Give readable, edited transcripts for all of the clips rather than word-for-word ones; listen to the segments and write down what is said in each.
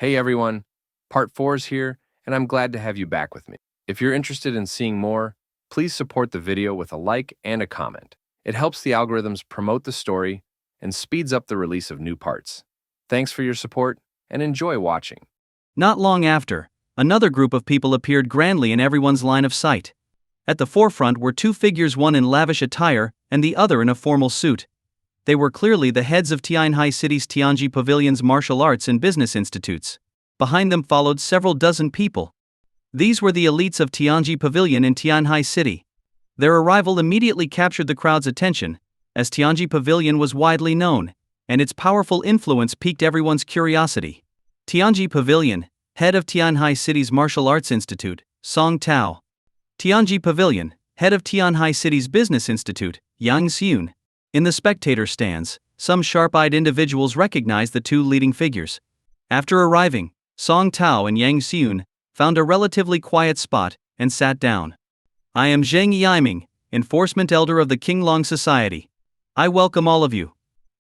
Hey everyone, Part 4 is here, and I'm glad to have you back with me. If you're interested in seeing more, please support the video with a like and a comment. It helps the algorithms promote the story and speeds up the release of new parts. Thanks for your support, and enjoy watching. Not long after, another group of people appeared grandly in everyone's line of sight. At the forefront were two figures, one in lavish attire and the other in a formal suit. They were clearly the heads of Tianhai City's Tianji Pavilion's martial arts and business institutes. Behind them followed several dozen people. These were the elites of Tianji Pavilion in Tianhai City. Their arrival immediately captured the crowd's attention, as Tianji Pavilion was widely known, and its powerful influence piqued everyone's curiosity. Tianji Pavilion, head of Tianhai City's Martial Arts Institute, Song Tao. Tianji Pavilion, head of Tianhai City's Business Institute, Yang Xiun. In the spectator stands, some sharp-eyed individuals recognized the two leading figures. After arriving, Song Tao and Yang Xiun found a relatively quiet spot and sat down. "I am Zheng Yiming, Enforcement Elder of the Kinglong Society. I welcome all of you."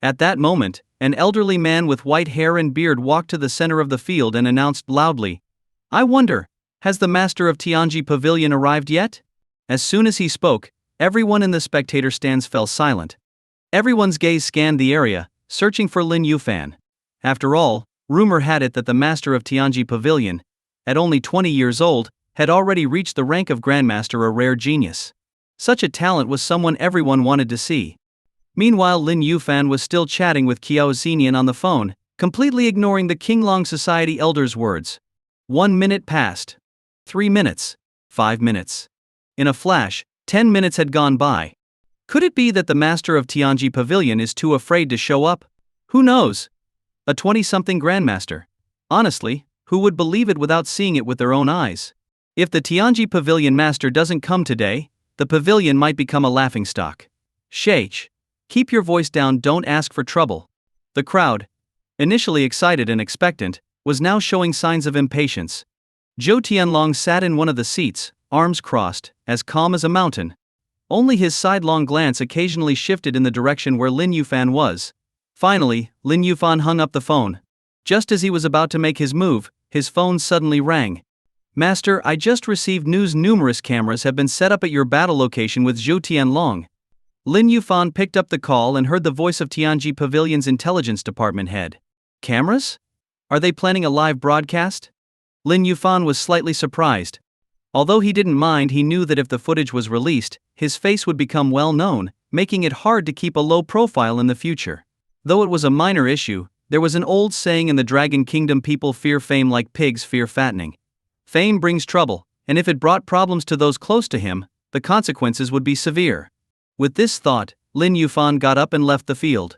At that moment, an elderly man with white hair and beard walked to the center of the field and announced loudly, "I wonder, has the master of Tianji Pavilion arrived yet?" As soon as he spoke, everyone in the spectator stands fell silent. Everyone's gaze scanned the area, searching for Lin Yuan. After all, rumor had it that the master of Tianji Pavilion, at only 20 years old, had already reached the rank of Grandmaster, a rare genius. Such a talent was someone everyone wanted to see. Meanwhile, Lin Yuan was still chatting with Qiao Xinian on the phone, completely ignoring the Kinglong Society elder's words. 1 minute passed. 3 minutes. 5 minutes. In a flash, 10 minutes had gone by. Could it be that the master of Tianji Pavilion is too afraid to show up? Who knows? A 20-something grandmaster. Honestly, who would believe it without seeing it with their own eyes? If the Tianji Pavilion master doesn't come today, the pavilion might become a laughingstock. Shh. Keep your voice down, don't ask for trouble. The crowd, initially excited and expectant, was now showing signs of impatience. Zhou Tianlong sat in one of the seats, arms crossed, as calm as a mountain. Only his sidelong glance occasionally shifted in the direction where Lin Yuan was. Finally, Lin Yuan hung up the phone. Just as he was about to make his move, his phone suddenly rang. "Master, I just received news numerous cameras have been set up at your battle location with Zhou Tianlong." Lin Yuan picked up the call and heard the voice of Tianji Pavilion's intelligence department head. "Cameras? Are they planning a live broadcast?" Lin Yuan was slightly surprised. Although he didn't mind, he knew that if the footage was released, his face would become well known, making it hard to keep a low profile in the future. Though it was a minor issue, there was an old saying in the Dragon Kingdom: people fear fame like pigs fear fattening. Fame brings trouble, and if it brought problems to those close to him, the consequences would be severe. With this thought, Lin Yuan got up and left the field.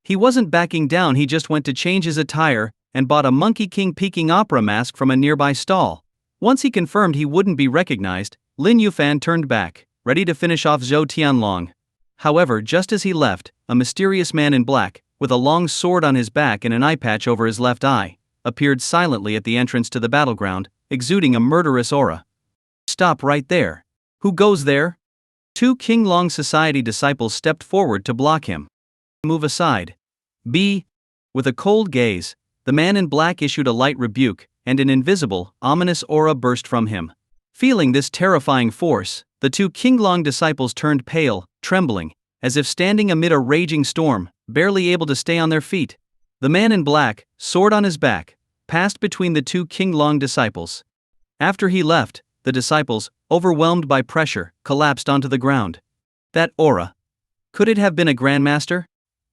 He wasn't backing down, he just went to change his attire and bought a Monkey King Peking opera mask from a nearby stall. Once he confirmed he wouldn't be recognized, Lin Yuan turned back, ready to finish off Zhou Tianlong. However, just as he left, a mysterious man in black, with a long sword on his back and an eye patch over his left eye, appeared silently at the entrance to the battleground, exuding a murderous aura. "Stop right there. Who goes there?" Two Kinglong Society disciples stepped forward to block him. "Move aside." With a cold gaze, the man in black issued a light rebuke, and an invisible, ominous aura burst from him. Feeling this terrifying force, the two Kinglong disciples turned pale, trembling, as if standing amid a raging storm, barely able to stay on their feet. The man in black, sword on his back, passed between the two Kinglong disciples. After he left, the disciples, overwhelmed by pressure, collapsed onto the ground. That aura. Could it have been a grandmaster?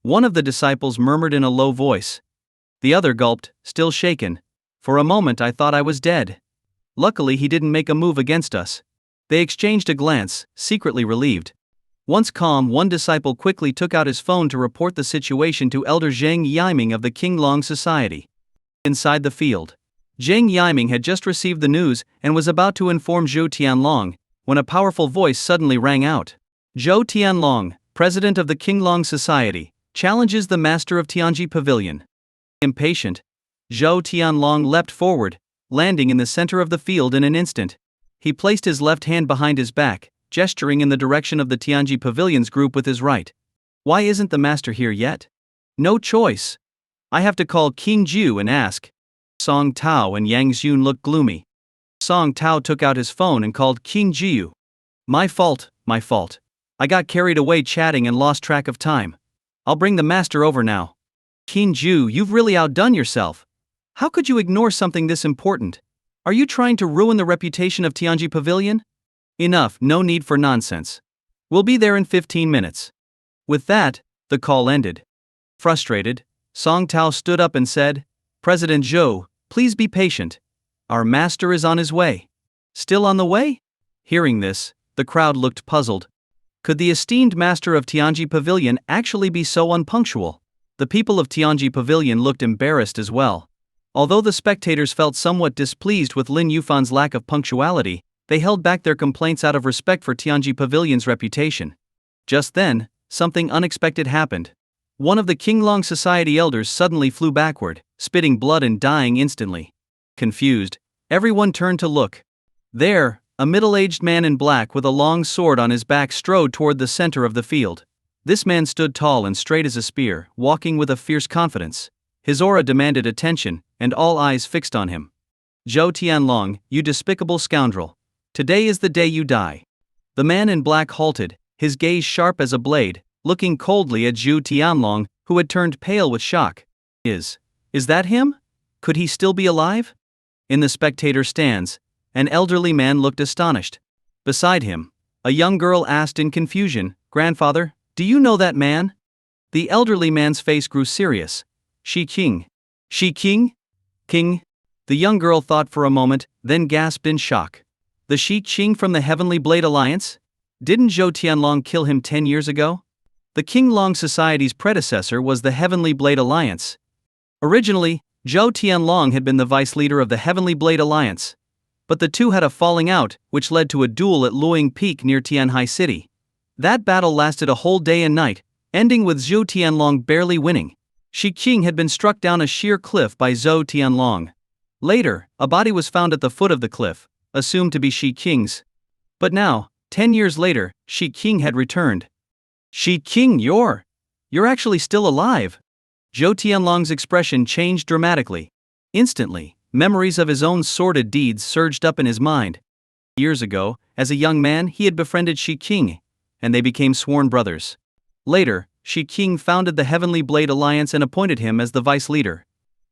One of the disciples murmured in a low voice. The other gulped, still shaken. "For a moment I thought I was dead. Luckily he didn't make a move against us." They exchanged a glance, secretly relieved. Once calm, one disciple quickly took out his phone to report the situation to Elder Zheng Yiming of the Kinglong Society. Inside the field, Zheng Yiming had just received the news and was about to inform Zhou Tianlong, when a powerful voice suddenly rang out. "Zhou Tianlong, president of the Kinglong Society, challenges the master of Tianji Pavilion." Impatient, Zhou Tianlong leapt forward, landing in the center of the field in an instant. He placed his left hand behind his back, gesturing in the direction of the Tianji Pavilion's group with his right. "Why isn't the master here yet?" "No choice. I have to call King Ju and ask." Song Tao and Yang Xun looked gloomy. Song Tao took out his phone and called King Jiu. My fault. I got carried away chatting and lost track of time. I'll bring the master over now. King Jiu, you've really outdone yourself. How could you ignore something this important? Are you trying to ruin the reputation of Tianji Pavilion? Enough, no need for nonsense. We'll be there in 15 minutes. With that, the call ended. Frustrated, Song Tao stood up and said, President Zhou, please be patient. Our master is on his way. Still on the way? Hearing this, the crowd looked puzzled. Could the esteemed master of Tianji Pavilion actually be so unpunctual? The people of Tianji Pavilion looked embarrassed as well. Although the spectators felt somewhat displeased with Lin Yufan's lack of punctuality, they held back their complaints out of respect for Tianji Pavilion's reputation. Just then, something unexpected happened. One of the Kinglong Society elders suddenly flew backward, spitting blood and dying instantly. Confused, everyone turned to look. There, a middle-aged man in black with a long sword on his back strode toward the center of the field. This man stood tall and straight as a spear, walking with a fierce confidence. His aura demanded attention, and all eyes fixed on him. Zhou Tianlong, you despicable scoundrel. Today is the day you die. The man in black halted, his gaze sharp as a blade, looking coldly at Zhou Tianlong, who had turned pale with shock. Is that him? Could he still be alive? In the spectator stands, an elderly man looked astonished. Beside him, a young girl asked in confusion, Grandfather, do you know that man? The elderly man's face grew serious. Shi Qing. Shi Qing? King? The young girl thought for a moment, then gasped in shock. The Shi Qing from the Heavenly Blade Alliance? Didn't Zhou Tianlong kill him 10 years ago? The Kinglong Society's predecessor was the Heavenly Blade Alliance. Originally, Zhou Tianlong had been the vice leader of the Heavenly Blade Alliance. But the two had a falling out, which led to a duel at Luoying Peak near Tianhai City. That battle lasted a whole day and night, ending with Zhou Tianlong barely winning. Shi Qing had been struck down a sheer cliff by Zhou Tianlong. Later, a body was found at the foot of the cliff, assumed to be Shi Qing's. But now, 10 years later, Shi Qing had returned. Shi Qing, you're actually still alive. Zhou Tianlong's expression changed dramatically. Instantly, memories of his own sordid deeds surged up in his mind. Years ago, as a young man, he had befriended Shi Qing, and they became sworn brothers. Later, Shi Qing founded the Heavenly Blade Alliance and appointed him as the vice leader.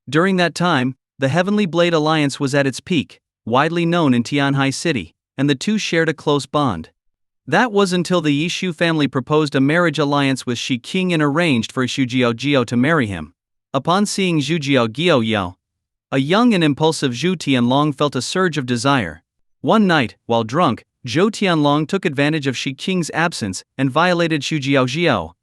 During that time, the Heavenly Blade Alliance was at its peak, widely known in Tianhai City, and the two shared a close bond. That was until the Yishu family proposed a marriage alliance with Shi Qing and arranged for Xu Jiao to marry him. Upon seeing Zhu Jiao, a young and impulsive Zhu Tianlong felt a surge of desire. One night, while drunk, Zhou Tianlong took advantage of Shi Qing's absence and violated Xu Jiao.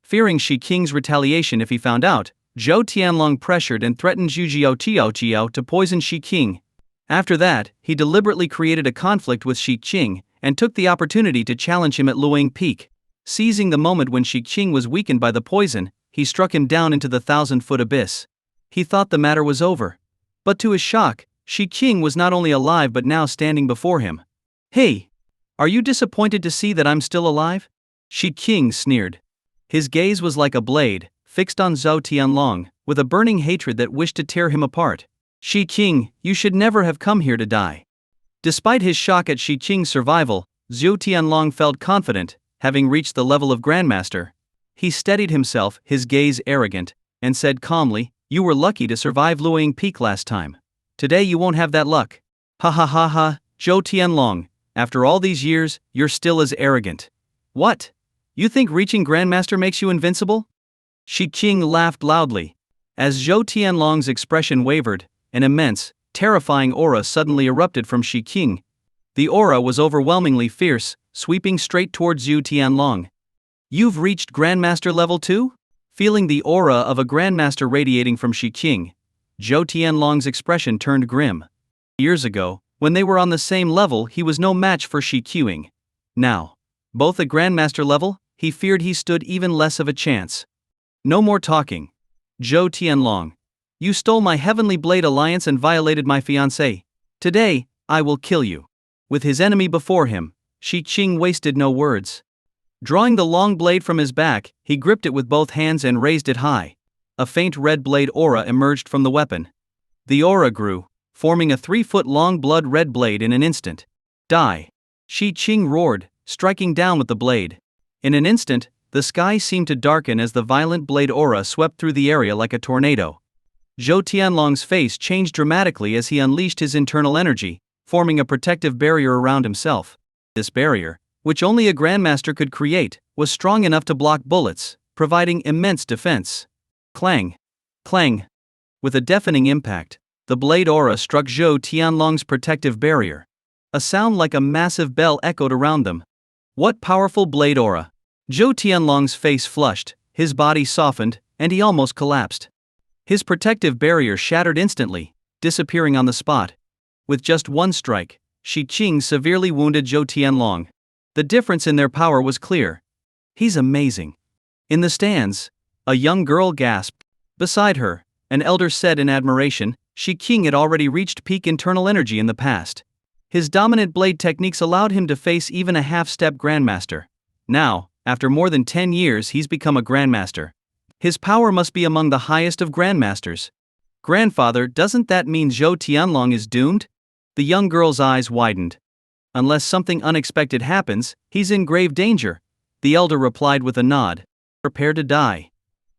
Fearing Shi Qing's retaliation if he found out, Zhou Tianlong pressured and threatened Zhu Jiao to poison Shi Qing. After that, he deliberately created a conflict with Shi Qing and took the opportunity to challenge him at Luoying Peak. Seizing the moment when Shi Qing was weakened by the poison, he struck him down into the 1,000-foot abyss. He thought the matter was over. But to his shock, Shi Qing was not only alive but now standing before him. Hey! Are you disappointed to see that I'm still alive? Shi Qing sneered. His gaze was like a blade, fixed on Zhou Tianlong, with a burning hatred that wished to tear him apart. Shi Qing, you should never have come here to die. Despite his shock at Shi Qing's survival, Zhou Tianlong felt confident, having reached the level of Grandmaster. He steadied himself, his gaze arrogant, and said calmly, You were lucky to survive Luoying Peak last time. Today you won't have that luck. Ha ha ha ha, Zhou Tianlong, after all these years, you're still as arrogant. What? You think reaching Grandmaster makes you invincible? Shi Qing laughed loudly. As Zhou Tianlong's expression wavered, an immense, terrifying aura suddenly erupted from Shi Qing. The aura was overwhelmingly fierce, sweeping straight towards Zhou Tianlong. You've reached Grandmaster level 2? Feeling the aura of a Grandmaster radiating from Shi Qing, Zhou Tianlong's expression turned grim. Years ago, when they were on the same level, he was no match for Shi Qing. Now, both at Grandmaster level, he feared he stood even less of a chance. No more talking. Zhou Tianlong. You stole my Heavenly Blade Alliance and violated my fiancée. Today, I will kill you. With his enemy before him, Shi Qing wasted no words. Drawing the long blade from his back, he gripped it with both hands and raised it high. A faint red blade aura emerged from the weapon. The aura grew, forming a 3-foot-long blood-red blade in an instant. Die! Shi Qing roared, striking down with the blade. In an instant, the sky seemed to darken as the violent blade aura swept through the area like a tornado. Zhou Tianlong's face changed dramatically as he unleashed his internal energy, forming a protective barrier around himself. This barrier, which only a grandmaster could create, was strong enough to block bullets, providing immense defense. Clang! Clang! With a deafening impact, the blade aura struck Zhou Tianlong's protective barrier. A sound like a massive bell echoed around them. What powerful blade aura! Zhou Tianlong's face flushed, his body softened, and he almost collapsed. His protective barrier shattered instantly, disappearing on the spot. With just one strike, Shi Qing severely wounded Zhou Tianlong. The difference in their power was clear. He's amazing. In the stands, a young girl gasped. Beside her, an elder said in admiration, Shi Qing had already reached peak internal energy in the past. His dominant blade techniques allowed him to face even a half-step grandmaster. Now, after more than 10 years, he's become a grandmaster. His power must be among the highest of grandmasters. Grandfather, doesn't that mean Zhou Tianlong is doomed? The young girl's eyes widened. Unless something unexpected happens, he's in grave danger, the elder replied with a nod. Prepare to die.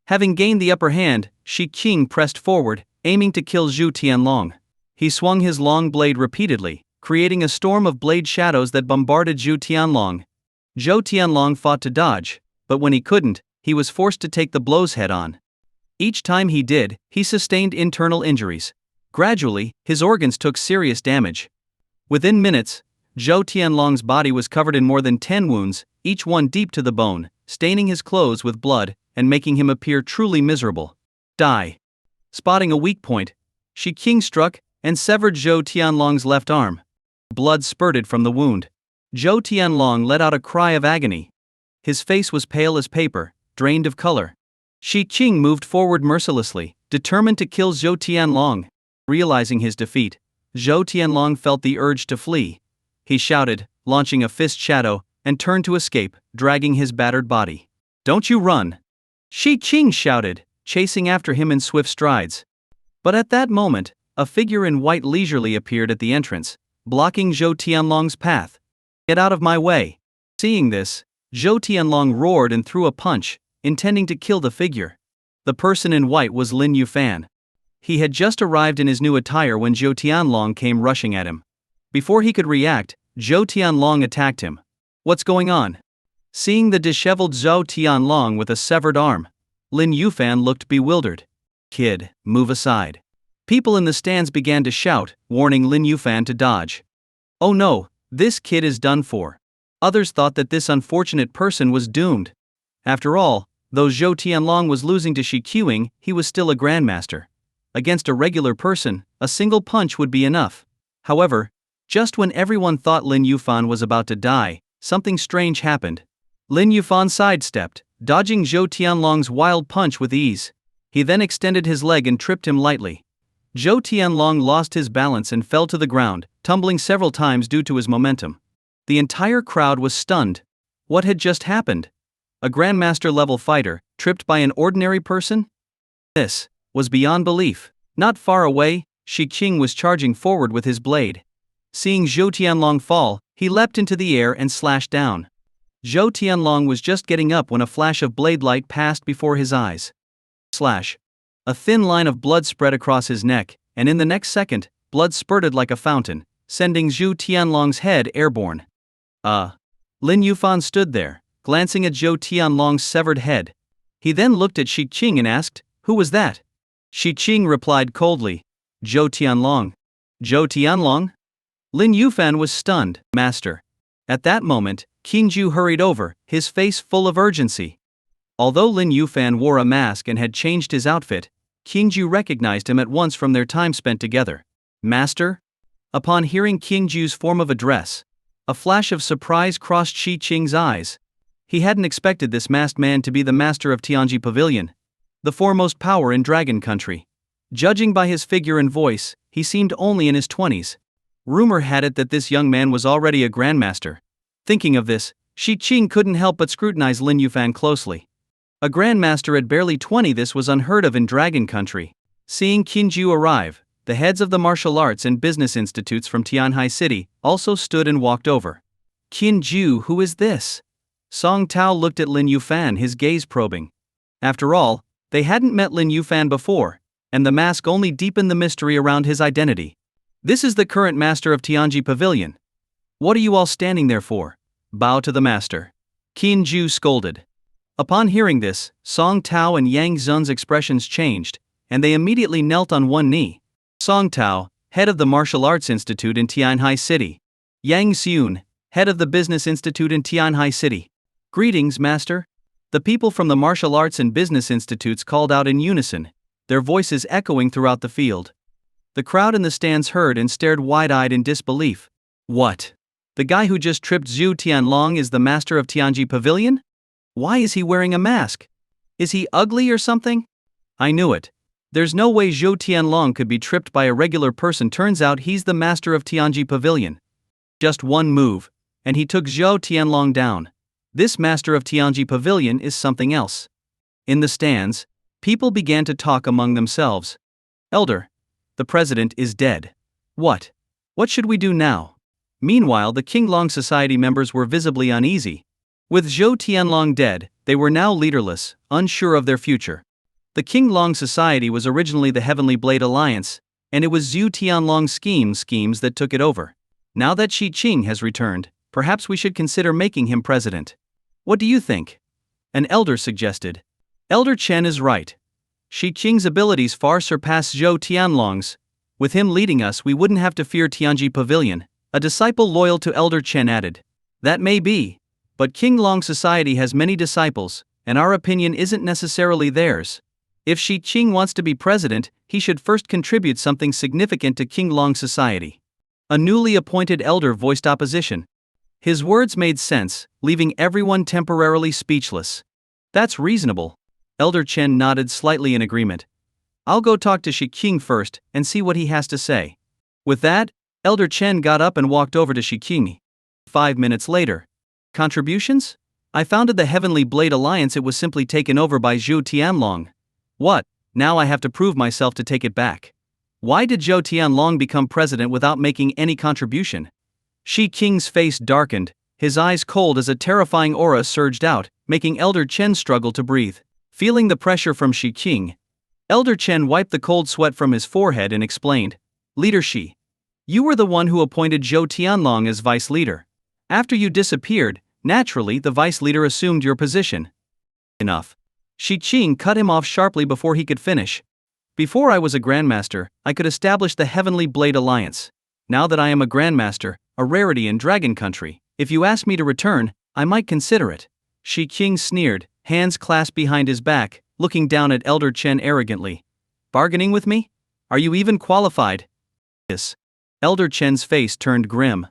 Having gained the upper hand, Shi Qing pressed forward, aiming to kill Zhou Tianlong. He swung his long blade repeatedly, creating a storm of blade shadows that bombarded Zhou Tianlong. Zhou Tianlong fought to dodge, but when he couldn't, he was forced to take the blows head-on. Each time he did, he sustained internal injuries. Gradually, his organs took serious damage. Within minutes, Zhou Tianlong's body was covered in more than 10 wounds, each one deep to the bone, staining his clothes with blood and making him appear truly miserable. Die! Spotting a weak point, Shi Qing struck and severed Zhou Tianlong's left arm. Blood spurted from the wound. Zhou Tianlong let out a cry of agony. His face was pale as paper, drained of color. Shi Qing moved forward mercilessly, determined to kill Zhou Tianlong. Realizing his defeat, Zhou Tianlong felt the urge to flee. He shouted, launching a fist shadow, and turned to escape, dragging his battered body. Don't you run! Shi Qing shouted, chasing after him in swift strides. But at that moment, a figure in white leisurely appeared at the entrance, blocking Zhou Tianlong's path. Get out of my way! Seeing this, Zhou Tianlong roared and threw a punch, intending to kill the figure. The person in white was Lin Yuan. He had just arrived in his new attire when Zhou Tianlong came rushing at him. Before he could react, Zhou Tianlong attacked him. What's going on? Seeing the disheveled Zhou Tianlong with a severed arm, Lin Yuan looked bewildered. Kid, move aside. People in the stands began to shout, warning Lin Yuan to dodge. Oh no, this kid is done for. Others thought that this unfortunate person was doomed. After all, though Zhou Tianlong was losing to Shi Qing, he was still a grandmaster. Against a regular person, a single punch would be enough. However, just when everyone thought Lin Yuan was about to die, something strange happened. Lin Yuan sidestepped, dodging Zhou Tianlong's wild punch with ease. He then extended his leg and tripped him lightly. Zhou Tianlong lost his balance and fell to the ground, tumbling several times due to his momentum. The entire crowd was stunned. What had just happened? A grandmaster-level fighter, tripped by an ordinary person? This was beyond belief. Not far away, Shi Qing was charging forward with his blade. Seeing Zhou Tianlong fall, he leapt into the air and slashed down. Zhou Tianlong was just getting up when a flash of blade light passed before his eyes. Slash. A thin line of blood spread across his neck, and in the next second, blood spurted like a fountain, sending Zhou Tianlong's head airborne. Lin Yuan stood there, glancing at Zhou Tianlong's severed head. He then looked at Shi Qing and asked, "Who was that?" Shi Qing replied coldly, "Zhou Tianlong." "Zhou Tianlong?" Lin Yuan was stunned. "Master." At that moment, Qingju hurried over, his face full of urgency. Although Lin Yuan wore a mask and had changed his outfit, Qingju recognized him at once from their time spent together. "Master?" Upon hearing Qingju's form of address, a flash of surprise crossed Shi Qing's eyes. He hadn't expected this masked man to be the master of Tianji Pavilion, the foremost power in Dragon Country. Judging by his figure and voice, he seemed only in his 20s. Rumor had it that this young man was already a grandmaster. Thinking of this, Shi Qing couldn't help but scrutinize Lin Yuan closely. A grandmaster at barely 20, this was unheard of in Dragon Country. Seeing Qingju arrive, the heads of the martial arts and business institutes from Tianhai City, also stood and walked over. Qin Ju, who is this? Song Tao looked at Lin Yufan, his gaze probing. After all, they hadn't met Lin Yufan before, and the mask only deepened the mystery around his identity. This is the current master of Tianji Pavilion. What are you all standing there for? Bow to the master. Qin Ju scolded. Upon hearing this, Song Tao and Yang Zun's expressions changed, and they immediately knelt on one knee. Song Tao, head of the Martial Arts Institute in Tianhai City. Yang Xun, head of the Business Institute in Tianhai City. Greetings, master. The people from the Martial Arts and Business Institutes called out in unison, their voices echoing throughout the field. The crowd in the stands heard and stared wide-eyed in disbelief. What? The guy who just tripped Zhu Tianlong is the master of Tianji Pavilion? Why is he wearing a mask? Is he ugly or something? I knew it. There's no way Zhou Tianlong could be tripped by a regular person. Turns out he's the master of Tianji Pavilion. Just one move, and he took Zhou Tianlong down. This master of Tianji Pavilion is something else. In the stands, people began to talk among themselves. Elder, the president is dead. What? What should we do now? Meanwhile, the Kinglong Society members were visibly uneasy. With Zhou Tianlong dead, they were now leaderless, unsure of their future. The Kinglong Society was originally the Heavenly Blade Alliance, and it was Zhu Tianlong's schemes that took it over. Now that Shi Qing has returned, perhaps we should consider making him president. What do you think? An elder suggested. Elder Chen is right. Shi Qing's abilities far surpass Zhou Tianlong's. With him leading us, we wouldn't have to fear Tianji Pavilion, a disciple loyal to Elder Chen added. That may be, but Kinglong Society has many disciples, and our opinion isn't necessarily theirs. If Shi Qing wants to be president, he should first contribute something significant to Kinglong Society. A newly appointed elder voiced opposition. His words made sense, leaving everyone temporarily speechless. That's reasonable. Elder Chen nodded slightly in agreement. I'll go talk to Shi Qing first and see what he has to say. With that, Elder Chen got up and walked over to Shi Qing. 5 minutes later. Contributions? I founded the Heavenly Blade Alliance. It was simply taken over by Zhou Tianlong. What? Now I have to prove myself to take it back. Why did Zhou Tianlong become president without making any contribution? Shi Qing's face darkened, his eyes cold as a terrifying aura surged out, making Elder Chen struggle to breathe. Feeling the pressure from Shi Qing, Elder Chen wiped the cold sweat from his forehead and explained, Leader Shi, you were the one who appointed Zhou Tianlong as vice leader. After you disappeared, naturally the vice leader assumed your position. Enough. Shi Qing cut him off sharply before he could finish. Before I was a grandmaster, I could establish the Heavenly Blade Alliance. Now that I am a grandmaster, a rarity in Dragon Country, if you ask me to return, I might consider it. Shi Qing sneered, hands clasped behind his back, looking down at Elder Chen arrogantly. Bargaining with me? Are you even qualified? Yes. Elder Chen's face turned grim.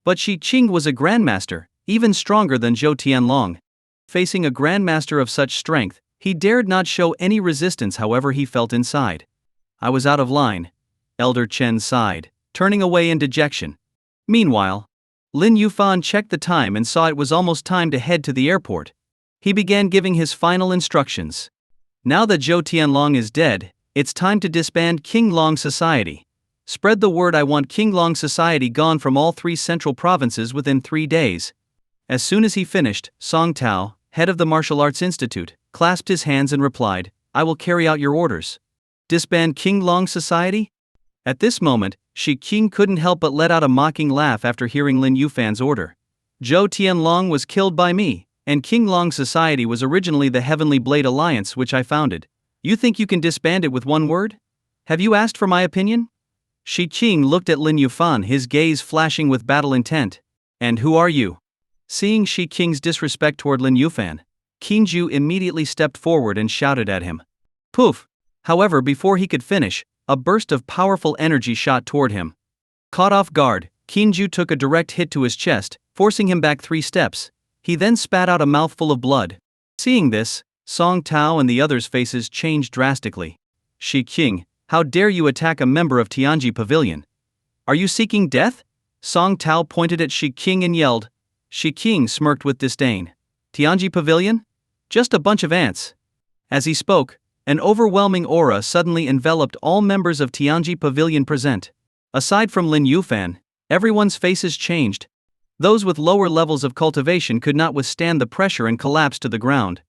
But Shi Qing was a grandmaster, even stronger than Zhou Tianlong. Facing a grandmaster of such strength, he dared not show any resistance. However he felt inside. I was out of line. Elder Chen sighed, turning away in dejection. Meanwhile, Lin Yufan checked the time and saw it was almost time to head to the airport. He began giving his final instructions. Now that Zhou Tianlong is dead, it's time to disband Kinglong Society. Spread the word. I want Kinglong Society gone from all 3 central provinces within 3 days. As soon as he finished, Song Tao, head of the Martial Arts Institute, clasped his hands and replied, I will carry out your orders. Disband Kinglong Society? At this moment, Shi Qing couldn't help but let out a mocking laugh after hearing Lin Yufan's order. Zhou Tianlong was killed by me, and Kinglong Society was originally the Heavenly Blade Alliance which I founded. You think you can disband it with one word? Have you asked for my opinion? Shi Qing looked at Lin Yufan, his gaze flashing with battle intent. And who are you? Seeing Shi Qing's disrespect toward Lin Yufan, Qin Ju immediately stepped forward and shouted at him. Poof! However, before he could finish, a burst of powerful energy shot toward him. Caught off guard, Qin Ju took a direct hit to his chest, forcing him back 3 steps. He then spat out a mouthful of blood. Seeing this, Song Tao and the others' faces changed drastically. Shi Qing, how dare you attack a member of Tianji Pavilion? Are you seeking death? Song Tao pointed at Shi Qing and yelled. Shi Qing smirked with disdain. Tianji Pavilion? Just a bunch of ants. As he spoke, An overwhelming aura suddenly enveloped all members of Tianji Pavilion present. Aside from Lin Yufan, everyone's faces changed. Those with lower levels of cultivation could not withstand the pressure and collapsed to the ground.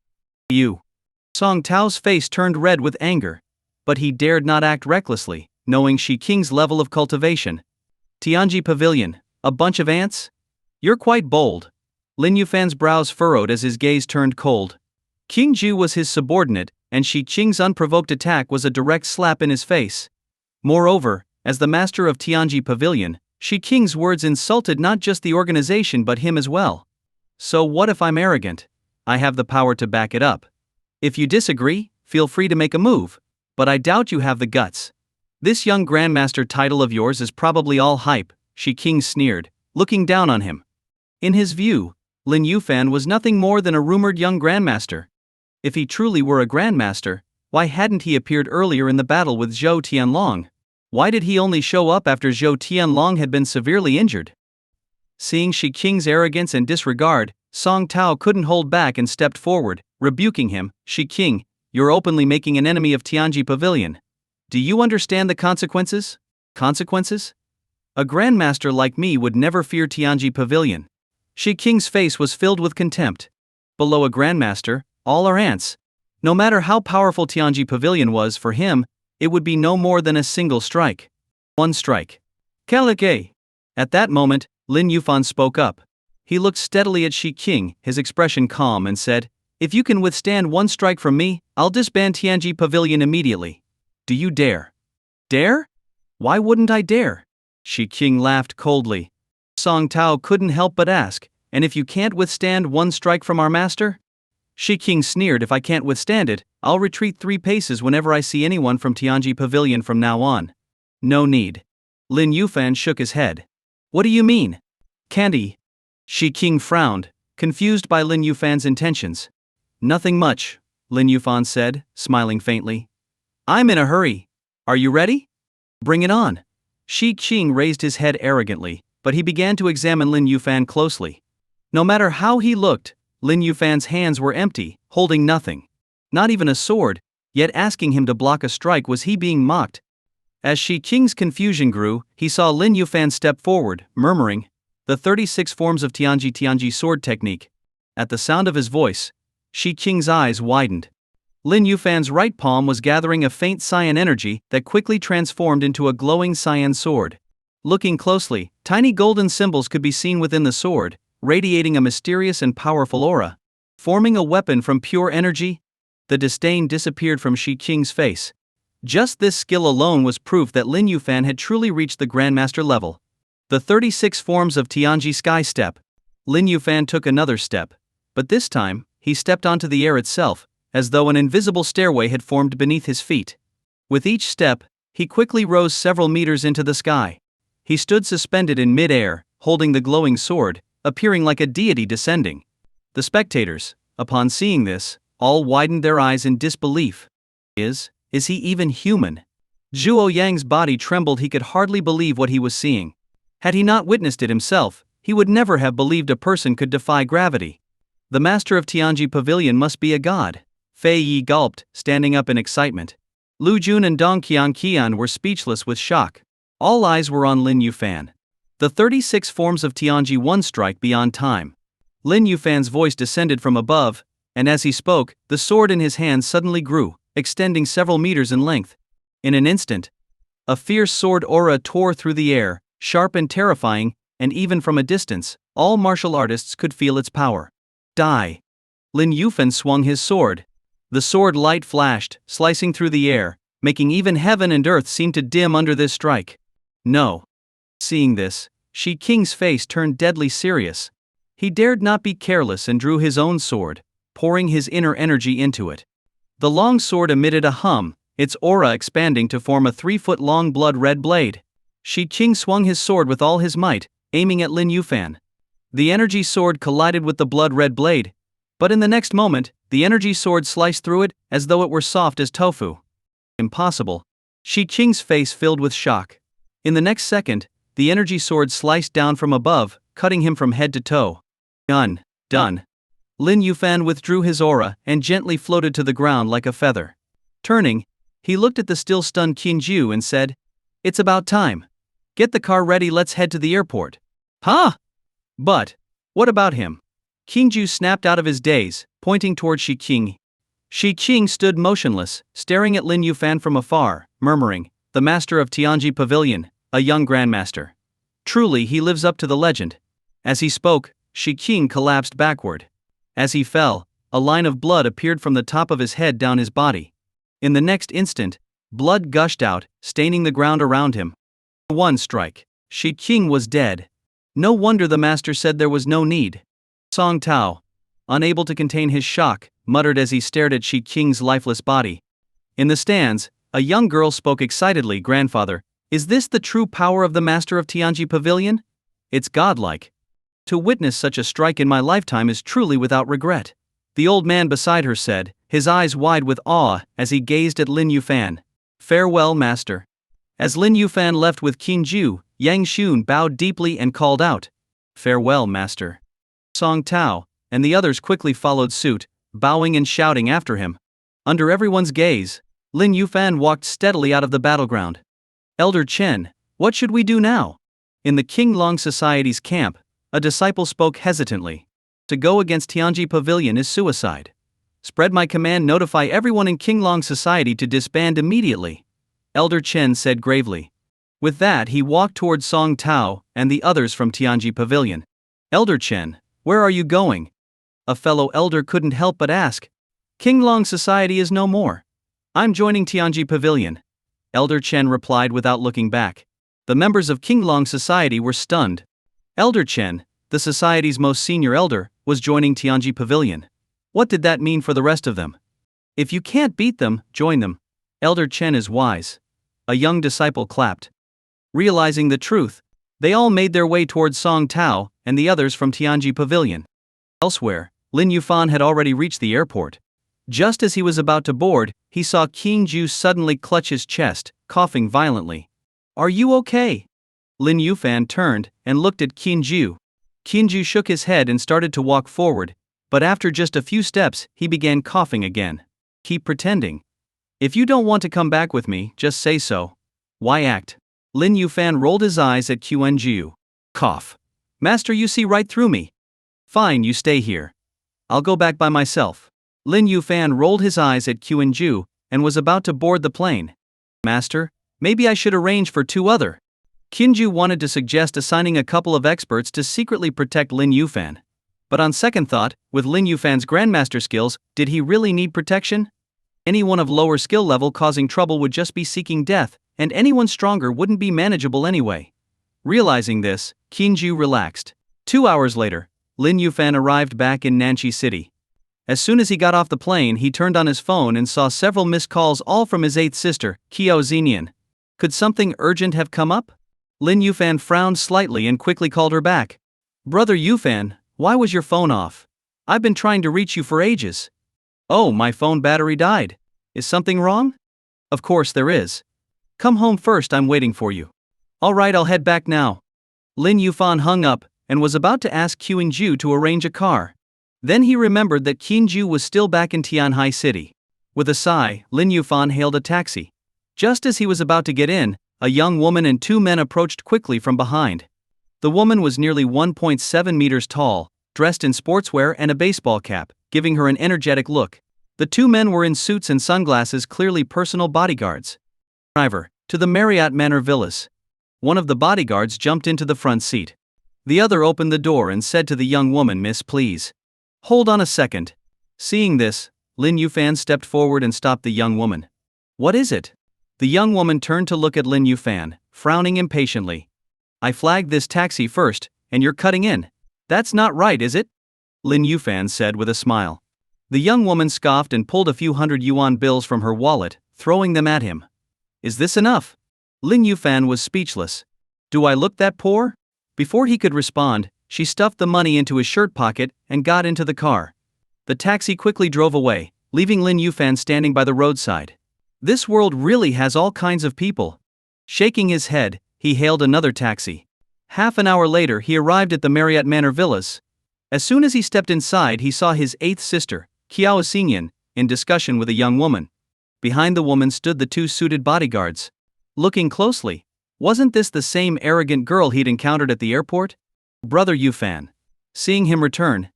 Song Tao's face turned red with anger. But he dared not act recklessly, knowing Shi Qing's level of cultivation. Tianji Pavilion, a bunch of ants? You're quite bold. Lin Yufan's brows furrowed as his gaze turned cold. King Ju was his subordinate, and Shi Qing's unprovoked attack was a direct slap in his face. Moreover, as the master of Tianji Pavilion, Shi Qing's words insulted not just the organization but him as well. So what if I'm arrogant? I have the power to back it up. If you disagree, feel free to make a move, but I doubt you have the guts. This young grandmaster title of yours is probably all hype, Shi Qing sneered, looking down on him. In his view, Lin Yufan was nothing more than a rumored young grandmaster. If he truly were a grandmaster, why hadn't he appeared earlier in the battle with Zhou Tianlong? Why did he only show up after Zhou Tianlong had been severely injured? Seeing Shi Qing's arrogance and disregard, Song Tao couldn't hold back and stepped forward, rebuking him. Shi Qing, you're openly making an enemy of Tianji Pavilion. Do you understand the consequences? Consequences? A grandmaster like me would never fear Tianji Pavilion. Shi Qing's face was filled with contempt. Below a grandmaster, all are ants. No matter how powerful Tianji Pavilion was for him, it would be no more than a single strike. One strike. Kalike. At that moment, Lin Yufan spoke up. He looked steadily at Shi Qing, his expression calm, and said, "If you can withstand one strike from me, I'll disband Tianji Pavilion immediately. Do you dare?" Dare? Why wouldn't I dare? Shi Qing laughed coldly. Song Tao couldn't help but ask, "And if you can't withstand one strike from our master?" Shi Qing sneered, "If I can't withstand it, I'll retreat 3 paces whenever I see anyone from Tianji Pavilion from now on." No need. Lin Yufan shook his head. What do you mean? Can't he? Shi Qing frowned, confused by Lin Yufan's intentions. Nothing much, Lin Yufan said, smiling faintly. I'm in a hurry. Are you ready? Bring it on. Shi Qing raised his head arrogantly, but he began to examine Lin Yufan closely. No matter how he looked, Lin Yufan's hands were empty, holding nothing. Not even a sword, yet asking him to block a strike was he being mocked? As Shi Qing's confusion grew, he saw Lin Yufan step forward, murmuring, "The 36 forms of Tianji sword technique." At the sound of his voice, Shi Qing's eyes widened. Lin Yufan's right palm was gathering a faint cyan energy that quickly transformed into a glowing cyan sword. Looking closely, tiny golden symbols could be seen within the sword, radiating a mysterious and powerful aura. Forming a weapon from pure energy? The disdain disappeared from Shi Qing's face. Just this skill alone was proof that Lin Yufan had truly reached the Grandmaster level. The 36 forms of Tianji Sky Step. Lin Yufan took another step. But this time, he stepped onto the air itself, as though an invisible stairway had formed beneath his feet. With each step, he quickly rose several meters into the sky. He stood suspended in mid-air, holding the glowing sword, appearing like a deity descending. The spectators, upon seeing this, all widened their eyes in disbelief. Is he even human? Zhuo Yang's body trembled. He could hardly believe what he was seeing. Had he not witnessed it himself, he would never have believed a person could defy gravity. The master of Tianji Pavilion must be a god. Fei Yi gulped, standing up in excitement. Lu Jun and Dong Qian were speechless with shock. All eyes were on Lin Yufan. The 36 forms of Tianji one strike beyond time. Lin Yufan's voice descended from above, and as he spoke, the sword in his hand suddenly grew, extending several meters in length. In an instant, a fierce sword aura tore through the air, sharp and terrifying, and even from a distance, all martial artists could feel its power. Die! Lin Yufan swung his sword. The sword light flashed, slicing through the air, making even heaven and earth seem to dim under this strike. No. Seeing this, Shi Qing's face turned deadly serious. He dared not be careless and drew his own sword, pouring his inner energy into it. The long sword emitted a hum, its aura expanding to form a 3-foot-long blood-red blade. Shi Qing swung his sword with all his might, aiming at Lin Yufan. The energy sword collided with the blood-red blade, but in the next moment, the energy sword sliced through it as though it were soft as tofu. Impossible. Shi Qing's face filled with shock. In the next second, the energy sword sliced down from above, cutting him from head to toe. Done. Lin Yufan withdrew his aura and gently floated to the ground like a feather. Turning, he looked at the still stunned Qinju and said, "It's about time. Get the car ready, let's head to the airport." Huh? But, what about him? Qinju snapped out of his daze, pointing toward Shi Qing. Shi Qing stood motionless, staring at Lin Yufan from afar, murmuring, "The master of Tianji Pavilion, a young grandmaster. Truly he lives up to the legend." As he spoke, Shi Qing collapsed backward. As he fell, a line of blood appeared from the top of his head down his body. In the next instant, blood gushed out, staining the ground around him. One strike. Shi Qing was dead. No wonder the master said there was no need. Song Tao, unable to contain his shock, muttered as he stared at Shi Qing's lifeless body. In the stands, a young girl spoke excitedly, "Grandfather, is this the true power of the master of Tianji Pavilion? It's godlike. To witness such a strike in my lifetime is truly without regret." The old man beside her said, his eyes wide with awe as he gazed at Lin Yufan. "Farewell, master." As Lin Yufan left with Qinju, Yang Xun bowed deeply and called out, "Farewell, master." Song Tao and the others quickly followed suit, bowing and shouting after him. Under everyone's gaze, Lin Yufan walked steadily out of the battleground. "Elder Chen, what should we do now?" In the Kinglong Society's camp, a disciple spoke hesitantly. "To go against Tianji Pavilion is suicide. Spread my command, notify everyone in Kinglong Society to disband immediately," Elder Chen said gravely. With that he walked toward Song Tao and the others from Tianji Pavilion. "Elder Chen, where are you going?" A fellow elder couldn't help but ask. "Kinglong Society is no more. I'm joining Tianji Pavilion," Elder Chen replied without looking back. The members of Kinglong Society were stunned. Elder Chen, the society's most senior elder, was joining Tianji Pavilion. What did that mean for the rest of them? "If you can't beat them, join them. Elder Chen is wise." A young disciple clapped. Realizing the truth, they all made their way towards Song Tao and the others from Tianji Pavilion. Elsewhere, Lin Yufan had already reached the airport. Just as he was about to board, he saw Qinju suddenly clutch his chest, coughing violently. "Are you okay?" Lin Yufan turned and looked at Qinju. Qinju shook his head and started to walk forward, but after just a few steps, he began coughing again. "Keep pretending. If you don't want to come back with me, just say so. Why act?" Lin Yufan rolled his eyes at Qinju. "Cough. Master, you see right through me. Fine, you stay here. I'll go back by myself." Lin Yufan rolled his eyes at Qinju and was about to board the plane. "Master, maybe I should arrange for two other." Qinju wanted to suggest assigning a couple of experts to secretly protect Lin Yufan. But on second thought, with Lin Yufan's grandmaster skills, did he really need protection? Anyone of lower skill level causing trouble would just be seeking death, and anyone stronger wouldn't be manageable anyway. Realizing this, Qinju relaxed. 2 hours later, Lin Yufan arrived back in Nanchi City. As soon as he got off the plane, he turned on his phone and saw several missed calls, all from his eighth sister, Qiao Zenian. Could something urgent have come up? Lin Yufan frowned slightly and quickly called her back. "Brother Yufan, why was your phone off? I've been trying to reach you for ages." "Oh, my phone battery died. Is something wrong?" "Of course there is. Come home first, I'm waiting for you." "All right, I'll head back now." Lin Yufan hung up and was about to ask Qinju to arrange a car. Then he remembered that Qinju was still back in Tianhai City. With a sigh, Lin Yufan hailed a taxi. Just as he was about to get in, a young woman and two men approached quickly from behind. The woman was nearly 1.7 meters tall, dressed in sportswear and a baseball cap, giving her an energetic look. The two men were in suits and sunglasses, clearly personal bodyguards. "Driver, to the Marriott Manor Villas." One of the bodyguards jumped into the front seat. The other opened the door and said to the young woman, "Miss, please. Hold on a second." Seeing this, Lin Yufan stepped forward and stopped the young woman. "What is it?" The young woman turned to look at Lin Yufan, frowning impatiently. "I flagged this taxi first, and you're cutting in. That's not right, is it?" Lin Yufan said with a smile. The young woman scoffed and pulled a few hundred-yuan bills from her wallet, throwing them at him. "Is this enough?" Lin Yufan was speechless. "Do I look that poor?" Before he could respond, she stuffed the money into his shirt pocket and got into the car. The taxi quickly drove away, leaving Lin Yufan standing by the roadside. This world really has all kinds of people. Shaking his head, he hailed another taxi. Half an hour later, he arrived at the Marriott Manor Villas. As soon as he stepped inside, he saw his eighth sister, Qiao Xingyan, in discussion with a young woman. Behind the woman stood the two suited bodyguards. Looking closely, wasn't this the same arrogant girl he'd encountered at the airport? Brother Yufan. Seeing him return,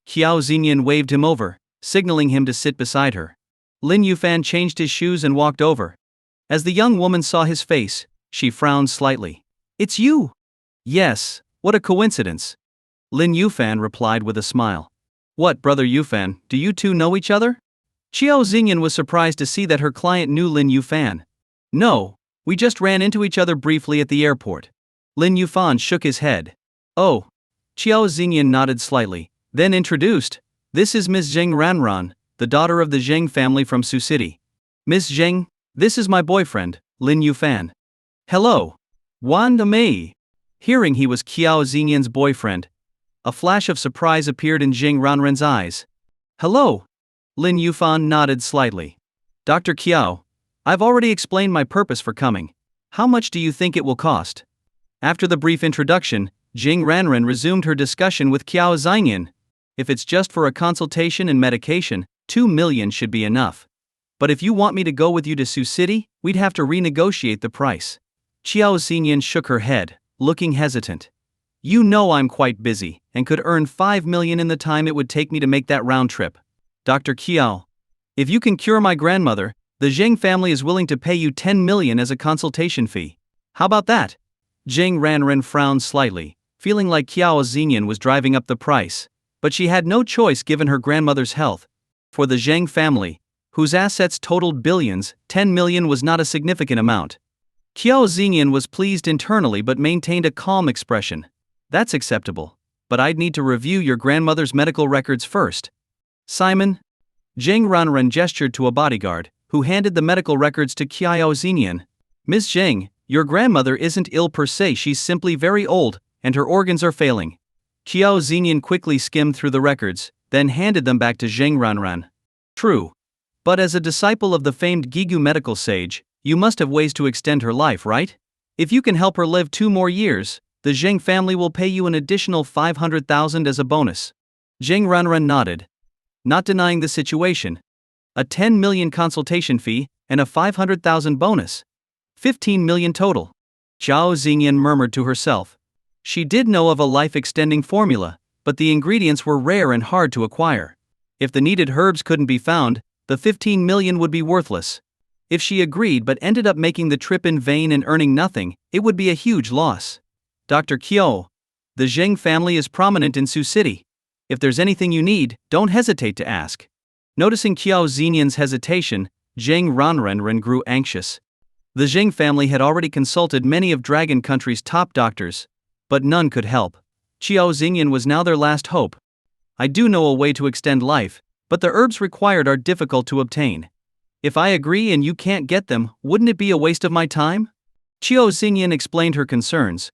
Qiao Xinyan waved him over, signaling him to sit beside her. Lin Yufan changed his shoes and walked over. As the young woman saw his face, she frowned slightly. "It's you!" "Yes, what a coincidence." Lin Yufan replied with a smile. "What, Brother Yufan, do you two know each other?" Qiao Xinyan was surprised to see that her client knew Lin Yufan. "No, we just ran into each other briefly at the airport." Lin Yufan shook his head. "Oh." Qiao Xinyan nodded slightly, then introduced, "This is Miss Zheng Ranran, the daughter of the Zheng family from Su City. Miss Zheng, this is my boyfriend, Lin Yufan." "Hello. Wan Mei." Hearing he was Qiao Xinyan's boyfriend, a flash of surprise appeared in Zheng Ranran's eyes. "Hello." Lin Yufan nodded slightly. "Dr. Qiao, I've already explained my purpose for coming. How much do you think it will cost?" After the brief introduction, Zheng Ranran resumed her discussion with Qiao Xinyan. "If it's just for a consultation and medication, 2 million should be enough. But if you want me to go with you to Sioux City, we'd have to renegotiate the price." Qiao Xinyan shook her head, looking hesitant. "You know I'm quite busy, and could earn 5 million in the time it would take me to make that round trip. Dr. Qiao, if you can cure my grandmother, the Zheng family is willing to pay you 10 million as a consultation fee. How about that?" Zheng Ranran frowned slightly, feeling like Qiao Xinyan was driving up the price, but she had no choice given her grandmother's health. For the Zheng family, whose assets totaled billions, 10 million was not a significant amount. Qiao Xinyan was pleased internally but maintained a calm expression. "That's acceptable, but I'd need to review your grandmother's medical records first." "Simon?" Zheng Ranran gestured to a bodyguard, who handed the medical records to Qiao Xinyan. "Miss Zheng, your grandmother isn't ill per se, she's simply very old, and her organs are failing." Qiao Xinyan quickly skimmed through the records, then handed them back to Zheng Ranran. "True. But as a disciple of the famed Gigu medical sage, you must have ways to extend her life, right? If you can help her live 2 more years, the Zheng family will pay you an additional 500,000 as a bonus." Zheng Ranran nodded, not denying the situation. A 10 million consultation fee, and a 500,000 bonus. 15 million total. Qiao Xinyan murmured to herself. She did know of a life-extending formula, but the ingredients were rare and hard to acquire. If the needed herbs couldn't be found, the 15 million would be worthless. If she agreed but ended up making the trip in vain and earning nothing, it would be a huge loss. "Dr. Qiao, the Zheng family is prominent in Sioux City. If there's anything you need, don't hesitate to ask." Noticing Qiao Xinyan's hesitation, Zheng Ranran grew anxious. The Zheng family had already consulted many of Dragon Country's top doctors, but none could help. Qiao Xinyan was now their last hope. "I do know a way to extend life, but the herbs required are difficult to obtain. If I agree and you can't get them, wouldn't it be a waste of my time?" Qiao Xinyan explained her concerns.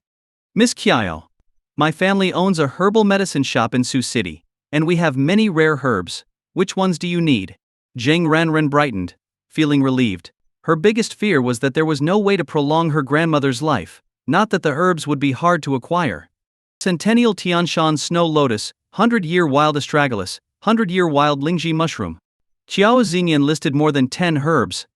"Miss Qiao, my family owns a herbal medicine shop in Sioux City, and we have many rare herbs. Which ones do you need?" Zheng Ranran brightened, feeling relieved. Her biggest fear was that there was no way to prolong her grandmother's life, not that the herbs would be hard to acquire. Centennial Tianshan Snow Lotus, 100-year Wild Astragalus, 100-year Wild Lingji Mushroom. Qiao Xinyan listed more than 10 herbs.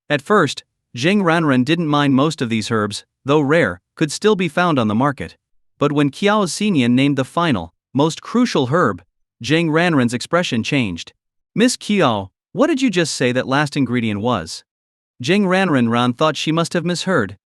At first, Zheng Ranran didn't mind most of these herbs, though rare, could still be found on the market. But when Qiao Xinyan named the final, most crucial herb, Zheng Ranran's expression changed. "Miss Qiao, what did you just say that last ingredient was?" Zheng Ranran thought she must have misheard.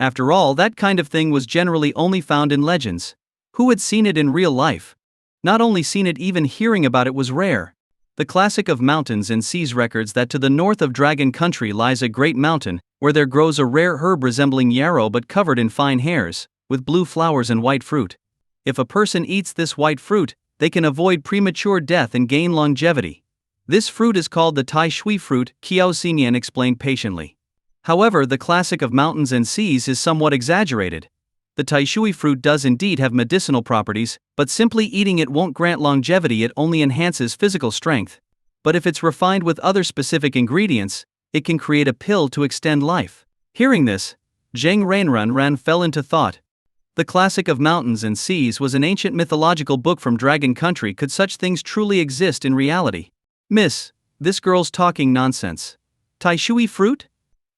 After all, that kind of thing was generally only found in legends. Who had seen it in real life? Not only seen it, even hearing about it was rare. The classic of mountains and seas records that to the north of Dragon Country lies a great mountain, where there grows a rare herb resembling yarrow but covered in fine hairs, with blue flowers and white fruit. If a person eats this white fruit, they can avoid premature death and gain longevity. This fruit is called the Tai Shui fruit, Qiao Xinyan explained patiently. However, the classic of mountains and seas is somewhat exaggerated. The Tai Shui fruit does indeed have medicinal properties, but simply eating it won't grant longevity, it only enhances physical strength. But if it's refined with other specific ingredients, it can create a pill to extend life. Hearing this, Zheng Ranran fell into thought. The classic of mountains and seas was an ancient mythological book from Dragon Country. Could such things truly exist in reality? "Miss, this girl's talking nonsense. Tai Shui fruit?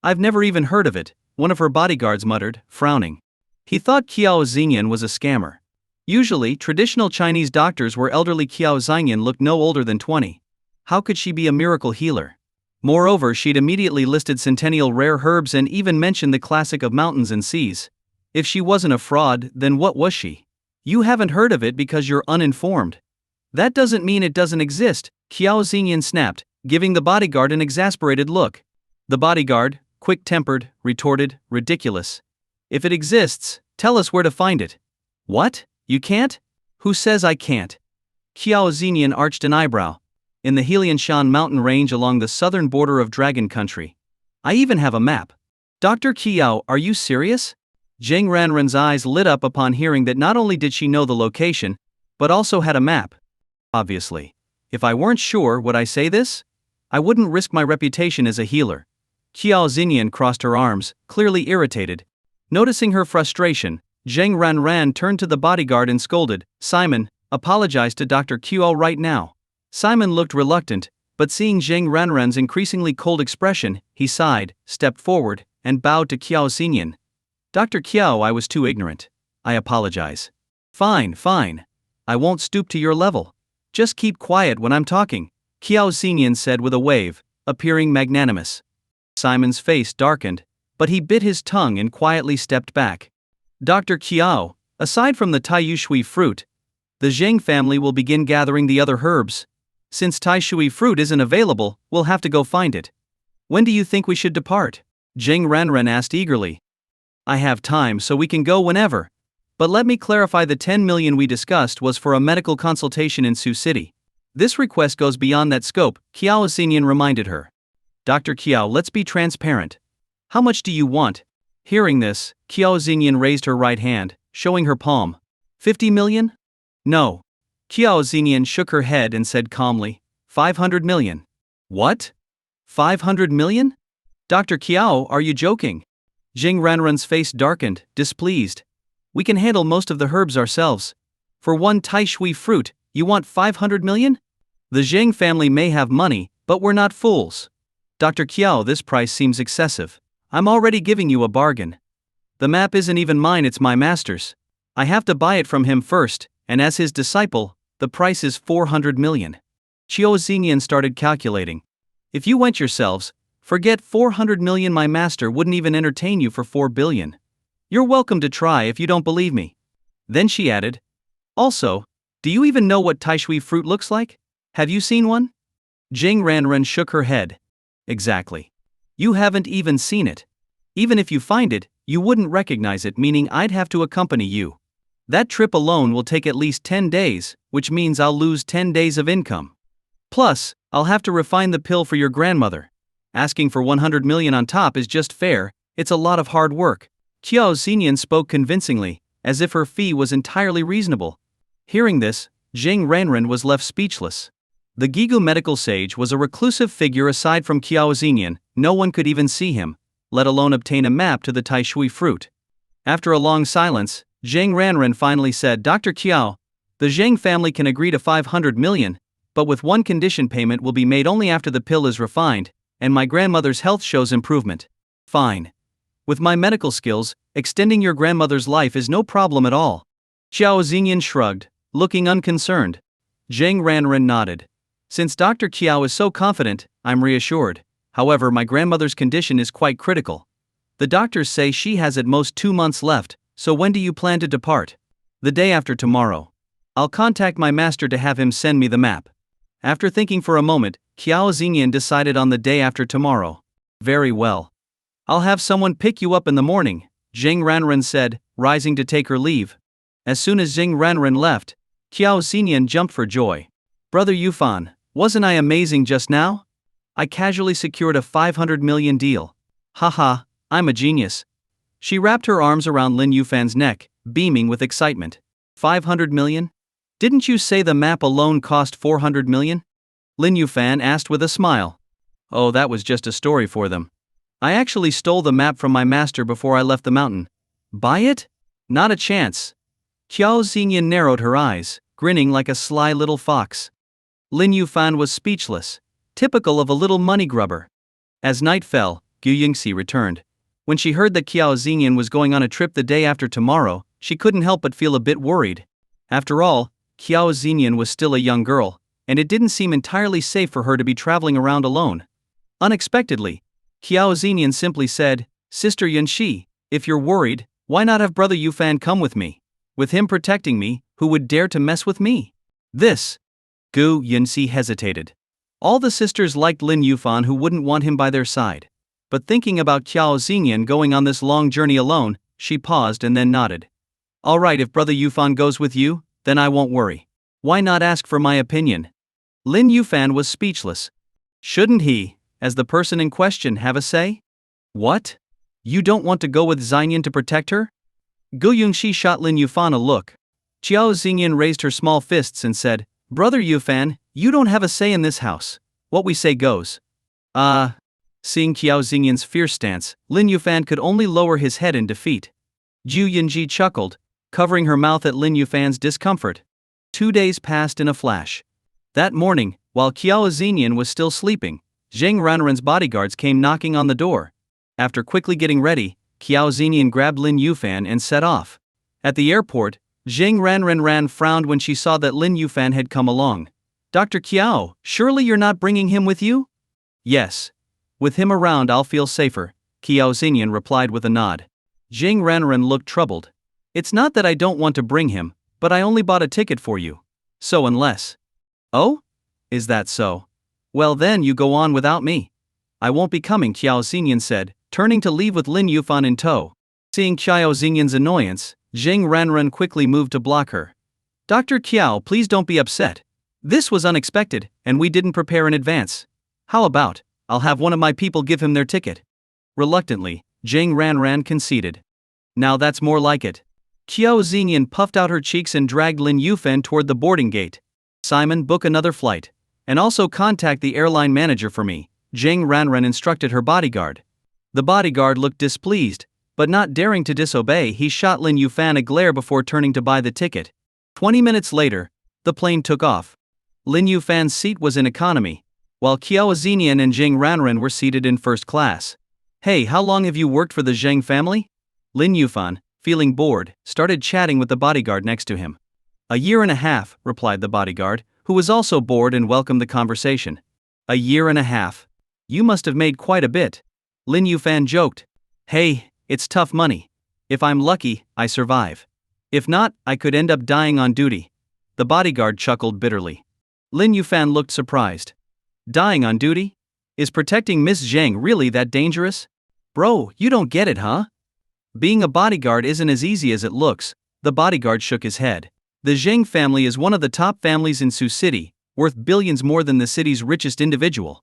I've never even heard of it, one of her bodyguards muttered, frowning. He thought Qiao Xingyan was a scammer. Usually, traditional Chinese doctors where elderly Qiao Xingyan looked no older than 20. How could she be a miracle healer? Moreover, she'd immediately listed centennial rare herbs and even mentioned the classic of mountains and seas. If she wasn't a fraud, then what was she? You haven't heard of it because you're uninformed. That doesn't mean it doesn't exist, Qiao Xingyan snapped, giving the bodyguard an exasperated look. The bodyguard, quick-tempered, retorted, ridiculous. If it exists, tell us where to find it. What? You can't? Who says I can't? Qiao Xingyan arched an eyebrow. In the Helianshan mountain range along the southern border of Dragon Country. I even have a map. Dr. Qiao, are you serious? Zheng Ranren's eyes lit up upon hearing that not only did she know the location, but also had a map. Obviously. If I weren't sure, would I say this? I wouldn't risk my reputation as a healer. Qiao Xingyan crossed her arms, clearly irritated. Noticing her frustration, Zheng Ranran turned to the bodyguard and scolded, Simon, apologize to Dr. Qiao right now. Simon looked reluctant, but seeing Zheng Ranran's increasingly cold expression, he sighed, stepped forward, and bowed to Qiao Xingyan. Dr. Qiao, I was too ignorant. I apologize. Fine. I won't stoop to your level. Just keep quiet when I'm talking, Qiao Xingyan said with a wave, appearing magnanimous. Simon's face darkened, but he bit his tongue and quietly stepped back. Dr. Qiao, aside from the Tai Shui fruit, the Zheng family will begin gathering the other herbs. Since Tai Shui fruit isn't available, we'll have to go find it. When do you think we should depart? Zheng Ranren asked eagerly. I have time so we can go whenever. But let me clarify, the 10 million we discussed was for a medical consultation in Sioux City. This request goes beyond that scope, Qiao Xingyan reminded her. Dr. Qiao, let's be transparent. How much do you want? Hearing this, Qiao Xingyan raised her right hand, showing her palm. 50 million? No. Qiao Xingyan shook her head and said calmly, 500 million. What? 500 million? Dr. Qiao, are you joking? Zheng Ranren's face darkened, displeased. We can handle most of the herbs ourselves. For one Tai Shui fruit, you want 500 million? The Zheng family may have money, but we're not fools. Dr. Qiao, this price seems excessive. I'm already giving you a bargain. The map isn't even mine, it's my master's. I have to buy it from him first, and as his disciple, the price is 400 million. Qiao Xingyan started calculating. If you went yourselves, forget 400 million, my master wouldn't even entertain you for 4 billion. You're welcome to try if you don't believe me. Then she added, also, do you even know what Tai Shui fruit looks like? Have you seen one? Zheng Ranren shook her head. Exactly. You haven't even seen it. Even if you find it, you wouldn't recognize it, meaning I'd have to accompany you. That trip alone will take at least 10 days, which means I'll lose 10 days of income. Plus, I'll have to refine the pill for your grandmother. Asking for 100 million on top is just fair, it's a lot of hard work. Qiao Xingyan spoke convincingly, as if her fee was entirely reasonable. Hearing this, Zheng Ranren was left speechless. The Gigu medical sage was a reclusive figure. Aside from Qiao Xingyan, no one could even see him, let alone obtain a map to the Tai Shui fruit. After a long silence, Zheng Ranren finally said, Dr. Qiao, the Zheng family can agree to 500 million, but with one condition: payment will be made only after the pill is refined, and my grandmother's health shows improvement. Fine. With my medical skills, extending your grandmother's life is no problem at all. Qiao Xingyan shrugged, looking unconcerned. Zheng Ranren nodded. Since Dr. Qiao is so confident, I'm reassured. However, my grandmother's condition is quite critical. The doctors say she has at most 2 months left, so when do you plan to depart? The day after tomorrow. I'll contact my master to have him send me the map. After thinking for a moment, Qiao Xingyan decided on the day after tomorrow. Very well. I'll have someone pick you up in the morning, Zheng Ranren said, rising to take her leave. As soon as Zheng Ranren left, Qiao Xingyan jumped for joy. Brother Yufan, wasn't I amazing just now? I casually secured a 500 million deal. Haha, I'm a genius. She wrapped her arms around Lin Yufan's neck, beaming with excitement. 500 million? Didn't you say the map alone cost 400 million? Lin Yufan asked with a smile. Oh, that was just a story for them. I actually stole the map from my master before I left the mountain. Buy it? Not a chance. Qiao Xingyan narrowed her eyes, grinning like a sly little fox. Lin Yufan was speechless, typical of a little money grubber. As night fell, Gu Yingxi returned. When she heard that Qiao Xingyan was going on a trip the day after tomorrow, she couldn't help but feel a bit worried. After all, Qiao Xingyan was still a young girl, and it didn't seem entirely safe for her to be traveling around alone. Unexpectedly, Qiao Xingyan simply said, "Sister Yanxi, if you're worried, why not have brother Yufan come with me? With him protecting me, who would dare to mess with me?" This. Gu Yinxi hesitated. All the sisters liked Lin Yufan, who wouldn't want him by their side. But thinking about Qiao Xingyan going on this long journey alone, she paused and then nodded. "Alright, if brother Yufan goes with you, then I won't worry. Why not ask for my opinion?" Lin Yufan was speechless. Shouldn't he, as the person in question, have a say? What? You don't want to go with Xingyan to protect her? Gu Yingxi shot Lin Yufan a look. Qiao Xingyan raised her small fists and said, "Brother Yufan, you don't have a say in this house. What we say goes." Seeing Qiao Xingyan's fierce stance, Lin Yufan could only lower his head in defeat. Zhu Yinji chuckled, covering her mouth at Lin Yufan's discomfort. 2 days passed in a flash. That morning, while Qiao Xingyan was still sleeping, Zheng Ranran's bodyguards came knocking on the door. After quickly getting ready, Qiao Xingyan grabbed Lin Yufan and set off. At the airport, Zheng Ranran frowned when she saw that Lin Yufan had come along. "Dr. Qiao, surely you're not bringing him with you?" "Yes. With him around I'll feel safer," Qiao Xingyan replied with a nod. Zheng Ranran looked troubled. "It's not that I don't want to bring him, but I only bought a ticket for you. So unless..." "Oh? Is that so? Well then you go on without me." "I won't be coming," Qiao Xingyan said, turning to leave with Lin Yufan in tow. Seeing Qiao Xingyan's annoyance, Zheng Ranran quickly moved to block her. "Dr. Qiao, please don't be upset. This was unexpected, and we didn't prepare in advance. How about, I'll have one of my people give him their ticket." Reluctantly, Zheng Ranran conceded. "Now that's more like it." Qiao Xingyan puffed out her cheeks and dragged Lin Yufan toward the boarding gate. "Simon, book another flight. And also contact the airline manager for me," Zheng Ranran instructed her bodyguard. The bodyguard looked displeased, but not daring to disobey, he shot Lin Yufan a glare before turning to buy the ticket. 20 minutes later, the plane took off. Lin Yufan's seat was in economy, while Qiao Xingyan and Zheng Ranran were seated in first class. "Hey, how long have you worked for the Zheng family?" Lin Yufan, feeling bored, started chatting with the bodyguard next to him. "A year and a half," replied the bodyguard, who was also bored and welcomed the conversation. "A year and a half? You must have made quite a bit." Lin Yufan joked. "Hey, it's tough money. If I'm lucky, I survive. If not, I could end up dying on duty." The bodyguard chuckled bitterly. Lin Yufan looked surprised. "Dying on duty? Is protecting Miss Zheng really that dangerous? Bro, you don't get it, huh? Being a bodyguard isn't as easy as it looks." The bodyguard shook his head. "The Zheng family is one of the top families in Sioux City, worth billions more than the city's richest individual.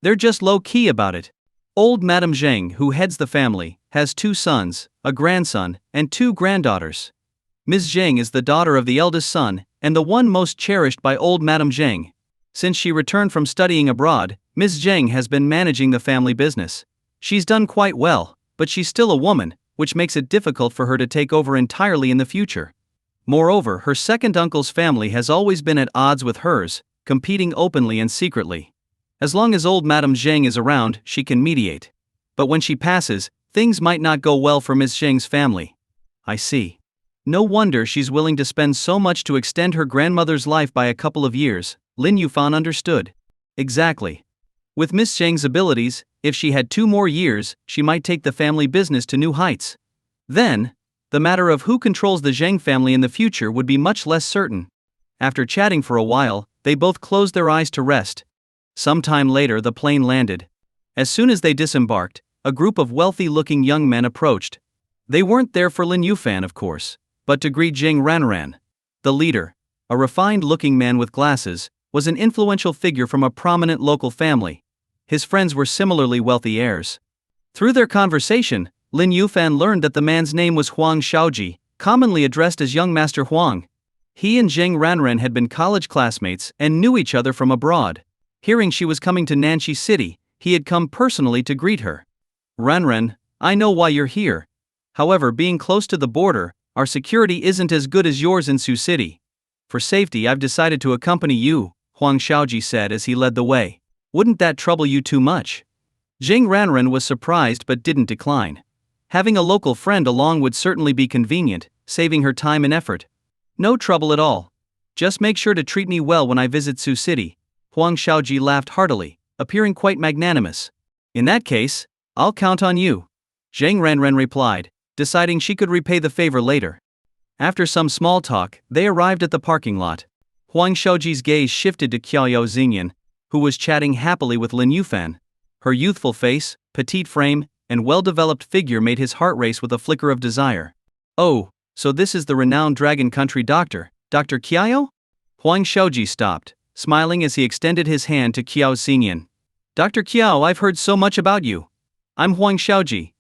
They're just low-key about it. Old Madame Zheng, who heads the family, has 2 sons, a grandson, and 2 granddaughters. Ms. Zheng is the daughter of the eldest son, and the one most cherished by old Madame Zheng. Since she returned from studying abroad, Ms. Zheng has been managing the family business. She's done quite well, but she's still a woman, which makes it difficult for her to take over entirely in the future. Moreover, her second uncle's family has always been at odds with hers, competing openly and secretly. As long as old Madame Zheng is around, she can mediate. But when she passes, things might not go well for Ms. Zheng's family." "I see. No wonder she's willing to spend so much to extend her grandmother's life by a couple of years," Lin Yufan understood. "Exactly. With Miss Zheng's abilities, if she had 2 more years, she might take the family business to new heights. Then, the matter of who controls the Zheng family in the future would be much less certain." After chatting for a while, they both closed their eyes to rest. Some time later, the plane landed. As soon as they disembarked, a group of wealthy-looking young men approached. They weren't there for Lin Yufan, of course, but to greet Zheng Ranran. The leader, a refined-looking man with glasses, was an influential figure from a prominent local family. His friends were similarly wealthy heirs. Through their conversation, Lin Yufan learned that the man's name was Huang Shaoji, commonly addressed as Young Master Huang. He and Zheng Ranran had been college classmates and knew each other from abroad. Hearing she was coming to Nanxi City, he had come personally to greet her. "Ranran, I know why you're here. However, being close to the border, our security isn't as good as yours in Sioux City. For safety, I've decided to accompany you," Huang Shaoji said as he led the way. "Wouldn't that trouble you too much?" Jing Ranran was surprised but didn't decline. Having a local friend along would certainly be convenient, saving her time and effort. No trouble at all. Just make sure to treat me well when I visit Sioux City. Huang Xiaoji laughed heartily, appearing quite magnanimous. In that case, I'll count on you. Zhang Ranran replied, deciding she could repay the favor later. After some small talk, they arrived at the parking lot. Huang Xiaoji's gaze shifted to Qiao Xingyan, who was chatting happily with Lin Yufan. Her youthful face, petite frame, and well-developed figure made his heart race with a flicker of desire. Oh, so this is the renowned Dragon Country doctor, Dr. Qiao? Huang Xiaoji stopped, smiling as he extended his hand to Qiao Xingyan. Dr. Qiao, I've heard so much about you. I'm Huang Xiaoji.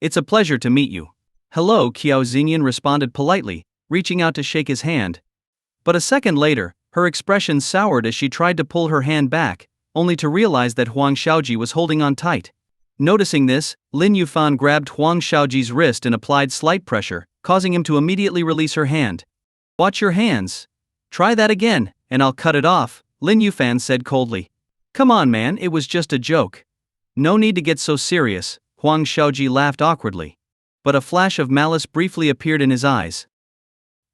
It's a pleasure to meet you. Hello, Qiao Xingyan responded politely, reaching out to shake his hand. But a second later, her expression soured as she tried to pull her hand back, only to realize that Huang Xiaoji was holding on tight. Noticing this, Lin Yufan grabbed Huang Xiaoji's wrist and applied slight pressure, causing him to immediately release her hand. Watch your hands. Try that again, and I'll cut it off, Lin Yufan said coldly. Come on man, it was just a joke. No need to get so serious, Huang Xiaoji laughed awkwardly. But a flash of malice briefly appeared in his eyes.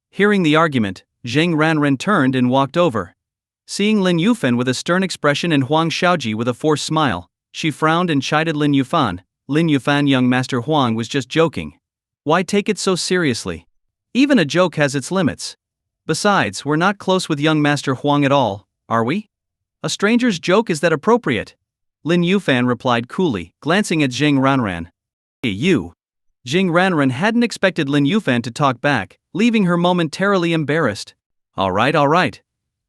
Hearing the argument, Zheng Ranren turned and walked over. Seeing Lin Yufan with a stern expression and Huang Xiaoji with a forced smile, she frowned and chided Lin Yufan. Lin Yufan, young Master Huang was just joking. Why take it so seriously? Even a joke has its limits. Besides, we're not close with young Master Huang at all, are we? A stranger's joke, is that appropriate? Lin Yufan replied coolly, glancing at Zheng Ranran. Hey you. Jing Ranran hadn't expected Lin Yufan to talk back, leaving her momentarily embarrassed. Alright.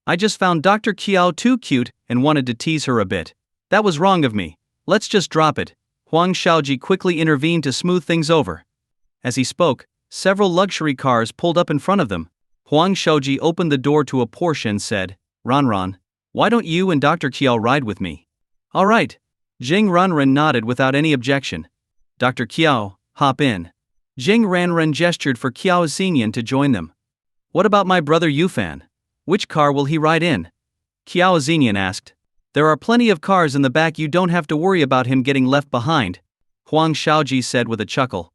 I just found Dr. Qiao too cute and wanted to tease her a bit. That was wrong of me. Let's just drop it. Huang Xiaoji quickly intervened to smooth things over. As he spoke, several luxury cars pulled up in front of them. Huang Xiaoji opened the door to a Porsche and said, Ranran, why don't you and Dr. Qiao ride with me? Alright. Jing Ranran nodded without any objection. Dr. Qiao, hop in. Jing Ranran gestured for Qiao Xingyan to join them. What about my brother Yufan? Which car will he ride in? Qiao Xingyan asked. There are plenty of cars in the back, you don't have to worry about him getting left behind, Huang Xiaoji said with a chuckle.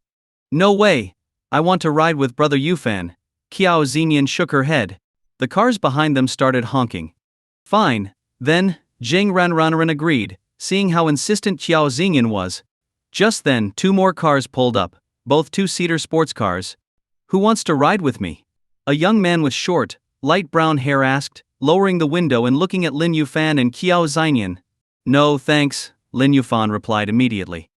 No way. I want to ride with brother Yufan. Qiao Xingyan shook her head. The cars behind them started honking. Fine, then, Jing Ranran agreed, seeing how insistent Qiao Xingyan was. Just then, two more cars pulled up, both two-seater sports cars. Who wants to ride with me? A young man with short, light brown hair asked, lowering the window and looking at Lin Yufan and Qiao Xingyan. No thanks, Lin Yufan replied immediately.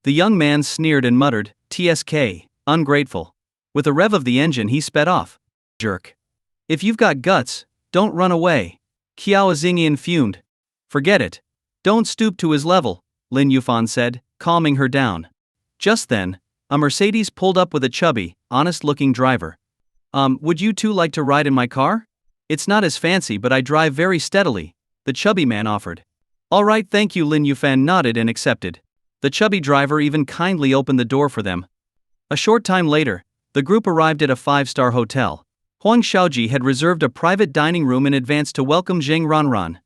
The young man sneered and muttered, TSK, ungrateful. With a rev of the engine he sped off. Jerk. If you've got guts, don't run away. Qiao Xingyan fumed. Forget it. Don't stoop to his level, Lin Yufan said, calming her down. Just then, a Mercedes pulled up with a chubby, honest-looking driver. Would you two like to ride in my car? It's not as fancy but I drive very steadily, the chubby man offered. Alright, thank you, Lin Yufan nodded and accepted. The chubby driver even kindly opened the door for them. A short time later, the group arrived at a 5-star hotel. Huang Xiaoji had reserved a private dining room in advance to welcome Zheng Ranran.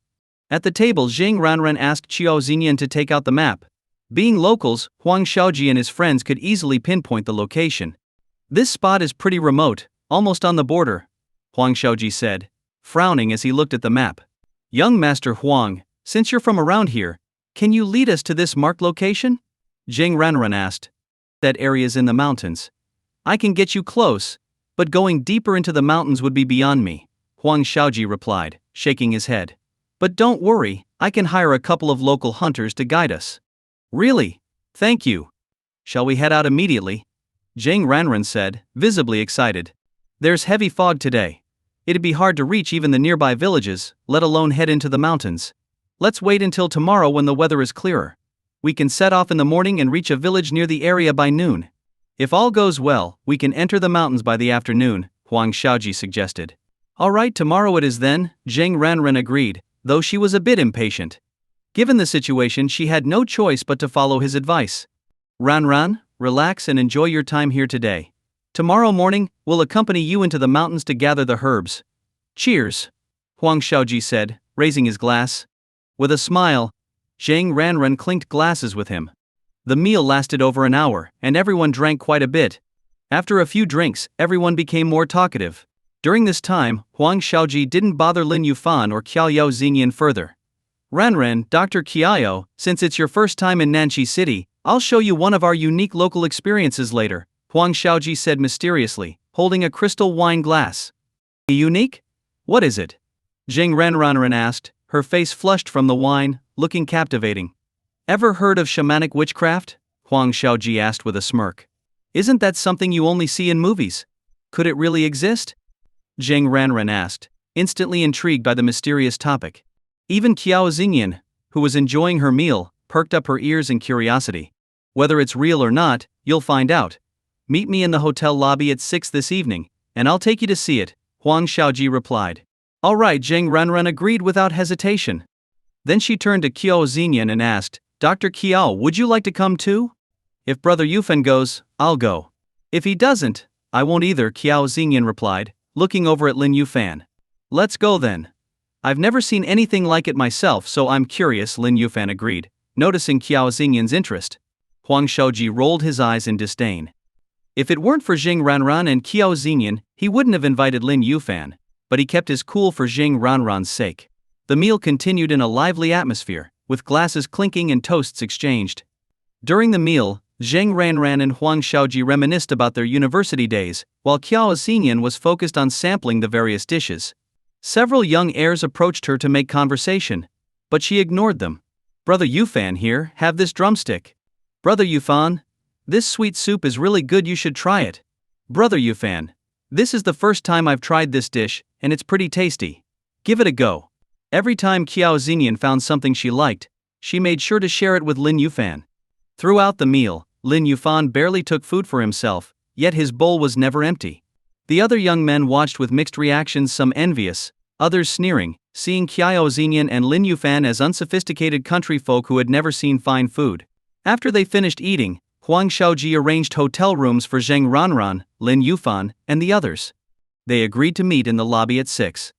At the table, Zheng Ranran asked Qiao Xingyan to take out the map. Being locals, Huang Xiaoji and his friends could easily pinpoint the location. This spot is pretty remote, almost on the border, Huang Xiaoji said, frowning as he looked at the map. Young Master Huang, since you're from around here, can you lead us to this marked location? Zheng Ranran asked. That area's in the mountains. I can get you close, but going deeper into the mountains would be beyond me, Huang Xiaoji replied, shaking his head. But don't worry, I can hire a couple of local hunters to guide us. Really? Thank you. Shall we head out immediately? Zheng Ranran said, visibly excited. There's heavy fog today. It'd be hard to reach even the nearby villages, let alone head into the mountains. Let's wait until tomorrow when the weather is clearer. We can set off in the morning and reach a village near the area by noon. If all goes well, we can enter the mountains by the afternoon, Huang Xiaoji suggested. Alright, tomorrow it is then, Zheng Ranran agreed, though she was a bit impatient. Given the situation, she had no choice but to follow his advice. Ranran, relax and enjoy your time here today. Tomorrow morning, we'll accompany you into the mountains to gather the herbs. Cheers, Huang Xiaoji said, raising his glass. With a smile, Zhang Ranran clinked glasses with him. The meal lasted over an hour, and everyone drank quite a bit. After a few drinks, everyone became more talkative. During this time, Huang Xiaoji didn't bother Lin Yufan or Qiao Xingyan further. Ranran, Dr. Qiao, since it's your first time in Nanxi City, I'll show you one of our unique local experiences later, Huang Xiaoji said mysteriously, holding a crystal wine glass. Unique? What is it? Zhang Ranran asked, her face flushed from the wine, looking captivating. Ever heard of shamanic witchcraft? Huang Xiaoji asked with a smirk. Isn't that something you only see in movies? Could it really exist? Zhang Ranran asked, instantly intrigued by the mysterious topic. Even Qiao Xingyan, who was enjoying her meal, perked up her ears in curiosity. Whether it's real or not, you'll find out. Meet me in the hotel lobby at 6 this evening, and I'll take you to see it, Huang Xiaoji replied. All right, Zhang Ranran agreed without hesitation. Then she turned to Qiao Xingyan and asked, Dr. Qiao, would you like to come too? If Brother Yufan goes, I'll go. If he doesn't, I won't either, Qiao Xingyan replied, looking over at Lin Yufan. Let's go then. I've never seen anything like it myself, so I'm curious, Lin Yufan agreed, noticing Qiao Xingyan's interest. Huang Xiaoji rolled his eyes in disdain. If it weren't for Zhang Ranran and Qiao Xingyan, he wouldn't have invited Lin Yufan, but he kept his cool for Zhang Ranran's sake. The meal continued in a lively atmosphere, with glasses clinking and toasts exchanged. During the meal, Zhang Ranran and Huang Xiaoji reminisced about their university days, while Qiao Xingyan was focused on sampling the various dishes. Several young heirs approached her to make conversation, but she ignored them. Brother Yufan here, have this drumstick. Brother Yufan, this sweet soup is really good, you should try it. Brother Yufan, this is the first time I've tried this dish, and it's pretty tasty. Give it a go. Every time Qiao Xingyan found something she liked, she made sure to share it with Lin Yufan. Throughout the meal, Lin Yufan barely took food for himself, yet his bowl was never empty. The other young men watched with mixed reactions, some envious, others sneering, seeing Qiao Xingyan and Lin Yufan as unsophisticated country folk who had never seen fine food. After they finished eating, Huang Xiaoji arranged hotel rooms for Zhang Ranran, Lin Yufan, and the others. They agreed to meet in the lobby at 6.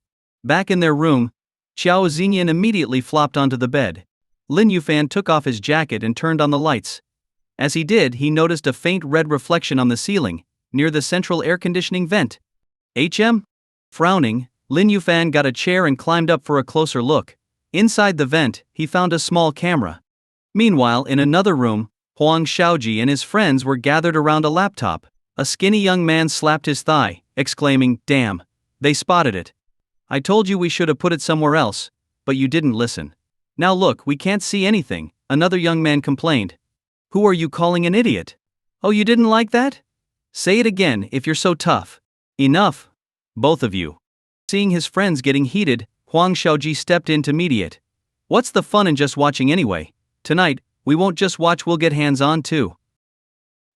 Back in their room, Qiao Xingyan immediately flopped onto the bed. Lin Yufan took off his jacket and turned on the lights. As he did, he noticed a faint red reflection on the ceiling, near the central air conditioning vent. Frowning, Lin Yufan got a chair and climbed up for a closer look. Inside the vent, he found a small camera. Meanwhile, in another room, Huang Xiaoji and his friends were gathered around a laptop. A skinny young man slapped his thigh, exclaiming, "Damn, they spotted it. I told you we should have put it somewhere else, but you didn't listen. Now look, we can't see anything," another young man complained. "Who are you calling an idiot? Oh, you didn't like that? Say it again if you're so tough." "Enough, both of you." Seeing his friends getting heated, Huang Xiaoji stepped in to mediate. "What's the fun in just watching anyway? Tonight, we won't just watch, we'll get hands-on too."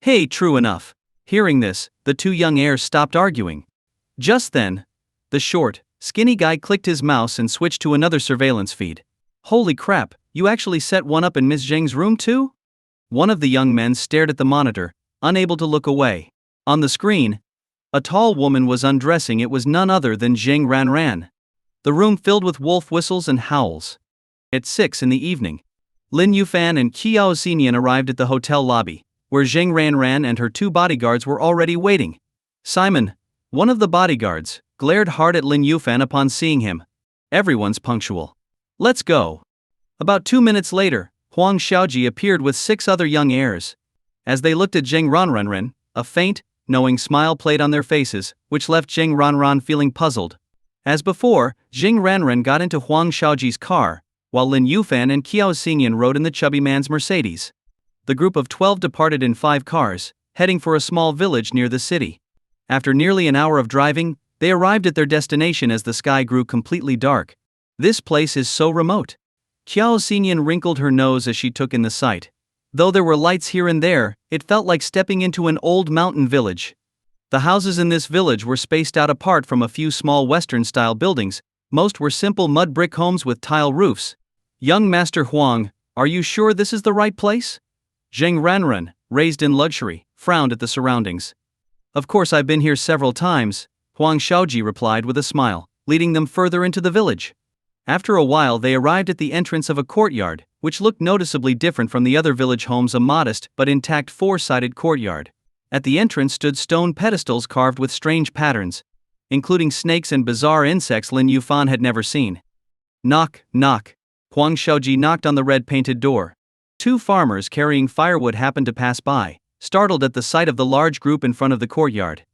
"Hey, true enough." Hearing this, the two young heirs stopped arguing. Just then, the short, skinny guy clicked his mouse and switched to another surveillance feed. "Holy crap, you actually set one up in Miss Zhang's room too?" One of the young men stared at the monitor, unable to look away. On the screen, a tall woman was undressing. It was none other than Zhang Ranran. The room filled with wolf whistles and howls. At 6 in the evening, Lin Yufan and Qiao Xingyan arrived at the hotel lobby, where Zhang Ranran and her two bodyguards were already waiting. Simon, one of the bodyguards, glared hard at Lin Yufan upon seeing him. "Everyone's punctual. Let's go." About 2 minutes later, Huang Xiaoji appeared with 6 other young heirs. As they looked at Zhang Ranran, a faint, knowing smile played on their faces, which left Zhang Ranran feeling puzzled. As before, Zhang Ranran got into Huang Xiaoji's car, while Lin Yufan and Qiao Xingyan rode in the chubby man's Mercedes. The group of 12 departed in 5 cars, heading for a small village near the city. After nearly an hour of driving, they arrived at their destination as the sky grew completely dark. "This place is so remote." Qiao Xingyan wrinkled her nose as she took in the sight. Though there were lights here and there, it felt like stepping into an old mountain village. The houses in this village were spaced out apart from a few small Western-style buildings. Most were simple mud brick homes with tile roofs. "Young Master Huang, are you sure this is the right place?" Zhang Ranran, raised in luxury, frowned at the surroundings. "Of course, I've been here several times," Huang Xiaoji replied with a smile, leading them further into the village. After a while they arrived at the entrance of a courtyard, which looked noticeably different from the other village homes, a modest but intact four-sided courtyard. At the entrance stood stone pedestals carved with strange patterns, including snakes and bizarre insects Lin Yuan had never seen. Knock, knock. Huang Xiaoji knocked on the red-painted door. Two farmers carrying firewood happened to pass by, startled at the sight of the large group in front of the courtyard.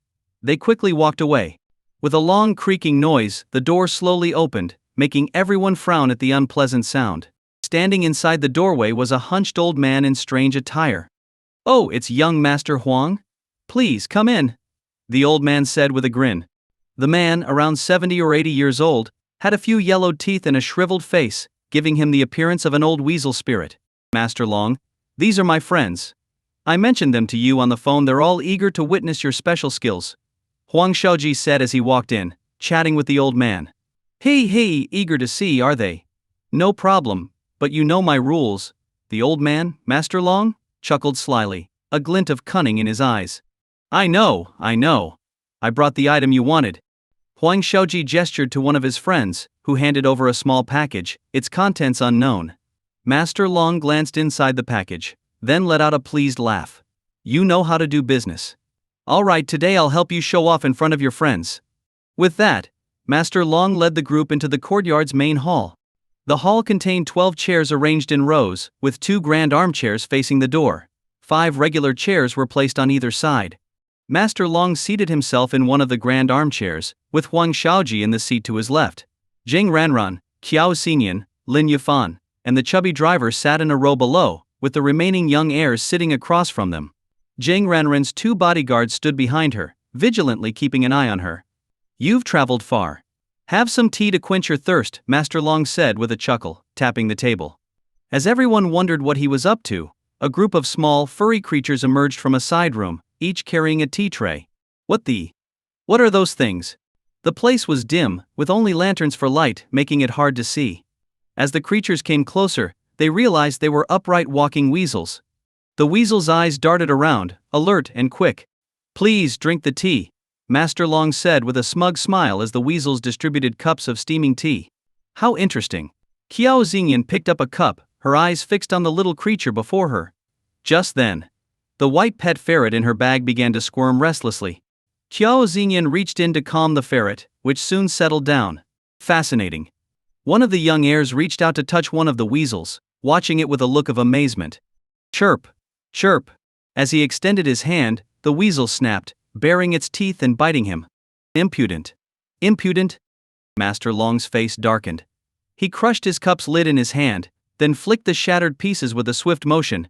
They quickly walked away. With a long creaking noise, the door slowly opened, making everyone frown at the unpleasant sound. Standing inside the doorway was a hunched old man in strange attire. "Oh, it's young Master Huang? Please come in," the old man said with a grin. The man, around 70 or 80 years old, had a few yellowed teeth and a shriveled face, giving him the appearance of an old weasel spirit. "Master Long, these are my friends. I mentioned them to you on the phone. They're all eager to witness your special skills," Huang Xiaoji said as he walked in, chatting with the old man. Hey, eager to see, are they? No problem, but you know my rules." The old man, Master Long, chuckled slyly, a glint of cunning in his eyes. I know. I brought the item you wanted." Huang Xiaoji gestured to one of his friends, who handed over a small package, its contents unknown. Master Long glanced inside the package, then let out a pleased laugh. "You know how to do business. All right, today I'll help you show off in front of your friends." With that, Master Long led the group into the courtyard's main hall. The hall contained 12 chairs arranged in rows, with 2 grand armchairs facing the door. 5 regular chairs were placed on either side. Master Long seated himself in one of the grand armchairs, with Huang Xiaoji in the seat to his left. Jing Ranran, Qiao Xinyan, Lin Yufan, and the chubby driver sat in a row below, with the remaining young heirs sitting across from them. Jing Ranran's 2 bodyguards stood behind her, vigilantly keeping an eye on her. "You've traveled far. Have some tea to quench your thirst," Master Long said with a chuckle, tapping the table. As everyone wondered what he was up to, a group of small, furry creatures emerged from a side room, each carrying a tea tray. What are those things?" The place was dim, with only lanterns for light, making it hard to see. As the creatures came closer, they realized they were upright walking weasels. The weasel's eyes darted around, alert and quick. "Please drink the tea," Master Long said with a smug smile as the weasels distributed cups of steaming tea. "How interesting." Qiao Xingyan picked up a cup, her eyes fixed on the little creature before her. Just then, the white pet ferret in her bag began to squirm restlessly. Qiao Xingyan reached in to calm the ferret, which soon settled down. Fascinating. One of the young heirs reached out to touch one of the weasels, watching it with a look of amazement. Chirp, chirp. As he extended his hand, the weasel snapped, baring its teeth and biting him. Impudent. Impudent? Master Long's face darkened. He crushed his cup's lid in his hand, then flicked the shattered pieces with a swift motion.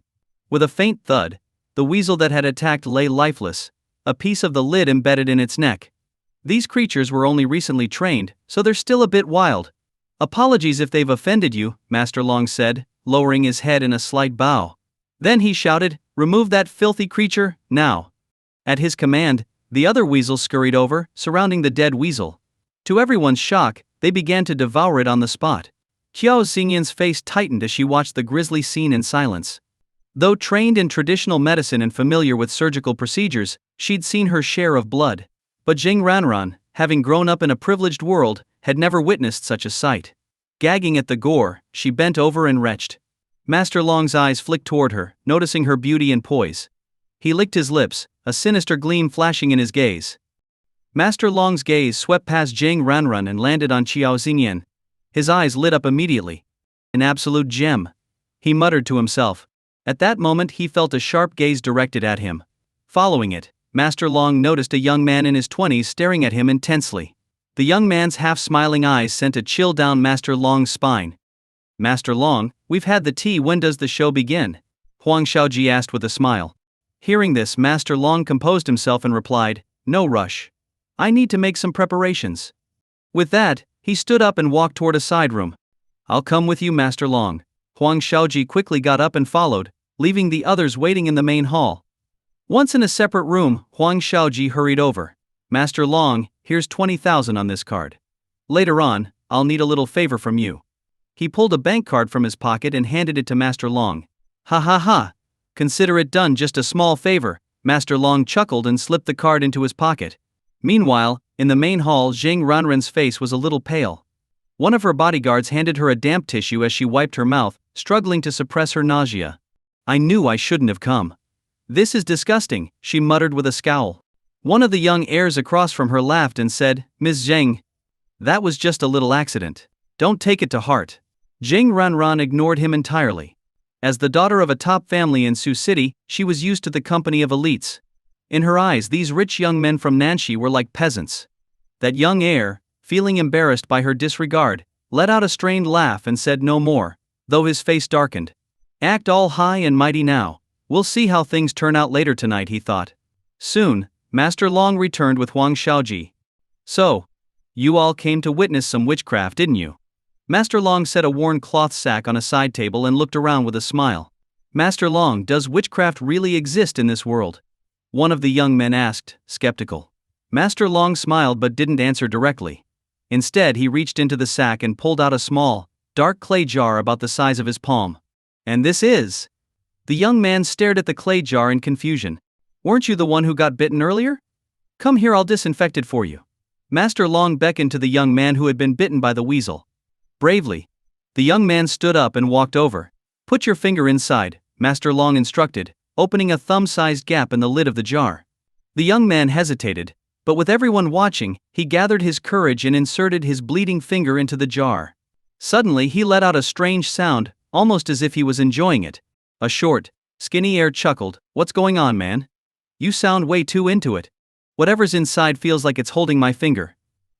With a faint thud, the weasel that had attacked lay lifeless, a piece of the lid embedded in its neck. These creatures were only recently trained, so they're still a bit wild. "Apologies if they've offended you," Master Long said, lowering his head in a slight bow. Then he shouted, "Remove that filthy creature, now." At his command, the other weasels scurried over, surrounding the dead weasel. To everyone's shock, they began to devour it on the spot. Qiao Xingyan's face tightened as she watched the grisly scene in silence. Though trained in traditional medicine and familiar with surgical procedures, she'd seen her share of blood. But Jing Ranran, having grown up in a privileged world, had never witnessed such a sight. Gagging at the gore, she bent over and retched. Master Long's eyes flicked toward her, noticing her beauty and poise. He licked his lips, a sinister gleam flashing in his gaze. Master Long's gaze swept past Jing Ranran and landed on Qiao Xingyan. His eyes lit up immediately. "An absolute gem," he muttered to himself. At that moment he felt a sharp gaze directed at him. Following it, Master Long noticed a young man in his 20s staring at him intensely. The young man's half-smiling eyes sent a chill down Master Long's spine. "Master Long, we've had the tea, when does the show begin?" Huang Xiaoji asked with a smile. Hearing this, Master Long composed himself and replied, "No rush. I need to make some preparations." With that, he stood up and walked toward a side room. "I'll come with you, Master Long." Huang Xiaoji quickly got up and followed, leaving the others waiting in the main hall. Once in a separate room, Huang Xiaoji hurried over. "Master Long, here's 20,000 on this card. Later on, I'll need a little favor from you." He pulled a bank card from his pocket and handed it to Master Long. "Ha ha ha. Consider it done, just a small favor." Master Long chuckled and slipped the card into his pocket. Meanwhile, in the main hall, Jing Ranran's face was a little pale. One of her bodyguards handed her a damp tissue as she wiped her mouth, struggling to suppress her nausea. I knew I shouldn't have come. This is disgusting, she muttered with a scowl. One of the young heirs across from her laughed and said, Ms. Zheng, that was just a little accident. Don't take it to heart. Zheng Ranran ignored him entirely. As the daughter of a top family in Sioux City, she was used to the company of elites. In her eyes, these rich young men from Nanxi were like peasants. That young heir, feeling embarrassed by her disregard, let out a strained laugh and said no more, though his face darkened. Act all high and mighty now. We'll see how things turn out later tonight, he thought. Soon, Master Long returned with Huang Xiaoji. So, you all came to witness some witchcraft, didn't you? Master Long set a worn cloth sack on a side table and looked around with a smile. Master Long, does witchcraft really exist in this world? One of the young men asked, skeptical. Master Long smiled but didn't answer directly. Instead, he reached into the sack and pulled out a small, dark clay jar about the size of his palm. And this is? The young man stared at the clay jar in confusion. Weren't you the one who got bitten earlier? Come here, I'll disinfect it for you. Master Long beckoned to the young man who had been bitten by the weasel. Bravely, the young man stood up and walked over. Put your finger inside, Master Long instructed, opening a thumb-sized gap in the lid of the jar. The young man hesitated, but with everyone watching, he gathered his courage and inserted his bleeding finger into the jar. Suddenly he let out a strange sound, almost as if he was enjoying it. A short, skinny heir chuckled, What's going on, man? You sound way too into it. Whatever's inside feels like it's holding my finger.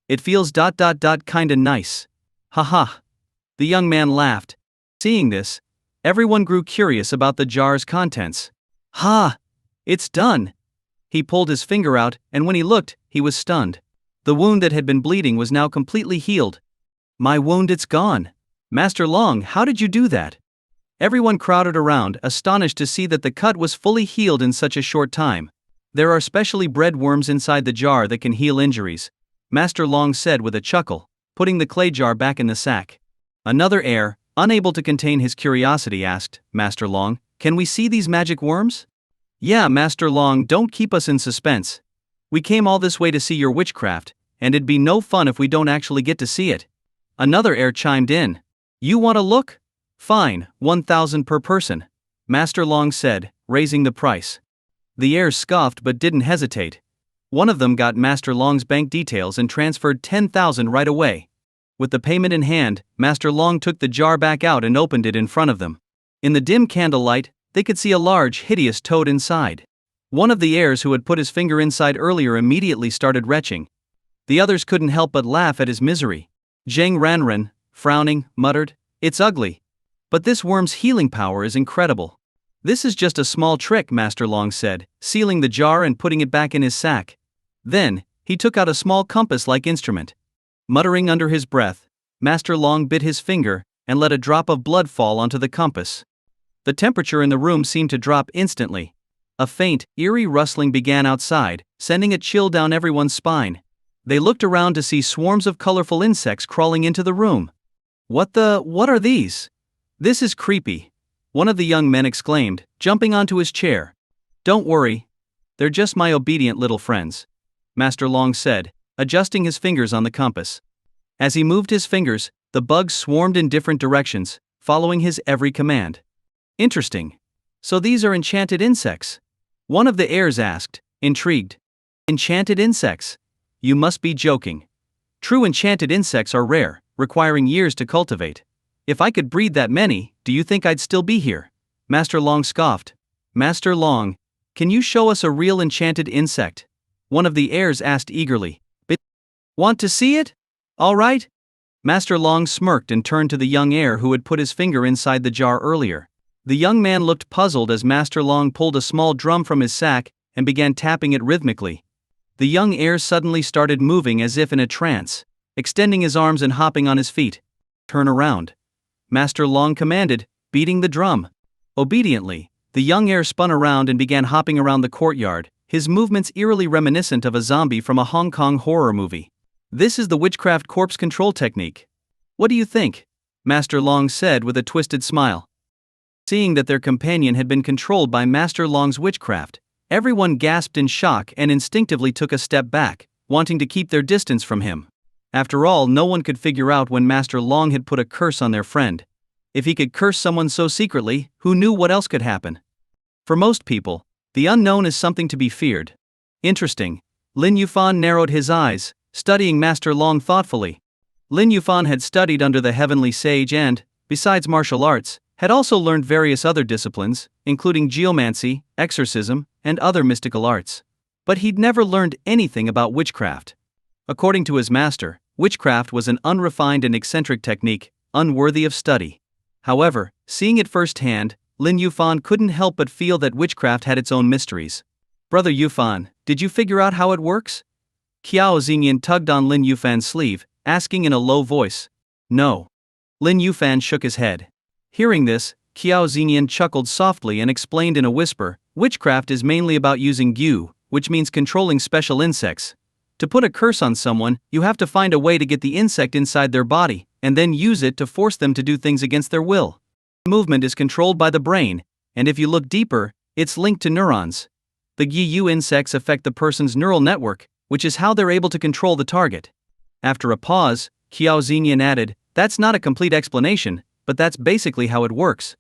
It feels ... kinda nice. Haha. The young man laughed. Seeing this, everyone grew curious about the jar's contents. Ha! It's done! He pulled his finger out, and when he looked, he was stunned. The wound that had been bleeding was now completely healed. My wound, it's gone. Master Long, how did you do that? Everyone crowded around, astonished to see that the cut was fully healed in such a short time. There are specially bred worms inside the jar that can heal injuries, Master Long said with a chuckle, putting the clay jar back in the sack. Another heir, unable to contain his curiosity, asked, Master Long, can we see these magic worms? Yeah, Master Long, don't keep us in suspense. We came all this way to see your witchcraft, and it'd be no fun if we don't actually get to see it. Another heir chimed in. You want to look? Fine, 1,000 per person, Master Long said, raising the price. The heirs scoffed but didn't hesitate. One of them got Master Long's bank details and transferred 10,000 right away. With the payment in hand, Master Long took the jar back out and opened it in front of them. In the dim candlelight, they could see a large, hideous toad inside. One of the heirs who had put his finger inside earlier immediately started retching. The others couldn't help but laugh at his misery. Zheng Ranran, frowning, muttered, It's ugly. But this worm's healing power is incredible. This is just a small trick, Master Long said, sealing the jar and putting it back in his sack. Then, he took out a small compass-like instrument. Muttering under his breath, Master Long bit his finger and let a drop of blood fall onto the compass. The temperature in the room seemed to drop instantly. A faint, eerie rustling began outside, sending a chill down everyone's spine. They looked around to see swarms of colorful insects crawling into the room. What are these? This is creepy, one of the young men exclaimed, jumping onto his chair. Don't worry. They're just my obedient little friends, Master Long said, adjusting his fingers on the compass. As he moved his fingers, the bugs swarmed in different directions, following his every command. Interesting. So these are enchanted insects? One of the heirs asked, intrigued. Enchanted insects? You must be joking. True enchanted insects are rare, requiring years to cultivate. If I could breed that many, do you think I'd still be here? Master Long scoffed. Master Long, can you show us a real enchanted insect? One of the heirs asked eagerly. Want to see it? All right. Master Long smirked and turned to the young heir who had put his finger inside the jar earlier. The young man looked puzzled as Master Long pulled a small drum from his sack and began tapping it rhythmically. The young heir suddenly started moving as if in a trance, extending his arms and hopping on his feet. Turn around, Master Long commanded, beating the drum. Obediently, the young heir spun around and began hopping around the courtyard, his movements eerily reminiscent of a zombie from a Hong Kong horror movie. This is the witchcraft corpse control technique. What do you think? Master Long said with a twisted smile. Seeing that their companion had been controlled by Master Long's witchcraft, everyone gasped in shock and instinctively took a step back, wanting to keep their distance from him. After all, no one could figure out when Master Long had put a curse on their friend. If he could curse someone so secretly, who knew what else could happen? For most people, the unknown is something to be feared. Interesting. Lin Yuan narrowed his eyes, studying Master Long thoughtfully. Lin Yuan had studied under the heavenly sage and, besides martial arts, had also learned various other disciplines, including geomancy, exorcism, and other mystical arts. But he'd never learned anything about witchcraft. According to his master, witchcraft was an unrefined and eccentric technique, unworthy of study. However, seeing it firsthand, Lin Yuan couldn't help but feel that witchcraft had its own mysteries. Brother Yuan, did you figure out how it works? Qiao Xingyan tugged on Lin Yufan's sleeve, asking in a low voice. No. Lin Yufan shook his head. Hearing this, Qiao Xingyan chuckled softly and explained in a whisper, witchcraft is mainly about using gu, which means controlling special insects. To put a curse on someone, you have to find a way to get the insect inside their body, and then use it to force them to do things against their will. Movement is controlled by the brain, and if you look deeper, it's linked to neurons. The gu insects affect the person's neural network, which is how they're able to control the target. After a pause, Qiao Xingyan added, that's not a complete explanation, but that's basically how it works.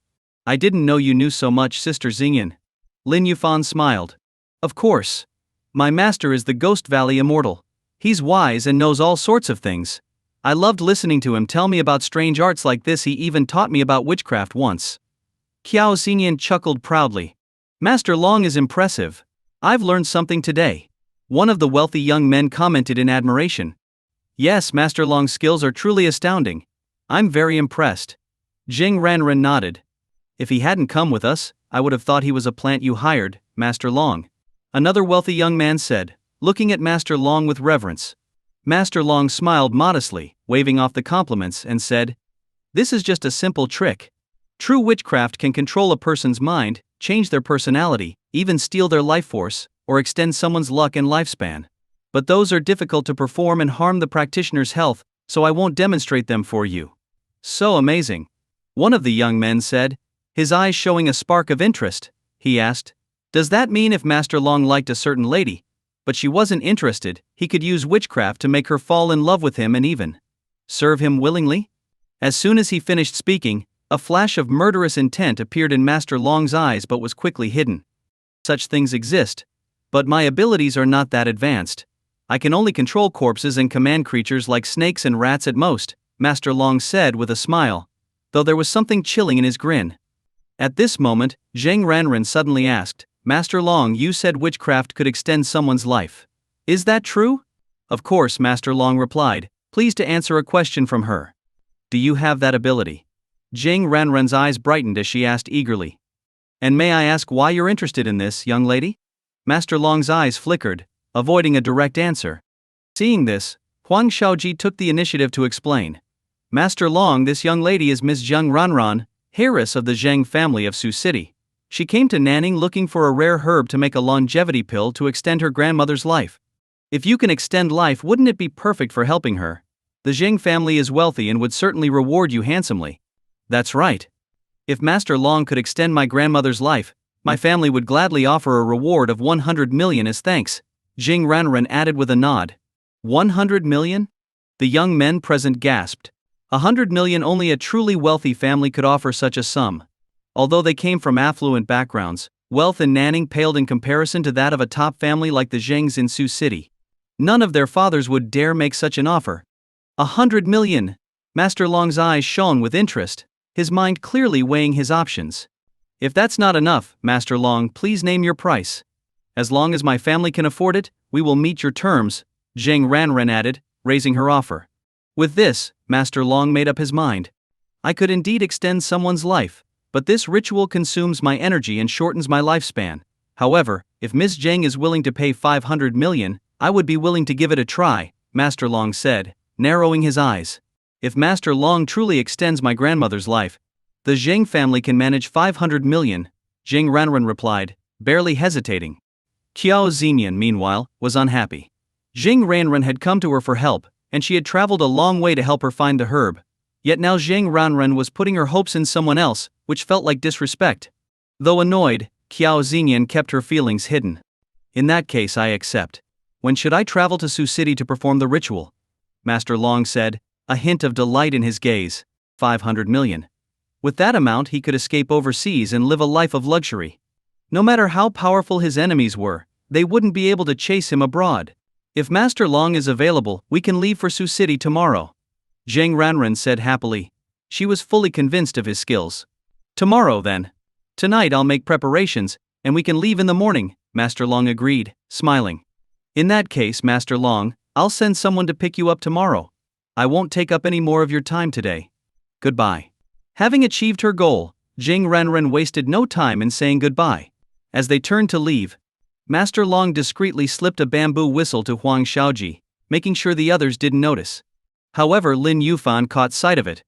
I didn't know you knew so much, Sister Xingyan. Lin Yufan smiled. Of course. My master is the Ghost Valley Immortal. He's wise and knows all sorts of things. I loved listening to him tell me about strange arts like this. He even taught me about witchcraft once. Qiao Xingyan chuckled proudly. Master Long is impressive. I've learned something today. One of the wealthy young men commented in admiration. Yes, Master Long's skills are truly astounding. I'm very impressed. Jing Ranren nodded. If he hadn't come with us, I would have thought he was a plant you hired, Master Long. Another wealthy young man said, looking at Master Long with reverence. Master Long smiled modestly, waving off the compliments, and said, this is just a simple trick. True witchcraft can control a person's mind, change their personality, even steal their life force, or extend someone's luck and lifespan. But those are difficult to perform and harm the practitioner's health, so I won't demonstrate them for you. So amazing. One of the young men said, his eyes showing a spark of interest. He asked, does that mean if Master Long liked a certain lady, but she wasn't interested, he could use witchcraft to make her fall in love with him and even serve him willingly? As soon as he finished speaking, a flash of murderous intent appeared in Master Long's eyes but was quickly hidden. Such things exist, but my abilities are not that advanced. I can only control corpses and command creatures like snakes and rats at most, Master Long said with a smile, though there was something chilling in his grin. At this moment, Zheng Ranren suddenly asked, Master Long, you said witchcraft could extend someone's life. Is that true? Of course, Master Long replied, pleased to answer a question from her. Do you have that ability? Zheng Ranren's eyes brightened as she asked eagerly. And may I ask why you're interested in this, young lady? Master Long's eyes flickered, avoiding a direct answer. Seeing this, Huang Shaoji took the initiative to explain. Master Long, this young lady is Miss Zheng Ranran, heiress of the Zheng family of Su City. She came to Nanning looking for a rare herb to make a longevity pill to extend her grandmother's life. If you can extend life, wouldn't it be perfect for helping her? The Zheng family is wealthy and would certainly reward you handsomely. That's right. If Master Long could extend my grandmother's life, my family would gladly offer a reward of 100 million as thanks, Jing Ranren added with a nod. 100 million? The young men present gasped. 100 million, only a truly wealthy family could offer such a sum. Although they came from affluent backgrounds, wealth in Nanning paled in comparison to that of a top family like the Zhengs in Sioux City. None of their fathers would dare make such an offer. 100 million! Master Long's eyes shone with interest, his mind clearly weighing his options. If that's not enough, Master Long, please name your price. As long as my family can afford it, we will meet your terms, Zheng Ranren added, raising her offer. With this, Master Long made up his mind. I could indeed extend someone's life, but this ritual consumes my energy and shortens my lifespan. However, if Miss Zheng is willing to pay 500 million, I would be willing to give it a try, Master Long said, narrowing his eyes. If Master Long truly extends my grandmother's life, the Zheng family can manage 500 million, Zheng Ranren replied, barely hesitating. Qiao Xingyan, meanwhile, was unhappy. Zheng Ranren had come to her for help, and she had traveled a long way to help her find the herb. Yet now Zheng Ranren was putting her hopes in someone else, which felt like disrespect. Though annoyed, Qiao Xingyan kept her feelings hidden. In that case, I accept. When should I travel to Sioux City to perform the ritual? Master Long said, a hint of delight in his gaze. 500 million. With that amount, he could escape overseas and live a life of luxury. No matter how powerful his enemies were, they wouldn't be able to chase him abroad. If Master Long is available, we can leave for Sioux City tomorrow, Zhang Ranran said happily. She was fully convinced of his skills. Tomorrow then. Tonight I'll make preparations, and we can leave in the morning, Master Long agreed, smiling. In that case, Master Long, I'll send someone to pick you up tomorrow. I won't take up any more of your time today. Goodbye. Having achieved her goal, Zhang Ranran wasted no time in saying goodbye. As they turned to leave, Master Long discreetly slipped a bamboo whistle to Huang Xiaoji, making sure the others didn't notice. However, Lin Yuan caught sight of it.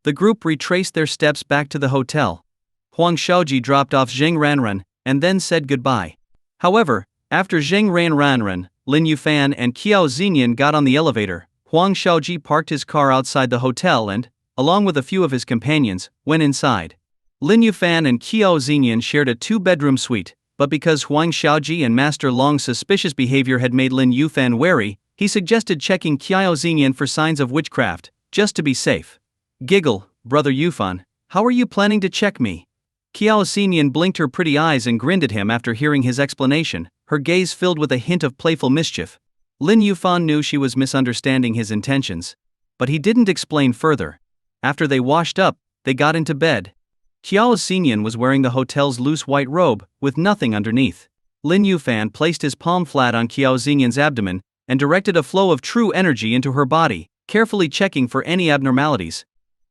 The group retraced their steps back to the hotel. Huang Xiaoji dropped off Zhang Ranran, and then said goodbye. However, after Zhang Ranran, Lin Yuan and Qiao Xinyan got on the elevator, Huang Xiaoji parked his car outside the hotel and, along with a few of his companions, went inside. Lin Yuan and Qiao Xinyan shared a two-bedroom suite, but because Huang Xiaoji and Master Long's suspicious behavior had made Lin Yuan wary, he suggested checking Qiao Xinyan for signs of witchcraft, just to be safe. Giggle, Brother Yufan, how are you planning to check me? Qiao Xinyan blinked her pretty eyes and grinned at him after hearing his explanation, her gaze filled with a hint of playful mischief. Lin Yuan knew she was misunderstanding his intentions, but he didn't explain further. After they washed up, they got into bed. Qiao Xinyan was wearing the hotel's loose white robe, with nothing underneath. Lin Yuan placed his palm flat on Qiao Xinyan's abdomen, and directed a flow of true energy into her body, carefully checking for any abnormalities.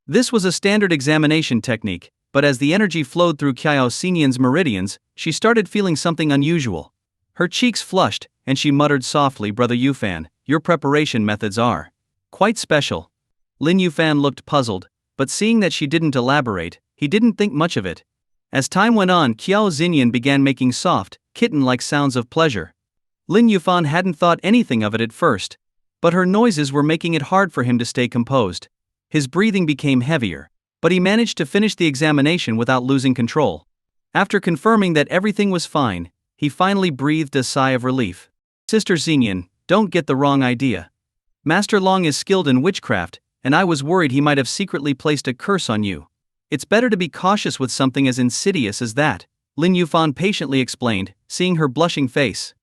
This was a standard examination technique, but as the energy flowed through Qiao Xinyan's meridians, she started feeling something unusual. Her cheeks flushed, and she muttered softly, Brother Yufan, your preparation methods are quite special. Lin Yuan looked puzzled, but seeing that she didn't elaborate, he didn't think much of it. As time went on, Qiao Xinyan began making soft, kitten-like sounds of pleasure. Lin Yuan hadn't thought anything of it at first, but her noises were making it hard for him to stay composed. His breathing became heavier, but he managed to finish the examination without losing control. After confirming that everything was fine, he finally breathed a sigh of relief. Sister Xinyan, don't get the wrong idea. Master Long is skilled in witchcraft, and I was worried he might have secretly placed a curse on you. It's better to be cautious with something as insidious as that, Lin Yuan patiently explained, seeing her blushing face.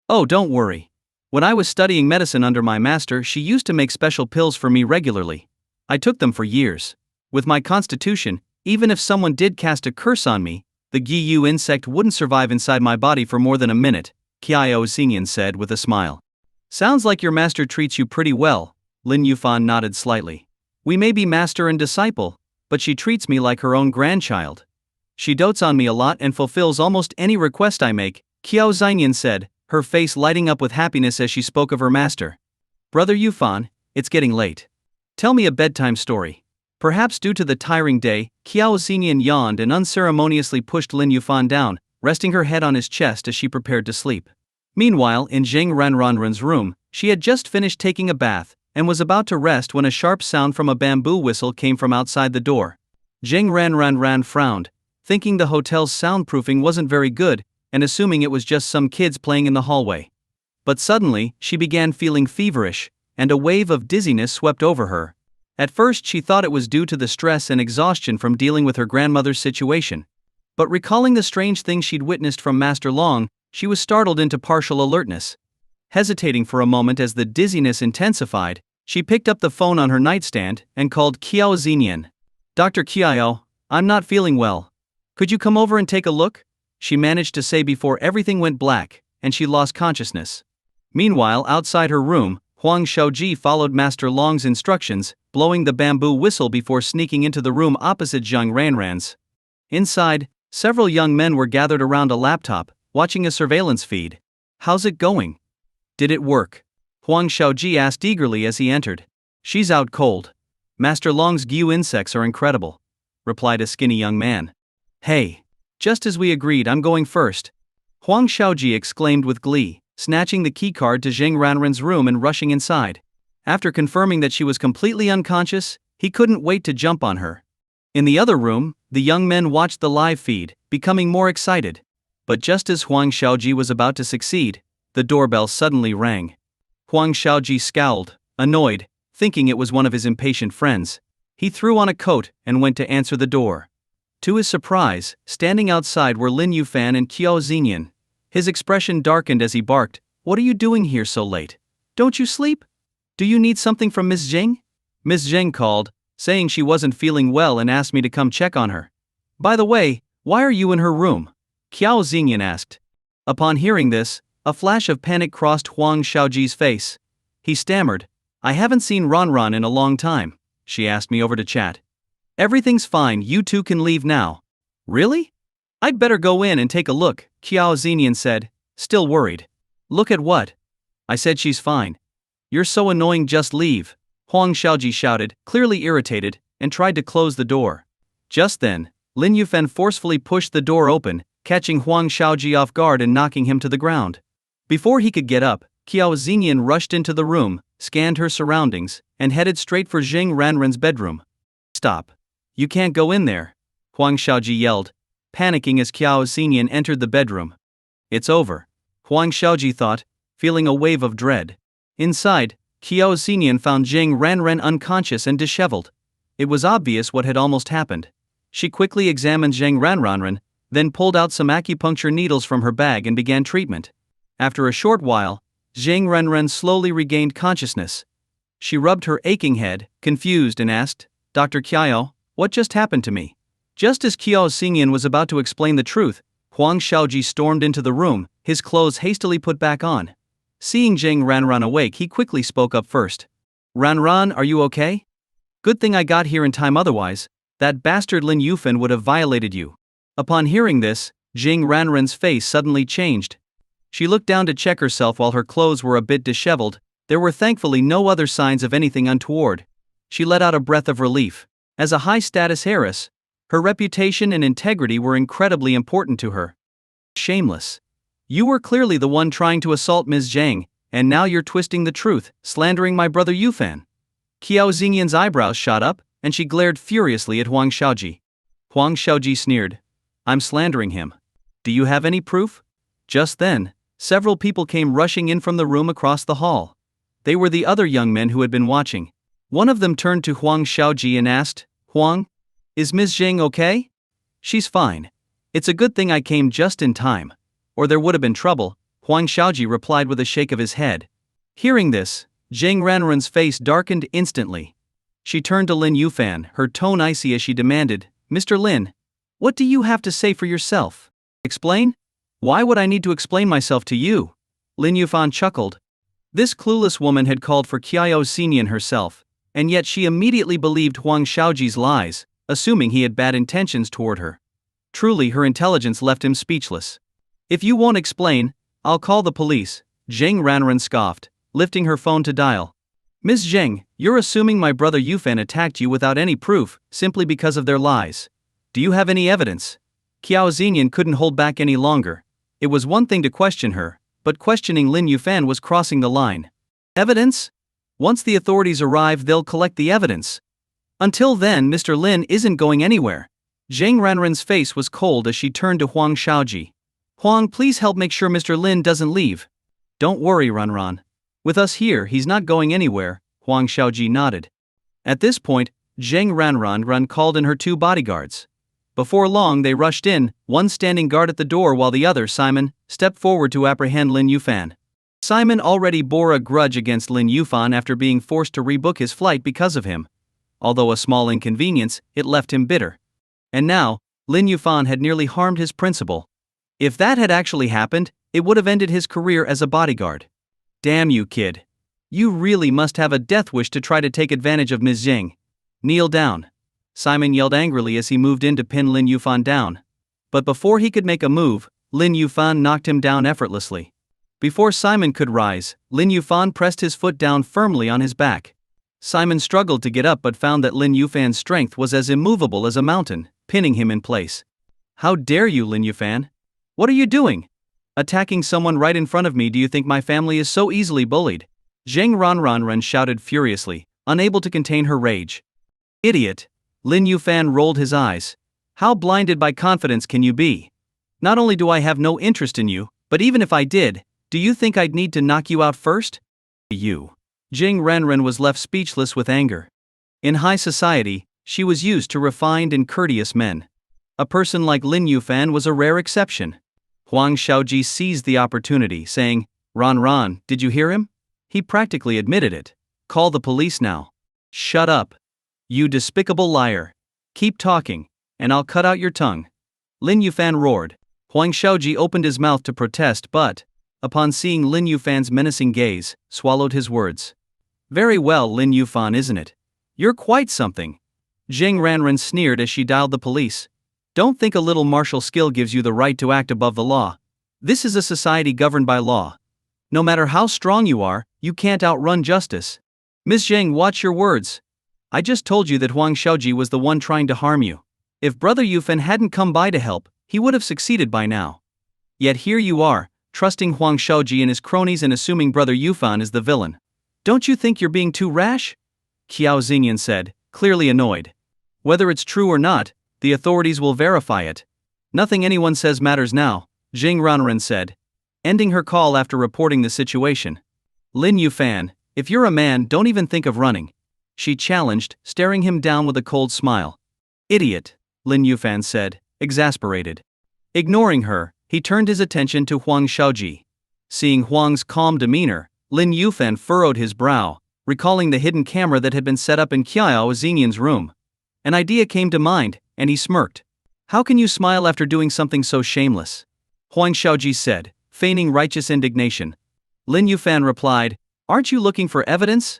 Oh, don't worry. When I was studying medicine under my master, she used to make special pills for me regularly. I took them for years. With my constitution, even if someone did cast a curse on me, the Giyu insect wouldn't survive inside my body for more than a minute, Qiao Xinyan said with a smile. Sounds like your master treats you pretty well, Lin Yuan nodded slightly. We may be master and disciple, but she treats me like her own grandchild. She dotes on me a lot and fulfills almost any request I make, Qiao Xinyan said, her face lighting up with happiness as she spoke of her master. Brother Yufan, it's getting late. Tell me a bedtime story. Perhaps due to the tiring day, Qiao Xinyan yawned and unceremoniously pushed Lin Yuan down, resting her head on his chest as she prepared to sleep. Meanwhile, in Zhang Ranran's room, she had just finished taking a bath, and was about to rest when a sharp sound from a bamboo whistle came from outside the door. Zhang Ranran frowned, thinking the hotel's soundproofing wasn't very good, and assuming it was just some kids playing in the hallway. But suddenly, she began feeling feverish, and a wave of dizziness swept over her. At first she thought it was due to the stress and exhaustion from dealing with her grandmother's situation. But recalling the strange things she'd witnessed from Master Long, she was startled into partial alertness. Hesitating for a moment as the dizziness intensified, she picked up the phone on her nightstand and called Qiao Xinyan. Dr. Qiao, I'm not feeling well. Could you come over and take a look? She managed to say before everything went black, and she lost consciousness. Meanwhile, outside her room, Huang Xiaoji followed Master Long's instructions, blowing the bamboo whistle before sneaking into the room opposite Zhang Ranran's. Inside, several young men were gathered around a laptop, watching a surveillance feed. How's it going? Did it work? Huang Xiaoji asked eagerly as he entered. She's out cold. Master Long's Gyu insects are incredible, replied a skinny young man. Hey! Just as we agreed, I'm going first. Huang Xiaoji exclaimed with glee, snatching the keycard to Zhang Ranran's room and rushing inside. After confirming that she was completely unconscious, he couldn't wait to jump on her. In the other room, the young men watched the live feed, becoming more excited. But just as Huang Xiaoji was about to succeed, the doorbell suddenly rang. Huang Xiaoji scowled, annoyed, thinking it was one of his impatient friends. He threw on a coat and went to answer the door. To his surprise, standing outside were Lin Yuan and Qiao Xinyan. His expression darkened as he barked, "What are you doing here so late? Don't you sleep? Do you need something from Miss Jing?" Miss Jing called, saying she wasn't feeling well and asked me to come check on her. "By the way, why are you in her room?" Qiao Xinyan asked. Upon hearing this, a flash of panic crossed Huang Xiaoji's face. He stammered, "I haven't seen Ran in a long time. She asked me over to chat." "Everything's fine, you two can leave now." "Really? I'd better go in and take a look," Qiao Xinyan said, still worried. "Look at what?" "I said she's fine." "You're so annoying, just leave," Huang Xiaoji shouted, clearly irritated, and tried to close the door. Just then, Lin Yuan forcefully pushed the door open, catching Huang Xiaoji off guard and knocking him to the ground. Before he could get up, Qiao Xinyan rushed into the room, scanned her surroundings, and headed straight for Jing Ranren's bedroom. "Stop. You can't go in there," Huang Xiaoji yelled, panicking as Qiao Xinyan entered the bedroom. "It's over," Huang Xiaoji thought, feeling a wave of dread. Inside, Qiao Xinyan found Jing Ranren unconscious and disheveled. It was obvious what had almost happened. She quickly examined Jing Ranren, then pulled out some acupuncture needles from her bag and began treatment. After a short while, Jing Ranren slowly regained consciousness. She rubbed her aching head, confused, and asked, "Dr. Qiao, what just happened to me?" Just as Qiao Xinyan was about to explain the truth, Huang Xiaoji stormed into the room, his clothes hastily put back on. Seeing Jing Ranren awake, he quickly spoke up first. "Ranren, are you okay? Good thing I got here in time, otherwise, that bastard Lin Yuan would have violated you." Upon hearing this, Jing Ranren's face suddenly changed. She looked down to check herself while her clothes were a bit disheveled. There were thankfully no other signs of anything untoward. She let out a breath of relief. As a high-status heiress, her reputation and integrity were incredibly important to her. "Shameless. You were clearly the one trying to assault Ms. Zhang, and now you're twisting the truth, slandering my brother Yufan." Qiao Xinyan's eyebrows shot up, and she glared furiously at Huang Xiaoji. Huang Xiaoji sneered, "I'm slandering him. Do you have any proof?" Just then, several people came rushing in from the room across the hall. They were the other young men who had been watching. One of them turned to Huang Xiaoji and asked, "Huang, is Ms. Zhang okay?" "She's fine. It's a good thing I came just in time, or there would have been trouble," Huang Xiaoji replied with a shake of his head. Hearing this, Jing Ranren's face darkened instantly. She turned to Lin Yuan, her tone icy as she demanded, "Mr. Lin, what do you have to say for yourself? Explain?" "Why would I need to explain myself to you?" Lin Yuan chuckled. This clueless woman had called for Qiao Xinyan herself, and yet she immediately believed Huang Xiaoji's lies, assuming he had bad intentions toward her. Truly, her intelligence left him speechless. "If you won't explain, I'll call the police," Jing Ranren scoffed, lifting her phone to dial. "Ms. Zheng, you're assuming my brother Yufan attacked you without any proof, simply because of their lies. Do you have any evidence?" Qiao Xinyan couldn't hold back any longer. It was one thing to question her, but questioning Lin Yuan was crossing the line. "Evidence? Once the authorities arrive, they'll collect the evidence. Until then, Mr. Lin isn't going anywhere." Jing Ranren's face was cold as she turned to Huang Xiaoji. "Huang, please help make sure Mr. Lin doesn't leave." "Don't worry, Ranren. With us here, he's not going anywhere," Huang Xiaoji nodded. At this point, Jing Ranren called in her 2 bodyguards. Before long, they rushed in, one standing guard at the door while the other, Simon, stepped forward to apprehend Lin Yuan. Simon already bore a grudge against Lin Yuan after being forced to rebook his flight because of him. Although a small inconvenience, it left him bitter. And now, Lin Yuan had nearly harmed his principal. If that had actually happened, it would have ended his career as a bodyguard. "Damn you, kid. You really must have a death wish to try to take advantage of Ms. Zhang. Kneel down," Simon yelled angrily as he moved in to pin Lin Yuan down. But before he could make a move, Lin Yuan knocked him down effortlessly. Before Simon could rise, Lin Yuan pressed his foot down firmly on his back. Simon struggled to get up but found that Lin Yuan's strength was as immovable as a mountain, pinning him in place. "How dare you, Lin Yuan? What are you doing? Attacking someone right in front of me? Do you think my family is so easily bullied?" Jing Ranren shouted furiously, unable to contain her rage. "Idiot!" Lin Yuan rolled his eyes. "How blinded by confidence can you be? Not only do I have no interest in you, but even if I did, do you think I'd need to knock you out first?" "You." Jing Ranren was left speechless with anger. In high society, she was used to refined and courteous men. A person like Lin Yuan was a rare exception. Huang Shaoji seized the opportunity, saying, Ran, did you hear him? He practically admitted it. Call the police now. Shut up. You despicable liar. Keep talking, and I'll cut out your tongue. Lin Yuan roared. Huang Shaoji opened his mouth to protest but, upon seeing Lin Yufan's menacing gaze, swallowed his words. Very well, Lin Yuan, isn't it? You're quite something. Zheng Ranren sneered as she dialed the police. Don't think a little martial skill gives you the right to act above the law. This is a society governed by law. No matter how strong you are, you can't outrun justice. Miss Zheng, watch your words. I just told you that Huang Shaoji was the one trying to harm you. If Brother Yufan hadn't come by to help, he would have succeeded by now. Yet here you are, trusting Huang Shaoji and his cronies and assuming Brother Yufan is the villain. Don't you think you're being too rash? Qiao Xingyan said, clearly annoyed. Whether it's true or not, the authorities will verify it. Nothing anyone says matters now, Zheng Ranren said, ending her call after reporting the situation. Lin Yufan, if you're a man, don't even think of running. She challenged, staring him down with a cold smile. Idiot, Lin Yufan said, exasperated. Ignoring her, he turned his attention to Huang Shaoji. Seeing Huang's calm demeanor, Lin Yufan furrowed his brow, recalling the hidden camera that had been set up in Qiao Xingyan's room. An idea came to mind, and he smirked. How can you smile after doing something so shameless? Huang Shaoji said, feigning righteous indignation. Lin Yufan replied, Aren't you looking for evidence?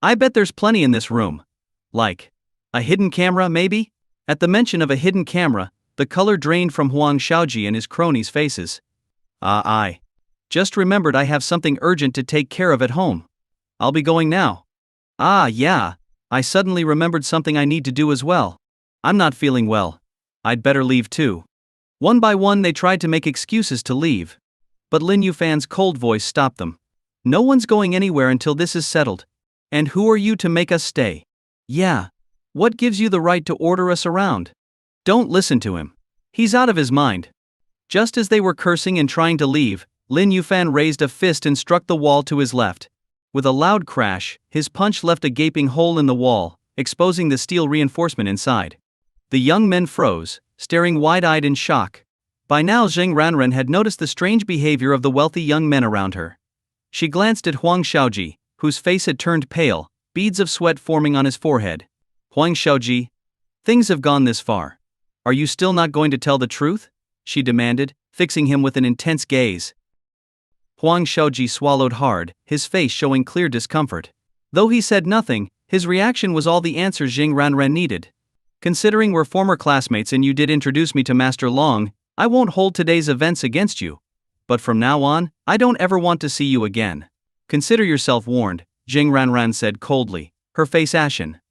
I bet there's plenty in this room. Like a hidden camera, maybe? At the mention of a hidden camera, the color drained from Huang Shaoji and his cronies' faces. I just remembered I have something urgent to take care of at home. I'll be going now. Yeah, I suddenly remembered something I need to do as well. I'm not feeling well. I'd better leave too. One by one they tried to make excuses to leave. But Lin Yufan's cold voice stopped them. No one's going anywhere until this is settled. And who are you to make us stay? Yeah. What gives you the right to order us around? Don't listen to him. He's out of his mind. Just as they were cursing and trying to leave, Lin Yufan raised a fist and struck the wall to his left. With a loud crash, his punch left a gaping hole in the wall, exposing the steel reinforcement inside. The young men froze, staring wide-eyed in shock. By now Zheng Ranren had noticed the strange behavior of the wealthy young men around her. She glanced at Huang Shaoji, whose face had turned pale, beads of sweat forming on his forehead. Huang Shaoji, things have gone this far. Are you still not going to tell the truth? She demanded, fixing him with an intense gaze. Huang Shaoji swallowed hard, his face showing clear discomfort. Though he said nothing, his reaction was all the answer Zheng Ranren needed. Considering we're former classmates and you did introduce me to Master Long, I won't hold today's events against you. But from now on, I don't ever want to see you again. Consider yourself warned, Zheng Ranren said coldly, her face ashen.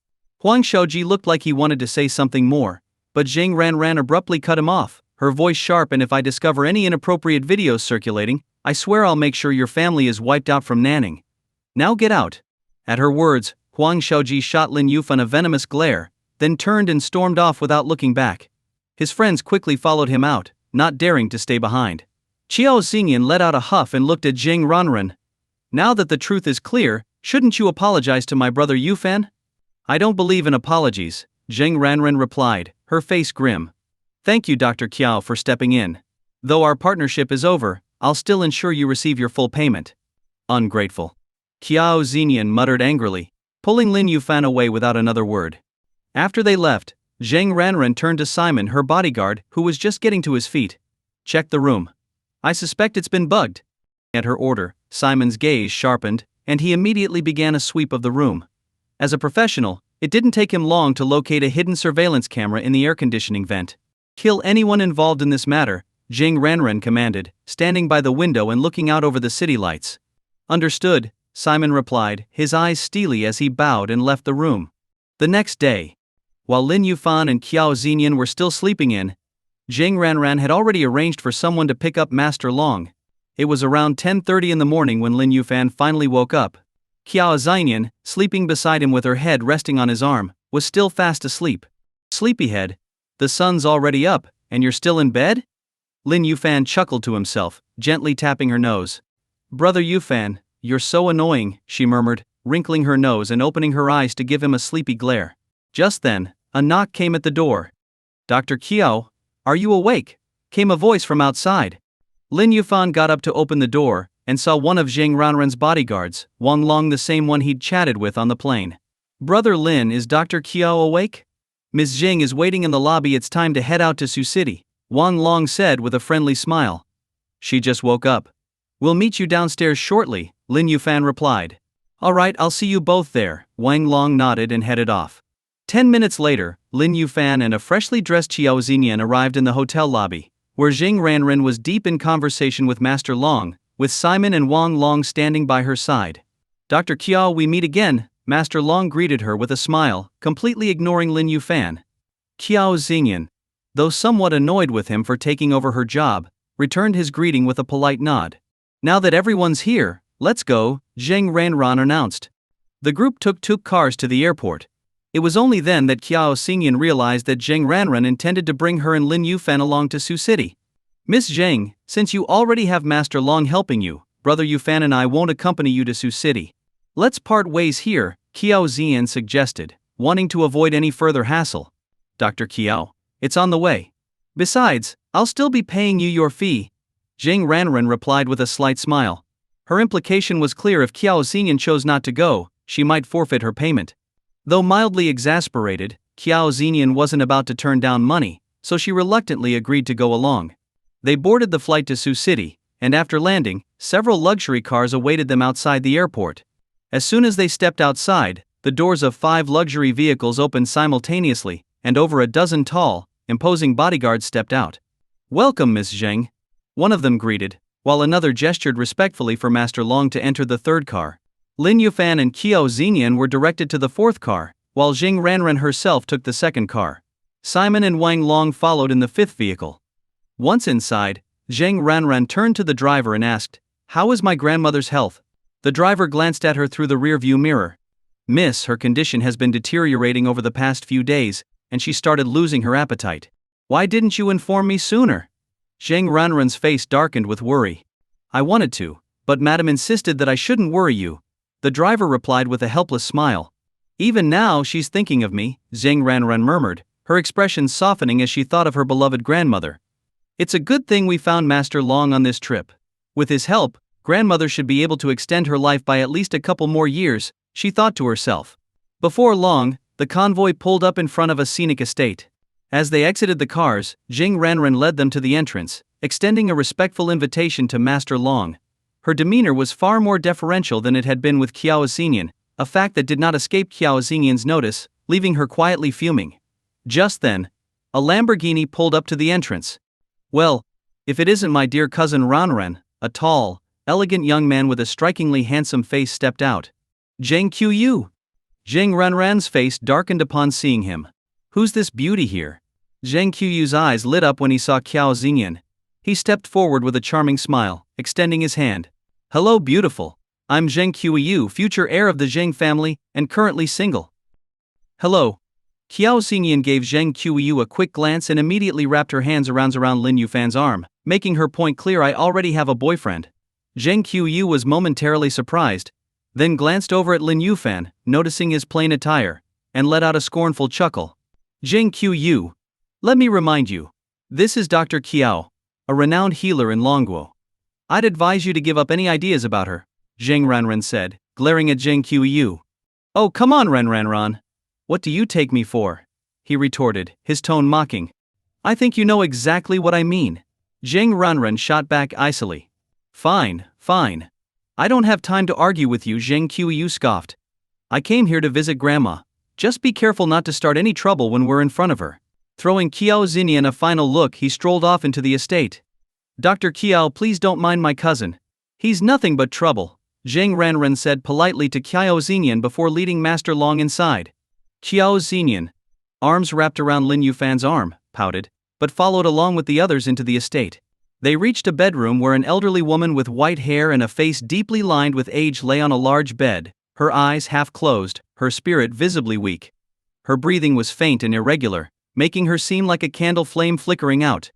Huang Shaoji looked like he wanted to say something more, but Zheng Ranren abruptly cut him off, her voice sharp, and if I discover any inappropriate videos circulating, I swear I'll make sure your family is wiped out from Nanning. Now get out. At her words, Huang Shaoji shot Lin Yufan a venomous glare, then turned and stormed off without looking back. His friends quickly followed him out, not daring to stay behind. Qiao Xingyan let out a huff and looked at Zheng Ranren. Now that the truth is clear, shouldn't you apologize to my brother Yufan? I don't believe in apologies, Zheng Ranren replied, her face grim. Thank you, Dr. Qiao, for stepping in. Though our partnership is over, I'll still ensure you receive your full payment. Ungrateful. Qiao Xingyan muttered angrily, pulling Lin Yufan away without another word. After they left, Zheng Ranren turned to Simon, her bodyguard, who was just getting to his feet. Check the room. I suspect it's been bugged. At her order, Simon's gaze sharpened, and he immediately began a sweep of the room. As a professional, it didn't take him long to locate a hidden surveillance camera in the air conditioning vent. Kill anyone involved in this matter, Zheng Ranren commanded, standing by the window and looking out over the city lights. Understood, Simon replied, his eyes steely as he bowed and left the room. The next day, while Lin Yufan and Qiao Xingyan were still sleeping in, Zheng Ranren had already arranged for someone to pick up Master Long. It was around 10:30 in the morning when Lin Yufan finally woke up. Qiao Xingyan, sleeping beside him with her head resting on his arm, was still fast asleep. Sleepyhead, the sun's already up, and you're still in bed? Lin Yufan chuckled to himself, gently tapping her nose. Brother Yufan, you're so annoying, she murmured, wrinkling her nose and opening her eyes to give him a sleepy glare. Just then, a knock came at the door. "Dr. Kiao, are you awake?" came a voice from outside. Lin Yuan got up to open the door, and saw one of Zheng Ranran's bodyguards, Wang Long, the same one he'd chatted with on the plane. "Brother Lin, is Dr. Kiao awake? Ms. Zheng is waiting in the lobby, it's time to head out to Sioux City," Wang Long said with a friendly smile. "She just woke up. We'll meet you downstairs shortly," Lin Yuan replied. "Alright, I'll see you both there," Wang Long nodded and headed off. 10 minutes later, Lin Yuan and a freshly dressed Qiao Xinian arrived in the hotel lobby, where Zheng Ranran was deep in conversation with Master Long, with Simon and Wang Long standing by her side. "Dr. Qiao, we meet again," Master Long greeted her with a smile, completely ignoring Lin Yuan. Qiao Xinian, though somewhat annoyed with him for taking over her job, returned his greeting with a polite nod. "Now that everyone's here, let's go," Zheng Ranran announced. The group took two cars to the airport. It was only then that Qiao Xinian realized that Zheng Ranran intended to bring her and Lin Yuan along to Sioux City. "Miss Zheng, since you already have Master Long helping you, Brother Yuan and I won't accompany you to Sioux City. Let's part ways here," Qiao Xian suggested, wanting to avoid any further hassle. "Dr. Qiao, it's on the way. Besides, I'll still be paying you your fee," Zheng Ranran replied with a slight smile. Her implication was clear: if Qiao Xinian chose not to go, she might forfeit her payment. Though mildly exasperated, Qiao Xinian wasn't about to turn down money, so she reluctantly agreed to go along. They boarded the flight to Sioux City, and after landing, several luxury cars awaited them outside the airport. As soon as they stepped outside, the doors of 5 luxury vehicles opened simultaneously, and over a dozen tall, imposing bodyguards stepped out. "Welcome, Miss Zheng," one of them greeted, while another gestured respectfully for Master Long to enter the third car. Lin Yuan and Qiao Xinian were directed to the fourth car, while Zheng Ranran herself took the second car. Simon and Wang Long followed in the fifth vehicle. Once inside, Zheng Ranran turned to the driver and asked, "How is my grandmother's health?" The driver glanced at her through the rearview mirror. "Miss, her condition has been deteriorating over the past few days, and she started losing her appetite. Why didn't you inform me sooner?" Zheng Ranran's face darkened with worry. "I wanted to, but Madam insisted that I shouldn't worry you," the driver replied with a helpless smile. "Even now she's thinking of me," Zheng Ranran murmured, her expression softening as she thought of her beloved grandmother. "It's a good thing we found Master Long on this trip. With his help, grandmother should be able to extend her life by at least a couple more years," she thought to herself. Before long, the convoy pulled up in front of a scenic estate. As they exited the cars, Zheng Ranran led them to the entrance, extending a respectful invitation to Master Long. Her demeanor was far more deferential than it had been with Qiao Xinian, a fact that did not escape Qiao Xinian's notice, leaving her quietly fuming. Just then, a Lamborghini pulled up to the entrance. "Well, if it isn't my dear cousin Ranran," a tall, elegant young man with a strikingly handsome face stepped out. "Zheng Qiu." Zheng Ranran's face darkened upon seeing him. "Who's this beauty here?" Zheng Qiu's eyes lit up when he saw Qiao Xinian. He stepped forward with a charming smile, extending his hand. "Hello, beautiful. I'm Zheng Qiu, future heir of the Zheng family, and currently single." "Hello." Qiao Xinian gave Zheng Qiu a quick glance and immediately wrapped her hands around Lin Yufan's arm, making her point clear: "I already have a boyfriend." Zheng Qiu was momentarily surprised, then glanced over at Lin Yufan, noticing his plain attire, and let out a scornful chuckle. "Zheng Qiu, let me remind you, this is Dr. Qiao, a renowned healer in Longguo. I'd advise you to give up any ideas about her," Zheng Ranran said, glaring at Zheng Qiu. "Oh, come on, Ranran. What do you take me for?" he retorted, his tone mocking. "I think you know exactly what I mean." Zheng Ranran shot back icily. Fine. I don't have time to argue with you," Zheng Qiu scoffed. "I came here to visit Grandma. Just be careful not to start any trouble when we're in front of her." Throwing Qiao Xinian a final look, he strolled off into the estate. "Dr. Qiao, please don't mind my cousin. He's nothing but trouble," Zheng Ranran said politely to Qiao Xinian before leading Master Long inside. Qiao Xinian, arms wrapped around Lin Yufan's arm, pouted, but followed along with the others into the estate. They reached a bedroom where an elderly woman with white hair and a face deeply lined with age lay on a large bed, her eyes half closed, her spirit visibly weak. Her breathing was faint and irregular, making her seem like a candle flame flickering out.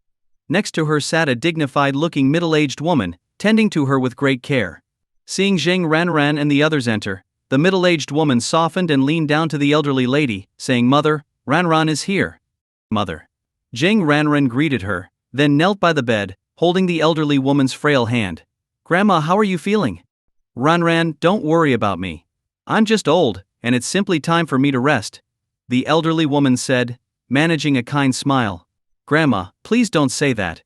Next to her sat a dignified-looking middle-aged woman, tending to her with great care. Seeing Zheng Ranran and the others enter, The middle-aged woman softened and leaned down to the elderly lady, saying, "Mother, Ranran is here." "Mother." Jing Ranran greeted her, then knelt by the bed, holding the elderly woman's frail hand. "Grandma, how are you feeling?" "Ranran, don't worry about me. I'm just old, and it's simply time for me to rest," the elderly woman said, managing a kind smile. "Grandma, please don't say that.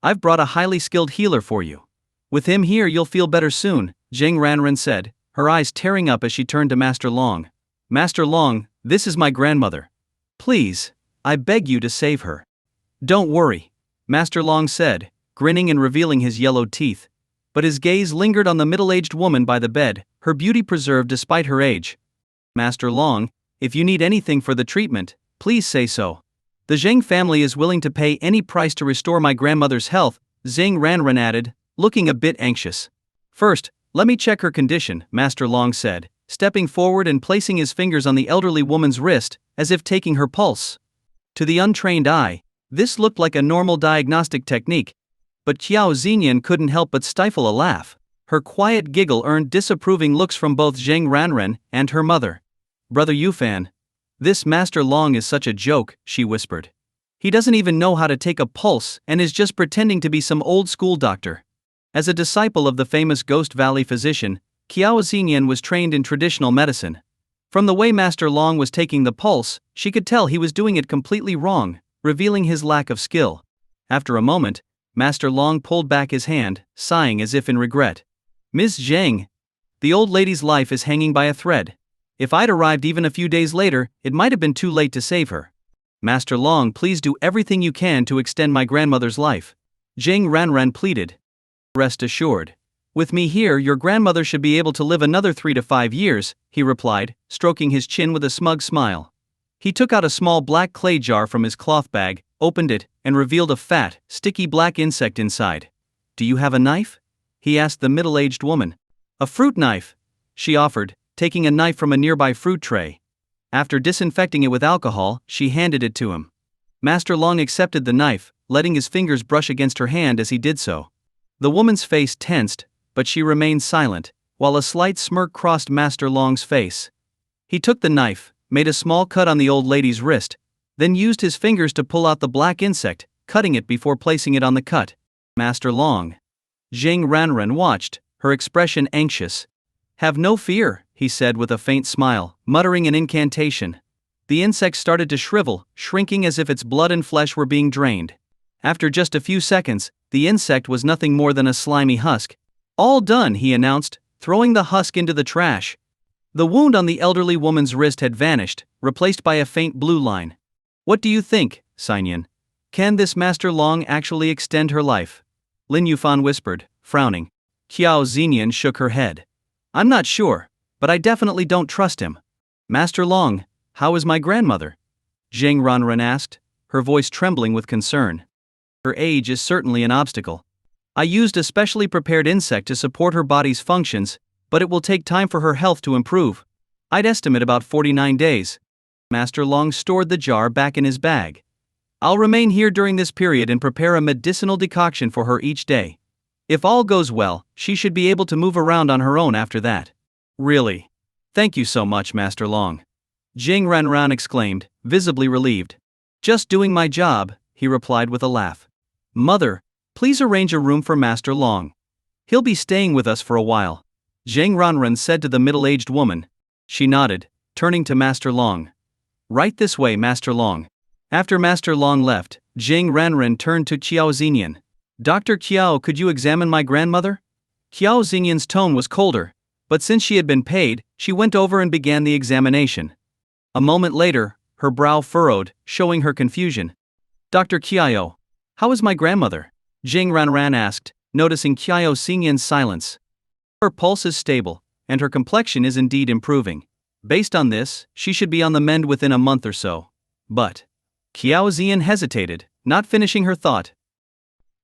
I've brought a highly skilled healer for you. With him here you'll feel better soon," Jing Ranran said, her eyes tearing up as she turned to Master Long. "Master Long, this is my grandmother. Please, I beg you to save her." "Don't worry," Master Long said, grinning and revealing his yellowed teeth. But his gaze lingered on the middle-aged woman by the bed, her beauty preserved despite her age. "Master Long, if you need anything for the treatment, please say so. The Zheng family is willing to pay any price to restore my grandmother's health," Zheng Ranran added, looking a bit anxious. "First, let me check her condition," Master Long said, stepping forward and placing his fingers on the elderly woman's wrist, as if taking her pulse. To the untrained eye, this looked like a normal diagnostic technique, but Qiao Xinyan couldn't help but stifle a laugh. Her quiet giggle earned disapproving looks from both Zheng Ranran and her mother. "Brother Yufan, this Master Long is such a joke," she whispered. "He doesn't even know how to take a pulse and is just pretending to be some old-school doctor." As a disciple of the famous Ghost Valley physician, Qiao Xinyan was trained in traditional medicine. From the way Master Long was taking the pulse, she could tell he was doing it completely wrong, revealing his lack of skill. After a moment, Master Long pulled back his hand, sighing as if in regret. "Ms. Zheng, the old lady's life is hanging by a thread. If I'd arrived even a few days later, it might have been too late to save her. Master Long, please do everything you can to extend my grandmother's life," Zheng Ranran pleaded. "Rest assured. With me here, your grandmother should be able to live another 3 to 5 years, he replied, stroking his chin with a smug smile. He took out a small black clay jar from his cloth bag, opened it, and revealed a fat, sticky black insect inside. "Do you have a knife?" he asked the middle-aged woman. "A fruit knife," she offered, taking a knife from a nearby fruit tray. After disinfecting it with alcohol, she handed it to him. Master Long accepted the knife, letting his fingers brush against her hand as he did so. The woman's face tensed, but she remained silent, while a slight smirk crossed Master Long's face. He took the knife, made a small cut on the old lady's wrist, then used his fingers to pull out the black insect, cutting it before placing it on the cut. Master Long. Zheng Ranran watched, her expression anxious. "Have no fear," he said with a faint smile, muttering an incantation. The insect started to shrivel, shrinking as if its blood and flesh were being drained. After just a few seconds, the insect was nothing more than a slimy husk. "All done," he announced, throwing the husk into the trash. The wound on the elderly woman's wrist had vanished, replaced by a faint blue line. "What do you think, Xinyan? Can this Master Long actually extend her life?" Lin Yuan whispered, frowning. Qiao Xinyan shook her head. "I'm not sure, but I definitely don't trust him." "Master Long, how is my grandmother?" Zheng Ranran asked, her voice trembling with concern. "Her age is certainly an obstacle. I used a specially prepared insect to support her body's functions, but it will take time for her health to improve. I'd estimate about 49 days. Master Long stored the jar back in his bag. "I'll remain here during this period and prepare a medicinal decoction for her each day. If all goes well, she should be able to move around on her own after that." "Really? Thank you so much, Master Long," Jing Ranran exclaimed, visibly relieved. "Just doing my job," he replied with a laugh. "Mother, please arrange a room for Master Long. He'll be staying with us for a while," Zheng Ranran said to the middle-aged woman. She nodded, turning to Master Long. "Right this way, Master Long." After Master Long left, Zheng Ranran turned to Qiao Xinyan. "Dr. Qiao, could you examine my grandmother?" Qiao Xinyan's tone was colder, but since she had been paid, she went over and began the examination. A moment later, her brow furrowed, showing her confusion. "Dr. Qiao, how is my grandmother?" Zheng Ranran asked, noticing Qiao Xinyan's silence. "Her pulse is stable, and her complexion is indeed improving. Based on this, she should be on the mend within a month or so. But..." Qiao Xian hesitated, not finishing her thought.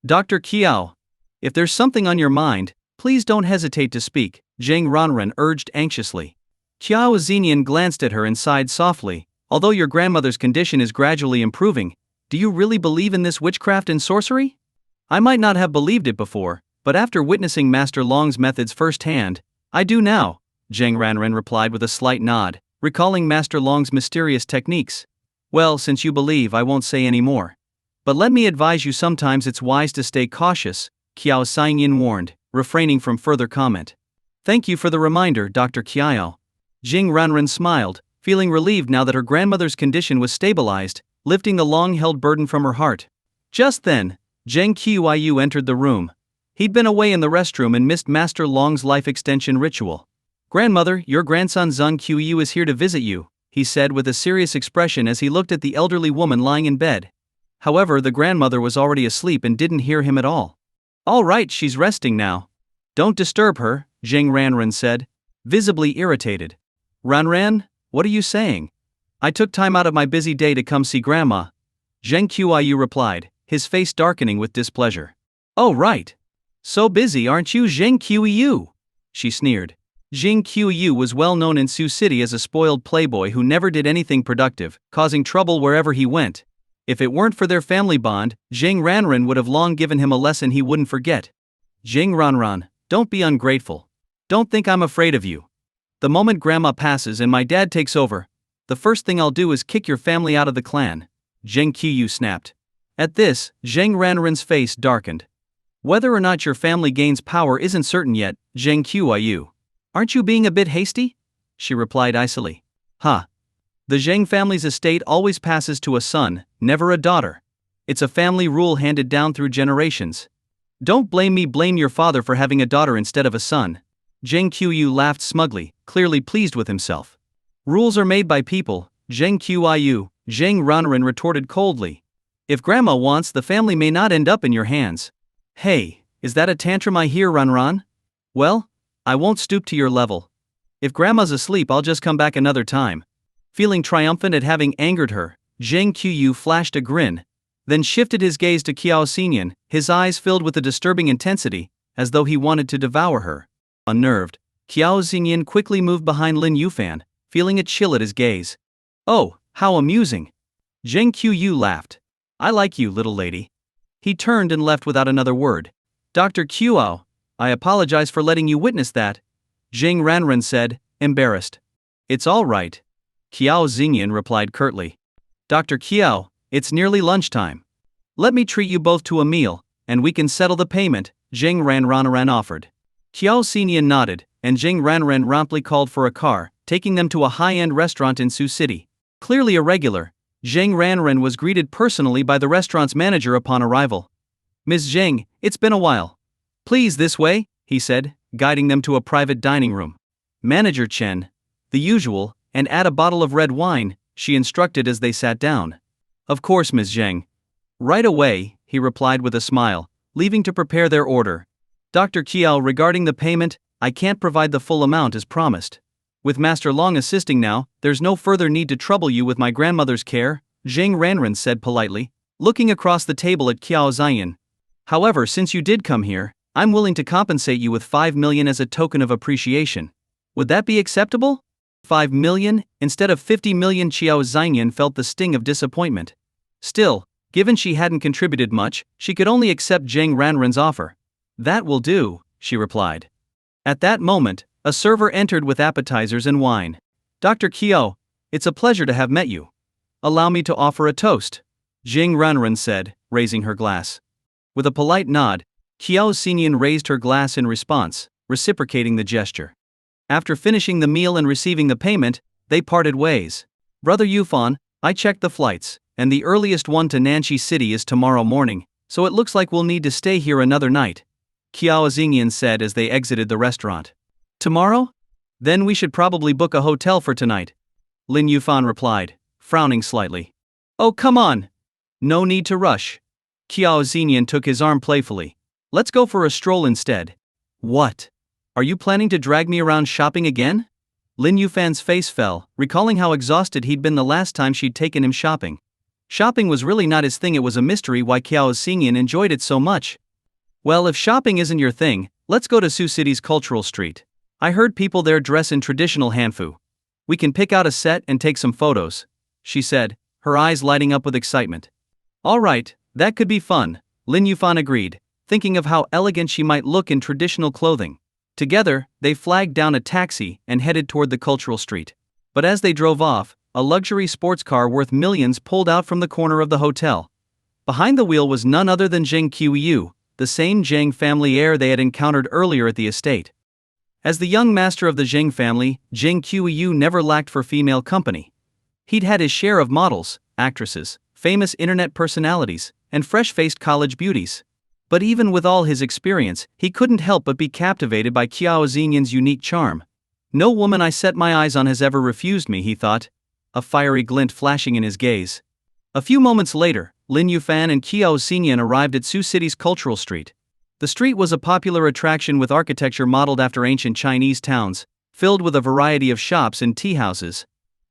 "Dr. Qiao, if there's something on your mind, please don't hesitate to speak," Zheng Ranran urged anxiously. Qiao Xinyan glanced at her and sighed softly. "Although your grandmother's condition is gradually improving, do you really believe in this witchcraft and sorcery?" "I might not have believed it before, but after witnessing Master Long's methods firsthand, I do now," Zheng Ranren replied with a slight nod, recalling Master Long's mysterious techniques. Well, since you believe, I won't say any more. But let me advise you, sometimes it's wise to stay cautious, Qiao Xingyin warned, refraining from further comment. Thank you for the reminder, Dr. Qiao. Zheng Ranren smiled, feeling relieved now that her grandmother's condition was stabilized, lifting the long-held burden from her heart. Just then, Zheng Qiyu entered the room. He'd been away in the restroom and missed Master Long's life extension ritual. Grandmother, your grandson Zheng Qiyu is here to visit you, he said with a serious expression as he looked at the elderly woman lying in bed. However, the grandmother was already asleep and didn't hear him at all. All right, she's resting now. Don't disturb her, Zheng Ranren said, visibly irritated. Ranren, what are you saying? I took time out of my busy day to come see Grandma. Zheng Qiyu replied, his face darkening with displeasure. Oh right. So busy, aren't you, Zheng Qiyu? She sneered. Zheng Qiyu was well known in Sioux City as a spoiled playboy who never did anything productive, causing trouble wherever he went. If it weren't for their family bond, Zheng Ranren would have long given him a lesson he wouldn't forget. Zheng Ranren, don't be ungrateful. Don't think I'm afraid of you. The moment Grandma passes and my dad takes over, the first thing I'll do is kick your family out of the clan, Zheng Qiyu snapped. At this, Zheng Ranren's face darkened. Whether or not your family gains power isn't certain yet, Zheng Qiyu. Aren't you being a bit hasty? She replied icily. Huh. The Zheng family's estate always passes to a son, never a daughter. It's a family rule handed down through generations. Don't blame me, blame your father for having a daughter instead of a son. Zheng Qiyu laughed smugly, clearly pleased with himself. Rules are made by people, Zheng Qiyu, Zheng Ranren retorted coldly. If Grandma wants, the family may not end up in your hands. Hey, is that a tantrum I hear, Ranran? Well, I won't stoop to your level. If Grandma's asleep, I'll just come back another time. Feeling triumphant at having angered her, Zheng Qiyu flashed a grin, then shifted his gaze to Qiao Xingyin, his eyes filled with a disturbing intensity, as though he wanted to devour her. Unnerved, Qiao Xingyin quickly moved behind Lin Yuan, feeling a chill at his gaze. Oh, how amusing. Zheng Qiyu laughed. I like you, little lady. He turned and left without another word. Dr. Qiao, I apologize for letting you witness that, Zheng Ranren said, embarrassed. It's all right. Qiao Xingyin replied curtly. Dr. Qiao, it's nearly lunchtime. Let me treat you both to a meal, and we can settle the payment, Zheng Ranran offered. Qiao Xingyin nodded, and Zheng Ranren promptly called for a car, taking them to a high-end restaurant in Sioux City. Clearly a regular, Zheng Ranren was greeted personally by the restaurant's manager upon arrival. Ms. Zheng, it's been a while. Please, this way, he said, guiding them to a private dining room. Manager Chen. The usual, and add a bottle of red wine, she instructed as they sat down. Of course, Ms. Zheng. Right away, he replied with a smile, leaving to prepare their order. Dr. Qiao, regarding the payment, I can't provide the full amount as promised. With Master Long assisting now, there's no further need to trouble you with my grandmother's care, Zheng Ranren said politely, looking across the table at Qiao Xian. However, since you did come here, I'm willing to compensate you with 5 million as a token of appreciation. Would that be acceptable? 5 million, instead of 50 million. Qiao Xian felt the sting of disappointment. Still, given she hadn't contributed much, she could only accept Zheng Ranren's offer. That will do, she replied. At that moment, a server entered with appetizers and wine. Dr. Qiao, it's a pleasure to have met you. Allow me to offer a toast, Zheng Ranren said, raising her glass. With a polite nod, Qiao Xingyin raised her glass in response, reciprocating the gesture. After finishing the meal and receiving the payment, they parted ways. Brother Yufan, I checked the flights, and the earliest one to Nanshi City is tomorrow morning, so it looks like we'll need to stay here another night, Qiao Xingyin said as they exited the restaurant. Tomorrow? Then we should probably book a hotel for tonight, Lin Yuan replied, frowning slightly. Oh, come on. No need to rush. Qiao Xingyin took his arm playfully. Let's go for a stroll instead. What? Are you planning to drag me around shopping again? Lin Yufan's face fell, recalling how exhausted he'd been the last time she'd taken him shopping. Shopping was really not his thing. It was a mystery why Qiao Xingyin enjoyed it so much. Well, if shopping isn't your thing, let's go to Sioux City's cultural street. I heard people there dress in traditional Hanfu. We can pick out a set and take some photos, she said, her eyes lighting up with excitement. All right, that could be fun, Lin Yufan agreed, thinking of how elegant she might look in traditional clothing. Together, they flagged down a taxi and headed toward the cultural street. But as they drove off, a luxury sports car worth millions pulled out from the corner of the hotel. Behind the wheel was none other than Zheng Qiyu, the same Zheng family heir they had encountered earlier at the estate. As the young master of the Zheng family, Zheng Qiyu never lacked for female company. He'd had his share of models, actresses, famous internet personalities, and fresh-faced college beauties. But even with all his experience, he couldn't help but be captivated by Qiao Xingyan's unique charm. No woman I set my eyes on has ever refused me, he thought, a fiery glint flashing in his gaze. A few moments later, Lin Yuan and Qiao Xingyan arrived at Sioux City's cultural street. The street was a popular attraction with architecture modeled after ancient Chinese towns, filled with a variety of shops and tea houses.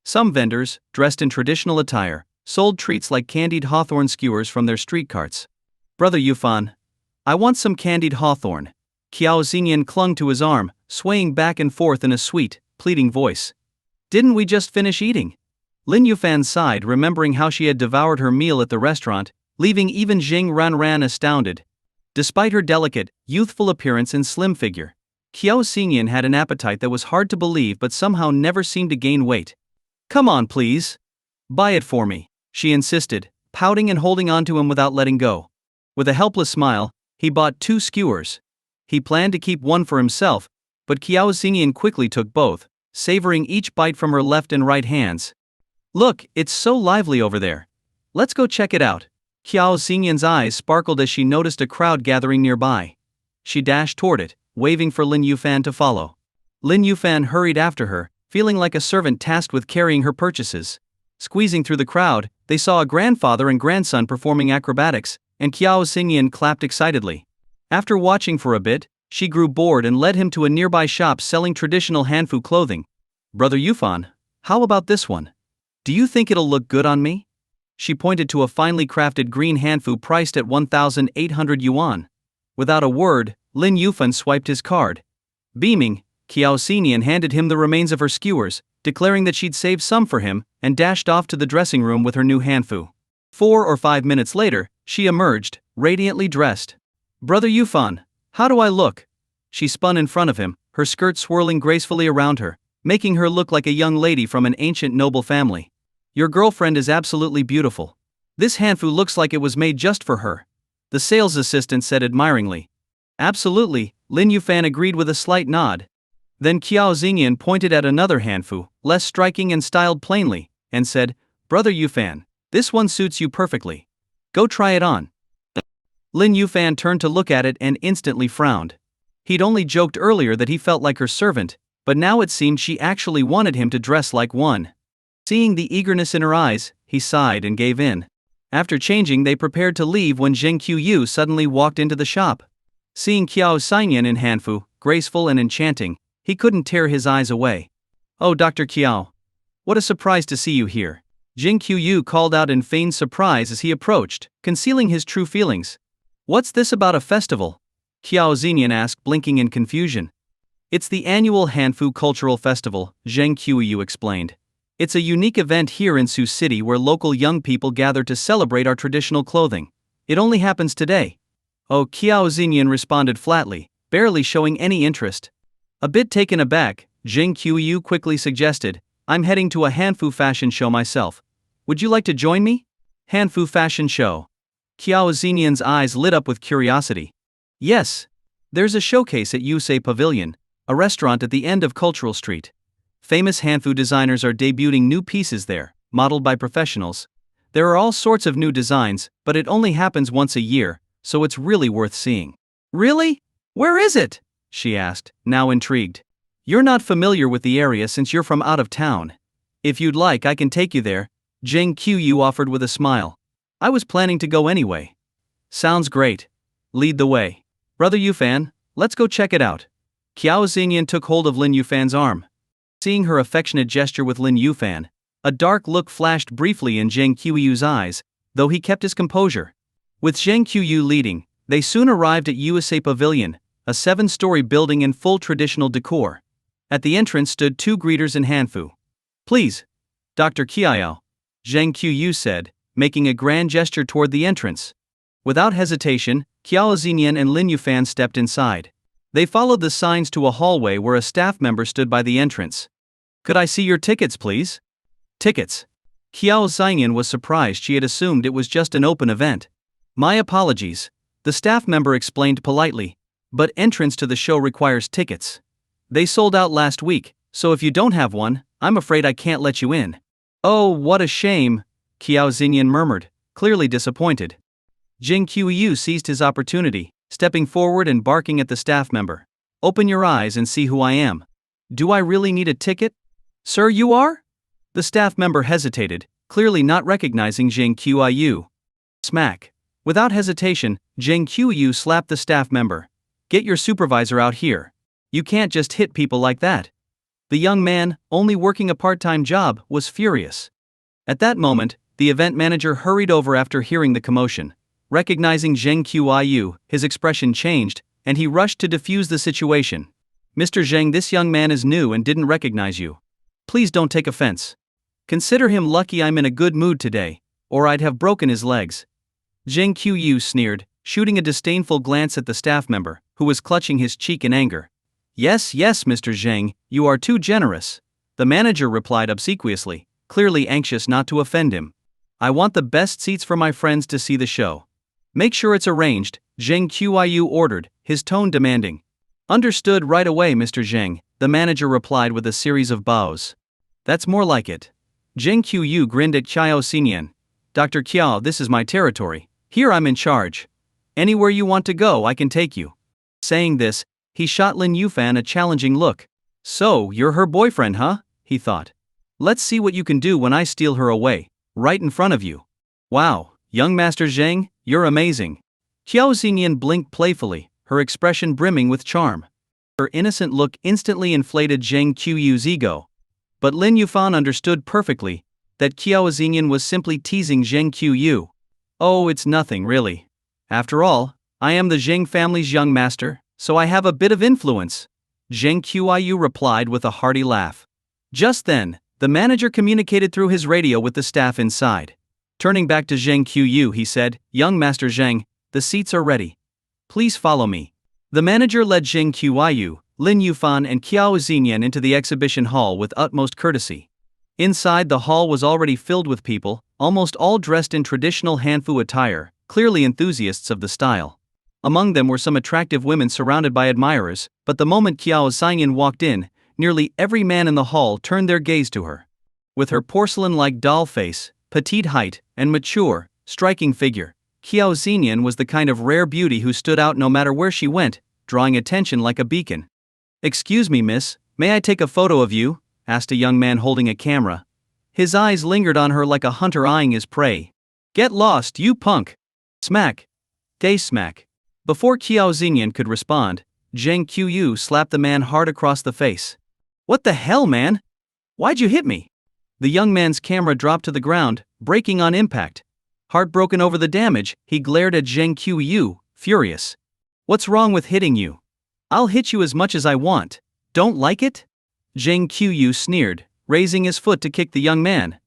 Some vendors, dressed in traditional attire, sold treats like candied hawthorn skewers from their street carts. "Brother Yufan, I want some candied hawthorn." Qiao Xingyan clung to his arm, swaying back and forth in a sweet, pleading voice. "Didn't we just finish eating?" Lin Yufan sighed, remembering how she had devoured her meal at the restaurant, leaving even Jing Ranran astounded. Despite her delicate, youthful appearance and slim figure, Qiao Xingyan had an appetite that was hard to believe but somehow never seemed to gain weight. "Come on, please. Buy it for me," she insisted, pouting and holding on to him without letting go. With a helpless smile, he bought 2 skewers. He planned to keep one for himself, but Qiao Xingyan quickly took both, savoring each bite from her left and right hands. "Look, it's so lively over there. Let's go check it out." Qiao Xingyan's eyes sparkled as she noticed a crowd gathering nearby. She dashed toward it, waving for Lin Yufan to follow. Lin Yufan hurried after her, feeling like a servant tasked with carrying her purchases. Squeezing through the crowd, they saw a grandfather and grandson performing acrobatics, and Qiao Xingyan clapped excitedly. After watching for a bit, she grew bored and led him to a nearby shop selling traditional Hanfu clothing. "Brother Yufan, how about this one? Do you think it'll look good on me?" She pointed to a finely crafted green Hanfu priced at 1,800 yuan. Without a word, Lin Yufan swiped his card. Beaming, Qiao Xingyan handed him the remains of her skewers, declaring that she'd saved some for him, and dashed off to the dressing room with her new Hanfu. 4 or 5 minutes later, she emerged, radiantly dressed. "Brother Yufan, how do I look?" She spun in front of him, her skirt swirling gracefully around her, making her look like a young lady from an ancient noble family. "Your girlfriend is absolutely beautiful. This Hanfu looks like it was made just for her," the sales assistant said admiringly. "Absolutely," Lin Yufan agreed with a slight nod. Then Qiao Xingyan pointed at another Hanfu, less striking and styled plainly, and said, "Brother Yufan, this one suits you perfectly. Go try it on." Lin Yufan turned to look at it and instantly frowned. He'd only joked earlier that he felt like her servant, but now it seemed she actually wanted him to dress like one. Seeing the eagerness in her eyes, he sighed and gave in. After changing, they prepared to leave when Zheng Qiyu suddenly walked into the shop. Seeing Qiao Xingyan in Hanfu, graceful and enchanting, he couldn't tear his eyes away. "Oh, Dr. Qiao. What a surprise to see you here." Zheng Qiyu called out in feigned surprise as he approached, concealing his true feelings. "What's this about a festival?" Qiao Xingyan asked, blinking in confusion. "It's the annual Hanfu Cultural Festival," Zheng Qiyu explained. "It's a unique event here in Sioux City where local young people gather to celebrate our traditional clothing. It only happens today." "Oh," Qiao Xingyan responded flatly, barely showing any interest. A bit taken aback, Zheng Qiyu quickly suggested, "I'm heading to a Hanfu fashion show myself. Would you like to join me?" "Hanfu fashion show?" Qiao Xingyan's eyes lit up with curiosity. "Yes. There's a showcase at Yusei Pavilion, a restaurant at the end of Cultural Street. Famous Hanfu designers are debuting new pieces there, modeled by professionals. There are all sorts of new designs, but it only happens once a year, so it's really worth seeing." "Really? Where is it?" she asked, now intrigued. "You're not familiar with the area since you're from out of town. If you'd like, I can take you there," Zheng Qiyu offered with a smile. "I was planning to go anyway." "Sounds great. Lead the way. Brother Yufan, let's go check it out." Qiao Xingyan took hold of Lin Yufan's arm. Seeing her affectionate gesture with Lin Yufan, a dark look flashed briefly in Zheng Qiyu's eyes, though he kept his composure. With Zheng Qiyu leading, they soon arrived at USA Pavilion, a 7-story building in full traditional decor. At the entrance stood 2 greeters in Hanfu. "Please, Dr. Qiao," Zheng Qiyu said, making a grand gesture toward the entrance. Without hesitation, Qiao Xingyan and Lin Yufan stepped inside. They followed the signs to a hallway where a staff member stood by the entrance. "Could I see your tickets, please?" Tickets. Qiao Xingyan was surprised. She had assumed it was just an open event. "My apologies," the staff member explained politely, "but entrance to the show requires tickets. They sold out last week, so if you don't have one, I'm afraid I can't let you in." "Oh, what a shame," Qiao Xingyan murmured, clearly disappointed. Jing Qiyu seized his opportunity, stepping forward and barking at the staff member. "Open your eyes and see who I am. Do I really need a ticket?" "Sir, you are?" The staff member hesitated, clearly not recognizing Jing Qiyu. Smack. Without hesitation, Jing Qiyu slapped the staff member. "Get your supervisor out here. You can't just hit people like that." The young man, only working a part-time job, was furious. At that moment, the event manager hurried over after hearing the commotion. Recognizing Zheng Qiyu, his expression changed, and he rushed to defuse the situation. "Mr. Zheng, this young man is new and didn't recognize you. Please don't take offense. Consider him lucky I'm in a good mood today, or I'd have broken his legs." Zheng Qiyu sneered, shooting a disdainful glance at the staff member, who was clutching his cheek in anger. Yes, Mr. Zheng, you are too generous," the manager replied obsequiously, clearly anxious not to offend him. "I want the best seats for my friends to see the show. Make sure it's arranged," Zheng Qiyu ordered, his tone demanding. "Understood right away, Mr. Zheng," the manager replied with a series of bows. "That's more like it." Zheng Qiyu grinned at Qiao Xingyan. "Dr. Qiao, this is my territory. Here I'm in charge. Anywhere you want to go, I can take you." Saying this, he shot Lin Yuan a challenging look. "So, you're her boyfriend, huh?" he thought. "Let's see what you can do when I steal her away, right in front of you." "Wow, young Master Zheng, you're amazing." Qiao Xingyan blinked playfully, her expression brimming with charm. Her innocent look instantly inflated Zheng Qiyu's ego. But Lin Yuan understood perfectly that Qiao Xingyan was simply teasing Zheng Qiyu. "Oh, it's nothing really. After all, I am the Zheng family's young master, so I have a bit of influence," Zheng Qiyu replied with a hearty laugh. Just then, the manager communicated through his radio with the staff inside. Turning back to Zheng Qiyu, he said, "Young Master Zheng, the seats are ready. Please follow me." The manager led Zheng Qiyu, Lin Yuan and Qiao Xingyan into the exhibition hall with utmost courtesy. Inside, the hall was already filled with people, almost all dressed in traditional Hanfu attire, clearly enthusiasts of the style. Among them were some attractive women surrounded by admirers, but the moment Qiao Xingyan walked in, nearly every man in the hall turned their gaze to her. With her porcelain-like doll face, petite height, and mature, striking figure, Qiao Xingyan was the kind of rare beauty who stood out no matter where she went, drawing attention like a beacon. "Excuse me, miss, may I take a photo of you?" asked a young man holding a camera. His eyes lingered on her like a hunter eyeing his prey. "Get lost, you punk!" Smack. Day smack. Before Qiao Xingyan could respond, Zheng Qiyu slapped the man hard across the face. "What the hell, man? Why'd you hit me?" The young man's camera dropped to the ground, breaking on impact. Heartbroken over the damage, he glared at Zheng Qiyu, furious. "What's wrong with hitting you? I'll hit you as much as I want. Don't like it?" Zheng Qiyu sneered, raising his foot to kick the young man.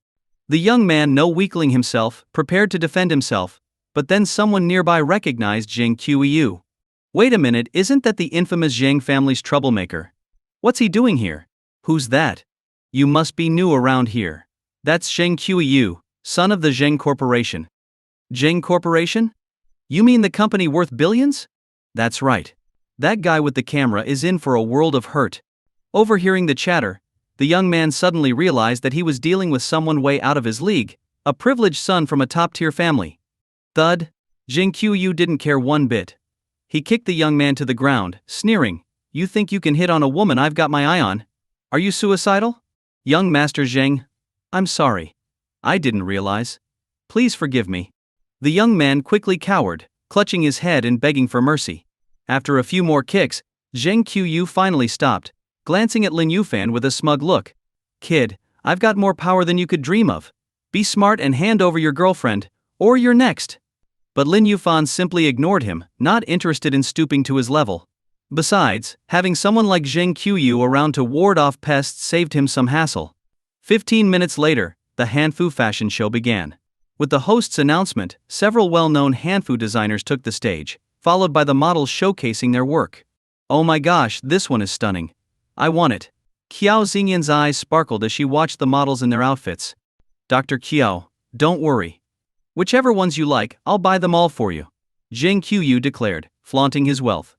The young man, no weakling himself, prepared to defend himself, but then someone nearby recognized Zheng Qiyu. "Wait a minute, isn't that the infamous Zheng family's troublemaker? What's he doing here? Who's that? You must be new around here." "That's Zheng Qiyu, son of the Zheng Corporation." "Zheng Corporation? You mean the company worth billions?" "That's right. That guy with the camera is in for a world of hurt." Overhearing the chatter, the young man suddenly realized that he was dealing with someone way out of his league, a privileged son from a top-tier family. Thud. Zheng Qiyu didn't care one bit. He kicked the young man to the ground, sneering, "You think you can hit on a woman I've got my eye on? Are you suicidal?" "Young Master Zheng, I'm sorry. I didn't realize. Please forgive me." The young man quickly cowered, clutching his head and begging for mercy. After a few more kicks, Zheng Qiyu finally stopped, glancing at Lin Yuan with a smug look. "Kid, I've got more power than you could dream of. Be smart and hand over your girlfriend, or you're next." But Lin Yuan simply ignored him, not interested in stooping to his level. Besides, having someone like Zheng Qiyu around to ward off pests saved him some hassle. 15 minutes later, the Hanfu fashion show began. With the host's announcement, several well-known Hanfu designers took the stage, followed by the models showcasing their work. Oh my gosh, this one is stunning. I want it. Qiao Xingyan's eyes sparkled as she watched the models in their outfits. Dr. Qiao, don't worry. Whichever ones you like, I'll buy them all for you. Zheng Qiuyu declared, flaunting his wealth.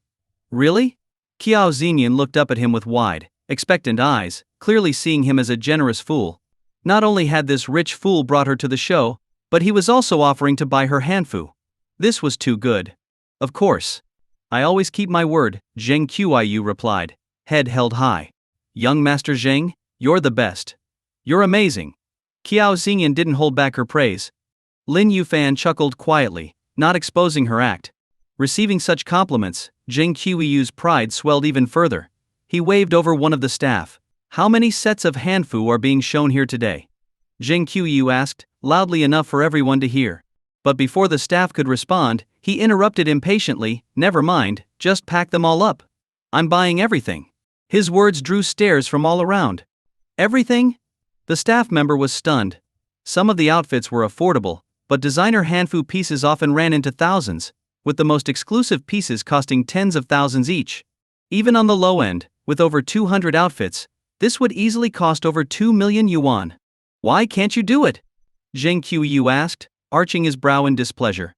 Really? Qiao Xingyan looked up at him with wide, expectant eyes, clearly seeing him as a generous fool. Not only had this rich fool brought her to the show, but he was also offering to buy her hanfu. This was too good. Of course. I always keep my word, Zheng Qiuyu replied, head held high. Young Master Zheng, you're the best. You're amazing. Qiao Xingyan didn't hold back her praise. Lin Yuan chuckled quietly, not exposing her act. Receiving such compliments, Zheng Qiuyu's pride swelled even further. He waved over one of the staff. How many sets of hanfu are being shown here today? Zheng Qiuyu asked, loudly enough for everyone to hear. But before the staff could respond, he interrupted impatiently, never mind, just pack them all up. I'm buying everything. His words drew stares from all around. Everything? The staff member was stunned. Some of the outfits were affordable, but designer hanfu pieces often ran into thousands, with the most exclusive pieces costing tens of thousands each. Even on the low end, with over 200 outfits, this would easily cost over 2 million yuan. Why can't you do it? Zheng Qiuyu asked, arching his brow in displeasure.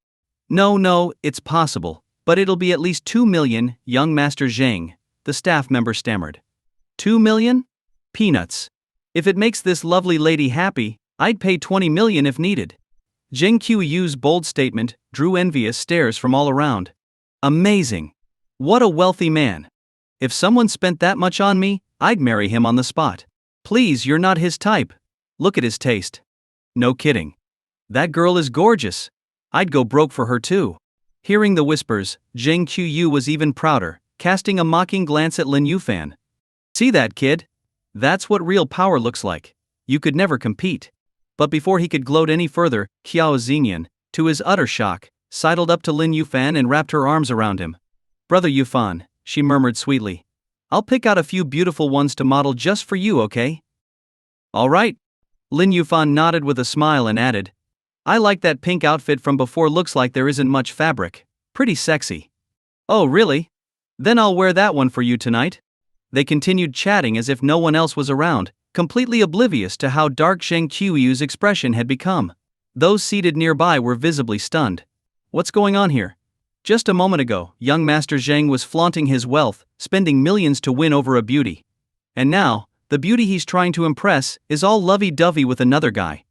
No, it's possible, but it'll be at least 2 million, young Master Zheng, the staff member stammered. 2 million? Peanuts. If it makes this lovely lady happy, I'd pay 20 million if needed. Zheng Qiuyu's bold statement drew envious stares from all around. Amazing. What a wealthy man. If someone spent that much on me, I'd marry him on the spot. Please, you're not his type. Look at his taste. No kidding. That girl is gorgeous. I'd go broke for her too. Hearing the whispers, Zheng Qiuyu was even prouder, casting a mocking glance at Lin Yuan. See that, kid? That's what real power looks like. You could never compete. But before he could gloat any further, Qiao Xingyan, to his utter shock, sidled up to Lin Yuan and wrapped her arms around him. Brother Yufan, she murmured sweetly. I'll pick out a few beautiful ones to model just for you, okay? All right. Lin Yuan nodded with a smile and added, I like that pink outfit from before, looks like there isn't much fabric. Pretty sexy. Oh, really? Then I'll wear that one for you tonight. They continued chatting as if no one else was around, completely oblivious to how dark Zheng Qiuyu's expression had become. Those seated nearby were visibly stunned. What's going on here? Just a moment ago, young Master Zheng was flaunting his wealth, spending millions to win over a beauty. And now, the beauty he's trying to impress is all lovey-dovey with another guy.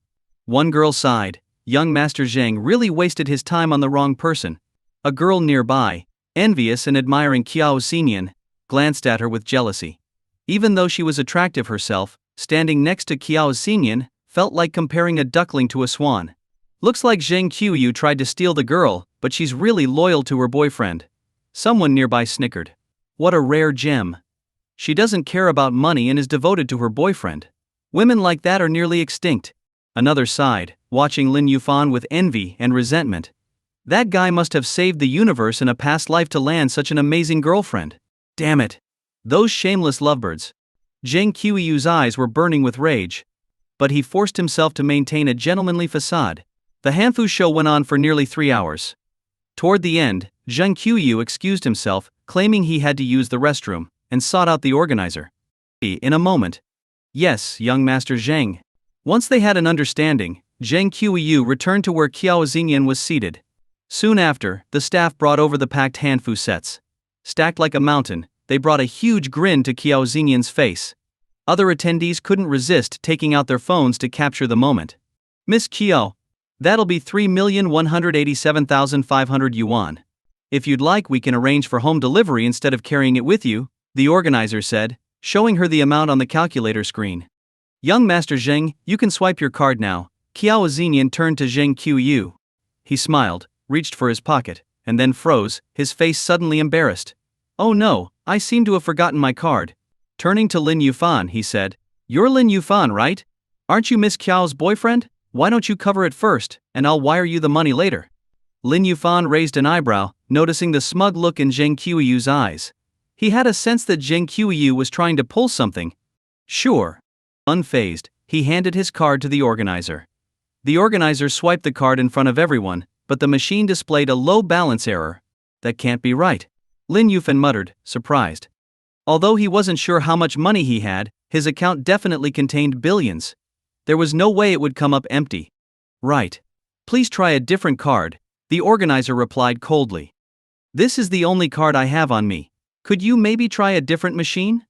One girl sighed. Young Master Zheng really wasted his time on the wrong person. A girl nearby, envious and admiring Qiao Xingyan, glanced at her with jealousy. Even though she was attractive herself, standing next to Qiao Xingyan felt like comparing a duckling to a swan. Looks like Zheng Qiuyu tried to steal the girl, but she's really loyal to her boyfriend. Someone nearby snickered. What a rare gem. She doesn't care about money and is devoted to her boyfriend. Women like that are nearly extinct. Another sighed, watching Lin Yuan with envy and resentment. That guy must have saved the universe in a past life to land such an amazing girlfriend. Damn it. Those shameless lovebirds. Zheng Qiuyu's eyes were burning with rage. But he forced himself to maintain a gentlemanly facade. The hanfu show went on for nearly 3 hours. Toward the end, Zheng Qiuyu excused himself, claiming he had to use the restroom, and sought out the organizer. In a moment. Yes, young Master Zheng. Once they had an understanding, Zheng Qiuyu returned to where Qiao Xingyan was seated. Soon after, the staff brought over the packed hanfu sets. Stacked like a mountain, they brought a huge grin to Qiao Xingyan's face. Other attendees couldn't resist taking out their phones to capture the moment. Miss Qiao, that'll be 3,187,500 yuan. If you'd like, we can arrange for home delivery instead of carrying it with you, the organizer said, showing her the amount on the calculator screen. Young Master Zheng, you can swipe your card now. Qiao Xingyan turned to Zheng Qiuyu. He smiled, reached for his pocket, and then froze, his face suddenly embarrassed. Oh no, I seem to have forgotten my card. Turning to Lin Yuan, he said, You're Lin Yuan, right? Aren't you Miss Qiao's boyfriend? Why don't you cover it first, and I'll wire you the money later? Lin Yuan raised an eyebrow, noticing the smug look in Zheng Qiuyu's eyes. He had a sense that Zheng Qiuyu was trying to pull something. Sure. Unfazed, he handed his card to the organizer. The organizer swiped the card in front of everyone, but the machine displayed a low balance error. That can't be right. Lin Yuan muttered, surprised. Although he wasn't sure how much money he had, his account definitely contained billions. There was no way it would come up empty. Right. Please try a different card, the organizer replied coldly. This is the only card I have on me. Could you maybe try a different machine?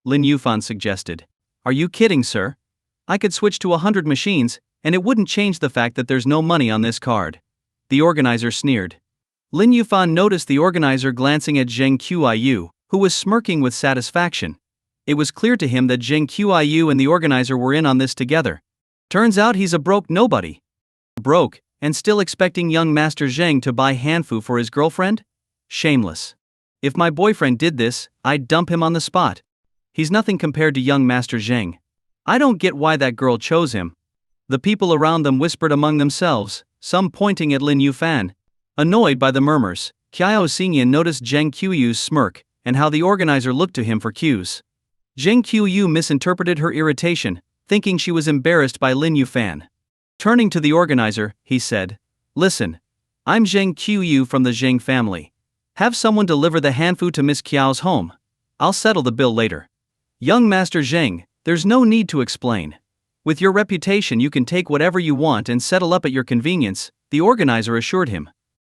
Lin Yuan suggested. Are you kidding, sir? I could switch to 100 machines, and it wouldn't change the fact that there's no money on this card. The organizer sneered. Lin Yuan noticed the organizer glancing at Zheng Qiu, who was smirking with satisfaction. It was clear to him that Zheng Qiu and the organizer were in on this together. Turns out he's a broke nobody. Broke, and still expecting young Master Zheng to buy hanfu for his girlfriend? Shameless. If my boyfriend did this, I'd dump him on the spot. He's nothing compared to young Master Zheng. I don't get why that girl chose him. The people around them whispered among themselves, some pointing at Lin Yuan. Annoyed by the murmurs, Qiao Xingyan noticed Zheng Qiu's smirk, and how the organizer looked to him for cues. Zheng Qiu misinterpreted her irritation, thinking she was embarrassed by Lin Yuan. Turning to the organizer, he said, Listen, I'm Zheng Qiu from the Zheng family. Have someone deliver the hanfu to Miss Qiao's home. I'll settle the bill later. Young Master Zheng, there's no need to explain. With your reputation you can take whatever you want and settle up at your convenience, the organizer assured him.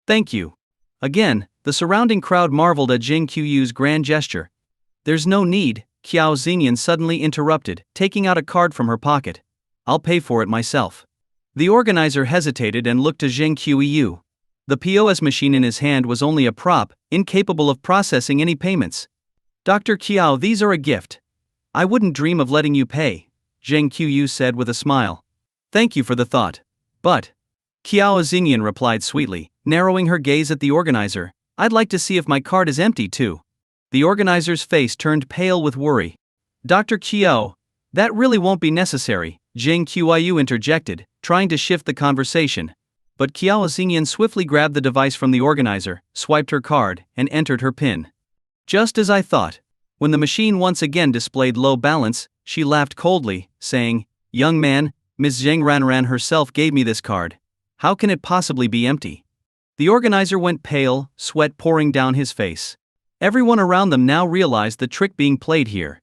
Thank you. Again, the surrounding crowd marveled at Zheng Qiu's grand gesture. There's no need, Qiao Xingyan suddenly interrupted, taking out a card from her pocket. I'll pay for it myself. The organizer hesitated and looked to Zheng Qiu. The POS machine in his hand was only a prop, incapable of processing any payments. Dr. Qiao, these are a gift. I wouldn't dream of letting you pay, Zheng Qiu said with a smile. Thank you for the thought. But, Qiao Xingyan replied sweetly, narrowing her gaze at the organizer, I'd like to see if my card is empty too. The organizer's face turned pale with worry. Dr. Qiao, that really won't be necessary, Zheng Qiu interjected, trying to shift the conversation. But Qiao Xingyan swiftly grabbed the device from the organizer, swiped her card, and entered her PIN. Just as I thought. When the machine once again displayed low balance, she laughed coldly, saying, Young man, Ms. Zheng Ranran herself gave me this card. How can it possibly be empty? The organizer went pale, sweat pouring down his face. Everyone around them now realized the trick being played here.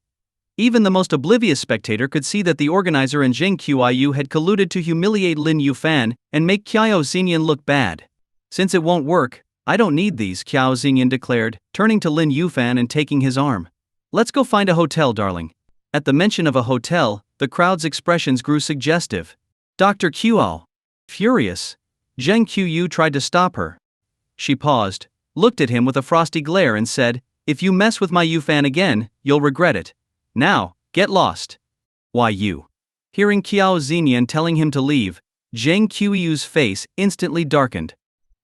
Even the most oblivious spectator could see that the organizer and Zheng Qiu had colluded to humiliate Lin Yuan and make Qiao Xingyan look bad. Since it won't work, I don't need these, Qiao Xingyan declared, turning to Lin Yuan and taking his arm. Let's go find a hotel, darling. At the mention of a hotel, the crowd's expressions grew suggestive. Dr. Qiao. Furious. Zheng Qiu tried to stop her. She paused, looked at him with a frosty glare and said, If you mess with my Yuan again, you'll regret it. Now, get lost. Why you? Hearing Qiao Xingyan telling him to leave, Zheng Qiu's face instantly darkened.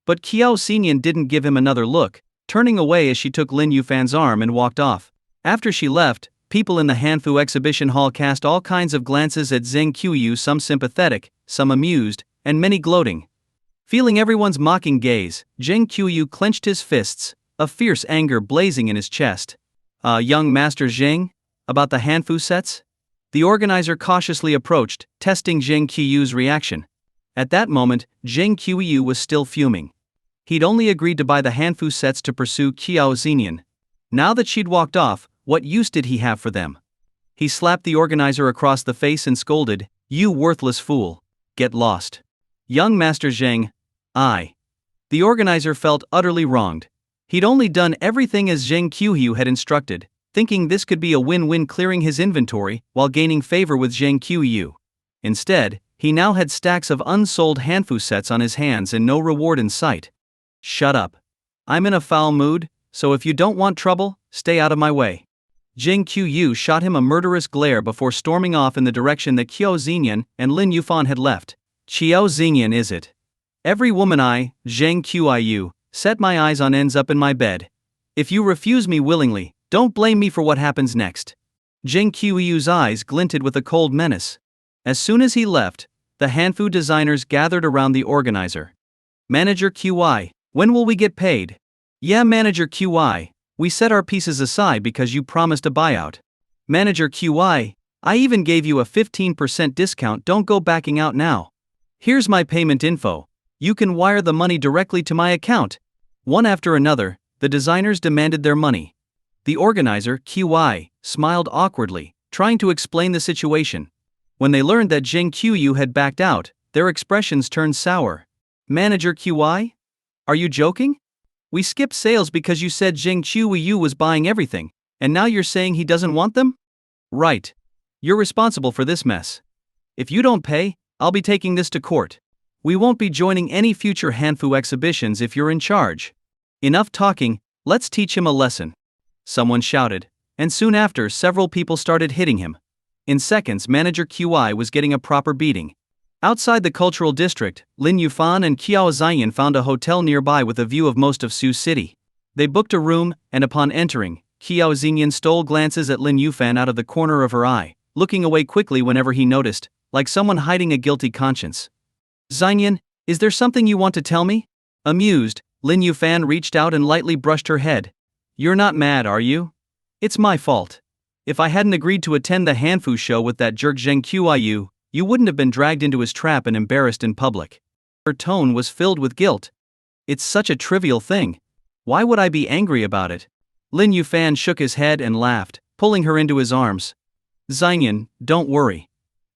But Qiao Xingyan didn't give him another look, turning away as she took Lin Yuan's arm and walked off. After she left, people in the hanfu exhibition hall cast all kinds of glances at Zheng Qiu, some sympathetic, some amused, and many gloating. Feeling everyone's mocking gaze, Zheng Qiu clenched his fists, a fierce anger blazing in his chest. Young Master Zheng? About the hanfu sets? The organizer cautiously approached, testing Zheng Qiu's reaction. At that moment, Zheng Qiu was still fuming. He'd only agreed to buy the hanfu sets to pursue Qiao Xingyan. Now that she'd walked off, what use did he have for them? He slapped the organizer across the face and scolded, You worthless fool. Get lost. Young Master Zheng. The organizer felt utterly wronged. He'd only done everything as Zheng Qiu had instructed, thinking this could be a win-win, clearing his inventory while gaining favor with Zheng Qiu. Instead, he now had stacks of unsold hanfu sets on his hands and no reward in sight. Shut up. I'm in a foul mood, so if you don't want trouble, stay out of my way. Zheng Qiu shot him a murderous glare before storming off in the direction that Qiao Xingyan and Lin Yuan had left. Qiao Xingyan is it? Every woman I, Zheng Qiu, set my eyes on ends up in my bed. If you refuse me willingly, don't blame me for what happens next. Zheng Qiu's eyes glinted with a cold menace. As soon as he left, the hanfu designers gathered around the organizer. Manager QI, when will we get paid? Yeah, Manager QI. We set our pieces aside because you promised a buyout. Manager QI, I even gave you a 15% discount, don't go backing out now. Here's my payment info. You can wire the money directly to my account. One after another, The designers demanded their money. The organizer, QY, smiled awkwardly, trying to explain the situation. When they learned that Zheng Qiyu had backed out, their expressions turned sour. Manager QY? Are you joking? We skipped sales because you said Zheng Qiyu was buying everything, and now you're saying he doesn't want them? Right. You're responsible for this mess. If you don't pay, I'll be taking this to court. We won't be joining any future Hanfu exhibitions if you're in charge. Enough talking, let's teach him a lesson. Someone shouted, and soon after several people started hitting him. In seconds, Manager QI was getting a proper beating. Outside the cultural district, Lin Yuan and Qiao Ziyan found a hotel nearby with a view of most of Sioux City. They booked a room, and upon entering, Qiao Ziyan stole glances at Lin Yufan out of the corner of her eye, looking away quickly whenever he noticed, like someone hiding a guilty conscience. Ziyan, is there something you want to tell me? Amused, Lin Yufan reached out and lightly brushed her head. You're not mad, are you? It's my fault. If I hadn't agreed to attend the Hanfu show with that jerk Zheng Qiyu, you wouldn't have been dragged into his trap and embarrassed in public. Her tone was filled with guilt. It's such a trivial thing. Why would I be angry about it? Lin Yufan shook his head and laughed, pulling her into his arms. Ziyan, don't worry.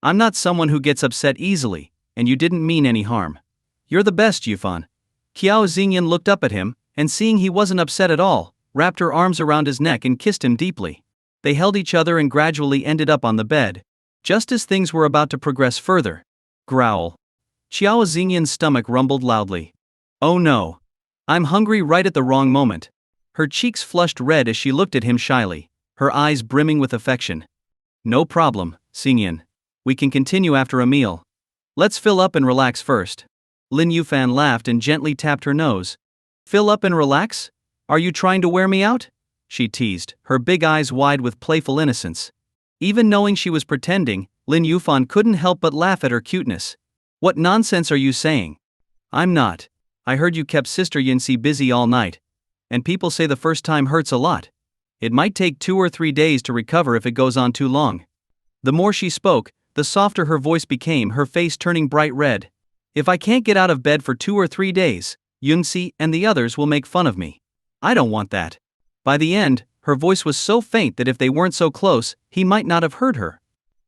I'm not someone who gets upset easily, and you didn't mean any harm. You're the best, Yufan. Qiao Xingyan looked up at him, and seeing he wasn't upset at all, wrapped her arms around his neck and kissed him deeply. They held each other and gradually ended up on the bed. Just as things were about to progress further. Growl. Qiao Xingyan's stomach rumbled loudly. Oh no. I'm hungry right at the wrong moment. Her cheeks flushed red as she looked at him shyly, her eyes brimming with affection. No problem, Xingyan. We can continue after a meal. Let's fill up and relax first. Lin Yufan laughed and gently tapped her nose. Fill up and relax? Are you trying to wear me out? She teased, her big eyes wide with playful innocence. Even knowing she was pretending, Lin Yufan couldn't help but laugh at her cuteness. What nonsense are you saying? I'm not. I heard you kept Sister Yinsi busy all night. And people say the first time hurts a lot. It might take 2 or 3 days to recover if it goes on too long. The more she spoke, the softer her voice became, her face turning bright red. If I can't get out of bed for 2 or 3 days, Yunxi and the others will make fun of me. I don't want that. By the end, her voice was so faint that if they weren't so close, he might not have heard her.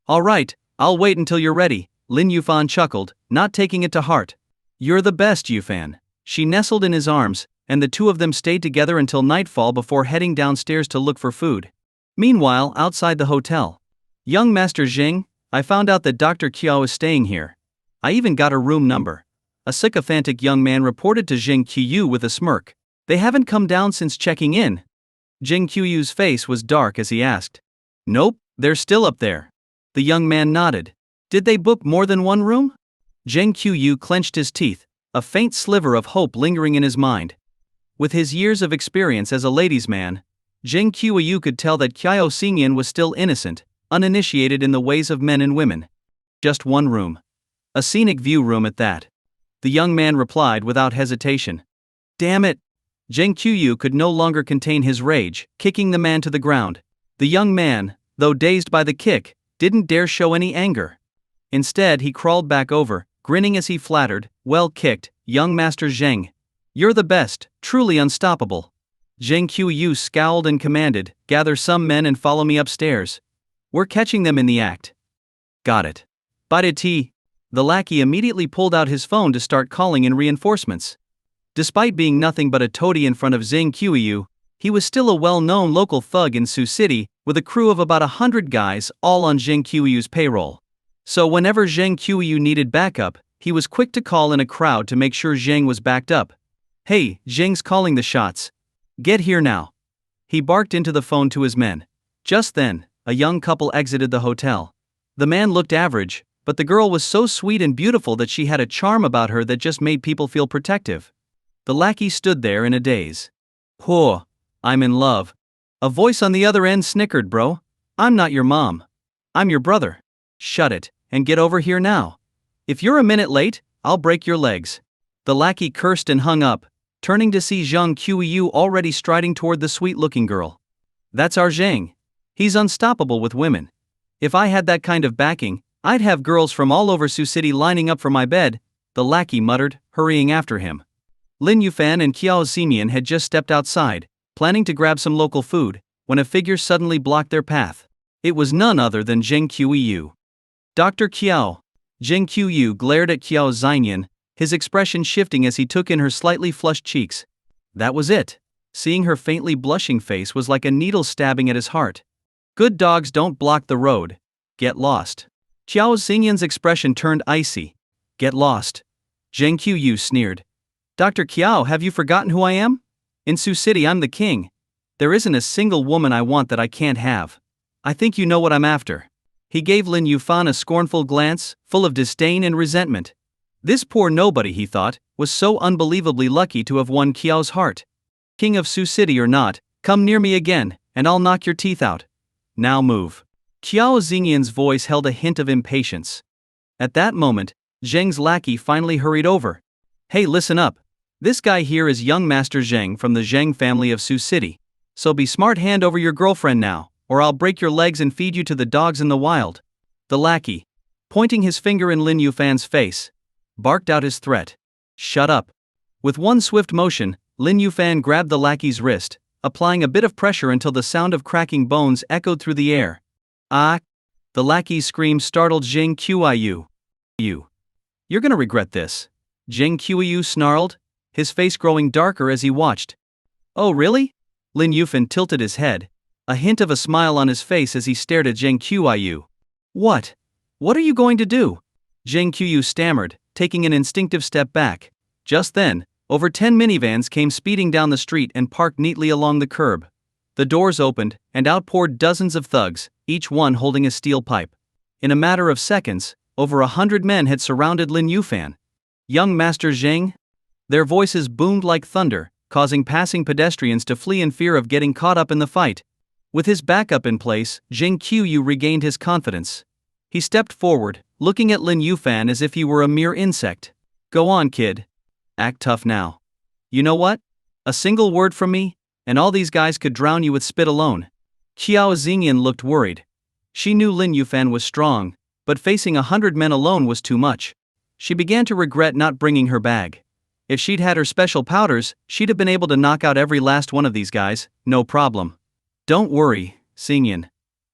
All right, I'll wait until you're ready, Lin Yufan chuckled, not taking it to heart. You're the best, Yufan. She nestled in his arms, and the two of them stayed together until nightfall before heading downstairs to look for food. Meanwhile, outside the hotel. Young Master Zheng, I found out that Dr. Qiao is staying here. I even got her room number. A sycophantic young man reported to Zheng Qiyu with a smirk. They haven't come down since checking in. Zheng Qiyu's face was dark as he asked. Nope, they're still up there. The young man nodded. Did they book more than one room? Zheng Qiyu clenched his teeth, a faint sliver of hope lingering in his mind. With his years of experience as a ladies' man, Zheng Qiyu could tell that Qiao Xingyan was still innocent, uninitiated in the ways of men and women. Just one room. A scenic view room at that. The young man replied without hesitation. Damn it! Zheng Qiyu could no longer contain his rage, kicking the man to the ground. The young man, though dazed by the kick, didn't dare show any anger. Instead, he crawled back over, grinning as he flattered, well kicked, young Master Zheng. You're the best, truly unstoppable. Zheng Qiyu scowled and commanded, gather some men and follow me upstairs. We're catching them in the act. Got it. Baditi. The lackey immediately pulled out his phone to start calling in reinforcements. Despite being nothing but a toady in front of Zheng Qiyu, he was still a well-known local thug in Sioux City, with a crew of about 100 guys, all on Zheng Qiyu's payroll. So whenever Zheng Qiyu needed backup, he was quick to call in a crowd to make sure Zheng was backed up. Hey, Zheng's calling the shots. Get here now. He barked into the phone to his men. Just then, a young couple exited the hotel. The man looked average, but the girl was so sweet and beautiful that she had a charm about her that just made people feel protective. The lackey stood there in a daze. Whoa, I'm in love. A voice on the other end snickered, bro. I'm not your mom. I'm your brother. Shut it, and get over here now. If you're a minute late, I'll break your legs. The lackey cursed and hung up, turning to see Zheng Qiyu already striding toward the sweet-looking girl. That's our Zheng. He's unstoppable with women. If I had that kind of backing, I'd have girls from all over Sioux City lining up for my bed, the lackey muttered, hurrying after him. Lin Yufan and Qiao Ximian had just stepped outside, planning to grab some local food, when a figure suddenly blocked their path. It was none other than Zheng Qiuyu. Dr. Qiao. Zheng Qiuyu glared at Qiao Ximian, his expression shifting as he took in her slightly flushed cheeks. That was it. Seeing her faintly blushing face was like a needle stabbing at his heart. Good dogs don't block the road. Get lost. Qiao Ximian's expression turned icy. Get lost. Zheng Qiuyu sneered. Dr. Qiao, have you forgotten who I am? In Sioux City I'm the king. There isn't a single woman I want that I can't have. I think you know what I'm after. He gave Lin Yufan a scornful glance, full of disdain and resentment. This poor nobody, he thought, was so unbelievably lucky to have won Qiao's heart. King of Sioux City or not, come near me again, and I'll knock your teeth out. Now move. Qiao Ximian's voice held a hint of impatience. At that moment, Zheng's lackey finally hurried over. Hey, listen up. This guy here is young Master Zheng from the Zheng family of Sioux City. So be smart, hand over your girlfriend now, or I'll break your legs and feed you to the dogs in the wild. The lackey, pointing his finger in Lin Yufan's face, barked out his threat. Shut up. With one swift motion, Lin Yufan grabbed the lackey's wrist, applying a bit of pressure until the sound of cracking bones echoed through the air. Ah! The lackey's scream startled Zheng Qiuyu. You're gonna regret this. Zheng Qiuyu snarled, his face growing darker as he watched. Oh really? Lin Yufan tilted his head, a hint of a smile on his face as he stared at Zheng Qiuyu. What? What are you going to do? Zheng Qiuyu stammered, taking an instinctive step back. Just then, over 10 minivans came speeding down the street and parked neatly along the curb. The doors opened, and out poured dozens of thugs, each one holding a steel pipe. In a matter of seconds, over 100 men had surrounded Lin Yufan. Young Master Zheng? Their voices boomed like thunder, causing passing pedestrians to flee in fear of getting caught up in the fight. With his backup in place, Zheng Qiuyu regained his confidence. He stepped forward, looking at Lin Yufan as if he were a mere insect. Go on, kid. Act tough now. You know what? A single word from me, and all these guys could drown you with spit alone. Qiao Ximian looked worried. She knew Lin Yufan was strong, but facing 100 men alone was too much. She began to regret not bringing her bag. If she'd had her special powders, she'd have been able to knock out every last one of these guys, no problem. Don't worry, Ximian.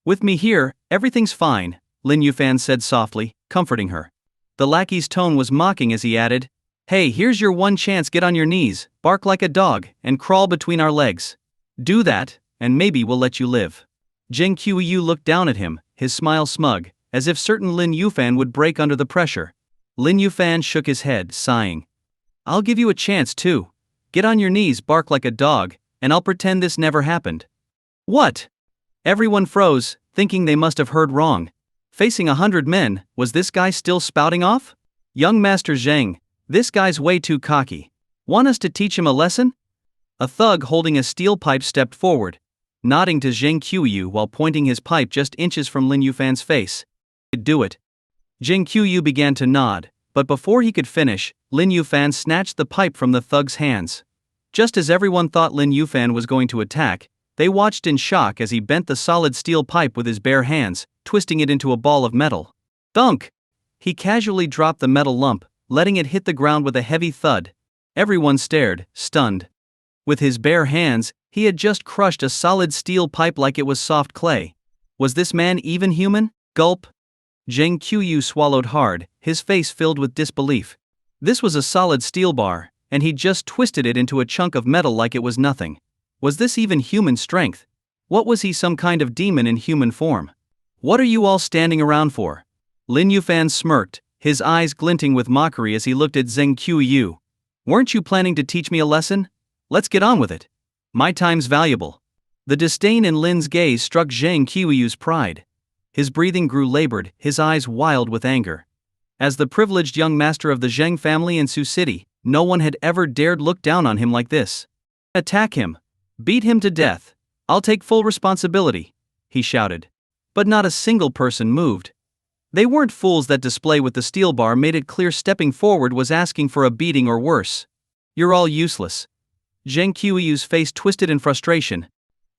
With me here, everything's fine, Lin Yufan said softly, comforting her. The lackey's tone was mocking as he added, Hey, here's your one chance, get on your knees, bark like a dog, and crawl between our legs. Do that, and maybe we'll let you live. Zheng Qiuyu looked down at him, his smile smug, as if certain Lin Yufan would break under the pressure. Lin Yufan shook his head, sighing. I'll give you a chance too. Get on your knees, bark like a dog, and I'll pretend this never happened. What? Everyone froze, thinking they must have heard wrong. Facing 100 men, was this guy still spouting off? Young Master Zheng, this guy's way too cocky. Want us to teach him a lesson? A thug holding a steel pipe stepped forward, nodding to Zheng Qiuyu while pointing his pipe just inches from Lin Yufan's face. Do it. Zheng Qiuyu began to nod, but before he could finish, Lin Yufan snatched the pipe from the thug's hands. Just as everyone thought Lin Yufan was going to attack, they watched in shock as he bent the solid steel pipe with his bare hands, twisting it into a ball of metal. Thunk! He casually dropped the metal lump, letting it hit the ground with a heavy thud. Everyone stared, stunned. With his bare hands, he had just crushed a solid steel pipe like it was soft clay. Was this man even human? Gulp. Zheng Qiuyu swallowed hard, his face filled with disbelief. This was a solid steel bar, and he'd just twisted it into a chunk of metal like it was nothing. Was this even human strength? What was he, some kind of demon in human form? What are you all standing around for? Lin Yufan smirked, his eyes glinting with mockery as he looked at Zheng Qiuyu. Weren't you planning to teach me a lesson? Let's get on with it. My time's valuable. The disdain in Lin's gaze struck Zheng Qiuyu's pride. His breathing grew labored, his eyes wild with anger. As the privileged young master of the Zheng family in Sioux City, no one had ever dared look down on him like this. Attack him. Beat him to death. I'll take full responsibility, he shouted. But not a single person moved. They weren't fools. That display with the steel bar made it clear stepping forward was asking for a beating or worse. You're all useless. Zheng Qiuyu's face twisted in frustration.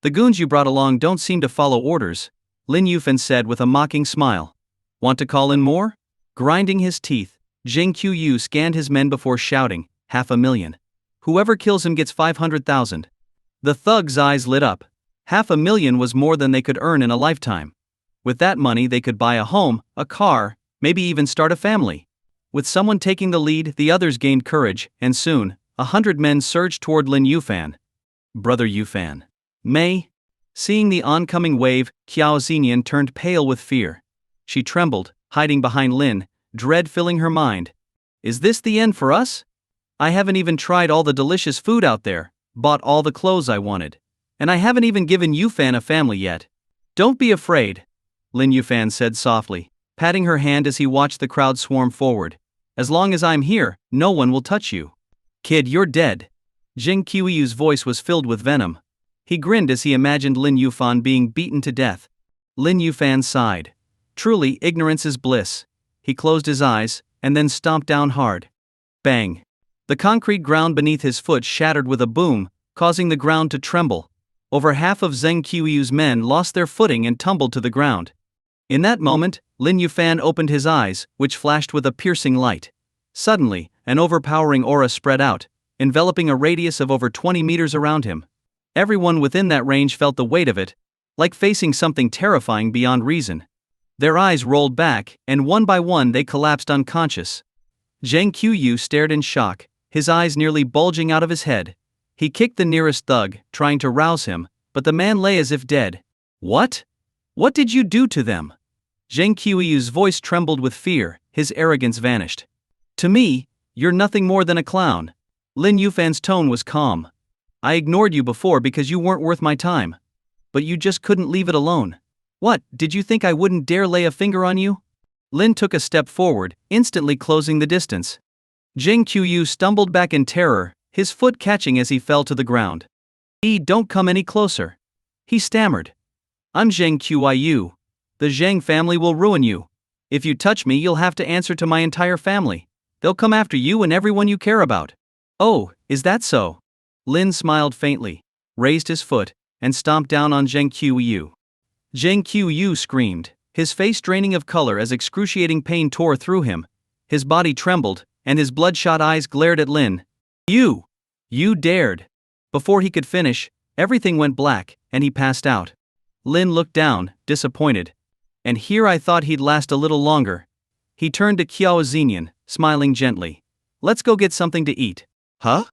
The goons you brought along don't seem to follow orders, Lin Yufan said with a mocking smile. Want to call in more? Grinding his teeth, Zheng Qiuyu scanned his men before shouting, 500,000. Whoever kills him gets 500,000. The thug's eyes lit up. 500,000 was more than they could earn in a lifetime. With that money they could buy a home, a car, maybe even start a family. With someone taking the lead, the others gained courage, and soon, 100 men surged toward Lin Yuan. Brother Yuan. May? Seeing the oncoming wave, Qiao Xinian turned pale with fear. She trembled, hiding behind Lin, dread filling her mind. Is this the end for us? I haven't even tried all the delicious food out there, bought all the clothes I wanted. And I haven't even given Yuan a family yet. Don't be afraid, Lin Yuan said softly, patting her hand as he watched the crowd swarm forward. As long as I'm here, no one will touch you. Kid, you're dead. Jing Qiuyu's voice was filled with venom. He grinned as he imagined Lin Yuan being beaten to death. Lin Yuan sighed. Truly, ignorance is bliss. He closed his eyes, and then stomped down hard. Bang! The concrete ground beneath his foot shattered with a boom, causing the ground to tremble. Over half of Zheng Qiuyu's men lost their footing and tumbled to the ground. In that moment, Lin Yuan opened his eyes, which flashed with a piercing light. Suddenly, an overpowering aura spread out, enveloping a radius of over 20 meters around him. Everyone within that range felt the weight of it, like facing something terrifying beyond reason. Their eyes rolled back, and one by one they collapsed unconscious. Zheng Qiuyu stared in shock, his eyes nearly bulging out of his head. He kicked the nearest thug, trying to rouse him, but the man lay as if dead. What? What did you do to them? Zheng Qiuyu's voice trembled with fear, his arrogance vanished. To me, you're nothing more than a clown. Lin Yufan's tone was calm. I ignored you before because you weren't worth my time. But you just couldn't leave it alone. What, did you think I wouldn't dare lay a finger on you? Lin took a step forward, instantly closing the distance. Zheng Qiuyu stumbled back in terror, his foot catching as he fell to the ground. Don't come any closer. He stammered. I'm Zheng Qiuyu. The Zheng family will ruin you. If you touch me, you'll have to answer to my entire family. They'll come after you and everyone you care about. Oh, is that so? Lin smiled faintly, raised his foot, and stomped down on Zheng Qiuyu. Zheng Qiuyu screamed, his face draining of color as excruciating pain tore through him. His body trembled, and his bloodshot eyes glared at Lin. You dared. Before he could finish, everything went black, and he passed out. Lin looked down, disappointed. And here I thought he'd last a little longer. He turned to Qiao Xinian, smiling gently. Let's go get something to eat. Huh?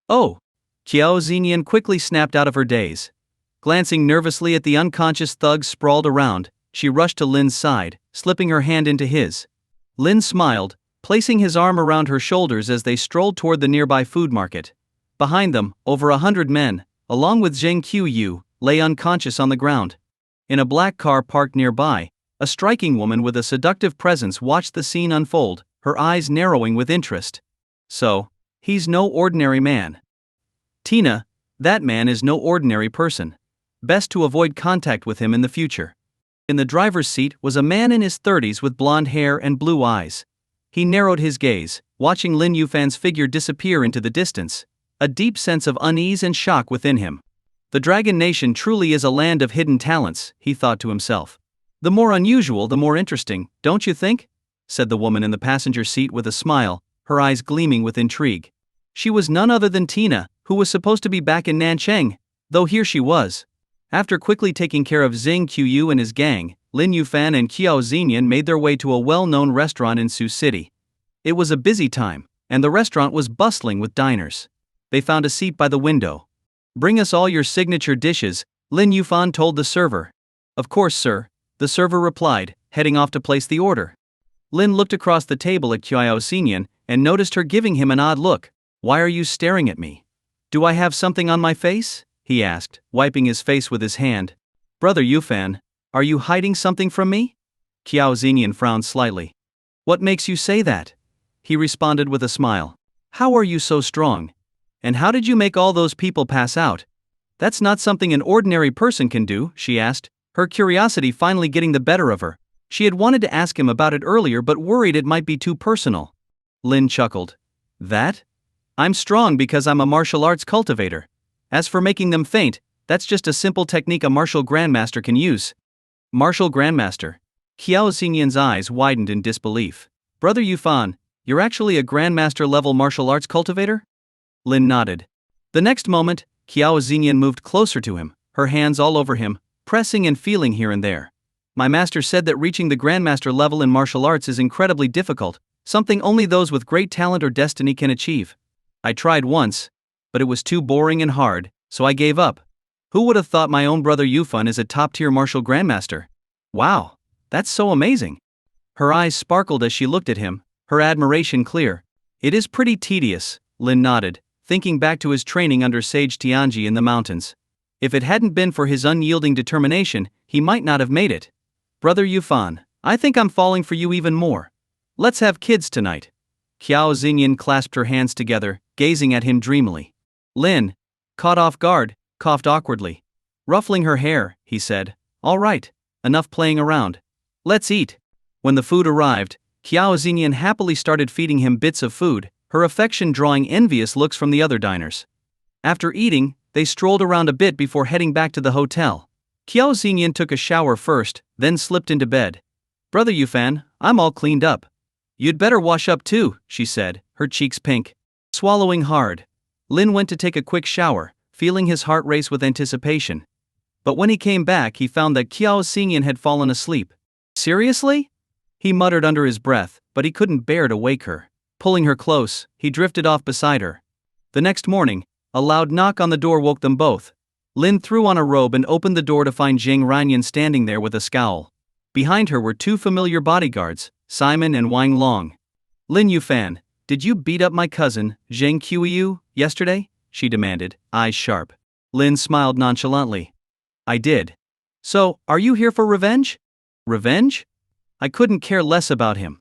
Oh. Qiao Xinian quickly snapped out of her daze. Glancing nervously at the unconscious thugs sprawled around, she rushed to Lin's side, slipping her hand into his. Lin smiled, placing his arm around her shoulders as they strolled toward the nearby food market. Behind them, over 100 men, along with Zheng Qiuyu, lay unconscious on the ground. In a black car parked nearby, a striking woman with a seductive presence watched the scene unfold, her eyes narrowing with interest. So, he's no ordinary man. Tina, that man is no ordinary person. Best to avoid contact with him in the future. In the driver's seat was a man in his 30s with blonde hair and blue eyes. He narrowed his gaze, watching Lin Yufan's figure disappear into the distance, a deep sense of unease and shock within him. The Dragon Nation truly is a land of hidden talents, he thought to himself. The more unusual, the more interesting, don't you think? Said the woman in the passenger seat with a smile, her eyes gleaming with intrigue. She was none other than Tina, who was supposed to be back in Nancheng, though here she was. After quickly taking care of Zheng Qiuyu and his gang, Lin Yuan and Qiao Xinian made their way to a well-known restaurant in Sioux City. It was a busy time, and the restaurant was bustling with diners. They found a seat by the window. Bring us all your signature dishes, Lin Yuan told the server. Of course, sir, the server replied, heading off to place the order. Lin looked across the table at Qiao Xinian and noticed her giving him an odd look. Why are you staring at me? Do I have something on my face? He asked, wiping his face with his hand. Brother Yuan, are you hiding something from me? Qiao Xinian frowned slightly. What makes you say that? He responded with a smile. How are you so strong? And how did you make all those people pass out? That's not something an ordinary person can do, she asked, her curiosity finally getting the better of her. She had wanted to ask him about it earlier but worried it might be too personal. Lin chuckled. That? I'm strong because I'm a martial arts cultivator. As for making them faint, that's just a simple technique a martial grandmaster can use. Martial grandmaster? Qiao Xinian's eyes widened in disbelief. Brother Yuan, you're actually a grandmaster level martial arts cultivator? Lin nodded. The next moment, Qiao Xingyan moved closer to him, her hands all over him, pressing and feeling here and there. My master said that reaching the grandmaster level in martial arts is incredibly difficult, something only those with great talent or destiny can achieve. I tried once, but it was too boring and hard, so I gave up. Who would have thought my own brother Yufan is a top-tier martial grandmaster? Wow, that's so amazing. Her eyes sparkled as she looked at him, her admiration clear. It is pretty tedious, Lin nodded, thinking back to his training under Sage Tianji in the mountains. If it hadn't been for his unyielding determination, he might not have made it. Brother Yufan, I think I'm falling for you even more. Let's have kids tonight. Qiao Xingyan clasped her hands together, gazing at him dreamily. Lin, caught off guard, coughed awkwardly. Ruffling her hair, he said, All right, enough playing around. Let's eat. When the food arrived, Qiao Xingyan happily started feeding him bits of food, her affection drawing envious looks from the other diners. After eating, they strolled around a bit before heading back to the hotel. Qiao Xingyan took a shower first, then slipped into bed. Brother Yufan, I'm all cleaned up. You'd better wash up too, she said, her cheeks pink. Swallowing hard. Lin went to take a quick shower, feeling his heart race with anticipation. But when he came back, he found that Qiao Xingyan had fallen asleep. Seriously? He muttered under his breath, but he couldn't bear to wake her. Pulling her close, he drifted off beside her. The next morning, a loud knock on the door woke them both. Lin threw on a robe and opened the door to find Zheng Ranyan standing there with a scowl. Behind her were two familiar bodyguards, Simon and Wang Long. Lin Yufan, did you beat up my cousin, Zheng Qiyu, yesterday? She demanded, eyes sharp. Lin smiled nonchalantly. I did. So, are you here for revenge? Revenge? I couldn't care less about him.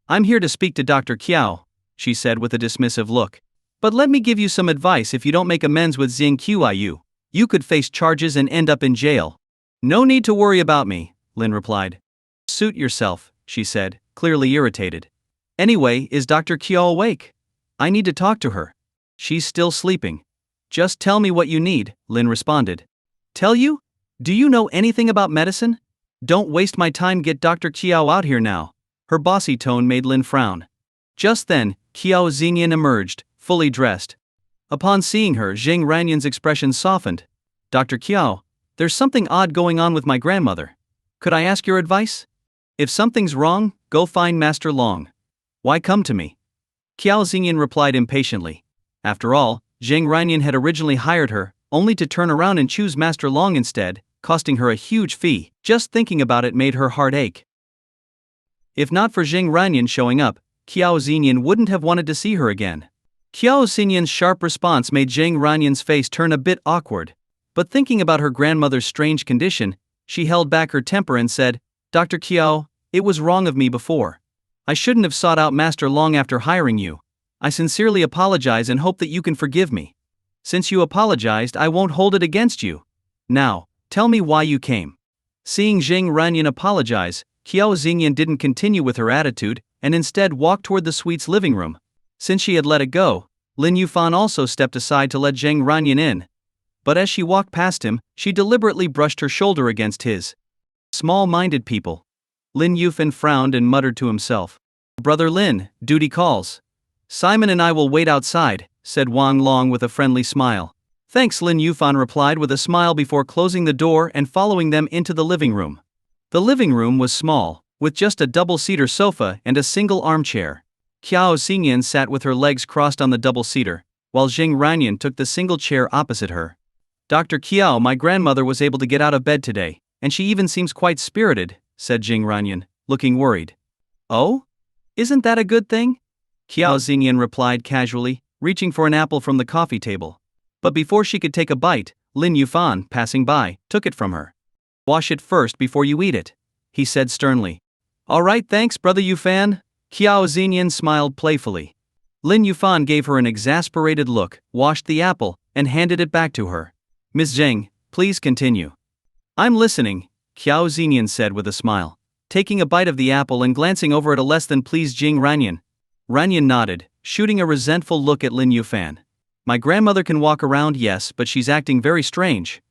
I'm here to speak to Dr. Qiao, she said with a dismissive look. But let me give you some advice. If you don't make amends with Zheng Qiyu, you could face charges and end up in jail. No need to worry about me, Lin replied. Suit yourself, she said, clearly irritated. Anyway, is Dr. Qiao awake? I need to talk to her. She's still sleeping. Just tell me what you need, Lin responded. Tell you? Do you know anything about medicine? Don't waste my time, get Dr. Qiao out here now. Her bossy tone made Lin frown. Just then, Qiao Xingyan emerged, fully dressed. Upon seeing her, Zheng Ranyan's expression softened. Dr. Qiao, there's something odd going on with my grandmother. Could I ask your advice? If something's wrong, go find Master Long. Why come to me? Qiao Xingyan replied impatiently. After all, Zheng Ranyan had originally hired her, only to turn around and choose Master Long instead, costing her a huge fee. Just thinking about it made her heart ache. If not for Zheng Ranyan showing up, Qiao Xingyan wouldn't have wanted to see her again. Qiao Xingyan's sharp response made Zheng Ranyan's face turn a bit awkward. But thinking about her grandmother's strange condition, she held back her temper and said, Dr. Qiao, it was wrong of me before. I shouldn't have sought out Master Long after hiring you. I sincerely apologize and hope that you can forgive me. Since you apologized, I won't hold it against you. Now, tell me why you came. Seeing Zheng Ranyan apologize, Qiao Xingyan didn't continue with her attitude, and instead walked toward the suite's living room. Since she had let it go, Lin Yufan also stepped aside to let Zheng Ranyan in. But as she walked past him, she deliberately brushed her shoulder against his. Small-minded people. Lin Yufan frowned and muttered to himself. Brother Lin, duty calls. Simon and I will wait outside, said Wang Long with a friendly smile. Thanks, Lin Yufan replied with a smile before closing the door and following them into the living room. The living room was small, with just a double-seater sofa and a single armchair. Qiao Xingyan sat with her legs crossed on the double-seater, while Zheng Ranyan took the single chair opposite her. Dr. Qiao, my grandmother was able to get out of bed today, and she even seems quite spirited, said Zheng Ranyan, looking worried. Oh? Isn't that a good thing? Qiao Xingyan replied casually, reaching for an apple from the coffee table. But before she could take a bite, Lin Yufan, passing by, took it from her. Wash it first before you eat it, he said sternly. All right, thanks, Brother Yufan. Qiao Xingyan smiled playfully. Lin Yufan gave her an exasperated look, washed the apple, and handed it back to her. Ms. Zheng, please continue. I'm listening, Qiao Xingyan said with a smile, taking a bite of the apple and glancing over at a less than pleased Zheng Ranyan. Ranyan nodded, shooting a resentful look at Lin Yufan. My grandmother can walk around, yes, but she's acting very strange.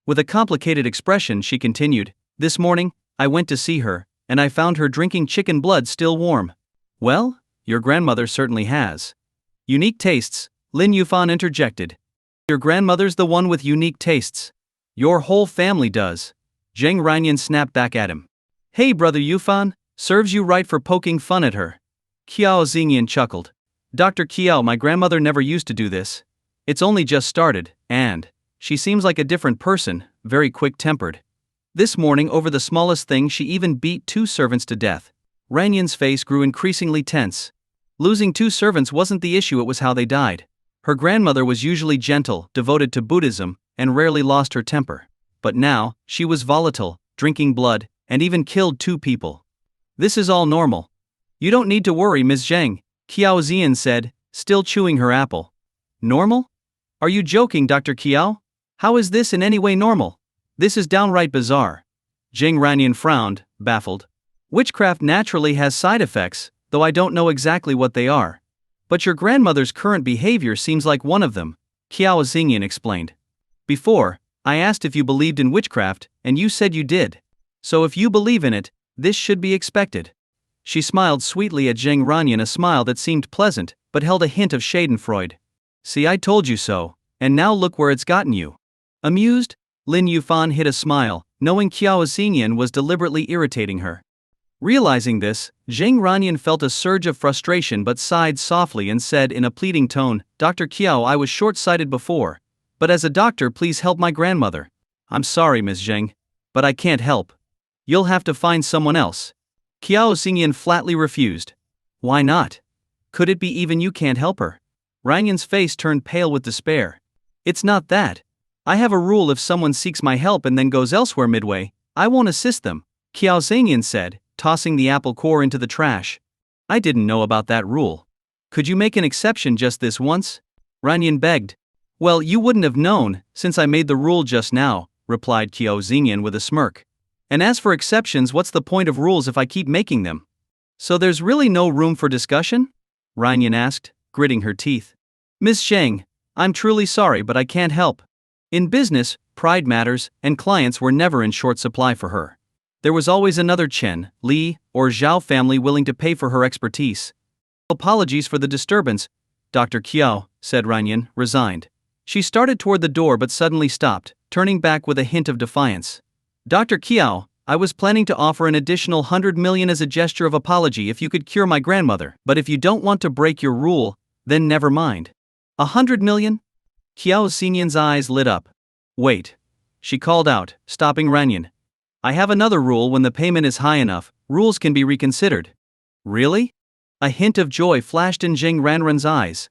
With a complicated expression, she continued, This morning, I went to see her, and I found her drinking chicken blood still warm. Well, your grandmother certainly has unique tastes, Lin Yuan interjected. Your grandmother's the one with unique tastes. Your whole family does. Zheng Ranian snapped back at him. Hey brother Yufan, serves you right for poking fun at her. Qiao Xingyan chuckled. Dr. Qiao, my grandmother never used to do this. It's only just started, and she seems like a different person, very quick-tempered. This morning over the smallest thing she even beat 2 servants to death. Ranian's face grew increasingly tense. Losing 2 servants wasn't the issue, it was how they died. Her grandmother was usually gentle, devoted to Buddhism, and rarely lost her temper. But now, she was volatile, drinking blood, and even killed 2 people. This is all normal. You don't need to worry, Ms. Zheng, Qiao Zian said, still chewing her apple. Normal? Are you joking, Dr. Qiao? How is this in any way normal? This is downright bizarre. Zheng Ranian frowned, baffled. Witchcraft naturally has side effects, though I don't know exactly what they are. But your grandmother's current behavior seems like one of them, Qiao Xingyan explained. Before, I asked if you believed in witchcraft, and you said you did. So if you believe in it, this should be expected. She smiled sweetly at Zheng Ranian, a smile that seemed pleasant, but held a hint of schadenfreude. See, I told you so, and now look where it's gotten you. Amused, Lin Yufan hid a smile, knowing Qiao Xingyan was deliberately irritating her. Realizing this, Zheng Ranian felt a surge of frustration but sighed softly and said in a pleading tone, Dr. Qiao, I was short-sighted before, but as a doctor please help my grandmother. I'm sorry, Ms. Zheng, but I can't help. You'll have to find someone else. Qiao Xingyan flatly refused. Why not? Could it be even you can't help her? Ranian's face turned pale with despair. It's not that. I have a rule: if someone seeks my help and then goes elsewhere midway, I won't assist them, Qiao Xingyan said, tossing the apple core into the trash. I didn't know about that rule. Could you make an exception just this once? Ranian begged. Well, you wouldn't have known, since I made the rule just now, replied Qiao Xingyan with a smirk. And as for exceptions, what's the point of rules if I keep making them? So there's really no room for discussion? Ranian asked, gritting her teeth. Miss Zheng, I'm truly sorry, but I can't help. In business, pride matters, and clients were never in short supply for her. There was always another Chen, Li, or Zhao family willing to pay for her expertise. Apologies for the disturbance, Dr. Qiao, said Ranian, resigned. She started toward the door but suddenly stopped, turning back with a hint of defiance. Dr. Qiao, I was planning to offer an additional 100 million as a gesture of apology if you could cure my grandmother, but if you don't want to break your rule, then never mind. 100 million? Qiao Xingyan's eyes lit up. Wait. She called out, stopping Ranian. I have another rule: when the payment is high enough, rules can be reconsidered. Really? A hint of joy flashed in Zheng Ranran's eyes.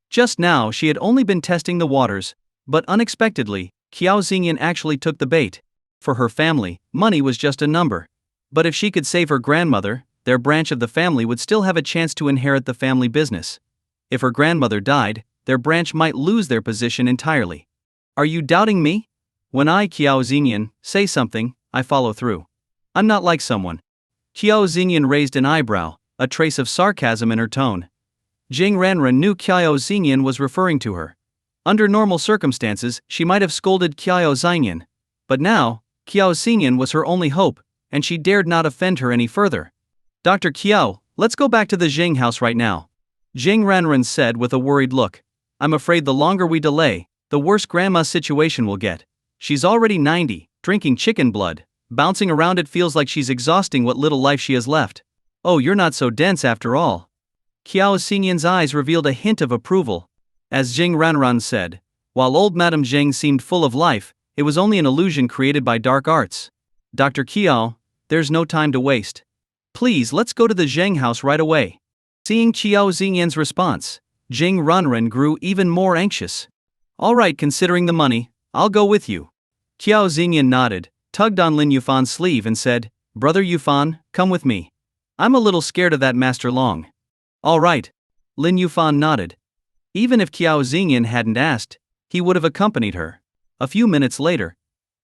Just now she had only been testing the waters, but unexpectedly, Qiao Xingyan actually took the bait. For her family, money was just a number. But if she could save her grandmother, their branch of the family would still have a chance to inherit the family business. If her grandmother died, their branch might lose their position entirely. Are you doubting me? When I, Qiao Xingyan, say something, I follow through. I'm not like someone. Qiao Xingyan raised an eyebrow, a trace of sarcasm in her tone. Zheng Ranran knew Qiao Xingyan was referring to her. Under normal circumstances, she might have scolded Qiao Xingyan. But now, Qiao Xingyan was her only hope, and she dared not offend her any further. Dr. Qiao, let's go back to the Zheng house right now. Zheng Ranran said with a worried look. I'm afraid the longer we delay, the worse Grandma's situation will get. She's already 90, drinking chicken blood. Bouncing around, it feels like she's exhausting what little life she has left. Oh, you're not so dense after all. Qiao Xingyan's eyes revealed a hint of approval. As Zheng Ranran said, while old Madame Zheng seemed full of life, it was only an illusion created by dark arts. Dr. Qiao, there's no time to waste. Please, let's go to the Zheng house right away. Seeing Qiao Xingyan's response, Zheng Ranran grew even more anxious. All right, considering the money, I'll go with you. Qiao Xingyan nodded, tugged on Lin Yufan's sleeve and said, Brother Yufan, come with me. I'm a little scared of that Master Long. All right. Lin Yufan nodded. Even if Qiao Xingyan hadn't asked, he would have accompanied her. A few minutes later,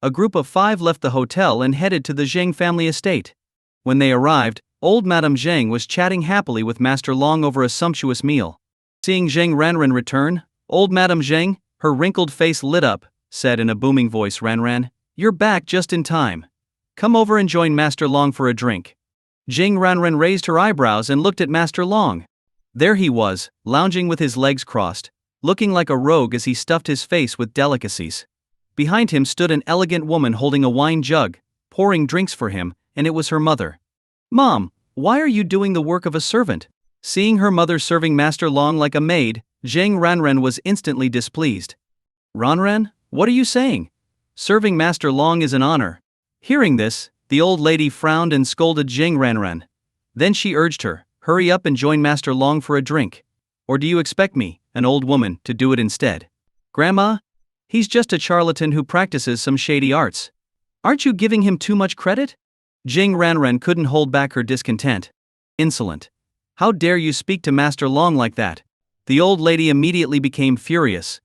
a group of 5 left the hotel and headed to the Zheng family estate. When they arrived, old Madame Zheng was chatting happily with Master Long over a sumptuous meal. Seeing Zheng Ranran return, old Madame Zheng, her wrinkled face lit up, said in a booming voice, Ranran, you're back just in time. Come over and join Master Long for a drink. Zheng Ranran raised her eyebrows and looked at Master Long. There he was, lounging with his legs crossed, looking like a rogue as he stuffed his face with delicacies. Behind him stood an elegant woman holding a wine jug, pouring drinks for him, and it was her mother. "Mom, why are you doing the work of a servant?" Seeing her mother serving Master Long like a maid, Zheng Ranren was instantly displeased. "Ranren, what are you saying? Serving Master Long is an honor." Hearing this, the old lady frowned and scolded Zheng Ranren. Then she urged her, "Hurry up and join Master Long for a drink. Or do you expect me, an old woman, to do it instead? Grandma? He's just a charlatan who practices some shady arts. Aren't you giving him too much credit?" Zheng Ranren couldn't hold back her discontent. "Insolent. How dare you speak to Master Long like that?" The old lady immediately became furious.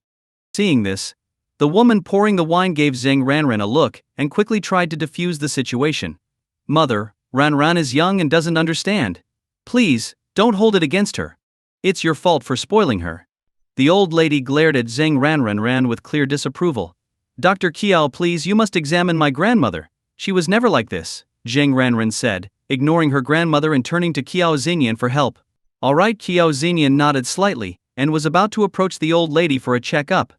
Seeing this, the woman pouring the wine gave Zheng Ranren a look and quickly tried to defuse the situation. "Mother, Ranran is young and doesn't understand. Please, don't hold it against her. It's your fault for spoiling her." The old lady glared at Zheng Ranren with clear disapproval. "Dr. Kiao, please, you must examine my grandmother. She was never like this," Zheng Ranren said, ignoring her grandmother and turning to Kiao Xinyan for help. "All right." Kiao Xinyan nodded slightly and was about to approach the old lady for a checkup.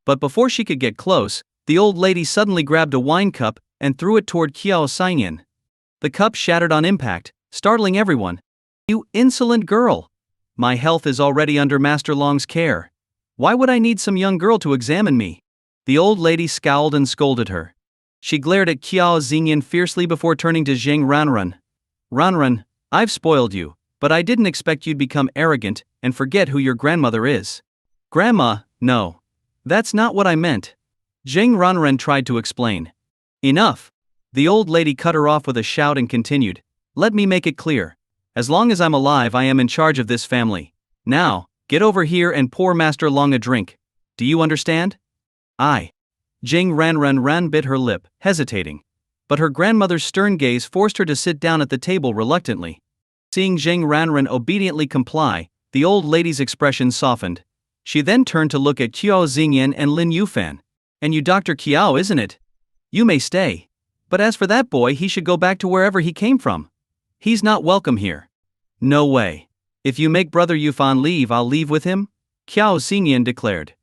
But before she could get close, the old lady suddenly grabbed a wine cup and threw it toward Kiao Xinyan. The cup shattered on impact, startling everyone. "You insolent girl! My health is already under Master Long's care. Why would I need some young girl to examine me?" The old lady scowled and scolded her. She glared at Kiao Xinyan fiercely before turning to Zheng Ranren. "Ranren, I've spoiled you, but I didn't expect you'd become arrogant and forget who your grandmother is." "Grandma, no. That's not what I meant." Zheng Ranren tried to explain. "Enough." The old lady cut her off with a shout and continued. "Let me make it clear. As long as I'm alive, I am in charge of this family. Now, get over here and pour Master Long a drink. Do you understand?" "Aye." Zheng Ranren bit her lip, hesitating. But her grandmother's stern gaze forced her to sit down at the table reluctantly. Seeing Zheng Ranren obediently comply, the old lady's expression softened. She then turned to look at Kiao Xingyan and Lin Yufan. "And you Dr. Kiao, isn't it? You may stay. But as for that boy, he should go back to wherever he came from. He's not welcome here." "No way. If you make Brother Yufan leave, I'll leave with him," Kiao Xingyan declared.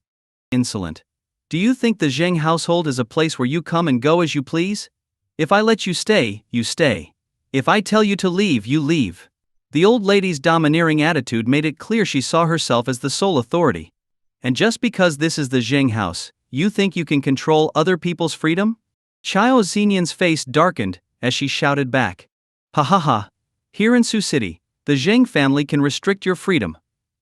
"Insolent. Do you think the Zheng household is a place where you come and go as you please? If I let you stay, you stay. If I tell you to leave, you leave." The old lady's domineering attitude made it clear she saw herself as the sole authority. "And just because this is the Zheng house, you think you can control other people's freedom?" Kiao Xinyan's face darkened as she shouted back. "Ha ha ha. Here in Sioux City, the Zheng family can restrict your freedom.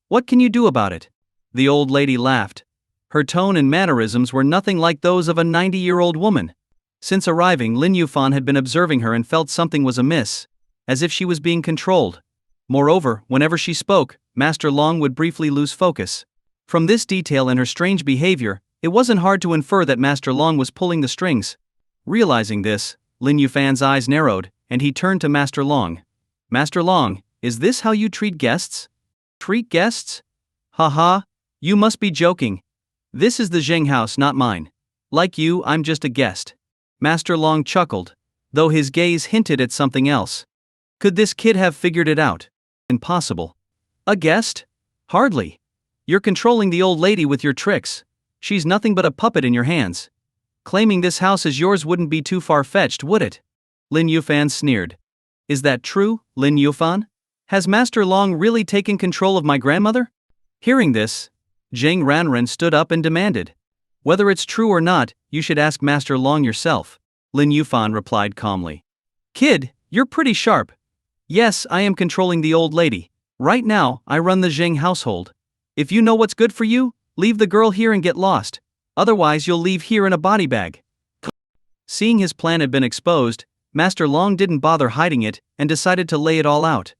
What can you do about it?" The old lady laughed. Her tone and mannerisms were nothing like those of a 90-year-old woman. Since arriving, Lin Yufan had been observing her and felt something was amiss, as if she was being controlled. Moreover, whenever she spoke, Master Long would briefly lose focus. From this detail and her strange behavior, it wasn't hard to infer that Master Long was pulling the strings. Realizing this, Lin Yufan's eyes narrowed, and he turned to Master Long. "Master Long, is this how you treat guests?" "Treat guests? Ha, you must be joking. This is the Zheng house, not mine. Like you, I'm just a guest." Master Long chuckled, though his gaze hinted at something else. Could this kid have figured it out? Impossible. "A guest? Hardly. You're controlling the old lady with your tricks. She's nothing but a puppet in your hands. Claiming this house as yours wouldn't be too far-fetched, would it?" Lin Yufan sneered. "Is that true, Lin Yufan? Has Master Long really taken control of my grandmother?" Hearing this, Zheng Ranren stood up and demanded. "Whether it's true or not, you should ask Master Long yourself," Lin Yufan replied calmly. "Kid, you're pretty sharp. Yes, I am controlling the old lady. Right now, I run the Zheng household. If you know what's good for you, leave the girl here and get lost. Otherwise, you'll leave here in a body bag." Seeing his plan had been exposed, Master Long didn't bother hiding it and decided to lay it all out.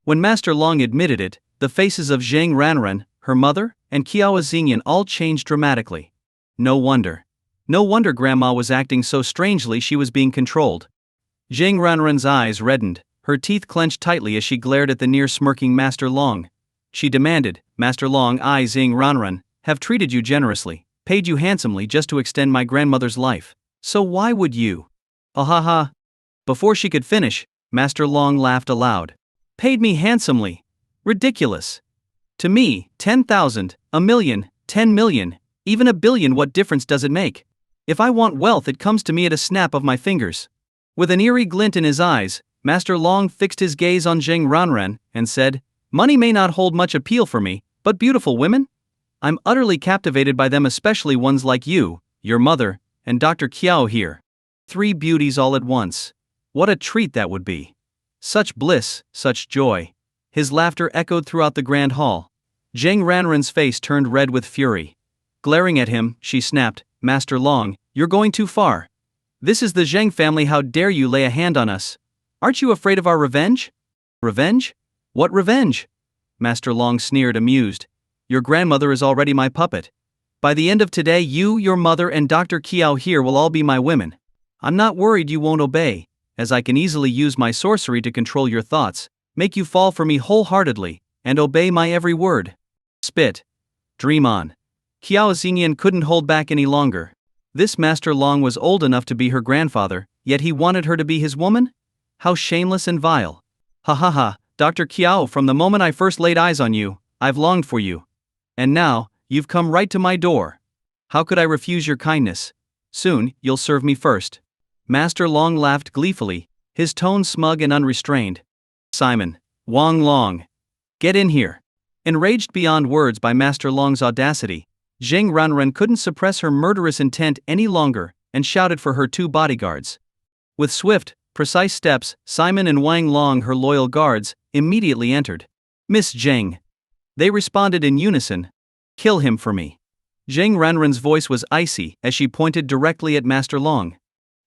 When Master Long admitted it, the faces of Zheng Ranren, her mother, and Kiao Xingyan all changed dramatically. No wonder. No wonder Grandma was acting so strangely. She was being controlled. Zheng Ranren's eyes reddened, her teeth clenched tightly as she glared at the near-smirking Master Long. She demanded, "Master Long, I, Zheng Ranren, have treated you generously, paid you handsomely just to extend my grandmother's life. So why would you?" "Ha." Before she could finish, Master Long laughed aloud. "Paid me handsomely? Ridiculous. To me, 10,000, 1,000,000, 10,000,000, even 1,000,000,000, what difference does it make? If I want wealth, it comes to me at a snap of my fingers. With an eerie glint in his eyes, Master Long fixed his gaze on Zheng Ranran and said, "Money may not hold much appeal for me, but beautiful women? I'm utterly captivated by them, especially ones like you, your mother, and Dr. Qiao here. 3 beauties all at once. What a treat that would be. Such bliss, such joy." His laughter echoed throughout the grand hall. Zheng Ranran's face turned red with fury. Glaring at him, she snapped, "Master Long, you're going too far. This is the Zheng family, how dare you lay a hand on us? Aren't you afraid of our revenge?" "Revenge? What revenge?" Master Long sneered, amused. "Your grandmother is already my puppet. By the end of today, you, your mother, and Dr. Qiao here will all be my women. I'm not worried you won't obey, as I can easily use my sorcery to control your thoughts, make you fall for me wholeheartedly, and obey my every word. Spit. Dream on." Qiao Xingyan couldn't hold back any longer. This Master Long was old enough to be her grandfather, yet he wanted her to be his woman? How shameless and vile. "Ha ha ha, Dr. Qiao, from the moment I first laid eyes on you, I've longed for you. And now, you've come right to my door. How could I refuse your kindness? Soon, you'll serve me first." Master Long laughed gleefully, his tone smug and unrestrained. "Simon, Wang Long, get in here." Enraged beyond words by Master Long's audacity, Zheng Ranran couldn't suppress her murderous intent any longer and shouted for her 2 bodyguards. With swift, precise steps, Simon and Wang Long, her loyal guards, immediately entered. "Miss Zheng." They responded in unison. "Kill him for me." Zheng Ranran's voice was icy as she pointed directly at Master Long.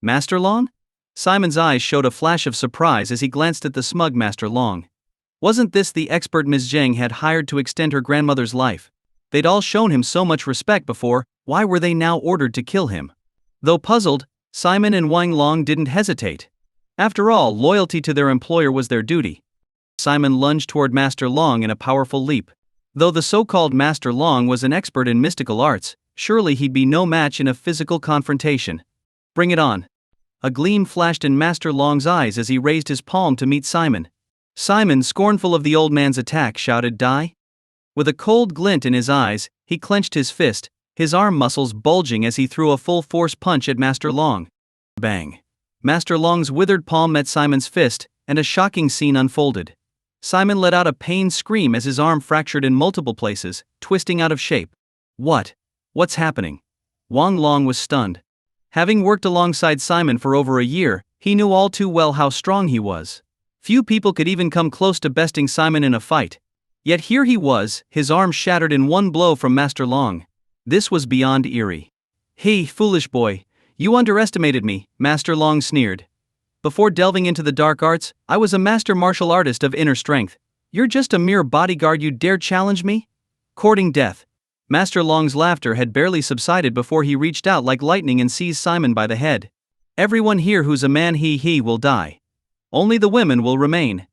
"Master Long?" Simon's eyes showed a flash of surprise as he glanced at the smug Master Long. Wasn't this the expert Ms. Zheng had hired to extend her grandmother's life? They'd all shown him so much respect before, why were they now ordered to kill him? Though puzzled, Simon and Wang Long didn't hesitate. After all, loyalty to their employer was their duty. Simon lunged toward Master Long in a powerful leap. Though the so-called Master Long was an expert in mystical arts, surely he'd be no match in a physical confrontation. "Bring it on." A gleam flashed in Master Long's eyes as he raised his palm to meet Simon. Simon, scornful of the old man's attack, shouted, "Die?" With a cold glint in his eyes, he clenched his fist, his arm muscles bulging as he threw a full-force punch at Master Long. Bang! Master Long's withered palm met Simon's fist, and a shocking scene unfolded. Simon let out a pained scream as his arm fractured in multiple places, twisting out of shape. What's happening? Wang Long was stunned. Having worked alongside Simon for over a year, he knew all too well how strong he was. Few people could even come close to besting Simon in a fight. Yet here he was, his arm shattered in one blow from Master Long. This was beyond eerie. "Hey, foolish boy, you underestimated me," Master Long sneered. "Before delving into the dark arts, I was a master martial artist of inner strength. You're just a mere bodyguard, you dare challenge me? Courting death." Master Long's laughter had barely subsided before he reached out like lightning and seized Simon by the head. "Everyone here who's a man he will die. Only the women will remain."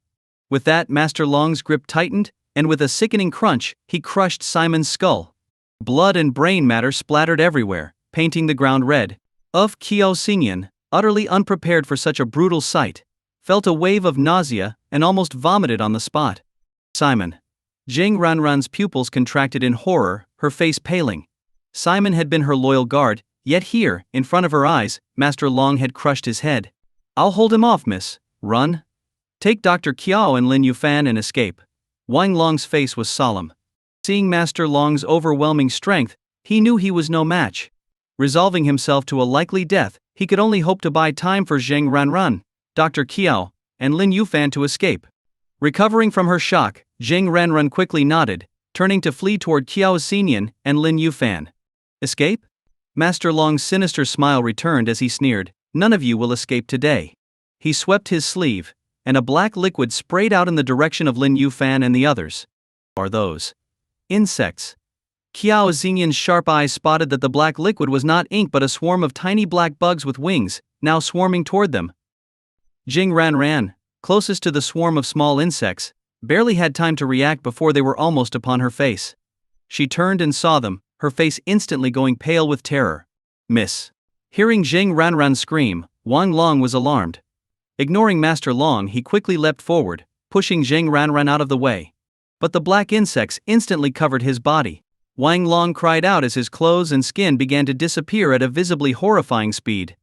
With that, Master Long's grip tightened, and with a sickening crunch, he crushed Simon's skull. Blood and brain matter splattered everywhere, painting the ground red. Qiao Xingyan, utterly unprepared for such a brutal sight, felt a wave of nausea and almost vomited on the spot. "Simon." Zheng Ranran's pupils contracted in horror, her face paling. Simon had been her loyal guard, yet here, in front of her eyes, Master Long had crushed his head. "I'll hold him off, miss. Run. Take Dr. Qiao and Lin Yuan and escape." Wang Long's face was solemn. Seeing Master Long's overwhelming strength, he knew he was no match. Resolving himself to a likely death, he could only hope to buy time for Zheng Ranran, Dr. Qiao, and Lin Yuan to escape. Recovering from her shock, Zheng Ranran quickly nodded, turning to flee toward Qiao Xingyan and Lin Yuan. "Escape?" Master Long's sinister smile returned as he sneered, "None of you will escape today." He swept his sleeve, and a black liquid sprayed out in the direction of Lin Yuan and the others. "Are those insects?" Qiao Xingyan's sharp eyes spotted that the black liquid was not ink but a swarm of tiny black bugs with wings, now swarming toward them. Zheng Ranran, closest to the swarm of small insects, barely had time to react before they were almost upon her face. She turned and saw them, her face instantly going pale with terror. "Miss." Hearing Zheng Ranran scream, Wang Long was alarmed. Ignoring Master Long, he quickly leapt forward, pushing Zheng Ranran out of the way. But the black insects instantly covered his body. Wang Long cried out as his clothes and skin began to disappear at a visibly horrifying speed.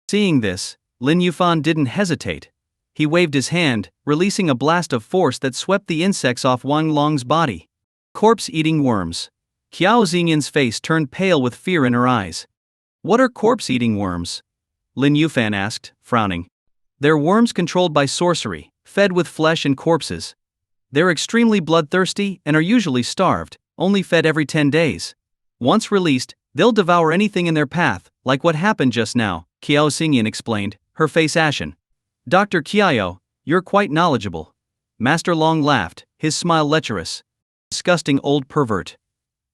Seeing this, Lin Yufan didn't hesitate. He waved his hand, releasing a blast of force that swept the insects off Wang Long's body. Corpse-eating worms. Qiao Xingyan's face turned pale with fear in her eyes. What are corpse-eating worms? Lin Yufan asked, frowning. They're worms controlled by sorcery, fed with flesh and corpses. They're extremely bloodthirsty and are usually starved, only fed every 10 days. Once released, they'll devour anything in their path, like what happened just now, Qiao Xingyan explained, her face ashen. Dr. Qiao, you're quite knowledgeable. Master Long laughed, his smile lecherous. Disgusting old pervert.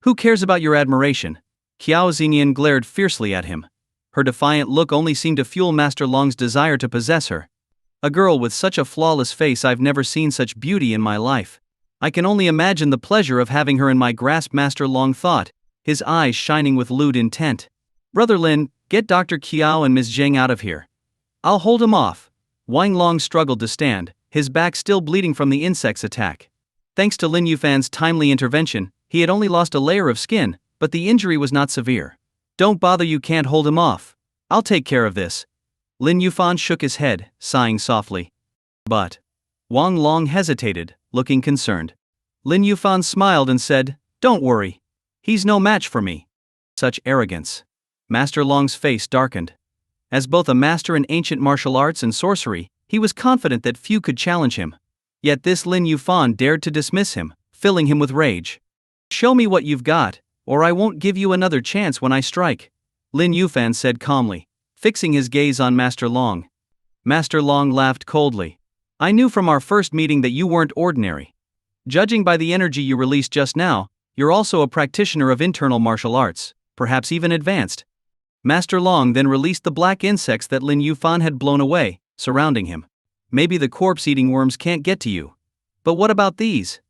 Who cares about your admiration? Qiao Xingyan glared fiercely at him. Her defiant look only seemed to fuel Master Long's desire to possess her. A girl with such a flawless face, I've never seen such beauty in my life. I can only imagine the pleasure of having her in my grasp, Master Long thought, his eyes shining with lewd intent. Brother Lin, get Dr. Qiao and Ms. Zheng out of here. I'll hold him off. Wang Long struggled to stand, his back still bleeding from the insect's attack. Thanks to Lin Yufan's timely intervention, he had only lost a layer of skin, but the injury was not severe. Don't bother, you can't hold him off. I'll take care of this. Lin Yufan shook his head, sighing softly. But Wang Long hesitated, looking concerned. Lin Yufan smiled and said, Don't worry. He's no match for me. Such arrogance. Master Long's face darkened. As both a master in ancient martial arts and sorcery, he was confident that few could challenge him. Yet this Lin Yufan dared to dismiss him, filling him with rage. Show me what you've got, or I won't give you another chance when I strike, Lin Yufan said calmly, fixing his gaze on Master Long. Master Long laughed coldly. I knew from our first meeting that you weren't ordinary. Judging by the energy you released just now, you're also a practitioner of internal martial arts, perhaps even advanced. Master Long then released the black insects that Lin Yufan had blown away, surrounding him. Maybe the corpse-eating worms can't get to you. But what about these?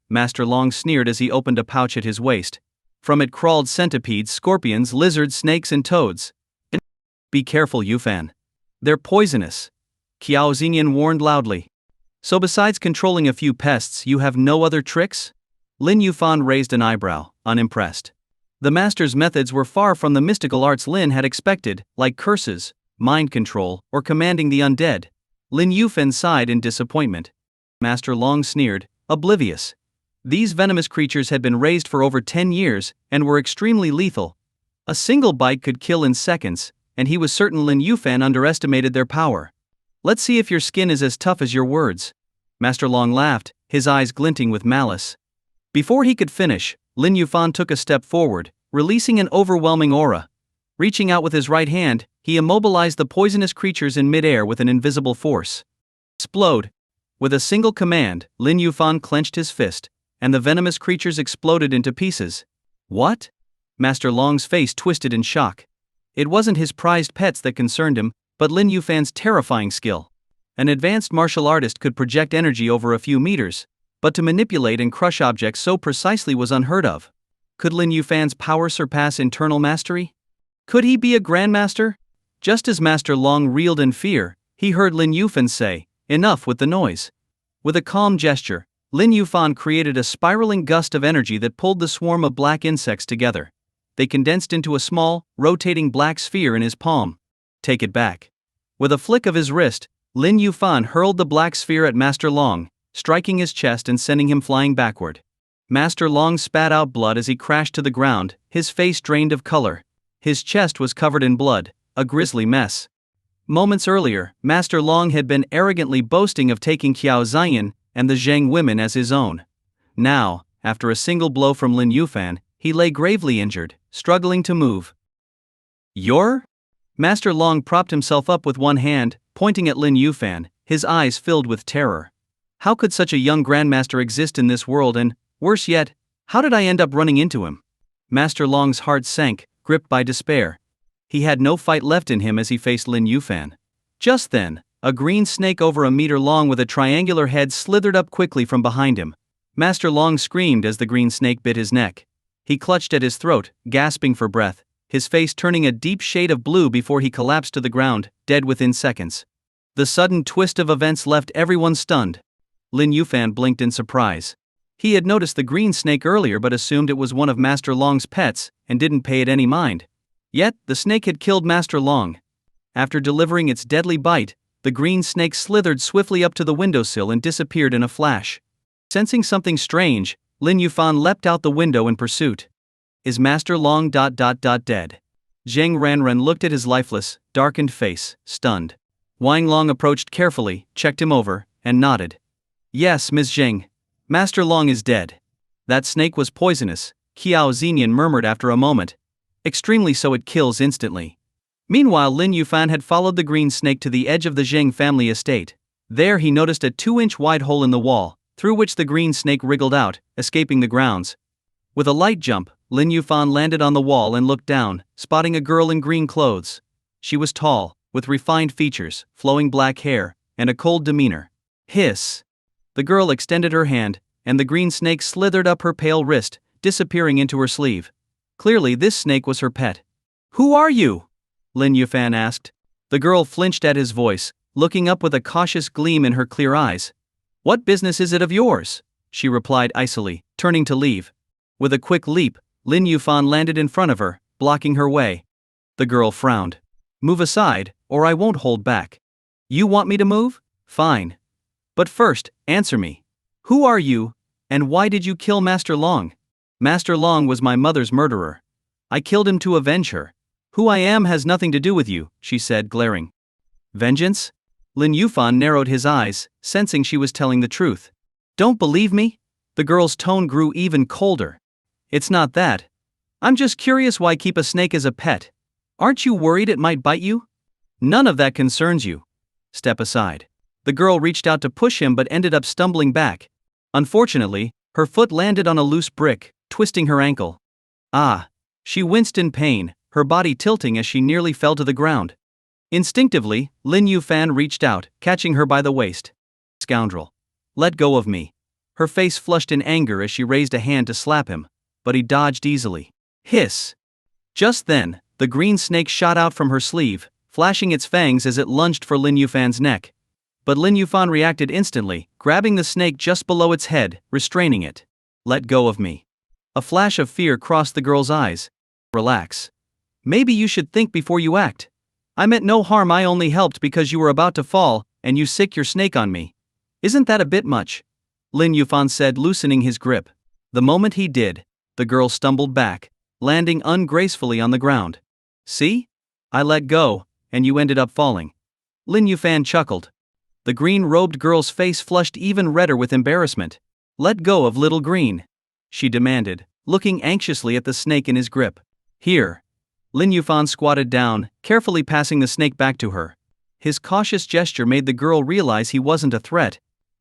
Master Long sneered as he opened a pouch at his waist. From it crawled centipedes, scorpions, lizards, snakes, and toads. Be careful, Yufan. They're poisonous. Qiao Xingyan warned loudly. So besides controlling a few pests, you have no other tricks? Lin Yufan raised an eyebrow, unimpressed. The master's methods were far from the mystical arts Lin had expected, like curses, mind control, or commanding the undead. Lin Yufan sighed in disappointment. Master Long sneered, oblivious. These venomous creatures had been raised for over 10 years, and were extremely lethal. A single bite could kill in seconds, and he was certain Lin Yufan underestimated their power. Let's see if your skin is as tough as your words. Master Long laughed, his eyes glinting with malice. Before he could finish, Lin Yufan took a step forward, releasing an overwhelming aura. Reaching out with his right hand, he immobilized the poisonous creatures in midair with an invisible force. Explode! With a single command, Lin Yufan clenched his fist, and the venomous creatures exploded into pieces. What? Master Long's face twisted in shock. It wasn't his prized pets that concerned him, but Lin Yufan's terrifying skill. An advanced martial artist could project energy over a few meters, but to manipulate and crush objects so precisely was unheard of. Could Lin Yufan's power surpass internal mastery? Could he be a grandmaster? Just as Master Long reeled in fear, he heard Lin Yufan say, Enough with the noise. With a calm gesture, Lin Yufan created a spiraling gust of energy that pulled the swarm of black insects together. They condensed into a small, rotating black sphere in his palm. Take it back. With a flick of his wrist, Lin Yufan hurled the black sphere at Master Long, striking his chest and sending him flying backward. Master Long spat out blood as he crashed to the ground, his face drained of color. His chest was covered in blood, a grisly mess. Moments earlier, Master Long had been arrogantly boasting of taking Qiao Xingyan and the Zheng women as his own. Now, after a single blow from Lin Yufan, he lay gravely injured, struggling to move. You're? Master Long propped himself up with one hand, pointing at Lin Yufan, his eyes filled with terror. How could such a young grandmaster exist in this world and, worse yet, how did I end up running into him? Master Long's heart sank, gripped by despair. He had no fight left in him as he faced Lin Yufan. Just then, a green snake over a meter long with a triangular head slithered up quickly from behind him. Master Long screamed as the green snake bit his neck. He clutched at his throat, gasping for breath, his face turning a deep shade of blue before he collapsed to the ground, dead within seconds. The sudden twist of events left everyone stunned. Lin Yufan blinked in surprise. He had noticed the green snake earlier but assumed it was one of Master Long's pets and didn't pay it any mind. Yet, the snake had killed Master Long. After delivering its deadly bite, the green snake slithered swiftly up to the windowsill and disappeared in a flash. Sensing something strange, Lin Yufan leapt out the window in pursuit. Is Master Long dead? Zheng Ranren looked at his lifeless, darkened face, stunned. Wang Long approached carefully, checked him over, and nodded. Yes, Ms. Zheng. Master Long is dead. That snake was poisonous, Qiao Xinyan murmured after a moment. Extremely so, it kills instantly. Meanwhile, Lin Yufan had followed the green snake to the edge of the Zheng family estate. There he noticed a 2-inch wide hole in the wall, through which the green snake wriggled out, escaping the grounds. With a light jump, Lin Yufan landed on the wall and looked down, spotting a girl in green clothes. She was tall, with refined features, flowing black hair, and a cold demeanor. Hiss! The girl extended her hand, and the green snake slithered up her pale wrist, disappearing into her sleeve. Clearly this snake was her pet. Who are you? Lin Yufan asked. The girl flinched at his voice, looking up with a cautious gleam in her clear eyes. What business is it of yours? She replied icily, turning to leave. With a quick leap, Lin Yufan landed in front of her, blocking her way. The girl frowned. Move aside, or I won't hold back. You want me to move? Fine. But first, answer me. Who are you, and why did you kill Master Long? Master Long was my mother's murderer. I killed him to avenge her. Who I am has nothing to do with you, she said, glaring. Vengeance? Lin Yufan narrowed his eyes, sensing she was telling the truth. Don't believe me? The girl's tone grew even colder. It's not that. I'm just curious why keep a snake as a pet. Aren't you worried it might bite you? None of that concerns you. Step aside. The girl reached out to push him but ended up stumbling back. Unfortunately, her foot landed on a loose brick, twisting her ankle. Ah! She winced in pain, her body tilting as she nearly fell to the ground. Instinctively, Lin Yufan reached out, catching her by the waist. Scoundrel. Let go of me. Her face flushed in anger as she raised a hand to slap him, but he dodged easily. Hiss! Just then, the green snake shot out from her sleeve, flashing its fangs as it lunged for Lin Yufan's neck. But Lin Yufan reacted instantly, grabbing the snake just below its head, restraining it. Let go of me. A flash of fear crossed the girl's eyes. Relax. Maybe you should think before you act. I meant no harm, I only helped because you were about to fall, and you sick your snake on me. Isn't that a bit much? Lin Yufan said, loosening his grip. The moment he did, the girl stumbled back, landing ungracefully on the ground. See? I let go, and you ended up falling. Lin Yufan chuckled. The green-robed girl's face flushed even redder with embarrassment. Let go of little green, she demanded, looking anxiously at the snake in his grip. Here. Lin Yufan squatted down, carefully passing the snake back to her. His cautious gesture made the girl realize he wasn't a threat,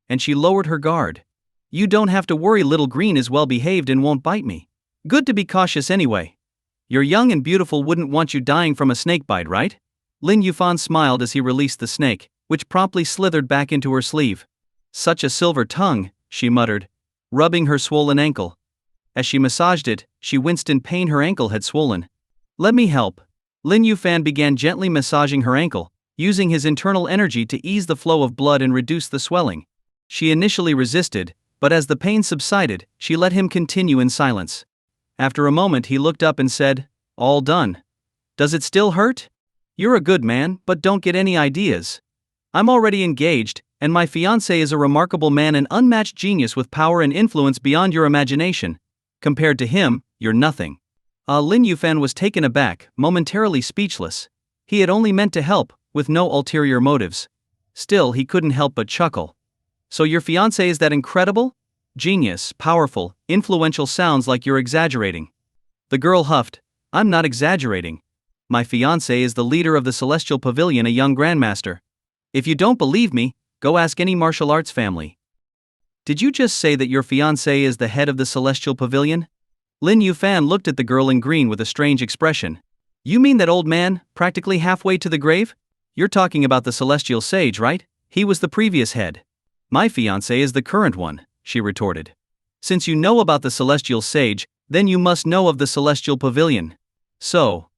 and she lowered her guard. You don't have to worry, little green is well behaved and won't bite me. Good to be cautious anyway. You're young and beautiful, wouldn't want you dying from a snake bite, right? Lin Yufan smiled as he released the snake, which promptly slithered back into her sleeve. Such a silver tongue, she muttered, rubbing her swollen ankle. As she massaged it, she winced in pain, her ankle had swollen. Let me help. Lin Yufan began gently massaging her ankle, using his internal energy to ease the flow of blood and reduce the swelling. She initially resisted, but as the pain subsided, she let him continue in silence. After a moment he looked up and said, All done. Does it still hurt? You're a good man, but don't get any ideas. I'm already engaged, and my fiancé is a remarkable man, an unmatched genius with power and influence beyond your imagination. Compared to him, you're nothing. Lin Yufan was taken aback, momentarily speechless. He had only meant to help, with no ulterior motives. Still, he couldn't help but chuckle. So your fiancé is that incredible? Genius, powerful, influential, sounds like you're exaggerating. The girl huffed. I'm not exaggerating. My fiancé is the leader of the Celestial Pavilion, a young grandmaster. If you don't believe me, go ask any martial arts family. Did you just say that your fiancé is the head of the Celestial Pavilion? Lin Yufan looked at the girl in green with a strange expression. You mean that old man, practically halfway to the grave? You're talking about the Celestial Sage, right? He was the previous head. My fiancé is the current one, she retorted. Since you know about the Celestial Sage, then you must know of the Celestial Pavilion. So,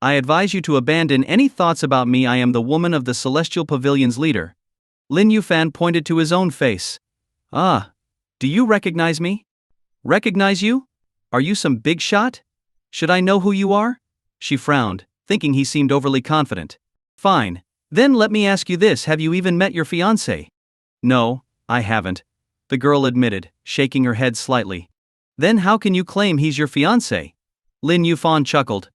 I advise you to abandon any thoughts about me. I am the woman of the Celestial Pavilion's leader. Lin Yufan pointed to his own face. Ah, do you recognize me? Recognize you? Are you some big shot? Should I know who you are? She frowned, thinking he seemed overly confident. Fine. Then let me ask you this, have you even met your fiancé? No, I haven't, the girl admitted, shaking her head slightly. Then how can you claim he's your fiancé? Lin Yuan chuckled.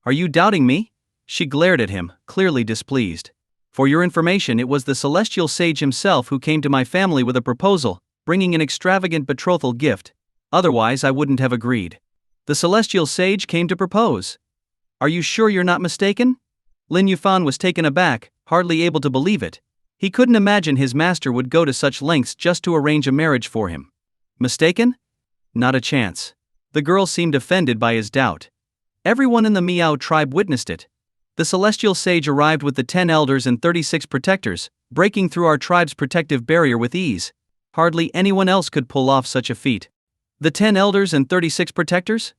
Are you doubting me? She glared at him, clearly displeased. For your information, it was the celestial sage himself who came to my family with a proposal, bringing an extravagant betrothal gift. Otherwise, I wouldn't have agreed. The celestial sage came to propose. Are you sure you're not mistaken? Lin Yuan was taken aback, hardly able to believe it. He couldn't imagine his master would go to such lengths just to arrange a marriage for him. Mistaken? Not a chance. The girl seemed offended by his doubt. Everyone in the Miao tribe witnessed it. The celestial sage arrived with the 10 elders and 36 protectors, breaking through our tribe's protective barrier with ease. Hardly anyone else could pull off such a feat. The 10 elders and 36 protectors?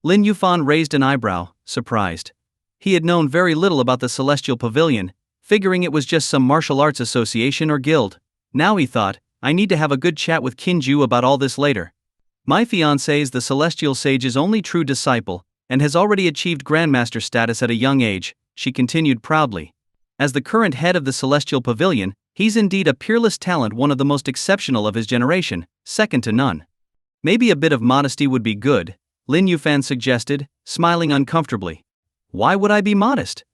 Lin Yuan raised an eyebrow, surprised. He had known very little about the Celestial Pavilion, figuring it was just some martial arts association or guild. Now he thought, I need to have a good chat with Kinju about all this later. My fiancé is the Celestial Sage's only true disciple, and has already achieved Grandmaster status at a young age, she continued proudly. As the current head of the Celestial Pavilion, he's indeed a peerless talent, one of the most exceptional of his generation, second to none. Maybe a bit of modesty would be good, Lin Yuan suggested, smiling uncomfortably. Why would I be modest?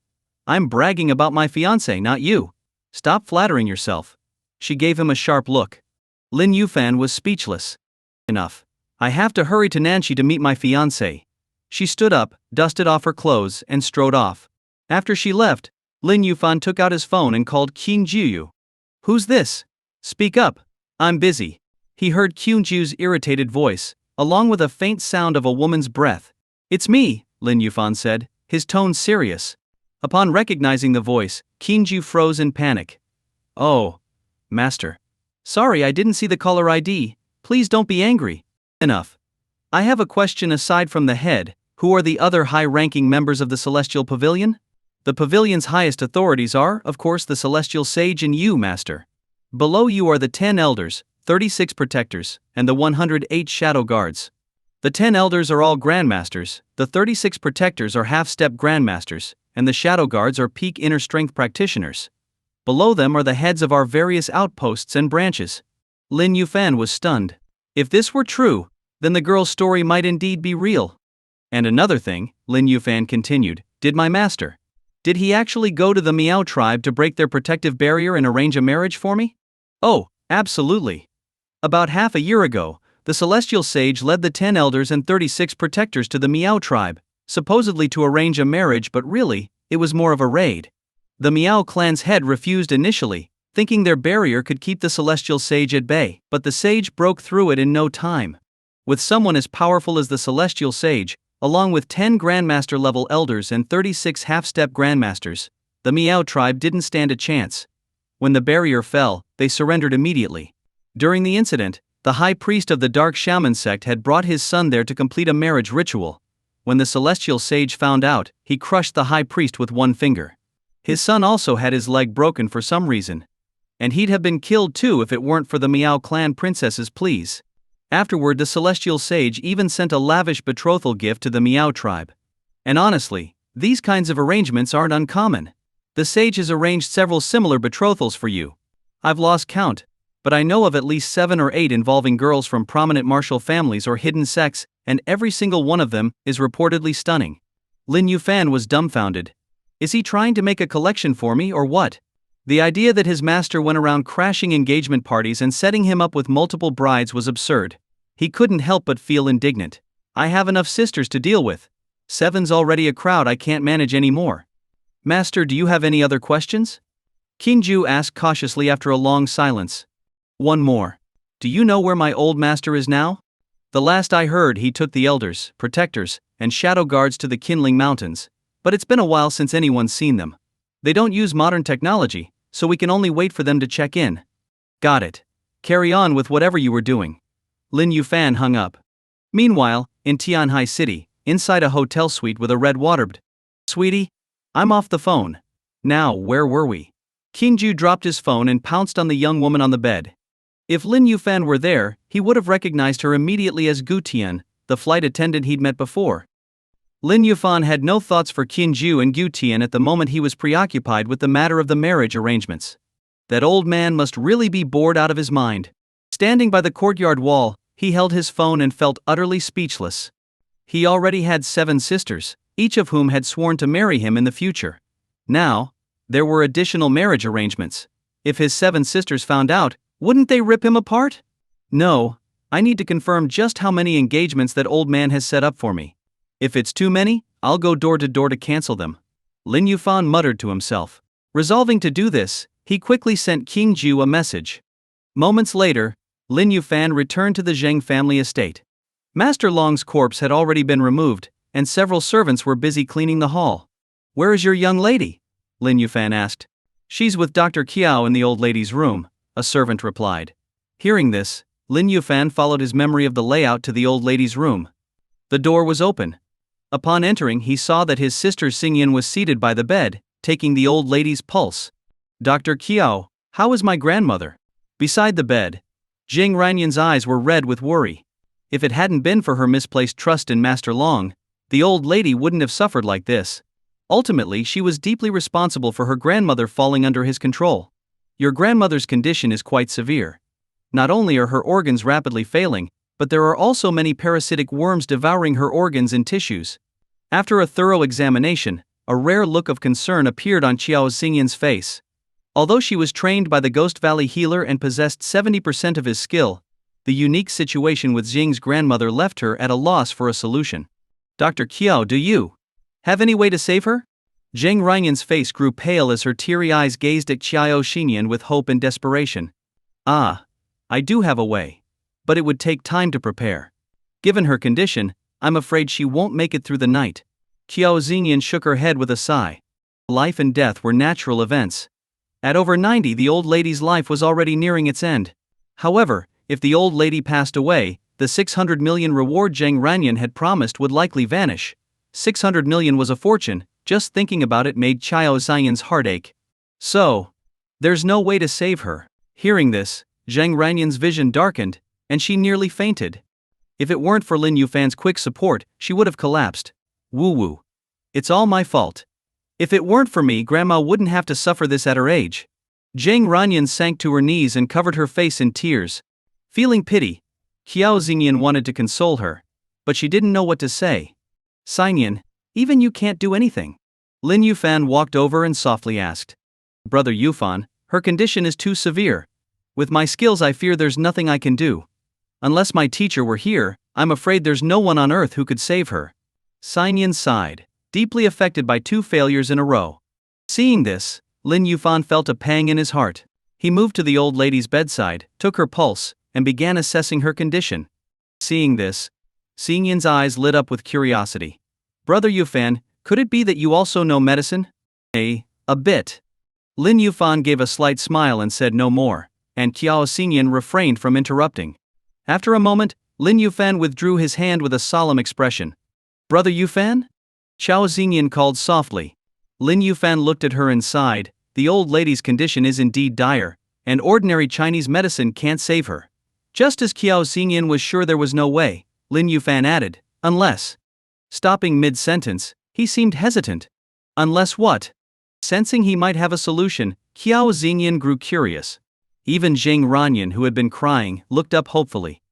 I'm bragging about my fiancé, not you. Stop flattering yourself. She gave him a sharp look. Lin Yuan was speechless. Enough. I have to hurry to Nanxi to meet my fiancé. She stood up, dusted off her clothes, and strode off. After she left, Lin Yuan took out his phone and called Qingju. Who's this? Speak up. I'm busy. He heard Qingju's irritated voice, along with a faint sound of a woman's breath. It's me, Lin Yuan said, his tone serious. Upon recognizing the voice, Qingju froze in panic. Oh, master. Sorry, I didn't see the caller ID. Please don't be angry. Enough. I have a question aside from the head. Who are the other high-ranking members of the Celestial Pavilion? The pavilion's highest authorities are, of course, the Celestial Sage and you, master. Below you are the 10 elders, 36 protectors, and the 108 shadow guards. The 10 elders are all grandmasters, the 36 protectors are half-step grandmasters, and the shadow guards are peak inner strength practitioners. Below them are the heads of our various outposts and branches. Lin Yuan was stunned. If this were true, then the girl's story might indeed be real. And another thing, Lin Yuan continued, did my master? Did he actually go to the Miao tribe to break their protective barrier and arrange a marriage for me? Oh, absolutely. About half a year ago, the Celestial Sage led the 10 elders and 36 protectors to the Miao tribe, supposedly to arrange a marriage, but really, it was more of a raid. The Miao clan's head refused initially, thinking their barrier could keep the Celestial Sage at bay, but the sage broke through it in no time. With someone as powerful as the Celestial Sage, along with 10 Grandmaster-level elders and 36 half-step Grandmasters, the Miao tribe didn't stand a chance. When the barrier fell, they surrendered immediately. During the incident, the high priest of the Dark Shaman sect had brought his son there to complete a marriage ritual. When the Celestial Sage found out, he crushed the high priest with one finger. His son also had his leg broken for some reason. And he'd have been killed too if it weren't for the Miao clan princess's pleas. Afterward, the Celestial Sage even sent a lavish betrothal gift to the Miao tribe. And honestly, these kinds of arrangements aren't uncommon. The sage has arranged several similar betrothals for you. I've lost count, but I know of at least 7 or 8 involving girls from prominent martial families or hidden sects, and every single one of them is reportedly stunning. Lin Yuan was dumbfounded. Is he trying to make a collection for me or what? The idea that his master went around crashing engagement parties and setting him up with multiple brides was absurd. He couldn't help but feel indignant. I have enough sisters to deal with. 7's already a crowd I can't manage anymore. Master, do you have any other questions? Qingju asked cautiously after a long silence. One more. Do you know where my old master is now? The last I heard, he took the elders, protectors, and shadow guards to the Kinglong Mountains, but it's been a while since anyone's seen them. They don't use modern technology, so we can only wait for them to check in. Got it. Carry on with whatever you were doing. Lin Yuan hung up. Meanwhile, in Tianhai City, inside a hotel suite with a red waterbed. Sweetie, I'm off the phone. Now, where were we? Qingju dropped his phone and pounced on the young woman on the bed. If Lin Yufan were there, he would have recognized her immediately as Gu Tian, the flight attendant he'd met before. Lin Yufan had no thoughts for Qinju and Gu Tian at the moment. He was preoccupied with the matter of the marriage arrangements. That old man must really be bored out of his mind. Standing by the courtyard wall, he held his phone and felt utterly speechless. He already had 7 sisters, each of whom had sworn to marry him in the future. Now, there were additional marriage arrangements. If his 7 sisters found out, wouldn't they rip him apart? No, I need to confirm just how many engagements that old man has set up for me. If it's too many, I'll go door to door to cancel them. Lin Yufan muttered to himself. Resolving to do this, he quickly sent Qingju a message. Moments later, Lin Yufan returned to the Zheng family estate. Master Long's corpse had already been removed, and several servants were busy cleaning the hall. "Where is your young lady?" Lin Yufan asked. "She's with Dr. Qiao in the old lady's room," a servant replied. Hearing this, Lin Yufan followed his memory of the layout to the old lady's room. The door was open. Upon entering, he saw that his sister Xingyan was seated by the bed, taking the old lady's pulse. "Dr. Qiao, how is my grandmother?" Beside the bed, Jing Ranyan's eyes were red with worry. If it hadn't been for her misplaced trust in Master Long, the old lady wouldn't have suffered like this. Ultimately, she was deeply responsible for her grandmother falling under his control. "Your grandmother's condition is quite severe. Not only are her organs rapidly failing, but there are also many parasitic worms devouring her organs and tissues." After a thorough examination, a rare look of concern appeared on Qiao Xingyan's face. Although she was trained by the Ghost Valley healer and possessed 70% of his skill, the unique situation with Jing's grandmother left her at a loss for a solution. "Dr. Qiao, do you have any way to save her?" Zheng Ranyan's face grew pale as her teary eyes gazed at Qiao Xingyan with hope and desperation. "Ah, I do have a way. But it would take time to prepare. Given her condition, I'm afraid she won't make it through the night." Qiao Xingyan shook her head with a sigh. Life and death were natural events. At over 90, the old lady's life was already nearing its end. However, if the old lady passed away, the 600 million reward Zheng Ranyan had promised would likely vanish. 600 million was a fortune. Just thinking about it made Qiao Xingyan's heart ache. So, there's no way to save her. Hearing this, Zheng Ranyan's vision darkened, and she nearly fainted. If it weren't for Lin Yufan's quick support, she would have collapsed. "Woo-woo. It's all my fault. If it weren't for me, Grandma wouldn't have to suffer this at her age." Zheng Ranyan sank to her knees and covered her face in tears. Feeling pity, Qiao Xingyan wanted to console her, but she didn't know what to say. "Xingyan, even you can't do anything." Lin Yufan walked over and softly asked. "Brother Yufan, her condition is too severe. With my skills, I fear there's nothing I can do. Unless my teacher were here, I'm afraid there's no one on earth who could save her." Xingyan sighed, deeply affected by 2 failures in a row. Seeing this, Lin Yufan felt a pang in his heart. He moved to the old lady's bedside, took her pulse, and began assessing her condition. Seeing this, Xingyan's eyes lit up with curiosity. "Brother Yufan, could it be that you also know medicine?" A bit." Lin Yufan gave a slight smile and said no more, and Qiao Xingyan refrained from interrupting. After a moment, Lin Yufan withdrew his hand with a solemn expression. "Brother Yufan?" Qiao Xingyan called softly. Lin Yufan looked at her and sighed. The old lady's condition is indeed dire, and ordinary Chinese medicine can't save her. Just as Qiao Xingyan was sure there was no way, Lin Yufan added, "Unless." Stopping mid-sentence, he seemed hesitant. "Unless what?" Sensing he might have a solution, Qiao Xingyan grew curious. Even Zheng Ranyan, who had been crying, looked up hopefully.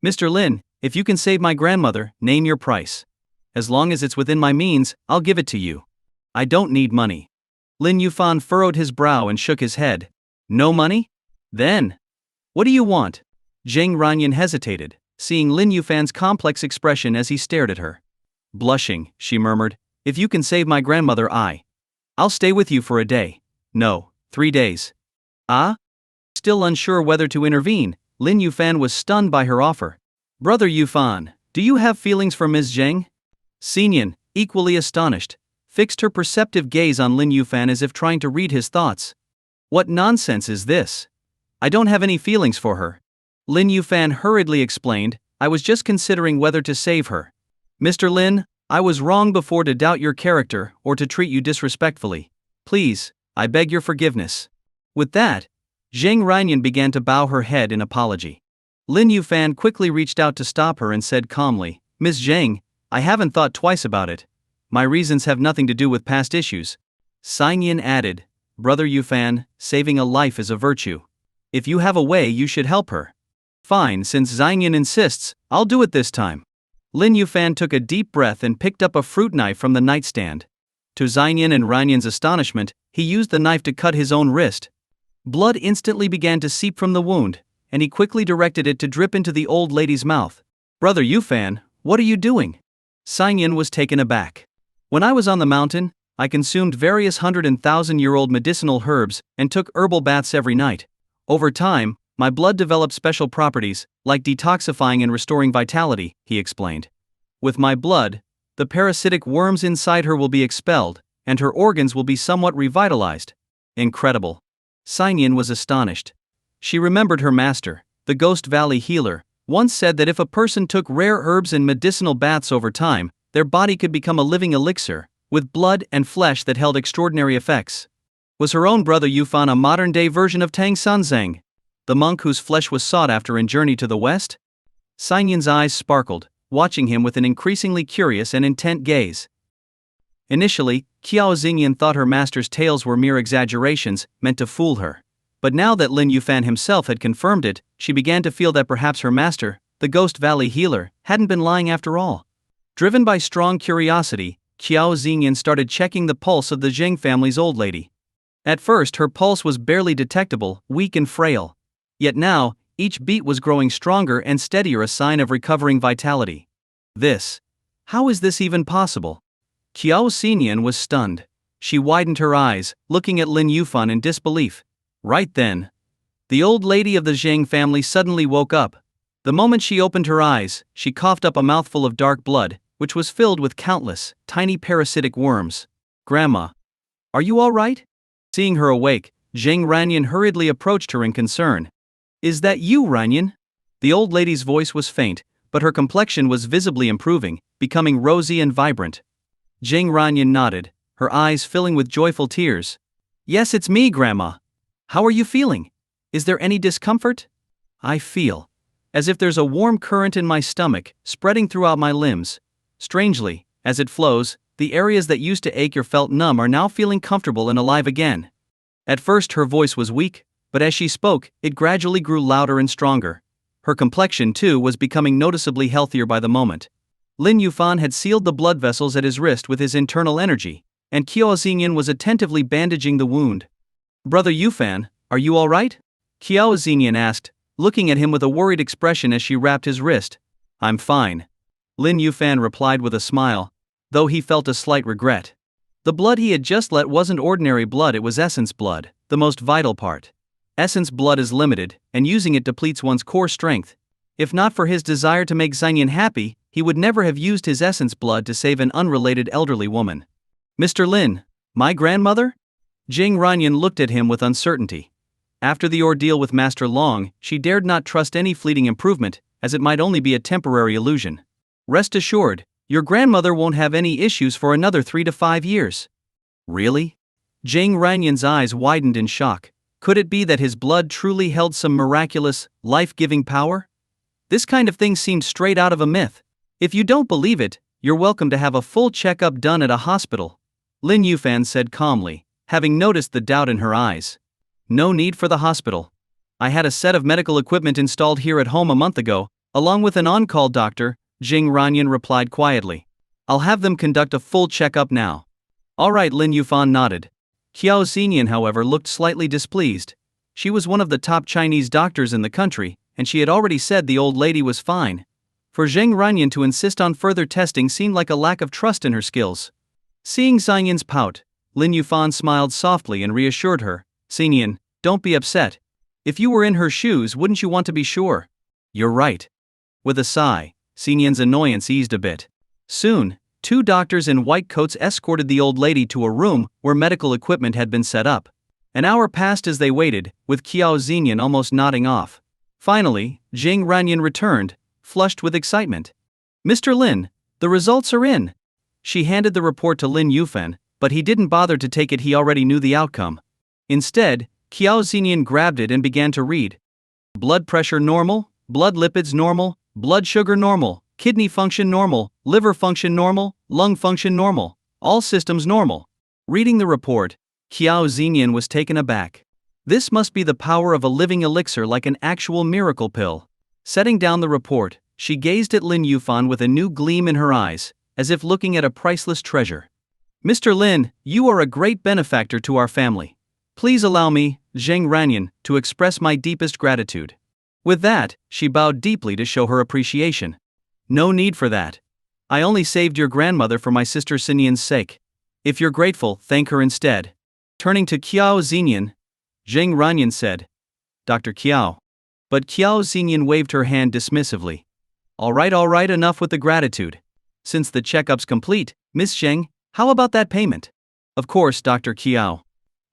"Mr. Lin, if you can save my grandmother, name your price. As long as it's within my means, I'll give it to you. I don't need money." Lin Yufan furrowed his brow and shook his head. "No money? Then, what do you want?" Zheng Ranyan hesitated, seeing Lin Yufan's complex expression as he stared at her. Blushing, she murmured, "If you can save my grandmother, I'll stay with you for a day. No, 3 days. Ah? Still unsure whether to intervene, Lin Yufan was stunned by her offer. "Brother Yufan, do you have feelings for Ms. Zheng?" Xingyan, equally astonished, fixed her perceptive gaze on Lin Yufan as if trying to read his thoughts. "What nonsense is this? I don't have any feelings for her." Lin Yufan hurriedly explained, "I was just considering whether to save her. Mr. Lin, I was wrong before to doubt your character or to treat you disrespectfully. Please, I beg your forgiveness." With that, Zhang Reinyan began to bow her head in apology. Lin Yufan quickly reached out to stop her and said calmly, "Miss Zhang, I haven't thought twice about it. My reasons have nothing to do with past issues." Xingyan added, "Brother Yufan, saving a life is a virtue. If you have a way, you should help her." "Fine, since Xingyan insists, I'll do it this time." Lin Yufan took a deep breath and picked up a fruit knife from the nightstand. To Xingyan and Reinyan's astonishment, he used the knife to cut his own wrist. Blood instantly began to seep from the wound, and he quickly directed it to drip into the old lady's mouth. "Brother Yufan, what are you doing?" Xingyan was taken aback. "When I was on the mountain, I consumed various 100,000-year-old medicinal herbs and took herbal baths every night. Over time, my blood developed special properties, like detoxifying and restoring vitality," he explained. "With my blood, the parasitic worms inside her will be expelled, and her organs will be somewhat revitalized." Incredible. Xingyan was astonished. She remembered her master, the Ghost Valley healer, once said that if a person took rare herbs and medicinal baths over time, their body could become a living elixir, with blood and flesh that held extraordinary effects. Was her own brother Yufan a modern-day version of Tang Sanzang, the monk whose flesh was sought after in Journey to the West? Xingyan's eyes sparkled, watching him with an increasingly curious and intent gaze. Initially, Qiao Xingyan thought her master's tales were mere exaggerations, meant to fool her. But now that Lin Yufan himself had confirmed it, she began to feel that perhaps her master, the Ghost Valley healer, hadn't been lying after all. Driven by strong curiosity, Qiao Xingyan started checking the pulse of the Zheng family's old lady. At first, her pulse was barely detectable, weak and frail. Yet now, each beat was growing stronger and steadier, a sign of recovering vitality. How is this even possible? Qiao Xingyan was stunned. She widened her eyes, looking at Lin Yufan in disbelief. Right then, the old lady of the Zheng family suddenly woke up. The moment she opened her eyes, she coughed up a mouthful of dark blood, which was filled with countless, tiny parasitic worms. "Grandma, are you all right?" Seeing her awake, Zheng Reinyan hurriedly approached her in concern. "Is that you, Reinyan?" The old lady's voice was faint, but her complexion was visibly improving, becoming rosy and vibrant. Zheng Reinyan nodded, her eyes filling with joyful tears. "Yes, it's me, Grandma. How are you feeling? Is there any discomfort?" "I feel as if there's a warm current in my stomach, spreading throughout my limbs. Strangely, as it flows, the areas that used to ache or felt numb are now feeling comfortable and alive again." At first her voice was weak, but as she spoke, it gradually grew louder and stronger. Her complexion, too, was becoming noticeably healthier by the moment. Lin Yufan had sealed the blood vessels at his wrist with his internal energy, and Qiao Xingyan was attentively bandaging the wound. "Brother Yufan, are you all right?" Qiao Xingyan asked, looking at him with a worried expression as she wrapped his wrist. "I'm fine," Lin Yufan replied with a smile, though he felt a slight regret. The blood he had just let wasn't ordinary blood, it was essence blood, the most vital part. Essence blood is limited, and using it depletes one's core strength. If not for his desire to make Xingyan happy, he would never have used his essence blood to save an unrelated elderly woman. "Mr. Lin, my grandmother?" Zheng Reinyan looked at him with uncertainty. After the ordeal with Master Long, she dared not trust any fleeting improvement, as it might only be a temporary illusion. "Rest assured, your grandmother won't have any issues for another 3 to 5 years. "Really?" Zheng Reinyan's eyes widened in shock. Could it be that his blood truly held some miraculous, life-giving power? This kind of thing seemed straight out of a myth. "If you don't believe it, you're welcome to have a full checkup done at a hospital," Lin Yufan said calmly, having noticed the doubt in her eyes. "No need for the hospital. I had a set of medical equipment installed here at home a month ago, along with an on-call doctor," Zheng Reinyan replied quietly. "I'll have them conduct a full checkup now." "All right," Lin Yufan nodded. Qiao Xingyan, however, looked slightly displeased. She was one of the top Chinese doctors in the country, and she had already said the old lady was fine. For Zheng Reinyan to insist on further testing seemed like a lack of trust in her skills. Seeing Xingyan's pout, Lin Yufan smiled softly and reassured her. "Xingyan, don't be upset. If you were in her shoes, wouldn't you want to be sure?" "You're right." With a sigh, Xingyan's annoyance eased a bit. Soon, 2 doctors in white coats escorted the old lady to a room where medical equipment had been set up. An hour passed as they waited, with Qiao Xingyan almost nodding off. Finally, Zheng Reinyan returned, flushed with excitement. "Mr. Lin, the results are in." She handed the report to Lin Yufan, but he didn't bother to take it, he already knew the outcome. Instead, Qiao Xinian grabbed it and began to read. Blood pressure normal, blood lipids normal, blood sugar normal, kidney function normal, liver function normal, lung function normal, all systems normal. Reading the report, Qiao Xinian was taken aback. This must be the power of a living elixir, like an actual miracle pill. Setting down the report, she gazed at Lin Yuan with a new gleam in her eyes, as if looking at a priceless treasure. Mr. Lin, you are a great benefactor to our family. Please allow me, Zheng Ranyan, to express my deepest gratitude. With that, she bowed deeply to show her appreciation. No need for that. I only saved your grandmother for my sister Xinian's sake. If you're grateful, thank her instead. Turning to Qiao Xinian, Zheng Ranyan said, Dr. Qiao. But Qiao Xinian waved her hand dismissively. All right, enough with the gratitude. Since the checkup's complete, Miss Zheng, how about that payment? Of course, Dr. Qiao.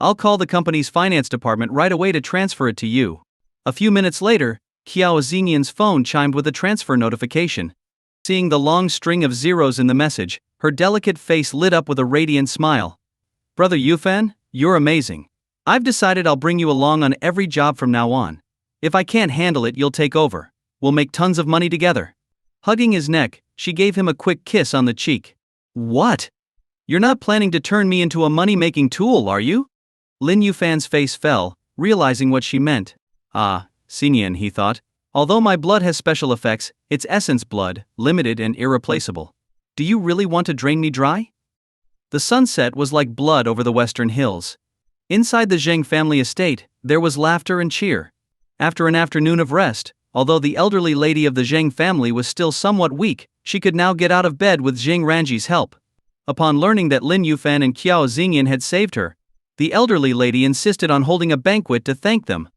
I'll call the company's finance department right away to transfer it to you. A few minutes later, Qiao Xinian's phone chimed with a transfer notification. Seeing the long string of zeros in the message, her delicate face lit up with a radiant smile. Brother Yufan, you're amazing. I've decided I'll bring you along on every job from now on. If I can't handle it, you'll take over. We'll make tons of money together. Hugging his neck, she gave him a quick kiss on the cheek. What? You're not planning to turn me into a money-making tool, are you? Lin Yufan's face fell, realizing what she meant. Ah, Xinian, he thought. Although my blood has special effects, it's essence blood, limited and irreplaceable. Do you really want to drain me dry? The sunset was like blood over the western hills. Inside the Zheng family estate, there was laughter and cheer. After an afternoon of rest, although the elderly lady of the Zheng family was still somewhat weak, she could now get out of bed with Zheng Ranji's help. Upon learning that Lin Yufan and Qiao Xinian had saved her, the elderly lady insisted on holding a banquet to thank them.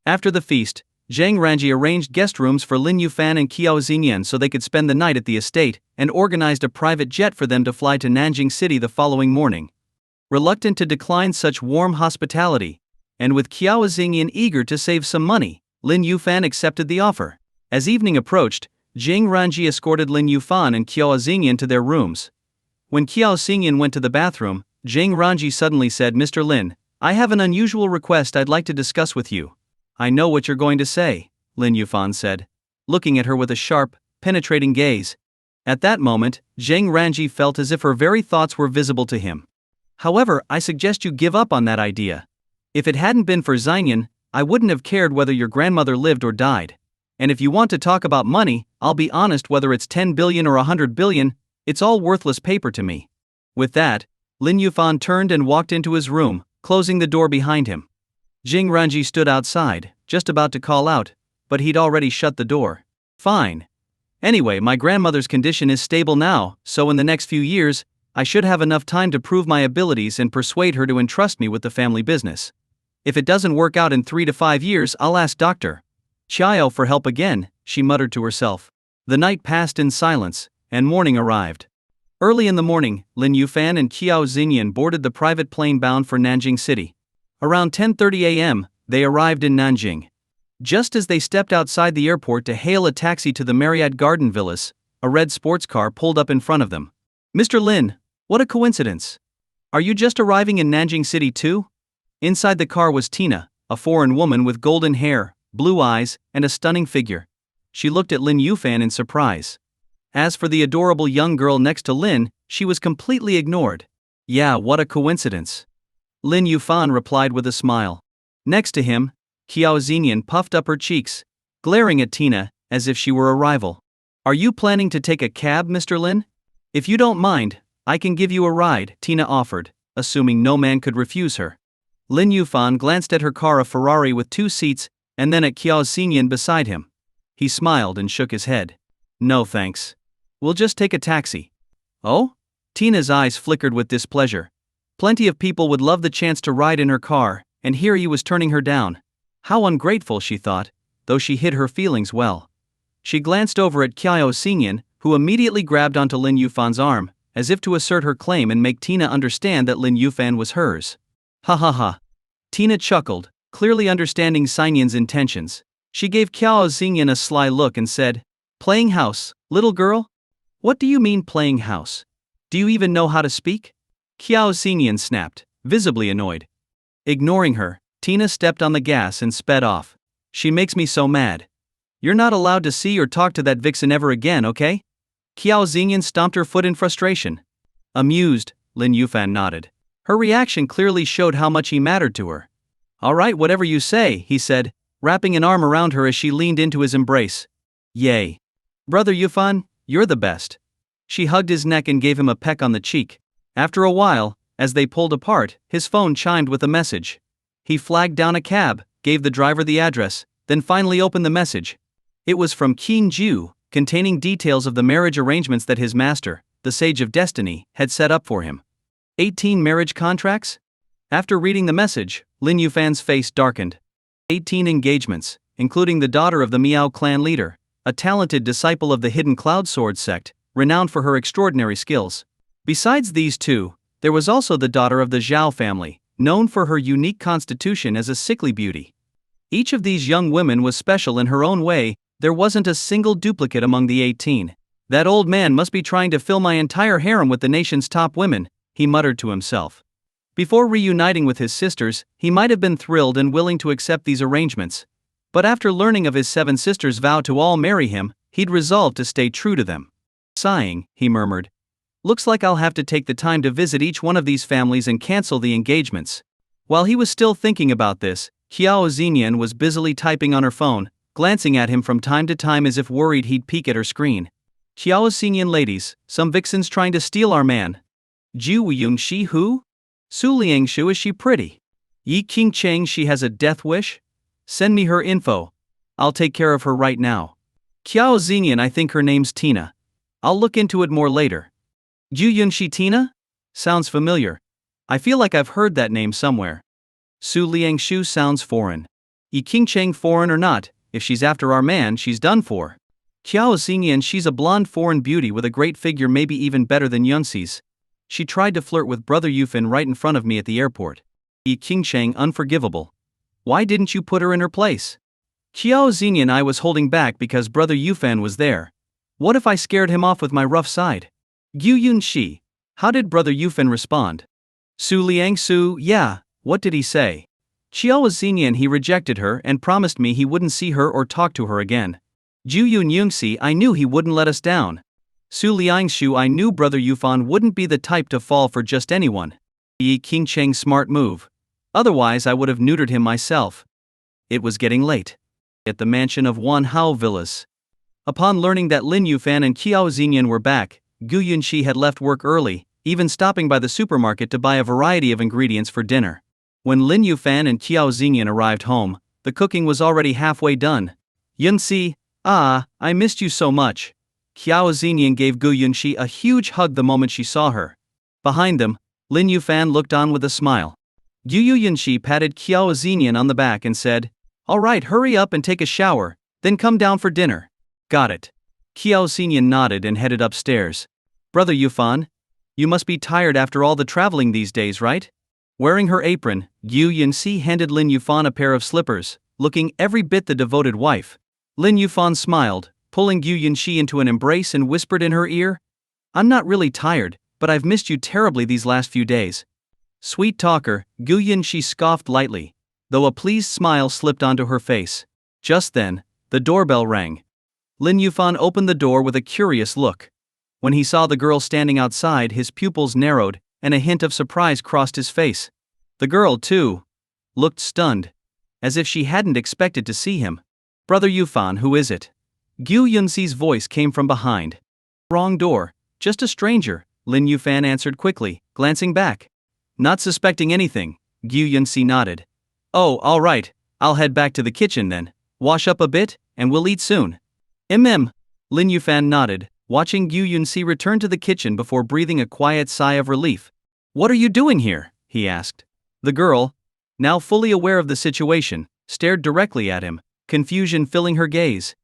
After the feast, Zheng Ranji arranged guest rooms for Lin Yufan and Qiao Xinian so they could spend the night at the estate, and organized a private jet for them to fly to Nanjing City the following morning. Reluctant to decline such warm hospitality, and with Qiao Xinian eager to save some money, Lin Yufan accepted the offer. As evening approached, Zheng Ranji escorted Lin Yufan and Qiao Xinian to their rooms. When Qiao Xinian went to the bathroom, Zheng Ranji suddenly said, Mr. Lin, I have an unusual request I'd like to discuss with you. I know what you're going to say, Lin Yufan said, looking at her with a sharp, penetrating gaze. At that moment, Zheng Ranji felt as if her very thoughts were visible to him. However, I suggest you give up on that idea. If it hadn't been for Xinian, I wouldn't have cared whether your grandmother lived or died. And if you want to talk about money, I'll be honest, whether it's 10 billion or 100 billion, it's all worthless paper to me. With that, Lin Yufan turned and walked into his room, closing the door behind him. Zheng Ranji stood outside, just about to call out, but he'd already shut the door. Fine. Anyway, my grandmother's condition is stable now, so in the next few years, I should have enough time to prove my abilities and persuade her to entrust me with the family business. If it doesn't work out in 3 to 5 years, I'll ask Dr. Qiao for help again, she muttered to herself. The night passed in silence, and morning arrived. Early in the morning, Lin Yufan and Qiao Xinian boarded the private plane bound for Nanjing City. Around 10:30 a.m., they arrived in Nanjing. Just as they stepped outside the airport to hail a taxi to the Marriott Garden Villas, a red sports car pulled up in front of them. Mr. Lin, what a coincidence. Are you just arriving in Nanjing City too? Inside the car was Tina, a foreign woman with golden hair, blue eyes, and a stunning figure. She looked at Lin Yufan in surprise. As for the adorable young girl next to Lin, she was completely ignored. Yeah, what a coincidence. Lin Yufan replied with a smile. Next to him, Qiao Xinian puffed up her cheeks, glaring at Tina, as if she were a rival. Are you planning to take a cab, Mr. Lin? If you don't mind, I can give you a ride, Tina offered, assuming no man could refuse her. Lin Yufan glanced at her car, a Ferrari with 2 seats, and then at Qiao Xinian beside him. He smiled and shook his head. No thanks. We'll just take a taxi. Oh? Tina's eyes flickered with displeasure. Plenty of people would love the chance to ride in her car, and here he was turning her down. How ungrateful, she thought, though she hid her feelings well. She glanced over at Qiao Xinian, who immediately grabbed onto Lin Yufan's arm, as if to assert her claim and make Tina understand that Lin Yufan was hers. Ha ha ha. Tina chuckled, clearly understanding Xinian's intentions. She gave Qiao Xinian a sly look and said, Playing house, little girl? What do you mean playing house? Do you even know how to speak? Qiao Xinian snapped, visibly annoyed. Ignoring her, Tina stepped on the gas and sped off. She makes me so mad. You're not allowed to see or talk to that vixen ever again, okay? Qiao Xingyan stomped her foot in frustration. Amused, Lin Yufan nodded. Her reaction clearly showed how much he mattered to her. All right, whatever you say, he said, wrapping an arm around her as she leaned into his embrace. Yay. Brother Yufan, you're the best. She hugged his neck and gave him a peck on the cheek. After a while, as they pulled apart, his phone chimed with a message. He flagged down a cab, gave the driver the address, then finally opened the message. It was from King Ju, containing details of the marriage arrangements that his master, the Sage of Destiny, had set up for him. 18 marriage contracts? After reading the message, Lin Yufan's face darkened. 18 engagements, including the daughter of the Miao clan leader, a talented disciple of the Hidden Cloud Sword sect, renowned for her extraordinary skills. Besides these two, there was also the daughter of the Zhao family, known for her unique constitution as a sickly beauty. Each of these young women was special in her own way. There wasn't a single duplicate among the 18. That old man must be trying to fill my entire harem with the nation's top women, he muttered to himself. Before reuniting with his sisters, he might have been thrilled and willing to accept these arrangements. But after learning of his 7 sisters' vow to all marry him, he'd resolved to stay true to them. Sighing, he murmured, "Looks like I'll have to take the time to visit each one of these families and cancel the engagements." While he was still thinking about this, Qiao Xingyan was busily typing on her phone, glancing at him from time to time as if worried he'd peek at her screen. "Qiao Xingyan ladies, some vixens trying to steal our man. Ju Yun Shi who? Su Liangshu, is she pretty? Yi Qing Cheng, she has a death wish? Send me her info. I'll take care of her right now. Qiao Xingyan, I think her name's Tina. I'll look into it more later. Ju Yun Shi Tina? Sounds familiar. I feel like I've heard that name somewhere. Su Liangshu sounds foreign. Yi Qing Cheng, foreign or not, if she's after our man, she's done for. Qiao Xingyan, she's a blonde foreign beauty with a great figure, maybe even better than Yunxi's. She tried to flirt with Brother Yufan right in front of me at the airport. Yi Qingcheng, unforgivable. Why didn't you put her in her place? Qiao Xingyan, I was holding back because Brother Yufan was there. What if I scared him off with my rough side? Gu Yunxi. How did Brother Yufan respond? Su Liangsu, yeah, what did he say? Qiao Xingyan, he rejected her and promised me he wouldn't see her or talk to her again. Ju Yun Yungxi, I knew he wouldn't let us down. Su Liangshu, I knew Brother Yufan wouldn't be the type to fall for just anyone. Yi Qingcheng, smart move. Otherwise I would have neutered him myself. It was getting late. At the mansion of Wan Hao Villas. Upon learning that Lin Yufan and Qiao Xingyan were back, Gu Yunxi had left work early, even stopping by the supermarket to buy a variety of ingredients for dinner. When Lin Yufan and Qiao Xingyan arrived home, the cooking was already halfway done. Yunxi, I missed you so much. Qiao Xingyan gave Gu Yunxi a huge hug the moment she saw her. Behind them, Lin Yufan looked on with a smile. Gu Yunxi patted Qiao Xingyan on the back and said, "All right, hurry up and take a shower, then come down for dinner." Got it. Qiao Xingyan nodded and headed upstairs. Brother Yufan, you must be tired after all the traveling these days, right? Wearing her apron, Gu Yunxi handed Lin Yufan a pair of slippers, looking every bit the devoted wife. Lin Yufan smiled, pulling Gu Yunxi into an embrace and whispered in her ear, "I'm not really tired, but I've missed you terribly these last few days." Sweet talker, Gu Yunxi scoffed lightly, though a pleased smile slipped onto her face. Just then, the doorbell rang. Lin Yufan opened the door with a curious look. When he saw the girl standing outside, his pupils narrowed, and a hint of surprise crossed his face. The girl, too, looked stunned, as if she hadn't expected to see him. "Brother Yufan, who is it?" Gu Yunxi's voice came from behind. "Wrong door, just a stranger," Lin Yufan answered quickly, glancing back. Not suspecting anything, Gu Yunxi nodded. "Oh, all right, I'll head back to the kitchen then, wash up a bit, and we'll eat soon." Lin Yufan nodded, watching Gu Yunxi return to the kitchen before breathing a quiet sigh of relief. "What are you doing here?" he asked. The girl, now fully aware of the situation, stared directly at him, confusion filling her gaze.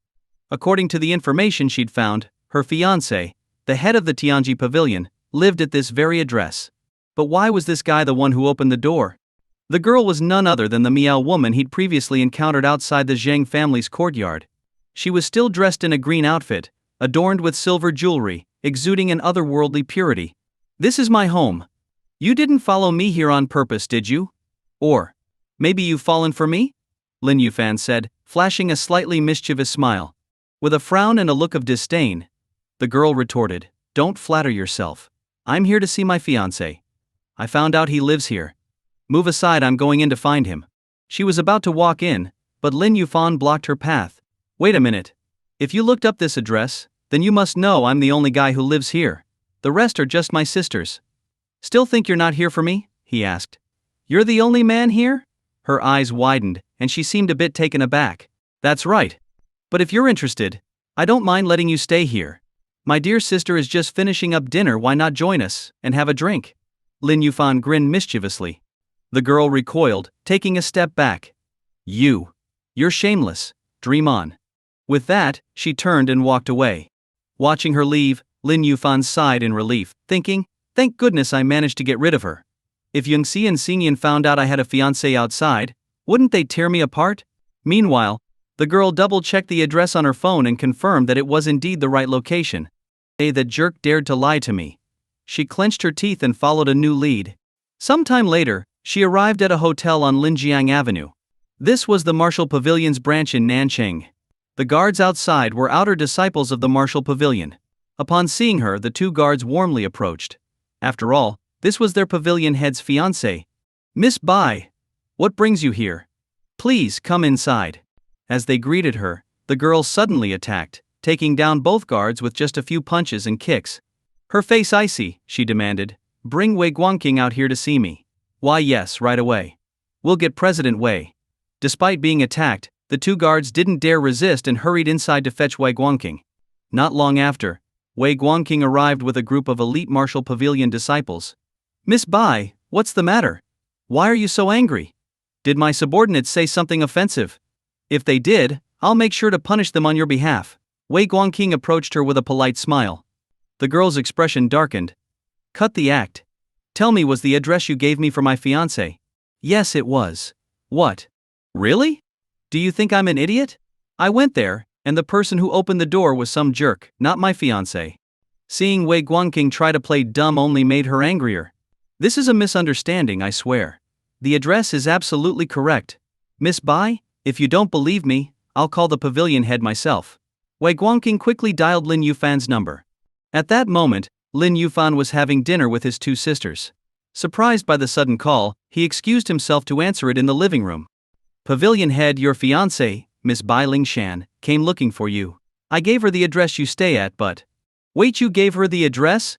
According to the information she'd found, her fiancé, the head of the Tianji pavilion, lived at this very address. But why was this guy the one who opened the door? The girl was none other than the Miao woman he'd previously encountered outside the Zheng family's courtyard. She was still dressed in a green outfit, adorned with silver jewelry, exuding an otherworldly purity. "This is my home. You didn't follow me here on purpose, did you? Or Maybe you've fallen for me? Lin Yufan said, flashing a slightly mischievous smile. With a frown and a look of disdain, the girl retorted, don't flatter yourself. I'm here to see my fiancé. I found out he lives here. Move aside, I'm going in to find him. She was about to walk in, but Lin Yufan blocked her path. Wait a minute. If you looked up this address, then you must know I'm the only guy who lives here. The rest are just my sisters. Still think you're not here for me? He asked. You're the only man here? Her eyes widened, and she seemed a bit taken aback. That's right. But if you're interested, I don't mind letting you stay here. My dear sister is just finishing up dinner, why not join us and have a drink? Lin Yufan grinned mischievously. The girl recoiled, taking a step back. You're shameless, dream on. With that, she turned and walked away. Watching her leave, Lin Yufan sighed in relief, thinking, thank goodness I managed to get rid of her. If Yongxi and Xingyan found out I had a fiancé outside, wouldn't they tear me apart? Meanwhile, the girl double-checked the address on her phone and confirmed that it was indeed the right location. That jerk dared to lie to me. She clenched her teeth and followed a new lead. Sometime later, she arrived at a hotel on Linjiang Avenue. This was the Martial Pavilion's branch in Nancheng. The guards outside were outer disciples of the Martial Pavilion. Upon seeing her, the two guards warmly approached. After all, this was their pavilion head's fiancée. Miss Bai, what brings you here? Please come inside. As they greeted her, the girl suddenly attacked, taking down both guards with just a few punches and kicks. Her face icy, she demanded, bring Wei Guangqing out here to see me. Why yes, right away. We'll get President Wei. Despite being attacked, the two guards didn't dare resist and hurried inside to fetch Wei Guangqing. Not long after, Wei Guangqing arrived with a group of elite Martial Pavilion disciples. Miss Bai, what's the matter? Why are you so angry? Did my subordinates say something offensive? If they did, I'll make sure to punish them on your behalf. Wei Guangqing approached her with a polite smile. The girl's expression darkened. Cut the act. Tell me, was the address you gave me for my fiancé? Yes, it was. What? Really? Do you think I'm an idiot? I went there, and the person who opened the door was some jerk, not my fiancé. Seeing Wei Guangqing try to play dumb only made her angrier. This is a misunderstanding, I swear. The address is absolutely correct. Miss Bai, if you don't believe me, I'll call the pavilion head myself. Wei Guangqing quickly dialed Lin Yufan's number. At that moment, Lin Yufan was having dinner with his two sisters. Surprised by the sudden call, he excused himself to answer it in the living room. Pavilion head, your fiancée, Miss Bai Lingshan, came looking for you. I gave her the address you stay at, but... Wait, you gave her the address?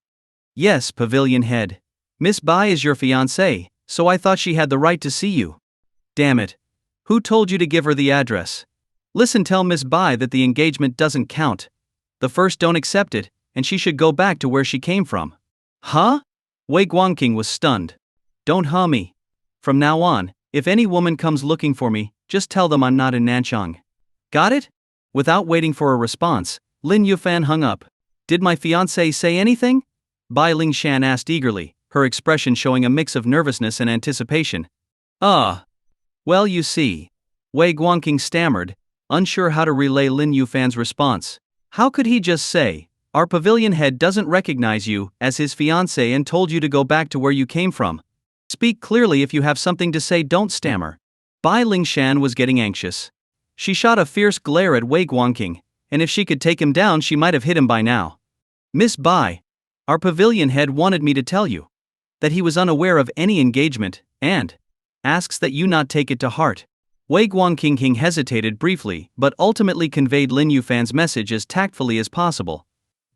Yes, pavilion head. Miss Bai is your fiancée, so I thought she had the right to see you. Damn it. Who told you to give her the address? Listen, tell Miss Bai that the engagement doesn't count. The first don't accept it, and she should go back to where she came from. Huh? Wei Guangqing was stunned. Don't huh me. From now on, if any woman comes looking for me, just tell them I'm not in Nanchang. Got it? Without waiting for a response, Lin Yufan hung up. Did my fiancé say anything? Bai Lingshan asked eagerly, her expression showing a mix of nervousness and anticipation. Well, you see. Wei Guangqing stammered, unsure how to relay Lin Yufan's response. How could he just say, our pavilion head doesn't recognize you as his fiancé and told you to go back to where you came from? Speak clearly if you have something to say, don't stammer. Bai Lingshan was getting anxious. She shot a fierce glare at Wei Guangqing, and if she could take him down she might have hit him by now. Miss Bai, our pavilion head wanted me to tell you that he was unaware of any engagement, and asks that you not take it to heart. Wei Guangqing hesitated briefly but ultimately conveyed Lin Yufan's message as tactfully as possible.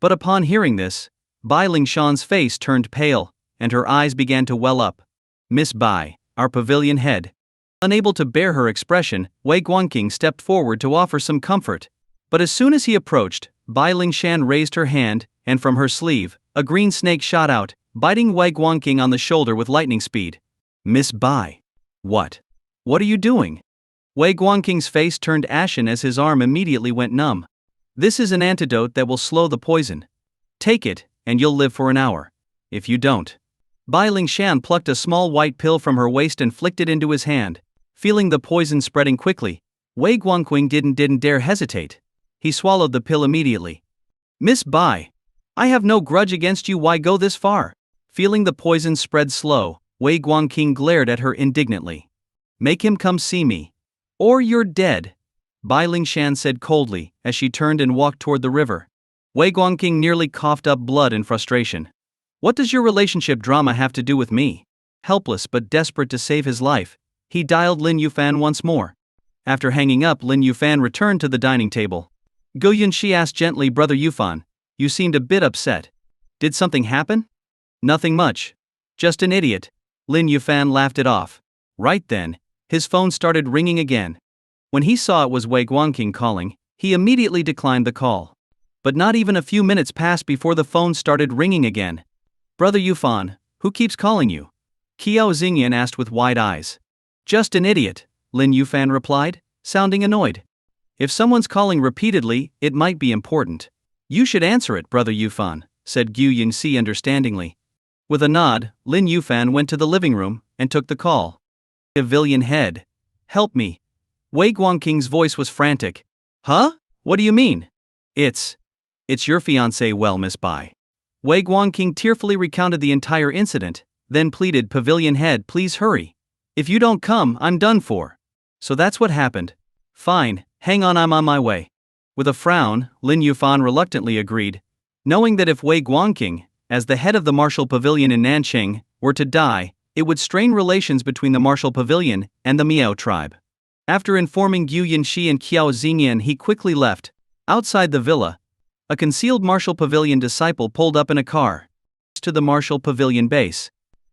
But upon hearing this, Bai Lingshan's face turned pale, and her eyes began to well up. Miss Bai, our pavilion head. Unable to bear her expression, Wei Guangqing stepped forward to offer some comfort. But as soon as he approached, Bai Lingshan raised her hand, and from her sleeve, a green snake shot out, biting Wei Guangqing on the shoulder with lightning speed. Miss Bai. What? What are you doing? Wei Guangqing's face turned ashen as his arm immediately went numb. This is an antidote that will slow the poison. Take it, and you'll live for an hour. If you don't. Bai Lingshan plucked a small white pill from her waist and flicked it into his hand. Feeling the poison spreading quickly, Wei Guangqing didn't dare hesitate. He swallowed the pill immediately. Miss Bai, I have no grudge against you, why go this far? Feeling the poison spread slow, Wei Guangqing glared at her indignantly. Make him come see me. Or you're dead. Bai Lingshan said coldly, as she turned and walked toward the river. Wei Guangqing nearly coughed up blood in frustration. What does your relationship drama have to do with me? Helpless but desperate to save his life, he dialed Lin Yufan once more. After hanging up, Lin Yufan returned to the dining table. Go Yunxi asked gently, Brother Yufan, you seemed a bit upset. Did something happen? Nothing much. Just an idiot. Lin Yufan laughed it off. Right then, his phone started ringing again. When he saw it was Wei Guangqing calling, he immediately declined the call. But not even a few minutes passed before the phone started ringing again. Brother Yufan, who keeps calling you? Qiao Xingyan asked with wide eyes. Just an idiot, Lin Yufan replied, sounding annoyed. If someone's calling repeatedly, it might be important. You should answer it, Brother Yufan, said Gu Yinxi understandingly. With a nod, Lin Yufan went to the living room and took the call. Pavilion head. Help me. Wei Guangqing's voice was frantic. Huh? What do you mean? It's your fiancé, well, Miss Bai. Wei Guangqing tearfully recounted the entire incident, then pleaded, Pavilion head, please hurry. If you don't come, I'm done for. So that's what happened. Fine, hang on, I'm on my way. With a frown, Lin Yufan reluctantly agreed, knowing that if Wei Guangqing, as the head of the martial pavilion in Nanqing, were to die, it would strain relations between the martial pavilion and the Miao tribe. After informing Gu Yinxi and Qiao Xingyan, he quickly left. Outside the villa, a concealed martial pavilion disciple pulled up in a car to the martial pavilion base.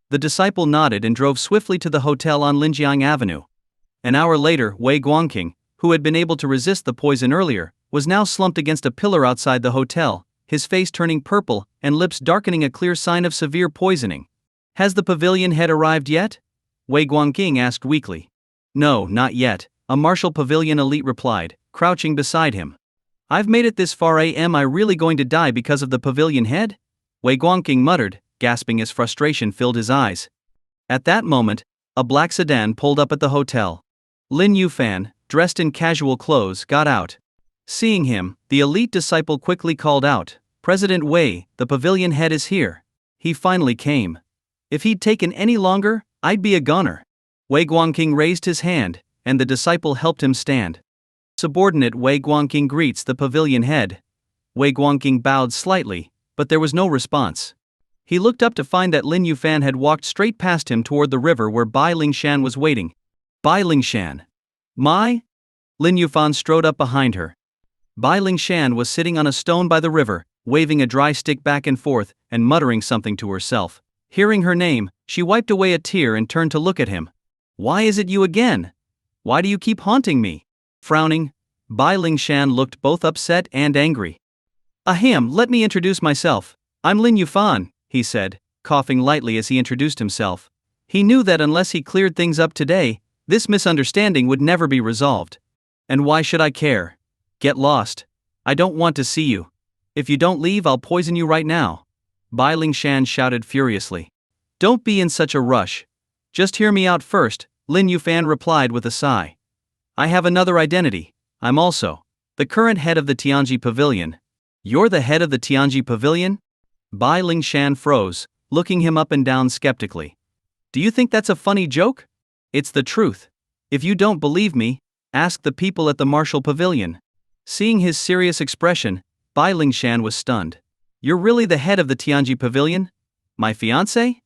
The disciple nodded and drove swiftly to the hotel on Linjiang Avenue. An hour later, Wei Guangqing, who had been able to resist the poison earlier, was now slumped against a pillar outside the hotel, his face turning purple and lips darkening, a clear sign of severe poisoning. Has the pavilion head arrived yet? Wei Guangqing asked weakly. No, not yet, a martial pavilion elite replied, crouching beside him. I've made it this far, am I really going to die because of the pavilion head? Wei Guangqing muttered, gasping as frustration filled his eyes. At that moment, a black sedan pulled up at the hotel. Lin Yufan, dressed in casual clothes, got out. Seeing him, the elite disciple quickly called out, President Wei, the pavilion head is here. He finally came. If he'd taken any longer, I'd be a goner. Wei Guangqing raised his hand, and the disciple helped him stand. Subordinate Wei Guangqing greets the pavilion head. Wei Guangqing bowed slightly, but there was no response. He looked up to find that Lin Yufan had walked straight past him toward the river where Bai Lingshan was waiting. Bai Lingshan. My? Lin Yufan strode up behind her. Bai Lingshan was sitting on a stone by the river, waving a dry stick back and forth, and muttering something to herself. Hearing her name, she wiped away a tear and turned to look at him. Why is it you again? Why do you keep haunting me? Frowning, Bai Lingshan looked both upset and angry. Ahem, let me introduce myself. I'm Lin Yufan, he said, coughing lightly as he introduced himself. He knew that unless he cleared things up today, this misunderstanding would never be resolved. And why should I care? Get lost. I don't want to see you. If you don't leave, I'll poison you right now. Bai Lingshan shouted furiously. Don't be in such a rush. Just hear me out first, Lin Yufan replied with a sigh. I have another identity. I'm also the current head of the Tianji Pavilion. You're the head of the Tianji Pavilion? Bai Lingshan froze, looking him up and down skeptically. Do you think that's a funny joke? It's the truth. If you don't believe me, ask the people at the martial pavilion. Seeing his serious expression, Bai Lingshan was stunned. You're really the head of the Tianji Pavilion? My fiancé?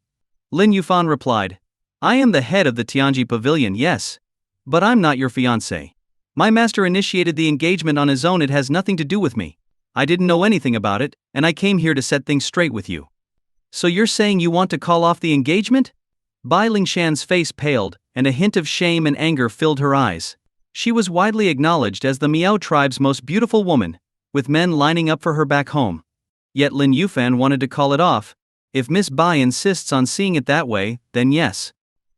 Lin Yufan replied. I am the head of the Tianji Pavilion, yes. But I'm not your fiancé. My master initiated the engagement on his own, it has nothing to do with me. I didn't know anything about it, and I came here to set things straight with you. So you're saying you want to call off the engagement? Bai Lingshan's face paled, and a hint of shame and anger filled her eyes. She was widely acknowledged as the Miao tribe's most beautiful woman, with men lining up for her back home. Yet Lin Yufan wanted to call it off. If Miss Bai insists on seeing it that way, then yes.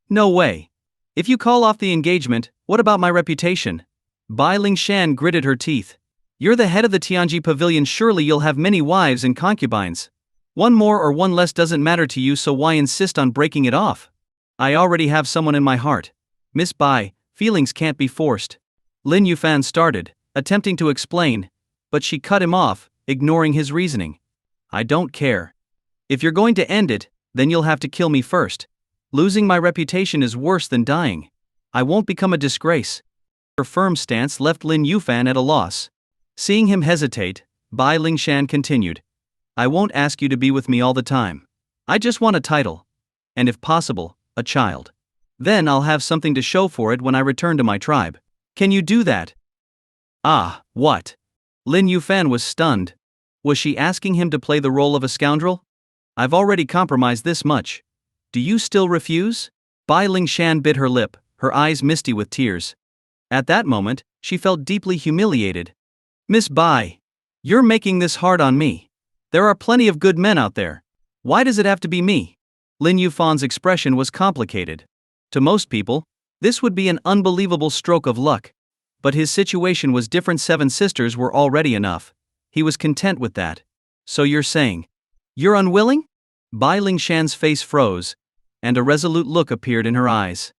No way. If you call off the engagement, what about my reputation? Bai Lingshan gritted her teeth. You're the head of the Tianji Pavilion, surely you'll have many wives and concubines. One more or one less doesn't matter to you, so why insist on breaking it off? I already have someone in my heart. Miss Bai, feelings can't be forced. Lin Yufan started, attempting to explain, but she cut him off, ignoring his reasoning. I don't care. If you're going to end it, then you'll have to kill me first. Losing my reputation is worse than dying. I won't become a disgrace. Her firm stance left Lin Yufan at a loss. Seeing him hesitate, Bai Lingshan continued. I won't ask you to be with me all the time. I just want a title. And if possible, a child. Then I'll have something to show for it when I return to my tribe. Can you do that? Ah, what? Lin Yufan was stunned. Was she asking him to play the role of a scoundrel? I've already compromised this much. Do you still refuse? Bai Lingshan bit her lip, her eyes misty with tears. At that moment, she felt deeply humiliated. Miss Bai, you're making this hard on me. There are plenty of good men out there. Why does it have to be me? Lin Yufan's expression was complicated. To most people, this would be an unbelievable stroke of luck. But his situation was different. 7 sisters were already enough. He was content with that. So you're saying, you're unwilling? Bai Lingshan's face froze, and a resolute look appeared in her eyes.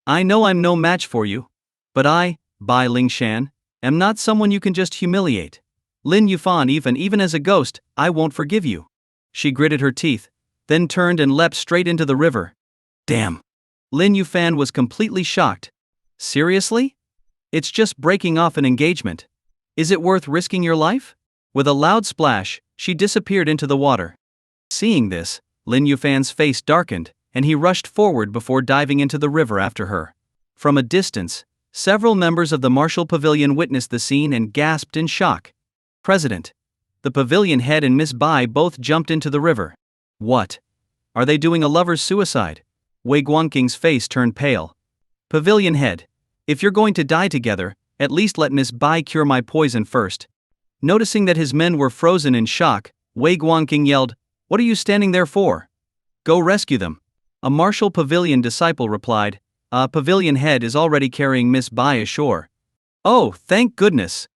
I know I'm no match for you. But I, Bai Lingshan, am not someone you can just humiliate. Lin Yufan, even as a ghost, I won't forgive you. She gritted her teeth, then turned and leapt straight into the river. Damn. Lin Yufan was completely shocked. Seriously? It's just breaking off an engagement. Is it worth risking your life? With a loud splash, she disappeared into the water. Seeing this, Lin Yufan's face darkened, and he rushed forward before diving into the river after her. From a distance, several members of the martial pavilion witnessed the scene and gasped in shock. President. The pavilion head and Miss Bai both jumped into the river. What? Are they doing a lover's suicide? Wei Guangqing's face turned pale. Pavilion head. If you're going to die together, at least let Miss Bai cure my poison first. Noticing that his men were frozen in shock, Wei Guangqing yelled, What are you standing there for? Go rescue them. A martial pavilion disciple replied, Pavilion head is already carrying Miss Bai ashore. Oh, thank goodness.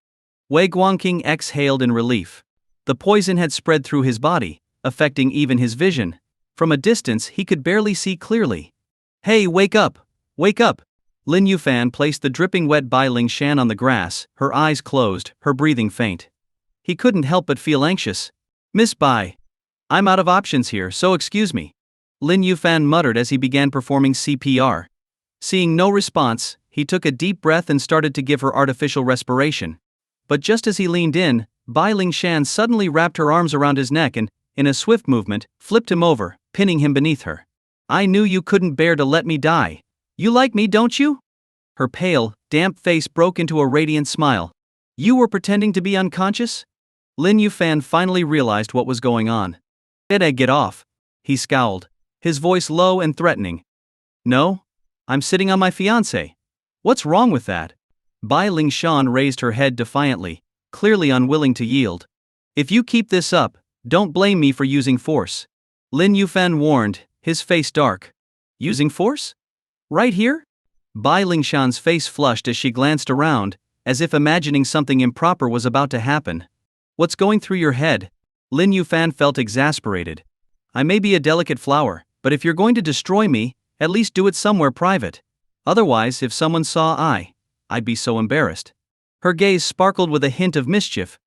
Wei Guangqing exhaled in relief. The poison had spread through his body, affecting even his vision. From a distance he could barely see clearly. Hey, wake up! Wake up! Lin Yufan placed the dripping wet Bai Lingshan on the grass, her eyes closed, her breathing faint. He couldn't help but feel anxious. Miss Bai. I'm out of options here, so excuse me. Lin Yufan muttered as he began performing CPR. Seeing no response, he took a deep breath and started to give her artificial respiration. But just as he leaned in, Bai Lingshan suddenly wrapped her arms around his neck and, in a swift movement, flipped him over, pinning him beneath her. I knew you couldn't bear to let me die. You like me, don't you? Her pale, damp face broke into a radiant smile. You were pretending to be unconscious? Lin Yufan finally realized what was going on. Get off. He scowled, his voice low and threatening. No? I'm sitting on my fiancé. What's wrong with that? Bai Lingshan raised her head defiantly, clearly unwilling to yield. If you keep this up, don't blame me for using force. Lin Yufan warned, his face dark. Using force? Right here? Bai Lingshan's face flushed as she glanced around, as if imagining something improper was about to happen. What's going through your head? Lin Yufan felt exasperated. I may be a delicate flower, but if you're going to destroy me, at least do it somewhere private. Otherwise, if someone saw I'd be so embarrassed. Her gaze sparkled with a hint of mischief.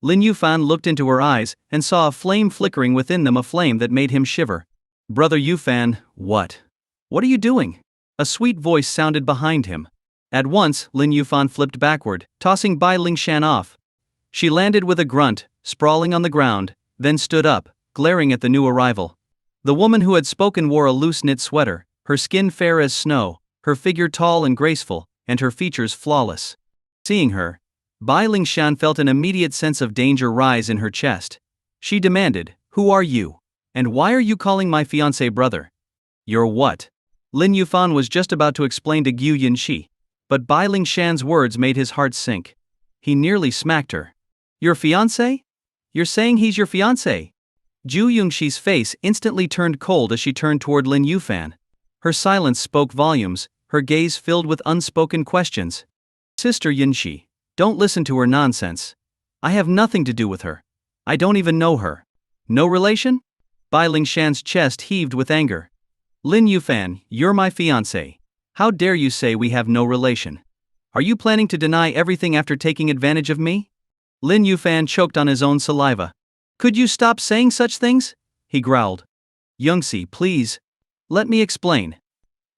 Lin Yufan looked into her eyes and saw a flame flickering within them, a flame that made him shiver. Brother Yufan, what? What are you doing? A sweet voice sounded behind him. At once, Lin Yufan flipped backward, tossing Bai Lingshan off. She landed with a grunt, sprawling on the ground, then stood up, glaring at the new arrival. The woman who had spoken wore a loose knit sweater, her skin fair as snow, her figure tall and graceful, and her features flawless. Seeing her, Bai Lingshan felt an immediate sense of danger rise in her chest. She demanded, Who are you? And why are you calling my fiancé brother? You're what? Lin Yufan was just about to explain to Gu Yinxi, but Bai Lingshan's words made his heart sink. He nearly smacked her. Your fiancé? You're saying he's your fiancé? Zhu Yunxi's face instantly turned cold as she turned toward Lin Yufan. Her silence spoke volumes, her gaze filled with unspoken questions. Sister Yinxi, don't listen to her nonsense. I have nothing to do with her. I don't even know her. No relation? Bai Lingshan's chest heaved with anger. Lin Yufan, you're my fiancé. How dare you say we have no relation? Are you planning to deny everything after taking advantage of me? Lin Yufan choked on his own saliva. Could you stop saying such things? He growled. Yunxi, please. Let me explain.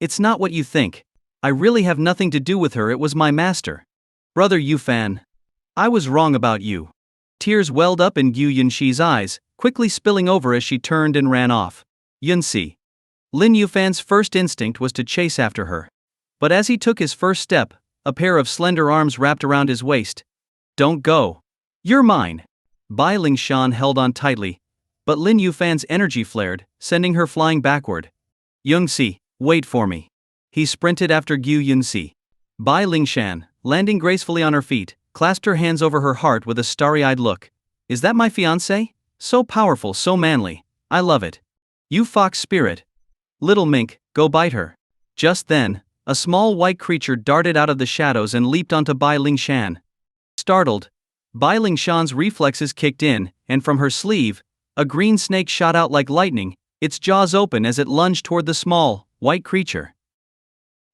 It's not what you think. I really have nothing to do with her, it was my master. Brother Yufan. I was wrong about you. Tears welled up in Gu Yunshi's eyes, quickly spilling over as she turned and ran off. Yunxi. Lin Yufan's first instinct was to chase after her. But as he took his first step, a pair of slender arms wrapped around his waist. Don't go. You're mine. Bai Lingshan held on tightly, but Lin Yufan's energy flared, sending her flying backward. Yunxi, wait for me. He sprinted after Gu Yunxi. Bai Lingshan, landing gracefully on her feet, clasped her hands over her heart with a starry-eyed look. Is that my fiancé? So powerful, so manly. I love it. You fox spirit. Little mink, go bite her. Just then, a small white creature darted out of the shadows and leaped onto Bai Lingshan. Startled, Bai Lingshan's reflexes kicked in, and from her sleeve, a green snake shot out like lightning, its jaws open as it lunged toward the small, white creature.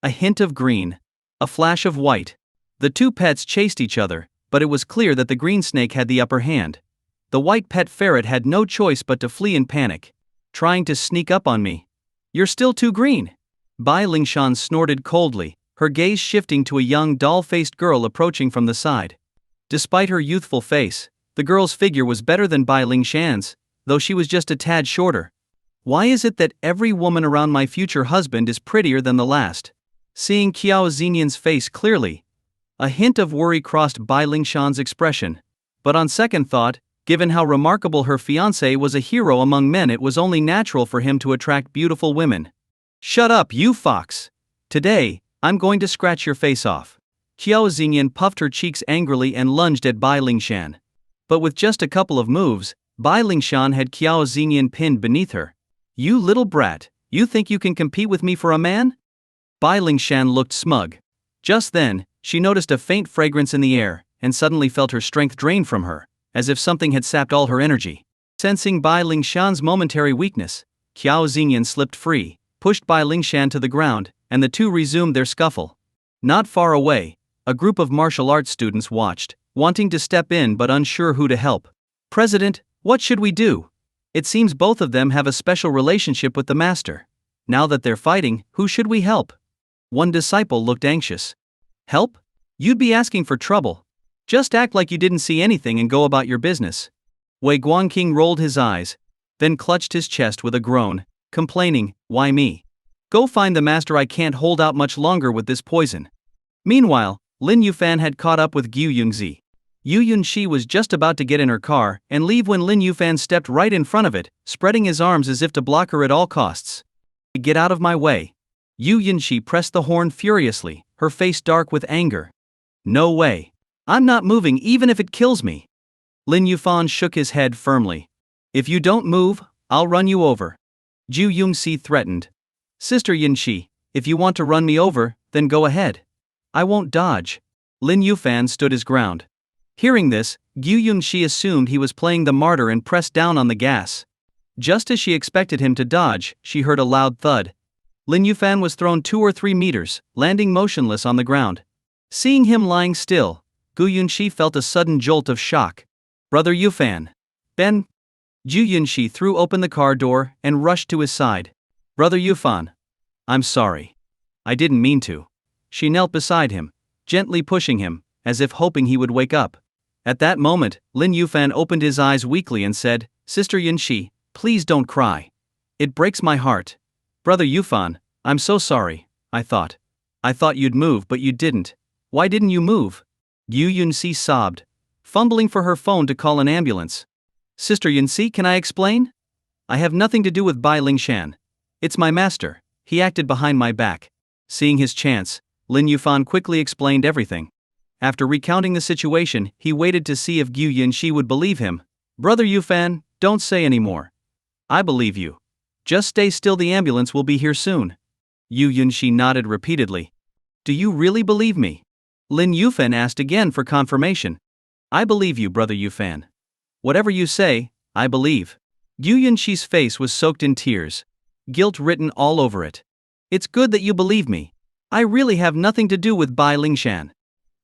A hint of green. A flash of white. The two pets chased each other, but it was clear that the green snake had the upper hand. The white pet ferret had no choice but to flee in panic. Trying to sneak up on me. You're still too green. Bai Lingshan snorted coldly, her gaze shifting to a young doll-faced girl approaching from the side. Despite her youthful face, the girl's figure was better than Bai Lingshan's, though she was just a tad shorter. Why is it that every woman around my future husband is prettier than the last? Seeing Qiao Xinyan's face clearly, a hint of worry crossed Bai Lingshan's expression. But on second thought, given how remarkable her fiancé was a hero among men, it was only natural for him to attract beautiful women. Shut up, you fox! Today, I'm going to scratch your face off. Qiao Xinyan puffed her cheeks angrily and lunged at Bai Lingshan. But with just a couple of moves, Bai Lingshan had Qiao Xinyan pinned beneath her. You little brat, you think you can compete with me for a man? Bai Lingshan looked smug. Just then, she noticed a faint fragrance in the air, and suddenly felt her strength drain from her, as if something had sapped all her energy. Sensing Bai Lingshan's momentary weakness, Qiao Xinyan slipped free, pushed Bai Lingshan to the ground, and the two resumed their scuffle. Not far away, a group of martial arts students watched, wanting to step in but unsure who to help. President, what should we do? It seems both of them have a special relationship with the master. Now that they're fighting, who should we help? One disciple looked anxious. Help? You'd be asking for trouble. Just act like you didn't see anything and go about your business. Wei Guangqing rolled his eyes, then clutched his chest with a groan, complaining, why me? Go find the master, I can't hold out much longer with this poison. Meanwhile, Lin Yufan had caught up with Gu Yunxi. Yu Yunxi was just about to get in her car and leave when Lin Yufan stepped right in front of it, spreading his arms as if to block her at all costs. Get out of my way. Yu Yunxi pressed the horn furiously, her face dark with anger. No way. I'm not moving even if it kills me. Lin Yufan shook his head firmly. If you don't move, I'll run you over. Zhu Yunxi threatened. Sister Yunxi, if you want to run me over, then go ahead. I won't dodge. Lin Yufan stood his ground. Hearing this, Gu Yunxi assumed he was playing the martyr and pressed down on the gas. Just as she expected him to dodge, she heard a loud thud. Lin Yufan was thrown 2 or 3 meters, landing motionless on the ground. Seeing him lying still, Gu Yunxi felt a sudden jolt of shock. Brother Yufan. Ben. Zhu Yunxi threw open the car door and rushed to his side. Brother Yufan. I'm sorry. I didn't mean to. She knelt beside him, gently pushing him, as if hoping he would wake up. At that moment, Lin Yufan opened his eyes weakly and said, Sister Yunxi, please don't cry. It breaks my heart. Brother Yufan, I'm so sorry, I thought. I thought you'd move but you didn't. Why didn't you move? Yu Yunxi sobbed, fumbling for her phone to call an ambulance. Sister Yunxi, can I explain? I have nothing to do with Bai Lingshan. It's my master, he acted behind my back. Seeing his chance, Lin Yufan quickly explained everything. After recounting the situation, he waited to see if Gu Yunxi would believe him. Brother Yufan, don't say any more. I believe you. Just stay still, the ambulance will be here soon. Yu Yunxi nodded repeatedly. Do you really believe me? Lin Yufan asked again for confirmation. I believe you, Brother Yufan. Whatever you say, I believe. Yu Yunxi's face was soaked in tears. Guilt written all over it. It's good that you believe me. I really have nothing to do with Bai Lingshan.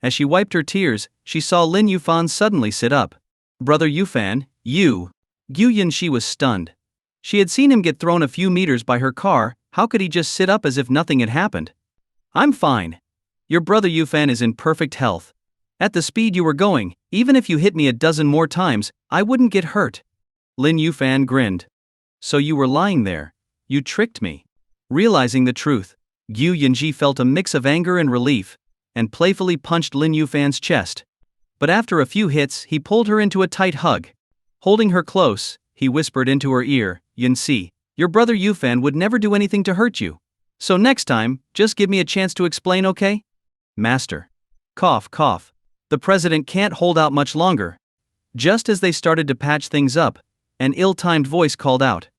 As she wiped her tears, she saw Lin Yufan suddenly sit up. Brother Yufan, you. Gu Yunxi was stunned. She had seen him get thrown a few meters by her car, how could he just sit up as if nothing had happened? I'm fine. Your brother Yufan is in perfect health. At the speed you were going, even if you hit me a dozen more times, I wouldn't get hurt. Lin Yufan grinned. So you were lying there. You tricked me. Realizing the truth, Gu Yunji felt a mix of anger and relief, and playfully punched Lin Yufan's chest. But after a few hits, he pulled her into a tight hug. Holding her close, he whispered into her ear, Yunsi, your brother Yufan would never do anything to hurt you. So next time, just give me a chance to explain, okay? Master. Cough, cough. The president can't hold out much longer. Just as they started to patch things up, an ill-timed voice called out.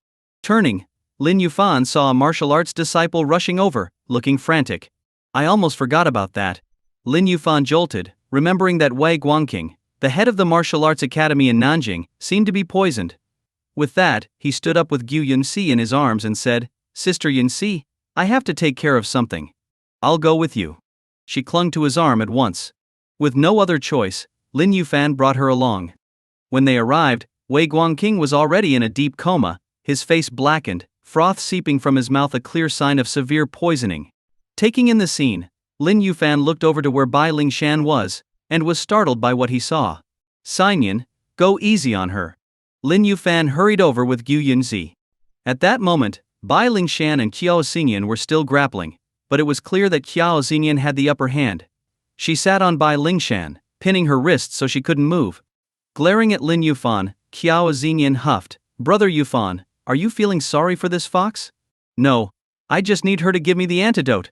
Turning, Lin Yufan saw a martial arts disciple rushing over, looking frantic. I almost forgot about that. Lin Yufan jolted, remembering that Wei Guangqing, the head of the martial arts academy in Nanjing, seemed to be poisoned. With that, he stood up with Gu Yunsi in his arms and said, Sister Yunsi, I have to take care of something. I'll go with you. She clung to his arm at once. With no other choice, Lin Yufan brought her along. When they arrived, Wei Guangqing was already in a deep coma, his face blackened, froth seeping from his mouth, a clear sign of severe poisoning. Taking in the scene, Lin Yufan looked over to where Bai Lingshan was, and was startled by what he saw. Xinyan, go easy on her. Lin Yufan hurried over with Gu Yunzi. At that moment, Bai Lingshan and Qiao Xinyan were still grappling, but it was clear that Qiao Xinyan had the upper hand. She sat on Bai Lingshan, pinning her wrists so she couldn't move. Glaring at Lin Yufan, Qiao Xinyan huffed, Brother Yufan, are you feeling sorry for this fox? No, I just need her to give me the antidote.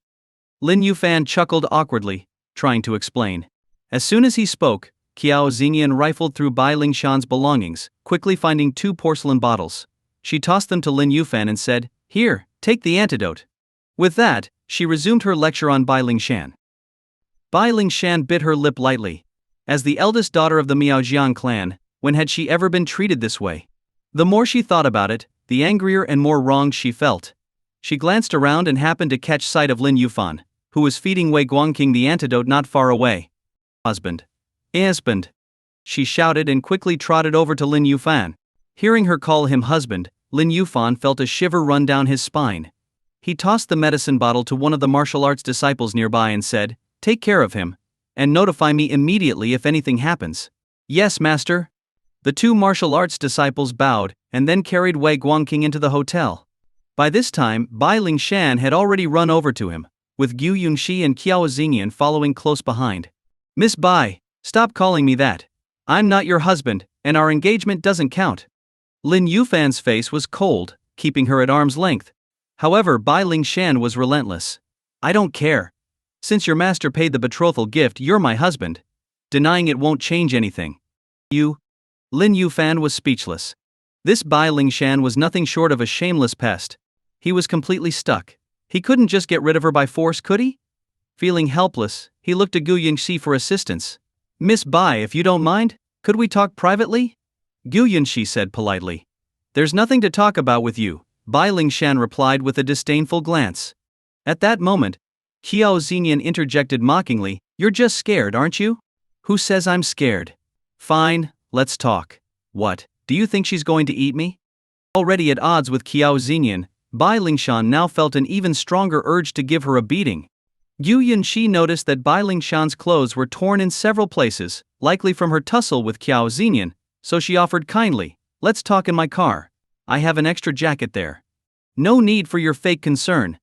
Lin Yufan chuckled awkwardly, trying to explain. As soon as he spoke, Qiao Xinyan rifled through Bai Lingshan's belongings, quickly finding 2 porcelain bottles. She tossed them to Lin Yufan and said, Here, take the antidote. With that, she resumed her lecture on Bai Lingshan. Bai Lingshan bit her lip lightly. As the eldest daughter of the Miaojiang clan, when had she ever been treated this way? The more she thought about it, the angrier and more wronged she felt. She glanced around and happened to catch sight of Lin Yufan, who was feeding Wei Guangqing the antidote not far away. Husband. Husband. She shouted and quickly trotted over to Lin Yufan. Hearing her call him husband, Lin Yufan felt a shiver run down his spine. He tossed the medicine bottle to one of the martial arts disciples nearby and said, Take care of him, and notify me immediately if anything happens. Yes, master. The 2 martial arts disciples bowed, and then carried Wei Guangqing into the hotel. By this time, Bai Lingshan had already run over to him, with Gu Yunxi and Qiao Xinyan following close behind. Miss Bai, stop calling me that. I'm not your husband, and our engagement doesn't count. Lin Yufan's face was cold, keeping her at arm's length. However, Bai Lingshan was relentless. I don't care. Since your master paid the betrothal gift, you're my husband. Denying it won't change anything. You? Lin Yufan was speechless. This Bai Lingshan was nothing short of a shameless pest. He was completely stuck. He couldn't just get rid of her by force, could he? Feeling helpless, he looked to Gu Yunxi for assistance. Miss Bai, if you don't mind, could we talk privately? Gu Yunxi said politely. There's nothing to talk about with you, Bai Lingshan replied with a disdainful glance. At that moment, Qiao Xinyan interjected mockingly, You're just scared, aren't you? Who says I'm scared? Fine, let's talk. What, do you think she's going to eat me? Already at odds with Qiao Xinyan, Bai Lingshan now felt an even stronger urge to give her a beating. Gu Yunxi noticed that Bai Lingshan's clothes were torn in several places, likely from her tussle with Qiao Xinyan, so she offered kindly, Let's talk in my car. I have an extra jacket there. No need for your fake concern.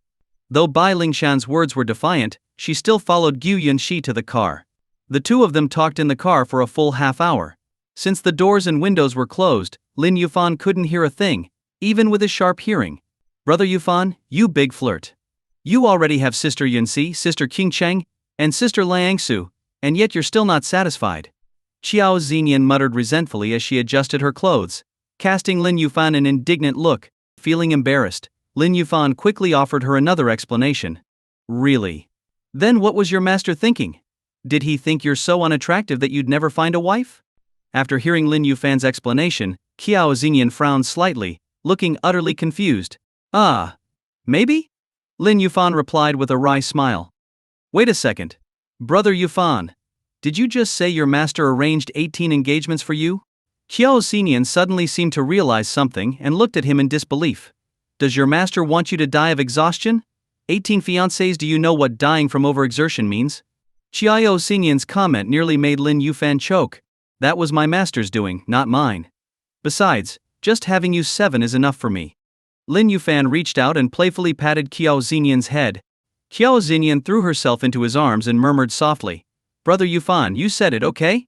Though Bai Lingshan's words were defiant, she still followed Gu Yunxi to the car. The 2 of them talked in the car for a full half hour. Since the doors and windows were closed, Lin Yufan couldn't hear a thing, even with his sharp hearing. Brother Yufan, you big flirt. You already have Sister Yunxi, Sister Qingcheng, and Sister Liangsu, and yet you're still not satisfied. Qiao Xinyan muttered resentfully as she adjusted her clothes, casting Lin Yufan an indignant look. Feeling embarrassed, Lin Yufan quickly offered her another explanation. Really? Then what was your master thinking? Did he think you're so unattractive that you'd never find a wife? After hearing Lin Yufan's explanation, Qiao Xinyan frowned slightly, looking utterly confused. Maybe? Lin Yufan replied with a wry smile. Wait a second. Brother Yufan, did you just say your master arranged 18 engagements for you? Qiao Xinyan suddenly seemed to realize something and looked at him in disbelief. Does your master want you to die of exhaustion? 18 fiancés. Do you know what dying from overexertion means? Qiao Xinyan's comment nearly made Lin Yufan choke. That was my master's doing, not mine. Besides, just having you 7 is enough for me. Lin Yufan reached out and playfully patted Qiao Xinyan's head. Qiao Xinyan threw herself into his arms and murmured softly, "Brother Yufan, you said it, okay?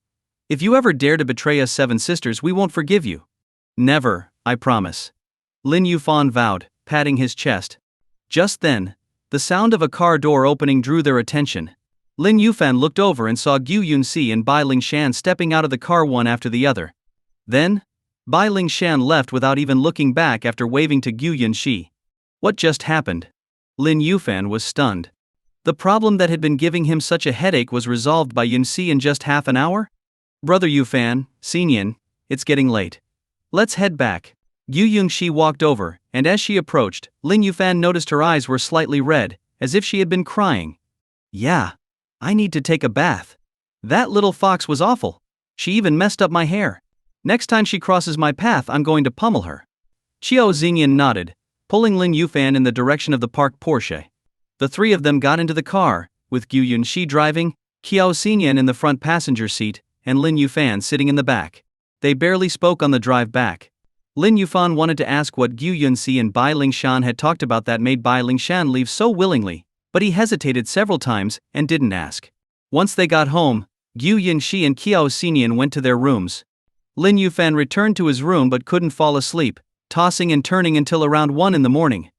If you ever dare to betray us 7 sisters, we won't forgive you." "Never, I promise." Lin Yufan vowed, patting his chest. Just then, the sound of a car door opening drew their attention. Lin Yufan looked over and saw Gu Yunxi and Bai Lingshan stepping out of the car one after the other. Then, Bai Lingshan left without even looking back after waving to Gu Yunxi. What just happened? Lin Yufan was stunned. The problem that had been giving him such a headache was resolved by Yunxi in just half an hour? "Brother Yufan, Xinyan, it's getting late. Let's head back." Gu Yunxi walked over, and as she approached, Lin Yufan noticed her eyes were slightly red, as if she had been crying. "Yeah, I need to take a bath. That little fox was awful. She even messed up my hair. Next time she crosses my path, I'm going to pummel her." Qiao Xinyan nodded, pulling Lin Yufan in the direction of the parked Porsche. The 3 of them got into the car, with Gu Yunxi driving, Qiao Xinyan in the front passenger seat, and Lin Yufan sitting in the back. They barely spoke on the drive back. Lin Yufan wanted to ask what Gu Yunxi and Bai Lingshan had talked about that made Bai Lingshan leave so willingly, but he hesitated several times and didn't ask. Once they got home, Gu Yunxi and Qiao Xinyan went to their rooms. Lin Yufan returned to his room but couldn't fall asleep, tossing and turning until around 1 in the morning.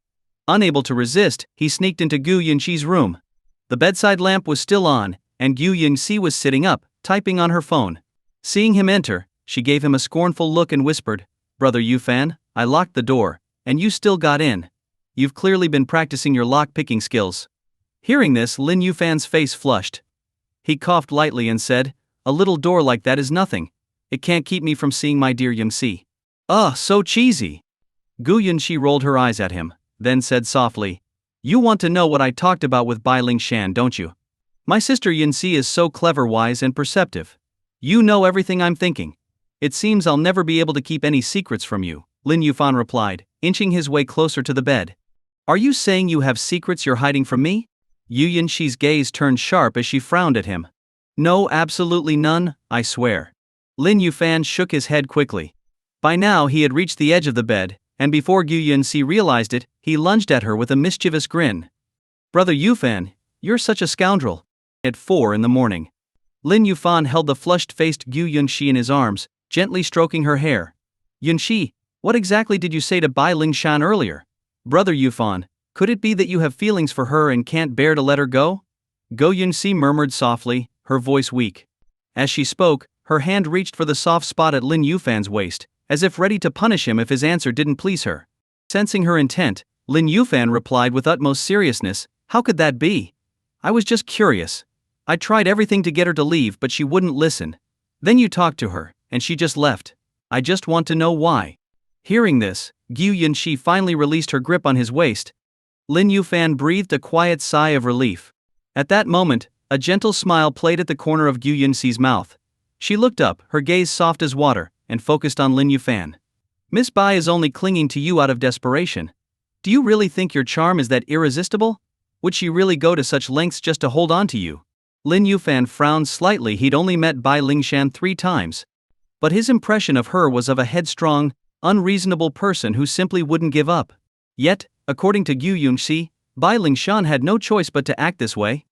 Unable to resist, he sneaked into Gu Yunxi's room. The bedside lamp was still on, and Gu Yunxi was sitting up, typing on her phone. Seeing him enter, she gave him a scornful look and whispered, "Brother Yufan, I locked the door, and you still got in. You've clearly been practicing your lock-picking skills." Hearing this, Lin Yufan's face flushed. He coughed lightly and said, "A little door like that is nothing. It can't keep me from seeing my dear Yunxi." "Ugh, so cheesy." Gu Yunxi rolled her eyes at him, then said softly, "You want to know what I talked about with Bai Lingshan, don't you? My sister Yunxi is so clever, wise and perceptive. You know everything I'm thinking. It seems I'll never be able to keep any secrets from you," Lin Yufan replied, inching his way closer to the bed. "Are you saying you have secrets you're hiding from me?" Gu Yunxi's gaze turned sharp as she frowned at him. "No, absolutely none, I swear." Lin Yufan shook his head quickly. By now he had reached the edge of the bed, and before Gu Yunxi realized it, he lunged at her with a mischievous grin. "Brother Yufan, you're such a scoundrel." At 4 in the morning. Lin Yufan held the flushed-faced Gu Yunxi in his arms, gently stroking her hair. "Yunxi, what exactly did you say to Bai Lingshan earlier? Brother Yufan, could it be that you have feelings for her and can't bear to let her go?" Gu Yunxi murmured softly, her voice weak. As she spoke, her hand reached for the soft spot at Lin Yufan's waist, as if ready to punish him if his answer didn't please her. Sensing her intent, Lin Yufan replied with utmost seriousness, "How could that be? I was just curious. I tried everything to get her to leave, but she wouldn't listen. Then you talked to her, and she just left. I just want to know why." Hearing this, Gu Yunxi finally released her grip on his waist. Lin Yufan breathed a quiet sigh of relief. At that moment, a gentle smile played at the corner of Gu Yunxi's mouth. She looked up, her gaze soft as water, and focused on Lin Yufan. "Miss Bai is only clinging to you out of desperation. Do you really think your charm is that irresistible? Would she really go to such lengths just to hold on to you?" Lin Yufan frowned slightly. He'd only met Bai Lingshan 3 times. But his impression of her was of a headstrong, unreasonable person who simply wouldn't give up. Yet, according to Gu Yunxi, Bai Lingshan had no choice but to act this way.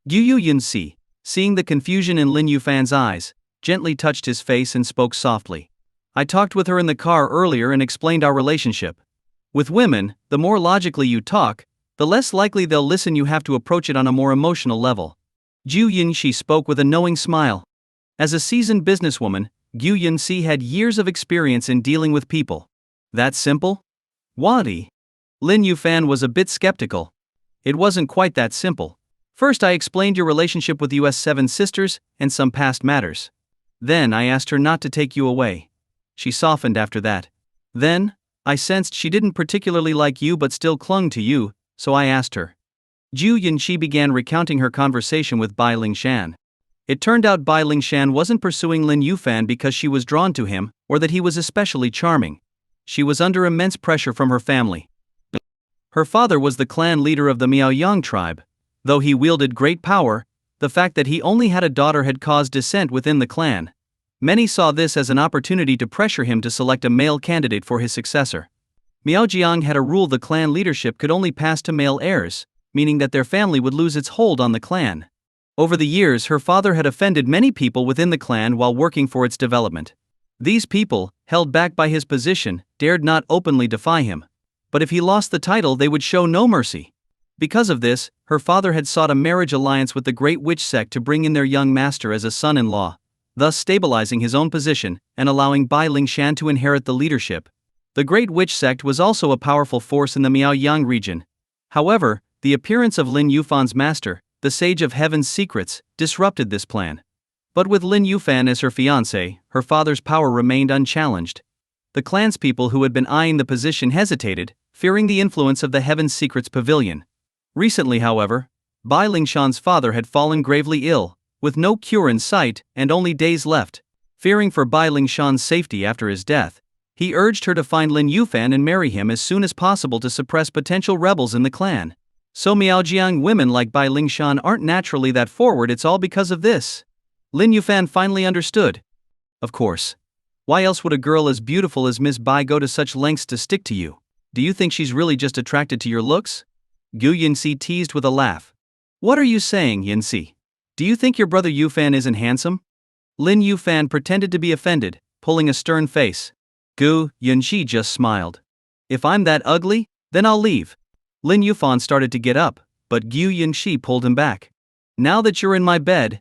Gu Yunxi, seeing the confusion in Lin Yufan's eyes, gently touched his face and spoke softly. "I talked with her in the car earlier and explained our relationship. With women, the more logically you talk, the less likely they'll listen. You have to approach it on a more emotional level." Gu Yunxi spoke with a knowing smile. As a seasoned businesswoman, Gu Yunxi had years of experience in dealing with people. "That simple? Wadi?" Lin Yufan was a bit skeptical. "It wasn't quite that simple. First I explained your relationship with US 7 sisters, and some past matters. Then I asked her not to take you away. She softened after that. Then, I sensed she didn't particularly like you but still clung to you, so I asked her." Gu Yunxi began recounting her conversation with Bai Lingshan. It turned out Bai Lingshan wasn't pursuing Lin Yufan because she was drawn to him, or that he was especially charming. She was under immense pressure from her family. Her father was the clan leader of the Miaoyang tribe. Though he wielded great power, the fact that he only had a daughter had caused dissent within the clan. Many saw this as an opportunity to pressure him to select a male candidate for his successor. Miaojiang had a rule: the clan leadership could only pass to male heirs, meaning that their family would lose its hold on the clan. Over the years, her father had offended many people within the clan while working for its development. These people, held back by his position, dared not openly defy him. But if he lost the title, they would show no mercy. Because of this, her father had sought a marriage alliance with the Great Witch sect to bring in their young master as a son-in-law, thus stabilizing his own position and allowing Bai Lingshan to inherit the leadership. The Great Witch sect was also a powerful force in the Miaoyang region. However, the appearance of Lin Yufan's master, the Sage of Heaven's Secrets, disrupted this plan. But with Lin Yufan as her fiancé, her father's power remained unchallenged. The clanspeople who had been eyeing the position hesitated, fearing the influence of the Heaven's Secrets pavilion. Recently, however, Bai Lingshan's father had fallen gravely ill, with no cure in sight and only days left. Fearing for Bai Lingshan's safety after his death, he urged her to find Lin Yufan and marry him as soon as possible to suppress potential rebels in the clan. So Miaojiang women like Bai Lingshan aren't naturally that forward. It's all because of this. Lin Yufan finally understood. Of course. Why else would a girl as beautiful as Miss Bai go to such lengths to stick to you? Do you think she's really just attracted to your looks? Gu Yinxi teased with a laugh. What are you saying, Yinxi? Do you think your brother Yufan isn't handsome? Lin Yufan pretended to be offended, pulling a stern face. Gu Yinxi just smiled. If I'm that ugly, then I'll leave. Lin Yufan started to get up, but Gu Yinxi pulled him back. Now that you're in my bed,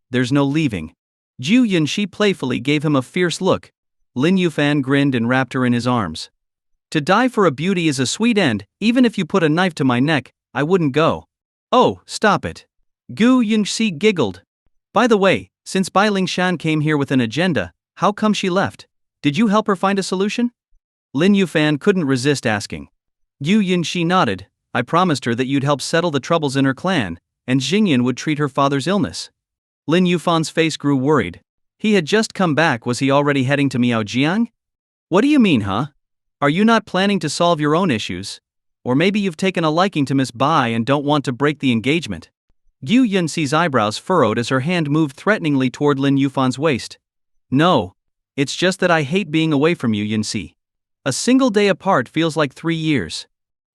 there's no leaving. Gu Yinxi playfully gave him a fierce look. Lin Yufan grinned and wrapped her in his arms. To die for a beauty is a sweet end. Even if you put a knife to my neck, I wouldn't go. Oh, stop it. Gu Yinxi giggled. By the way, since Bai Lingshan came here with an agenda, how come she left? Did you help her find a solution? Lin Yufan couldn't resist asking. Gu Yinxi nodded. I promised her that you'd help settle the troubles in her clan, and Xingyan would treat her father's illness. Lin Yufan's face grew worried. He had just come back. Was he already heading to Miaojiang? What do you mean, huh? Are you not planning to solve your own issues? Or maybe you've taken a liking to Miss Bai and don't want to break the engagement? Gu Yinxi's eyebrows furrowed as her hand moved threateningly toward Lin Yufan's waist. No. It's just that I hate being away from you, Yinxi. A single day apart feels like 3 years.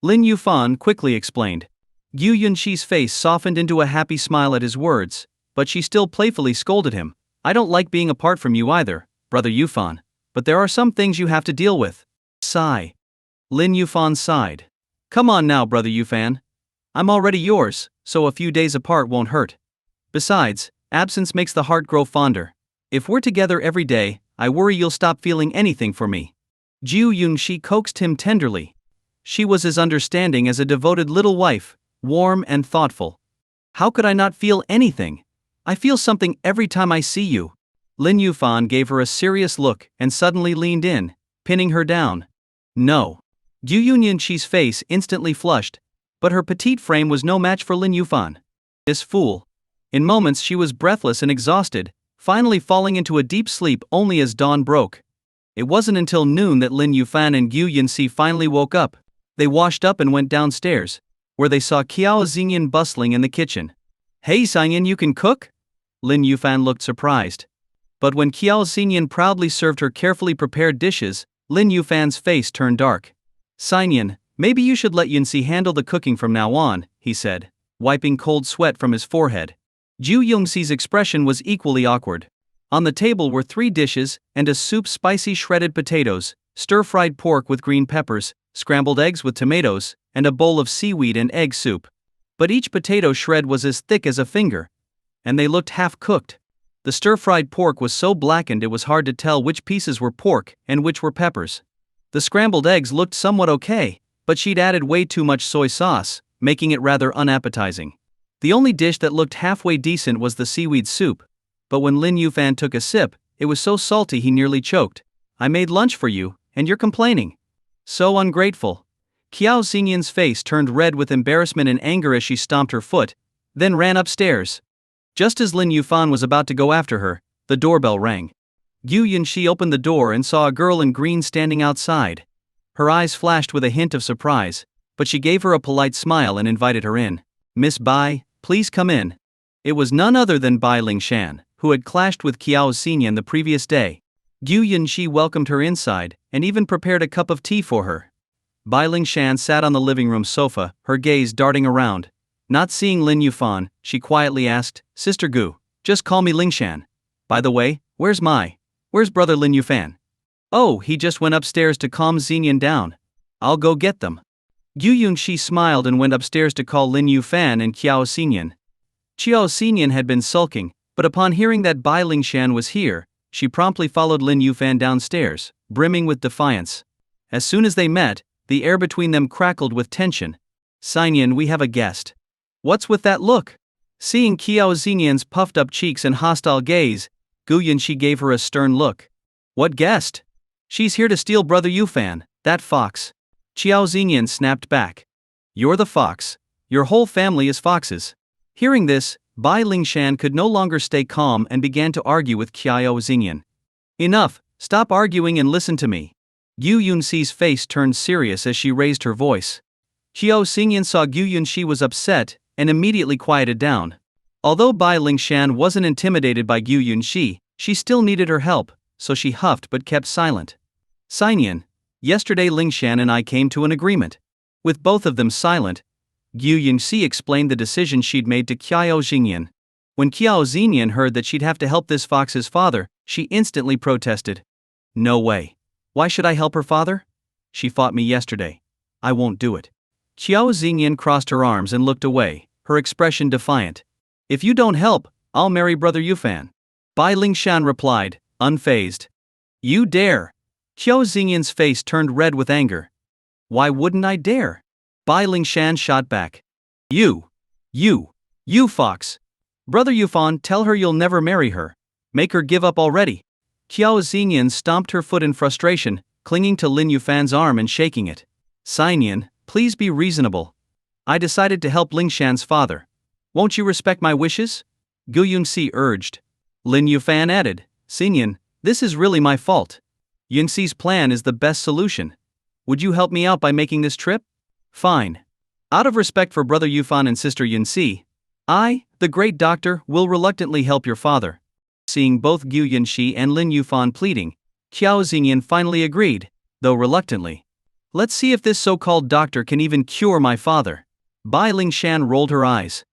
Lin Yufan quickly explained. Gu Yinxi's face softened into a happy smile at his words, but she still playfully scolded him. I don't like being apart from you either, brother Yufan, but there are some things you have to deal with. Sigh. Lin Yufan sighed. Come on now, brother Yufan. I'm already yours, so a few days apart won't hurt. Besides, absence makes the heart grow fonder. If we're together every day, I worry you'll stop feeling anything for me. Gu Yunxi coaxed him tenderly. She was as understanding as a devoted little wife, warm and thoughtful. How could I not feel anything? I feel something every time I see you. Lin Yufan gave her a serious look and suddenly leaned in, pinning her down. No. Gu Yunxi's face instantly flushed, but her petite frame was no match for Lin Yufan. This fool. In moments she was breathless and exhausted, finally falling into a deep sleep only as dawn broke. It wasn't until noon that Lin Yufan and Gu Yinxi finally woke up. They washed up and went downstairs, where they saw Qiao Xingyan bustling in the kitchen. Hey Xingyan, you can cook? Lin Yufan looked surprised. But when Qiao Xingyan proudly served her carefully prepared dishes, Lin Yufan's face turned dark. Xingyan, maybe you should let Yinxi handle the cooking from now on, he said, wiping cold sweat from his forehead. Gu Yunxi's expression was equally awkward. On the table were 3 dishes and a soup: spicy shredded potatoes, stir-fried pork with green peppers, scrambled eggs with tomatoes, and a bowl of seaweed and egg soup. But each potato shred was as thick as a finger, and they looked half-cooked. The stir-fried pork was so blackened it was hard to tell which pieces were pork and which were peppers. The scrambled eggs looked somewhat okay, but she'd added way too much soy sauce, making it rather unappetizing. The only dish that looked halfway decent was the seaweed soup, but when Lin Yufan took a sip, it was so salty he nearly choked. I made lunch for you, and you're complaining. So ungrateful. Qiao Xingyan's face turned red with embarrassment and anger as she stomped her foot, then ran upstairs. Just as Lin Yufan was about to go after her, the doorbell rang. Gu Yinxi opened the door and saw a girl in green standing outside. Her eyes flashed with a hint of surprise, but she gave her a polite smile and invited her in. "Miss Bai, please come in." It was none other than Bai Lingshan, who had clashed with Qiao Xinyan the previous day. Gu Yunxi welcomed her inside, and even prepared a cup of tea for her. Bai Lingshan sat on the living room sofa, her gaze darting around. Not seeing Lin Yufan, she quietly asked, "Sister Gu, just call me Lingshan. By the way, where's brother Lin Yufan?" "Oh, he just went upstairs to calm Xinyan down. I'll go get them." Gu Yunxi smiled and went upstairs to call Lin Yufan and Qiao Xinyan. Qiao Xinyan had been sulking, but upon hearing that Bai Lingshan was here, she promptly followed Lin Yufan downstairs, brimming with defiance. As soon as they met, the air between them crackled with tension. "Xinyan, we have a guest." "What's with that look?" Seeing Qiao Xinyan's puffed up cheeks and hostile gaze, Gu Yunxi gave her a stern look. "What guest?" "She's here to steal brother Yufan, that fox." Qiao Xinyan snapped back. "You're the fox. Your whole family is foxes." Hearing this, Bai Lingshan could no longer stay calm and began to argue with Qiao Xinyan. "Enough, stop arguing and listen to me." Gu Yunxi's face turned serious as she raised her voice. Qiao Xinyan saw Gu Yunxi was upset and immediately quieted down. Although Bai Lingshan wasn't intimidated by Gu Yunxi, she still needed her help, so she huffed but kept silent. "Xinyan, yesterday Lingshan and I came to an agreement." With both of them silent, Gu Yunxi explained the decision she'd made to Qiao Xinyan. When Qiao Xinyan heard that she'd have to help this fox's father, she instantly protested. "No way. Why should I help her father? She fought me yesterday. I won't do it." Qiao Xinyan crossed her arms and looked away, her expression defiant. "If you don't help, I'll marry brother Yufan." Bai Lingshan replied, unfazed. "You dare?" Qiao Xinyan's face turned red with anger. "Why wouldn't I dare?" Bai Lingshan shot back. You fox. Brother Yufan, tell her you'll never marry her. Make her give up already." Qiao Xinyan stomped her foot in frustration, clinging to Lin Yufan's arm and shaking it. "Xinyan, please be reasonable. I decided to help Lingshan's father. Won't you respect my wishes?" Gu Yunxi urged. Lin Yufan added, "Xinyan, this is really my fault. Yunxi's plan is the best solution. Would you help me out by making this trip?" "Fine. Out of respect for brother Yufan and sister Yunxi, I, the great doctor, will reluctantly help your father." Seeing both Gu Yunxi and Lin Yufan pleading, Qiao Xinyan finally agreed, though reluctantly. "Let's see if this so-called doctor can even cure my father." Bai Lingshan rolled her eyes.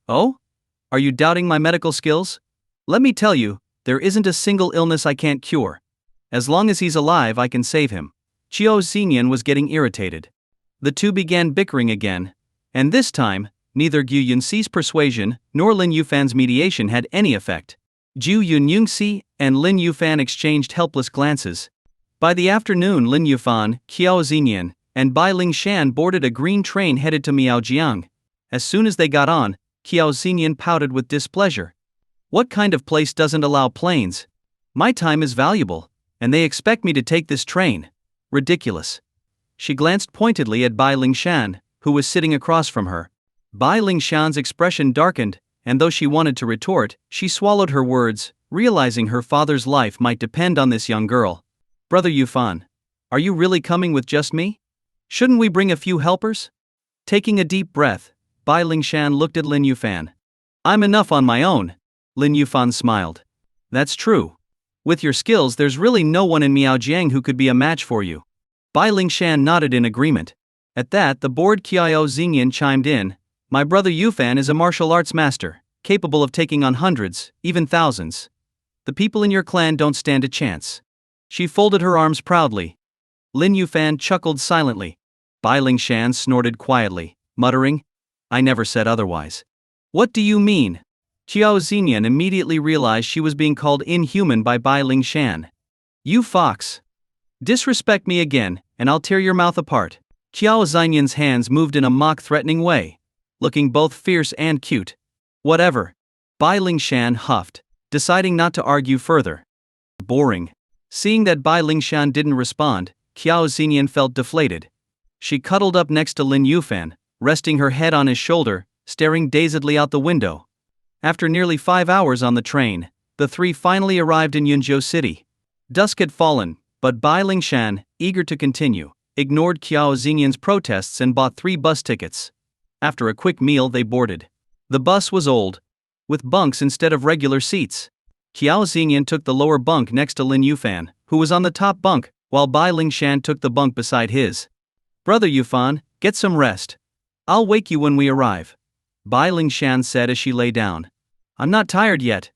"Oh? Are you doubting my medical skills? Let me tell you, there isn't a single illness I can't cure. As long as he's alive, I can save him." Qiao Xinyan was getting irritated. The two began bickering again, and this time, neither Gu Yunxi's persuasion nor Lin Yufan's mediation had any effect. Gu Yunxi and Lin Yufan exchanged helpless glances. By the afternoon, Lin Yufan, Qiao Xinyan, and Bai Lingshan boarded a green train headed to Miaojiang. As soon as they got on, Qiao Xinyan pouted with displeasure. "What kind of place doesn't allow planes? My time is valuable, and they expect me to take this train. Ridiculous." She glanced pointedly at Bai Lingshan, who was sitting across from her. Bai Lingshan's expression darkened, and though she wanted to retort, she swallowed her words, realizing her father's life might depend on this young girl. "Brother Yufan, are you really coming with just me? Shouldn't we bring a few helpers?" Taking a deep breath, Bai Lingshan looked at Lin Yufan. "I'm enough on my own." Lin Yufan smiled. "That's true. With your skills, there's really no one in Miaojiang who could be a match for you." Bai Lingshan nodded in agreement. At that, the bored Qiao Xinyan chimed in. "My brother Yufan is a martial arts master, capable of taking on hundreds, even thousands. The people in your clan don't stand a chance." She folded her arms proudly. Lin Yufan chuckled silently. Bai Lingshan snorted quietly, muttering, "I never said otherwise." "What do you mean?" Qiao Xinyan immediately realized she was being called inhuman by Bai Lingshan. "You fox. Disrespect me again, and I'll tear your mouth apart." Qiao Xinyan's hands moved in a mock-threatening way, looking both fierce and cute. "Whatever." Bai Lingshan huffed, deciding not to argue further. Boring. Seeing that Bai Lingshan didn't respond, Qiao Xinyan felt deflated. She cuddled up next to Lin Yufan, resting her head on his shoulder, staring dazedly out the window. After nearly 5 hours on the train, the three finally arrived in Yunzhou City. Dusk had fallen, but Bai Lingshan, eager to continue, ignored Qiao Xingyan's protests and bought 3 bus tickets. After a quick meal they boarded. The bus was old, with bunks instead of regular seats. Qiao Xingyan took the lower bunk next to Lin Yufan, who was on the top bunk, while Bai Lingshan took the bunk beside his. "Brother Yufan, get some rest. I'll wake you when we arrive," Bai Lingshan said as she lay down. "I'm not tired yet.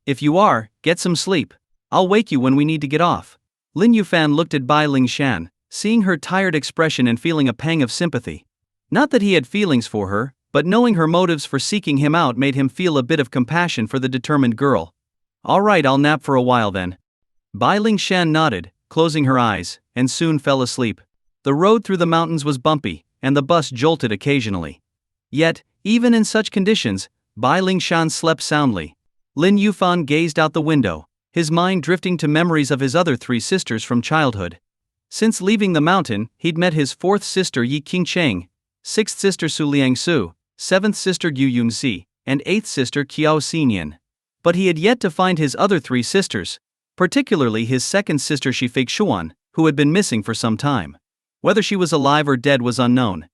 If you are, get some sleep. I'll wake you when we need to get off." Lin Yufan looked at Bai Lingshan, seeing her tired expression and feeling a pang of sympathy. Not that he had feelings for her, but knowing her motives for seeking him out made him feel a bit of compassion for the determined girl. "All right, I'll nap for a while then." Bai Lingshan nodded, closing her eyes, and soon fell asleep. The road through the mountains was bumpy, and the bus jolted occasionally. Yet, even in such conditions, Bai Lingshan slept soundly. Lin Yufan gazed out the window, his mind drifting to memories of his other 3 sisters from childhood. Since leaving the mountain, he'd met his 4th sister Yi Qingcheng, 6th sister Su Liangsu, 7th sister Yu Yunzi, and 8th sister Qiao Xinyan. But he had yet to find his other 3 sisters, particularly his 2nd sister Shi Qing, who had been missing for some time. Whether she was alive or dead was unknown.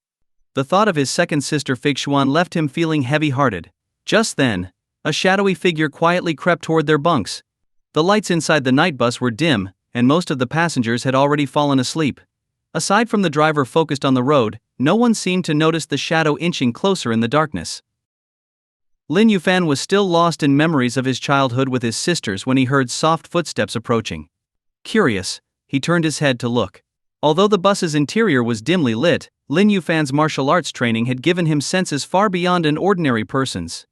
The thought of his 2nd sister Qing left him feeling heavy-hearted. Just then, a shadowy figure quietly crept toward their bunks. The lights inside the night bus were dim, and most of the passengers had already fallen asleep. Aside from the driver focused on the road, no one seemed to notice the shadow inching closer in the darkness. Lin Yufan was still lost in memories of his childhood with his sisters when he heard soft footsteps approaching. Curious, he turned his head to look. Although the bus's interior was dimly lit, Lin Yufan's martial arts training had given him senses far beyond an ordinary person's.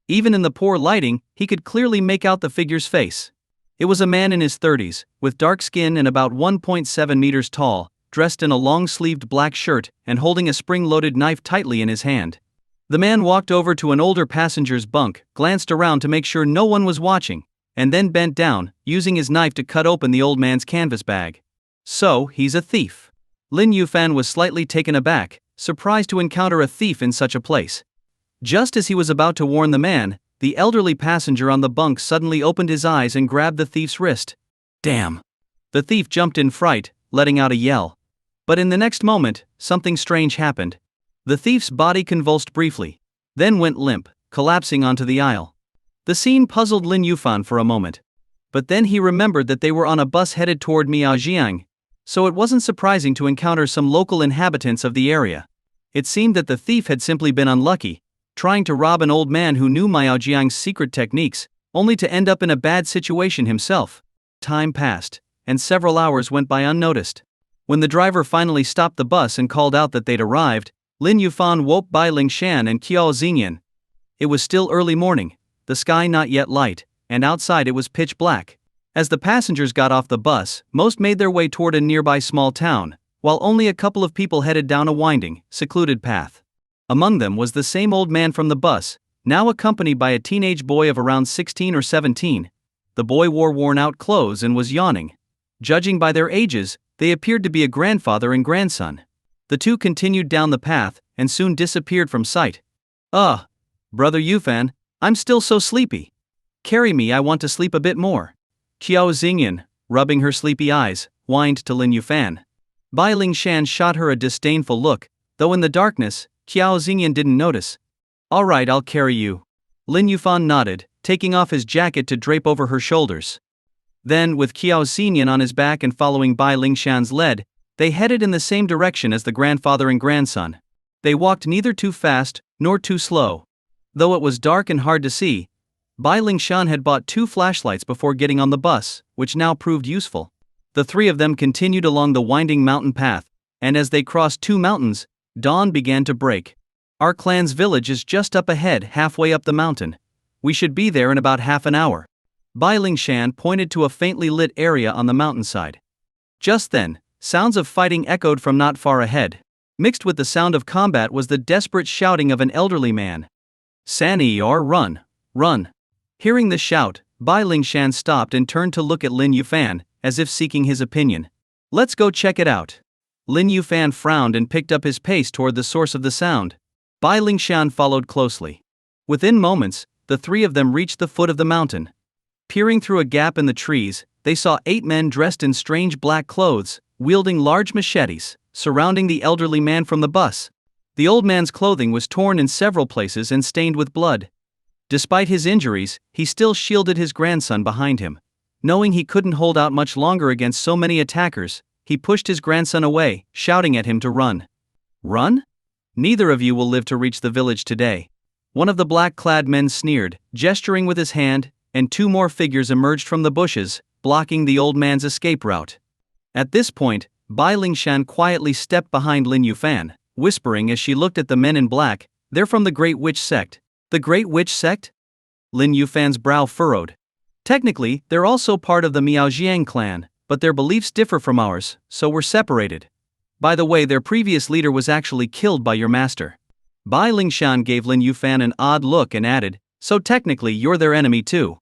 Even in the poor lighting, he could clearly make out the figure's face. It was a man in his 30s, with dark skin and about 1.7 meters tall, dressed in a long-sleeved black shirt and holding a spring-loaded knife tightly in his hand. The man walked over to an older passenger's bunk, glanced around to make sure no one was watching, and then bent down, using his knife to cut open the old man's canvas bag. "So, he's a thief." Lin Yufan was slightly taken aback, surprised to encounter a thief in such a place. Just as he was about to warn the man, the elderly passenger on the bunk suddenly opened his eyes and grabbed the thief's wrist. "Damn!" The thief jumped in fright, letting out a yell. But in the next moment, something strange happened. The thief's body convulsed briefly, then went limp, collapsing onto the aisle. The scene puzzled Lin Yufan for a moment. But then he remembered that they were on a bus headed toward Miaojiang, so it wasn't surprising to encounter some local inhabitants of the area. It seemed that the thief had simply been unlucky, trying to rob an old man who knew Miaojiang's secret techniques, only to end up in a bad situation himself. Time passed, and several hours went by unnoticed. When the driver finally stopped the bus and called out that they'd arrived, Lin Yufan woke Bai Lingshan and Qiao Xingyan. It was still early morning, the sky not yet light, and outside it was pitch black. As the passengers got off the bus, most made their way toward a nearby small town, while only a couple of people headed down a winding, secluded path. Among them was the same old man from the bus, now accompanied by a teenage boy of around 16 or 17. The boy wore worn-out clothes and was yawning. Judging by their ages, they appeared to be a grandfather and grandson. The two continued down the path, and soon disappeared from sight. Brother Yufan, I'm still so sleepy. Carry me, I want to sleep a bit more." Qiao Xingyan, rubbing her sleepy eyes, whined to Lin Yufan. Bai Lingshan shot her a disdainful look, though in the darkness, Qiao Xingyan didn't notice. "All right, I'll carry you." Lin Yufan nodded, taking off his jacket to drape over her shoulders. Then, with Qiao Xingyan on his back and following Bai Lingshan's lead, they headed in the same direction as the grandfather and grandson. They walked neither too fast, nor too slow. Though it was dark and hard to see, Bai Lingshan had bought 2 flashlights before getting on the bus, which now proved useful. The 3 of them continued along the winding mountain path, and as they crossed 2 mountains, dawn began to break. "Our clan's village is just up ahead, halfway up the mountain. We should be there in about half an hour." Bai Lingshan pointed to a faintly lit area on the mountainside. Just then, sounds of fighting echoed from not far ahead. Mixed with the sound of combat was the desperate shouting of an elderly man. "Sani or run, run." Hearing the shout, Bai Lingshan stopped and turned to look at Lin Yufan, as if seeking his opinion. "Let's go check it out." Lin Yufan frowned and picked up his pace toward the source of the sound. Bai Lingshan followed closely. Within moments, the 3 of them reached the foot of the mountain. Peering through a gap in the trees, they saw 8 men dressed in strange black clothes, wielding large machetes, surrounding the elderly man from the bus. The old man's clothing was torn in several places and stained with blood. Despite his injuries, he still shielded his grandson behind him. Knowing he couldn't hold out much longer against so many attackers, he pushed his grandson away, shouting at him to run. Run? Neither of you will live to reach the village today. One of the black-clad men sneered, gesturing with his hand, and two more figures emerged from the bushes, blocking the old man's escape route. At this point, Bai Lingshan quietly stepped behind Lin Yufan, whispering as she looked at the men in black, "They're from the Great Witch Sect." The Great Witch Sect? Lin Yufan's brow furrowed. Technically, they're also part of the Miaojiang clan, but their beliefs differ from ours, so we're separated. By the way, their previous leader was actually killed by your master. Bai Lingshan gave Lin Yufan an odd look and added, "So technically you're their enemy too."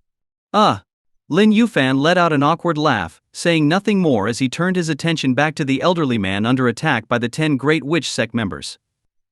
Lin Yufan let out an awkward laugh, saying nothing more as he turned his attention back to the elderly man under attack by the 10 Great Witch Sect members.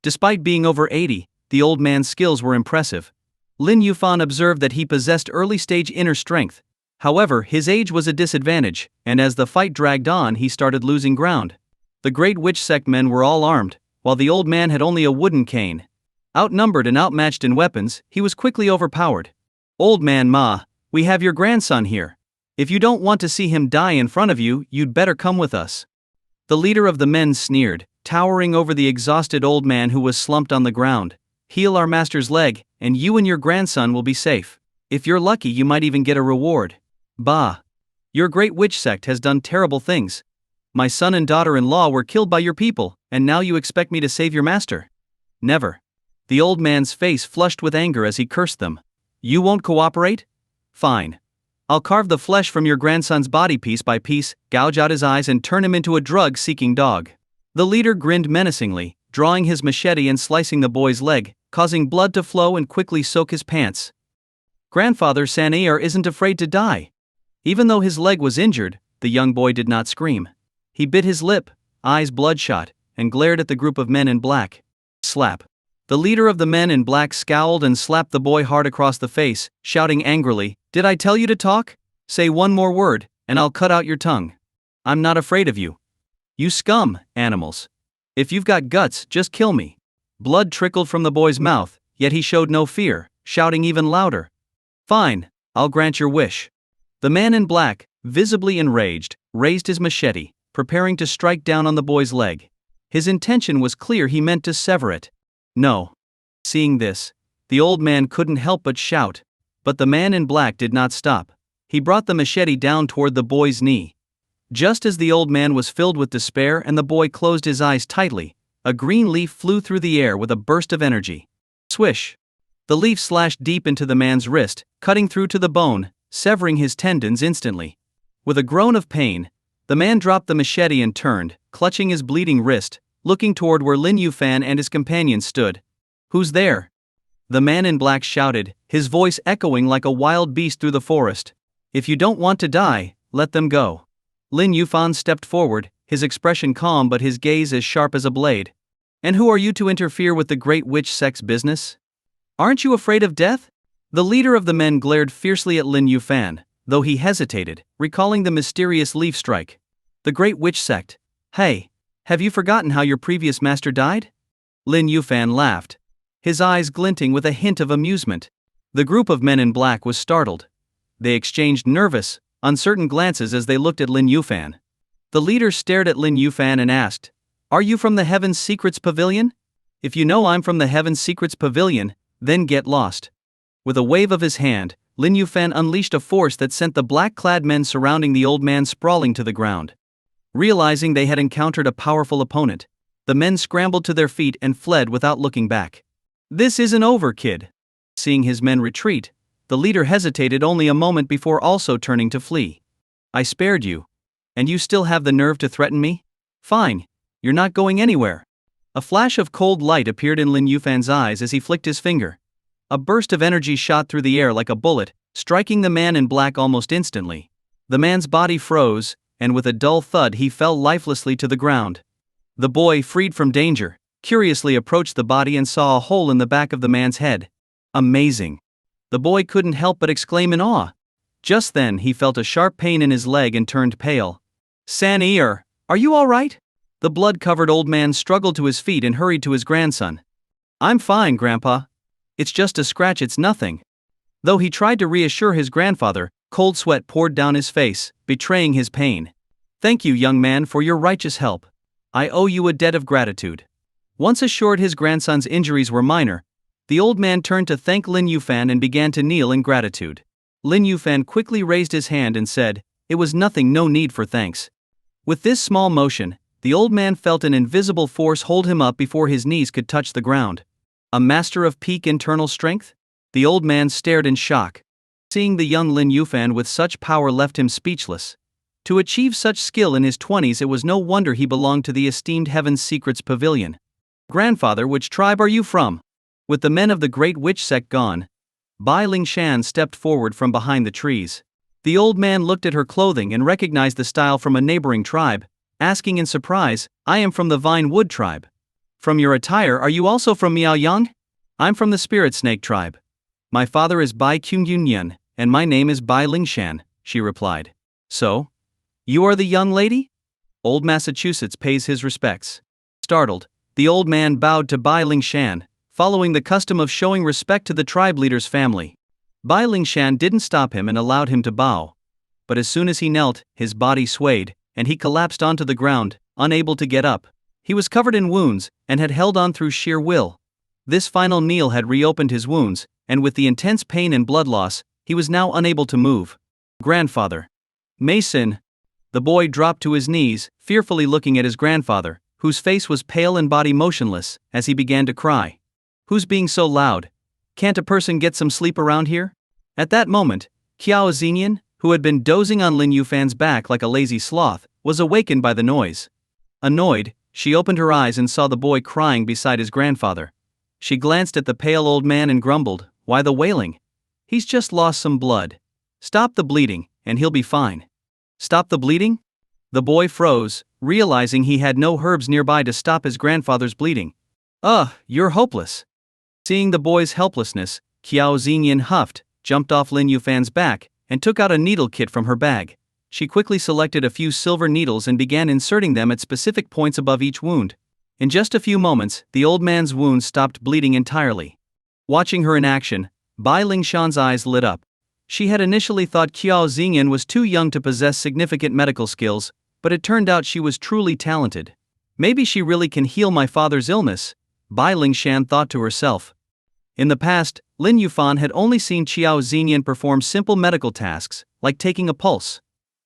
Despite being over 80, the old man's skills were impressive. Lin Yufan observed that he possessed early-stage inner strength. However, his age was a disadvantage, and as the fight dragged on he started losing ground. The Great Witch Sect men were all armed, while the old man had only a wooden cane. Outnumbered and outmatched in weapons, he was quickly overpowered. "Old man Ma, we have your grandson here. If you don't want to see him die in front of you, you'd better come with us." The leader of the men sneered, towering over the exhausted old man who was slumped on the ground. "Heal our master's leg, and you and your grandson will be safe. If you're lucky, you might even get a reward." "Bah! Your Great Witch Sect has done terrible things. My son and daughter-in-law were killed by your people, and now you expect me to save your master? Never." The old man's face flushed with anger as he cursed them. "You won't cooperate? Fine. I'll carve the flesh from your grandson's body piece by piece, gouge out his eyes and turn him into a drug-seeking dog." The leader grinned menacingly, drawing his machete and slicing the boy's leg, causing blood to flow and quickly soak his pants. Grandfather Sanair isn't afraid to die. Even though his leg was injured, the young boy did not scream. He bit his lip, eyes bloodshot, and glared at the group of men in black. Slap. The leader of the men in black scowled and slapped the boy hard across the face, shouting angrily, "Did I tell you to talk? Say one more word, and I'll cut out your tongue. I'm not afraid of you. You scum, animals. If you've got guts, just kill me." Blood trickled from the boy's mouth, yet he showed no fear, shouting even louder. "Fine, I'll grant your wish." The man in black, visibly enraged, raised his machete, preparing to strike down on the boy's leg. His intention was clear, he meant to sever it. No. Seeing this, the old man couldn't help but shout. But the man in black did not stop. He brought the machete down toward the boy's knee. Just as the old man was filled with despair and the boy closed his eyes tightly, a green leaf flew through the air with a burst of energy. Swish! The leaf slashed deep into the man's wrist, cutting through to the bone, severing his tendons instantly. With a groan of pain, the man dropped the machete and turned, clutching his bleeding wrist, looking toward where Lin Yufan and his companions stood. "Who's there?" The man in black shouted, his voice echoing like a wild beast through the forest. "If you don't want to die, let them go." Lin Yufan stepped forward, his expression calm but his gaze as sharp as a blade. "And who are you to interfere with the Great Witch Sect's business? Aren't you afraid of death?" The leader of the men glared fiercely at Lin Yufan, though he hesitated, recalling the mysterious leaf strike. "The Great Witch Sect? Hey, have you forgotten how your previous master died?" Lin Yufan laughed, his eyes glinting with a hint of amusement. The group of men in black was startled. They exchanged nervous, uncertain glances as they looked at Lin Yufan. The leader stared at Lin Yufan and asked, "Are you from the Heaven's Secrets Pavilion? If you know I'm from the Heaven's Secrets Pavilion, then get lost." With a wave of his hand, Lin Yufan unleashed a force that sent the black-clad men surrounding the old man sprawling to the ground. Realizing they had encountered a powerful opponent, the men scrambled to their feet and fled without looking back. "This isn't over, kid." Seeing his men retreat, the leader hesitated only a moment before also turning to flee. "I spared you. And you still have the nerve to threaten me? Fine, you're not going anywhere." A flash of cold light appeared in Lin Yufan's eyes as he flicked his finger. A burst of energy shot through the air like a bullet, striking the man in black almost instantly. The man's body froze, and with a dull thud he fell lifelessly to the ground. The boy, freed from danger, curiously approached the body and saw a hole in the back of the man's head. Amazing! The boy couldn't help but exclaim in awe. Just then he felt a sharp pain in his leg and turned pale. "Sanair, are you all right?" The blood-covered old man struggled to his feet and hurried to his grandson. "I'm fine, Grandpa. It's just a scratch, it's nothing." Though he tried to reassure his grandfather, cold sweat poured down his face, betraying his pain. "Thank you, young man, for your righteous help. I owe you a debt of gratitude." Once assured his grandson's injuries were minor, the old man turned to thank Lin Yuan and began to kneel in gratitude. Lin Yuan quickly raised his hand and said, "It was nothing, no need for thanks." With this small motion, the old man felt an invisible force hold him up before his knees could touch the ground. A master of peak internal strength? The old man stared in shock. Seeing the young Lin Yuan with such power left him speechless. To achieve such skill in his 20s, it was no wonder he belonged to the esteemed Heaven's Secrets Pavilion. "Grandfather, which tribe are you from?" With the men of the great witch sect gone, Bai Lingshan stepped forward from behind the trees. The old man looked at her clothing and recognized the style from a neighboring tribe, asking in surprise, "I am from the Vine Wood tribe." "From your attire, are you also from Miaoyang?" "I'm from the Spirit Snake tribe. My father is Bai Qingyun, and my name is Bai Lingshan," she replied. "So? You are the young lady?" Old Massachusetts pays his respects. Startled, the old man bowed to Bai Lingshan, following the custom of showing respect to the tribe leader's family. Bai Lingshan didn't stop him and allowed him to bow. But as soon as he knelt, his body swayed, and he collapsed onto the ground, unable to get up. He was covered in wounds, and had held on through sheer will. This final kneel had reopened his wounds, and with the intense pain and blood loss, he was now unable to move. "Grandfather. Mason." The boy dropped to his knees, fearfully looking at his grandfather, whose face was pale and body motionless, as he began to cry. "Who's being so loud? Can't a person get some sleep around here?" At that moment, Qiao Xinyan, who had been dozing on Lin Yufan's back like a lazy sloth, was awakened by the noise. Annoyed, she opened her eyes and saw the boy crying beside his grandfather. She glanced at the pale old man and grumbled, "Why the wailing? He's just lost some blood. Stop the bleeding, and he'll be fine." "Stop the bleeding?" The boy froze, realizing he had no herbs nearby to stop his grandfather's bleeding. You're hopeless." Seeing the boy's helplessness, Qiao Xinyan huffed, jumped off Lin Yufan's back, and took out a needle kit from her bag. She quickly selected a few silver needles and began inserting them at specific points above each wound. In just a few moments, the old man's wounds stopped bleeding entirely. Watching her in action, Bai Lingshan's eyes lit up. She had initially thought Qiao Xinyan was too young to possess significant medical skills, but it turned out she was truly talented. "Maybe she really can heal my father's illness," Bai Lingshan thought to herself. In the past, Lin Yuan had only seen Qiao Xinyan perform simple medical tasks, like taking a pulse.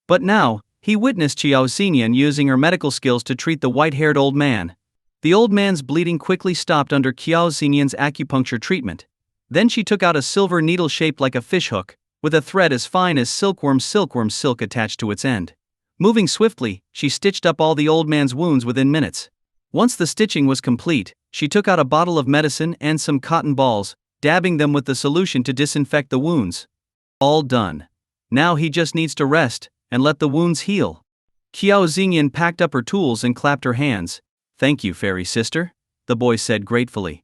But now, he witnessed Qiao Xinyan using her medical skills to treat the white-haired old man. The old man's bleeding quickly stopped under Qiao Xinyan's acupuncture treatment. Then she took out a silver needle shaped like a fishhook, with a thread as fine as silkworm silk attached to its end. Moving swiftly, she stitched up all the old man's wounds within minutes. Once the stitching was complete, she took out a bottle of medicine and some cotton balls, dabbing them with the solution to disinfect the wounds. All done. Now he just needs to rest, and let the wounds heal. Qiao Xinyan packed up her tools and clapped her hands. "Thank you, fairy sister," the boy said gratefully.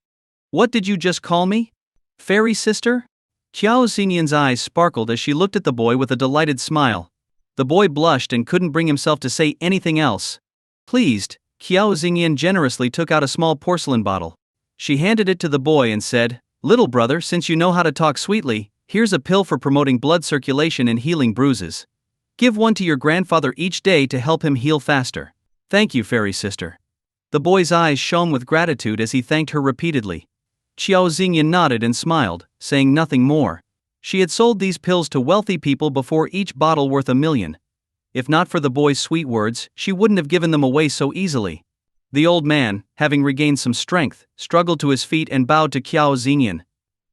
"What did you just call me? Fairy sister?" Qiao Xinyan's eyes sparkled as she looked at the boy with a delighted smile. The boy blushed and couldn't bring himself to say anything else. Pleased, Qiao Xinyan generously took out a small porcelain bottle. She handed it to the boy and said, "Little brother, since you know how to talk sweetly, here's a pill for promoting blood circulation and healing bruises. Give one to your grandfather each day to help him heal faster." "Thank you, fairy sister." The boy's eyes shone with gratitude as he thanked her repeatedly. Qiao Xinyan nodded and smiled, saying nothing more. She had sold these pills to wealthy people before, each bottle worth $1 million. If not for the boy's sweet words, she wouldn't have given them away so easily. The old man, having regained some strength, struggled to his feet and bowed to Qiao Xinyan.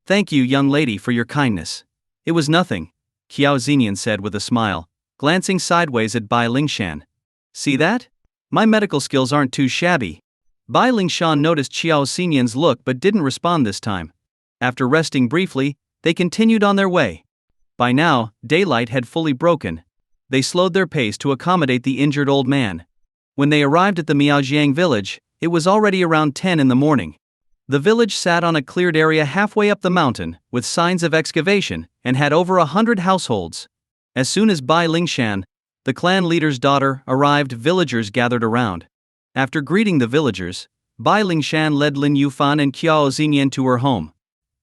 "Thank you, young lady, for your kindness." "It was nothing," Qiao Xinyan said with a smile, glancing sideways at Bai Lingshan. "See that? My medical skills aren't too shabby." Bai Lingshan noticed Qiao Xinyan's look but didn't respond this time. After resting briefly, they continued on their way. By now, daylight had fully broken. They slowed their pace to accommodate the injured old man. When they arrived at the Miaojiang village, it was already around 10 in the morning. The village sat on a cleared area halfway up the mountain, with signs of excavation, and had over 100 households. As soon as Bai Lingshan, the clan leader's daughter, arrived, villagers gathered around. After greeting the villagers, Bai Lingshan led Lin Yufan and Qiao Xingyan to her home.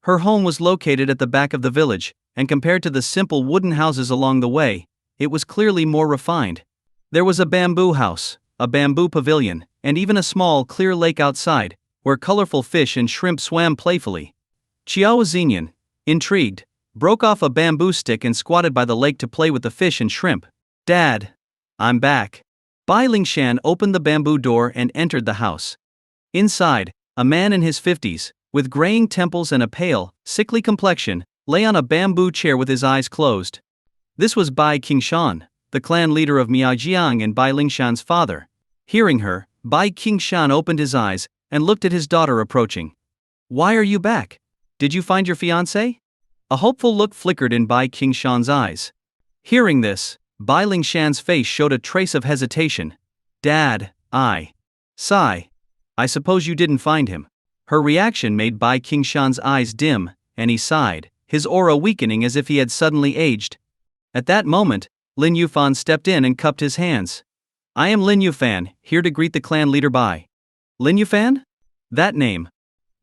Her home was located at the back of the village, and compared to the simple wooden houses along the way, it was clearly more refined. There was a bamboo house, a bamboo pavilion, and even a small, clear lake outside, where colorful fish and shrimp swam playfully. Qiao Xingyan, intrigued, broke off a bamboo stick and squatted by the lake to play with the fish and shrimp. "Dad, I'm back." Bai Lingshan opened the bamboo door and entered the house. Inside, a man in his 50s, with graying temples and a pale, sickly complexion, lay on a bamboo chair with his eyes closed. This was Bai Qingshan, the clan leader of Miaojiang and Bai Lingshan's father. Hearing her, Bai Qingshan opened his eyes and looked at his daughter approaching. "Why are you back? Did you find your fiancé?" A hopeful look flickered in Bai Qingshan's eyes. Hearing this, Bai Lingshan's face showed a trace of hesitation. "Dad, sigh. I suppose you didn't find him." Her reaction made Bai Qingshan's eyes dim, and he sighed, his aura weakening as if he had suddenly aged. At that moment, Lin Yufan stepped in and cupped his hands. "I am Lin Yufan, here to greet the clan leader Bai." "Lin Yufan?" That name.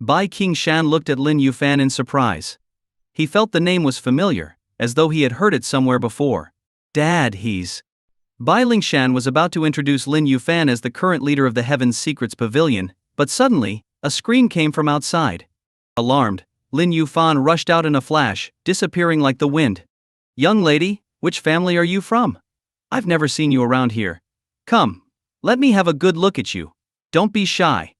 Bai Qingshan looked at Lin Yufan in surprise. He felt the name was familiar, as though he had heard it somewhere before. "Dad, he's..." Bai Lingshan was about to introduce Lin Yufan as the current leader of the Heaven's Secrets Pavilion, but suddenly, a scream came from outside. Alarmed, Lin Yufan rushed out in a flash, disappearing like the wind. "Young lady, which family are you from? I've never seen you around here. Come, let me have a good look at you. Don't be shy."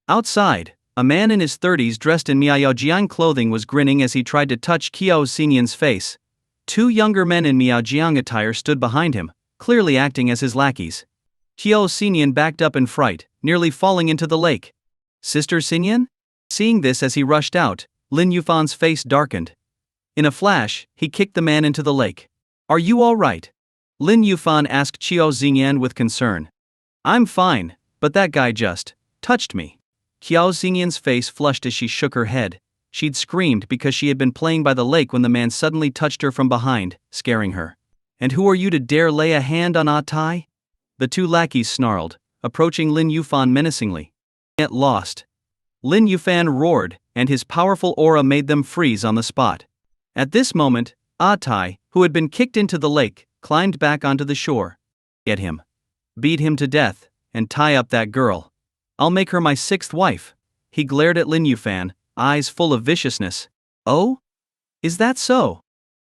Outside, a man in his 30s dressed in Miaojiang clothing was grinning as he tried to touch Qiao Xingyan's face. Two younger men in Miaojiang attire stood behind him, clearly acting as his lackeys. Qiao Xingyan backed up in fright, nearly falling into the lake. "Sister Xingyan?" Seeing this as he rushed out, Lin Yufan's face darkened. In a flash, he kicked the man into the lake. "Are you all right?" Lin Yufan asked Qiao Xingyan with concern. "I'm fine, but that guy just touched me." Qiao Xingyan's face flushed as she shook her head. She'd screamed because she had been playing by the lake when the man suddenly touched her from behind, scaring her. "And who are you to dare lay a hand on Tai?" The two lackeys snarled, approaching Lin Yufan menacingly. "Get lost." Lin Yufan roared, and his powerful aura made them freeze on the spot. At this moment, Tai, who had been kicked into the lake, climbed back onto the shore. "Get him. Beat him to death, and tie up that girl. I'll make her my 6th wife." He glared at Lin Yufan, eyes full of viciousness. "Oh? Is that so?"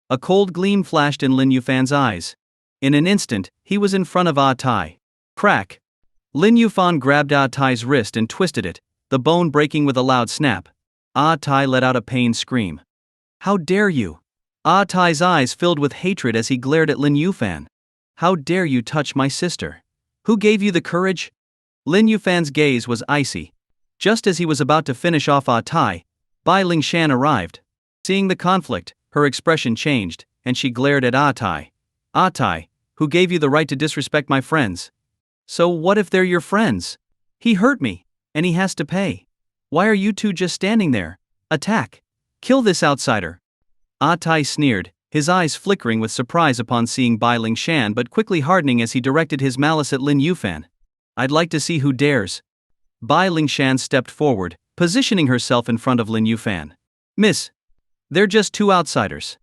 A cold gleam flashed in Lin Yufan's eyes. In an instant, he was in front of Tai. Crack! Lin Yufan grabbed Tai's wrist and twisted it, the bone breaking with a loud snap. Tai let out a pained scream. "How dare you?" Tai's eyes filled with hatred as he glared at Lin Yufan. "How dare you touch my sister? Who gave you the courage?" Lin Yufan's gaze was icy. Just as he was about to finish off Tai, Bai Lingshan arrived. Seeing the conflict, her expression changed, and she glared at Tai. "Tai, who gave you the right to disrespect my friends?" "So what if they're your friends? He hurt me, and he has to pay. Why are you two just standing there? Attack! Kill this outsider!" Tai sneered, his eyes flickering with surprise upon seeing Bai Lingshan but quickly hardening as he directed his malice at Lin Yufan. "I'd like to see who dares." Bai Lingshan stepped forward, positioning herself in front of Lin Yufan. "Miss, they're just two outsiders.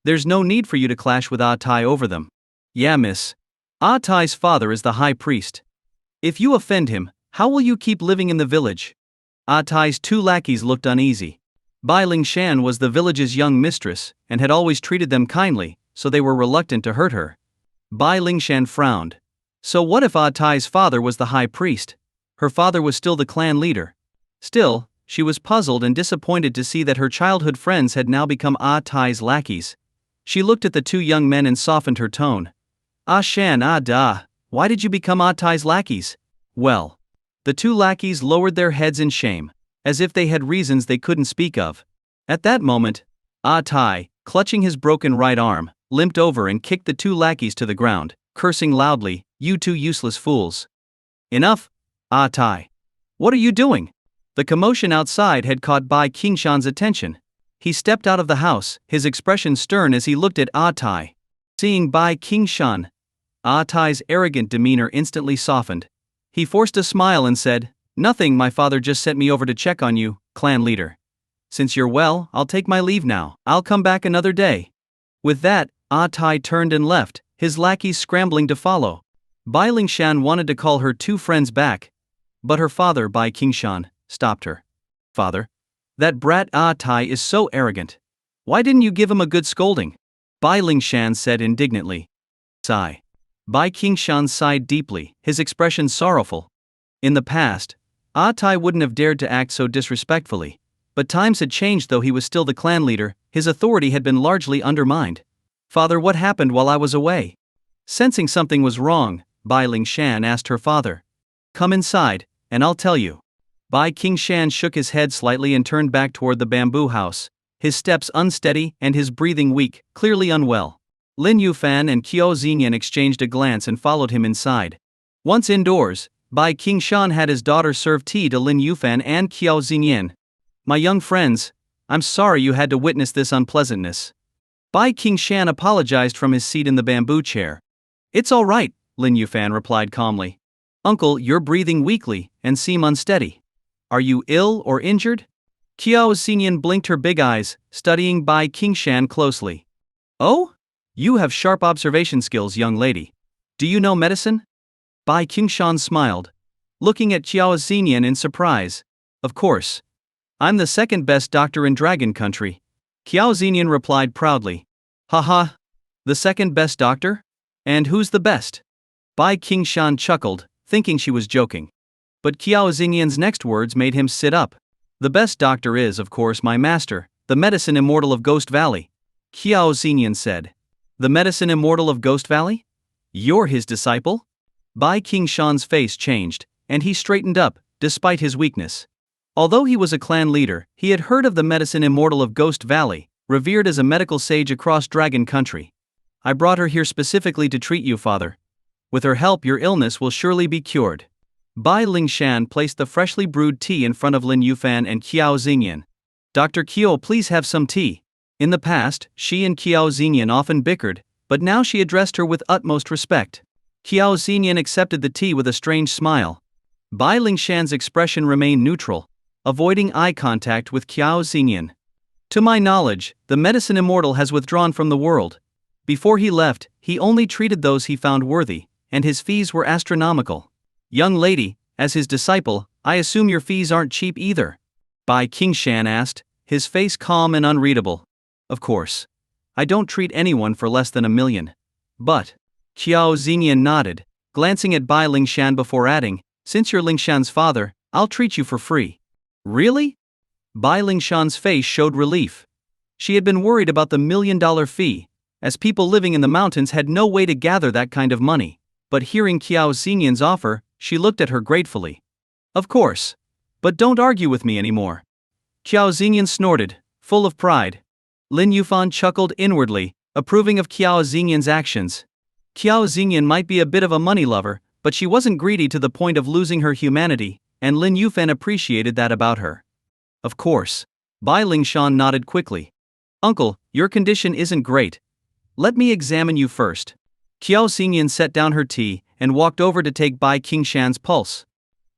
There's no need for you to clash with Tai over them." "Yeah, miss. Tai's father is the high priest. If you offend him, how will you keep living in the village?" Tai's two lackeys looked uneasy. Bai Lingshan was the village's young mistress, and had always treated them kindly, so they were reluctant to hurt her. Bai Lingshan frowned. So what if Tai's father was the high priest? Her father was still the clan leader. Still, she was puzzled and disappointed to see that her childhood friends had now become Tai's lackeys. She looked at the two young men and softened her tone. "Shan, da, why did you become Tai's lackeys?" "Well." The two lackeys lowered their heads in shame, as if they had reasons they couldn't speak of. At that moment, Tai, clutching his broken right arm, limped over and kicked the two lackeys to the ground, cursing loudly, "You two useless fools." "Enough, Tai. What are you doing?" The commotion outside had caught Bai Qingshan's attention. He stepped out of the house, his expression stern as he looked at Tai. Seeing Bai Qingshan, Tai's arrogant demeanor instantly softened. He forced a smile and said, "Nothing, my father just sent me over to check on you, clan leader. Since you're well, I'll take my leave now. I'll come back another day." With that, Tai turned and left, his lackeys scrambling to follow. Bai Lingshan wanted to call her two friends back, but her father, Bai Qingshan, stopped her. "Father, that brat Tai is so arrogant. Why didn't you give him a good scolding?" Bai Lingshan said indignantly. Sigh. Bai Qingshan sighed deeply, his expression sorrowful. In the past, Tai wouldn't have dared to act so disrespectfully, but times had changed. Though he was still the clan leader, his authority had been largely undermined. "Father, what happened while I was away?" Sensing something was wrong, Bai Lingshan asked her father. "Come inside, and I'll tell you." Bai Qingshan shook his head slightly and turned back toward the bamboo house, his steps unsteady and his breathing weak, clearly unwell. Lin Yuan and Qiao Xinyan exchanged a glance and followed him inside. Once indoors, Bai Qingshan had his daughter serve tea to Lin Yuan and Qiao Xinyan. "My young friends, I'm sorry you had to witness this unpleasantness." Bai Qingshan apologized from his seat in the bamboo chair. "It's all right," Lin Yuan replied calmly. "Uncle, you're breathing weakly and seem unsteady. Are you ill or injured?" Qiao Xinyan blinked her big eyes, studying Bai Qingshan closely. "Oh? You have sharp observation skills, young lady. Do you know medicine?" Bai Qingshan smiled, looking at Qiao Xinyan in surprise. "Of course. I'm the second best doctor in Dragon Country." Qiao Xinyan replied proudly. "Haha. The second best doctor? And who's the best?" Bai Qingshan chuckled, thinking she was joking. But Qiao Xinyan's next words made him sit up. "The best doctor is, of course, my master, the medicine immortal of Ghost Valley," Qiao Xinyan said. "The medicine immortal of Ghost Valley? You're his disciple?" Bai Qingshan's face changed, and he straightened up, despite his weakness. Although he was a clan leader, he had heard of the medicine immortal of Ghost Valley, revered as a medical sage across Dragon Country. "I brought her here specifically to treat you, father. With her help, your illness will surely be cured." Bai Lingshan placed the freshly brewed tea in front of Lin Yuan and Qiao Xinyan. "Dr. Qiao, please have some tea." In the past, she and Qiao Xinyan often bickered, but now she addressed her with utmost respect. Qiao Xinyan accepted the tea with a strange smile. Bai Lingshan's expression remained neutral, avoiding eye contact with Qiao Xinyan. "To my knowledge, the medicine immortal has withdrawn from the world. Before he left, he only treated those he found worthy, and his fees were astronomical. Young lady, as his disciple, I assume your fees aren't cheap either?" Bai Qingshan asked, his face calm and unreadable. "Of course. I don't treat anyone for less than 1,000,000. But..." Qiao Xinyan nodded, glancing at Bai Lingshan before adding, "Since you're Lingshan's father, I'll treat you for free." "Really?" Bai Lingshan's face showed relief. She had been worried about the $1,000,000 fee, as people living in the mountains had no way to gather that kind of money. But hearing Qiao Xinyan's offer, she looked at her gratefully. "Of course. But don't argue with me anymore." Qiao Xinyan snorted, full of pride. Lin Yuan chuckled inwardly, approving of Qiao Xinyan's actions. Qiao Xinyan might be a bit of a money lover, but she wasn't greedy to the point of losing her humanity, and Lin Yuan appreciated that about her. "Of course." Bai Lingshan nodded quickly. "Uncle, your condition isn't great. Let me examine you first." Qiao Xinyan set down her tea and walked over to take Bai Qingshan's pulse.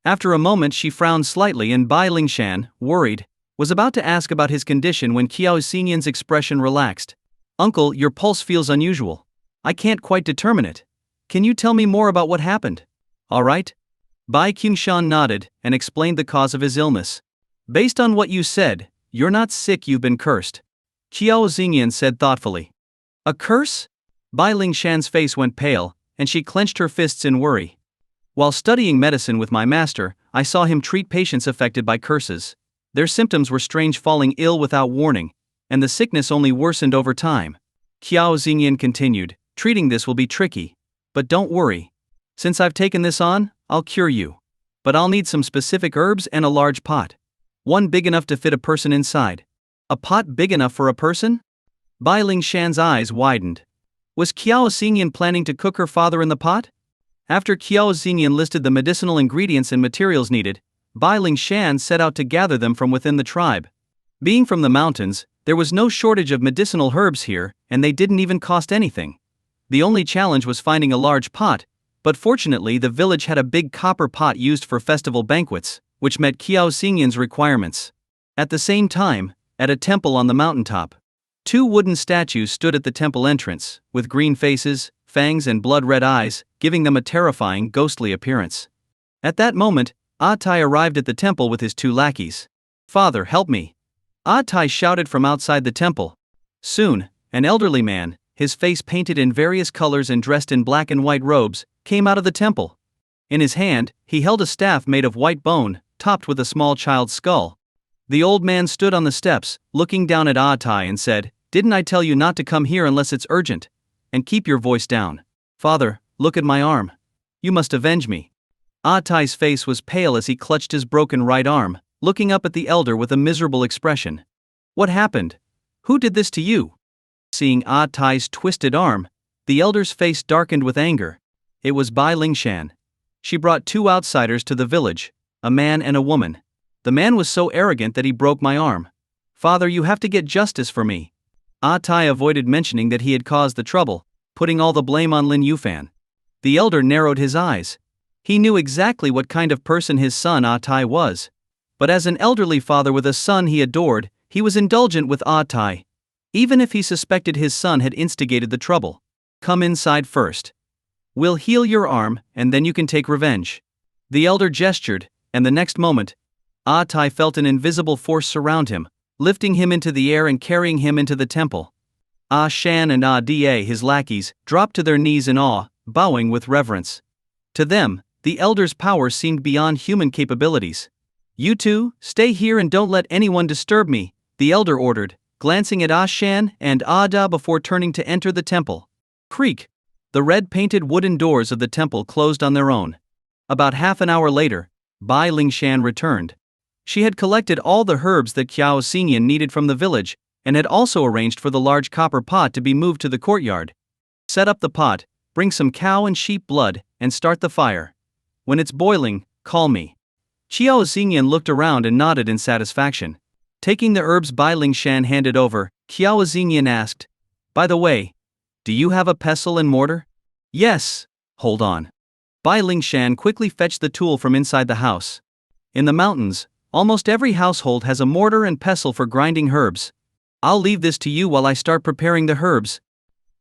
After a moment she frowned slightly and Bai Lingshan, worried, was about to ask about his condition when Qiao Xinyan's expression relaxed. "Uncle, your pulse feels unusual. I can't quite determine it. Can you tell me more about what happened?" "All right." Bai Qingshan nodded and explained the cause of his illness. "Based on what you said, you're not sick, you've been cursed," Qiao Xinyan said thoughtfully. "A curse?" Bai Lingshan's face went pale, and she clenched her fists in worry. "While studying medicine with my master, I saw him treat patients affected by curses. Their symptoms were strange, falling ill without warning, and the sickness only worsened over time." Qiao Xinyan continued, "Treating this will be tricky. But don't worry. Since I've taken this on, I'll cure you. But I'll need some specific herbs and a large pot. One big enough to fit a person inside." "A pot big enough for a person?" Bai Lingshan's eyes widened. Was Qiao Xinyan planning to cook her father in the pot? After Qiao Xinyan listed the medicinal ingredients and materials needed, Bai Lingshan set out to gather them from within the tribe. Being from the mountains, there was no shortage of medicinal herbs here, and they didn't even cost anything. The only challenge was finding a large pot, But fortunately the village had a big copper pot used for festival banquets, which met Qiao Xingyan's requirements. At the same time, at a temple on the mountaintop, 2 wooden statues stood at the temple entrance, with green faces, fangs and blood-red eyes, giving them a terrifying, ghostly appearance. At that moment, Tai arrived at the temple with his 2 lackeys. "Father, help me!" Tai shouted from outside the temple. Soon, an elderly man, his face painted in various colors and dressed in black and white robes, came out of the temple. In his hand, he held a staff made of white bone, topped with a small child's skull. The old man stood on the steps, looking down at Tai and said, "Didn't I tell you not to come here unless it's urgent? And keep your voice down. Father, look at my arm. You must avenge me." Tai's face was pale as he clutched his broken right arm, looking up at the elder with a miserable expression. "What happened? Who did this to you?" Seeing Tai's twisted arm, the elder's face darkened with anger. It was Bai Lingshan. She brought 2 outsiders to the village, a man and a woman. The man was so arrogant that he broke my arm. "Father, you have to get justice for me." Tai avoided mentioning that he had caused the trouble, putting all the blame on Lin Yuan. The elder narrowed his eyes. He knew exactly what kind of person his son Tai was. But as an elderly father with a son he adored, he was indulgent with Tai. Even if he suspected his son had instigated the trouble. "Come inside first. We'll heal your arm, and then you can take revenge." The elder gestured, and the next moment, Tai felt an invisible force surround him, lifting him into the air and carrying him into the temple. Shan and Da, his lackeys, dropped to their knees in awe, bowing with reverence. To them, the elder's power seemed beyond human capabilities. "You 2, stay here and don't let anyone disturb me," the elder ordered, glancing at Shan and Da before turning to enter the temple. Creak! The red-painted wooden doors of the temple closed on their own. About half an hour later, Bai Lingshan returned. She had collected all the herbs that Qiao Xingyan needed from the village, and had also arranged for the large copper pot to be moved to the courtyard. "Set up the pot, bring some cow and sheep blood, and start the fire. When it's boiling, call me." Qiao Xingyan looked around and nodded in satisfaction. Taking the herbs Bai Lingshan handed over, Qiao Xingyan asked, "By the way, do you have a pestle and mortar?" "Yes." "Hold on." Bai Lingshan quickly fetched the tool from inside the house. In the mountains, almost every household has a mortar and pestle for grinding herbs. "I'll leave this to you while I start preparing the herbs."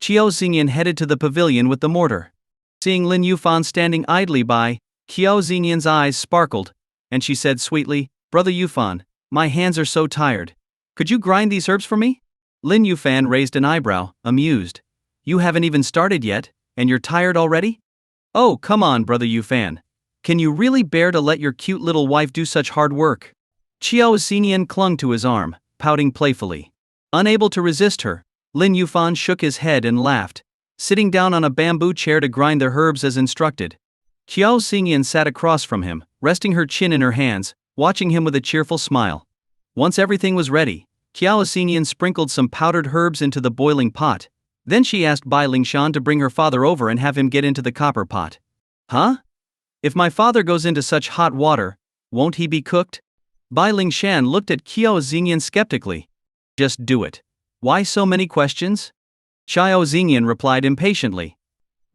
Qiao Xingyan headed to the pavilion with the mortar. Seeing Lin Yuan standing idly by, Qiao Xingyan's eyes sparkled, and she said sweetly, "Brother Yuan, my hands are so tired. Could you grind these herbs for me?" Lin Yuan raised an eyebrow, amused. "You haven't even started yet, and you're tired already? Oh, come on, Brother Yuan. Can you really bear to let your cute little wife do such hard work?" Qiao Xingyan clung to his arm, pouting playfully. Unable to resist her, Lin Yuan shook his head and laughed, sitting down on a bamboo chair to grind the herbs as instructed. Qiao Xingyan sat across from him, resting her chin in her hands, watching him with a cheerful smile. Once everything was ready, Qiao Xingyan sprinkled some powdered herbs into the boiling pot. Then she asked Bai Lingshan to bring her father over and have him get into the copper pot. "Huh? If my father goes into such hot water, won't he be cooked?" Bai Lingshan looked at Qiao Xingyan skeptically. "Just do it. Why so many questions?" Qiao Xingyan replied impatiently.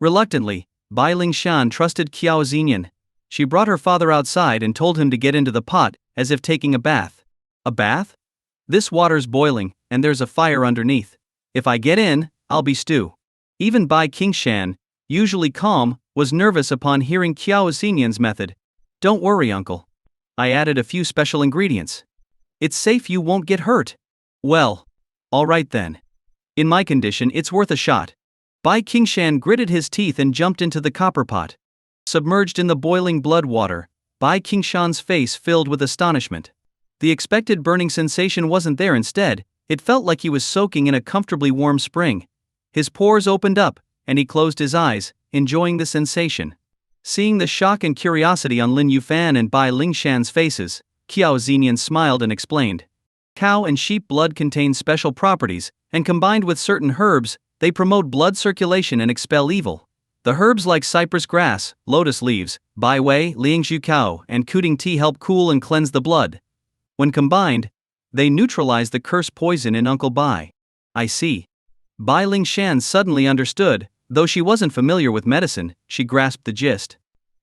Reluctantly, Bai Lingshan trusted Qiao Xingyan. She brought her father outside and told him to get into the pot, as if taking a bath. "A bath? This water's boiling, and there's a fire underneath. If I get in, I'll be stew." Even Bai Kingshan, usually calm, was nervous upon hearing Qiao Xingyan's method. "Don't worry, uncle. I added a few special ingredients. It's safe, you won't get hurt." "Well, all right then. In my condition it's worth a shot." Bai Kingshan gritted his teeth and jumped into the copper pot. Submerged in the boiling blood water, Bai Kingshan's face filled with astonishment. The expected burning sensation wasn't there. Instead, it felt like he was soaking in a comfortably warm spring. His pores opened up, and he closed his eyes, enjoying the sensation. Seeing the shock and curiosity on Lin Yuan and Bai Lingshan's faces, Qiao Xingyan smiled and explained. "Cow and sheep blood contain special properties, and combined with certain herbs, they promote blood circulation and expel evil. The herbs like cypress grass, lotus leaves, bai wei, liangzhu cow, and kuting tea help cool and cleanse the blood. When combined, they neutralize the curse poison in Uncle Bai." "I see." Bai Lingshan suddenly understood, Though she wasn't familiar with medicine, she grasped the gist.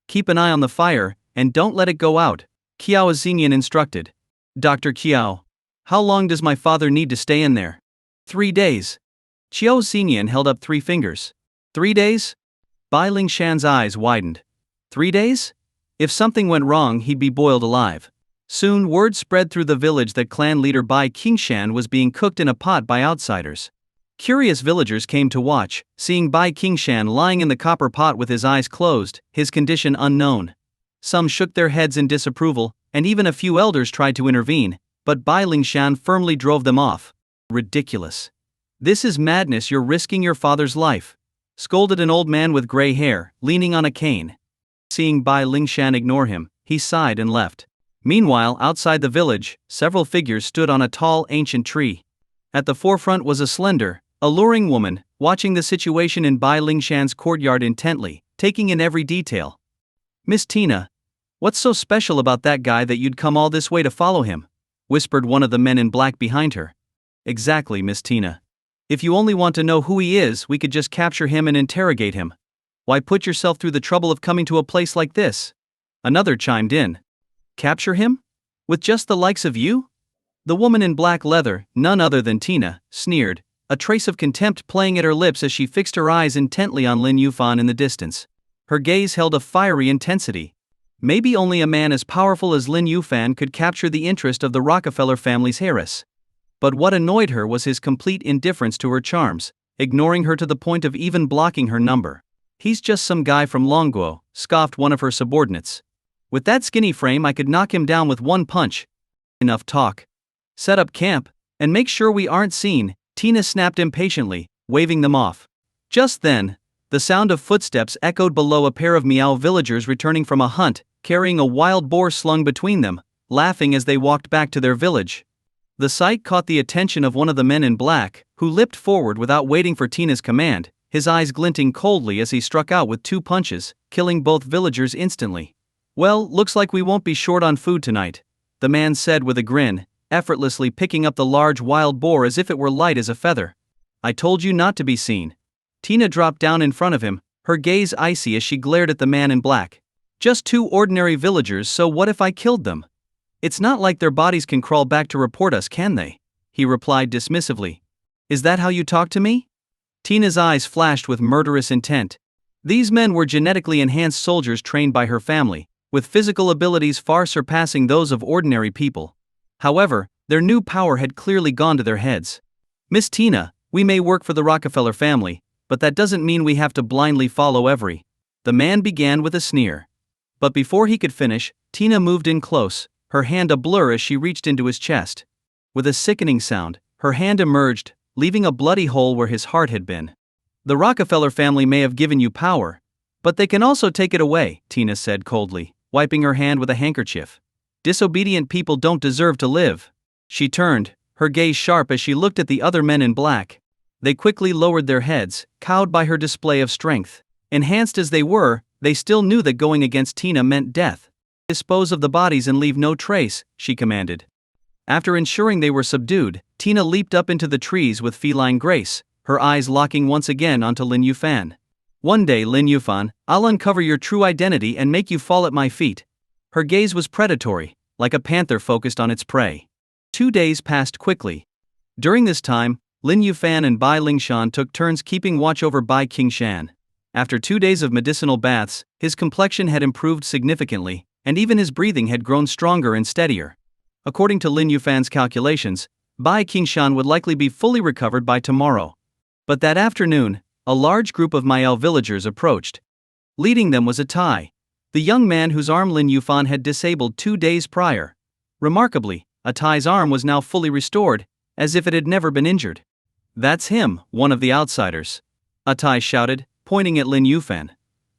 Keep an eye on the fire, and don't let it go out, Qiao Xingyan instructed. Dr. Qiao, how long does my father need to stay in there? 3 days. Qiao Xingyan held up 3 fingers. 3 days? Bai Lingshan's eyes widened. 3 days? If something went wrong, he'd be boiled alive. Soon word spread through the village that clan leader Bai Qingshan was being cooked in a pot by outsiders. Curious villagers came to watch, seeing Bai Qingshan lying in the copper pot with his eyes closed, his condition unknown. Some shook their heads in disapproval, and even a few elders tried to intervene, but Bai Lingshan firmly drove them off. Ridiculous. This is madness, you're risking your father's life, scolded an old man with gray hair, leaning on a cane. Seeing Bai Lingshan ignore him, he sighed and left. Meanwhile, outside the village, several figures stood on a tall, ancient tree. At the forefront was a slender, alluring woman, watching the situation in Bai Lingshan's courtyard intently, taking in every detail. Miss Tina, what's so special about that guy that you'd come all this way to follow him? Whispered one of the men in black behind her. Exactly, Miss Tina. If you only want to know who he is, we could just capture him and interrogate him. Why put yourself through the trouble of coming to a place like this? Another chimed in. Capture him? With just the likes of you? The woman in black leather, none other than Tina, sneered, a trace of contempt playing at her lips as she fixed her eyes intently on Lin Yuan in the distance. Her gaze held a fiery intensity. Maybe only a man as powerful as Lin Yuan could capture the interest of the Rockefeller family's heiress. But what annoyed her was his complete indifference to her charms, ignoring her to the point of even blocking her number. He's just some guy from Longguo, scoffed one of her subordinates. With that skinny frame, I could knock him down with one punch. Enough talk. Set up camp, and make sure we aren't seen, Tina snapped impatiently, waving them off. Just then, the sound of footsteps echoed below, a pair of Miao villagers returning from a hunt, carrying a wild boar slung between them, laughing as they walked back to their village. The sight caught the attention of one of the men in black, who leapt forward without waiting for Tina's command, his eyes glinting coldly as he struck out with 2 punches, killing both villagers instantly. Well, looks like we won't be short on food tonight, the man said with a grin, effortlessly picking up the large wild boar as if it were light as a feather. I told you not to be seen. Tina dropped down in front of him, her gaze icy as she glared at the man in black. Just 2 ordinary villagers, so what if I killed them? It's not like their bodies can crawl back to report us, can they? He replied dismissively. Is that how you talk to me? Tina's eyes flashed with murderous intent. These men were genetically enhanced soldiers trained by her family, with physical abilities far surpassing those of ordinary people. However, their new power had clearly gone to their heads. Miss Tina, we may work for the Rockefeller family, but that doesn't mean we have to blindly follow every. The man began with a sneer. But before he could finish, Tina moved in close, her hand a blur as she reached into his chest. With a sickening sound, her hand emerged, leaving a bloody hole where his heart had been. The Rockefeller family may have given you power, but they can also take it away, Tina said coldly, wiping her hand with a handkerchief. Disobedient people don't deserve to live. She turned, her gaze sharp as she looked at the other men in black. They quickly lowered their heads, cowed by her display of strength. Enhanced as they were, they still knew that going against Tina meant death. Dispose of the bodies and leave no trace, she commanded. After ensuring they were subdued, Tina leaped up into the trees with feline grace, her eyes locking once again onto Lin Yuan. One day, Lin Yuan, I'll uncover your true identity and make you fall at my feet. Her gaze was predatory, like a panther focused on its prey. 2 days passed quickly. During this time, Lin Yuan and Bai Lingshan took turns keeping watch over Bai Qingshan. After 2 days of medicinal baths, his complexion had improved significantly, and even his breathing had grown stronger and steadier. According to Lin Yufan's calculations, Bai Qingshan would likely be fully recovered by tomorrow. But that afternoon, a large group of Miao villagers approached. Leading them was a Tai, the young man whose arm Lin Yuan had disabled 2 days prior. Remarkably, a Tai's arm was now fully restored, as if it had never been injured. That's him, one of the outsiders. A Tai shouted, pointing at Lin Yuan.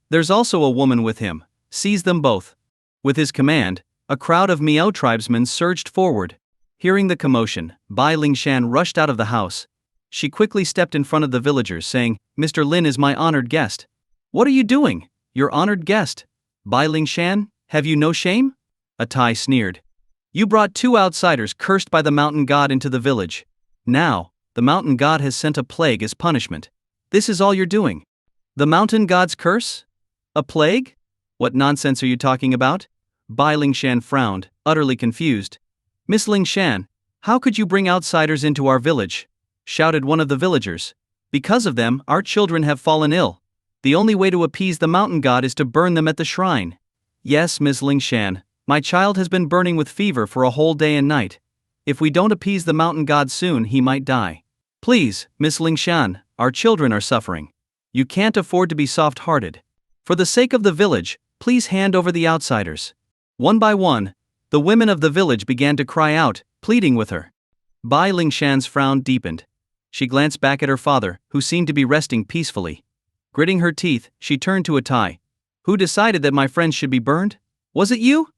There's also a woman with him. Seize them both. With his command, a crowd of Miao tribesmen surged forward. Hearing the commotion, Bai Lingshan rushed out of the house. She quickly stepped in front of the villagers, saying, Mr. Lin is my honored guest. What are you doing, your honored guest? Bai Lingshan, have you no shame? A Tai sneered. You brought 2 outsiders cursed by the mountain god into the village. Now, the mountain god has sent a plague as punishment. This is all you're doing. The mountain god's curse? A plague? What nonsense are you talking about? Bai Lingshan frowned, utterly confused. Miss Lingshan, how could you bring outsiders into our village? Shouted one of the villagers. Because of them, our children have fallen ill. The only way to appease the mountain god is to burn them at the shrine. Yes, Miss Lingshan, my child has been burning with fever for a whole day and night. If we don't appease the mountain god soon, he might die. Please, Miss Lingshan, our children are suffering. You can't afford to be soft-hearted. For the sake of the village, please hand over the outsiders. One by one, the women of the village began to cry out, pleading with her. Bai Lingshan's frown deepened. She glanced back at her father, who seemed to be resting peacefully. Gritting her teeth, she turned to Atai. Who decided that my friends should be burned? Was it you?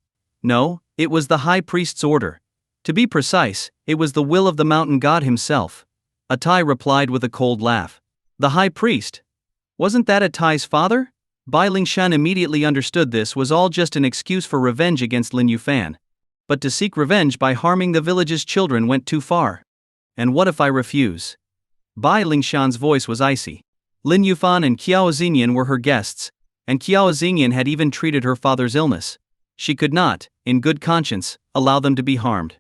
No, it was the high priest's order. To be precise, it was the will of the mountain god himself. Atai replied with a cold laugh. The high priest? Wasn't that Atai's father? Bai Lingshan immediately understood this was all just an excuse for revenge against Lin Yuan. But to seek revenge by harming the village's children went too far. And what if I refuse? Bai Lingshan's voice was icy. Lin Yuan and Qiao Xingyan were her guests, and Qiao Xingyan had even treated her father's illness. She could not, in good conscience, allow them to be harmed.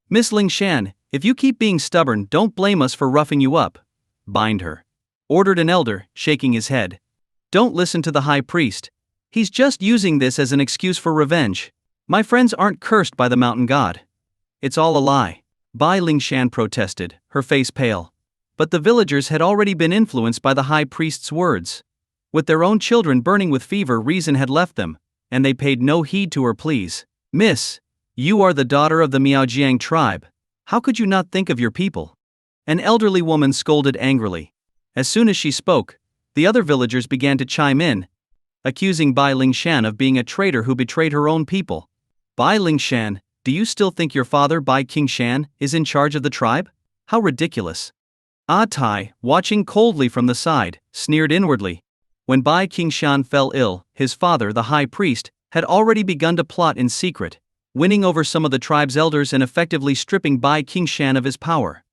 Miss Lingshan, if you keep being stubborn, don't blame us for roughing you up. Bind her. Ordered an elder, shaking his head. Don't listen to the high priest. He's just using this as an excuse for revenge. My friends aren't cursed by the mountain god. It's all a lie. Bai Lingshan protested, her face pale. But the villagers had already been influenced by the high priest's words. With their own children burning with fever, reason had left them, and they paid no heed to her pleas. Miss, you are the daughter of the Miaojiang tribe. How could you not think of your people? An elderly woman scolded angrily. As soon as she spoke, the other villagers began to chime in, accusing Bai Lingshan of being a traitor who betrayed her own people. Bai Lingshan, do you still think your father Bai Qingshan is in charge of the tribe? How ridiculous. Tai, watching coldly from the side, sneered inwardly. When Bai Qingshan fell ill, his father, the high priest, had already begun to plot in secret, winning over some of the tribe's elders and effectively stripping Bai Qingshan of his power.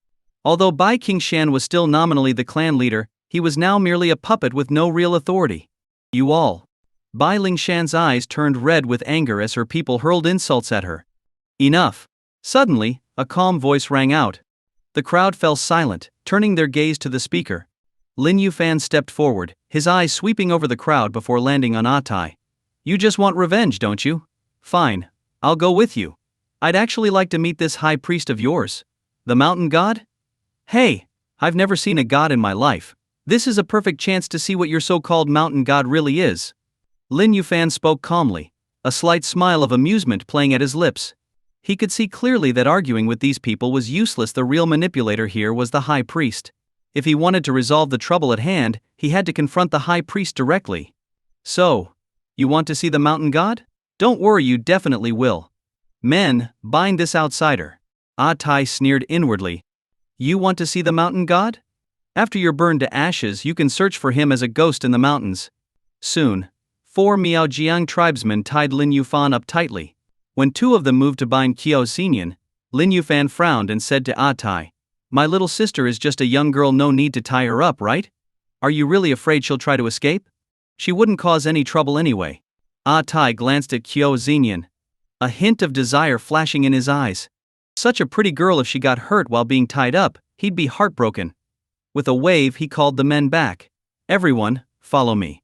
Although Bai Qingshan was still nominally the clan leader, he was now merely a puppet with no real authority. You all. Bai Lingshan's eyes turned red with anger as her people hurled insults at her. Enough. Suddenly, a calm voice rang out. The crowd fell silent, turning their gaze to the speaker. Lin Yuan stepped forward, his eyes sweeping over the crowd before landing on Atai. You just want revenge, don't you? Fine, I'll go with you. I'd actually like to meet this high priest of yours. The mountain god? Hey, I've never seen a god in my life. This is a perfect chance to see what your so-called mountain god really is. Lin Yuan spoke calmly, a slight smile of amusement playing at his lips. He could see clearly that arguing with these people was useless. The real manipulator here was the high priest. If he wanted to resolve the trouble at hand, he had to confront the high priest directly. So, you want to see the mountain god? Don't worry, you definitely will. Men, bind this outsider. Tai sneered inwardly. You want to see the mountain god? After you're burned to ashes, you can search for him as a ghost in the mountains. Soon, 4 Miaojiang tribesmen tied Lin Yuan up tightly. When 2 of them moved to bind Qiao Xingyan, Lin Yuan frowned and said to Tai, My little sister is just a young girl, no need to tie her up, right? Are you really afraid she'll try to escape? She wouldn't cause any trouble anyway. Tai glanced at Qiao Xingyan, a hint of desire flashing in his eyes. Such a pretty girl, if she got hurt while being tied up, he'd be heartbroken. With a wave, he called the men back. Everyone, follow me.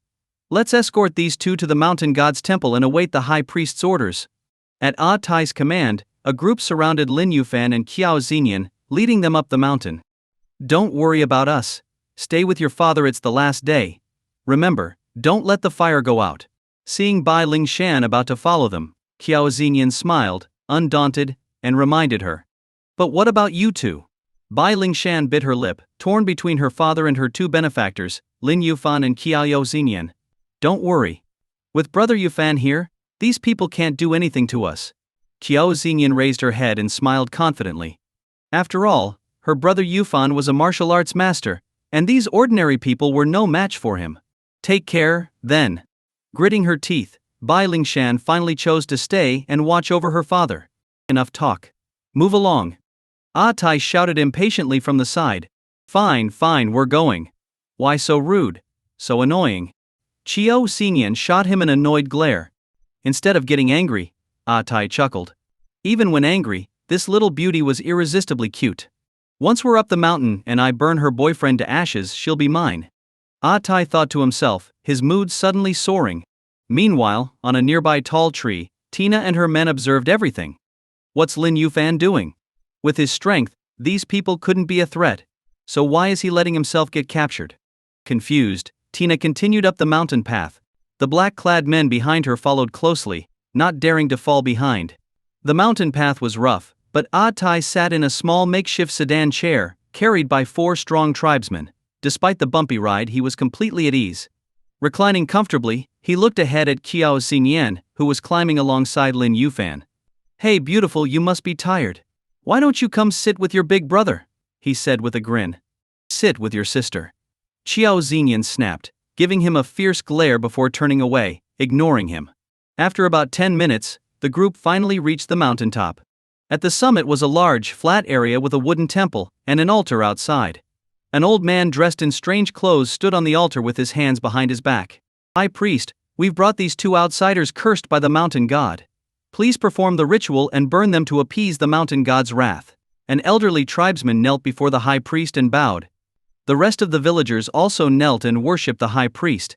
Let's escort these 2 to the mountain god's temple and await the high priest's orders. At Tai's command, a group surrounded Lin Yuan and Qiao Xingyan, leading them up the mountain. Don't worry about us. Stay with your father, it's the last day. Remember, don't let the fire go out. Seeing Bai Lingshan about to follow them, Qiao Xingyan smiled, undaunted, and reminded her. But what about you 2? Bai Lingshan bit her lip, torn between her father and her 2 benefactors, Lin Yuan and Qiao Xingyan. Don't worry. With Brother Yuan here, these people can't do anything to us. Qiao Xingyan raised her head and smiled confidently. After all, her brother Yuan was a martial arts master, and these ordinary people were no match for him. Take care, then. Gritting her teeth, Bai Lingshan finally chose to stay and watch over her father. Enough talk. Move along. Tai shouted impatiently from the side. Fine, we're going. Why so rude? so annoying. Qiao Xingyan shot him an annoyed glare. Instead of getting angry, Tai chuckled. Even when angry, this little beauty was irresistibly cute. Once we're up the mountain and I burn her boyfriend to ashes, she'll be mine. Tai thought to himself, his mood suddenly soaring. Meanwhile, on a nearby tall tree, Tina and her men observed everything. What's Lin Yufan doing? With his strength, these people couldn't be a threat. So why is he letting himself get captured? Confused, Tina continued up the mountain path. The black-clad men behind her followed closely, not daring to fall behind. The mountain path was rough, but Tai sat in a small makeshift sedan chair, carried by 4 strong tribesmen. Despite the bumpy ride, he was completely at ease. Reclining comfortably, he looked ahead at Qiao Xingyan, who was climbing alongside Lin Yufan. "Hey beautiful, you must be tired. Why don't you come sit with your big brother?" he said with a grin. "Sit with your sister." Qiao Xingyan snapped, giving him a fierce glare before turning away, ignoring him. After about 10 minutes, the group finally reached the mountaintop. At the summit was a large, flat area with a wooden temple and an altar outside. An old man dressed in strange clothes stood on the altar with his hands behind his back. "High priest, we've brought these 2 outsiders cursed by the mountain god. Please perform the ritual and burn them to appease the mountain god's wrath." An elderly tribesman knelt before the high priest and bowed. The rest of the villagers also knelt and worshipped the high priest.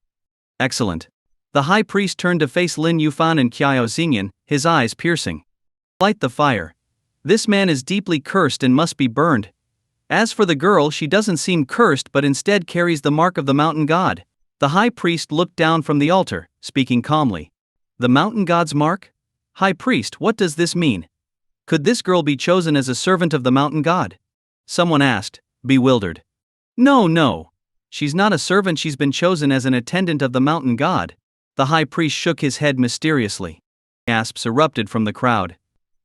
Excellent. The high priest turned to face Lin Yufan and Qiao Xingyan, his eyes piercing. "Light the fire. This man is deeply cursed and must be burned. As for the girl, she doesn't seem cursed but instead carries the mark of the mountain god." The high priest looked down from the altar, speaking calmly. "The mountain god's mark? High priest, what does this mean? Could this girl be chosen as a servant of the mountain god?" Someone asked, bewildered. No. She's not a servant, she's been chosen as an attendant of the mountain god." The high priest shook his head mysteriously. Gasps erupted from the crowd.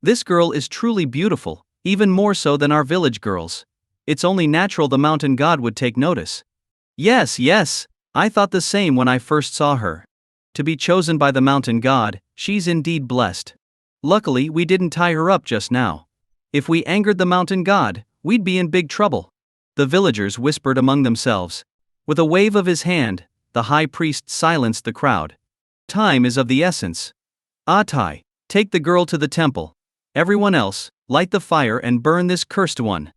"This girl is truly beautiful, even more so than our village girls. It's only natural the mountain god would take notice." Yes, I thought the same when I first saw her. To be chosen by the mountain god, she's indeed blessed. Luckily, we didn't tie her up just now. If we angered the mountain god, we'd be in big trouble." The villagers whispered among themselves. With a wave of his hand, the high priest silenced the crowd. "Time is of the essence. Tai, take the girl to the temple. Everyone else, light the fire and burn this cursed one."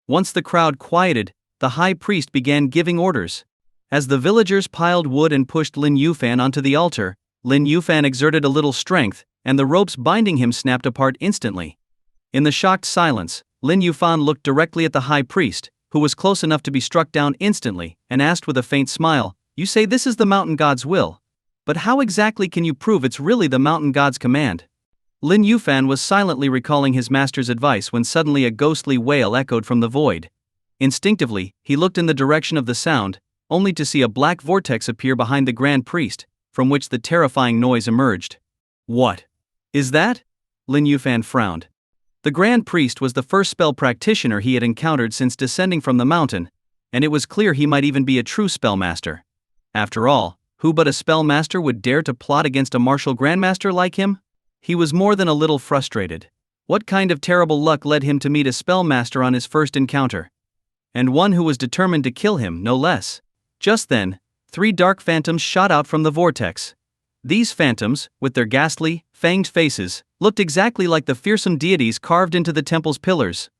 Once the crowd quieted, the high priest began giving orders. As the villagers piled wood and pushed Lin Yufan onto the altar, Lin Yufan exerted a little strength, and the ropes binding him snapped apart instantly. In the shocked silence, Lin Yufan looked directly at the high priest, who was close enough to be struck down instantly, and asked with a faint smile, "You say this is the mountain god's will. But how exactly can you prove it's really the mountain god's command?" Lin Yufan was silently recalling his master's advice when suddenly a ghostly wail echoed from the void. Instinctively, he looked in the direction of the sound, only to see a black vortex appear behind the grand priest, from which the terrifying noise emerged. "What is that?" Lin Yufan frowned. The grand priest was the first spell practitioner he had encountered since descending from the mountain, and it was clear he might even be a true spellmaster. After all, who but a spellmaster would dare to plot against a martial grandmaster like him? He was more than a little frustrated. What kind of terrible luck led him to meet a spellmaster on his first encounter? And one who was determined to kill him, no less. Just then, 3 dark phantoms shot out from the vortex. These phantoms, with their ghastly, fanged faces, looked exactly like the fearsome deities carved into the temple's pillars.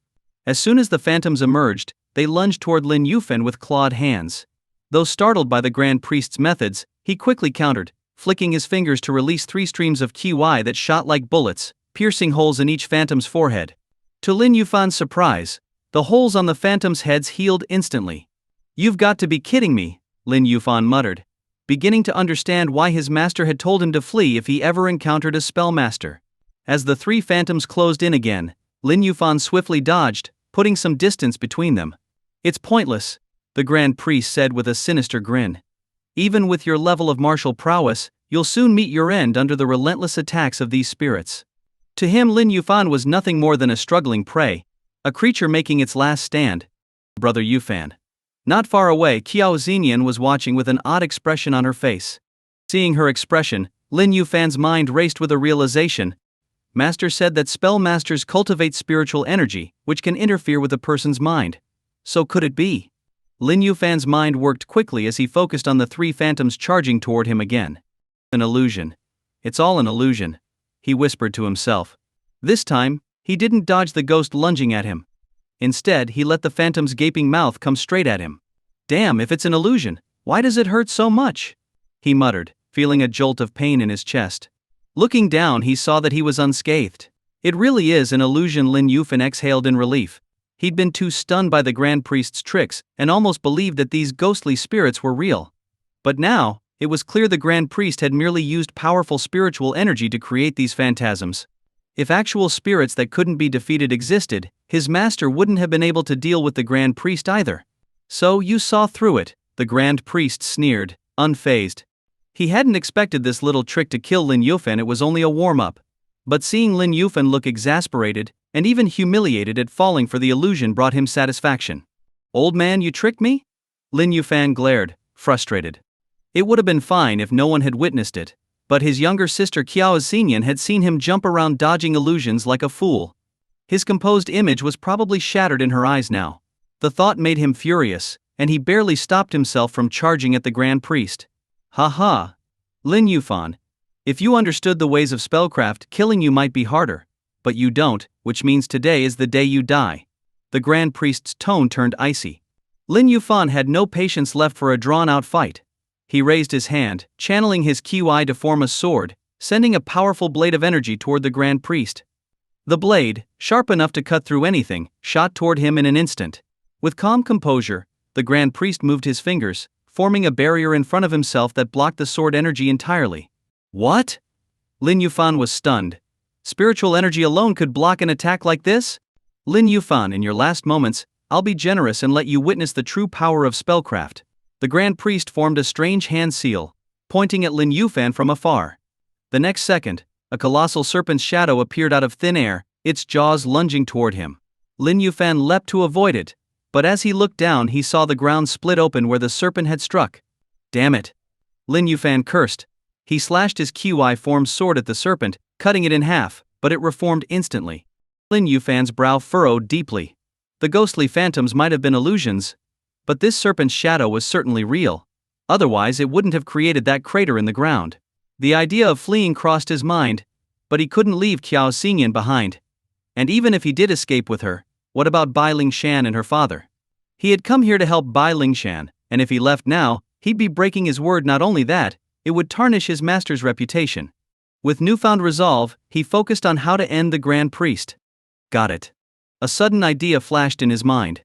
As soon as the phantoms emerged, they lunged toward Lin Yufan with clawed hands. Though startled by the grand priest's methods, he quickly countered, flicking his fingers to release 3 streams of qi that shot like bullets, piercing holes in each phantom's forehead. To Lin Yufan's surprise, the holes on the phantoms' heads healed instantly. "You've got to be kidding me," Lin Yufan muttered, beginning to understand why his master had told him to flee if he ever encountered a spellmaster. As the 3 phantoms closed in again, Lin Yufan swiftly dodged, putting some distance between them. "It's pointless," the grand priest said with a sinister grin. "Even with your level of martial prowess, you'll soon meet your end under the relentless attacks of these spirits." To him, Lin Yufan was nothing more than a struggling prey, a creature making its last stand. "Brother Yufan." Not far away, Qiao Xingyan was watching with an odd expression on her face. Seeing her expression, Lin Yufan's mind raced with a realization. Master said that spellmasters cultivate spiritual energy, which can interfere with a person's mind. So could it be? Lin Yufan's mind worked quickly as he focused on the three phantoms charging toward him again. An illusion. It's all an illusion, he whispered to himself. This time, he didn't dodge the ghost lunging at him. Instead, he let the phantom's gaping mouth come straight at him. Damn, if it's an illusion, why does it hurt so much? He muttered, feeling a jolt of pain in his chest. Looking down, he saw that he was unscathed. It really is an illusion, Lin Yufan exhaled in relief. He'd been too stunned by the Grand Priest's tricks and almost believed that these ghostly spirits were real. But now, it was clear the Grand Priest had merely used powerful spiritual energy to create these phantasms. If actual spirits that couldn't be defeated existed, his master wouldn't have been able to deal with the Grand Priest either. So you saw through it, the Grand Priest sneered, unfazed. He hadn't expected this little trick to kill Lin Yufan, it was only a warm-up. But seeing Lin Yufan look exasperated, and even humiliated at falling for the illusion brought him satisfaction. Old man, you tricked me? Lin Yufan glared, frustrated. It would have been fine if no one had witnessed it, but his younger sister Qiao Xinyan had seen him jump around dodging illusions like a fool. His composed image was probably shattered in her eyes now. The thought made him furious, and he barely stopped himself from charging at the Grand Priest. Ha ha! Lin Yufan. If you understood the ways of spellcraft, killing you might be harder. But you don't, which means today is the day you die. The Grand Priest's tone turned icy. Lin Yufan had no patience left for a drawn-out fight. He raised his hand, channeling his Qi to form a sword, sending a powerful blade of energy toward the Grand Priest. The blade, sharp enough to cut through anything, shot toward him in an instant. With calm composure, the Grand Priest moved his fingers, forming a barrier in front of himself that blocked the sword energy entirely. What? Lin Yufan was stunned. Spiritual energy alone could block an attack like this? Lin Yufan, in your last moments, I'll be generous and let you witness the true power of spellcraft. The Grand Priest formed a strange hand seal, pointing at Lin Yufan from afar. The next second, a colossal serpent's shadow appeared out of thin air, its jaws lunging toward him. Lin Yufan leapt to avoid it, but as he looked down he saw the ground split open where the serpent had struck. Damn it! Lin Yufan cursed. He slashed his Qi-formed sword at the serpent, cutting it in half, but it reformed instantly. Lin Yufan's brow furrowed deeply. The ghostly phantoms might have been illusions, but this serpent's shadow was certainly real. Otherwise it wouldn't have created that crater in the ground. The idea of fleeing crossed his mind, but he couldn't leave Qiao Xinyan behind. And even if he did escape with her, what about Bai Lingshan and her father? He had come here to help Bai Lingshan, and if he left now, he'd be breaking his word. Not only that, it would tarnish his master's reputation. With newfound resolve, he focused on how to end the Grand Priest. Got it. A sudden idea flashed in his mind.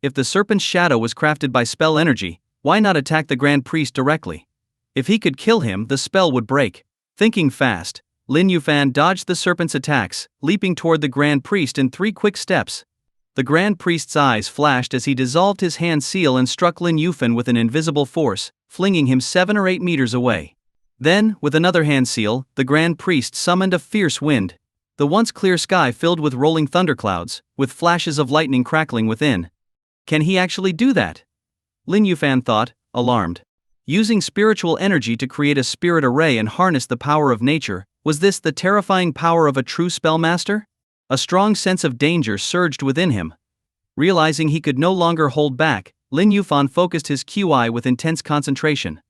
If the serpent's shadow was crafted by spell energy, why not attack the Grand Priest directly? If he could kill him, the spell would break. Thinking fast, Lin Yufan dodged the serpent's attacks, leaping toward the Grand Priest in 3 quick steps. The Grand Priest's eyes flashed as he dissolved his hand seal and struck Lin Yufan with an invisible force, flinging him 7 or 8 meters away. Then, with another hand seal, the Grand Priest summoned a fierce wind. The once clear sky filled with rolling thunderclouds, with flashes of lightning crackling within. Can he actually do that? Lin Yufan thought, alarmed. Using spiritual energy to create a spirit array and harness the power of nature, was this the terrifying power of a true spellmaster? A strong sense of danger surged within him. Realizing he could no longer hold back, Lin Yufan focused his Qi with intense concentration.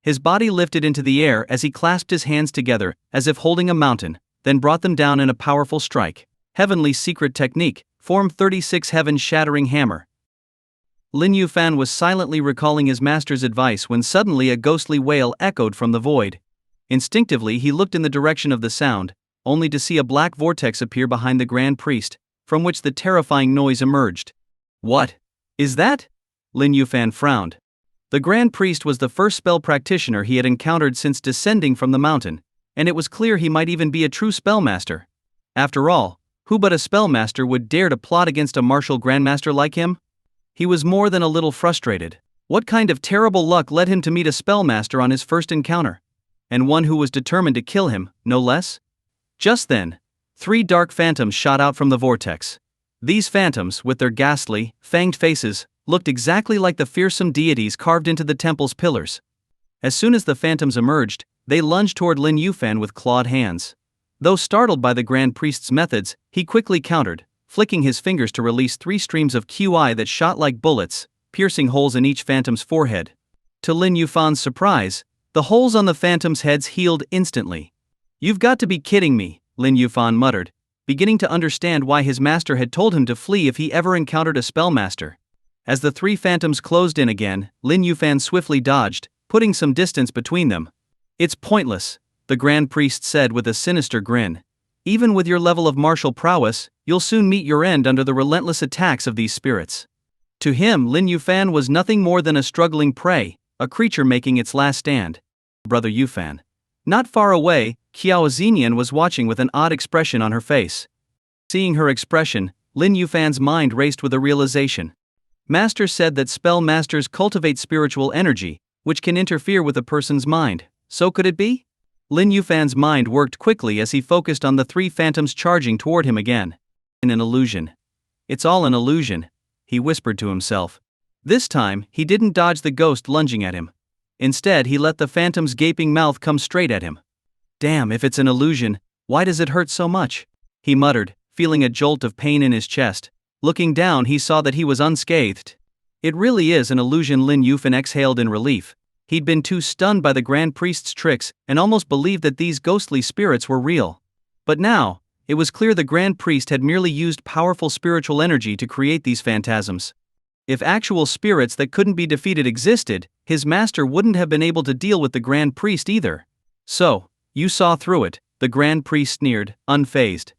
His body lifted into the air as he clasped his hands together, as if holding a mountain, then brought them down in a powerful strike. Heavenly secret technique, Form 36 heaven-shattering hammer. Lin Yufan was silently recalling his master's advice when suddenly a ghostly wail echoed from the void. Instinctively he looked in the direction of the sound, only to see a black vortex appear behind the Grand Priest, from which the terrifying noise emerged. What is that? Lin Yufan frowned. The Grand Priest was the first spell practitioner he had encountered since descending from the mountain, and it was clear he might even be a true spellmaster. After all, who but a spellmaster would dare to plot against a martial grandmaster like him? He was more than a little frustrated. What kind of terrible luck led him to meet a spellmaster on his first encounter? And one who was determined to kill him, no less? Just then, 3 dark phantoms shot out from the vortex. These phantoms, with their ghastly, fanged faces, looked exactly like the fearsome deities carved into the temple's pillars. As soon as the phantoms emerged, they lunged toward Lin Yufan with clawed hands. Though startled by the Grand Priest's methods, he quickly countered, flicking his fingers to release 3 streams of Qi that shot like bullets, piercing holes in each phantom's forehead. To Lin Yufan's surprise, the holes on the phantoms' heads healed instantly. "You've got to be kidding me," Lin Yufan muttered, beginning to understand why his master had told him to flee if he ever encountered a spellmaster. As the three phantoms closed in again, Lin Yufan swiftly dodged, putting some distance between them. "It's pointless," the Grand Priest said with a sinister grin. "Even with your level of martial prowess, you'll soon meet your end under the relentless attacks of these spirits." To him, Lin Yufan was nothing more than a struggling prey, a creature making its last stand. Brother Yufan. Not far away, Qiao Xinyan was watching with an odd expression on her face. Seeing her expression, Lin Yufan's mind raced with a realization. Master said that spell masters cultivate spiritual energy, which can interfere with a person's mind. So could it be? Lin Yufan's mind worked quickly as he focused on the three phantoms charging toward him again. "An illusion. It's all an illusion," he whispered to himself. This time, he didn't dodge the ghost lunging at him. Instead, he let the phantom's gaping mouth come straight at him. "Damn, if it's an illusion, why does it hurt so much?" he muttered, feeling a jolt of pain in his chest. Looking down, he saw that he was unscathed. "It really is an illusion," Lin Yufan exhaled in relief. He'd been too stunned by the Grand Priest's tricks and almost believed that these ghostly spirits were real. But now, it was clear the Grand Priest had merely used powerful spiritual energy to create these phantasms. If actual spirits that couldn't be defeated existed, his master wouldn't have been able to deal with the Grand Priest either. "So, you saw through it," the Grand Priest sneered, unfazed.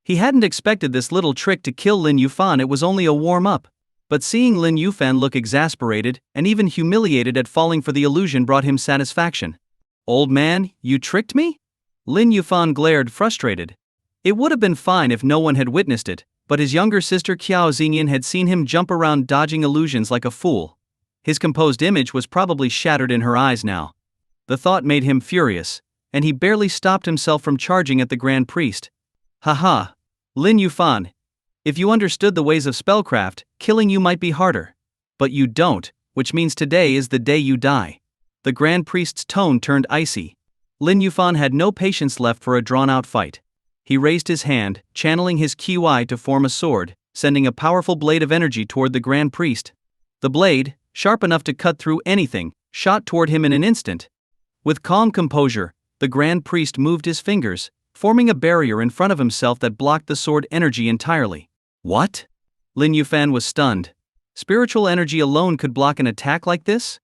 He hadn't expected this little trick to kill Lin Yufan. It was only a warm-up. But seeing Lin Yufan look exasperated and even humiliated at falling for the illusion brought him satisfaction. "Old man, you tricked me?" Lin Yufan glared, frustrated. It would have been fine if no one had witnessed it, but his younger sister Qiao Xinyan had seen him jump around dodging illusions like a fool. His composed image was probably shattered in her eyes now. The thought made him furious, and he barely stopped himself from charging at the Grand Priest. "Haha. Lin Yufan. If you understood the ways of spellcraft, killing you might be harder. But you don't, which means today is the day you die." The Grand Priest's tone turned icy. Lin Yufan had no patience left for a drawn-out fight. He raised his hand, channeling his Qi to form a sword, sending a powerful blade of energy toward the Grand Priest. The blade, sharp enough to cut through anything, shot toward him in an instant. With calm composure, the Grand Priest moved his fingers, forming a barrier in front of himself that blocked the sword energy entirely. "What?" Lin Yufan was stunned. Spiritual energy alone could block an attack like this?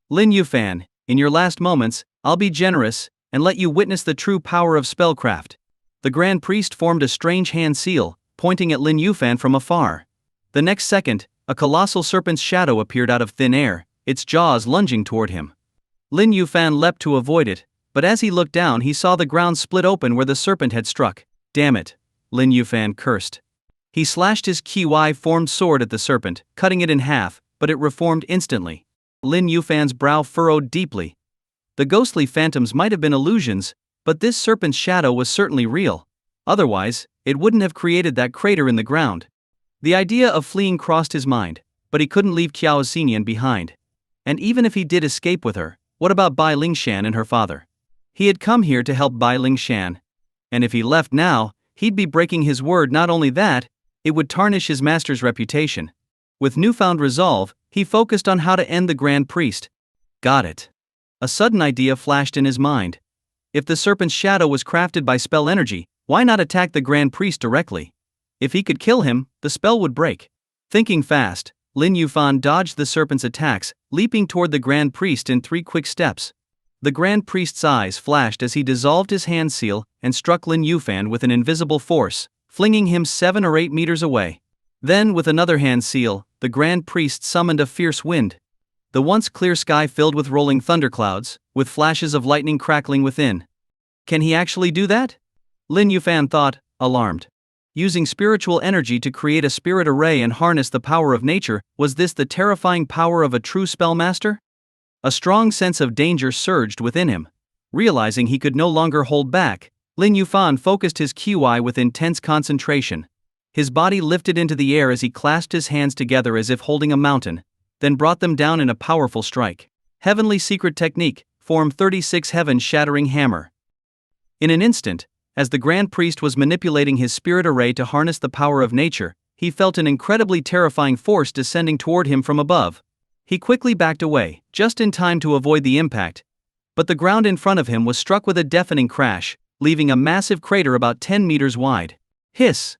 "Lin Yufan, in your last moments, I'll be generous and let you witness the true power of spellcraft." The Grand Priest formed a strange hand seal, pointing at Lin Yufan from afar. The next second, a colossal serpent's shadow appeared out of thin air, its jaws lunging toward him. Lin Yufan leapt to avoid it, but as he looked down he saw the ground split open where the serpent had struck. "Damn it," Lin Yufan cursed. He slashed his Qi-formed sword at the serpent, cutting it in half, but it reformed instantly. Lin Yufan's brow furrowed deeply. The ghostly phantoms might have been illusions, but this serpent's shadow was certainly real. Otherwise, it wouldn't have created that crater in the ground. The idea of fleeing crossed his mind, but he couldn't leave Qiao Xinyan behind. And even if he did escape with her, what about Bai Lingshan and her father? He had come here to help Bai Lingshan. And if he left now, he'd be breaking his word. Not only that, it would tarnish his master's reputation. With newfound resolve, he focused on how to end the Grand Priest. Got it. A sudden idea flashed in his mind. If the serpent's shadow was crafted by spell energy, why not attack the Grand Priest directly? If he could kill him, the spell would break. Thinking fast, Lin Yufan dodged the serpent's attacks, leaping toward the Grand Priest in 3 quick steps. The Grand Priest's eyes flashed as he dissolved his hand seal and struck Lin Yufan with an invisible force, flinging him 7 or 8 meters away. Then, with another hand seal, the Grand Priest summoned a fierce wind. The once clear sky filled with rolling thunderclouds, with flashes of lightning crackling within. Can he actually do that? Lin Yufan thought, alarmed. Using spiritual energy to create a spirit array and harness the power of nature, was this the terrifying power of a true spellmaster? A strong sense of danger surged within him. Realizing he could no longer hold back, Lin Yufan focused his Qi with intense concentration. His body lifted into the air as he clasped his hands together as if holding a mountain, then brought them down in a powerful strike. Heavenly secret technique, form 36 heaven-shattering hammer. In an instant, as the Grand Priest was manipulating his spirit array to harness the power of nature, he felt an incredibly terrifying force descending toward him from above. He quickly backed away, just in time to avoid the impact. But the ground in front of him was struck with a deafening crash, leaving a massive crater about 10 meters wide. Hiss!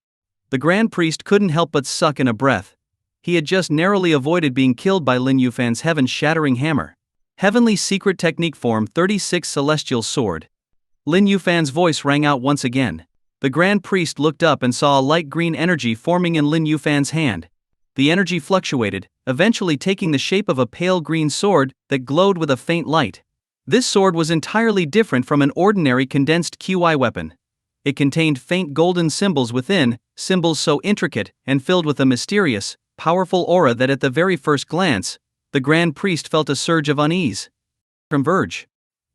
The Grand Priest couldn't help but suck in a breath. He had just narrowly avoided being killed by Lin Yufan's heaven-shattering hammer. Heavenly Secret Technique Form 36 Celestial Sword. Lin Yufan's voice rang out once again. The Grand Priest looked up and saw a light green energy forming in Lin Yufan's hand. The energy fluctuated, eventually taking the shape of a pale green sword that glowed with a faint light. This sword was entirely different from an ordinary condensed QI weapon. It contained faint golden symbols within, symbols so intricate and filled with a mysterious, powerful aura that at the very first glance, the Grand Priest felt a surge of unease. Converge.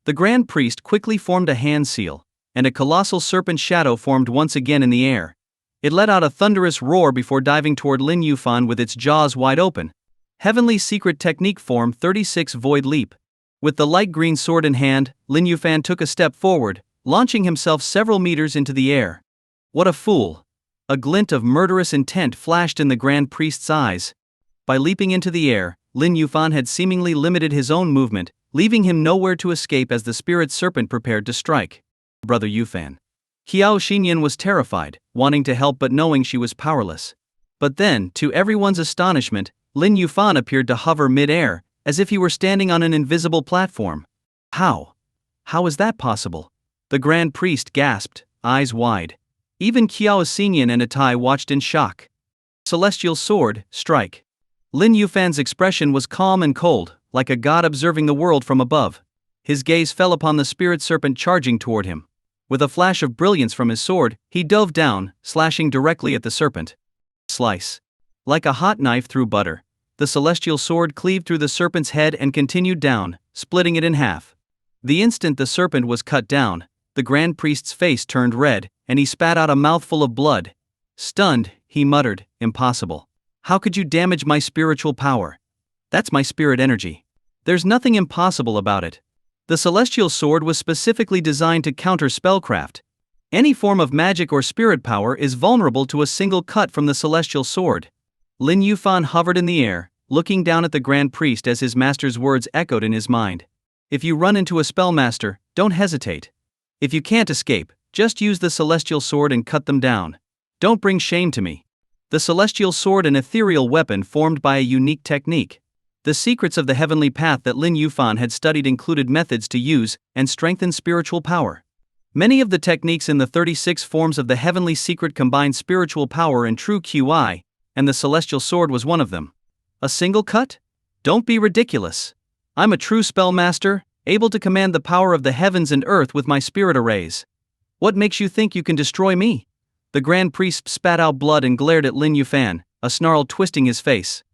The Grand Priest quickly formed a hand seal, and a colossal serpent shadow formed once again in the air. It let out a thunderous roar before diving toward Lin Yufan with its jaws wide open. Heavenly Secret Technique Form 36 Void Leap. With the light green sword in hand, Lin Yufan took a step forward, launching himself several meters into the air. What a fool! A glint of murderous intent flashed in the Grand Priest's eyes. By leaping into the air, Lin Yufan had seemingly limited his own movement, leaving him nowhere to escape as the spirit serpent prepared to strike. Brother Yufan. Qiao Xinyan was terrified, wanting to help but knowing she was powerless. But then, to everyone's astonishment, Lin Yufan appeared to hover mid-air, as if he were standing on an invisible platform. How? How is that possible? The Grand Priest gasped, eyes wide. Even Qiao Xinyan and Atai watched in shock. Celestial Sword, strike. Lin Yufan's expression was calm and cold, like a god observing the world from above. His gaze fell upon the spirit serpent charging toward him. With a flash of brilliance from his sword, he dove down, slashing directly at the serpent. Slice. Like a hot knife through butter, the celestial sword cleaved through the serpent's head and continued down, splitting it in half. The instant the serpent was cut down, the Grand Priest's face turned red, and he spat out a mouthful of blood. Stunned, he muttered, "Impossible. How could you damage my spiritual power? That's my spirit energy. There's nothing impossible about it." The celestial sword was specifically designed to counter spellcraft. Any form of magic or spirit power is vulnerable to a single cut from the celestial sword. Lin Yufan hovered in the air, looking down at the Grand Priest as his master's words echoed in his mind. If you run into a spellmaster, don't hesitate. If you can't escape, just use the celestial sword and cut them down. Don't bring shame to me. The celestial sword, an ethereal weapon formed by a unique technique. The secrets of the heavenly path that Lin Yufan had studied included methods to use and strengthen spiritual power. Many of the techniques in the 36 forms of the heavenly secret combined spiritual power and true QI, and the celestial sword was one of them. A single cut? Don't be ridiculous. I'm a true spellmaster, able to command the power of the heavens and earth with my spirit arrays. What makes you think you can destroy me? The Grand Priest spat out blood and glared at Lin Yufan, a snarl twisting his face.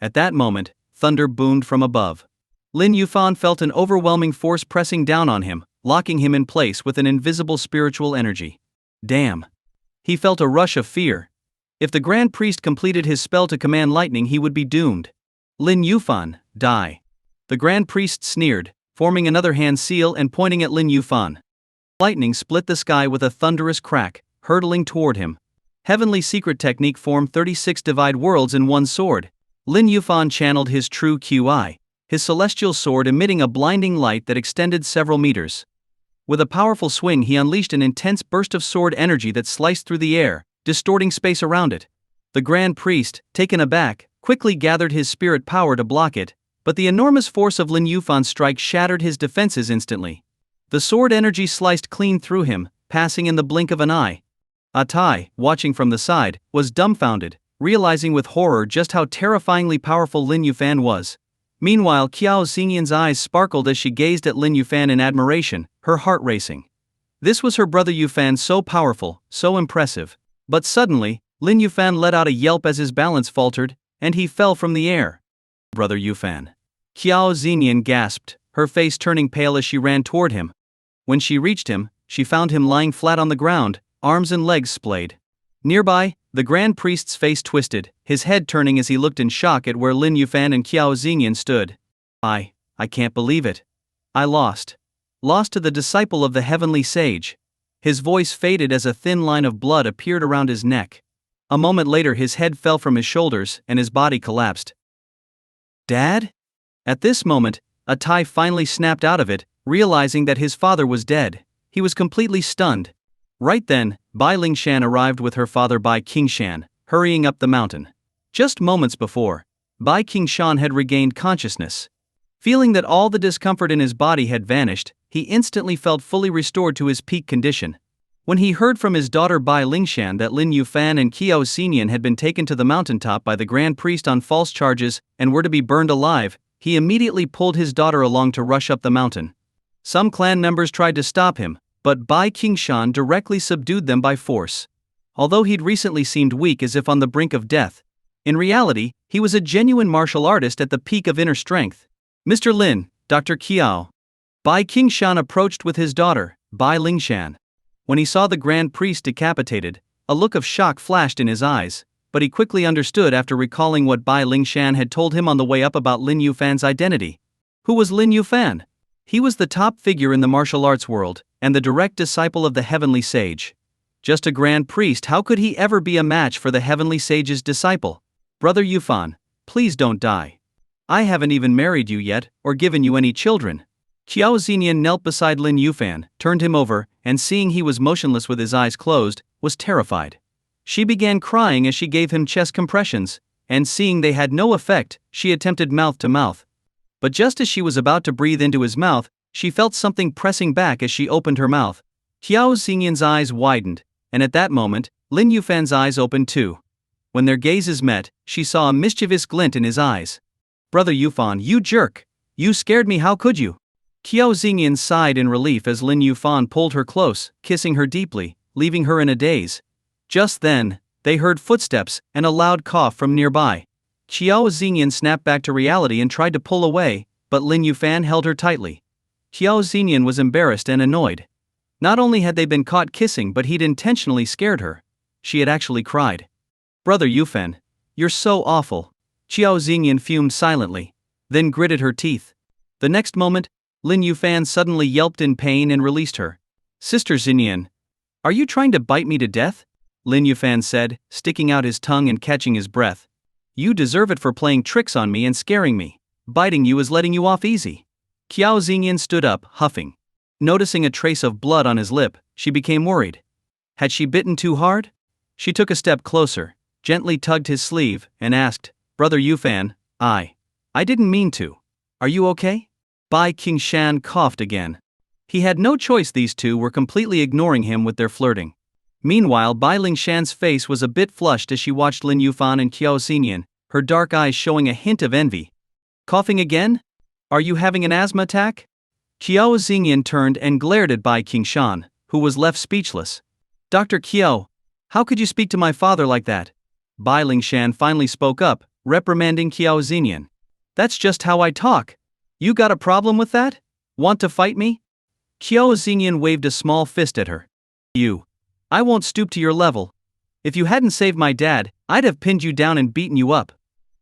At that moment, thunder boomed from above. Lin Yufan felt an overwhelming force pressing down on him, locking him in place with an invisible spiritual energy. Damn. He felt a rush of fear. If the Grand Priest completed his spell to command lightning, he would be doomed. Lin Yufan, die. The Grand Priest sneered, forming another hand seal and pointing at Lin Yufan. Lightning split the sky with a thunderous crack, hurtling toward him. Heavenly Secret Technique Form 36 Divide Worlds in one sword. Lin Yufan channeled his true QI, his celestial sword emitting a blinding light that extended several meters. With a powerful swing, he unleashed an intense burst of sword energy that sliced through the air, distorting space around it. The Grand Priest, taken aback, quickly gathered his spirit power to block it, but the enormous force of Lin Yufan's strike shattered his defenses instantly. The sword energy sliced clean through him, passing in the blink of an eye. Atai, watching from the side, was dumbfounded, realizing with horror just how terrifyingly powerful Lin Yufan was. Meanwhile, Qiao Xingyan's eyes sparkled as she gazed at Lin Yufan in admiration, her heart racing. This was her brother Yufan, so powerful, so impressive. But suddenly, Lin Yufan let out a yelp as his balance faltered, and he fell from the air. Brother Yufan. Qiao Xingyan gasped, her face turning pale as she ran toward him. When she reached him, she found him lying flat on the ground, arms and legs splayed. Nearby, the Grand Priest's face twisted, his head turning as he looked in shock at where Lin Yufan and Qiao Xingyan stood. I can't believe it. I lost. Lost to the disciple of the heavenly sage. His voice faded as a thin line of blood appeared around his neck. A moment later his head fell from his shoulders and his body collapsed. Dad? At this moment, Tai finally snapped out of it, realizing that his father was dead. He was completely stunned. Right then, Bai Lingshan arrived with her father Bai Qingshan, hurrying up the mountain. Just moments before, Bai Qingshan had regained consciousness. Feeling that all the discomfort in his body had vanished, he instantly felt fully restored to his peak condition. When he heard from his daughter Bai Lingshan that Lin Yufan and Qiao Xinian had been taken to the mountaintop by the Grand Priest on false charges and were to be burned alive, he immediately pulled his daughter along to rush up the mountain. Some clan members tried to stop him, but Bai Qingshan directly subdued them by force. Although he'd recently seemed weak as if on the brink of death, in reality, he was a genuine martial artist at the peak of inner strength. Mr. Lin, Dr. Qiao. Bai Qingshan approached with his daughter, Bai Lingshan. When he saw the Grand Priest decapitated, a look of shock flashed in his eyes, but he quickly understood after recalling what Bai Lingshan had told him on the way up about Lin Yufan's identity. Who was Lin Yufan? He was the top figure in the martial arts world, and the direct disciple of the Heavenly Sage. Just a Grand Priest, how could he ever be a match for the Heavenly Sage's disciple? Brother Yufan, please don't die. I haven't even married you yet, or given you any children. Qiao Xinian knelt beside Lin Yufan, turned him over, and seeing he was motionless with his eyes closed, was terrified. She began crying as she gave him chest compressions, and seeing they had no effect, she attempted mouth to mouth. But just as she was about to breathe into his mouth, she felt something pressing back as she opened her mouth. Qiao Xinian's eyes widened, and at that moment, Lin Yufan's eyes opened too. When their gazes met, she saw a mischievous glint in his eyes. Brother Yufan, you jerk! You scared me, how could you? Qiao Xinian sighed in relief as Lin Yufan pulled her close, kissing her deeply, leaving her in a daze. Just then, they heard footsteps and a loud cough from nearby. Qiao Xinian snapped back to reality and tried to pull away, but Lin Yufan held her tightly. Qiao Xinian was embarrassed and annoyed. Not only had they been caught kissing, but he'd intentionally scared her. She had actually cried. Brother Yufan, you're so awful. Qiao Xinian fumed silently, then gritted her teeth. The next moment, Lin Yufan suddenly yelped in pain and released her. Sister Xinian, are you trying to bite me to death? Lin Yufan said, sticking out his tongue and catching his breath. You deserve it for playing tricks on me and scaring me. Biting you is letting you off easy. Qiao Xinian stood up, huffing. Noticing a trace of blood on his lip, she became worried. Had she bitten too hard? She took a step closer, gently tugged his sleeve, and asked, Brother Yufan, I didn't mean to. Are you okay? Bai Qingshan coughed again. He had no choice, these two were completely ignoring him with their flirting. Meanwhile, Bai Lingshan's face was a bit flushed as she watched Lin Yufan and Qiao Xinian, her dark eyes showing a hint of envy. Coughing again? Are you having an asthma attack? Qiao Xinian turned and glared at Bai Qingshan, who was left speechless. Dr. Qiao, how could you speak to my father like that? Bai Lingshan finally spoke up, reprimanding Qiao Xinian. That's just how I talk. You got a problem with that? Want to fight me? Qiao Xinian waved a small fist at her. I won't stoop to your level. If you hadn't saved my dad, I'd have pinned you down and beaten you up.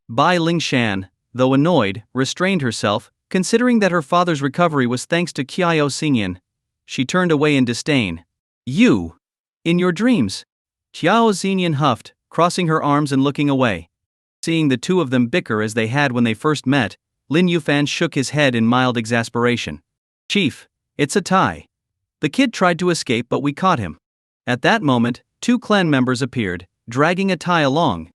Bai Lingshan, though annoyed, restrained herself, considering that her father's recovery was thanks to Qiao Xinian. She turned away in disdain. You? In your dreams? Qiao Xinian huffed, crossing her arms and looking away. Seeing the two of them bicker as they had when they first met, Lin Yufan shook his head in mild exasperation. Chief, it's a tie. The kid tried to escape but we caught him. At that moment, two clan members appeared, dragging a tie along.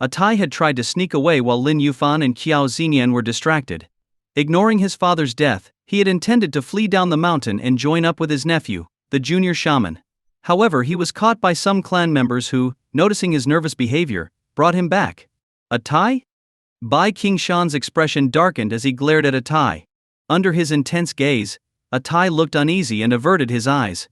A tie had tried to sneak away while Lin Yufan and Qiao Xinian were distracted. Ignoring his father's death, he had intended to flee down the mountain and join up with his nephew, the junior shaman. However, he was caught by some clan members who, noticing his nervous behavior, brought him back. A tie? Bai Qingshan's expression darkened as he glared at a tie. Under his intense gaze, a tie looked uneasy and averted his eyes.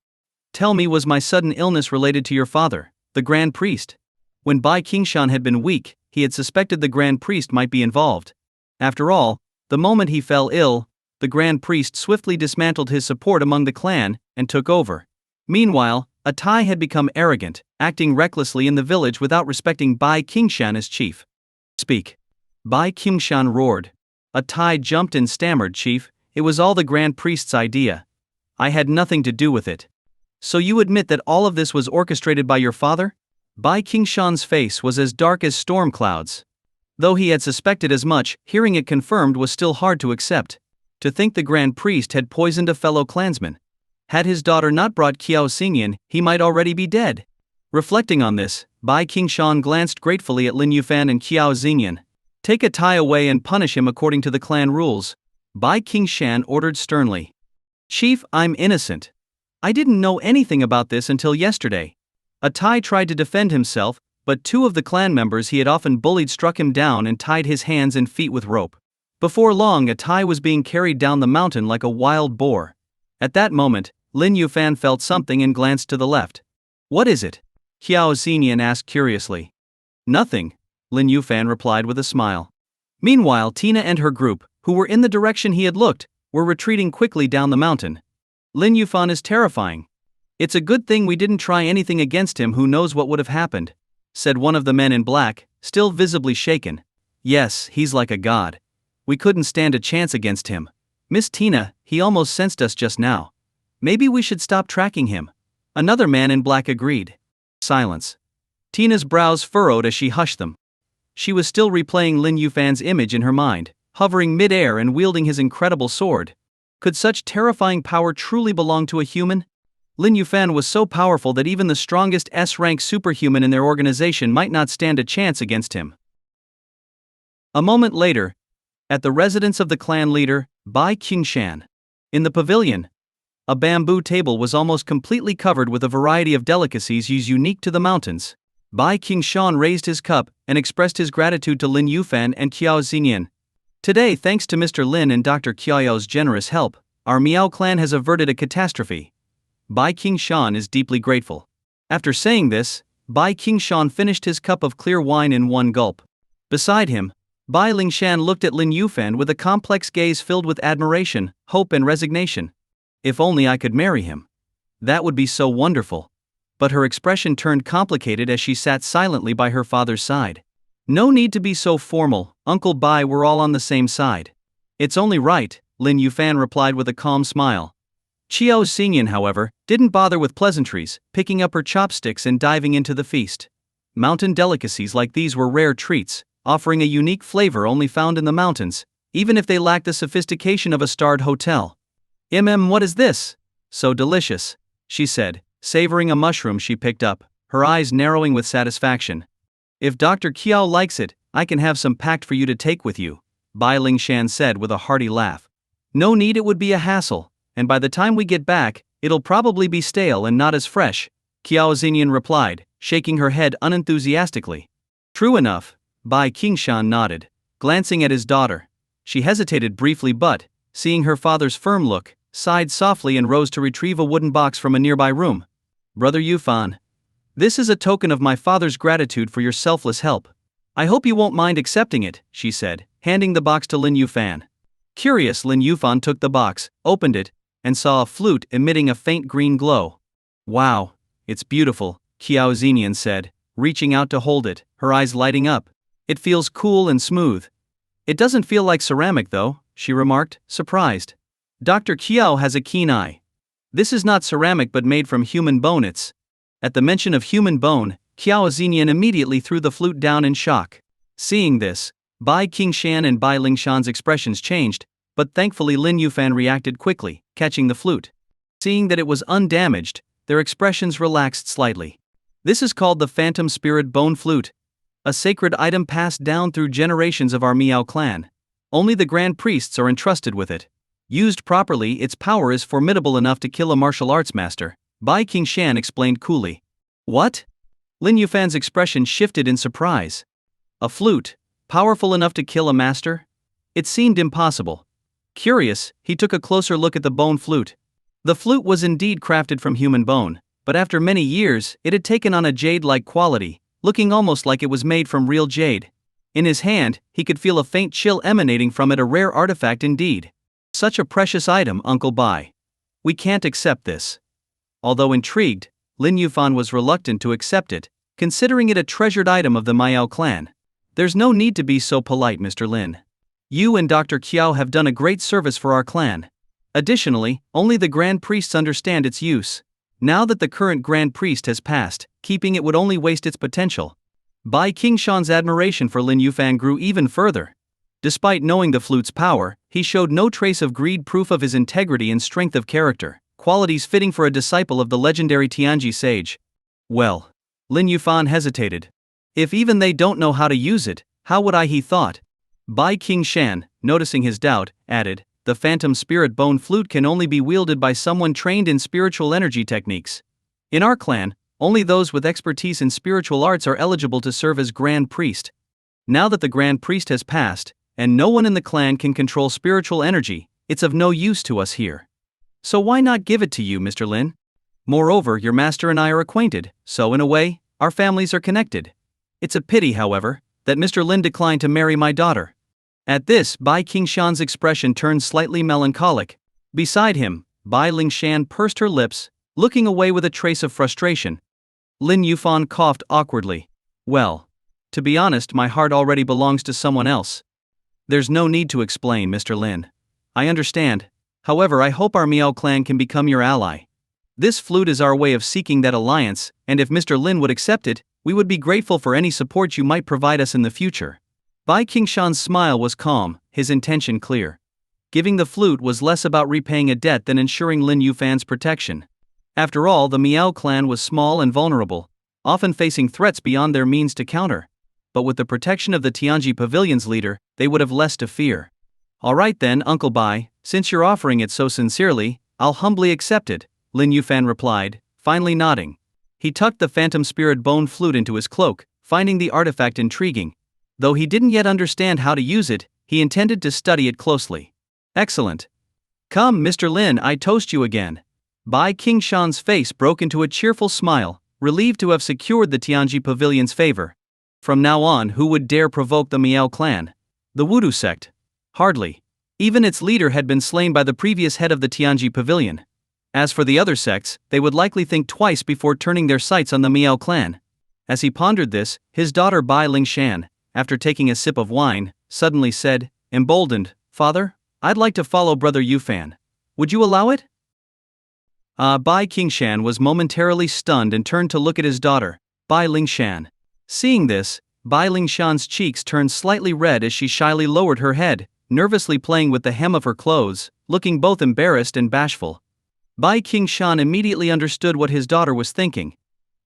Tell me, was my sudden illness related to your father, the Grand Priest? When Bai Qingshan had been weak, he had suspected the Grand Priest might be involved. After all, the moment he fell ill, the Grand Priest swiftly dismantled his support among the clan and took over. Meanwhile, a tie had become arrogant, acting recklessly in the village without respecting Bai Qingshan as chief. Speak. Bai Qingshan roared. A tie jumped and stammered, Chief, it was all the Grand Priest's idea. I had nothing to do with it. So you admit that all of this was orchestrated by your father? Bai Qingshan's face was as dark as storm clouds. Though he had suspected as much, hearing it confirmed was still hard to accept. To think the Grand Priest had poisoned a fellow clansman. Had his daughter not brought Qiao Xingyan, he might already be dead. Reflecting on this, Bai Qingshan glanced gratefully at Lin Yufan and Qiao Xingyan. Take a tie away and punish him according to the clan rules, Bai Qingshan ordered sternly. Chief, I'm innocent. I didn't know anything about this until yesterday. Tai tried to defend himself, but two of the clan members he had often bullied struck him down and tied his hands and feet with rope. Before long, Tai was being carried down the mountain like a wild boar. At that moment, Lin Yufan felt something and glanced to the left. What is it? Qiao Xingyan asked curiously. Nothing, Lin Yufan replied with a smile. Meanwhile, Tina and her group, who were in the direction he had looked, were retreating quickly down the mountain. Lin Yufan is terrifying. It's a good thing we didn't try anything against him. Who knows what would have happened, said one of the men in black, still visibly shaken. Yes, he's like a god. We couldn't stand a chance against him. Miss Tina, he almost sensed us just now. Maybe we should stop tracking him. Another man in black agreed. Silence. Tina's brows furrowed as she hushed them. She was still replaying Lin Yufan's image in her mind, hovering mid-air and wielding his incredible sword. Could such terrifying power truly belong to a human? Lin Yufan was so powerful that even the strongest S-rank superhuman in their organization might not stand a chance against him. A moment later, at the residence of the clan leader, Bai Qingshan. In the pavilion, a bamboo table was almost completely covered with a variety of delicacies unique to the mountains. Bai Qingshan raised his cup and expressed his gratitude to Lin Yufan and Qiao Xingyan. Today, thanks to Mr. Lin and Dr. Qiao's generous help, our Miao clan has averted a catastrophe. Bai Qingshan is deeply grateful. After saying this, Bai Qingshan finished his cup of clear wine in one gulp. Beside him, Bai Lingshan looked at Lin Yufan with a complex gaze filled with admiration, hope and resignation. If only I could marry him. That would be so wonderful. But her expression turned complicated as she sat silently by her father's side. No need to be so formal, Uncle Bai, we're all on the same side. It's only right, Lin Yufan replied with a calm smile. Qiao Xingyan, however, didn't bother with pleasantries, picking up her chopsticks and diving into the feast. Mountain delicacies like these were rare treats, offering a unique flavor only found in the mountains, even if they lacked the sophistication of a starred hotel. What is this? So delicious, she said, savoring a mushroom she picked up, her eyes narrowing with satisfaction. If Dr. Qiao likes it, I can have some packed for you to take with you, Bai Lingshan said with a hearty laugh. No need, it would be a hassle, and by the time we get back, it'll probably be stale and not as fresh, Qiao Xingyan replied, shaking her head unenthusiastically. True enough, Bai Qingshan nodded, glancing at his daughter. She hesitated briefly but, seeing her father's firm look, sighed softly and rose to retrieve a wooden box from a nearby room. Brother Yufan, this is a token of my father's gratitude for your selfless help. I hope you won't mind accepting it, she said, handing the box to Lin Yufan. Curious, Lin Yufan took the box, opened it, and saw a flute emitting a faint green glow. Wow, it's beautiful, Qiao Xingyan said, reaching out to hold it, her eyes lighting up. It feels cool and smooth. It doesn't feel like ceramic though, she remarked, surprised. Dr. Qiao has a keen eye. This is not ceramic but made from human bone. It's. At the mention of human bone, Qiao Xingyan immediately threw the flute down in shock. Seeing this, Bai Qingshan and Bai Lingshan's expressions changed, but thankfully Lin Yufan reacted quickly, catching the flute. Seeing that it was undamaged, their expressions relaxed slightly. This is called the Phantom Spirit Bone Flute, a sacred item passed down through generations of our Miao clan. Only the Grand Priests are entrusted with it. Used properly, its power is formidable enough to kill a martial arts master, Bai Qingshan explained coolly. What? Lin Yufan's expression shifted in surprise. A flute, powerful enough to kill a master? It seemed impossible. Curious, he took a closer look at the bone flute. The flute was indeed crafted from human bone, but after many years, it had taken on a jade-like quality, looking almost like it was made from real jade. In his hand, he could feel a faint chill emanating from it, a rare artifact indeed. Such a precious item, Uncle Bai. We can't accept this. Although intrigued, Lin Yufan was reluctant to accept it, considering it a treasured item of the Miao clan. There's no need to be so polite, Mr. Lin. You and Dr. Qiao have done a great service for our clan. Additionally, only the Grand Priests understand its use. Now that the current Grand Priest has passed, keeping it would only waste its potential. Bai Qingshan's admiration for Lin Yufan grew even further. Despite knowing the flute's power, he showed no trace of greed, proof of his integrity and strength of character, qualities fitting for a disciple of the legendary Tianji sage. Well, Lin Yufan hesitated. If even they don't know how to use it, how would I, he thought. Bai Qingshan, noticing his doubt, added, the phantom spirit bone flute can only be wielded by someone trained in spiritual energy techniques. In our clan, only those with expertise in spiritual arts are eligible to serve as Grand Priest. Now that the Grand Priest has passed, and no one in the clan can control spiritual energy, it's of no use to us here. So why not give it to you, Mr. Lin? Moreover, your master and I are acquainted, so in a way, our families are connected. It's a pity, however, that Mr. Lin declined to marry my daughter. At this, Bai Qingshan's expression turned slightly melancholic. Beside him, Bai Lingshan pursed her lips, looking away with a trace of frustration. Lin Yufan coughed awkwardly. Well, to be honest, my heart already belongs to someone else. There's no need to explain, Mr. Lin. I understand. However, I hope our Miao clan can become your ally. This flute is our way of seeking that alliance, and if Mr. Lin would accept it, we would be grateful for any support you might provide us in the future. Bai Qingshan's smile was calm, his intention clear. Giving the flute was less about repaying a debt than ensuring Lin Yufan's protection. After all, the Miao clan was small and vulnerable, often facing threats beyond their means to counter. But with the protection of the Tianji Pavilion's leader, they would have less to fear. All right then, Uncle Bai, since you're offering it so sincerely, I'll humbly accept it, Lin Yufan replied, finally nodding. He tucked the phantom spirit bone flute into his cloak, finding the artifact intriguing. Though he didn't yet understand how to use it, he intended to study it closely. Excellent. Come, Mr. Lin, I toast you again. Bai Qingshan's face broke into a cheerful smile, relieved to have secured the Tianji Pavilion's favor. From now on, who would dare provoke the Miao clan? The Wudu sect? Hardly. Even its leader had been slain by the previous head of the Tianji Pavilion. As for the other sects, they would likely think twice before turning their sights on the Miao clan. As he pondered this, his daughter Bai Lingshan, after taking a sip of wine, suddenly said, emboldened, Father, I'd like to follow Brother Yufan. Would you allow it? Bai Qingshan was momentarily stunned and turned to look at his daughter, Bai Lingshan. Seeing this, Bai Lingshan's cheeks turned slightly red as she shyly lowered her head, nervously playing with the hem of her clothes, looking both embarrassed and bashful. Bai Qingshan immediately understood what his daughter was thinking.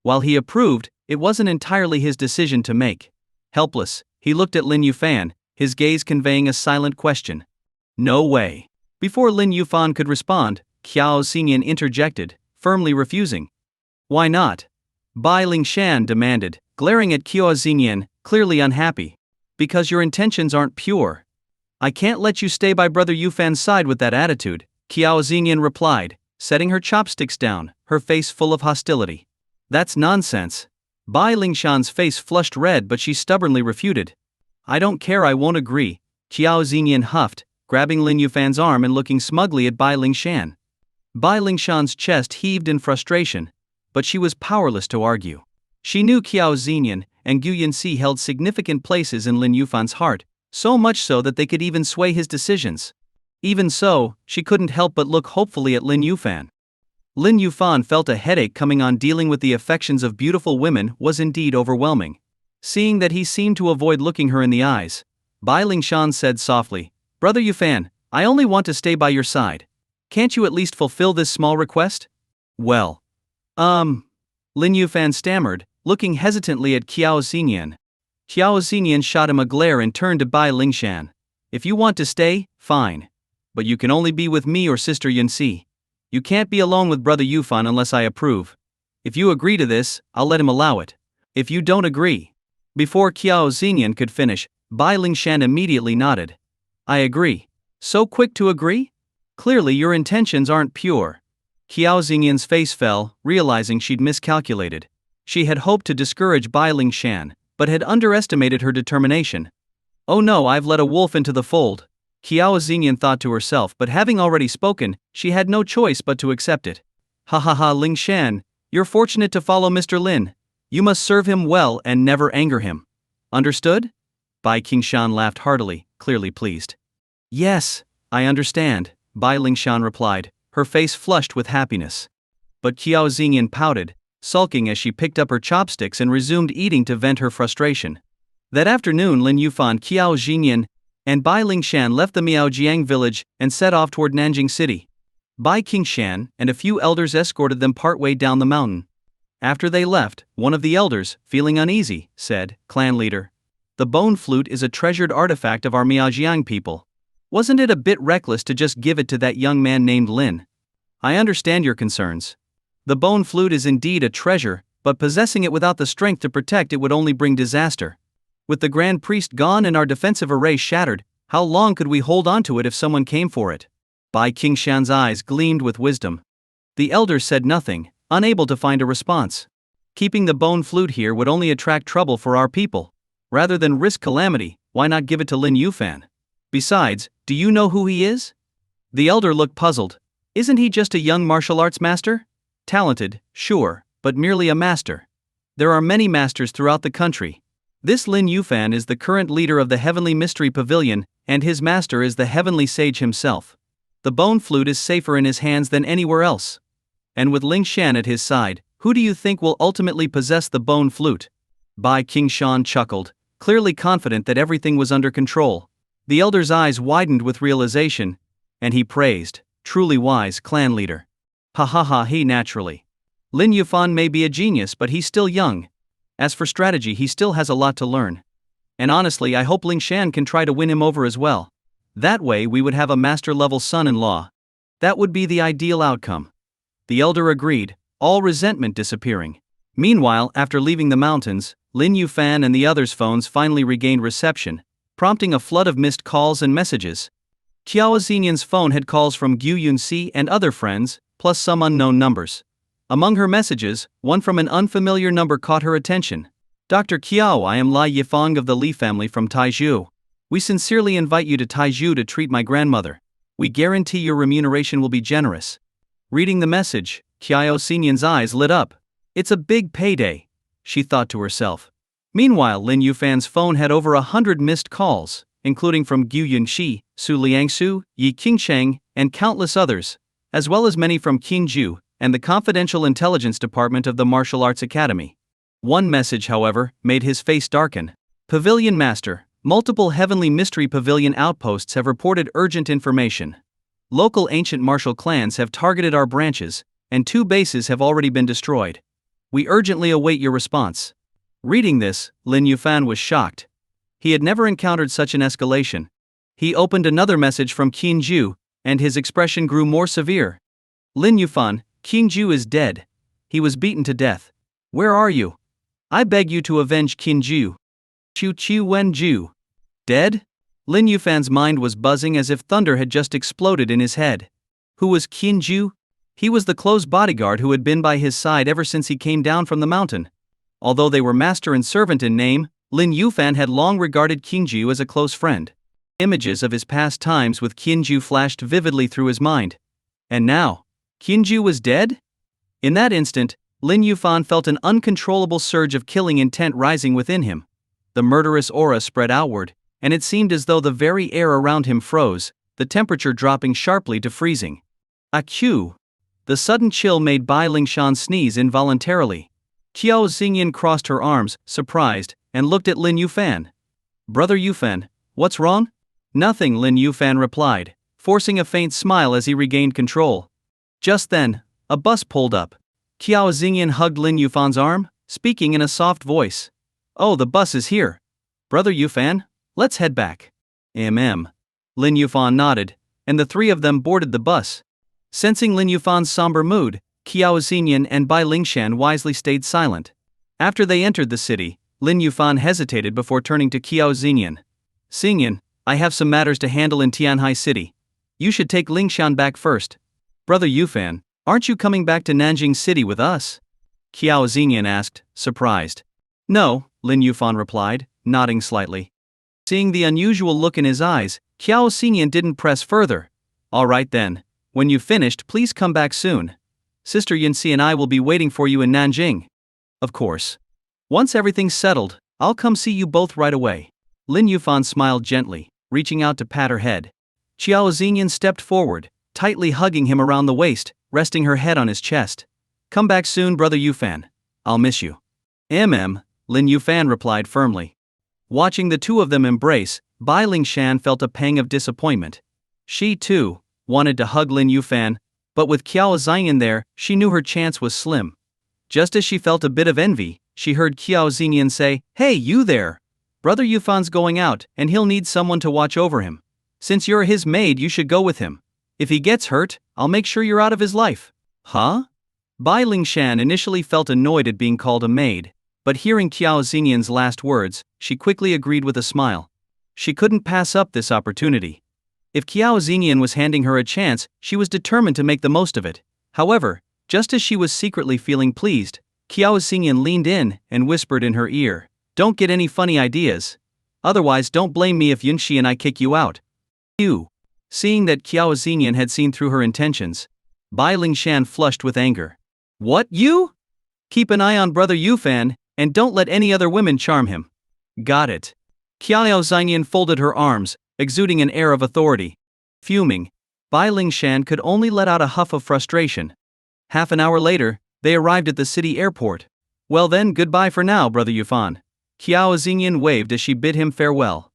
While he approved, it wasn't entirely his decision to make. Helpless, he looked at Lin Yufan, his gaze conveying a silent question. No way. Before Lin Yufan could respond, Qiao Xinyan interjected, firmly refusing. Why not? Bai Lingshan demanded, glaring at Qiao Xinyan, clearly unhappy. Because your intentions aren't pure. I can't let you stay by Brother Yufan's side with that attitude, Qiao Xinyan replied, setting her chopsticks down, her face full of hostility. That's nonsense. Bai Lingshan's face flushed red, but she stubbornly refuted. I don't care, I won't agree, Qiao Xinyan huffed, grabbing Lin Yufan's arm and looking smugly at Bai Lingshan. Bai Lingshan's chest heaved in frustration, but she was powerless to argue. She knew Qiao Xinyan and Gu Yanxi held significant places in Lin Yufan's heart, so much so that they could even sway his decisions. Even so, she couldn't help but look hopefully at Lin Yufan. Lin Yufan felt a headache coming on. Dealing with the affections of beautiful women was indeed overwhelming. Seeing that he seemed to avoid looking her in the eyes, Bai Lingshan said softly, Brother Yufan, I only want to stay by your side. Can't you at least fulfill this small request? Well, Lin Yufan stammered, looking hesitantly at Qiao Xinyan. Qiao Xinyan shot him a glare and turned to Bai Lingshan. If you want to stay, fine. But you can only be with me or Sister Yanxi. You can't be alone with Brother Yufan unless I approve. If you agree to this, I'll let him allow it. If you don't agree. Before Qiao Xinyan could finish, Bai Lingshan immediately nodded. I agree. So quick to agree? Clearly your intentions aren't pure. Qiao Xinyan's face fell, realizing she'd miscalculated. She had hoped to discourage Bai Lingshan, but had underestimated her determination. Oh no, I've let a wolf into the fold, Qiao Xinyan thought to herself, but having already spoken, she had no choice but to accept it. Ha ha ha, Lingshan, you're fortunate to follow Mr. Lin. You must serve him well and never anger him. Understood? Bai Qingshan laughed heartily, clearly pleased. Yes, I understand, Bai Lingshan replied, her face flushed with happiness. But Qiao Xinyan pouted, sulking as she picked up her chopsticks and resumed eating to vent her frustration. That afternoon, Lin Yufan, Qiao Xinyan, and Bai Lingshan left the Miaojiang village and set off toward Nanjing City. Bai Qingshan and a few elders escorted them partway down the mountain. After they left, one of the elders, feeling uneasy, said, "Clan leader, the bone flute is a treasured artifact of our Miaojiang people. Wasn't it a bit reckless to just give it to that young man named Lin? I understand your concerns. The bone flute is indeed a treasure, but possessing it without the strength to protect it would only bring disaster. With the Grand Priest gone and our defensive array shattered, how long could we hold on to it if someone came for it?" Bai Qingshan's eyes gleamed with wisdom. The elder said nothing, unable to find a response. Keeping the bone flute here would only attract trouble for our people. Rather than risk calamity, why not give it to Lin Yufan? Besides, do you know who he is? The elder looked puzzled. Isn't he just a young martial arts master? Talented, sure, but merely a master. There are many masters throughout the country. This Lin Yufan is the current leader of the Heavenly Mystery Pavilion, and his master is the Heavenly Sage himself. The bone flute is safer in his hands than anywhere else. And with Ling Shan at his side, who do you think will ultimately possess the bone flute? Bai Qingshan chuckled, clearly confident that everything was under control. The elder's eyes widened with realization, and he praised, "Truly wise clan leader." Ha ha ha, he naturally. Lin Yufan may be a genius, but he's still young. As for strategy, he still has a lot to learn. And honestly, I hope Ling Shan can try to win him over as well. That way we would have a master-level son-in-law. That would be the ideal outcome. The elder agreed, all resentment disappearing. Meanwhile, after leaving the mountains, Lin Yufan and the others' phones finally regained reception, prompting a flood of missed calls and messages. Qiao Xinyan's phone had calls from Gu Yunxi and other friends, plus some unknown numbers. Among her messages, one from an unfamiliar number caught her attention. "Dr. Qiao, I am Lai Yifang of the Li family from Taizhou. We sincerely invite you to Taizhou to treat my grandmother. We guarantee your remuneration will be generous." Reading the message, Qiao Xinyan's eyes lit up. It's a big payday, she thought to herself. Meanwhile, Lin Yufan's phone had over 100 missed calls, including from Gu Yunxi, Su Liangsu, Yi Qingsheng, and countless others, as well as many from Qingzhou and the Confidential Intelligence Department of the Martial Arts Academy. One message, however, made his face darken. "Pavilion Master, multiple Heavenly Mystery Pavilion outposts have reported urgent information. Local ancient martial clans have targeted our branches, and 2 bases have already been destroyed. We urgently await your response." Reading this, Lin Yufan was shocked. He had never encountered such an escalation. He opened another message from Qingzhou, and his expression grew more severe. "Lin Yufan, Qingzhou is dead. He was beaten to death. Where are you? I beg you to avenge Qingzhou." Chu Wenju. Dead? Lin Yufan's mind was buzzing as if thunder had just exploded in his head. Who was Qingzhou? He was the close bodyguard who had been by his side ever since he came down from the mountain. Although they were master and servant in name, Lin Yufan had long regarded Qingzhou as a close friend. Images of his past times with Qingzhou flashed vividly through his mind. And now, Qingzhou was dead? In that instant, Lin Yufan felt an uncontrollable surge of killing intent rising within him. The murderous aura spread outward, and it seemed as though the very air around him froze, the temperature dropping sharply to freezing. Achoo! The sudden chill made Bai Lingshan sneeze involuntarily. Qiao Xingyan crossed her arms, surprised, and looked at Lin Yufan. "Brother Yufan, what's wrong?" "Nothing," Lin Yufan replied, forcing a faint smile as he regained control. Just then, a bus pulled up. Qiao Xingyan hugged Lin Yufan's arm, speaking in a soft voice. "Oh, the bus is here. Brother Yufan, let's head back." Lin Yufan nodded, and the 3 of them boarded the bus. Sensing Lin Yufan's somber mood, Qiao Xinyan and Bai Lingshan wisely stayed silent. After they entered the city, Lin Yufan hesitated before turning to Qiao Xinyan. "Xinyan, I have some matters to handle in Tianhai City. You should take Lingshan back first." "Brother Yufan, aren't you coming back to Nanjing City with us?" Qiao Xinyan asked, surprised. "No," Lin Yufan replied, nodding slightly. Seeing the unusual look in his eyes, Qiao Xinyan didn't press further. "All right then. When you've finished, please come back soon. Sister Yunxi and I will be waiting for you in Nanjing." "Of course. Once everything's settled, I'll come see you both right away." Lin Yufan smiled gently, reaching out to pat her head. Qiao Xinyan stepped forward, tightly hugging him around the waist, resting her head on his chest. "Come back soon, Brother Yufan. I'll miss you. Lin Yufan replied firmly. Watching the two of them embrace, Bai Lingshan felt a pang of disappointment. She, too, wanted to hug Lin Yufan, but with Qiao Xingyan there, she knew her chance was slim. Just as she felt a bit of envy, she heard Qiao Xingyan say, "Hey, you there! Brother Yufan's going out, and he'll need someone to watch over him. Since you're his maid, you should go with him. If he gets hurt, I'll make sure you're out of his life." Huh? Bai Lingshan initially felt annoyed at being called a maid, but hearing Qiao Xingyan's last words, she quickly agreed with a smile. She couldn't pass up this opportunity. If Qiao Xingyan was handing her a chance, she was determined to make the most of it. However, just as she was secretly feeling pleased, Qiao Xingyan leaned in and whispered in her ear, "Don't get any funny ideas. Otherwise, don't blame me if Yunxi and I kick you out." Seeing that Qiao Xingyan had seen through her intentions, Bai Lingshan flushed with anger. "What, you? Keep an eye on Brother Yufan, and don't let any other women charm him." "Got it." Qiao Xingyan folded her arms, exuding an air of authority. Fuming, Bai Lingshan could only let out a huff of frustration. Half an hour later, they arrived at the city airport. "Well then, goodbye for now, Brother Yufan." Qiao Xingyan waved as she bid him farewell.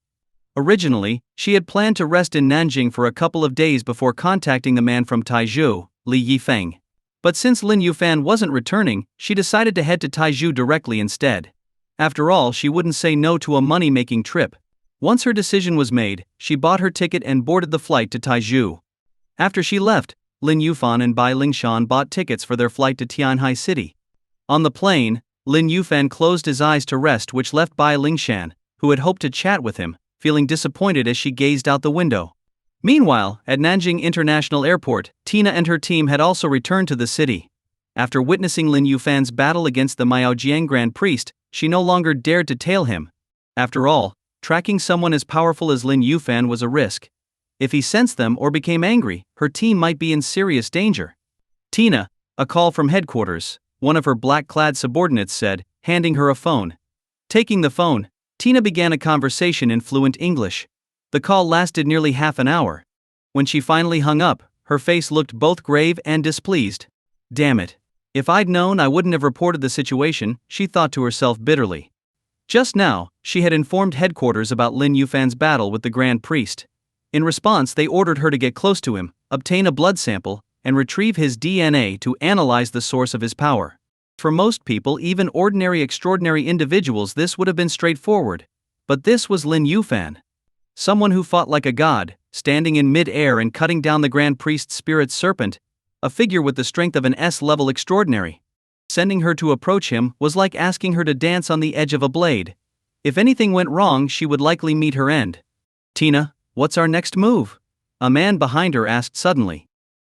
Originally, she had planned to rest in Nanjing for a couple of days before contacting the man from Taizhou, Li Yifeng. But since Lin Yufan wasn't returning, she decided to head to Taizhou directly instead. After all, she wouldn't say no to a money-making trip. Once her decision was made, she bought her ticket and boarded the flight to Taizhou. After she left, Lin Yufan and Bai Lingshan bought tickets for their flight to Tianhai City. On the plane, Lin Yufan closed his eyes to rest, which left Bai Lingshan, who had hoped to chat with him, feeling disappointed as she gazed out the window. Meanwhile, at Nanjing International Airport, Tina and her team had also returned to the city. After witnessing Lin Yufan's battle against the Miaojiang Grand Priest, she no longer dared to tail him. After all, tracking someone as powerful as Lin Yufan was a risk. If he sensed them or became angry, her team might be in serious danger. "Tina, a call from headquarters," one of her black-clad subordinates said, handing her a phone. Taking the phone, Tina began a conversation in fluent English. The call lasted nearly half an hour. When she finally hung up, her face looked both grave and displeased. "Damn it. If I'd known, I wouldn't have reported the situation," she thought to herself bitterly. Just now, she had informed headquarters about Lin Yufan's battle with the Grand Priest. In response, they ordered her to get close to him, obtain a blood sample, and retrieve his DNA to analyze the source of his power. For most people, even ordinary extraordinary individuals, this would have been straightforward. But this was Lin Yufan. Someone who fought like a god, standing in mid-air and cutting down the Grand Priest's spirit serpent, a figure with the strength of an S-level extraordinary. Sending her to approach him was like asking her to dance on the edge of a blade. If anything went wrong, she would likely meet her end. "Tina, what's our next move?" a man behind her asked suddenly.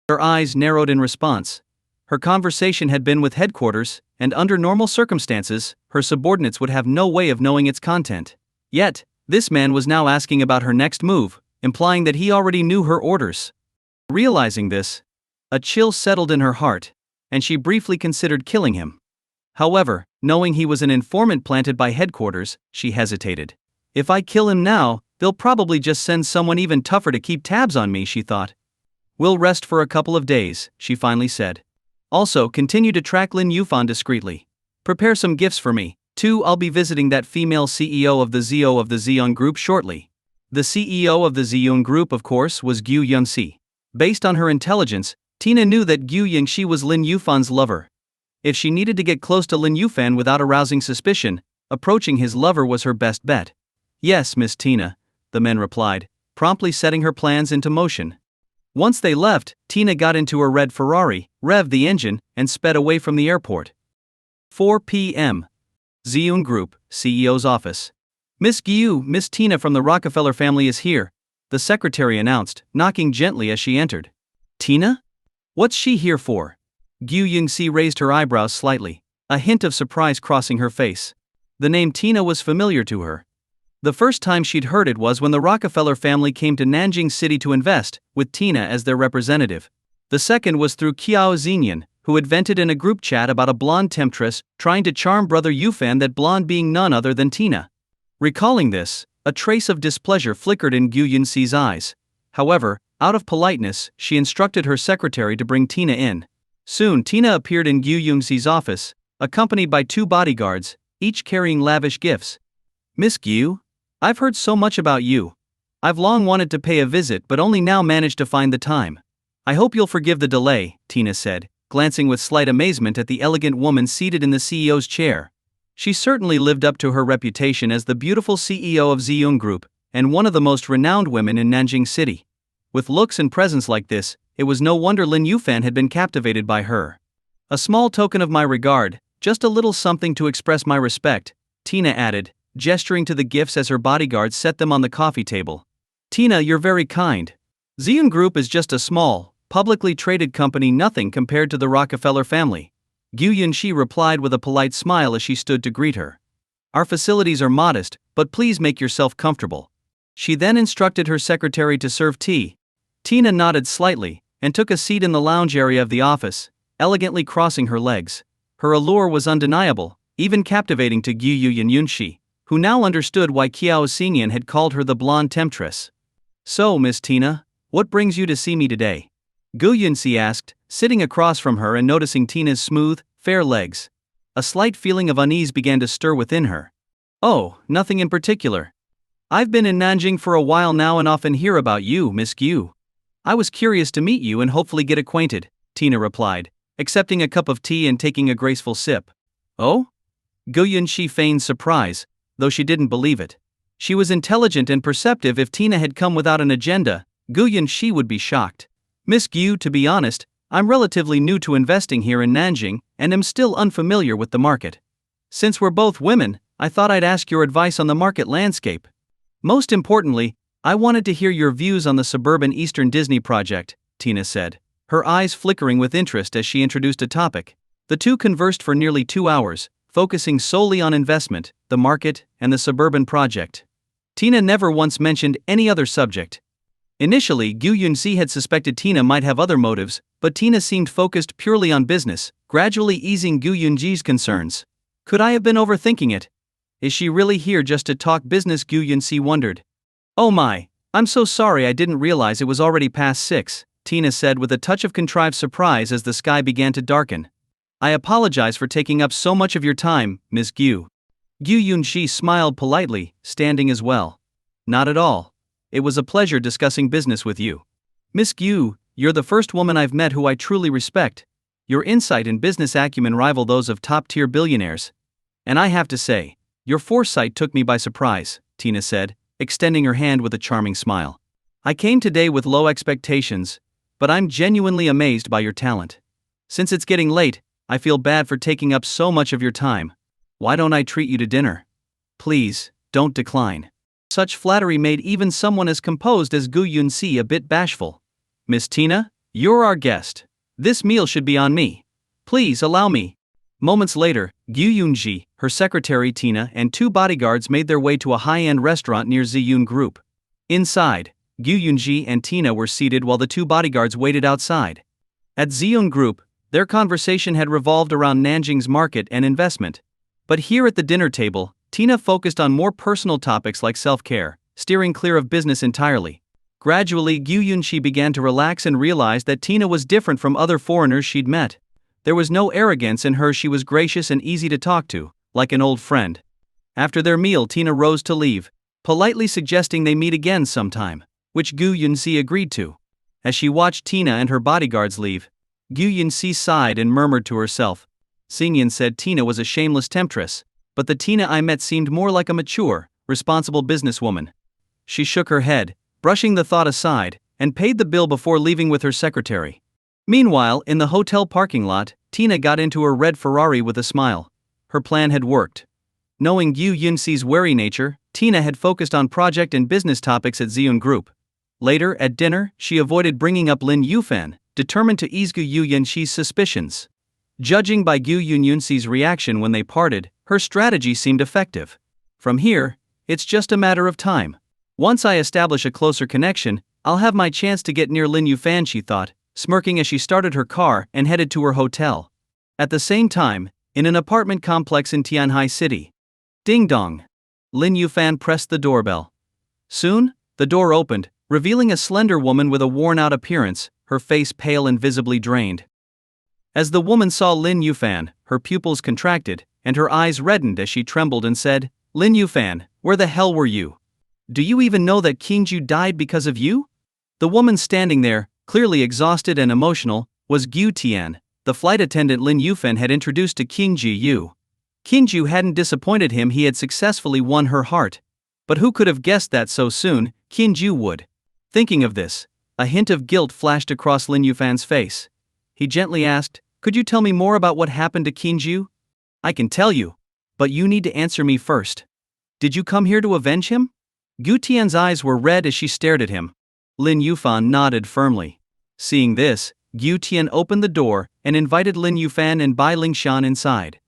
Her eyes narrowed in response. Her conversation had been with headquarters, and under normal circumstances, her subordinates would have no way of knowing its content. Yet, this man was now asking about her next move, implying that he already knew her orders. Realizing this, a chill settled in her heart, and she briefly considered killing him. However, knowing he was an informant planted by headquarters, she hesitated. "If I kill him now, they'll probably just send someone even tougher to keep tabs on me," she thought. "We'll rest for a couple of days," she finally said. "Also, continue to track Lin Yufan discreetly. Prepare some gifts for me, too. I'll be visiting that female CEO of the Ziyong Group shortly." The CEO of the Ziyong Group, of course, was Gu Yongxi. Based on her intelligence, Tina knew that Gu Yongxi was Lin Yufan's lover. If she needed to get close to Lin Yufan without arousing suspicion, approaching his lover was her best bet. "Yes, Miss Tina," the man replied, promptly setting her plans into motion. Once they left, Tina got into her red Ferrari, revved the engine, and sped away from the airport. 4 p.m. Ziyong Group, CEO's office. "Miss Gu, Miss Tina from the Rockefeller family is here," the secretary announced, knocking gently as she entered. "Tina? What's she here for?" Gu Yongxi raised her eyebrows slightly, a hint of surprise crossing her face. The name Tina was familiar to her. The first time she'd heard it was when the Rockefeller family came to Nanjing City to invest, with Tina as their representative. The second was through Qiao Xingyan, who had vented in a group chat about a blonde temptress trying to charm Brother Yufan, that blonde being none other than Tina. Recalling this, a trace of displeasure flickered in Gu Yunxi's eyes. However, out of politeness, she instructed her secretary to bring Tina in. Soon Tina appeared in Gu Yunxi's office, accompanied by 2 bodyguards, each carrying lavish gifts. "Miss Gu, I've heard so much about you. I've long wanted to pay a visit but only now managed to find the time. I hope you'll forgive the delay," Tina said, glancing with slight amazement at the elegant woman seated in the CEO's chair. She certainly lived up to her reputation as the beautiful CEO of Ziyun Group, and one of the most renowned women in Nanjing City. With looks and presence like this, it was no wonder Lin Yuan had been captivated by her. "A small token of my regard, just a little something to express my respect," Tina added, gesturing to the gifts as her bodyguards set them on the coffee table. "Tina, you're very kind. Ziyun Group is just a small, publicly traded company, nothing compared to the Rockefeller family," Gu Yunxi replied with a polite smile as she stood to greet her. "Our facilities are modest, but please make yourself comfortable." She then instructed her secretary to serve tea. Tina nodded slightly, and took a seat in the lounge area of the office, elegantly crossing her legs. Her allure was undeniable, even captivating to Gu Yunxi, who now understood why Qiao Xingyan had called her the blonde temptress. "So, Miss Tina, what brings you to see me today?" Gu Yunxi asked, sitting across from her and noticing Tina's smooth, fair legs. A slight feeling of unease began to stir within her. "Oh, nothing in particular. I've been in Nanjing for a while now and often hear about you, Miss Gu. I was curious to meet you and hopefully get acquainted," Tina replied, accepting a cup of tea and taking a graceful sip. "Oh?" Gu Yunxi feigned surprise, though she didn't believe it. She was intelligent and perceptive. If Tina had come without an agenda, Gu Yunxi would be shocked. "Miss Gu, to be honest, I'm relatively new to investing here in Nanjing and am still unfamiliar with the market. Since we're both women, I thought I'd ask your advice on the market landscape. Most importantly, I wanted to hear your views on the suburban Eastern Disney project," Tina said, her eyes flickering with interest as she introduced a topic. The two conversed for nearly 2 hours, focusing solely on investment, the market, and the suburban project. Tina never once mentioned any other subject. Initially, Gu Yunxi had suspected Tina might have other motives, but Tina seemed focused purely on business, gradually easing Gu Yunxi's concerns. Could I have been overthinking it? Is she really here just to talk business? Gu Yunxi wondered. "Oh my, I'm so sorry, I didn't realize it was already past 6, Tina said with a touch of contrived surprise as the sky began to darken. "I apologize for taking up so much of your time, Ms. Gu." Gu Yunxi smiled politely, standing as well. "Not at all. It was a pleasure discussing business with you. Miss Gu, you're the first woman I've met who I truly respect. Your insight and business acumen rival those of top-tier billionaires. And I have to say, your foresight took me by surprise," Tina said, extending her hand with a charming smile. "I came today with low expectations, but I'm genuinely amazed by your talent. Since it's getting late, I feel bad for taking up so much of your time. Why don't I treat you to dinner? Please, don't decline." Such flattery made even someone as composed as Gu Yunxi a bit bashful. "Miss Tina, you're our guest. This meal should be on me. Please allow me." Moments later, Gu Yunxi, her secretary Tina, and 2 bodyguards made their way to a high-end restaurant near Ziyun Group. Inside, Gu Yunxi and Tina were seated while the 2 bodyguards waited outside. At Ziyun Group, their conversation had revolved around Nanjing's market and investment. But here at the dinner table, Tina focused on more personal topics like self-care, steering clear of business entirely. Gradually, Gu Yunxi began to relax and realized that Tina was different from other foreigners she'd met. There was no arrogance in her. She was gracious and easy to talk to, like an old friend. After their meal, Tina rose to leave, politely suggesting they meet again sometime, which Gu Yunxi agreed to. As she watched Tina and her bodyguards leave, Gu Yunxi sighed and murmured to herself. Xingyan said Tina was a shameless temptress, but the Tina I met seemed more like a mature, responsible businesswoman. She shook her head, brushing the thought aside, and paid the bill before leaving with her secretary. Meanwhile, in the hotel parking lot, Tina got into her red Ferrari with a smile. Her plan had worked. Knowing Gu Yunxi's wary nature, Tina had focused on project and business topics at Ziyun Group. Later, at dinner, she avoided bringing up Lin Yuan, determined to ease Gu Yunxi's suspicions. Judging by Gu Yunxi's reaction when they parted, her strategy seemed effective. From here, it's just a matter of time. Once I establish a closer connection, I'll have my chance to get near Lin Yuan, she thought, smirking as she started her car and headed to her hotel. At the same time, in an apartment complex in Tianhai City. Ding dong. Lin Yuan pressed the doorbell. Soon, the door opened, revealing a slender woman with a worn-out appearance, her face pale and visibly drained. As the woman saw Lin Yuan, her pupils contracted, and her eyes reddened as she trembled and said, "Lin Yufan, where the hell were you? Do you even know that Qingju died because of you?" The woman standing there, clearly exhausted and emotional, was Gu Tian, the flight attendant Lin Yufan had introduced to Qingju. Qingju hadn't disappointed him, he had successfully won her heart. But who could have guessed that so soon, Qingju would? Thinking of this, a hint of guilt flashed across Lin Yufan's face. He gently asked, "Could you tell me more about what happened to Qingju?" "I can tell you, but you need to answer me first. Did you come here to avenge him?" Gu Tian's eyes were red as she stared at him. Lin Yufan nodded firmly. Seeing this, Gu Tian opened the door and invited Lin Yufan and Bai Lingshan inside.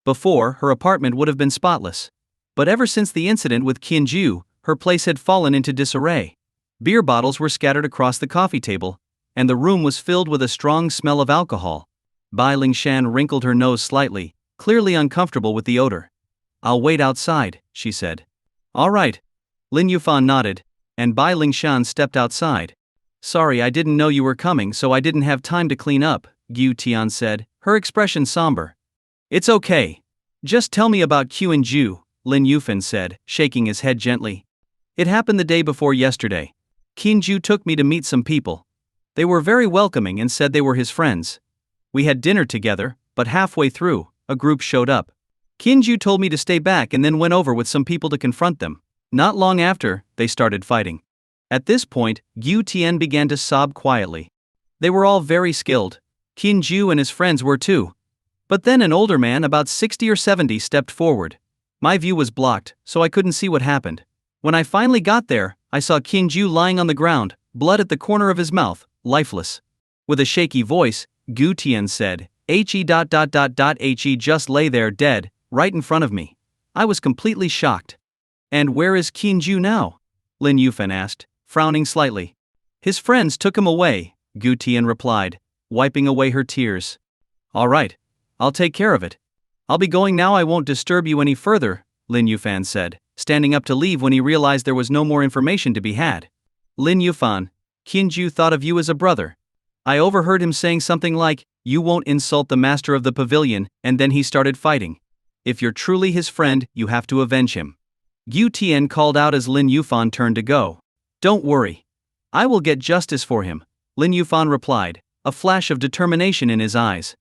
Before, her apartment would have been spotless. But ever since the incident with Qingju, her place had fallen into disarray. Beer bottles were scattered across the coffee table, and the room was filled with a strong smell of alcohol. Bai Lingshan wrinkled her nose slightly, clearly uncomfortable with the odor. "I'll wait outside," she said. "All right." Lin Yufan nodded, and Bai Lingshan stepped outside. "Sorry, I didn't know you were coming, so I didn't have time to clean up," Gu Tian said, her expression somber. "It's okay. Just tell me about Qingju," Lin Yufan said, shaking his head gently. "It happened the day before yesterday. Qingju took me to meet some people. They were very welcoming and said they were his friends. We had dinner together, but halfway through, a group showed up. Qingju told me to stay back and then went over with some people to confront them. Not long after, they started fighting." At this point, Gu Tian began to sob quietly. They were all very skilled. Qingju and his friends were too. But then an older man, about 60 or 70, stepped forward. My view was blocked, so I couldn't see what happened. When I finally got there, I saw Qingju lying on the ground, blood at the corner of his mouth, lifeless. With a shaky voice, Gu Tian said, "He just lay there dead, right in front of me." I was completely shocked. "And where is Qingju now?" Lin Yufan asked, frowning slightly. "His friends took him away," Gu Tian replied, wiping away her tears. "All right. I'll take care of it. I'll be going now, I won't disturb you any further," Lin Yufan said, standing up to leave when he realized there was no more information to be had. "Lin Yufan, Qingju thought of you as a brother. I overheard him saying something like, 'You won't insult the master of the pavilion,' and then he started fighting. If you're truly his friend, you have to avenge him." Gu Tian called out as Lin Yufan turned to go. "Don't worry. I will get justice for him," Lin Yufan replied, a flash of determination in his eyes.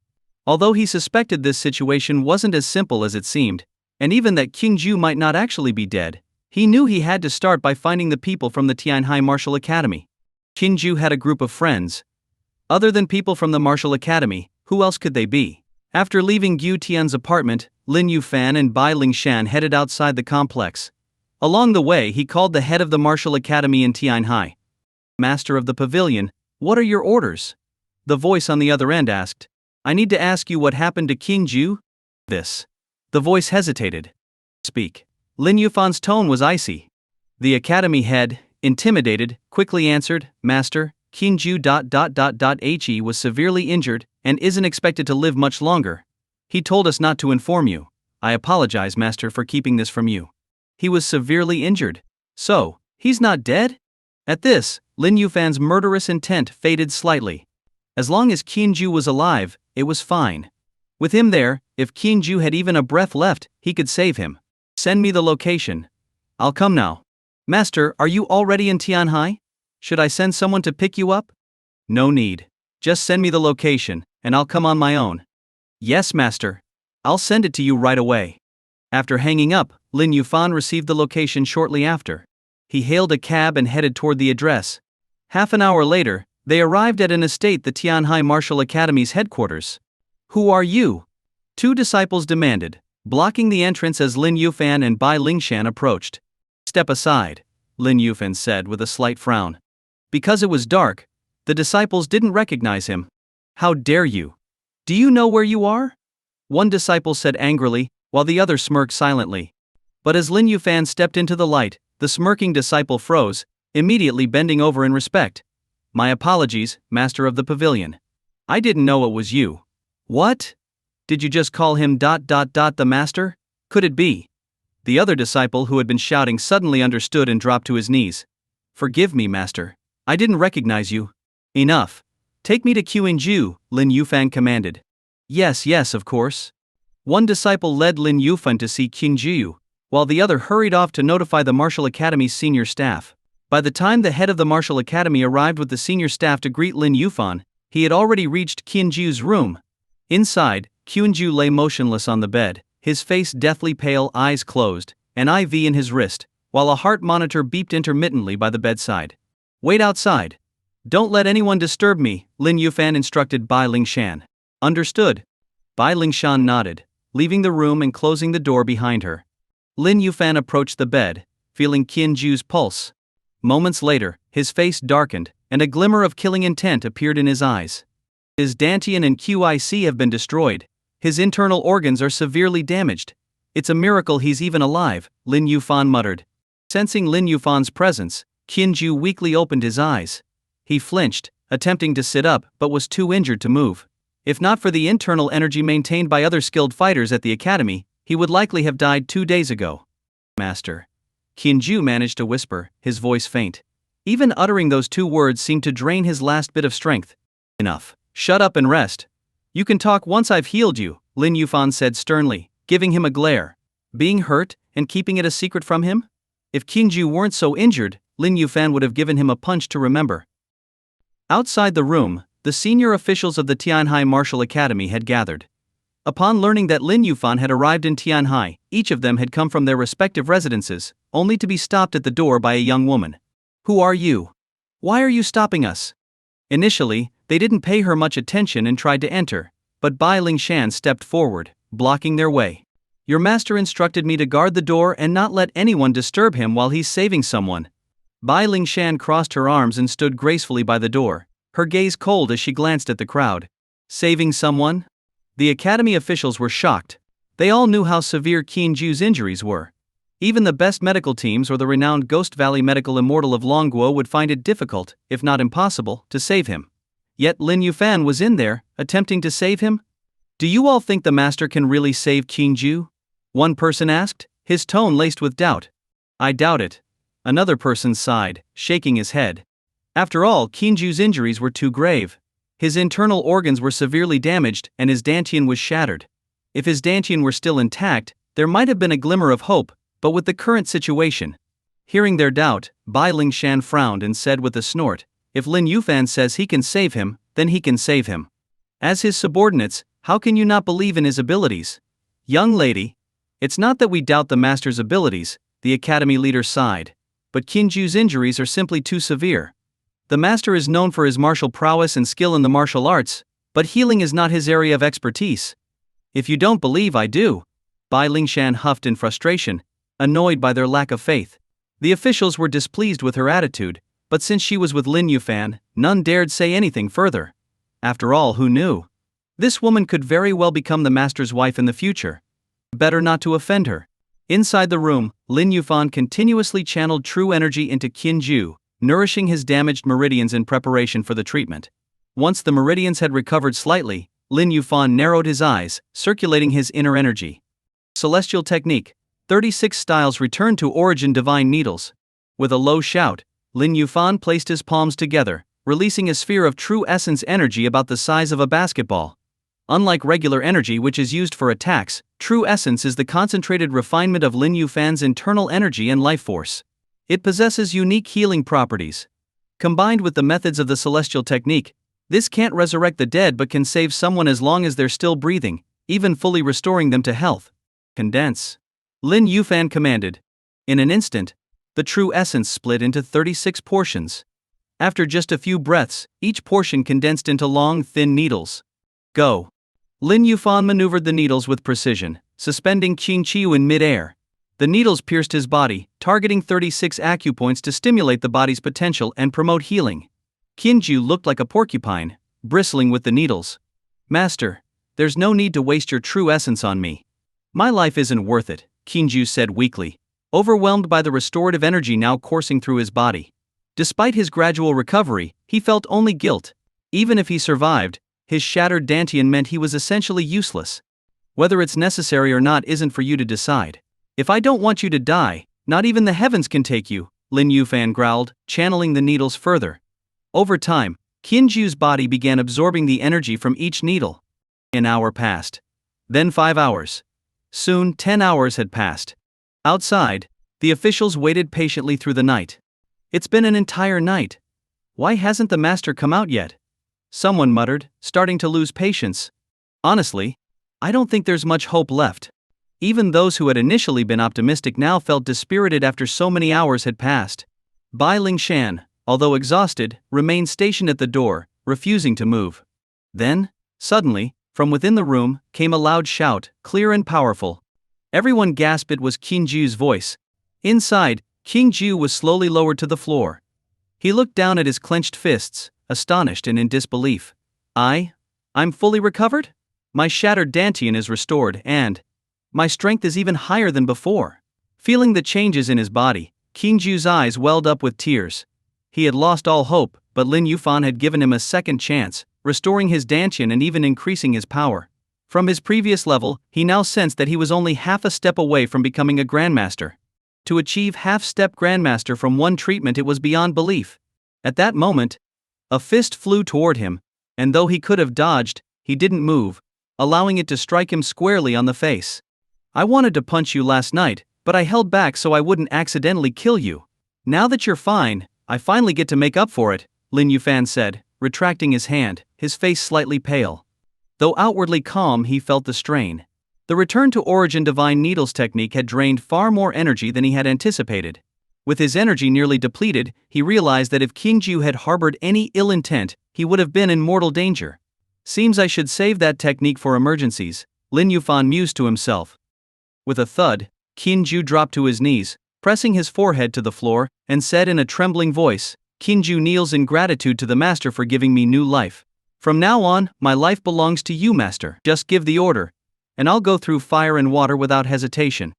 Although he suspected this situation wasn't as simple as it seemed, and even that Qingju might not actually be dead, he knew he had to start by finding the people from the Tianhai Martial Academy. Qingju had a group of friends. Other than people from the Martial Academy, who else could they be? After leaving Gu Tian's apartment, Lin Yufan and Bai Lingshan headed outside the complex. Along the way, he called the head of the Martial Academy in Tianhai. "Master of the pavilion, what are your orders?" The voice on the other end asked. "I need to ask you what happened to Qingju?" "This." The voice hesitated. "Speak." Lin Yufan's tone was icy. The academy head, intimidated, quickly answered, "Master, Qingju He was severely injured and isn't expected to live much longer. He told us not to inform you. I apologize, Master, for keeping this from you." "He was severely injured? So, he's not dead?" At this, Lin Yufan's murderous intent faded slightly. As long as Qingju was alive, it was fine. With him there, if Qingju had even a breath left, he could save him. "Send me the location. I'll come now." "Master, are you already in Tianhai? Should I send someone to pick you up?" "No need. Just send me the location, and I'll come on my own." "Yes, Master. I'll send it to you right away." After hanging up, Lin Yufan received the location shortly after. He hailed a cab and headed toward the address. Half an hour later, they arrived at an estate, the Tianhai Martial Academy's headquarters. "Who are you?" two disciples demanded, blocking the entrance as Lin Yufan and Bai Lingshan approached. "Step aside," Lin Yufan said with a slight frown. Because it was dark, the disciples didn't recognize him. "How dare you? Do you know where you are?" one disciple said angrily, while the other smirked silently. But as Lin Yufan stepped into the light, the smirking disciple froze, immediately bending over in respect. "My apologies, Master of the Pavilion. I didn't know it was you." "What? Did you just call him the Master? Could it be?" The other disciple who had been shouting suddenly understood and dropped to his knees. "Forgive me, Master. I didn't recognize you." "Enough. Take me to Qingju," Lin Yufan commanded. Yes, of course." One disciple led Lin Yuan to see Qingju, while the other hurried off to notify the Martial Academy's senior staff. By the time the head of the Martial Academy arrived with the senior staff to greet Lin Yuan, he had already reached Qingju's room. Inside, Qingju lay motionless on the bed, his face deathly pale, eyes closed, an IV in his wrist, while a heart monitor beeped intermittently by the bedside. "Wait outside. Don't let anyone disturb me," Lin Yuan instructed Bai Lingshan. "Understood." Bai Lingshan nodded, leaving the room and closing the door behind her. Lin Yuan approached the bed, feeling Qingju's pulse. Moments later, his face darkened, and a glimmer of killing intent appeared in his eyes. His dantian and QIC have been destroyed. His internal organs are severely damaged. "It's a miracle he's even alive," Lin Yuan muttered. Sensing Lin Yuan's presence, Qingju weakly opened his eyes. He flinched, attempting to sit up, but was too injured to move. If not for the internal energy maintained by other skilled fighters at the academy, he would likely have died 2 days ago. "Master," Qingju managed to whisper, his voice faint. Even uttering those 2 words seemed to drain his last bit of strength. "Enough. Shut up and rest. You can talk once I've healed you," Lin Yuan said sternly, giving him a glare. Being hurt, and keeping it a secret from him? If Qingju weren't so injured, Lin Yuan would have given him a punch to remember. Outside the room, the senior officials of the Tianhai Martial Academy had gathered. Upon learning that Lin Yuan had arrived in Tianhai, each of them had come from their respective residences, only to be stopped at the door by a young woman. "Who are you? Why are you stopping us?" Initially, they didn't pay her much attention and tried to enter, but Bai Lingshan stepped forward, blocking their way. "Your master instructed me to guard the door and not let anyone disturb him while he's saving someone." Bai Lingshan crossed her arms and stood gracefully by the door, her gaze cold as she glanced at the crowd. "Saving someone?" The academy officials were shocked. They all knew how severe Qingju's injuries were. Even the best medical teams or the renowned Ghost Valley medical immortal of Longguo would find it difficult, if not impossible, to save him. Yet Lin Yuan was in there, attempting to save him? "Do you all think the master can really save Qingju?" one person asked, his tone laced with doubt. "I doubt it." Another person sighed, shaking his head. After all, Qingju's injuries were too grave. His internal organs were severely damaged and his dantian was shattered. If his dantian were still intact, there might have been a glimmer of hope, but with the current situation. Hearing their doubt, Bai Lingshan frowned and said with a snort, "If Lin Yuan says he can save him, then he can save him. As his subordinates, how can you not believe in his abilities?" "Young lady, it's not that we doubt the master's abilities," the academy leader sighed. "But Qingju's injuries are simply too severe. The master is known for his martial prowess and skill in the martial arts, but healing is not his area of expertise." "If you don't believe, I do." Bai Lingshan huffed in frustration, annoyed by their lack of faith. The officials were displeased with her attitude, but since she was with Lin Yuan, none dared say anything further. After all, who knew? This woman could very well become the master's wife in the future. Better not to offend her. Inside the room, Lin Yuan continuously channeled true energy into Qingju, nourishing his damaged meridians in preparation for the treatment. Once the meridians had recovered slightly, Lin Yuan narrowed his eyes, circulating his inner energy. Celestial technique. 36 styles returned to origin divine needles. With a low shout, Lin Yuan placed his palms together, releasing a sphere of true essence energy about the size of a basketball. Unlike regular energy which is used for attacks, true essence is the concentrated refinement of Lin Yuan's internal energy and life force. It possesses unique healing properties. Combined with the methods of the celestial technique, this can't resurrect the dead but can save someone as long as they're still breathing, even fully restoring them to health. "Condense," Lin Yuan commanded. In an instant, the true essence split into 36 portions. After just a few breaths, each portion condensed into long, thin needles. "Go." Lin Yuan maneuvered the needles with precision, suspending Qingqiu in mid-air. The needles pierced his body, targeting 36 acupoints to stimulate the body's potential and promote healing. Qingqiu looked like a porcupine, bristling with the needles. "Master, there's no need to waste your true essence on me. My life isn't worth it," Qingqiu said weakly, overwhelmed by the restorative energy now coursing through his body. Despite his gradual recovery, he felt only guilt. Even if he survived, his shattered dantian meant he was essentially useless. "Whether it's necessary or not isn't for you to decide. If I don't want you to die, not even the heavens can take you," Lin Yuan growled, channeling the needles further. Over time, Qingju's body began absorbing the energy from each needle. An hour passed. Then 5 hours. Soon 10 hours had passed. Outside, the officials waited patiently through the night. It's been an entire night. Why hasn't the master come out yet? Someone muttered, starting to lose patience. Honestly, I don't think there's much hope left. Even those who had initially been optimistic now felt dispirited after so many hours had passed. Bai Lingshan, although exhausted, remained stationed at the door, refusing to move. Then, suddenly, from within the room, came a loud shout, clear and powerful. Everyone gasped. It was Qin Ju's voice. Inside, King Ju was slowly lowered to the floor. He looked down at his clenched fists, astonished and in disbelief. I'm fully recovered? My shattered dantian is restored and my strength is even higher than before. Feeling the changes in his body, King Ju's eyes welled up with tears. He had lost all hope, but Lin Yuan had given him a second chance, restoring his dantian and even increasing his power. From his previous level, he now sensed that he was only half a step away from becoming a grandmaster. To achieve half-step grandmaster from one treatment, it was beyond belief. At that moment, a fist flew toward him, and though he could have dodged, he didn't move, allowing it to strike him squarely on the face. I wanted to punch you last night, but I held back so I wouldn't accidentally kill you. Now that you're fine, I finally get to make up for it, Lin Yuan said, retracting his hand, his face slightly pale. Though outwardly calm, he felt the strain. The return to origin divine needles technique had drained far more energy than he had anticipated. With his energy nearly depleted, he realized that if King Ju had harbored any ill intent, he would have been in mortal danger. Seems I should save that technique for emergencies, Lin Yuan mused to himself. With a thud, Qin Ju dropped to his knees, pressing his forehead to the floor, and said in a trembling voice, Qin Ju kneels in gratitude to the master for giving me new life. From now on, my life belongs to you, master. Just give the order, and I'll go through fire and water without hesitation.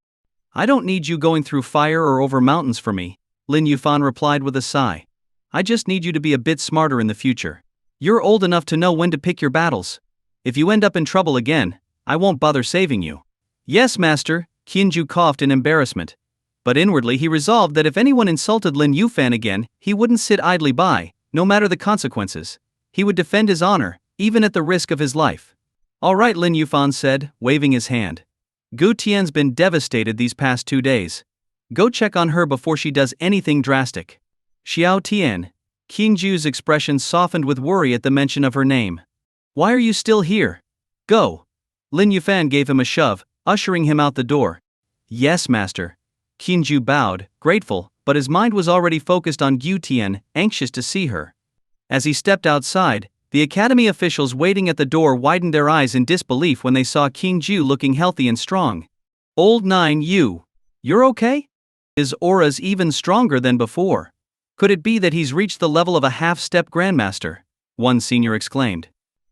I don't need you going through fire or over mountains for me, Lin Yuan replied with a sigh. I just need you to be a bit smarter in the future. You're old enough to know when to pick your battles. If you end up in trouble again, I won't bother saving you. Yes, master, Qin Ju coughed in embarrassment. But inwardly he resolved that if anyone insulted Lin Yuan again, he wouldn't sit idly by, no matter the consequences. He would defend his honor, even at the risk of his life. All right, Lin Yuan said, waving his hand. Gu Tian's been devastated these past 2 days. Go check on her before she does anything drastic. Xiao Tian. Qin Ju's expression softened with worry at the mention of her name. Why are you still here? Go. Lin Yuan gave him a shove, ushering him out the door. Yes, master. Qin Ju bowed, grateful, but his mind was already focused on Gu Tian, anxious to see her. As he stepped outside, the academy officials waiting at the door widened their eyes in disbelief when they saw Qin Ju looking healthy and strong. Old Nine Yu. You're okay? His aura's even stronger than before. Could it be that he's reached the level of a half-step grandmaster? One senior exclaimed.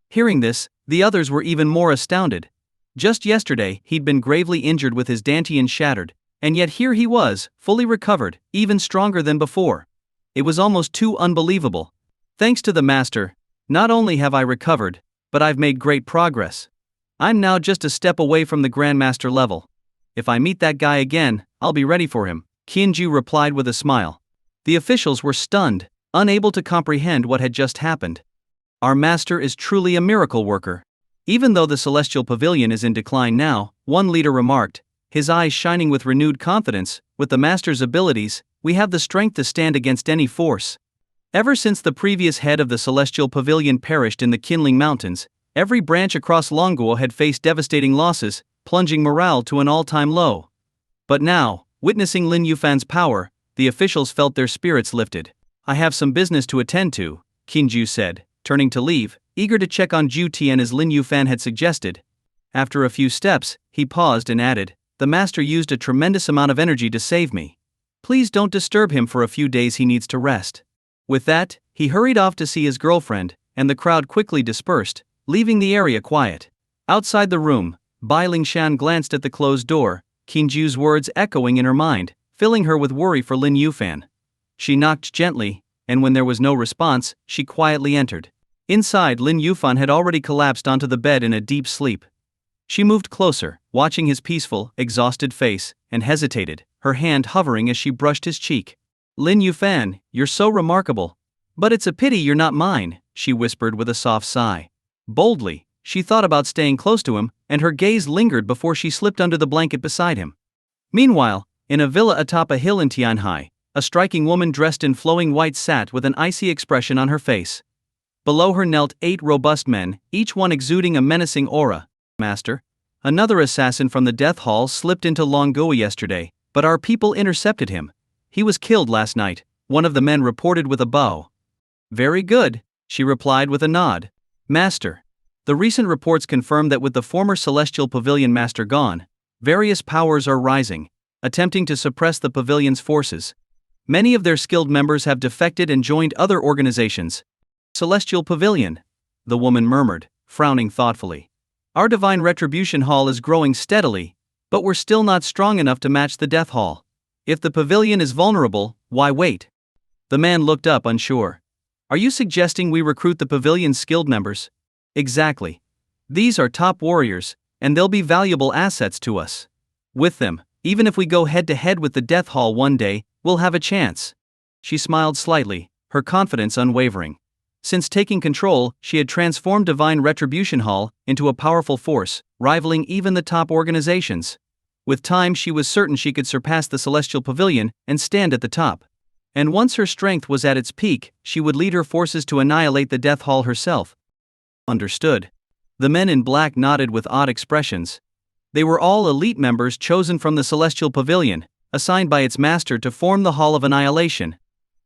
Hearing this, the others were even more astounded. Just yesterday, he'd been gravely injured with his dantian shattered, and yet here he was, fully recovered, even stronger than before. It was almost too unbelievable. Thanks to the master, not only have I recovered, but I've made great progress. I'm now just a step away from the grandmaster level. If I meet that guy again, I'll be ready for him, Qin Ju replied with a smile. The officials were stunned, unable to comprehend what had just happened. Our master is truly a miracle worker. Even though the celestial pavilion is in decline now, one leader remarked, his eyes shining with renewed confidence, with the master's abilities, we have the strength to stand against any force. Ever since the previous head of the celestial pavilion perished in the Kinglong Mountains, every branch across Longguo had faced devastating losses, plunging morale to an all-time low. But now, witnessing Lin Yuan's power, the officials felt their spirits lifted. I have some business to attend to, Qin Ju said, turning to leave, eager to check on Ju Tian as Lin Yuan had suggested. After a few steps, he paused and added, the master used a tremendous amount of energy to save me. Please don't disturb him for a few days, he needs to rest. With that, he hurried off to see his girlfriend, and the crowd quickly dispersed, leaving the area quiet. Outside the room, Bai Lingshan glanced at the closed door, Qin Ju's words echoing in her mind, filling her with worry for Lin Yuan. She knocked gently, and when there was no response, she quietly entered. Inside, Lin Yuan had already collapsed onto the bed in a deep sleep. She moved closer, watching his peaceful, exhausted face, and hesitated, her hand hovering as she brushed his cheek. Lin Yuan, you're so remarkable. But it's a pity you're not mine, she whispered with a soft sigh. Boldly, she thought about staying close to him, and her gaze lingered before she slipped under the blanket beside him. Meanwhile, in a villa atop a hill in Tianhai, a striking woman dressed in flowing white sat with an icy expression on her face. Below her knelt 8 robust men, each one exuding a menacing aura. Master, another assassin from the death hall slipped into Longgoa yesterday, but our people intercepted him. He was killed last night, one of the men reported with a bow. Very good, she replied with a nod. Master, the recent reports confirm that with the former Celestial Pavilion master gone, various powers are rising, attempting to suppress the pavilion's forces. Many of their skilled members have defected and joined other organizations. Celestial Pavilion, the woman murmured, frowning thoughtfully. Our divine retribution hall is growing steadily, but we're still not strong enough to match the death hall. If the pavilion is vulnerable, why wait? The man looked up unsure. Are you suggesting we recruit the pavilion's skilled members? Exactly. These are top warriors, and they'll be valuable assets to us. With them, even if we go head-to-head with the death hall one day, we'll have a chance. She smiled slightly, her confidence unwavering. Since taking control, she had transformed Divine Retribution Hall into a powerful force, rivaling even the top organizations. With time, she was certain she could surpass the Celestial Pavilion and stand at the top. And once her strength was at its peak, she would lead her forces to annihilate the Death Hall herself. Understood. The men in black nodded with odd expressions. They were all elite members chosen from the Celestial Pavilion, assigned by its master to form the Hall of Annihilation.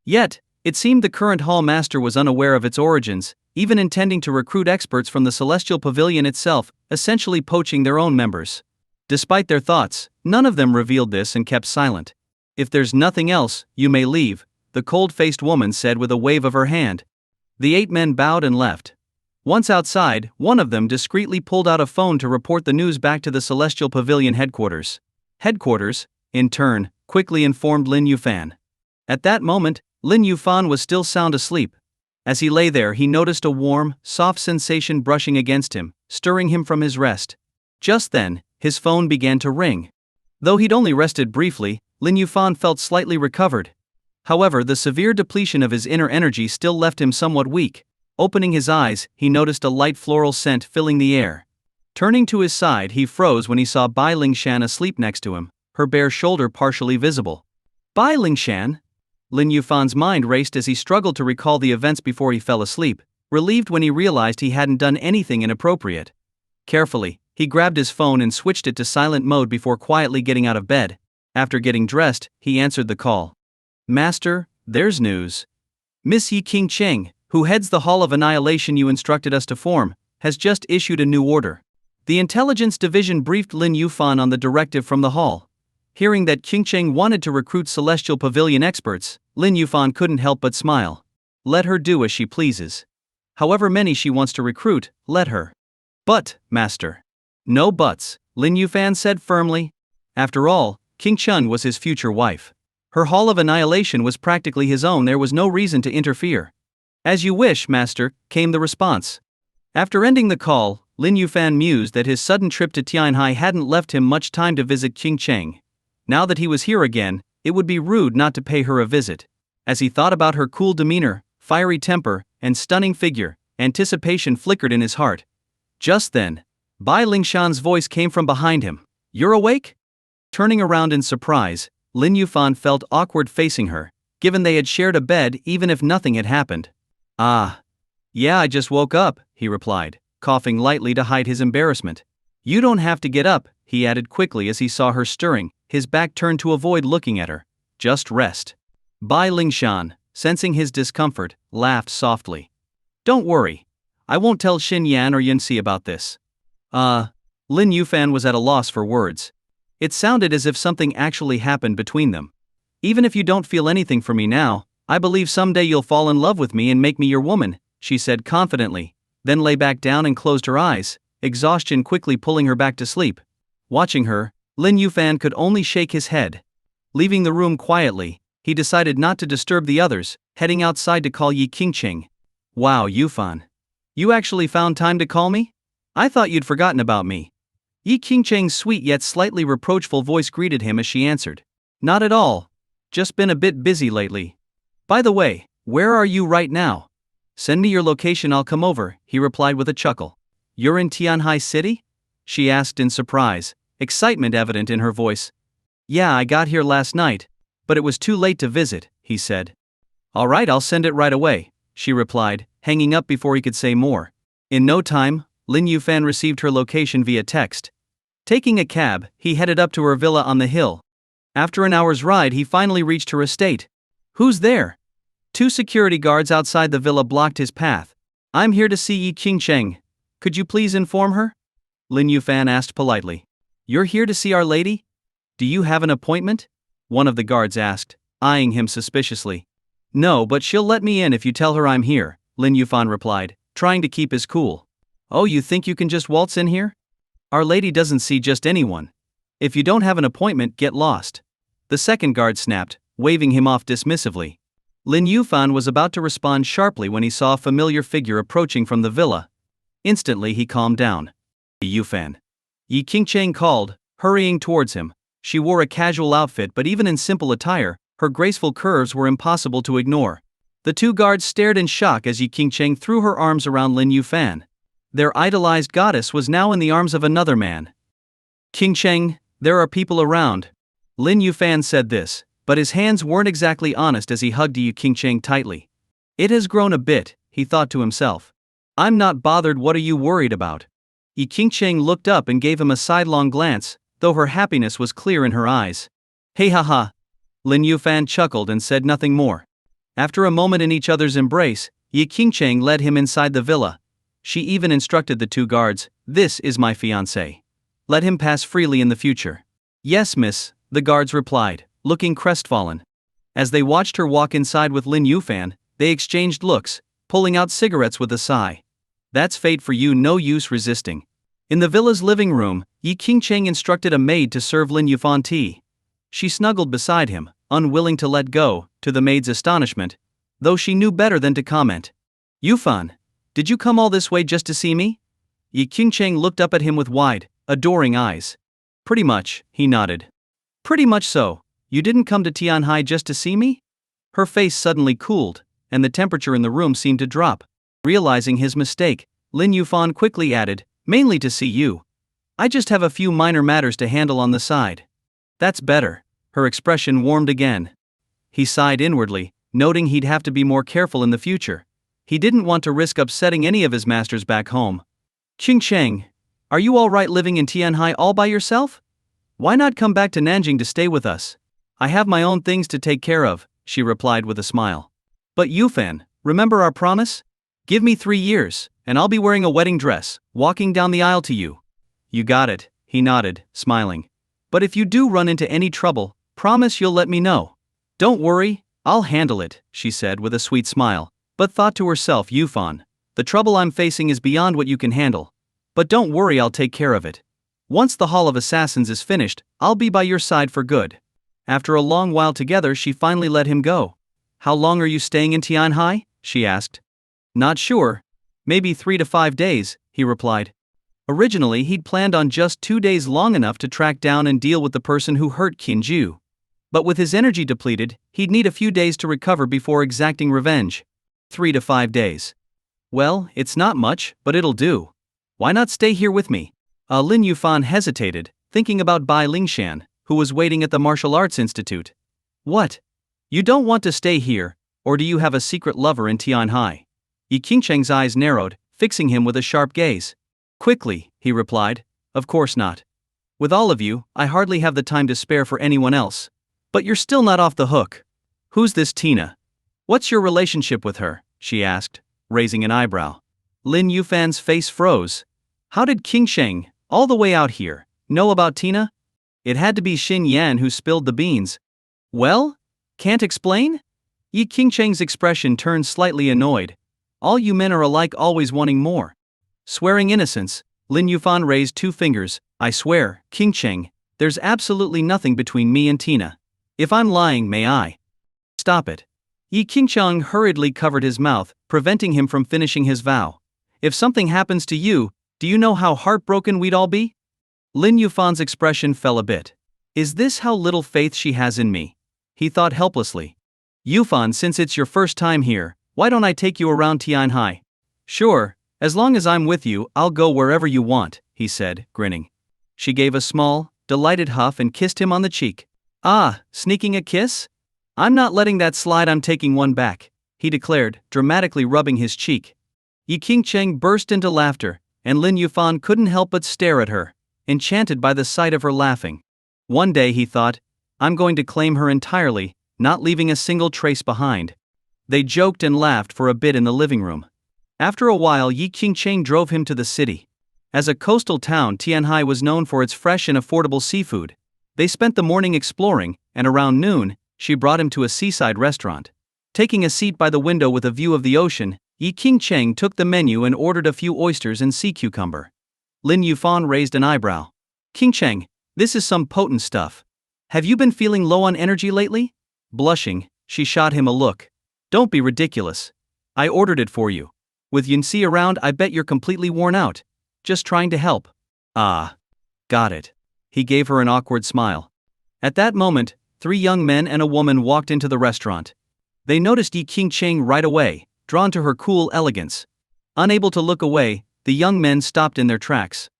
Yet, it seemed the current hall master was unaware of its origins, even intending to recruit experts from the Celestial Pavilion itself, essentially poaching their own members. Despite their thoughts, none of them revealed this and kept silent. If there's nothing else, you may leave, the cold-faced woman said with a wave of her hand. The 8 men bowed and left. Once outside, one of them discreetly pulled out a phone to report the news back to the Celestial Pavilion headquarters. Headquarters, in turn, quickly informed Lin Yuan. At that moment, Lin Yuan was still sound asleep. As he lay there, he noticed a warm, soft sensation brushing against him, stirring him from his rest. Just then, his phone began to ring. Though he'd only rested briefly, Lin Yuan felt slightly recovered. However, the severe depletion of his inner energy still left him somewhat weak. Opening his eyes, he noticed a light floral scent filling the air. Turning to his side, he froze when he saw Bai Lingshan asleep next to him, her bare shoulder partially visible. Bai Lingshan? Lin Yufan's mind raced as he struggled to recall the events before he fell asleep, relieved when he realized he hadn't done anything inappropriate. Carefully, he grabbed his phone and switched it to silent mode before quietly getting out of bed. After getting dressed, he answered the call. Master, there's news. Miss Shi Qing, who heads the Hall of Annihilation you instructed us to form, has just issued a new order. The Intelligence Division briefed Lin Yufan on the directive from the hall. Hearing that Qingcheng wanted to recruit Celestial Pavilion experts, Lin Yufan couldn't help but smile. Let her do as she pleases. However many she wants to recruit, let her. But, Master. No buts, Lin Yufan said firmly. After all, King Chun was his future wife. Her Hall of Annihilation was practically his own, there was no reason to interfere. As you wish, Master, came the response. After ending the call, Lin Yufan mused that his sudden trip to Tianhai hadn't left him much time to visit Qingcheng. Now that he was here again, it would be rude not to pay her a visit. As he thought about her cool demeanor, fiery temper, and stunning figure, anticipation flickered in his heart. Just then, Bai Lingshan's voice came from behind him. You're awake? Turning around in surprise, Lin Yufan felt awkward facing her, given they had shared a bed even if nothing had happened. Ah. Yeah, I just woke up, he replied, coughing lightly to hide his embarrassment. You don't have to get up, he added quickly as he saw her stirring, his back turned to avoid looking at her. Just rest. Bai Lingshan, sensing his discomfort, laughed softly. Don't worry. I won't tell Xin Yan or Yunxi about this. Lin Yufan was at a loss for words. It sounded as if something actually happened between them. Even if you don't feel anything for me now, I believe someday you'll fall in love with me and make me your woman, she said confidently, then lay back down and closed her eyes, exhaustion quickly pulling her back to sleep. Watching her, Lin Yufan could only shake his head. Leaving the room quietly, he decided not to disturb the others, heading outside to call Yi Qingqing. Wow, Yufan. You actually found time to call me? I thought you'd forgotten about me. Yi Qingqing's sweet yet slightly reproachful voice greeted him as she answered. Not at all. Just been a bit busy lately. By the way, where are you right now? Send me your location, I'll come over, he replied with a chuckle. You're in Tianhai City? she asked in surprise, excitement evident in her voice. Yeah, I got here last night, but it was too late to visit, he said. All right, I'll send it right away, she replied, hanging up before he could say more. In no time, Lin Yuan received her location via text. Taking a cab, he headed up to her villa on the hill. After an hour's ride, he finally reached her estate. Who's there? 2 security guards outside the villa blocked his path. I'm here to see Yi Qingcheng. Could you please inform her? Lin Yuan asked politely. You're here to see Our Lady? Do you have an appointment? One of the guards asked, eyeing him suspiciously. No, but she'll let me in if you tell her I'm here, Lin Yuan replied, trying to keep his cool. Oh, you think you can just waltz in here? Our Lady doesn't see just anyone. If you don't have an appointment, get lost. The second guard snapped, waving him off dismissively. Lin Yuan was about to respond sharply when he saw a familiar figure approaching from the villa. Instantly he calmed down. Yuan. Yi Qingcheng called, hurrying towards him. She wore a casual outfit, but even in simple attire, her graceful curves were impossible to ignore. The 2 guards stared in shock as Yi Qingcheng threw her arms around Lin Yuan. Their idolized goddess was now in the arms of another man. Qingcheng, there are people around. Lin Yuan said this, but his hands weren't exactly honest as he hugged Yi Qingcheng tightly. It has grown a bit, he thought to himself. I'm not bothered, what are you worried about? Yi Qingcheng looked up and gave him a sidelong glance, though her happiness was clear in her eyes. Hey haha. Lin Yuan chuckled and said nothing more. After a moment in each other's embrace, Yi Qingcheng led him inside the villa. She even instructed the 2 guards, this is my fiancé. Let him pass freely in the future. Yes, miss, the guards replied, looking crestfallen. As they watched her walk inside with Lin Yuan, they exchanged looks, pulling out cigarettes with a sigh. That's fate for you, no use resisting. In the villa's living room, Yi Qingcheng instructed a maid to serve Lin Yuan tea. She snuggled beside him, unwilling to let go, to the maid's astonishment, though she knew better than to comment. Yuan, did you come all this way just to see me? Yi Qingcheng looked up at him with wide, adoring eyes. Pretty much, he nodded. Pretty much so. You didn't come to Tianhai just to see me? Her face suddenly cooled, and the temperature in the room seemed to drop. Realizing his mistake, Lin Yuan quickly added, mainly to see you. I just have a few minor matters to handle on the side. That's better. Her expression warmed again. He sighed inwardly, noting he'd have to be more careful in the future. He didn't want to risk upsetting any of his masters back home. Qingcheng, are you all right living in Tianhai all by yourself? Why not come back to Nanjing to stay with us? I have my own things to take care of, she replied with a smile. But Yuan, remember our promise? Give me 3 years, and I'll be wearing a wedding dress, walking down the aisle to you. You got it, he nodded, smiling. But if you do run into any trouble, promise you'll let me know. Don't worry, I'll handle it, she said with a sweet smile, but thought to herself, Yuan, the trouble I'm facing is beyond what you can handle. But don't worry, I'll take care of it. Once the Hall of Assassins is finished, I'll be by your side for good. After a long while together, she finally let him go. How long are you staying in Tianhai? She asked. Not sure. Maybe 3 to 5 days, he replied. Originally, he'd planned on just 2 days, long enough to track down and deal with the person who hurt Qinju. But with his energy depleted, he'd need a few days to recover before exacting revenge. 3 to 5 days. Well, it's not much, but it'll do. Why not stay here with me? Lin Yuan hesitated, thinking about Bai Lingshan, who was waiting at the Martial Arts Institute. What? You don't want to stay here, or do you have a secret lover in Tianhai? Yi Qingcheng's eyes narrowed, fixing him with a sharp gaze. Quickly, he replied, of course not. With all of you, I hardly have the time to spare for anyone else. But you're still not off the hook. Who's this Tina? What's your relationship with her? She asked, raising an eyebrow. Lin Yufan's face froze. How did Qingcheng, all the way out here, know about Tina? It had to be Xin Yan who spilled the beans. Well? Can't explain? Yi Qingcheng's expression turned slightly annoyed. All you men are alike, always wanting more. Swearing innocence, Lin Yuan raised 2 fingers. I swear, Qingcheng, there's absolutely nothing between me and Tina. If I'm lying, may I? Stop it. Yi Qingcheng hurriedly covered his mouth, preventing him from finishing his vow. If something happens to you, do you know how heartbroken we'd all be? Lin Yufan's expression fell a bit. Is this how little faith she has in me? He thought helplessly. Yuan, since it's your first time here, why don't I take you around Tianhai? Sure, As long as I'm with you, I'll go wherever you want, he said, grinning. She gave a small, delighted huff and kissed him on the cheek. Ah, sneaking a kiss? I'm not letting that slide, I'm taking one back, he declared, dramatically rubbing his cheek. Yi Qingcheng burst into laughter, and Lin Yufan couldn't help but stare at her, enchanted by the sight of her laughing. One day, he thought, I'm going to claim her entirely, not leaving a single trace behind. They joked and laughed for a bit in the living room. After a while, Yi Qingcheng drove him to the city. As a coastal town, Tianhai was known for its fresh and affordable seafood. They spent the morning exploring, and around noon, she brought him to a seaside restaurant. Taking a seat by the window with a view of the ocean, Yi Qingcheng took the menu and ordered a few oysters and sea cucumber. Lin Yufan raised an eyebrow. Qingcheng, this is some potent stuff. Have you been feeling low on energy lately? Blushing, she shot him a look. Don't be ridiculous. I ordered it for you. With Yunxi around, I bet you're completely worn out. Just trying to help. Ah. Got it. He gave her an awkward smile. At that moment, 3 young men and a woman walked into the restaurant. They noticed Yi Qingcheng right away, drawn to her cool elegance. Unable to look away, the young men stopped in their tracks.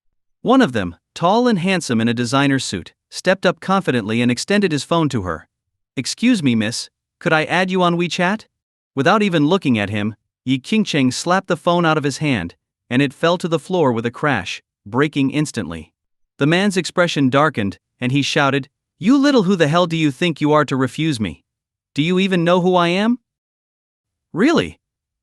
One of them, tall and handsome in a designer suit, stepped up confidently and extended his phone to her. Excuse me, miss, could I add you on WeChat? Without even looking at him, Yi Qingcheng slapped the phone out of his hand, and it fell to the floor with a crash, breaking instantly. The man's expression darkened, and he shouted, You little, who the hell do you think you are to refuse me? Do you even know who I am? Really?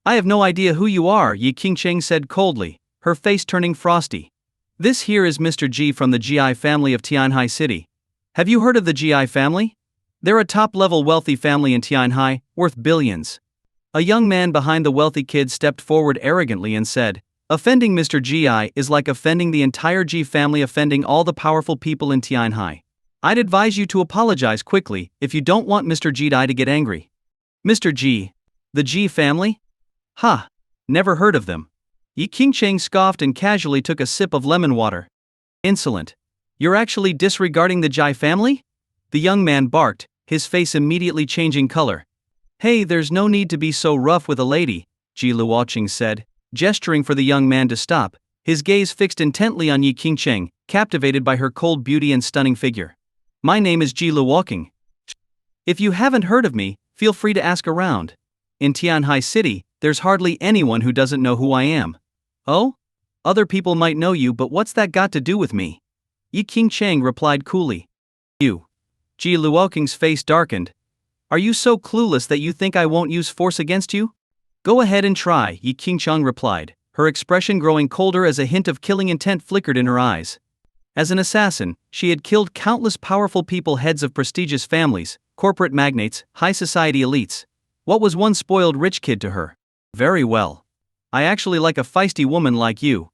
I have no idea who you are, Yi Qingcheng said coldly, her face turning frosty. This here is Mr. Ji from the GI family of Tianhai City. Have you heard of the GI family? They're a top-level wealthy family in Tianhai, worth billions. A young man behind the wealthy kid stepped forward arrogantly and said, Offending Mr. GI is like offending the entire Ji family, offending all the powerful people in Tianhai. I'd advise you to apologize quickly if you don't want Mr. Ji to get angry. Mr. Ji? The Ji family? Ha! Never heard of them. Yi Qingcheng scoffed and casually took a sip of lemon water. Insolent. You're actually disregarding the Ji family? The young man barked, his face immediately changing color. Hey, there's no need to be so rough with a lady, Ji Luoqing said, gesturing for the young man to stop, his gaze fixed intently on Yi Qingcheng, captivated by her cold beauty and stunning figure. My name is Ji Luoqing. If you haven't heard of me, feel free to ask around. In Tianhai City, there's hardly anyone who doesn't know who I am. Oh? Other people might know you, but what's that got to do with me? Yi Qingcheng replied coolly. You. Ji Luoqing's face darkened. Are you so clueless that you think I won't use force against you? Go ahead and try, Yi Qingcheng replied, her expression growing colder as a hint of killing intent flickered in her eyes. As an assassin, she had killed countless powerful people, heads of prestigious families, corporate magnates, high society elites. What was one spoiled rich kid to her? Very well. I actually like a feisty woman like you.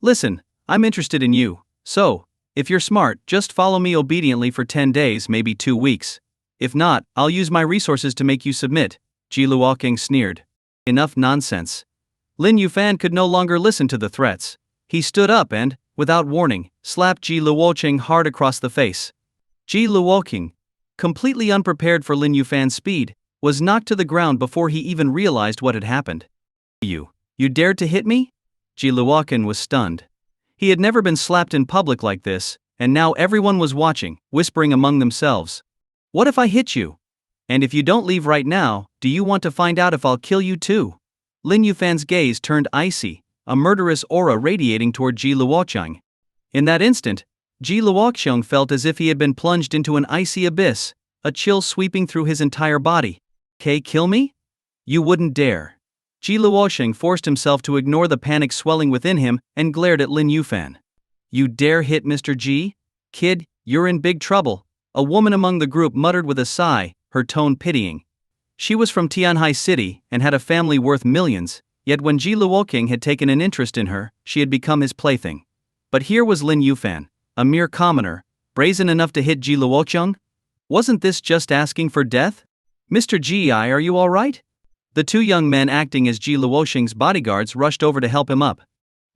Listen, I'm interested in you, so, if you're smart, just follow me obediently for 10 days, maybe 2 weeks. If not, I'll use my resources to make you submit, Ji Luoqing sneered. Enough nonsense. Lin Yufan could no longer listen to the threats. He stood up and, without warning, slapped Ji Luoqing hard across the face. Ji Luoqing, completely unprepared for Lin Yufan's speed, was knocked to the ground before he even realized what had happened. You dared to hit me? Ji Luoqing was stunned. He had never been slapped in public like this, and now everyone was watching, whispering among themselves. What if I hit you? And if you don't leave right now, do you want to find out if I'll kill you too? Lin Yufan's gaze turned icy, a murderous aura radiating toward Ji Luoqing. In that instant, Ji Luoqing felt as if he had been plunged into an icy abyss, a chill sweeping through his entire body. Kill me? You wouldn't dare. Ji Luoqing forced himself to ignore the panic swelling within him and glared at Lin Yufan. You dare hit Mr. Ji? Kid, you're in big trouble, a woman among the group muttered with a sigh, her tone pitying. She was from Tianhai City and had a family worth millions, yet when Ji Luoqing had taken an interest in her, she had become his plaything. But here was Lin Yufan, a mere commoner, brazen enough to hit Ji Luoqing? Wasn't this just asking for death? Mr. Ji, are you alright? The 2 young men acting as Ji Luoqing's bodyguards rushed over to help him up.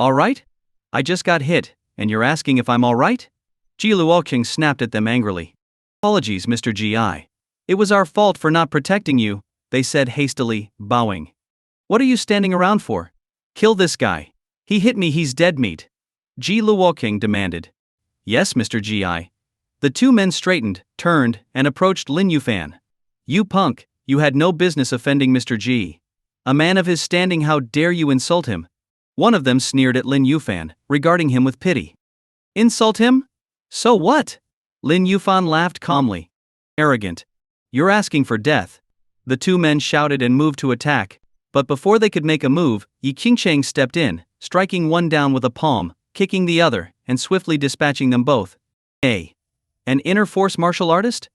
Alright? I just got hit, and you're asking if I'm alright? Ji Luoqing snapped at them angrily. Apologies, Mr. Ji. It was our fault for not protecting you, they said hastily, bowing. What are you standing around for? Kill this guy. He hit me, he's dead meat. Ji Luoking demanded. Yes, Mr. Gi. The two men straightened, turned, and approached Lin Yufan. You punk, you had no business offending Mr. Ji. A man of his standing, how dare you insult him? One of them sneered at Lin Yufan, regarding him with pity. Insult him? So what? Lin Yufan laughed calmly. Arrogant. You're asking for death. The two men shouted and moved to attack, but before they could make a move, Yi Qingcheng stepped in, striking one down with a palm, kicking the other, and swiftly dispatching them both. An inner force martial artist?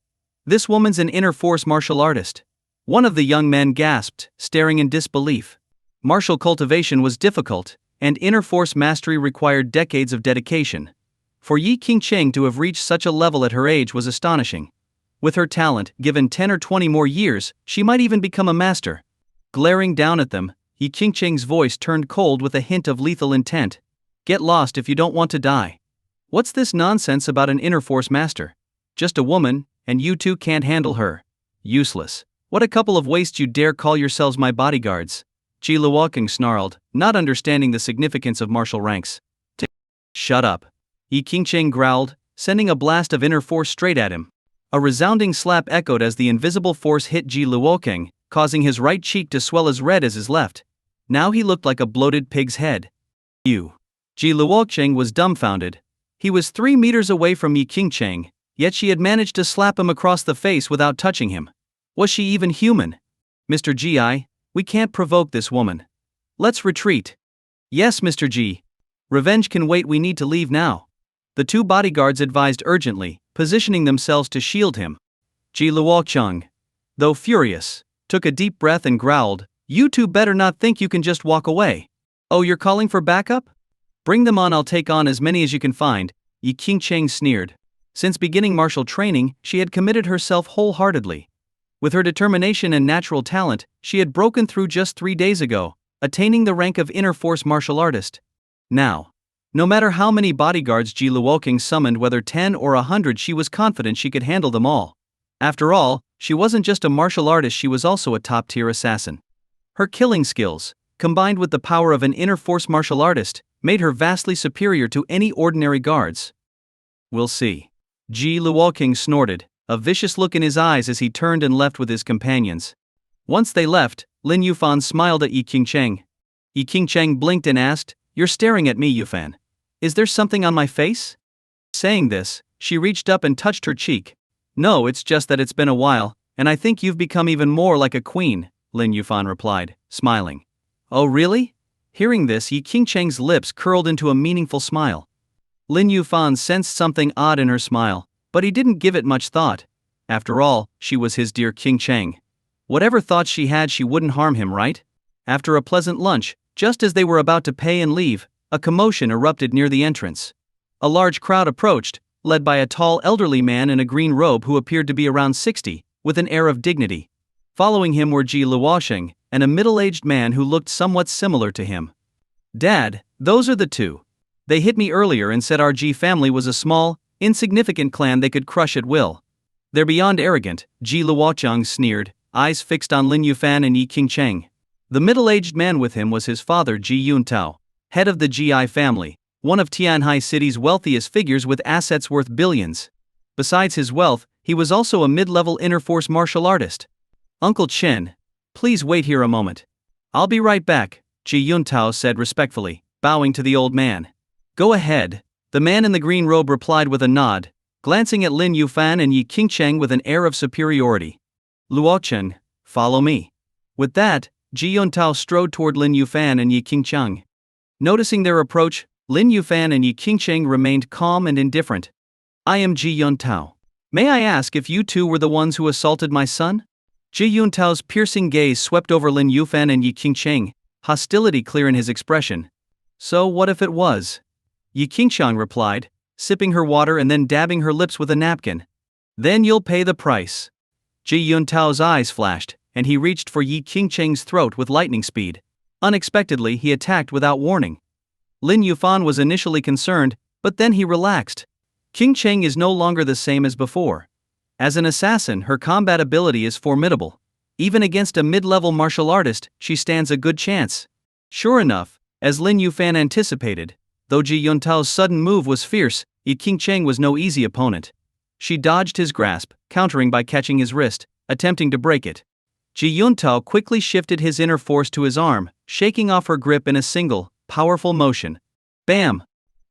This woman's an inner force martial artist. One of the young men gasped, staring in disbelief. Martial cultivation was difficult, and inner force mastery required decades of dedication. For Yi Qingcheng to have reached such a level at her age was astonishing. With her talent, given 10 or 20 more years, she might even become a master. Glaring down at them, Yi Qingcheng's voice turned cold with a hint of lethal intent. Get lost if you don't want to die. What's this nonsense about an inner force master? Just a woman, and you two can't handle her. Useless. What a couple of wastes, you dare call yourselves my bodyguards. Ji Luoking snarled, not understanding the significance of martial ranks. Shut up. Yi Qingcheng growled, sending a blast of inner force straight at him. A resounding slap echoed as the invisible force hit Ji Luoking, causing his right cheek to swell as red as his left. Now he looked like a bloated pig's head. You. Ji Luoking was dumbfounded. He was 3 meters away from Yi Qingcheng, yet she had managed to slap him across the face without touching him. Was she even human? Mr. Gi, we can't provoke this woman. Let's retreat. Yes, Mr. G. Revenge can wait, we need to leave now. The two bodyguards advised urgently, positioning themselves to shield him. Ji Luocheng, though furious, took a deep breath and growled, You two better not think you can just walk away. Oh, you're calling for backup? Bring them on, I'll take on as many as you can find, Yi Qingcheng sneered. Since beginning martial training, she had committed herself wholeheartedly. With her determination and natural talent, she had broken through just 3 days ago, attaining the rank of inner force martial artist. Now, no matter how many bodyguards Ji Luoking summoned, whether 10 or 100, she was confident she could handle them all. After all, she wasn't just a martial artist, she was also a top-tier assassin. Her killing skills, combined with the power of an inner force martial artist, made her vastly superior to any ordinary guards. We'll see. Ji Luoking snorted, a vicious look in his eyes as he turned and left with his companions. Once they left, Lin Yufan smiled at Yi Qingcheng. Yi Qingcheng blinked and asked, You're staring at me, Yufan. Is there something on my face? Saying this, she reached up and touched her cheek. No, it's just that it's been a while, and I think you've become even more like a queen, Lin Yufan replied, smiling. Oh really? Hearing this, Yi Qingcheng's lips curled into a meaningful smile. Lin Yufan sensed something odd in her smile, but he didn't give it much thought. After all, she was his dear Qingcheng. Whatever thoughts she had, she wouldn't harm him, right? After a pleasant lunch, just as they were about to pay and leave, a commotion erupted near the entrance. A large crowd approached, led by a tall elderly man in a green robe who appeared to be around 60, with an air of dignity. Following him were Ji Luocheng, and a middle-aged man who looked somewhat similar to him. Dad, those are the two. They hit me earlier and said our Ji family was a small, insignificant clan they could crush at will. They're beyond arrogant, Ji Luocheng sneered, eyes fixed on Lin Yufan and Yi Qingcheng. The middle-aged man with him was his father Ji Yuntao, head of the Ji family, one of Tianhai City's wealthiest figures with assets worth billions. Besides his wealth, he was also a mid-level inner force martial artist. Uncle Chen, please wait here a moment. I'll be right back, Ji Yuntao said respectfully, bowing to the old man. Go ahead, the man in the green robe replied with a nod, glancing at Lin Yufan and Yi Qingcheng with an air of superiority. Luochen, follow me. With that, Ji Yuntao strode toward Lin Yufan and Yi Qingcheng. Noticing their approach, Lin Yufan and Yi Qingcheng remained calm and indifferent. I am Ji Yuntao. May I ask if you two were the ones who assaulted my son? Ji Yuntao's piercing gaze swept over Lin Yufan and Yi Qingcheng, hostility clear in his expression. So what if it was? Yi Qingcheng replied, sipping her water and then dabbing her lips with a napkin. Then you'll pay the price. Ji Yuntao's eyes flashed, and he reached for Yi Qingcheng's throat with lightning speed. Unexpectedly, he attacked without warning. Lin Yufan was initially concerned, but then he relaxed. Qingcheng is no longer the same as before. As an assassin, her combat ability is formidable. Even against a mid-level martial artist, she stands a good chance. Sure enough, As Lin Yuan anticipated, though Ji Yuntao's sudden move was fierce, Yi Qingcheng was no easy opponent. She dodged his grasp, countering by catching his wrist, attempting to break it. Ji Yuntao quickly shifted his inner force to his arm, shaking off her grip in a single, powerful motion. Bam!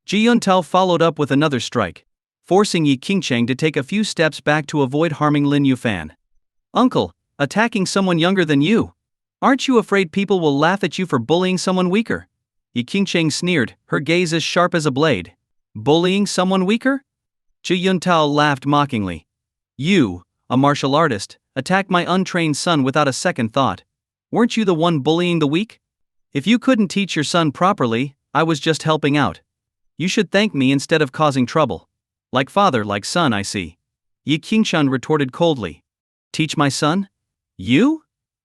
Ji Yuntao followed up with another strike, forcing Yi Qingcheng to take a few steps back to avoid harming Lin Yuan. Uncle, attacking someone younger than you? Aren't you afraid people will laugh at you for bullying someone weaker? Yi Qingcheng sneered, her gaze as sharp as a blade. Bullying someone weaker? Ji Yuntao laughed mockingly. You, a martial artist, attack my untrained son without a second thought. Weren't you the one bullying the weak? If you couldn't teach your son properly, I was just helping out. You should thank me instead of causing trouble. Like father, like son, I see. Yi Qingcheng retorted coldly. Teach my son? You?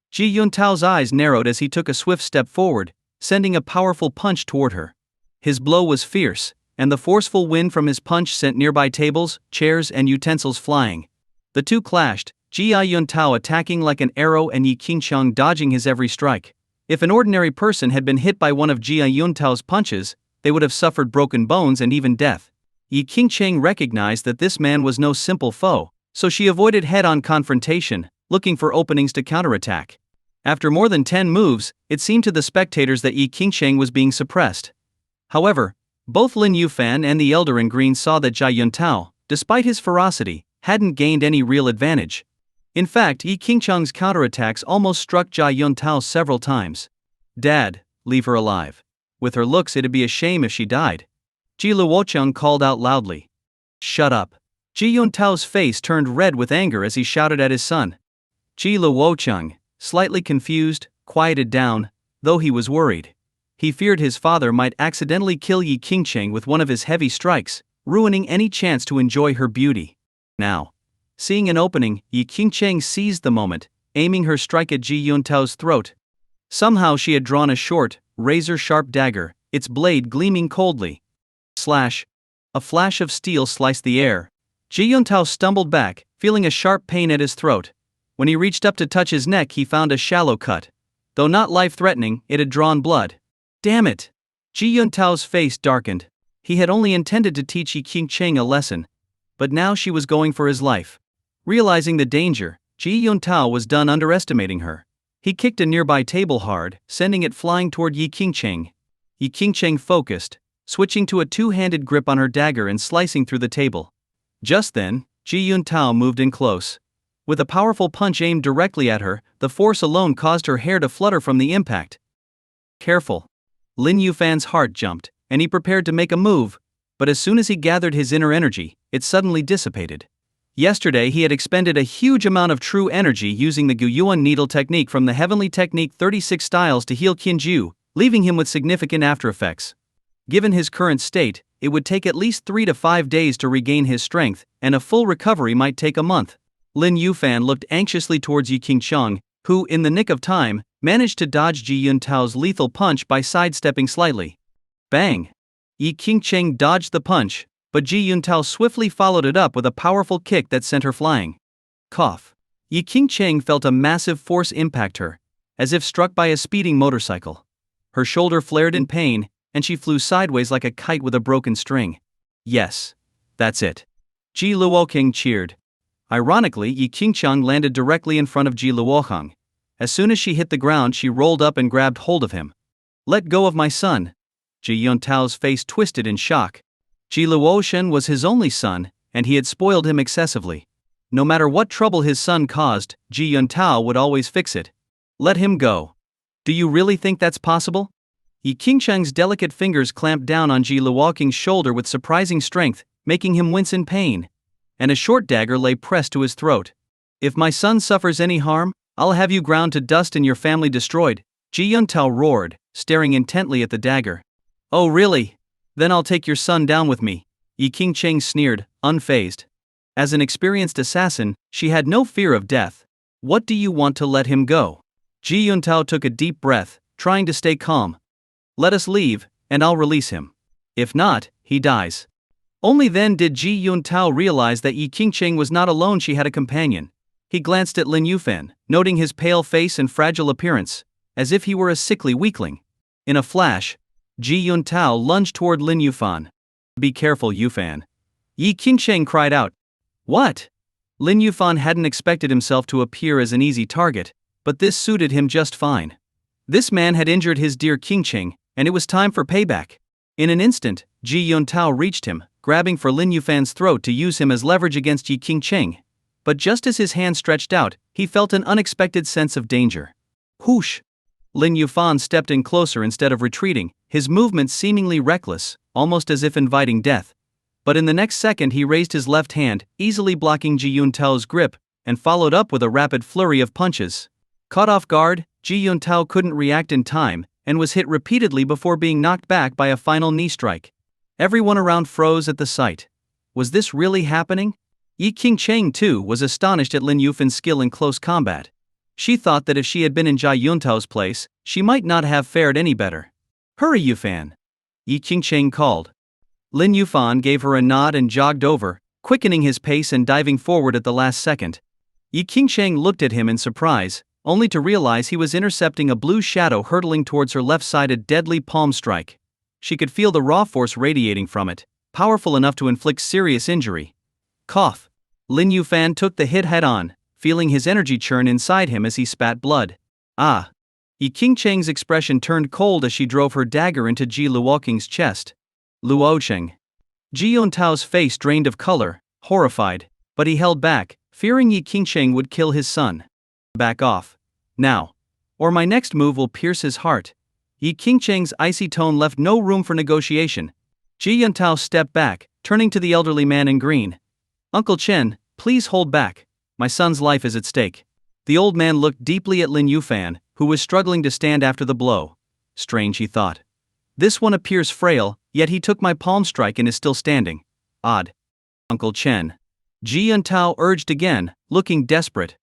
Ji Yuntao's eyes narrowed as he took a swift step forward, sending a powerful punch toward her. His blow was fierce, and the forceful wind from his punch sent nearby tables, chairs, and utensils flying. The two clashed, Ji Yuntao attacking like an arrow and Yi Qingcheng dodging his every strike. If an ordinary person had been hit by one of Ji Yuntao's punches, they would have suffered broken bones and even death. Yi Qingcheng recognized that this man was no simple foe, so she avoided head-on confrontation, looking for openings to counterattack. After more than 10 moves, it seemed to the spectators that Yi Qingcheng was being suppressed. However, both Lin Yuan and the elder in green saw that Ji Yuntao, despite his ferocity, hadn't gained any real advantage. In fact, Yi Qingcheng's counterattacks almost struck Ji Yuntao several times. Dad, leave her alive. With her looks, it'd be a shame if she died. Ji Luocheng called out loudly. Shut up. Ji Yuntao's face turned red with anger as he shouted at his son. Ji Luocheng, slightly confused, quieted down, though he was worried. He feared his father might accidentally kill Yi Qingcheng with one of his heavy strikes, ruining any chance to enjoy her beauty. Now, seeing an opening, Yi Qingcheng seized the moment, aiming her strike at Ji Yuntao's throat. Somehow she had drawn a short, razor-sharp dagger, its blade gleaming coldly. Slash! A flash of steel sliced the air. Ji Yuntao stumbled back, feeling a sharp pain at his throat. When he reached up to touch his neck, he found a shallow cut. Though not life-threatening, it had drawn blood. Damn it! Ji Yuntao's face darkened. He had only intended to teach Yi Qingcheng a lesson, but now she was going for his life. Realizing the danger, Ji Yuntao was done underestimating her. He kicked a nearby table hard, sending it flying toward Yi Qingcheng. Yi Qingcheng focused, switching to a two-handed grip on her dagger and slicing through the table. Just then, Ji Yuntao moved in close. With a powerful punch aimed directly at her, the force alone caused her hair to flutter from the impact. Careful. Lin Yufan's heart jumped, and he prepared to make a move, but as soon as he gathered his inner energy, it suddenly dissipated. Yesterday he had expended a huge amount of true energy using the Guyuan needle technique from the Heavenly Technique 36 styles to heal Qinju, leaving him with significant aftereffects. Given his current state, it would take at least 3 to 5 days to regain his strength, and a full recovery might take a month. Lin Yufan looked anxiously towards Yi Qingcheng, who, in the nick of time, managed to dodge Ji Yuntao's lethal punch by sidestepping slightly. Bang! Yi Qingcheng dodged the punch, but Ji Yuntao swiftly followed it up with a powerful kick that sent her flying. Cough. Yi Qingcheng felt a massive force impact her, as if struck by a speeding motorcycle. Her shoulder flared in pain, and she flew sideways like a kite with a broken string. Yes. That's it. Ji Luoking cheered. Ironically, Yi Qingcheng landed directly in front of Ji Luoheng. As soon as she hit the ground, she rolled up and grabbed hold of him. Let go of my son. Ji Yuntao's face twisted in shock. Ji Luoshen was his only son, and he had spoiled him excessively. No matter what trouble his son caused, Ji Yuntao would always fix it. Let him go. Do you really think that's possible? Yi Qingcheng's delicate fingers clamped down on Ji Luoking's shoulder with surprising strength, making him wince in pain. And a short dagger lay pressed to his throat. If my son suffers any harm, I'll have you ground to dust and your family destroyed, Ji Yuntao roared, staring intently at the dagger. Oh really? Then I'll take your son down with me, Yi Qingcheng sneered, unfazed. As an experienced assassin, she had no fear of death. What do you want to let him go? Ji Yuntao took a deep breath, trying to stay calm. Let us leave, and I'll release him. If not, he dies. Only then did Ji Yuntao realize that Yi Qingcheng was not alone, she had a companion. He glanced at Lin Yufan, noting his pale face and fragile appearance, as if he were a sickly weakling. In a flash, Ji Yuntao lunged toward Lin Yufan. Be careful, Yufan. Yi Qingcheng cried out. What? Lin Yufan hadn't expected himself to appear as an easy target, but this suited him just fine. This man had injured his dear Qingcheng, and it was time for payback. In an instant, Ji Yuntao reached him, grabbing for Lin Yufan's throat to use him as leverage against Yi Qingcheng. But just as his hand stretched out, he felt an unexpected sense of danger. Whoosh! Lin Yufan stepped in closer instead of retreating, his movements seemingly reckless, almost as if inviting death. But in the next second he raised his left hand, easily blocking Ji Yuntao's grip, and followed up with a rapid flurry of punches. Caught off guard, Ji Yuntao couldn't react in time, and was hit repeatedly before being knocked back by a final knee strike. Everyone around froze at the sight. Was this really happening? Yi Qingcheng too was astonished at Lin Yufan's skill in close combat. She thought that if she had been in Ji Yuntao's place, she might not have fared any better. Hurry, Yufan! Yi Qingcheng called. Lin Yufan gave her a nod and jogged over, quickening his pace and diving forward at the last second. Yi Qingcheng looked at him in surprise, only to realize he was intercepting a blue shadow hurtling towards her left-sided deadly palm strike. She could feel the raw force radiating from it, powerful enough to inflict serious injury. Cough. Lin Yufan took the hit head-on, feeling his energy churn inside him as he spat blood. Ah! Yi Qingcheng's expression turned cold as she drove her dagger into Ji Luoqing's chest. Luocheng. Ji Yuntao's face drained of color, horrified, but he held back, fearing Yi Qingcheng would kill his son. Back off. Now. Or my next move will pierce his heart. Yi Qingcheng's icy tone left no room for negotiation. Ji Yuntao stepped back, turning to the elderly man in green. Uncle Chen, please hold back. My son's life is at stake. The old man looked deeply at Lin Yufan, who was struggling to stand after the blow. Strange, he thought. This one appears frail, yet he took my palm strike and is still standing. Odd. Uncle Chen. Ji Yuntao urged again, looking desperate.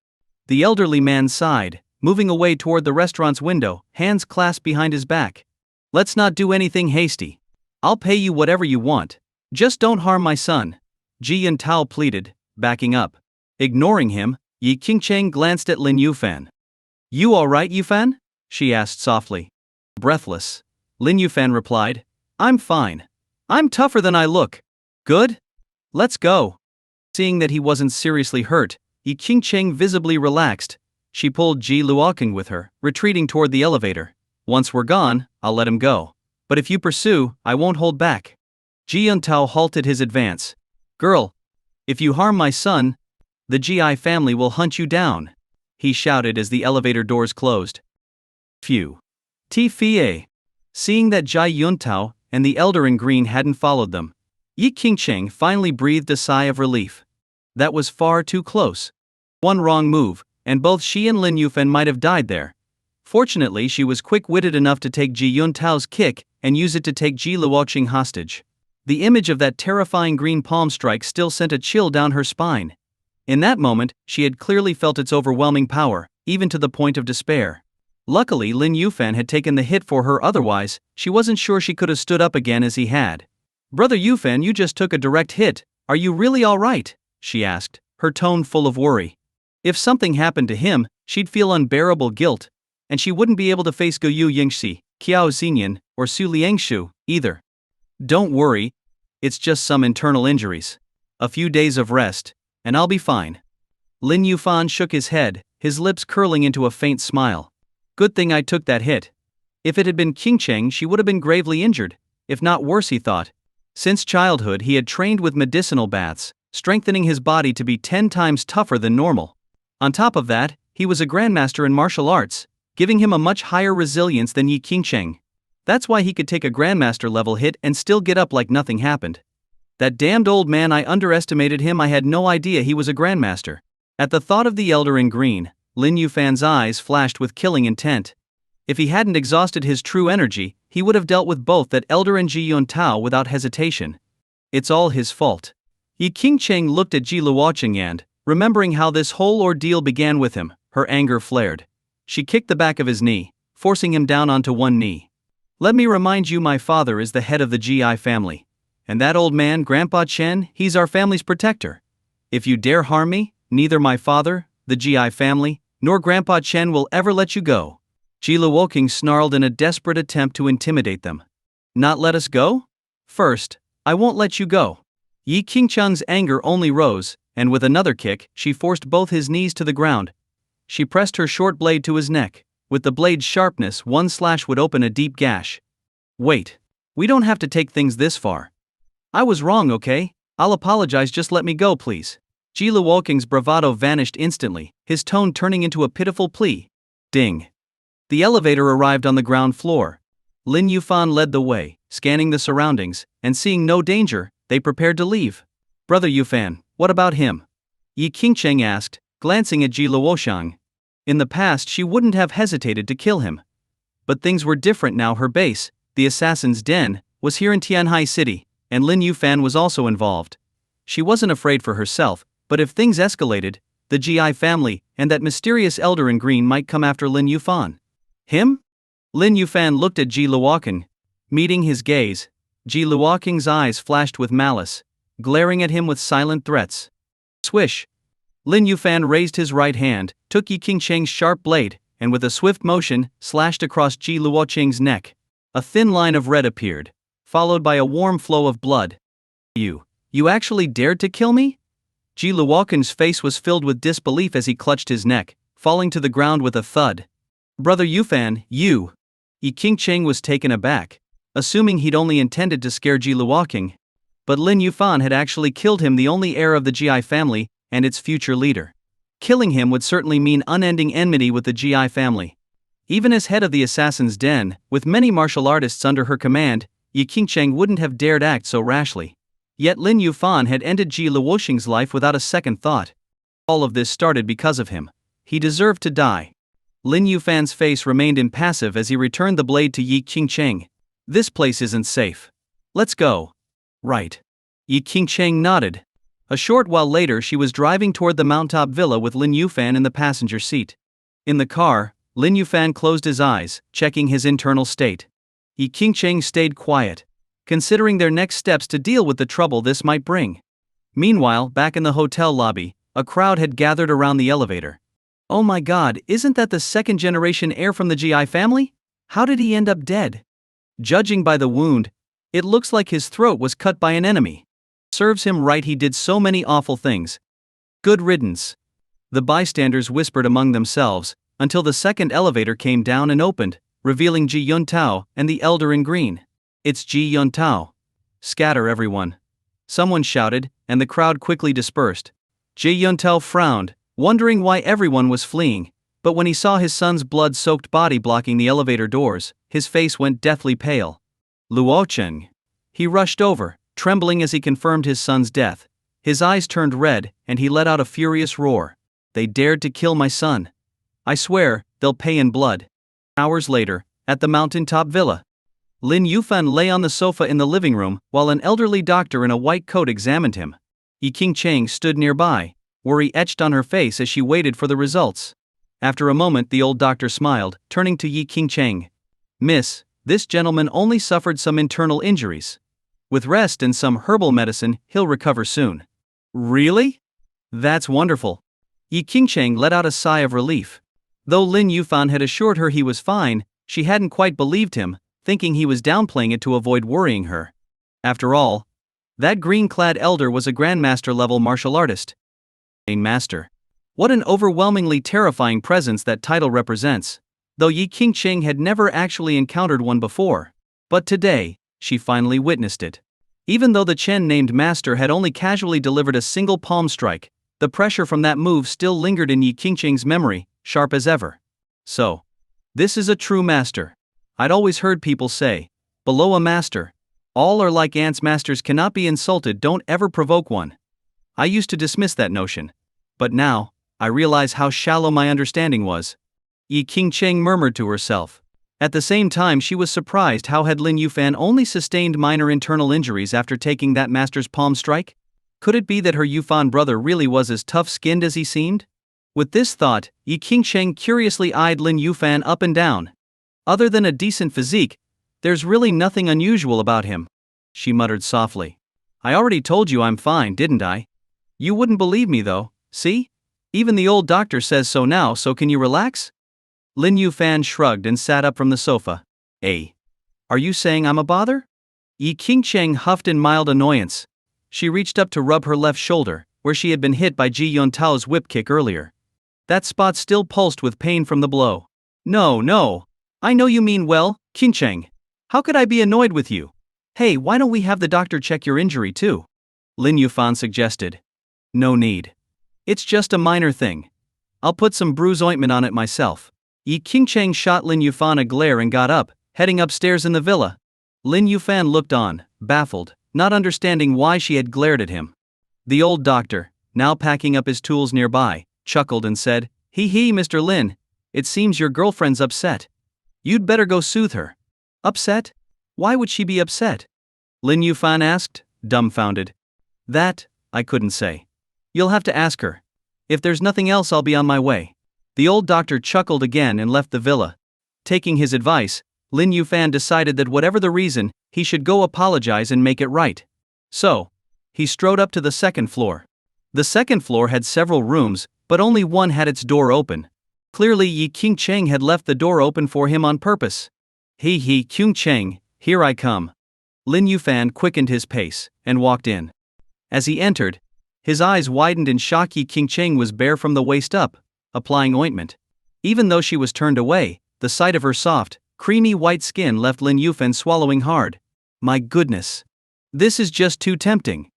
The elderly man sighed, moving away toward the restaurant's window, hands clasped behind his back. Let's not do anything hasty. I'll pay you whatever you want. Just don't harm my son. Ji Yuntao pleaded, backing up. Ignoring him, Yi Qingcheng glanced at Lin Yufan. You all right, Yufan? She asked softly. Breathless. Lin Yufan replied, I'm fine. I'm tougher than I look. Good? Let's go. Seeing that he wasn't seriously hurt, Yi Qingcheng visibly relaxed. She pulled Ji Luoqing with her, retreating toward the elevator. Once we're gone, I'll let him go. But if you pursue, I won't hold back. Ji Yuntao halted his advance. Girl, if you harm my son, the GI family will hunt you down, he shouted as the elevator doors closed. Phew. T-Fie. Seeing that Ji Yuntao and the elder in green hadn't followed them, Yi Qingcheng finally breathed a sigh of relief. That was far too close. One wrong move, and both she and Lin Yufan might have died there. Fortunately, she was quick-witted enough to take Ji Yuntao's kick and use it to take Ji Luoqing hostage. The image of that terrifying green palm strike still sent a chill down her spine. In that moment, she had clearly felt its overwhelming power, even to the point of despair. Luckily, Lin Yufan had taken the hit for her, otherwise, she wasn't sure she could have stood up again as he had. Brother Yufan, you just took a direct hit. Are you really all right? She asked, her tone full of worry. If something happened to him, she'd feel unbearable guilt, and she wouldn't be able to face Guyu Yingxi, Qiao Xinyan, or Su Liangshu, either. Don't worry, it's just some internal injuries. A few days of rest, and I'll be fine. Lin Yufan shook his head, his lips curling into a faint smile. Good thing I took that hit. If it had been Qingcheng, she would have been gravely injured, if not worse, he thought. Since childhood, he had trained with medicinal baths, strengthening his body to be 10 times tougher than normal. On top of that, he was a grandmaster in martial arts, giving him a much higher resilience than Yi Qingcheng. That's why he could take a grandmaster level hit and still get up like nothing happened. That damned old man, I underestimated him. I had no idea he was a grandmaster. At the thought of the elder in green, Lin Yufan's eyes flashed with killing intent. If he hadn't exhausted his true energy, he would have dealt with both that elder and Ji Yuntao without hesitation. It's all his fault. Yi Qingcheng looked at Ji Luoqing and, remembering how this whole ordeal began with him, her anger flared. She kicked the back of his knee, forcing him down onto one knee. Let me remind you, my father is the head of the GI family. And that old man, Grandpa Chen, he's our family's protector. If you dare harm me, neither my father, the GI family, nor Grandpa Chen will ever let you go. Ji Luoqing snarled in a desperate attempt to intimidate them. Not let us go? First, I won't let you go. Yi Qingcheng's anger only rose, and with another kick, she forced both his knees to the ground. She pressed her short blade to his neck. With the blade's sharpness, one slash would open a deep gash. Wait. We don't have to take things this far. I was wrong, okay? I'll apologize, just let me go, please. Ji Luoking's bravado vanished instantly, his tone turning into a pitiful plea. Ding. The elevator arrived on the ground floor. Lin Yufan led the way, scanning the surroundings, and seeing no danger, they prepared to leave. Brother Yufan, what about him? Yi Qingcheng asked, glancing at Ji Luoshang. In the past she wouldn't have hesitated to kill him. But things were different now. Her base, the assassin's den, was here in Tianhai City, and Lin Yufan was also involved. She wasn't afraid for herself, but if things escalated, the GI family and that mysterious elder in green might come after Lin Yufan. Him? Lin Yufan looked at Ji Luoking. Meeting his gaze, Ji Luoking's eyes flashed with malice, glaring at him with silent threats. Swish! Lin Yufan raised his right hand, took Yi Qingcheng's sharp blade, and with a swift motion, slashed across Ji Luoqing's neck. A thin line of red appeared, followed by a warm flow of blood. You actually dared to kill me? Ji Luoking's face was filled with disbelief as he clutched his neck, falling to the ground with a thud. Brother Yufan, you! Yi Qingcheng was taken aback, assuming he'd only intended to scare Ji Luoking. But Lin Yufan had actually killed him, the only heir of the GI family, and its future leader. Killing him would certainly mean unending enmity with the GI family. Even as head of the assassin's den, with many martial artists under her command, Yi Qingcheng wouldn't have dared act so rashly. Yet Lin Yufan had ended Ji Luoxing's life without a second thought. All of this started because of him. He deserved to die. Lin Yufan's face remained impassive as he returned the blade to Yi Qingcheng. This place isn't safe. Let's go. Right. Yi Qingcheng nodded. A short while later she was driving toward the mountaintop villa with Lin Yufan in the passenger seat. In the car, Lin Yufan closed his eyes, checking his internal state. Yi Qingcheng stayed quiet, considering their next steps to deal with the trouble this might bring. Meanwhile, back in the hotel lobby, a crowd had gathered around the elevator. Oh my god, isn't that the second-generation heir from the GI family? How did he end up dead? Judging by the wound, it looks like his throat was cut by an enemy. Serves him right, he did so many awful things. Good riddance. The bystanders whispered among themselves, until the second elevator came down and opened, revealing Ji Yuntao and the elder in green. It's Ji Yuntao. Scatter, everyone. Someone shouted, and the crowd quickly dispersed. Ji Yuntao frowned, wondering why everyone was fleeing, but when he saw his son's blood-soaked body blocking the elevator doors, his face went deathly pale. Luocheng. He rushed over, trembling as he confirmed his son's death. His eyes turned red, and he let out a furious roar. They dared to kill my son. I swear, they'll pay in blood. Hours later, at the mountaintop villa, Lin Yufan lay on the sofa in the living room, while an elderly doctor in a white coat examined him. Yi Qingcheng stood nearby, worry etched on her face as she waited for the results. After a moment the old doctor smiled, turning to Yi Qingcheng. Miss, this gentleman only suffered some internal injuries. With rest and some herbal medicine, he'll recover soon. Really? That's wonderful. Yi Qingcheng let out a sigh of relief. Though Lin Yufan had assured her he was fine, she hadn't quite believed him, thinking he was downplaying it to avoid worrying her. After all, that green-clad elder was a grandmaster-level martial artist. A master. What an overwhelmingly terrifying presence that title represents, though Yi Qingcheng had never actually encountered one before. But today, she finally witnessed it. Even though the Chen named master had only casually delivered a single palm strike, the pressure from that move still lingered in Yi Qingcheng's memory, sharp as ever. So, this is a true master. I'd always heard people say, below a master, all are like ants. Masters cannot be insulted, don't ever provoke one. I used to dismiss that notion. But now, I realize how shallow my understanding was. Yi Qingcheng murmured to herself. At the same time she was surprised how had Lin Yufan only sustained minor internal injuries after taking that master's palm strike? Could it be that her Yufan brother really was as tough-skinned as he seemed? With this thought, Yi Qingcheng curiously eyed Lin Yufan up and down. Other than a decent physique, there's really nothing unusual about him, she muttered softly. I already told you I'm fine, didn't I? You wouldn't believe me though, see? Even the old doctor says so now, so can you relax? Lin Yufan shrugged and sat up from the sofa. Are you saying I'm a bother? Yi Qingcheng huffed in mild annoyance. She reached up to rub her left shoulder, where she had been hit by Ji Yuntao's whip kick earlier. That spot still pulsed with pain from the blow. No. I know you mean well, Qingcheng. How could I be annoyed with you? Hey, why don't we have the doctor check your injury too? Lin Yufan suggested. No need. It's just a minor thing. I'll put some bruise ointment on it myself. Yi Qingcheng shot Lin Yufan a glare and got up, heading upstairs in the villa. Lin Yufan looked on, baffled, not understanding why she had glared at him. The old doctor, now packing up his tools nearby, chuckled and said, Hee, Mr. Lin, it seems your girlfriend's upset. You'd better go soothe her. Upset? Why would she be upset? Lin Yufan asked, dumbfounded. That, I couldn't say. You'll have to ask her. If there's nothing else, I'll be on my way. The old doctor chuckled again and left the villa. Taking his advice, Lin Yufan decided that whatever the reason, he should go apologize and make it right. So, he strode up to the second floor. The second floor had several rooms, but only one had its door open. Clearly Yi Qingcheng had left the door open for him on purpose. He, Qingcheng, here I come. Lin Yufan quickened his pace, and walked in. As he entered, his eyes widened in shock. Yi Qingcheng was bare from the waist up, applying ointment. Even though she was turned away, the sight of her soft, creamy white skin left Lin Yufan swallowing hard. My goodness. This is just too tempting.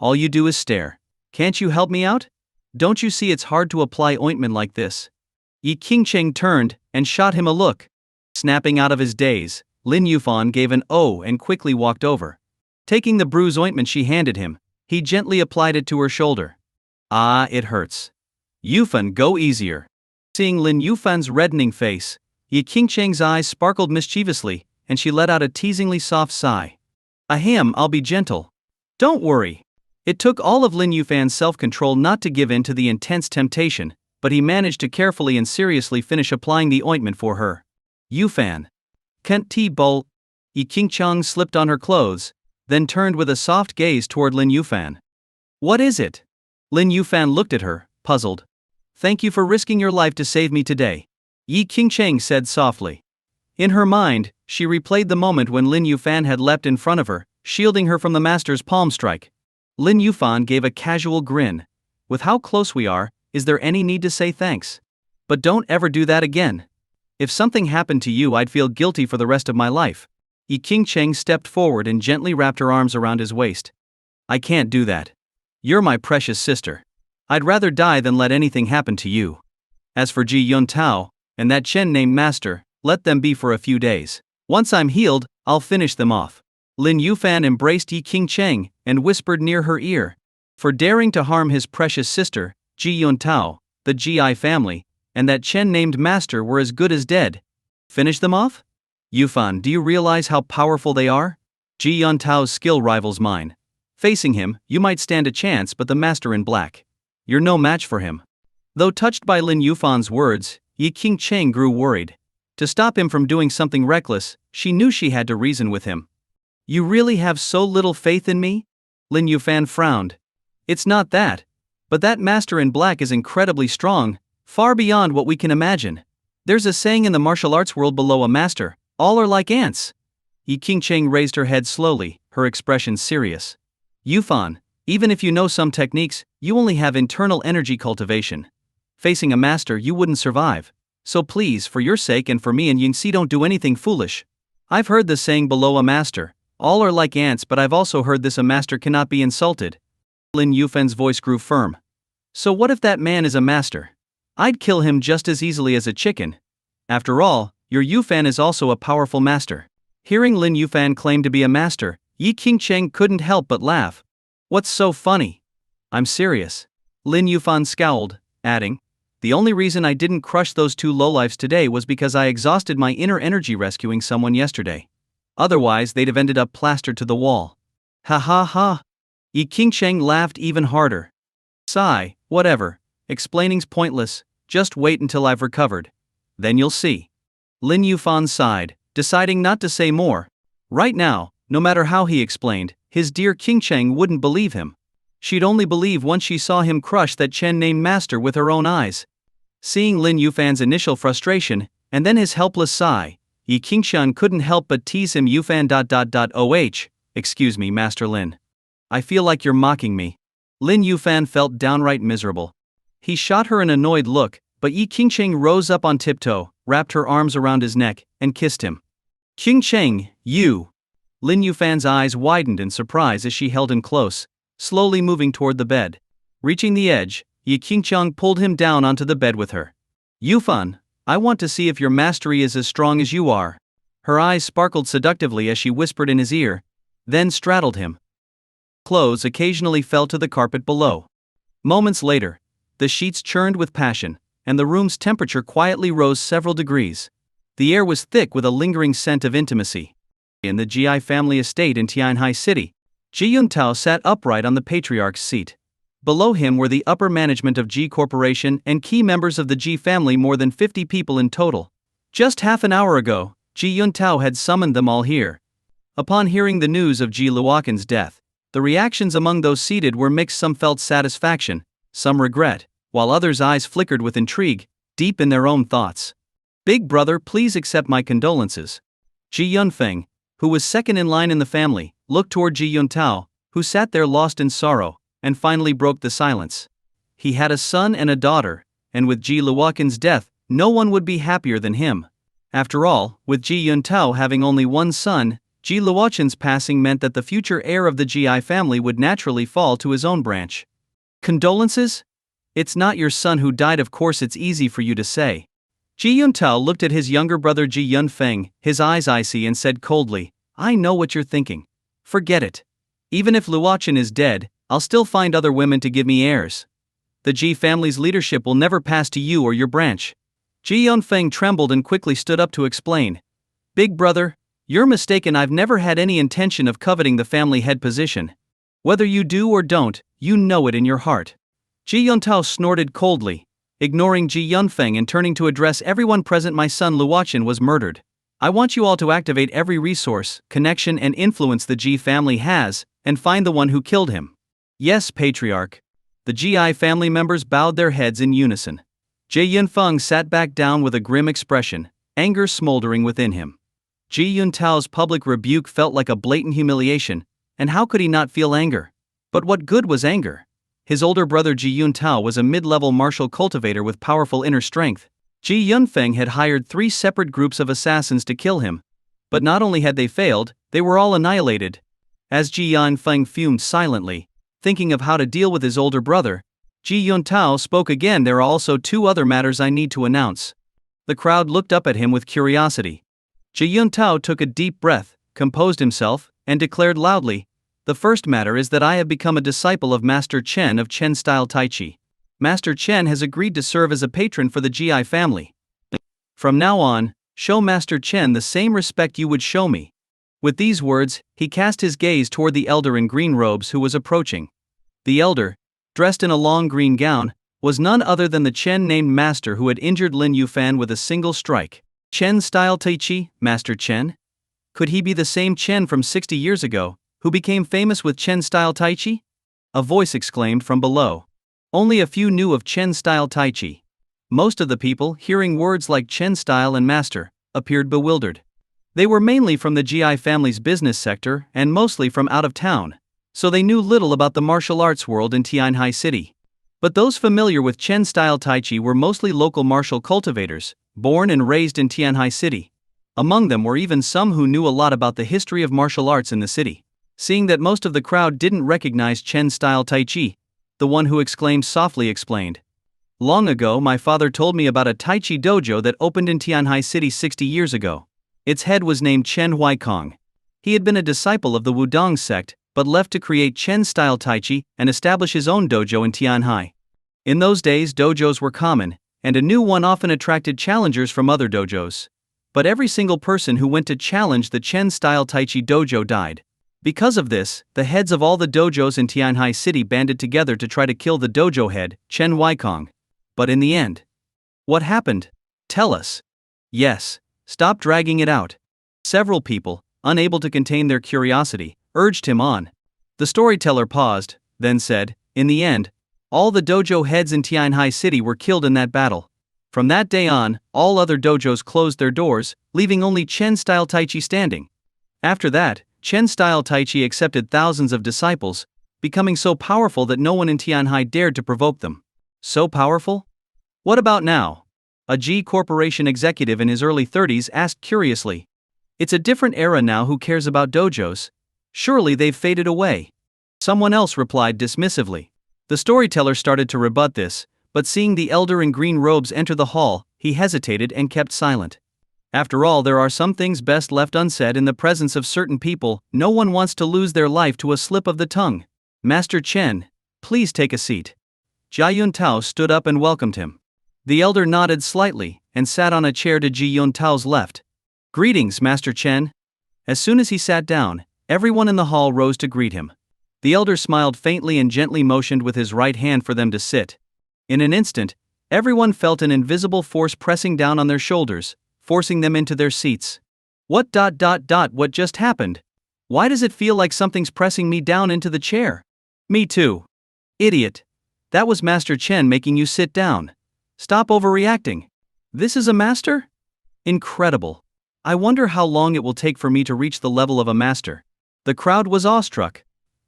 All you do is stare. Can't you help me out? Don't you see it's hard to apply ointment like this? Yi Qingcheng turned, and shot him a look. Snapping out of his daze, Lin Yufan gave an "oh" and quickly walked over. Taking the bruise ointment she handed him, he gently applied it to her shoulder. Ah, it hurts. Yufan, go easier. Seeing Lin Yufan's reddening face, Yi Qingcheng's eyes sparkled mischievously, and she let out a teasingly soft sigh. Ahem, I'll be gentle. Don't worry. It took all of Lin Yufan's self-control not to give in to the intense temptation, but he managed to carefully and seriously finish applying the ointment for her. Yufan. Can't T-Bowl. Yi Qingcheng slipped on her clothes, then turned with a soft gaze toward Lin Yufan. What is it? Lin Yufan looked at her, puzzled. Thank you for risking your life to save me today, Yi Qingcheng said softly. In her mind, she replayed the moment when Lin Yufan had leapt in front of her, shielding her from the master's palm strike. Lin Yufan gave a casual grin. With how close we are, is there any need to say thanks? But don't ever do that again. If something happened to you, I'd feel guilty for the rest of my life. Yi Qingcheng stepped forward and gently wrapped her arms around his waist. I can't do that. You're my precious sister. I'd rather die than let anything happen to you. As for Ji Yuntao, and that Chen named master, let them be for a few days. Once I'm healed, I'll finish them off. Lin Yufan embraced Yi Qingcheng and whispered near her ear. For daring to harm his precious sister, Ji Yuntao, the Ji family, and that Chen named master were as good as dead. Finish them off? Yufan, do you realize how powerful they are? Ji Yuntao's skill rivals mine. Facing him, you might stand a chance, but the master in black. You're no match for him. Though touched by Lin Yufan's words, Yi Qingcheng grew worried. To stop him from doing something reckless, she knew she had to reason with him. You really have so little faith in me? Lin Yufan frowned. It's not that. But that master in black is incredibly strong, far beyond what we can imagine. There's a saying in the martial arts world, below a master, all are like ants. Yi Qingcheng raised her head slowly, her expression serious. Yufan, even if you know some techniques, you only have internal energy cultivation. Facing a master, you wouldn't survive. So please, for your sake and for me and Yingxi, don't do anything foolish. I've heard the saying below a master, all are like ants, but I've also heard this: a master cannot be insulted. Lin Yufan's voice grew firm. So what if that man is a master? I'd kill him just as easily as a chicken. After all, your Yufan is also a powerful master. Hearing Lin Yufan claim to be a master, Yi Qingcheng couldn't help but laugh. What's so funny? I'm serious. Lin Yufan scowled, adding, the only reason I didn't crush those two lowlifes today was because I exhausted my inner energy rescuing someone yesterday. Otherwise, they'd have ended up plastered to the wall. Ha ha ha. Yi Qingcheng laughed even harder. Sigh, whatever. Explaining's pointless, just wait until I've recovered. Then you'll see. Lin Yufan sighed, deciding not to say more. Right now, no matter how he explained, his dear Qingcheng wouldn't believe him. She'd only believe once she saw him crush that Chen named master with her own eyes. Seeing Lin Yufan's initial frustration, and then his helpless sigh, Yi Qingshan couldn't help but tease him. Yufan. Excuse me, Master Lin. I feel like you're mocking me. Lin Yufan felt downright miserable. He shot her an annoyed look, but Yi Qingshan rose up on tiptoe, wrapped her arms around his neck, and kissed him. Qingshan, you! Lin Yufan's eyes widened in surprise as she held him close, slowly moving toward the bed. Reaching the edge, Yi Qingshan pulled him down onto the bed with her. Yufan, I want to see if your mastery is as strong as you are. Her eyes sparkled seductively as she whispered in his ear, then straddled him. Clothes occasionally fell to the carpet below. Moments later, the sheets churned with passion, and the room's temperature quietly rose several degrees. The air was thick with a lingering scent of intimacy. In the Ji family estate in Tianhai City, Ji Yuntao sat upright on the patriarch's seat. Below him were the upper management of Ji Corporation and key members of the Ji family, more than 50 people in total. Just half an hour ago, Ji Yuntao had summoned them all here. Upon hearing the news of Ji Luoqin's death, the reactions among those seated were mixed. Some felt satisfaction, some regret, while others' eyes flickered with intrigue, deep in their own thoughts. Big brother, please accept my condolences. Ji Yunfeng, who was second in line in the family, looked toward Ji Yuntao, who sat there lost in sorrow, and finally broke the silence. He had a son and a daughter, and with Ji Luoqin's death, no one would be happier than him. After all, with Ji Yuntao having only one son, Ji Luoqin's passing meant that the future heir of the Ji family would naturally fall to his own branch. Condolences? It's not your son who died, of course. It's easy for you to say. Ji Yuntao looked at his younger brother Ji Yunfeng, his eyes icy, and said coldly, I know what you're thinking. Forget it. Even if Luoqin is dead, I'll still find other women to give me heirs. The Ji family's leadership will never pass to you or your branch. Ji Yunfeng trembled and quickly stood up to explain. Big brother, you're mistaken. I've never had any intention of coveting the family head position. Whether you do or don't, you know it in your heart. Ji Yuntao snorted coldly, ignoring Ji Yunfeng and turning to address everyone present. My son Luoqin was murdered. I want you all to activate every resource, connection and influence the Ji family has, and find the one who killed him. Yes, Patriarch. The Ji family members bowed their heads in unison. Ji Yunfeng sat back down with a grim expression, anger smoldering within him. Ji Yuntao's public rebuke felt like a blatant humiliation, and how could he not feel anger? But what good was anger? His older brother Ji Yuntao was a mid-level martial cultivator with powerful inner strength. Ji Yunfeng had hired 3 separate groups of assassins to kill him. But not only had they failed, they were all annihilated. As Ji Yunfeng fumed silently, thinking of how to deal with his older brother, Ji Yuntao spoke again. There are also 2 other matters I need to announce. The crowd looked up at him with curiosity. Ji Yuntao took a deep breath, composed himself, and declared loudly, the first matter is that I have become a disciple of Master Chen of Chen-style Tai Chi. Master Chen has agreed to serve as a patron for the Ji family. From now on, show Master Chen the same respect you would show me. With these words, he cast his gaze toward the elder in green robes who was approaching. The elder, dressed in a long green gown, was none other than the Chen-named master who had injured Lin Yufan with a single strike. Chen-style Tai Chi, Master Chen? Could he be the same Chen from 60 years ago, who became famous with Chen-style Tai Chi? A voice exclaimed from below. Only a few knew of Chen-style Tai Chi. Most of the people, hearing words like Chen-style and master, appeared bewildered. They were mainly from the Ji family's business sector and mostly from out of town, so they knew little about the martial arts world in Tianhai City. But those familiar with Chen-style Tai Chi were mostly local martial cultivators, born and raised in Tianhai City. Among them were even some who knew a lot about the history of martial arts in the city. Seeing that most of the crowd didn't recognize Chen-style Tai Chi, the one who exclaimed softly explained. Long ago my father told me about a Tai Chi dojo that opened in Tianhai City 60 years ago. Its head was named Chen Huaikong. He had been a disciple of the Wudong sect, but left to create Chen-style Tai Chi and establish his own dojo in Tianhai. In those days dojos were common, and a new one often attracted challengers from other dojos. But every single person who went to challenge the Chen-style Tai Chi dojo died. Because of this, the heads of all the dojos in Tianhai City banded together to try to kill the dojo head, Chen Huaikong. But in the end, what happened? Tell us. Yes, stop dragging it out. Several people, unable to contain their curiosity, urged him on. The storyteller paused, then said, in the end, all the dojo heads in Tianhai City were killed in that battle. From that day on, all other dojos closed their doors, leaving only Chen-style Tai Chi standing. After that, Chen-style Tai Chi accepted thousands of disciples, becoming so powerful that no one in Tianhai dared to provoke them. So powerful? What about now? A G Corporation executive in his early 30s asked curiously. It's a different era now. Who cares about dojos? Surely they've faded away. Someone else replied dismissively. The storyteller started to rebut this, but seeing the elder in green robes enter the hall, he hesitated and kept silent. After all, there are some things best left unsaid in the presence of certain people. No one wants to lose their life to a slip of the tongue. Master Chen, please take a seat. Jia Yuntao stood up and welcomed him. The elder nodded slightly and sat on a chair to Ji Yuntao's left. Greetings, Master Chen. As soon as he sat down, everyone in the hall rose to greet him. The elder smiled faintly and gently motioned with his right hand for them to sit. In an instant, everyone felt an invisible force pressing down on their shoulders, forcing them into their seats. What just happened? Why does it feel like something's pressing me down into the chair? Me too. Idiot. That was Master Chen making you sit down. Stop overreacting. This is a master? Incredible. I wonder how long it will take for me to reach the level of a master. The crowd was awestruck.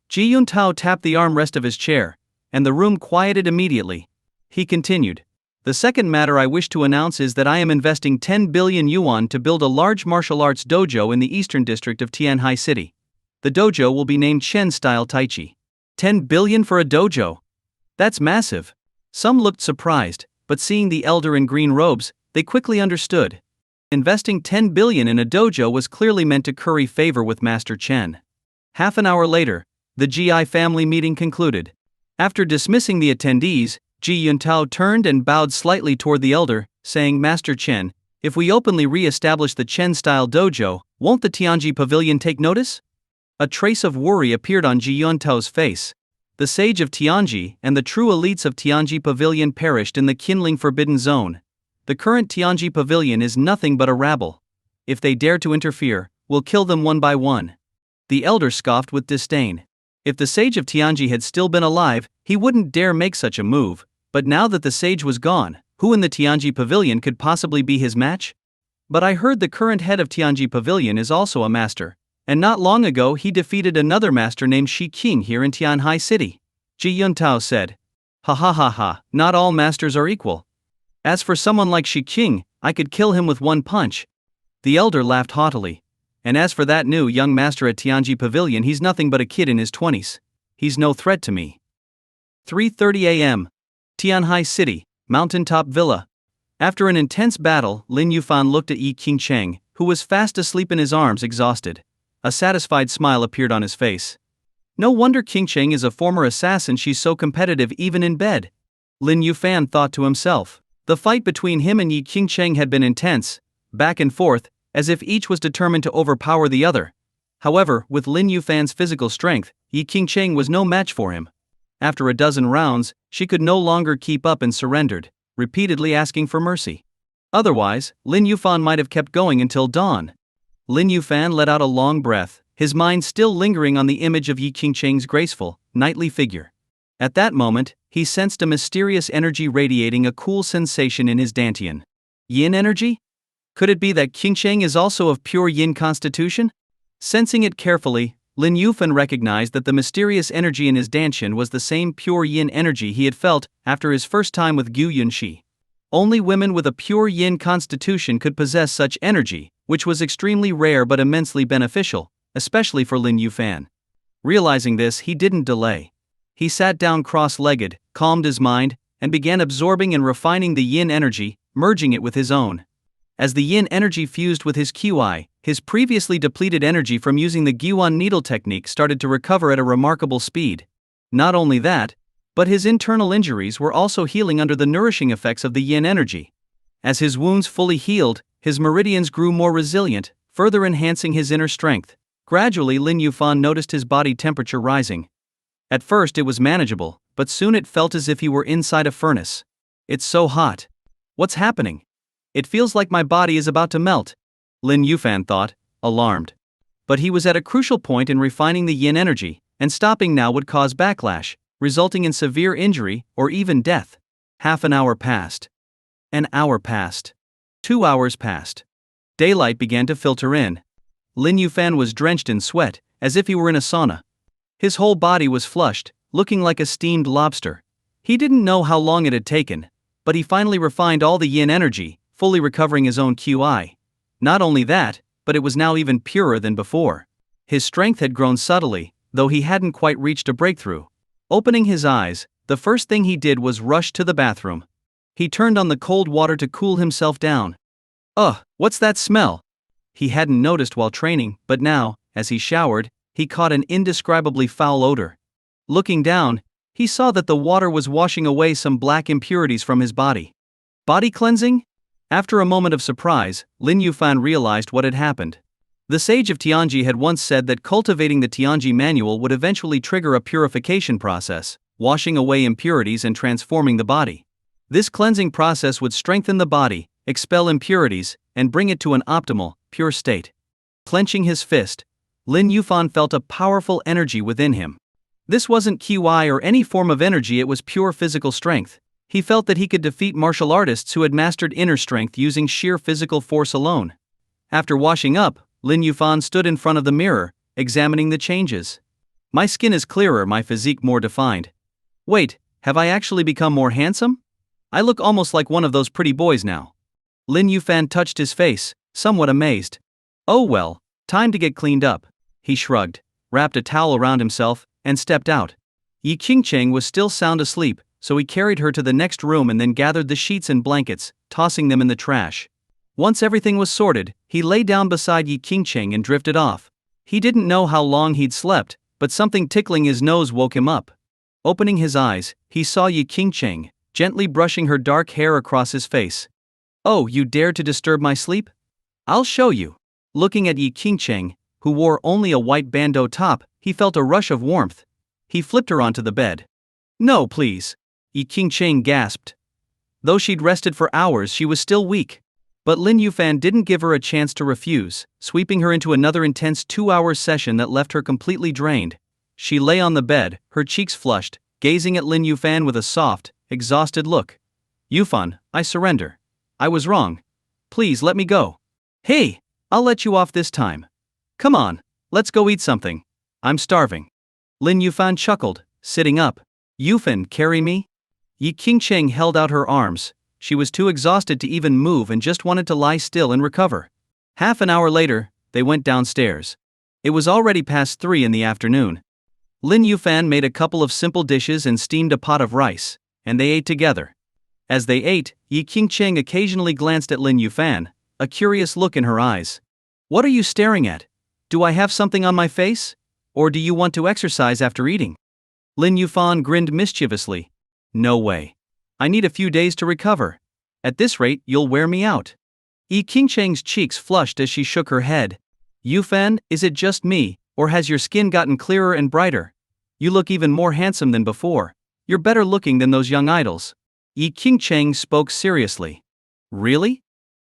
Ji Yuntao tapped the armrest of his chair, and the room quieted immediately. He continued. The second matter I wish to announce is that I am investing 10 billion yuan to build a large martial arts dojo in the eastern district of Tianhai City. The dojo will be named Chen-style Tai Chi. 10 billion for a dojo? That's massive. Some looked surprised, but seeing the elder in green robes, they quickly understood. Investing 10 billion in a dojo was clearly meant to curry favor with Master Chen. Half an hour later, the GI family meeting concluded. After dismissing the attendees, Ji Yuntao turned and bowed slightly toward the elder, saying, Master Chen, if we openly re-establish the Chen-style dojo, won't the Tianji Pavilion take notice? A trace of worry appeared on Ji Yuntao's face. The sage of Tianji and the true elites of Tianji Pavilion perished in the kindling forbidden zone. The current Tianji Pavilion is nothing but a rabble. If they dare to interfere, we'll kill them one by one. The elder scoffed with disdain. If the sage of Tianji had still been alive, he wouldn't dare make such a move, but now that the sage was gone, who in the Tianji Pavilion could possibly be his match? But I heard the current head of Tianji Pavilion is also a master, and not long ago he defeated another master named Shi Qing here in Tianhai City. Ji Yuntao said. Ha ha ha ha, not all masters are equal. As for someone like Shi Qing, I could kill him with one punch. The elder laughed haughtily. And as for that new young master at Tianji Pavilion, he's nothing but a kid in his 20s. He's no threat to me. 3:30 a.m. Tianhai City, Mountaintop Villa. After an intense battle, Lin Yuan looked at Yi Qingcheng, who was fast asleep in his arms, exhausted. A satisfied smile appeared on his face. No wonder Qingcheng is a former assassin, she's so competitive even in bed. Lin Yuan thought to himself. The fight between him and Yi Qingcheng had been intense, back and forth, as if each was determined to overpower the other. However, with Lin Yufan's physical strength, Yi Qingcheng was no match for him. After a dozen rounds, she could no longer keep up and surrendered, repeatedly asking for mercy. Otherwise, Lin Yuan might have kept going until dawn. Lin Yuan let out a long breath, his mind still lingering on the image of Yi Qingcheng's graceful, knightly figure. At that moment, he sensed a mysterious energy radiating a cool sensation in his dantian. Yin energy? Could it be that Qingcheng is also of pure yin constitution? Sensing it carefully, Lin Yuan recognized that the mysterious energy in his dantian was the same pure yin energy he had felt after his first time with Gu Yunxi. Only women with a pure yin constitution could possess such energy, which was extremely rare but immensely beneficial, especially for Lin Yuan. Realizing this, he didn't delay. He sat down cross-legged, calmed his mind, and began absorbing and refining the yin energy, merging it with his own. As the yin energy fused with his qi, his previously depleted energy from using the Guan needle technique started to recover at a remarkable speed. Not only that, but his internal injuries were also healing under the nourishing effects of the yin energy. As his wounds fully healed, his meridians grew more resilient, further enhancing his inner strength. Gradually, Lin Yuan noticed his body temperature rising. At first it was manageable, but soon it felt as if he were inside a furnace. It's so hot. What's happening? It feels like my body is about to melt, Lin Yuan thought, alarmed. But he was at a crucial point in refining the yin energy, and stopping now would cause backlash, resulting in severe injury or even death. Half an hour passed. An hour passed. 2 hours passed. Daylight began to filter in. Lin Yufan was drenched in sweat, as if he were in a sauna. His whole body was flushed, looking like a steamed lobster. He didn't know how long it had taken, but he finally refined all the yin energy, fully recovering his own QI. Not only that, but it was now even purer than before. His strength had grown subtly, though he hadn't quite reached a breakthrough. Opening his eyes, the first thing he did was rush to the bathroom. He turned on the cold water to cool himself down. Ugh, what's that smell? He hadn't noticed while training, but now, as he showered, he caught an indescribably foul odor. Looking down, he saw that the water was washing away some black impurities from his body. Body cleansing? After a moment of surprise, Lin Yufan realized what had happened. The sage of Tianji had once said that cultivating the Tianji manual would eventually trigger a purification process, washing away impurities and transforming the body. This cleansing process would strengthen the body, expel impurities, and bring it to an optimal, pure state. Clenching his fist, Lin Yufan felt a powerful energy within him. This wasn't QI or any form of energy, it was pure physical strength. He felt that he could defeat martial artists who had mastered inner strength using sheer physical force alone. After washing up, Lin Yufan stood in front of the mirror, examining the changes. My skin is clearer, my physique more defined. Wait, have I actually become more handsome? I look almost like one of those pretty boys now. Lin Yufan touched his face, somewhat amazed. Oh well, time to get cleaned up. He shrugged, wrapped a towel around himself, and stepped out. Yi Qingcheng was still sound asleep, so he carried her to the next room and then gathered the sheets and blankets, tossing them in the trash. Once everything was sorted, he lay down beside Yi Qingcheng and drifted off. He didn't know how long he'd slept, but something tickling his nose woke him up. Opening his eyes, he saw Yi Qingcheng, gently brushing her dark hair across his face. Oh, you dared to disturb my sleep? I'll show you. Looking at Yi Qingcheng, who wore only a white bandeau top, he felt a rush of warmth. He flipped her onto the bed. No, please. Yi Qingcheng gasped. Though she'd rested for hours, she was still weak. But Lin Yufan didn't give her a chance to refuse, sweeping her into another intense 2-hour session that left her completely drained. She lay on the bed, her cheeks flushed, gazing at Lin Yufan with a soft, exhausted look. Yufan, I surrender. I was wrong. Please let me go. Hey, I'll let you off this time. Come on, let's go eat something. I'm starving. Lin Yufan chuckled, sitting up. Yufan, carry me? Yi Qingcheng held out her arms. She was too exhausted to even move and just wanted to lie still and recover. Half an hour later, they went downstairs. It was already past 3 in the afternoon. Lin Yufan made a couple of simple dishes and steamed a pot of rice, and they ate together. As they ate, Yi Qingcheng occasionally glanced at Lin Yufan, a curious look in her eyes. What are you staring at? Do I have something on my face? Or do you want to exercise after eating? Lin Yufan grinned mischievously. No way. I need a few days to recover. At this rate, you'll wear me out. Yi Qingcheng's cheeks flushed as she shook her head. Yufan, is it just me, or has your skin gotten clearer and brighter? You look even more handsome than before. You're better looking than those young idols. Yi Qingcheng spoke seriously. Really?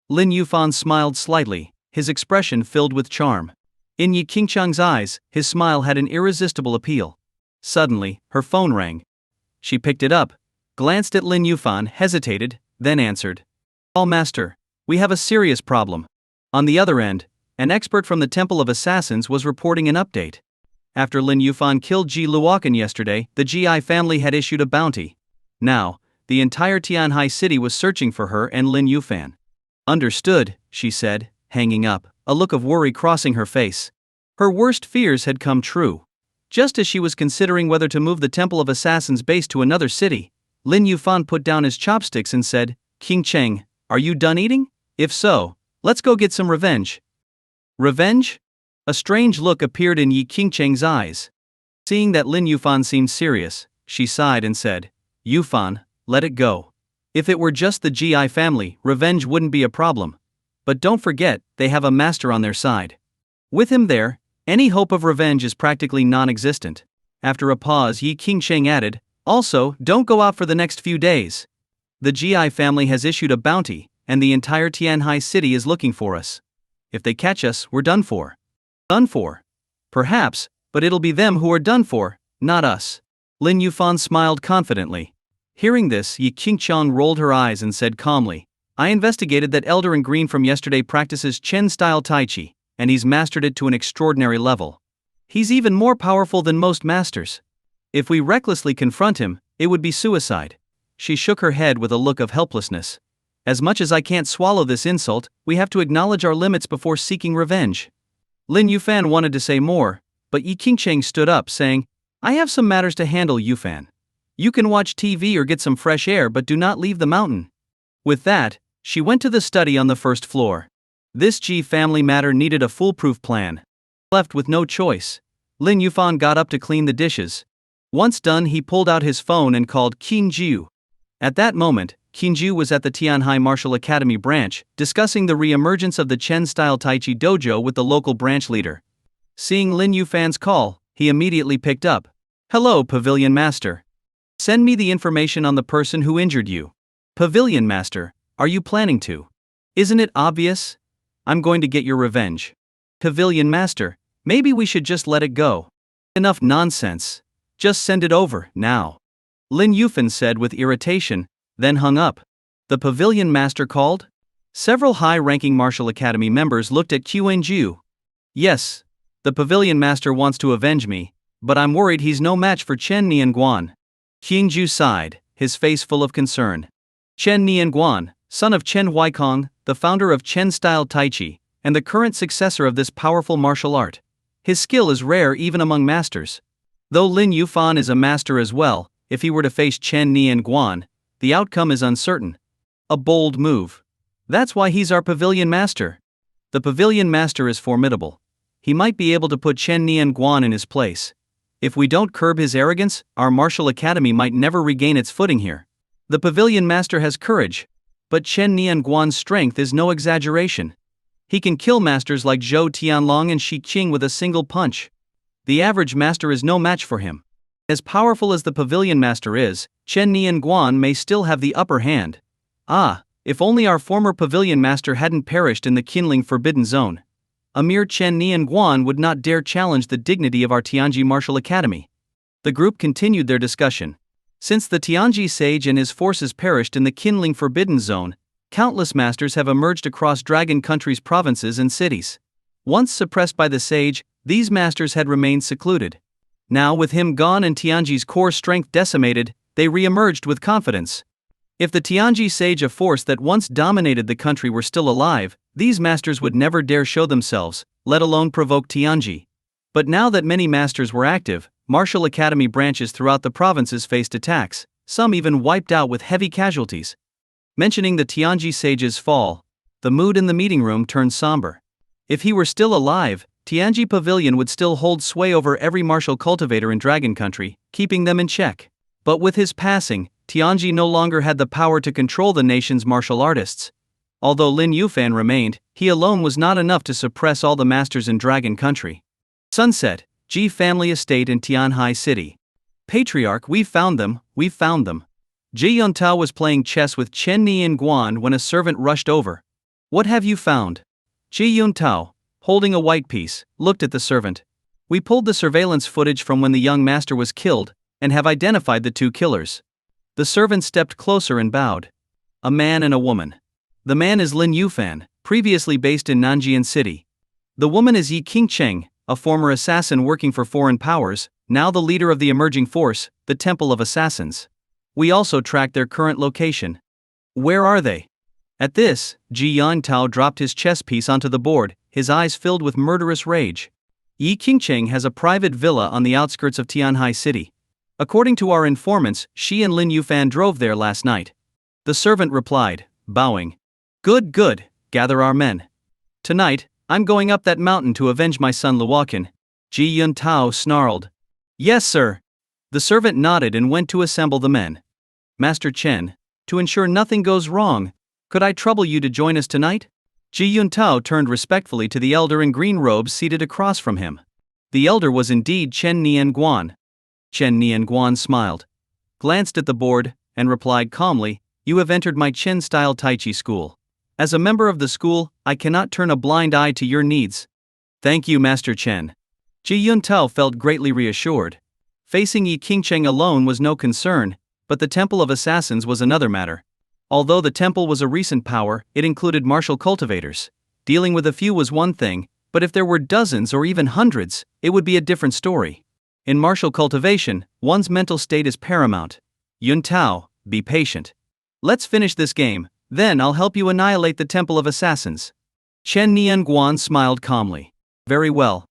Lin Yufan smiled slightly, his expression filled with charm. In Yi Qingcheng's eyes, his smile had an irresistible appeal. Suddenly, her phone rang. She picked it up, glanced at Lin Yufan, hesitated, then answered. Call master, we have a serious problem. On the other end, an expert from the Temple of Assassins was reporting an update. After Lin Yufan killed Ji Luokan yesterday, the Ji family had issued a bounty. Now, the entire Tianhai city was searching for her and Lin Yufan. Understood, she said, hanging up, a look of worry crossing her face. Her worst fears had come true. Just as she was considering whether to move the Temple of Assassins base to another city, Lin Yufan put down his chopsticks and said, Qingcheng, are you done eating? If so, let's go get some revenge. Revenge? A strange look appeared in Yi Qingcheng's eyes. Seeing that Lin Yufan seemed serious, she sighed and said, Yufan, let it go. If it were just the Ji family, revenge wouldn't be a problem. But don't forget, they have a master on their side. With him there, any hope of revenge is practically non-existent. After a pause, Yi Qingcheng added, also, don't go out for the next few days. The Ji family has issued a bounty, and the entire Tianhai city is looking for us. If they catch us, we're done for. Done for? Perhaps, but it'll be them who are done for, not us. Lin Yufan smiled confidently. Hearing this, Yi Qingcheng rolled her eyes and said calmly, I investigated that elder in green from yesterday practices Chen-style Tai Chi, and he's mastered it to an extraordinary level. He's even more powerful than most masters. If we recklessly confront him, it would be suicide. She shook her head with a look of helplessness. As much as I can't swallow this insult, we have to acknowledge our limits before seeking revenge. Lin Yufan wanted to say more, but Yi Qingcheng stood up, saying, I have some matters to handle, Yufan. You can watch TV or get some fresh air, but do not leave the mountain. With that, she went to the study on the first floor. This Ji family matter needed a foolproof plan. Left with no choice, Lin Yufan got up to clean the dishes. Once done, he pulled out his phone and called Qin Jiu. At that moment, Qin Jiu was at the Tianhai Martial Academy branch, discussing the re-emergence of the Chen-style Tai Chi dojo with the local branch leader. Seeing Lin Yufan's call, he immediately picked up. Hello, Pavilion Master. Send me the information on the person who injured you. Pavilion Master, are you planning to? Isn't it obvious? I'm going to get your revenge. Pavilion Master, maybe we should just let it go. Enough nonsense. Just send it over, now. Lin Yufan said with irritation, then hung up. The Pavilion Master called? Several high-ranking Martial Academy members looked at Qin. Yes, the Pavilion Master wants to avenge me, but I'm worried he's no match for Chen Nianguan. Qin sighed, his face full of concern. Chen Nianguan, son of Chen Huaikong, the founder of Chen-style Tai Chi, and the current successor of this powerful martial art. His skill is rare even among masters. Though Lin Yufan is a master as well, if he were to face Chen Nianguan, the outcome is uncertain. A bold move. That's why he's our Pavilion Master. The Pavilion Master is formidable. He might be able to put Chen Nianguan in his place. If we don't curb his arrogance, our martial academy might never regain its footing here. The Pavilion Master has courage, but Chen Nianguan's strength is no exaggeration. He can kill masters like Zhou Tianlong and Shi Qing with a single punch. The average master is no match for him. As powerful as the Pavilion Master is, Chen Nianguan may still have the upper hand. Ah, if only our former Pavilion Master hadn't perished in the Kinglong Forbidden Zone. A mere Chen Nianguan would not dare challenge the dignity of our Tianji Martial Academy. The group continued their discussion. Since the Tianji sage and his forces perished in the Kinglong Forbidden Zone, countless masters have emerged across Dragon Country's provinces and cities. Once suppressed by the sage, these masters had remained secluded. Now, with him gone and Tianji's core strength decimated, they re-emerged with confidence. If the Tianji sage, a force that once dominated the country, were still alive, these masters would never dare show themselves, let alone provoke Tianji. But now that many masters were active, Martial Academy branches throughout the provinces faced attacks, some even wiped out with heavy casualties. Mentioning the Tianji sage's fall, the mood in the meeting room turned somber. If he were still alive, Tianji Pavilion would still hold sway over every martial cultivator in Dragon Country, keeping them in check. But with his passing, Tianji no longer had the power to control the nation's martial artists. Although Lin Yufan remained, he alone was not enough to suppress all the masters in Dragon Country. Sunset, Ji family estate in Tianhai City. Patriarch, we've found them. Ji Yuntao was playing chess with Chen Nianguan when a servant rushed over. What have you found? Ji Yuntao, holding a white piece, looked at the servant. We pulled the surveillance footage from when the young master was killed, and have identified the two killers. The servant stepped closer and bowed. A man and a woman. The man is Lin Yufan, previously based in Nanjing City. The woman is Yi Qingcheng, a former assassin working for foreign powers, now the leader of the emerging force, the Temple of Assassins. We also tracked their current location. Where are they? At this, Ji Yuntao dropped his chess piece onto the board, his eyes filled with murderous rage. Yi Qingcheng has a private villa on the outskirts of Tianhai City. According to our informants, she and Lin Yufan drove there last night. The servant replied, bowing. Good, gather our men. Tonight, I'm going up that mountain to avenge my son Luokan. Ji Yuntao snarled. Yes, sir. The servant nodded and went to assemble the men. Master Chen, to ensure nothing goes wrong, could I trouble you to join us tonight? Ji Yuntao turned respectfully to the elder in green robes seated across from him. The elder was indeed Chen Nianguan. Chen Nianguan smiled, glanced at the board, and replied calmly, You have entered my Chen-style Tai Chi school. As a member of the school, I cannot turn a blind eye to your needs. Thank you, Master Chen. Ji Yuntao felt greatly reassured. Facing Yi Qingcheng alone was no concern, but the Temple of Assassins was another matter. Although the temple was a recent power, it included martial cultivators. Dealing with a few was one thing, but if there were dozens or even hundreds, it would be a different story. In martial cultivation, one's mental state is paramount. Yun Tao, be patient. Let's finish this game, then I'll help you annihilate the Temple of Assassins. Chen Nianguan smiled calmly. Very well.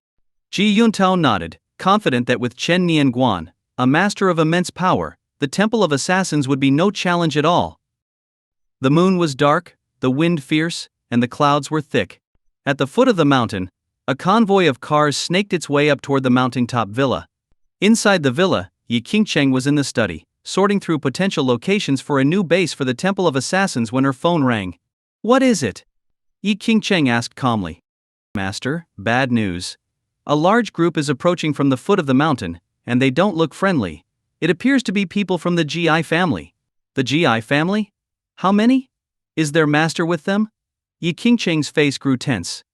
Ji Yuntao nodded, confident that with Chen Nianguan, a master of immense power, the Temple of Assassins would be no challenge at all. The moon was dark, the wind fierce, and the clouds were thick. At the foot of the mountain, a convoy of cars snaked its way up toward the mountaintop villa. Inside the villa, Yi Qingcheng was in the study, sorting through potential locations for a new base for the Temple of Assassins when her phone rang. What is it? Yi Qingcheng asked calmly. Master, bad news. A large group is approaching from the foot of the mountain, and they don't look friendly. It appears to be people from the GI family. The GI family? How many? Is their master with them? Yi Qingcheng's face grew tense.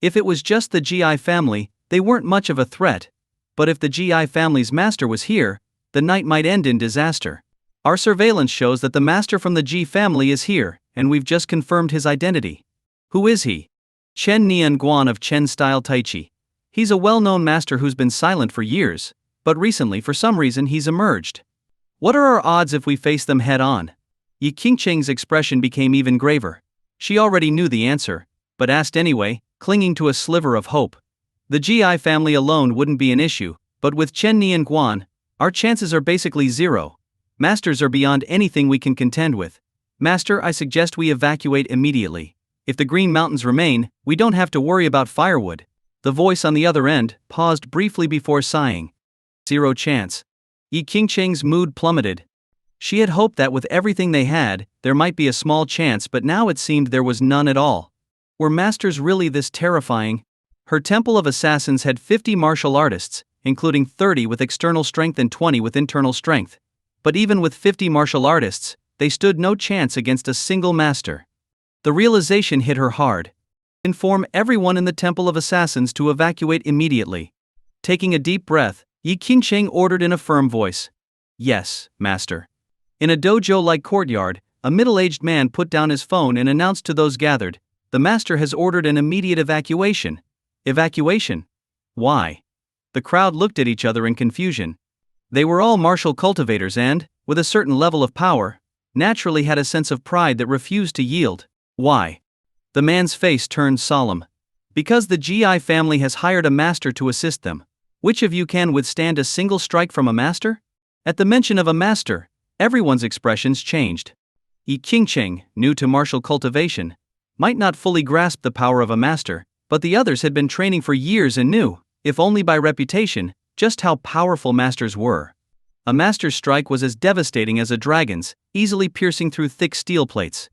If it was just the GI family, they weren't much of a threat. But if the GI family's master was here, the night might end in disaster. Our surveillance shows that the master from the Ji family is here, and we've just confirmed his identity. Who is he? Chen Nianguan of Chen Style Taichi. He's a well-known master who's been silent for years, but recently for some reason he's emerged. What are our odds if we face them head-on? Yi Qingcheng's expression became even graver. She already knew the answer, but asked anyway, clinging to a sliver of hope. The GI family alone wouldn't be an issue, but with Chen Nianguan, our chances are basically zero. Masters are beyond anything we can contend with. Master, I suggest we evacuate immediately. If the Green Mountains remain, we don't have to worry about firewood. The voice on the other end paused briefly before sighing. Zero chance. Yi Qingcheng's mood plummeted. She had hoped that with everything they had, there might be a small chance, but now it seemed there was none at all. Were masters really this terrifying? Her Temple of Assassins had 50 martial artists, including 30 with external strength and 20 with internal strength. But even with 50 martial artists, they stood no chance against a single master. The realization hit her hard. Inform everyone in the Temple of Assassins to evacuate immediately. Taking a deep breath, Yi Qingcheng ordered in a firm voice. Yes, master. In a dojo-like courtyard, a middle-aged man put down his phone and announced to those gathered, the master has ordered an immediate evacuation. Evacuation? Why? The crowd looked at each other in confusion. They were all martial cultivators and, with a certain level of power, naturally had a sense of pride that refused to yield. Why? The man's face turned solemn. Because the GI family has hired a master to assist them. Which of you can withstand a single strike from a master? At the mention of a master, everyone's expressions changed. Yi Qingcheng, new to martial cultivation, might not fully grasp the power of a master, but the others had been training for years and knew, if only by reputation, just how powerful masters were. A master's strike was as devastating as a dragon's, easily piercing through thick steel plates.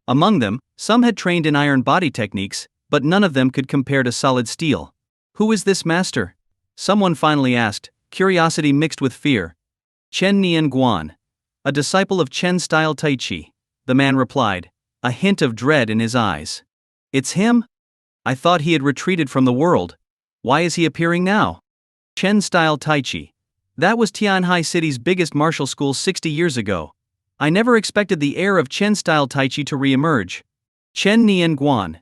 Among them, some had trained in iron body techniques, but none of them could compare to solid steel. Who is this master? Someone finally asked, curiosity mixed with fear. Chen Nianguan. A disciple of Chen Style Taichi. The man replied, a hint of dread in his eyes. It's him? I thought he had retreated from the world. Why is he appearing now? Chen Style Taichi. That was Tianhai City's biggest martial school 60 years ago. I never expected the heir of Chen Style Taichi to re-emerge. Chen Nianguan.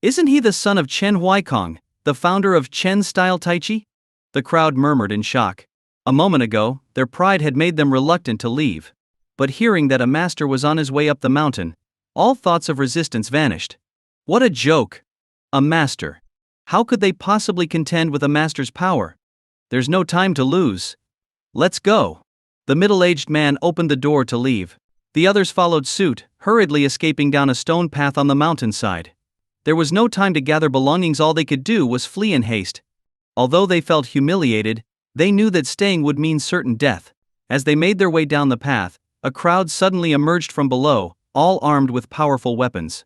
Isn't he the son of Chen Huaikong, the founder of Chen Style Taichi? The crowd murmured in shock. A moment ago, their pride had made them reluctant to leave. But hearing that a master was on his way up the mountain, all thoughts of resistance vanished. What a joke! A master. How could they possibly contend with a master's power? There's no time to lose. Let's go. The middle-aged man opened the door to leave. The others followed suit, hurriedly escaping down a stone path on the mountainside. There was no time to gather belongings, all they could do was flee in haste. Although they felt humiliated, they knew that staying would mean certain death. As they made their way down the path, a crowd suddenly emerged from below, all armed with powerful weapons.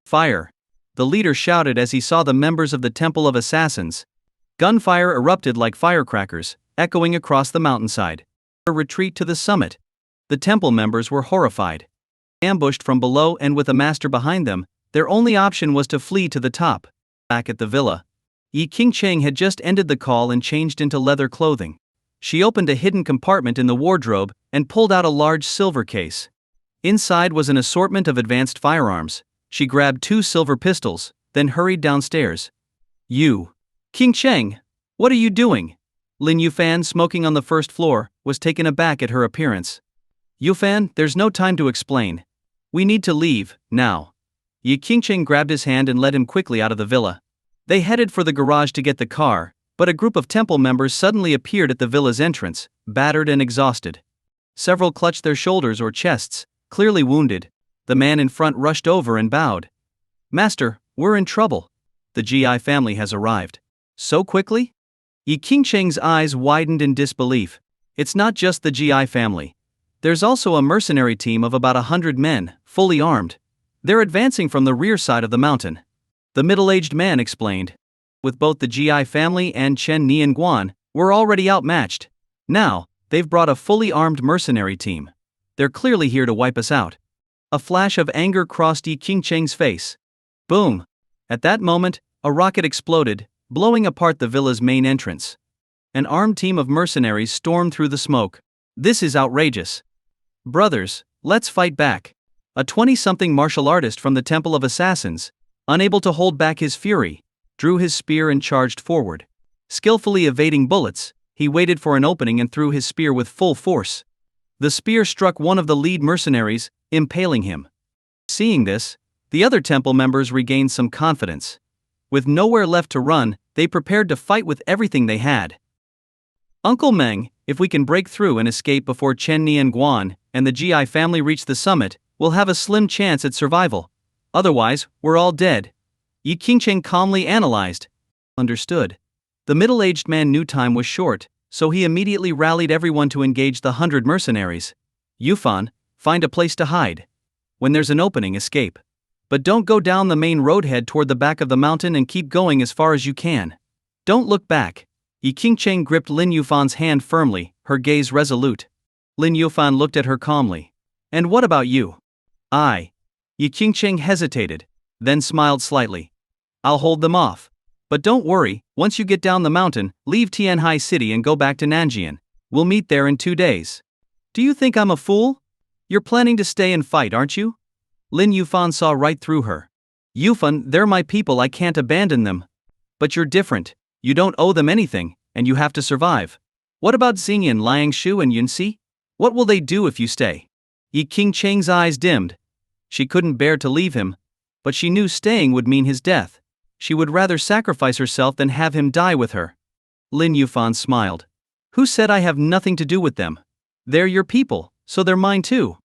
Fire! The leader shouted as he saw the members of the Temple of Assassins. Gunfire erupted like firecrackers, echoing across the mountainside. A retreat to the summit. The temple members were horrified. Ambushed from below and with a master behind them, their only option was to flee to the top. Back at the villa, Yi Qingcheng had just ended the call and changed into leather clothing. She opened a hidden compartment in the wardrobe and pulled out a large silver case. Inside was an assortment of advanced firearms. She grabbed 2 silver pistols, then hurried downstairs. You, King Cheng, what are you doing? Lin Yufan, smoking on the first floor, was taken aback at her appearance. Yufan, there's no time to explain. We need to leave, now. Yi Qingcheng grabbed his hand and led him quickly out of the villa. They headed for the garage to get the car, but a group of temple members suddenly appeared at the villa's entrance, battered and exhausted. Several clutched their shoulders or chests, clearly wounded. The man in front rushed over and bowed. Master, we're in trouble. The GI family has arrived. So quickly? Yi Qingcheng's eyes widened in disbelief. It's not just the GI family. There's also a mercenary team of about 100 men, fully armed. They're advancing from the rear side of the mountain. The middle-aged man explained. With both the GI family and Chen Nianguan, we're already outmatched. Now, they've brought a fully armed mercenary team. They're clearly here to wipe us out. A flash of anger crossed Yi Qingcheng's face. Boom! At that moment, a rocket exploded, blowing apart the villa's main entrance. An armed team of mercenaries stormed through the smoke. This is outrageous. Brothers, let's fight back. A 20-something martial artist from the Temple of Assassins, unable to hold back his fury, drew his spear and charged forward. Skillfully evading bullets, he waited for an opening and threw his spear with full force. The spear struck one of the lead mercenaries, impaling him. Seeing this, the other temple members regained some confidence. With nowhere left to run, they prepared to fight with everything they had. Uncle Meng, if we can break through and escape before Chen Nianguan and the GI family reach the summit, we'll have a slim chance at survival. Otherwise, we're all dead. Yi Qingcheng calmly analyzed. Understood. The middle-aged man knew time was short, so he immediately rallied everyone to engage the 100 mercenaries. Yufan, find a place to hide. When there's an opening, escape. But don't go down the main road, head toward the back of the mountain and keep going as far as you can. Don't look back. Yi Qingcheng gripped Lin Yufan's hand firmly, her gaze resolute. Lin Yufan looked at her calmly. And what about you? Yi Qingcheng hesitated, then smiled slightly. I'll hold them off. But don't worry, once you get down the mountain, leave Tianhai City and go back to Nanjian. We'll meet there in 2 days. Do you think I'm a fool? You're planning to stay and fight, aren't you? Lin Yufan saw right through her. Yufan, they're my people, I can't abandon them. But you're different. You don't owe them anything, and you have to survive. What about Xingyan, Liangshu and Yunxi? What will they do if you stay? Yi Qingcheng's eyes dimmed. She couldn't bear to leave him, but she knew staying would mean his death. She would rather sacrifice herself than have him die with her. Lin Yufan smiled. Who said I have nothing to do with them? They're your people, so they're mine too.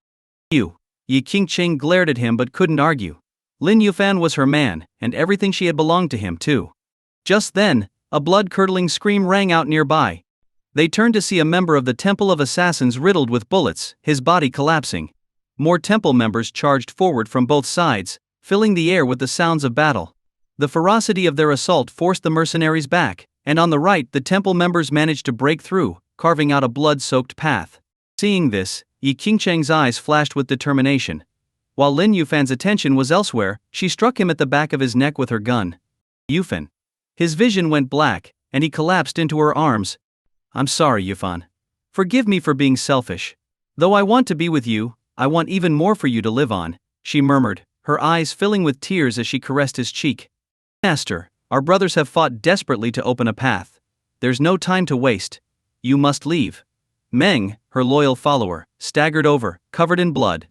You. Yi Qingcheng glared at him but couldn't argue. Lin Yufan was her man, and everything she had belonged to him too. Just then, a blood-curdling scream rang out nearby. They turned to see a member of the Temple of Assassins riddled with bullets, his body collapsing. More temple members charged forward from both sides, filling the air with the sounds of battle. The ferocity of their assault forced the mercenaries back, and on the right the temple members managed to break through, carving out a blood-soaked path. Seeing this, Yi Qingcheng's eyes flashed with determination. While Lin Yufan's attention was elsewhere, she struck him at the back of his neck with her gun. Yufan. His vision went black, and he collapsed into her arms. I'm sorry, Yufan. Forgive me for being selfish. Though I want to be with you, I want even more for you to live on, she murmured, her eyes filling with tears as she caressed his cheek. Master, our brothers have fought desperately to open a path. There's no time to waste. You must leave. Meng, her loyal follower, staggered over, covered in blood.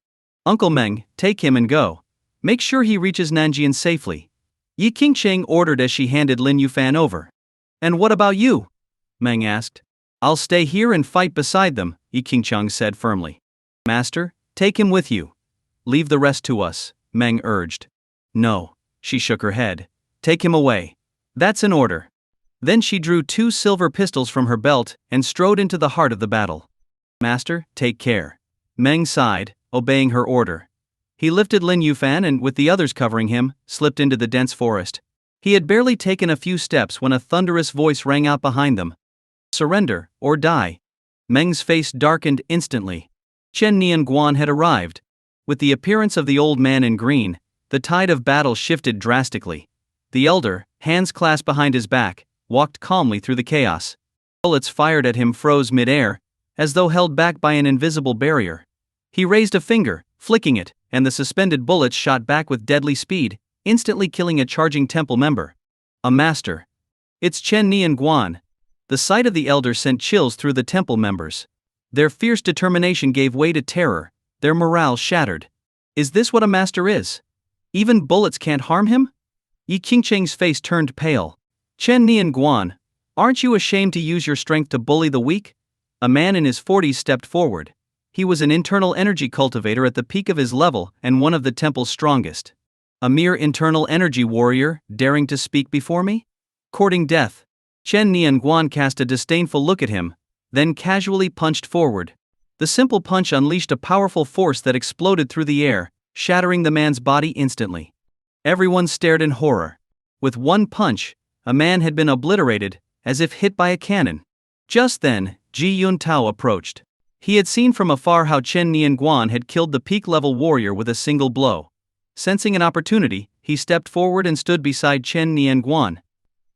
Uncle Meng, take him and go. Make sure he reaches Nanjian safely. Yi Qingcheng ordered as she handed Lin Yufan over. And what about you? Meng asked. I'll stay here and fight beside them, Yi Qingcheng said firmly. Master, take him with you. Leave the rest to us, Meng urged. No, she shook her head. Take him away. That's an order. Then she drew 2 silver pistols from her belt and strode into the heart of the battle. Master, take care. Meng sighed, obeying her order. He lifted Lin Yufan and, with the others covering him, slipped into the dense forest. He had barely taken a few steps when a thunderous voice rang out behind them. Surrender, or die. Meng's face darkened instantly. Chen Nianguan had arrived. With the appearance of the old man in green, the tide of battle shifted drastically. The elder, hands clasped behind his back, walked calmly through the chaos. Bullets fired at him froze mid-air, as though held back by an invisible barrier. He raised a finger, flicking it, and the suspended bullets shot back with deadly speed, instantly killing a charging temple member. A master. It's Chen Nianguan. The sight of the elder sent chills through the temple members. Their fierce determination gave way to terror, their morale shattered. Is this what a master is? Even bullets can't harm him? Yi Qingcheng's face turned pale. Chen Nianguan, aren't you ashamed to use your strength to bully the weak? A man in his 40s stepped forward. He was an internal energy cultivator at the peak of his level and one of the temple's strongest. A mere internal energy warrior, daring to speak before me? Courting death. Chen Nianguan cast a disdainful look at him, then casually punched forward. The simple punch unleashed a powerful force that exploded through the air, shattering the man's body instantly. Everyone stared in horror. With one punch, a man had been obliterated, as if hit by a cannon. Just then, Ji Yuntao approached. He had seen from afar how Chen Nianguan had killed the peak-level warrior with a single blow. Sensing an opportunity, he stepped forward and stood beside Chen Nianguan.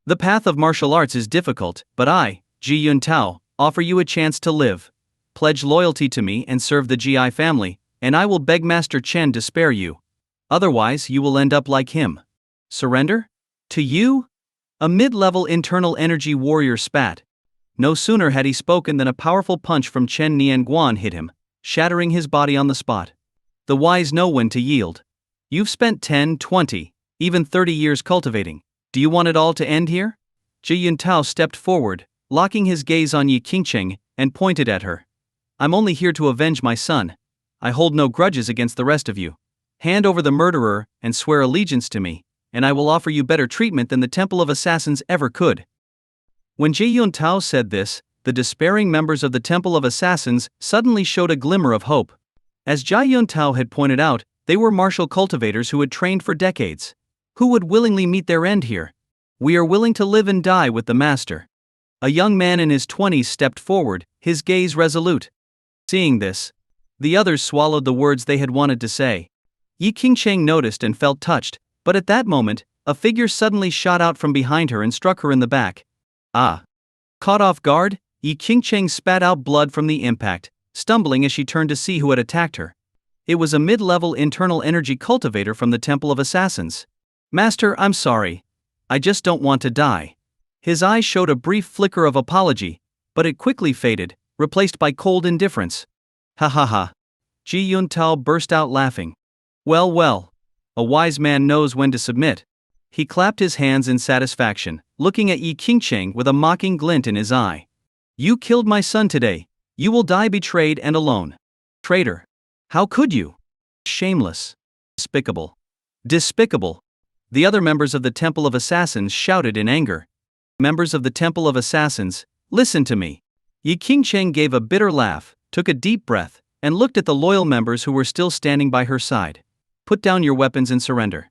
The path of martial arts is difficult, but I, Ji Yuntao, offer you a chance to live. Pledge loyalty to me and serve the GI family, and I will beg Master Chen to spare you. Otherwise, you will end up like him. Surrender? To you? A mid-level internal energy warrior spat. No sooner had he spoken than a powerful punch from Chen Nianguan hit him, shattering his body on the spot. The wise know when to yield. You've spent 10, 20, even 30 years cultivating. Do you want it all to end here? Ji Yuntao stepped forward, locking his gaze on Yi Qingcheng, and pointed at her. I'm only here to avenge my son. I hold no grudges against the rest of you. Hand over the murderer and swear allegiance to me, and I will offer you better treatment than the Temple of Assassins ever could. When Ji Yuntao said this, the despairing members of the Temple of Assassins suddenly showed a glimmer of hope. As Ji Yuntao had pointed out, they were martial cultivators who had trained for decades. Who would willingly meet their end here? We are willing to live and die with the master. A young man in his 20s stepped forward, his gaze resolute. Seeing this, the others swallowed the words they had wanted to say. Yi Qingcheng noticed and felt touched, but at that moment, a figure suddenly shot out from behind her and struck her in the back. Ah! Caught off guard, Yi Qingcheng spat out blood from the impact, stumbling as she turned to see who had attacked her. It was a mid-level internal energy cultivator from the Temple of Assassins. Master, I'm sorry. I just don't want to die. His eyes showed a brief flicker of apology, but it quickly faded, replaced by cold indifference. Ha ha ha. Ji Yuntao burst out laughing. Well, well. A wise man knows when to submit. He clapped his hands in satisfaction, looking at Yi Qingcheng with a mocking glint in his eye. You killed my son today. You will die betrayed and alone. Traitor. How could you? Shameless. Despicable. Despicable. The other members of the Temple of Assassins shouted in anger. Members of the Temple of Assassins, listen to me. Yi Qingcheng gave a bitter laugh, took a deep breath, and looked at the loyal members who were still standing by her side. Put down your weapons and surrender.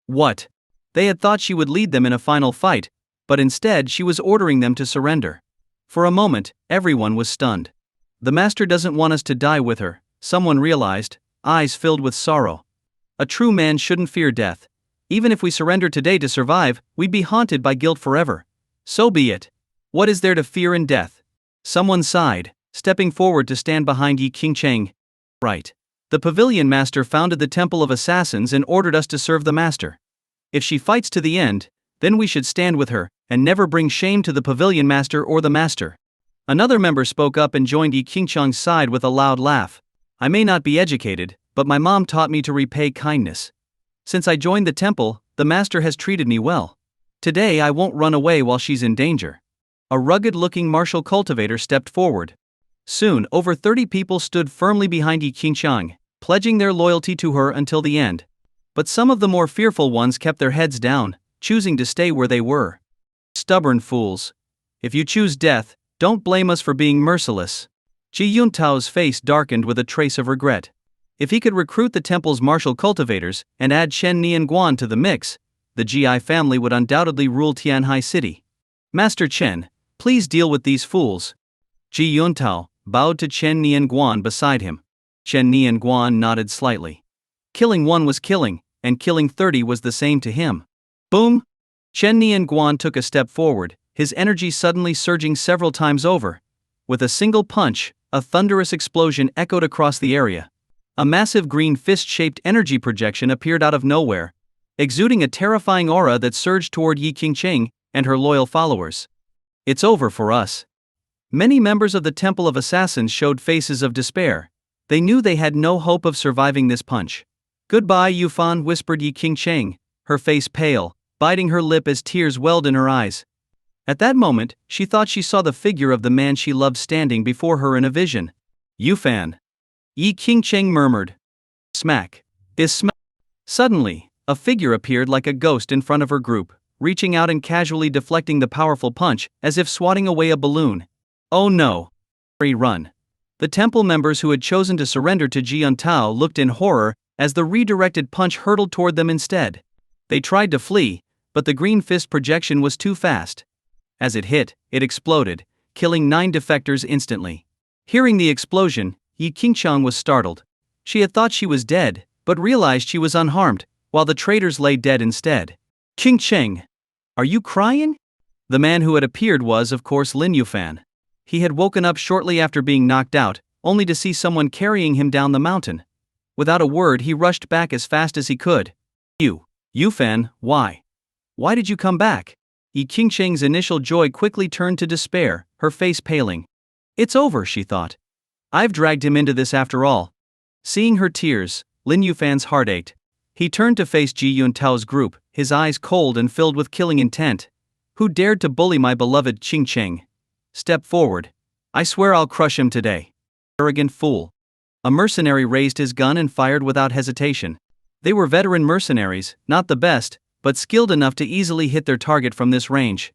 What? They had thought she would lead them in a final fight, but instead she was ordering them to surrender. For a moment, everyone was stunned. The master doesn't want us to die with her, someone realized, eyes filled with sorrow. A true man shouldn't fear death. Even if we surrender today to survive, we'd be haunted by guilt forever. So be it. What is there to fear in death? Someone sighed, stepping forward to stand behind Yi Qingcheng. Right. The pavilion master founded the Temple of Assassins and ordered us to serve the master. If she fights to the end, then we should stand with her, and never bring shame to the pavilion master or the master. Another member spoke up and joined Yi Qingcheng's side with a loud laugh. I may not be educated, but my mom taught me to repay kindness. Since I joined the temple, the master has treated me well. Today I won't run away while she's in danger. A rugged-looking martial cultivator stepped forward. Soon, over 30 people stood firmly behind Yi Qingcheng, pledging their loyalty to her until the end. But some of the more fearful ones kept their heads down, choosing to stay where they were. Stubborn fools. If you choose death, don't blame us for being merciless. Ji Yuntao's face darkened with a trace of regret. If he could recruit the temple's martial cultivators and add Chen Nianguan to the mix, the GI family would undoubtedly rule Tianhai City. Master Chen, please deal with these fools. Ji Yuntao bowed to Chen Nianguan beside him. Chen Nianguan nodded slightly. Killing one was killing, and killing 30 was the same to him. Boom! Chen Nianguan took a step forward, his energy suddenly surging several times over. With a single punch, a thunderous explosion echoed across the area. A massive green fist-shaped energy projection appeared out of nowhere, exuding a terrifying aura that surged toward Yi Qingcheng and her loyal followers. "It's over for us." Many members of the Temple of Assassins showed faces of despair. They knew they had no hope of surviving this punch. "Goodbye, Yufan," whispered Yi Qingcheng, her face pale, biting her lip as tears welled in her eyes. At that moment, she thought she saw the figure of the man she loved standing before her in a vision. "Yufan." Yi Qingcheng murmured. Smack. Smack. Suddenly, a figure appeared like a ghost in front of her group, reaching out and casually deflecting the powerful punch, as if swatting away a balloon. "Oh no!" Run. The temple members who had chosen to surrender to Ji Yuntao looked in horror as the redirected punch hurtled toward them instead. They tried to flee, but the green fist projection was too fast. As it hit, it exploded, killing 9 defectors instantly. Hearing the explosion, Yi Qingcheng was startled. She had thought she was dead, but realized she was unharmed, while the traitors lay dead instead. "Qingcheng, are you crying?" The man who had appeared was, of course, Lin Yuan. He had woken up shortly after being knocked out, only to see someone carrying him down the mountain. Without a word, he rushed back as fast as he could. Yufan, why? Why did you come back?" Yi Qingcheng's initial joy quickly turned to despair, her face paling. "It's over," she thought. "I've dragged him into this after all." Seeing her tears, Lin Yufan's heart ached. He turned to face Ji Yuntao's group, his eyes cold and filled with killing intent. "Who dared to bully my beloved Qingcheng? Step forward. I swear I'll crush him today." "Arrogant fool." A mercenary raised his gun and fired without hesitation. They were veteran mercenaries, not the best, but skilled enough to easily hit their target from this range.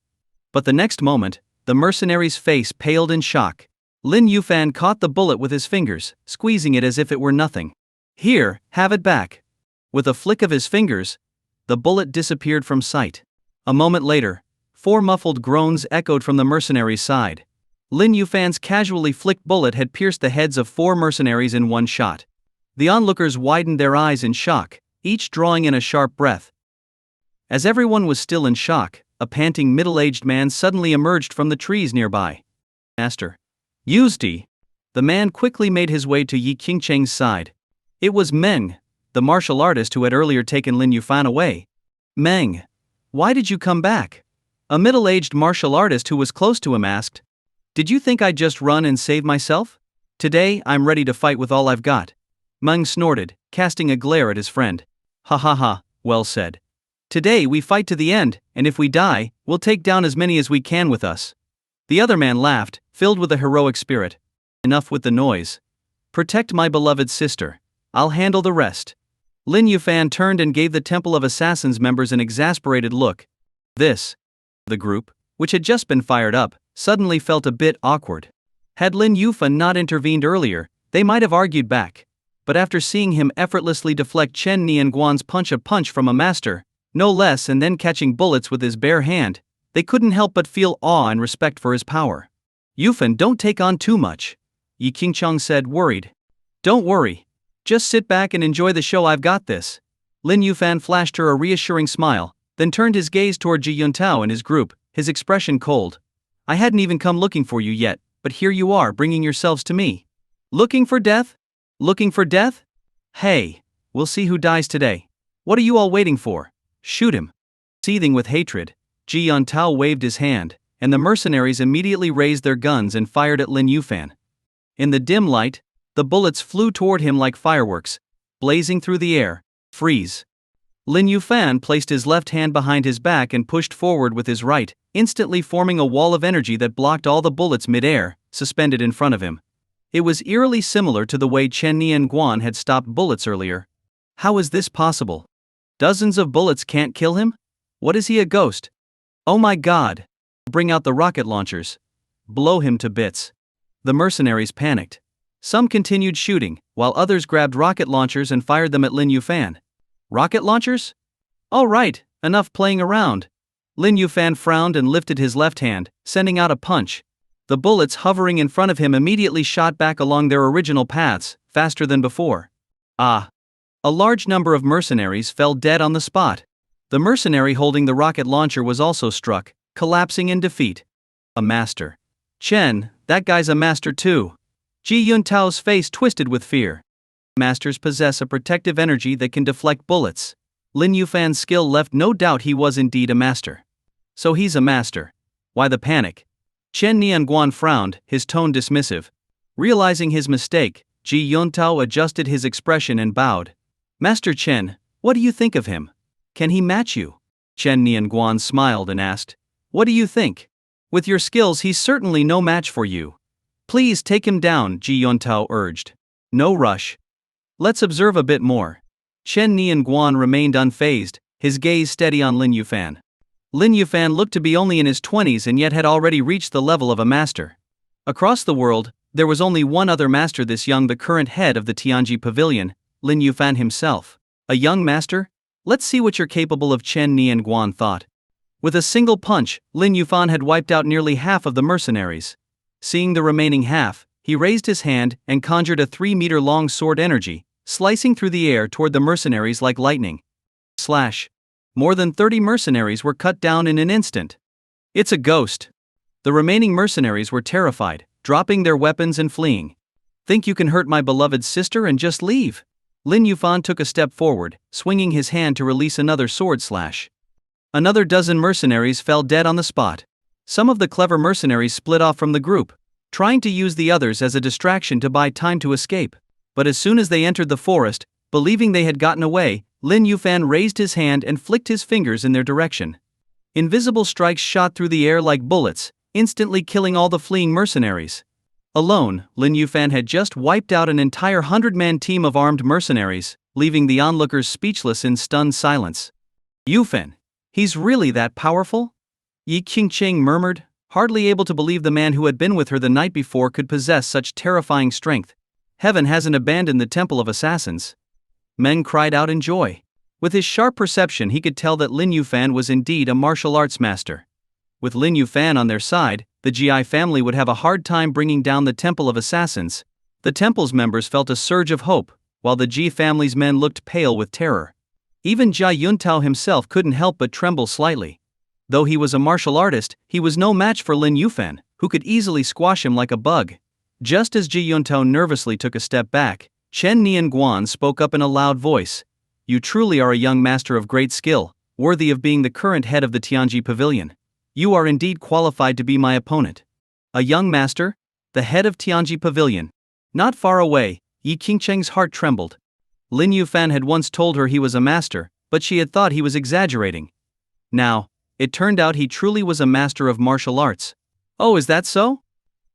But the next moment, the mercenary's face paled in shock. Lin Yufan caught the bullet with his fingers, squeezing it as if it were nothing. "Here, have it back." With a flick of his fingers, the bullet disappeared from sight. A moment later, 4 muffled groans echoed from the mercenary's side. Lin Yufan's casually flicked bullet had pierced the heads of 4 mercenaries in one shot. The onlookers widened their eyes in shock, each drawing in a sharp breath. As everyone was still in shock, a panting middle-aged man suddenly emerged from the trees nearby. "Master." "Yuzdi." The man quickly made his way to Yi Qingcheng's side. It was Meng, the martial artist who had earlier taken Lin Yufan away. "Meng, why did you come back?" A middle-aged martial artist who was close to him asked. "Did you think I'd just run and save myself? Today, I'm ready to fight with all I've got." Meng snorted, casting a glare at his friend. "Ha ha ha, well said. Today we fight to the end, and if we die, we'll take down as many as we can with us." The other man laughed, filled with a heroic spirit. "Enough with the noise. Protect my beloved sister. I'll handle the rest." Lin Yufan turned and gave the Temple of Assassins members an exasperated look. The group, which had just been fired up, suddenly felt a bit awkward. Had Lin Yufan not intervened earlier, they might have argued back. But after seeing him effortlessly deflect Chen Nianguan's punch from a master, no less, and then catching bullets with his bare hand, they couldn't help but feel awe and respect for his power. "Yufan, don't take on too much," Yi Qingcheng said, worried. "Don't worry. Just sit back and enjoy the show, I've got this." Lin Yufan flashed her a reassuring smile, then turned his gaze toward Ji Yuntao and his group, his expression cold. "I hadn't even come looking for you yet, but here you are bringing yourselves to me. Looking for death? Looking for death? Hey, we'll see who dies today. What are you all waiting for? Shoot him." Seething with hatred, Ji Yuntao waved his hand, and the mercenaries immediately raised their guns and fired at Lin Yufan. In the dim light, the bullets flew toward him like fireworks, blazing through the air. "Freeze." Lin Yufan placed his left hand behind his back and pushed forward with his right, instantly forming a wall of energy that blocked all the bullets mid-air, suspended in front of him. It was eerily similar to the way Chen Nianguan had stopped bullets earlier. How is this possible? Dozens of bullets can't kill him? What is he, a ghost? Oh my god! Bring out the rocket launchers. Blow him to bits. The mercenaries panicked. Some continued shooting, while others grabbed rocket launchers and fired them at Lin Yufan. Rocket launchers? All right, enough playing around. Lin Yufan frowned and lifted his left hand, sending out a punch. The bullets hovering in front of him immediately shot back along their original paths, faster than before. Ah! A large number of mercenaries fell dead on the spot. The mercenary holding the rocket launcher was also struck, collapsing in defeat. A master. Chen, that guy's a master too. Ji Yuntao's face twisted with fear. masters possess a protective energy that can deflect bullets. Lin Yufan's skill left no doubt he was indeed a master. So he's a master. Why the panic? Chen Nianguan frowned, his tone dismissive. Realizing his mistake, Ji Yuntao adjusted his expression and bowed. Master Chen, what do you think of him? Can he match you? Chen Nianguan smiled and asked. What do you think? With your skills he's certainly no match for you. Please take him down, Ji Yuntao urged. No rush. Let's observe a bit more. Chen Nianguan remained unfazed, his gaze steady on Lin Yufan. Lin Yufan looked to be only in his 20s and yet had already reached the level of a master. Across the world, there was only one other master this young, the current head of the Tianji Pavilion, Lin Yufan himself. A young master? Let's see what you're capable of, Chen Nianguan thought. With a single punch, Lin Yufan had wiped out nearly half of the mercenaries. Seeing the remaining half, he raised his hand and conjured a 3-meter-long sword energy, slicing through the air toward the mercenaries like lightning. Slash. More than 30 mercenaries were cut down in an instant. It's a ghost. The remaining mercenaries were terrified, dropping their weapons and fleeing. Think you can hurt my beloved sister and just leave? Lin Yufan took a step forward, swinging his hand to release another sword slash. Another dozen mercenaries fell dead on the spot. Some of the clever mercenaries split off from the group, trying to use the others as a distraction to buy time to escape. But as soon as they entered the forest, believing they had gotten away, Lin Yufan raised his hand and flicked his fingers in their direction. Invisible strikes shot through the air like bullets, instantly killing all the fleeing mercenaries. Alone, Lin Yufan had just wiped out an entire 100-man team of armed mercenaries, leaving the onlookers speechless in stunned silence. Yufan, he's really that powerful? Yi Qingqing murmured, hardly able to believe the man who had been with her the night before could possess such terrifying strength. Heaven hasn't abandoned the Temple of Assassins. Meng cried out in joy. With his sharp perception he could tell that Lin Yufan was indeed a martial arts master. With Lin Yufan on their side, the Ji family would have a hard time bringing down the Temple of Assassins. The temple's members felt a surge of hope, while the Ji family's men looked pale with terror. Even Jia Yuntao himself couldn't help but tremble slightly. Though he was a martial artist, he was no match for Lin Yufan, who could easily squash him like a bug. Just as Ji Yuntao nervously took a step back, Chen Nianguan spoke up in a loud voice. You truly are a young master of great skill, worthy of being the current head of the Tianji Pavilion. You are indeed qualified to be my opponent. A young master? The head of Tianji Pavilion. Not far away, Yi Qingqing's heart trembled. Lin Yufan had once told her he was a master, but she had thought he was exaggerating. Now, it turned out he truly was a master of martial arts. Oh, is that so?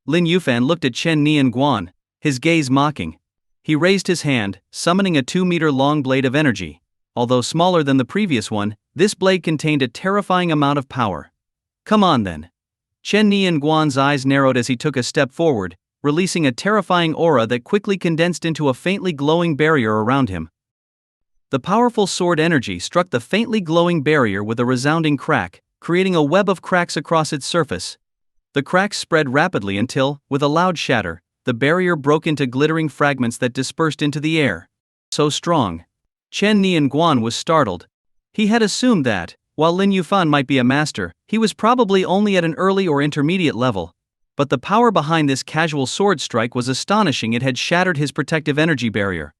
Lin Yufan looked at Chen Nianguan, his gaze mocking. He raised his hand, summoning a 2-meter-long blade of energy. Although smaller than the previous one, this blade contained a terrifying amount of power. Come on then. Chen Nianguan's eyes narrowed as he took a step forward, releasing a terrifying aura that quickly condensed into a faintly glowing barrier around him. The powerful sword energy struck the faintly glowing barrier with a resounding crack, creating a web of cracks across its surface. The cracks spread rapidly until, with a loud shatter, the barrier broke into glittering fragments that dispersed into the air. So strong. Chen Nianguan was startled. He had assumed that, while Lin Yufan might be a master, he was probably only at an early or intermediate level. But the power behind this casual sword strike was astonishing. It had shattered his protective energy barrier.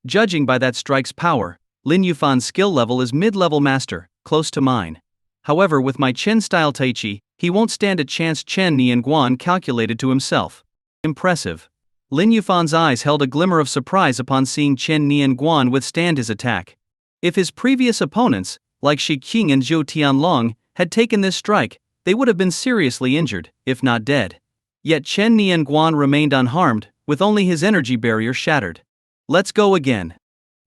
Judging by that strike's power, Lin Yufan's skill level is mid-level master, close to mine. However, with my Chen-style Tai Chi, he won't stand a chance, Chen Nianguan calculated to himself. Impressive. Lin Yufan's eyes held a glimmer of surprise upon seeing Chen Nianguan withstand his attack. If his previous opponents, like Shi Qing and Zhou Tianlong, had taken this strike, they would have been seriously injured, if not dead. Yet Chen Nianguan remained unharmed, with only his energy barrier shattered. Let's go again.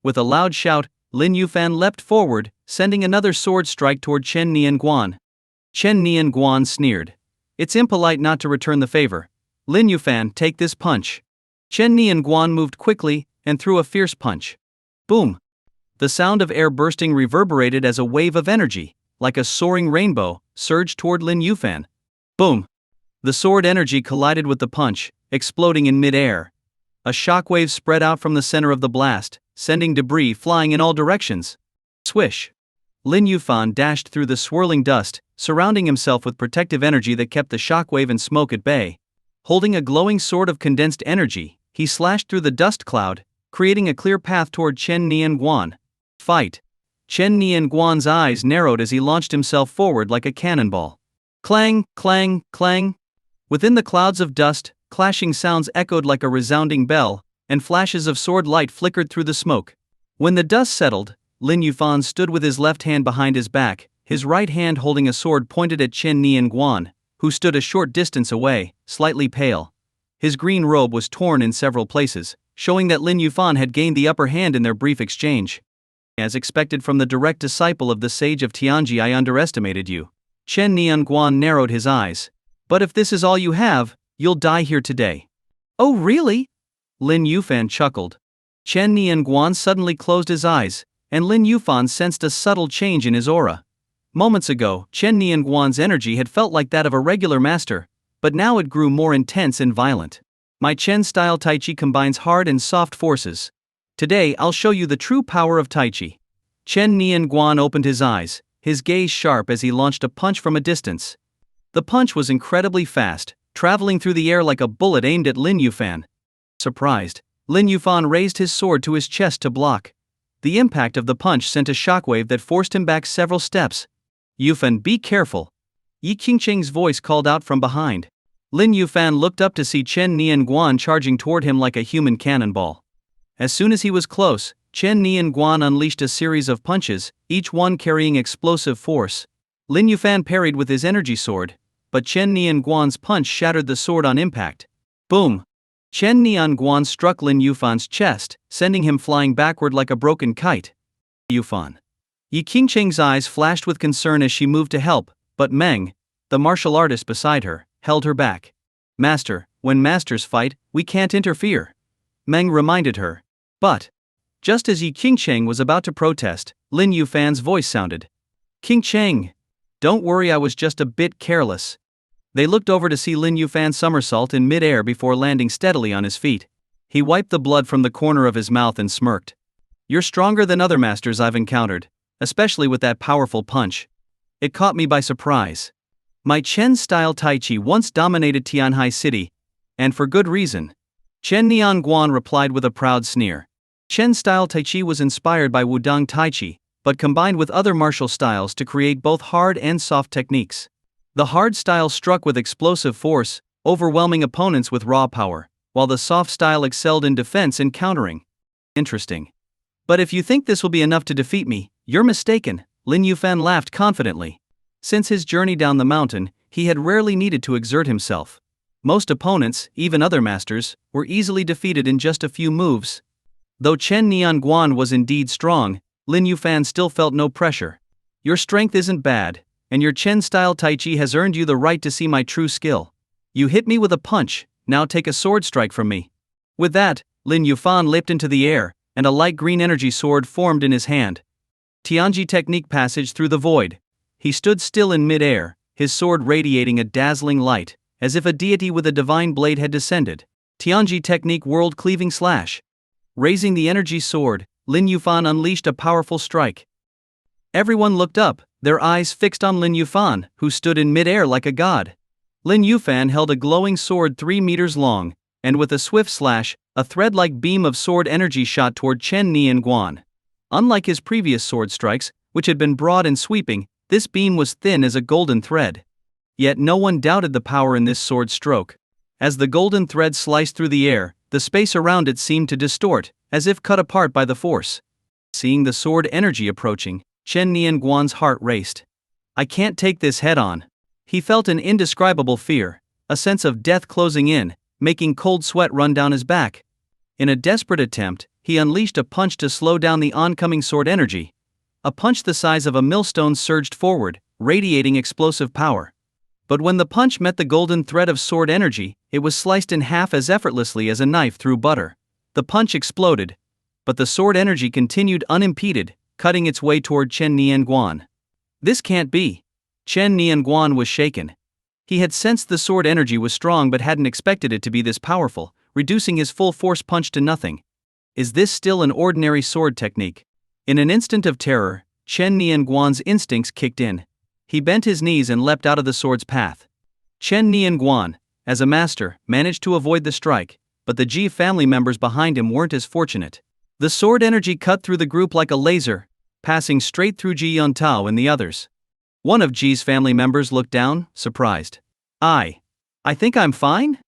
With a loud shout, Lin Yufan leapt forward, sending another sword strike toward Chen Nianguan. Chen Nianguan sneered. It's impolite not to return the favor. Lin Yufan, take this punch. Chen Nianguan moved quickly, and threw a fierce punch. Boom! The sound of air bursting reverberated as a wave of energy, like a soaring rainbow, surged toward Lin Yufan. Boom! The sword energy collided with the punch, exploding in mid-air. A shockwave spread out from the center of the blast, sending debris flying in all directions. Swish! Lin Yufan dashed through the swirling dust, surrounding himself with protective energy that kept the shockwave and smoke at bay. Holding a glowing sword of condensed energy, he slashed through the dust cloud, creating a clear path toward Chen Nianguan. Fight! Chen Nianguan's eyes narrowed as he launched himself forward like a cannonball. Clang, clang, clang. Within the clouds of dust, clashing sounds echoed like a resounding bell, and flashes of sword light flickered through the smoke. When the dust settled, Lin Yuan stood with his left hand behind his back, his right hand holding a sword pointed at Chen Nianguan, who stood a short distance away, slightly pale. His green robe was torn in several places, showing that Lin Yuan had gained the upper hand in their brief exchange. As expected from the direct disciple of the sage of Tianji, I underestimated you. Chen Nianguan narrowed his eyes. But if this is all you have, you'll die here today. Oh really? Lin Yuan chuckled. Chen Nianguan suddenly closed his eyes, and Lin Yuan sensed a subtle change in his aura. Moments ago, Chen Nianguan's energy had felt like that of a regular master, but now it grew more intense and violent. My Chen-style Tai Chi combines hard and soft forces. Today I'll show you the true power of Tai Chi. Chen Nianguan opened his eyes, his gaze sharp as he launched a punch from a distance. The punch was incredibly fast, traveling through the air like a bullet aimed at Lin Yuan. Surprised, Lin Yuan raised his sword to his chest to block. The impact of the punch sent a shockwave that forced him back several steps. Yuan, be careful. Yi Qingcheng's voice called out from behind. Lin Yuan looked up to see Chen Nianguan charging toward him like a human cannonball. As soon as he was close, Chen Nianguan unleashed a series of punches, each one carrying explosive force. Lin Yuan parried with his energy sword, but Chen Nianguan's punch shattered the sword on impact. Boom! Chen Nianguan struck Lin Yuan's chest, sending him flying backward like a broken kite. Yuan. Yi Qingcheng's eyes flashed with concern as she moved to help, but Meng, the martial artist beside her, held her back. Master, when masters fight, we can't interfere. Meng reminded her. But, just as Yi Qingcheng was about to protest, Lin Yuan's voice sounded. Qingcheng! Don't worry, I was just a bit careless. They looked over to see Lin Yuan somersault in mid-air before landing steadily on his feet. He wiped the blood from the corner of his mouth and smirked. You're stronger than other masters I've encountered, especially with that powerful punch. It caught me by surprise. My Chen-style Tai Chi once dominated Tianhai City, and for good reason. Chen Nianguan replied with a proud sneer. Chen-style Tai Chi was inspired by Wudang Tai Chi, but combined with other martial styles to create both hard and soft techniques. The hard style struck with explosive force, overwhelming opponents with raw power, while the soft style excelled in defense and countering. Interesting. But if you think this will be enough to defeat me, you're mistaken, Lin Yuan laughed confidently. Since his journey down the mountain, he had rarely needed to exert himself. Most opponents, even other masters, were easily defeated in just a few moves. Though Chen Nianguan was indeed strong, Lin Yuan still felt no pressure. Your strength isn't bad, and your Chen-style Tai Chi has earned you the right to see my true skill. You hit me with a punch, now take a sword strike from me. With that, Lin Yuan leapt into the air, and a light green energy sword formed in his hand. Tianji technique passage through the void. He stood still in mid-air, his sword radiating a dazzling light, as if a deity with a divine blade had descended. Tianji technique world cleaving slash. Raising the energy sword, Lin Yuan unleashed a powerful strike. Everyone looked up, their eyes fixed on Lin Yuan, who stood in mid-air like a god. Lin Yuan held a glowing sword 3 meters long, and with a swift slash, a thread-like beam of sword energy shot toward Chen Nianguan. Unlike his previous sword strikes, which had been broad and sweeping, this beam was thin as a golden thread. Yet no one doubted the power in this sword stroke. As the golden thread sliced through the air, the space around it seemed to distort, as if cut apart by the force. Seeing the sword energy approaching, Chen Nianguan's heart raced. I can't take this head-on. He felt an indescribable fear, a sense of death closing in, making cold sweat run down his back. In a desperate attempt, he unleashed a punch to slow down the oncoming sword energy. A punch the size of a millstone surged forward, radiating explosive power. But when the punch met the golden thread of sword energy, it was sliced in half as effortlessly as a knife through butter. The punch exploded, but the sword energy continued unimpeded, cutting its way toward Chen Nianguan. This can't be. Chen Nianguan was shaken. He had sensed the sword energy was strong but hadn't expected it to be this powerful, reducing his full force punch to nothing. Is this still an ordinary sword technique? In an instant of terror, Chen Nianguan's instincts kicked in. He bent his knees and leapt out of the sword's path. Chen Nianguan, as a master, managed to avoid the strike, but the Ji family members behind him weren't as fortunate. The sword energy cut through the group like a laser, passing straight through Ji Yuntao and the others. One of Ji's family members looked down, surprised. I think I'm fine?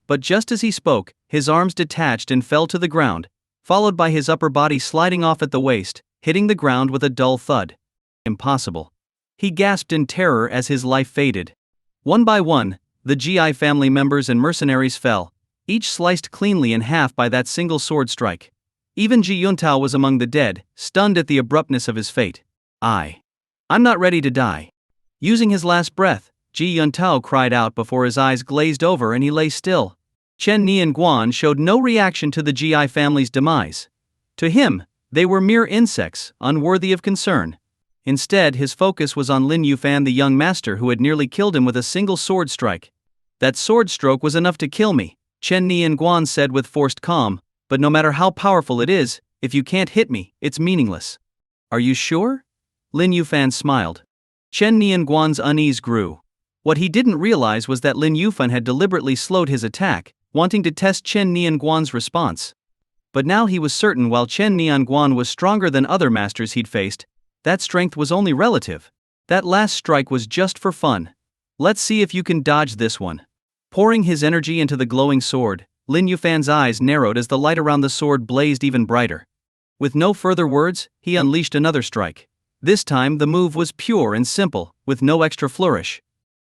But just as he spoke, his arms detached and fell to the ground, followed by his upper body sliding off at the waist, hitting the ground with a dull thud. Impossible. He gasped in terror as his life faded. One by one, the GI family members and mercenaries fell, each sliced cleanly in half by that single sword strike. Even Ji Yuntao was among the dead, stunned at the abruptness of his fate. I'm not ready to die. Using his last breath, Ji Yuntao cried out before his eyes glazed over and he lay still. Chen Ni and Guan showed no reaction to the GI family's demise. To him, they were mere insects, unworthy of concern. Instead, his focus was on Lin Yuan, the young master who had nearly killed him with a single sword strike. That sword stroke was enough to kill me, Chen Ni and Guan said with forced calm, but no matter how powerful it is, if you can't hit me, it's meaningless. Are you sure? Lin Yuan smiled. Chen Ni and Guan's unease grew. What he didn't realize was that Lin Yuan had deliberately slowed his attack, wanting to test Chen Ni and Guan's response. But now he was certain while Chen Ni and Guan was stronger than other masters he'd faced, that strength was only relative. That last strike was just for fun. Let's see if you can dodge this one. Pouring his energy into the glowing sword, Lin Yufan's eyes narrowed as the light around the sword blazed even brighter. With no further words, he unleashed another strike. This time the move was pure and simple, with no extra flourish.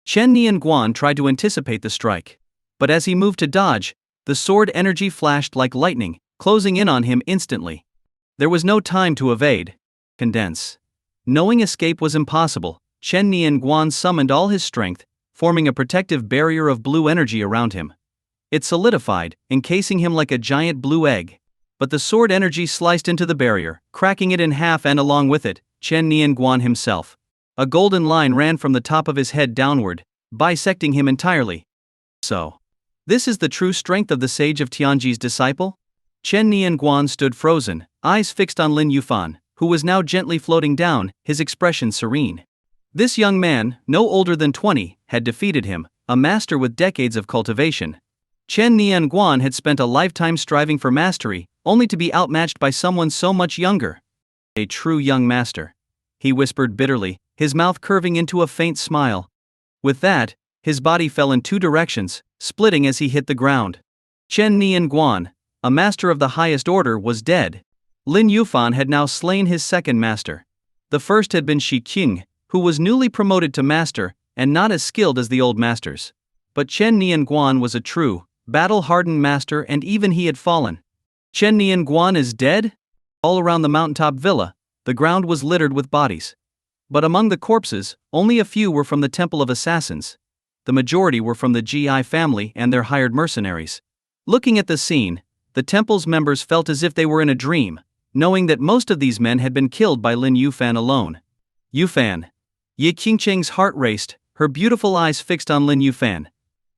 Chen Ni and Guan tried to anticipate the strike. But as he moved to dodge, the sword energy flashed like lightning, closing in on him instantly. There was no time to evade. Condense. Knowing escape was impossible, Chen Ni and Guan summoned all his strength, forming a protective barrier of blue energy around him. It solidified, encasing him like a giant blue egg. But the sword energy sliced into the barrier, cracking it in half, and along with it, Chen Ni and Guan himself. A golden line ran from the top of his head downward, bisecting him entirely. So, this is the true strength of the sage of Tianji's disciple? Chen Ni and Guan stood frozen, eyes fixed on Lin Yuan, who was now gently floating down, his expression serene. This young man, no older than 20, had defeated him, a master with decades of cultivation. Chen Ni and Guan had spent a lifetime striving for mastery, only to be outmatched by someone so much younger. A true young master. He whispered bitterly, his mouth curving into a faint smile. With that, his body fell in two directions, splitting as he hit the ground. Chen Ni and Guan, a master of the highest order, was dead. Lin Yuan had now slain his second master. The first had been Shi Qing, who was newly promoted to master, and not as skilled as the old masters. But Chen Ni and Guan was a true, battle-hardened master, and even he had fallen. Chen Ni and Guan is dead? All around the mountaintop villa, the ground was littered with bodies. But among the corpses, only a few were from the Temple of Assassins. The majority were from the GI family and their hired mercenaries. Looking at the scene, the temple's members felt as if they were in a dream, knowing that most of these men had been killed by Lin Yuan alone. Yufan. Yi Qingcheng's heart raced, her beautiful eyes fixed on Lin Yuan.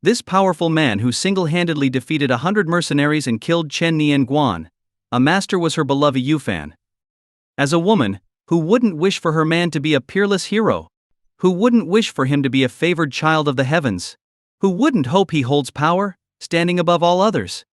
This powerful man who single-handedly defeated 100 mercenaries and killed Chen Ni and Guan, a master, was her beloved Yufan. As a woman, who wouldn't wish for her man to be a peerless hero? Who wouldn't wish for him to be a favored child of the heavens? Who wouldn't hope he holds power, standing above all others?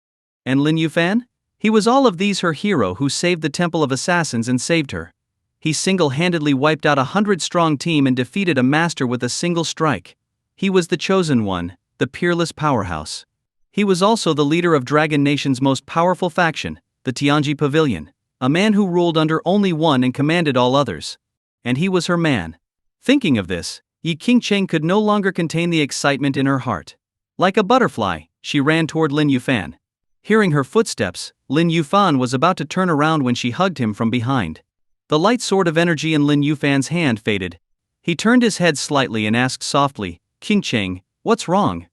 And Lin Yuan? He was all of these, her hero who saved the Temple of Assassins and saved her. He single-handedly wiped out 100-strong team and defeated a master with a single strike. He was the chosen one, the peerless powerhouse. He was also the leader of Dragon Nation's most powerful faction, the Tianji Pavilion, a man who ruled under only one and commanded all others. And he was her man. Thinking of this, Yi Qingcheng could no longer contain the excitement in her heart. Like a butterfly, she ran toward Lin Yuan. Hearing her footsteps, Lin Yuan was about to turn around when she hugged him from behind. The light sword of energy in Lin Yufan's hand faded. He turned his head slightly and asked softly, "Qingcheng, what's wrong?"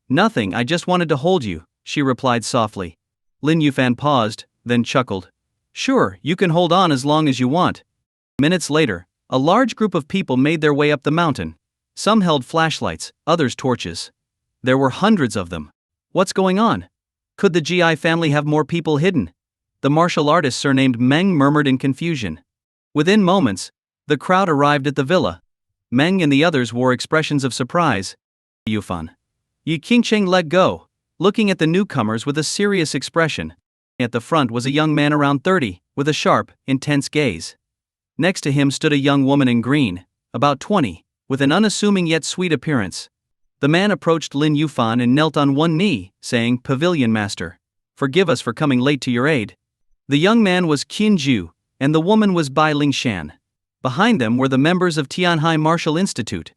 "Nothing, I just wanted to hold you," she replied softly. Lin Yuan paused, then chuckled. "Sure, you can hold on as long as you want." Minutes later, a large group of people made their way up the mountain. Some held flashlights, others torches. There were hundreds of them. What's going on? Could the GI family have more people hidden? The martial artist surnamed Meng murmured in confusion. Within moments, the crowd arrived at the villa. Meng and the others wore expressions of surprise. Yufan. Yi Qingcheng let go. looking at the newcomers with a serious expression. At the front was a young man around 30, with a sharp, intense gaze. Next to him stood a young woman in green, about 20, with an unassuming yet sweet appearance. The man approached Lin Yuan and knelt on one knee, saying, "Pavilion Master, forgive us for coming late to your aid." The young man was Qin Ju, and the woman was Bai Lingshan. Behind them were the members of Tianhai Martial Institute.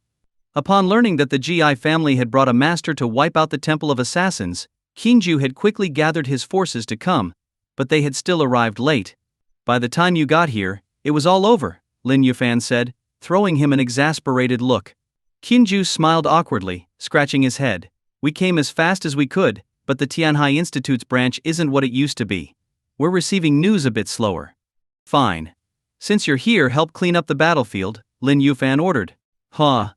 Upon learning that the Ji family had brought a master to wipe out the Temple of Assassins, Qin Ju had quickly gathered his forces to come, but they had still arrived late. "By the time you got here, it was all over," Lin Yuan said, throwing him an exasperated look. Qin Ju smiled awkwardly, scratching his head. "We came as fast as we could, but the Tianhai Institute's branch isn't what it used to be. We're receiving news a bit slower." "Fine. Since you're here, help clean up the battlefield," Lin Yuan ordered. "Huh."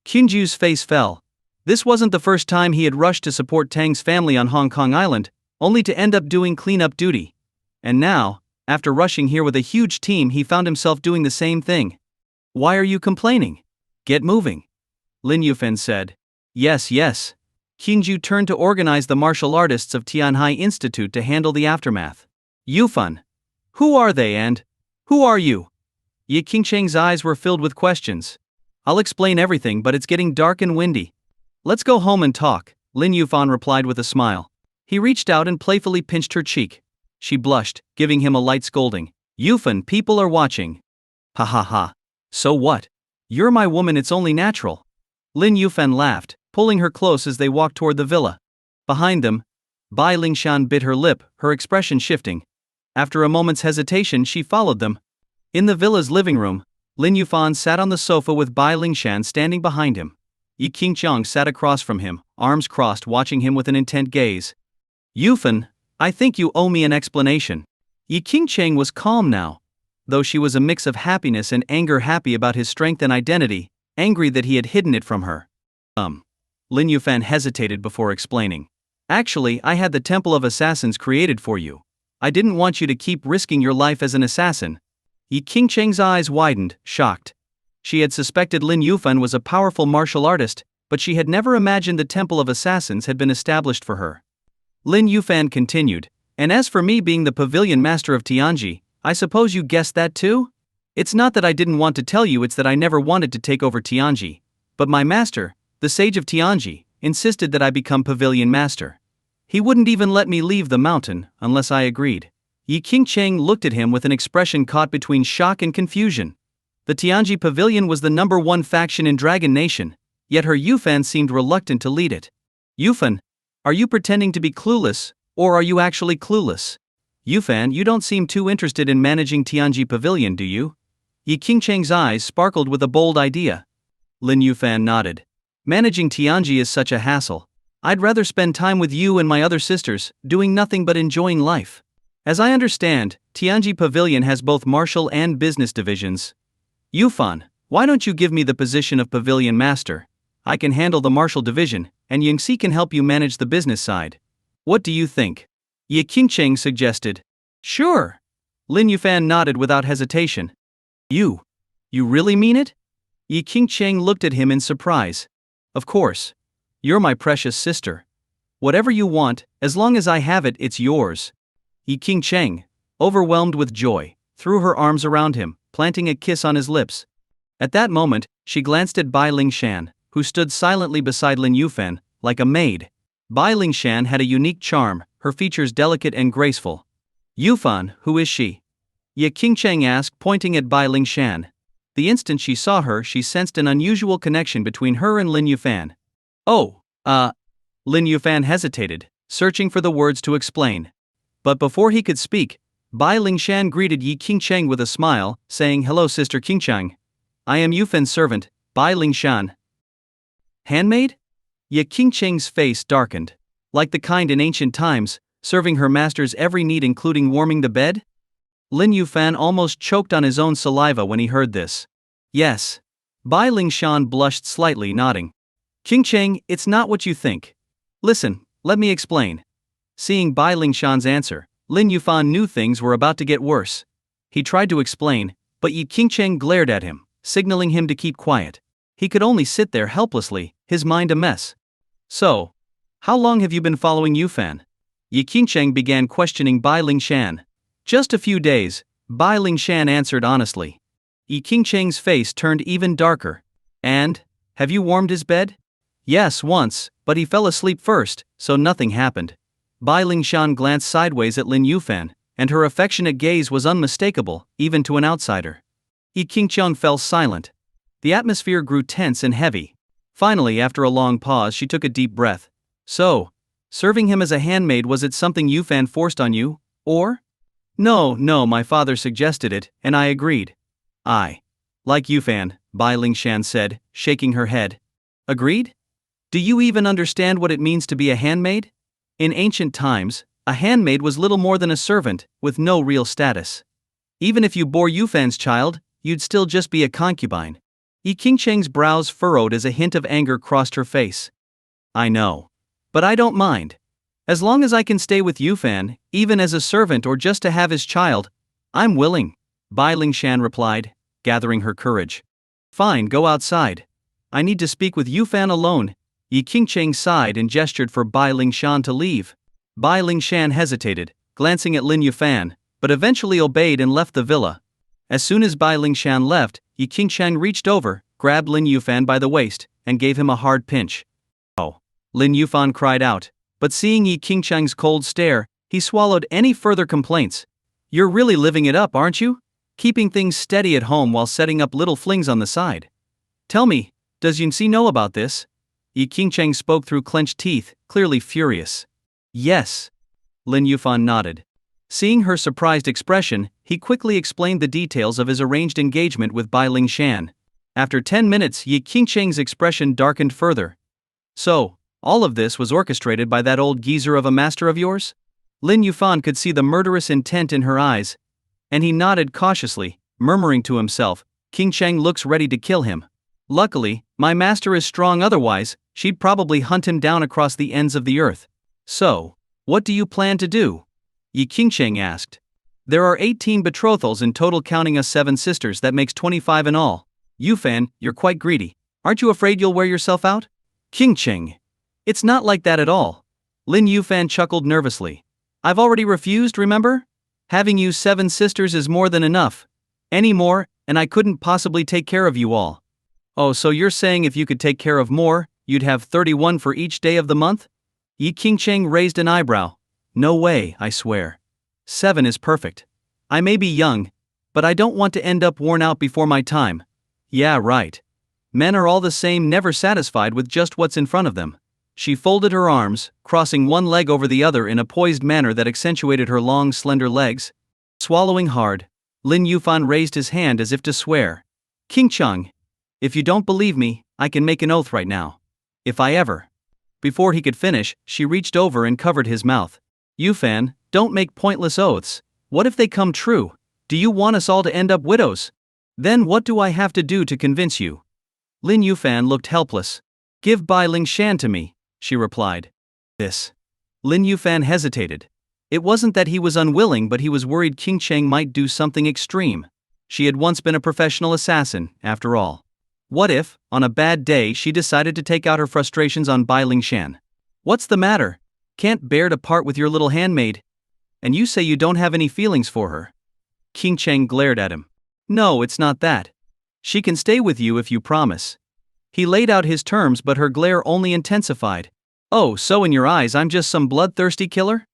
Qin Ju's face fell. This wasn't the first time he had rushed to support Tang's family on Hong Kong Island, only to end up doing cleanup duty. And now, after rushing here with a huge team, he found himself doing the same thing. "Why are you complaining? Get moving," Lin Yuan said. Yes. Qin Ju turned to organize the martial artists of Tianhai Institute to handle the aftermath. "Yufan. Who are they and who are you?" Yi Qingcheng's eyes were filled with questions. "I'll explain everything, but it's getting dark and windy. Let's go home and talk," Lin Yuan replied with a smile. He reached out and playfully pinched her cheek. She blushed, giving him a light scolding. "Yufan, people are watching." "Ha ha ha. So what? You're my woman, it's only natural." Lin Yuan laughed, pulling her close as they walked toward the villa. Behind them, Bai Lingshan bit her lip, her expression shifting. After a moment's hesitation, she followed them. In the villa's living room, Lin Yuan sat on the sofa with Bai Lingshan standing behind him. Yi Qingcheng sat across from him, arms crossed, watching him with an intent gaze. "Yufan, I think you owe me an explanation." Yi Qingcheng was calm now, though she was a mix of happiness and anger, happy about his strength and identity, angry that he had hidden it from her. Lin Yuan hesitated before explaining. "Actually, I had the Temple of Assassins created for you. I didn't want you to keep risking your life as an assassin." Yi Qingcheng's eyes widened, shocked. She had suspected Lin Yuan was a powerful martial artist, but she had never imagined the Temple of Assassins had been established for her. Lin Yuan continued, "And as for me being the pavilion master of Tianji, I suppose you guessed that too? It's not that I didn't want to tell you, it's that I never wanted to take over Tianji. But my master, the sage of Tianji, insisted that I become pavilion master. He wouldn't even let me leave the mountain unless I agreed." Yi Qingcheng looked at him with an expression caught between shock and confusion. The Tianji Pavilion was the #1 faction in Dragon Nation, yet her Yufan seemed reluctant to lead it. "Yufan, are you pretending to be clueless, or are you actually clueless? Yufan, you don't seem too interested in managing Tianji Pavilion, do you?" Yi Qingcheng's eyes sparkled with a bold idea. Lin Yuan nodded. "Managing Tianji is such a hassle. I'd rather spend time with you and my other sisters, doing nothing but enjoying life. As I understand, Tianji Pavilion has both martial and business divisions. Yufan, why don't you give me the position of Pavilion Master? I can handle the martial division, and Yingxi can help you manage the business side. What do you think?" Yi Qingcheng suggested. "Sure." Lin Yuan nodded without hesitation. You really mean it?" Yi Qingcheng looked at him in surprise. "Of course. You're my precious sister. Whatever you want, as long as I have it, it's yours." Yi Qingcheng, overwhelmed with joy, threw her arms around him, planting a kiss on his lips. At that moment, she glanced at Bai Lingshan, who stood silently beside Lin Yuan, like a maid. Bai Lingshan had a unique charm, her features delicate and graceful. "Yufan, who is she?" Yi Qingcheng asked, pointing at Bai Lingshan. The instant she saw her, she sensed an unusual connection between her and Lin Yuan. Lin Yuan hesitated, searching for the words to explain. But before he could speak, Bai Lingshan greeted Yi Qingcheng with a smile, saying, "Hello, Sister Qingcheng. I am Yufan's servant, Bai Lingshan." "Handmaid?" Yi Qingcheng's face darkened. "Like the kind in ancient times, serving her master's every need including warming the bed?" Lin Yuan almost choked on his own saliva when he heard this. "Yes." Bai Lingshan blushed slightly, nodding. "Qingcheng, it's not what you think. Listen, let me explain." Seeing Bai Lingshan's answer, Lin Yuan knew things were about to get worse. He tried to explain, but Yi Qingcheng glared at him, signaling him to keep quiet. He could only sit there helplessly, his mind a mess. "So, How long have you been following Yufan? Yi Qingcheng began questioning Bai Lingshan. Just a few days, Bai Lingshan answered honestly. Yi Qingcheng's face turned even darker. And, have you warmed his bed? Yes, once, but he fell asleep first, so nothing happened. Bai Lingshan glanced sideways at Lin Yufan, and her affectionate gaze was unmistakable, even to an outsider. Yi Qingcheng fell silent. The atmosphere grew tense and heavy. Finally, after a long pause, she took a deep breath. So, serving him as a handmaid, was it something Yufan forced on you, or? No, my father suggested it, and I agreed. I like Yufan, Bai Lingshan said, shaking her head. Agreed? Do you even understand what it means to be a handmaid? In ancient times, a handmaid was little more than a servant, with no real status. Even if you bore Yufan's child, you'd still just be a concubine. Yi Qingcheng's brows furrowed as a hint of anger crossed her face. I know. But I don't mind. As long as I can stay with Yufan, even as a servant or just to have his child, I'm willing, Bai Lingshan replied, gathering her courage. Fine, go outside. I need to speak with Yufan alone. Yi Qingcheng sighed and gestured for Bai Lingshan to leave. Bai Lingshan hesitated, glancing at Lin Yufan, but eventually obeyed and left the villa. As soon as Bai Lingshan left, Yi Qingcheng reached over, grabbed Lin Yufan by the waist, and gave him a hard pinch. Oh! Lin Yufan cried out, but seeing Yi Qingcheng's cold stare, he swallowed any further complaints. You're really living it up, aren't you? Keeping things steady at home while setting up little flings on the side. Tell me, does Yunxi know about this? Yi Qingcheng spoke through clenched teeth, clearly furious. Yes. Lin Yufan nodded. Seeing her surprised expression, he quickly explained the details of his arranged engagement with Bai Lingshan. After 10 minutes, Yi Qingcheng's expression darkened further. So, all of this was orchestrated by that old geezer of a master of yours? Lin Yufan could see the murderous intent in her eyes, and he nodded cautiously, murmuring to himself, Qingcheng looks ready to kill him. Luckily, my master is strong, otherwise, she'd probably hunt him down across the ends of the earth. So, what do you plan to do? Yi Qingcheng asked. There are 18 betrothals in total, counting us 7 sisters, that makes 25 in all. Yufan, you're quite greedy. Aren't you afraid you'll wear yourself out? Qingcheng. It's not like that at all. Lin Yufan chuckled nervously. I've already refused, remember? Having you 7 sisters is more than enough. Any more, and I couldn't possibly take care of you all. Oh, so you're saying if you could take care of more, you'd have 31 for each day of the month? Yi Qingcheng raised an eyebrow. No way, I swear. 7 is perfect. I may be young, but I don't want to end up worn out before my time. Yeah, right. Men are all the same, never satisfied with just what's in front of them. She folded her arms, crossing one leg over the other in a poised manner that accentuated her long, slender legs. Swallowing hard, Lin Yufan raised his hand as if to swear. Qingcheng, if you don't believe me, I can make an oath right now. If I ever. Before he could finish, she reached over and covered his mouth. Yufan, don't make pointless oaths. What if they come true? Do you want us all to end up widows? Then what do I have to do to convince you? Lin Yufan looked helpless. Give Bai Lingshan to me, she replied. This. Lin Yufan hesitated. It wasn't that he was unwilling, but he was worried Qingcheng might do something extreme. She had once been a professional assassin, after all. What if, on a bad day, she decided to take out her frustrations on Bai Lingshan? What's the matter? Can't bear to part with your little handmaid? And you say you don't have any feelings for her? Qingcheng glared at him. No, it's not that. She can stay with you if you promise. He laid out his terms, but her glare only intensified. Oh, so in your eyes I'm just some bloodthirsty killer?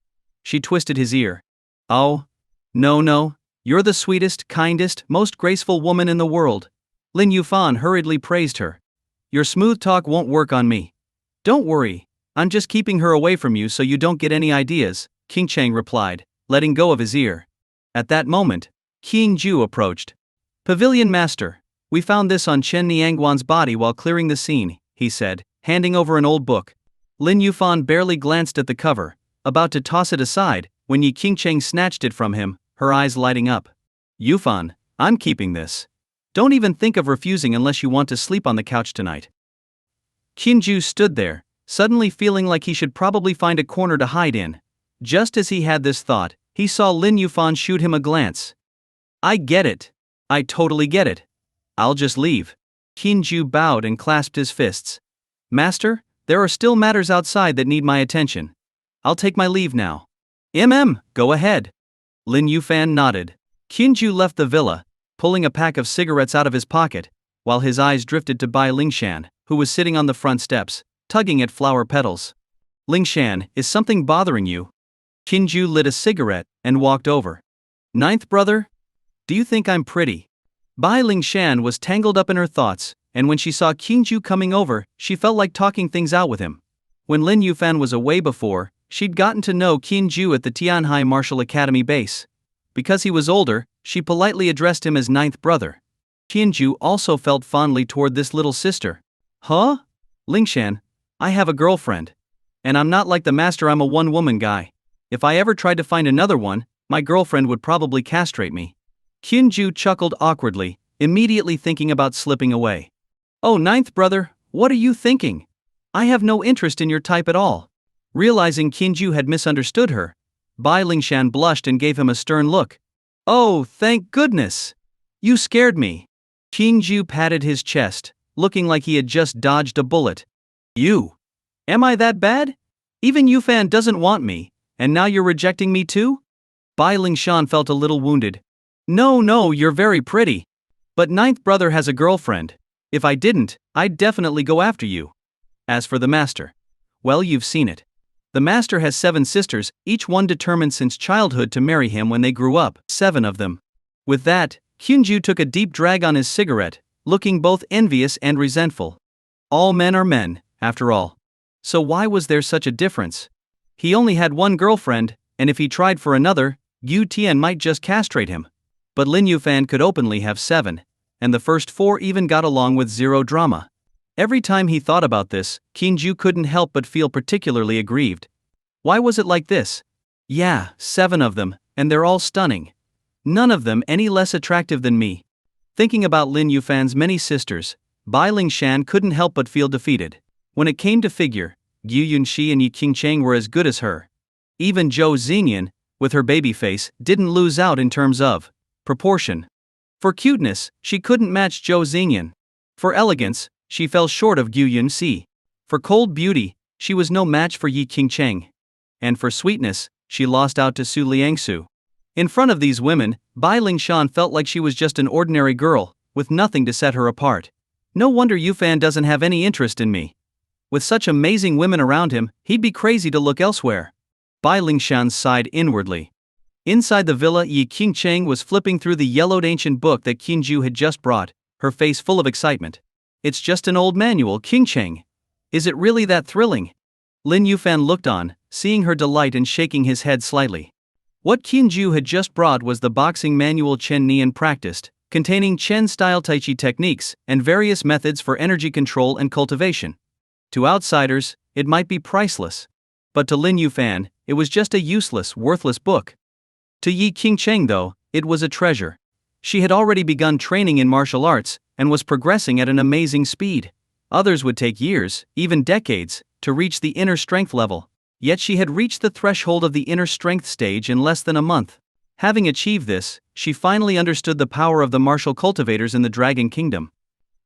She twisted his ear. Oh. No, you're the sweetest, kindest, most graceful woman in the world. Lin Yufan hurriedly praised her. Your smooth talk won't work on me. Don't worry, I'm just keeping her away from you so you don't get any ideas, Qingcheng replied, letting go of his ear. At that moment, Qing Ju approached. Pavilion Master, we found this on Chen Niangguan's body while clearing the scene, he said, handing over an old book. Lin Yufan barely glanced at the cover, about to toss it aside, when Yi Qingcheng snatched it from him, her eyes lighting up. Yufan, I'm keeping this. Don't even think of refusing unless you want to sleep on the couch tonight. Qinju stood there, suddenly feeling like he should probably find a corner to hide in. Just as he had this thought, he saw Lin Yufan shoot him a glance. I get it. I totally get it. I'll just leave. Qinju bowed and clasped his fists. Master, There are still matters outside that need my attention. I'll take my leave now. Go ahead. Lin Yufan nodded. Qinju left the villa, pulling a pack of cigarettes out of his pocket, while his eyes drifted to Bai Lingshan, who was sitting on the front steps, tugging at flower petals. Lingshan, is something bothering you? Qinju lit a cigarette and walked over. Ninth brother? Do you think I'm pretty? Bai Lingshan was tangled up in her thoughts, and when she saw Qinju coming over, she felt like talking things out with him. When Lin Yufan was away before, she'd gotten to know Qinju at the Tianhai Martial Academy base. Because he was older, she politely addressed him as ninth brother. Qinju also felt fondly toward this little sister. Huh? Lingshan, I have a girlfriend. And I'm not like the master, I'm a one-woman guy. If I ever tried to find another one, my girlfriend would probably castrate me. Qinju chuckled awkwardly, immediately thinking about slipping away. Oh, ninth brother, what are you thinking? I have no interest in your type at all. Realizing Qinju had misunderstood her, Bai Lingshan blushed and gave him a stern look. Oh, thank goodness! You scared me. Qinju patted his chest, looking like he had just dodged a bullet. You? Am I that bad? Even Yufan doesn't want me, and now you're rejecting me too? Bai Lingshan felt a little wounded. No, you're very pretty. But ninth brother has a girlfriend. If I didn't, I'd definitely go after you. As for the master, well, you've seen it. The master has 7 sisters, each one determined since childhood to marry him when they grew up, 7 of them. With that, Qinju took a deep drag on his cigarette, looking both envious and resentful. All men are men, after all. So why was there such a difference? He only had one girlfriend, and if he tried for another, Yu Tian might just castrate him. But Lin Yufan could openly have 7, and the first 4 even got along with zero drama. Every time he thought about this, Qinju couldn't help but feel particularly aggrieved. Why was it like this? Yeah, 7 of them, and they're all stunning. None of them any less attractive than me. Thinking about Lin Yufan's many sisters, Bai Lingshan couldn't help but feel defeated. When it came to figure, Yu Yunxi and Yi Qingcheng were as good as her. Even Zhou Xingyan, with her baby face, didn't lose out in terms of proportion. For cuteness, she couldn't match Zhou Xingyan. For elegance, she fell short of Yu Yunxi. For cold beauty, she was no match for Yi Qingcheng. And for sweetness, she lost out to Su Liangsu. In front of these women, Bai Lingshan felt like she was just an ordinary girl, with nothing to set her apart. No wonder Yufan doesn't have any interest in me. With such amazing women around him, he'd be crazy to look elsewhere. Bai Lingshan sighed inwardly. Inside the villa, Yi Qingcheng was flipping through the yellowed ancient book that Qinju had just brought, her face full of excitement. It's just an old manual, Qingcheng. Is it really that thrilling? Lin Yufan looked on, seeing her delight and shaking his head slightly. What Qinju had just brought was the boxing manual Chen Nian practiced, containing Chen-style Tai Chi techniques and various methods for energy control and cultivation. To outsiders, it might be priceless. But to Lin Yufan, it was just a useless, worthless book. To Yi Qingcheng, though, it was a treasure. She had already begun training in martial arts, and was progressing at an amazing speed. Others would take years, even decades, to reach the inner strength level. Yet she had reached the threshold of the inner strength stage in less than a month. Having achieved this, she finally understood the power of the martial cultivators in the Dragon Kingdom.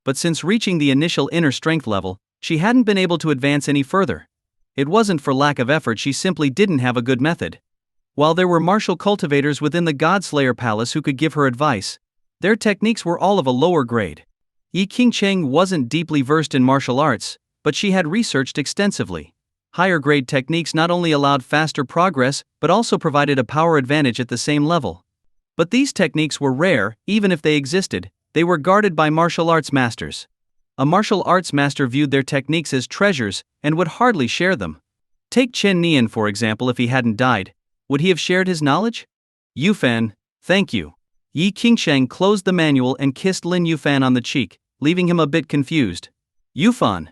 But since reaching the initial inner strength level, she hadn't been able to advance any further. It wasn't for lack of effort, she simply didn't have a good method. While there were martial cultivators within the Godslayer Palace who could give her advice, their techniques were all of a lower grade. Yi Qingcheng wasn't deeply versed in martial arts, but she had researched extensively. Higher grade techniques not only allowed faster progress, but also provided a power advantage at the same level. But these techniques were rare, even if they existed, they were guarded by martial arts masters. A martial arts master viewed their techniques as treasures, and would hardly share them. Take Chen Nian for example. If he hadn't died, would he have shared his knowledge? Yufan, thank you. Yi Qingcheng closed the manual and kissed Lin Yufan on the cheek, leaving him a bit confused. Yufan,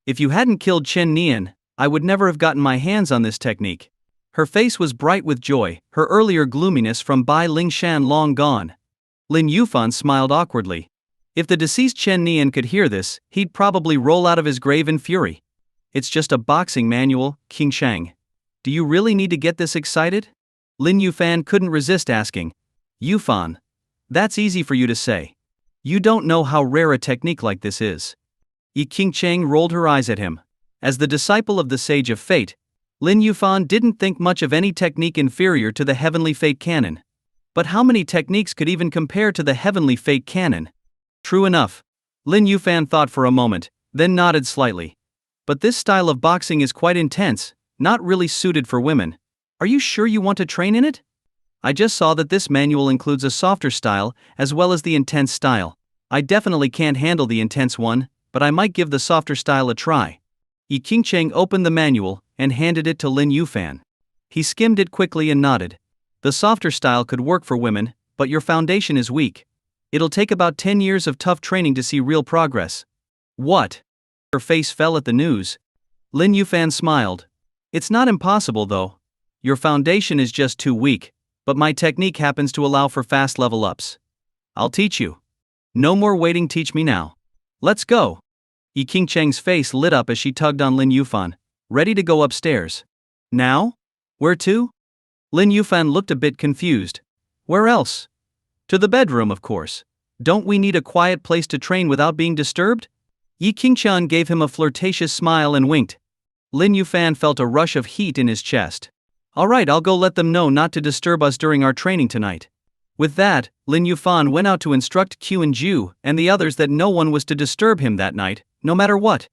if you hadn't killed Chen Nian, I would never have gotten my hands on this technique. Her face was bright with joy, her earlier gloominess from Bai Lingshan long gone. Lin Yufan smiled awkwardly. If the deceased Chen Nian could hear this, he'd probably roll out of his grave in fury. It's just a boxing manual, Qingcheng. Do you really need to get this excited? Lin Yufan couldn't resist asking. Yufan, that's easy for you to say. You don't know how rare a technique like this is. Yi Qingcheng rolled her eyes at him. As the disciple of the Sage of Fate, Lin Yufan didn't think much of any technique inferior to the Heavenly Fate canon. But how many techniques could even compare to the Heavenly Fate canon? True enough. Lin Yufan thought for a moment, then nodded slightly. But this style of boxing is quite intense, not really suited for women. Are you sure you want to train in it? I just saw that this manual includes a softer style, as well as the intense style. I definitely can't handle the intense one, but I might give the softer style a try. Yi Qingcheng opened the manual, and handed it to Lin Yufan. He skimmed it quickly and nodded. The softer style could work for women, but your foundation is weak. It'll take about 10 years of tough training to see real progress. What? Her face fell at the news. Lin Yufan smiled. It's not impossible though. Your foundation is just too weak, but my technique happens to allow for fast level ups. I'll teach you. No more waiting, teach me now. Let's go. Yi Qingcheng's face lit up as she tugged on Lin Yufan, ready to go upstairs. Now? Where to? Lin Yufan looked a bit confused. Where else? To the bedroom, of course. Don't we need a quiet place to train without being disturbed? Yi Qingcheng gave him a flirtatious smile and winked. Lin Yufan felt a rush of heat in his chest. Alright, I'll go let them know not to disturb us during our training tonight. With that, Lin Yufan went out to instruct Q and Ju and the others that no one was to disturb him that night, no matter what.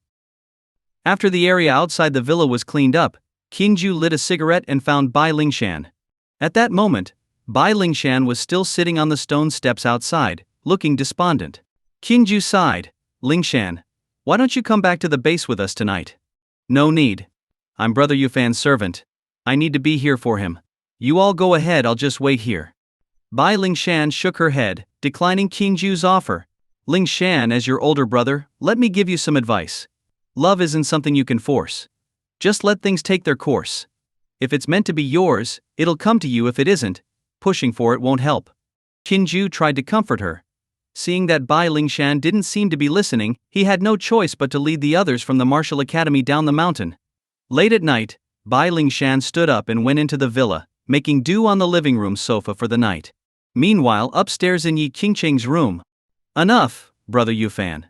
After the area outside the villa was cleaned up, Qingju lit a cigarette and found Bai Lingshan. At that moment, Bai Lingshan was still sitting on the stone steps outside, looking despondent. Qingju sighed. Lingshan, why don't you come back to the base with us tonight? No need. I'm Brother Yufan's servant. I need to be here for him. You all go ahead, I'll just wait here. Bai Lingshan shook her head, declining Qingju's offer. Lingshan, as your older brother, let me give you some advice. Love isn't something you can force. Just let things take their course. If it's meant to be yours, it'll come to you. If it isn't, pushing for it won't help. Qingju tried to comfort her. Seeing that Bai Lingshan didn't seem to be listening, he had no choice but to lead the others from the martial academy down the mountain. Late at night, Bai Lingshan stood up and went into the villa, making do on the living room sofa for the night. Meanwhile, upstairs in Yi Qingcheng's room. Enough, Brother Yufan.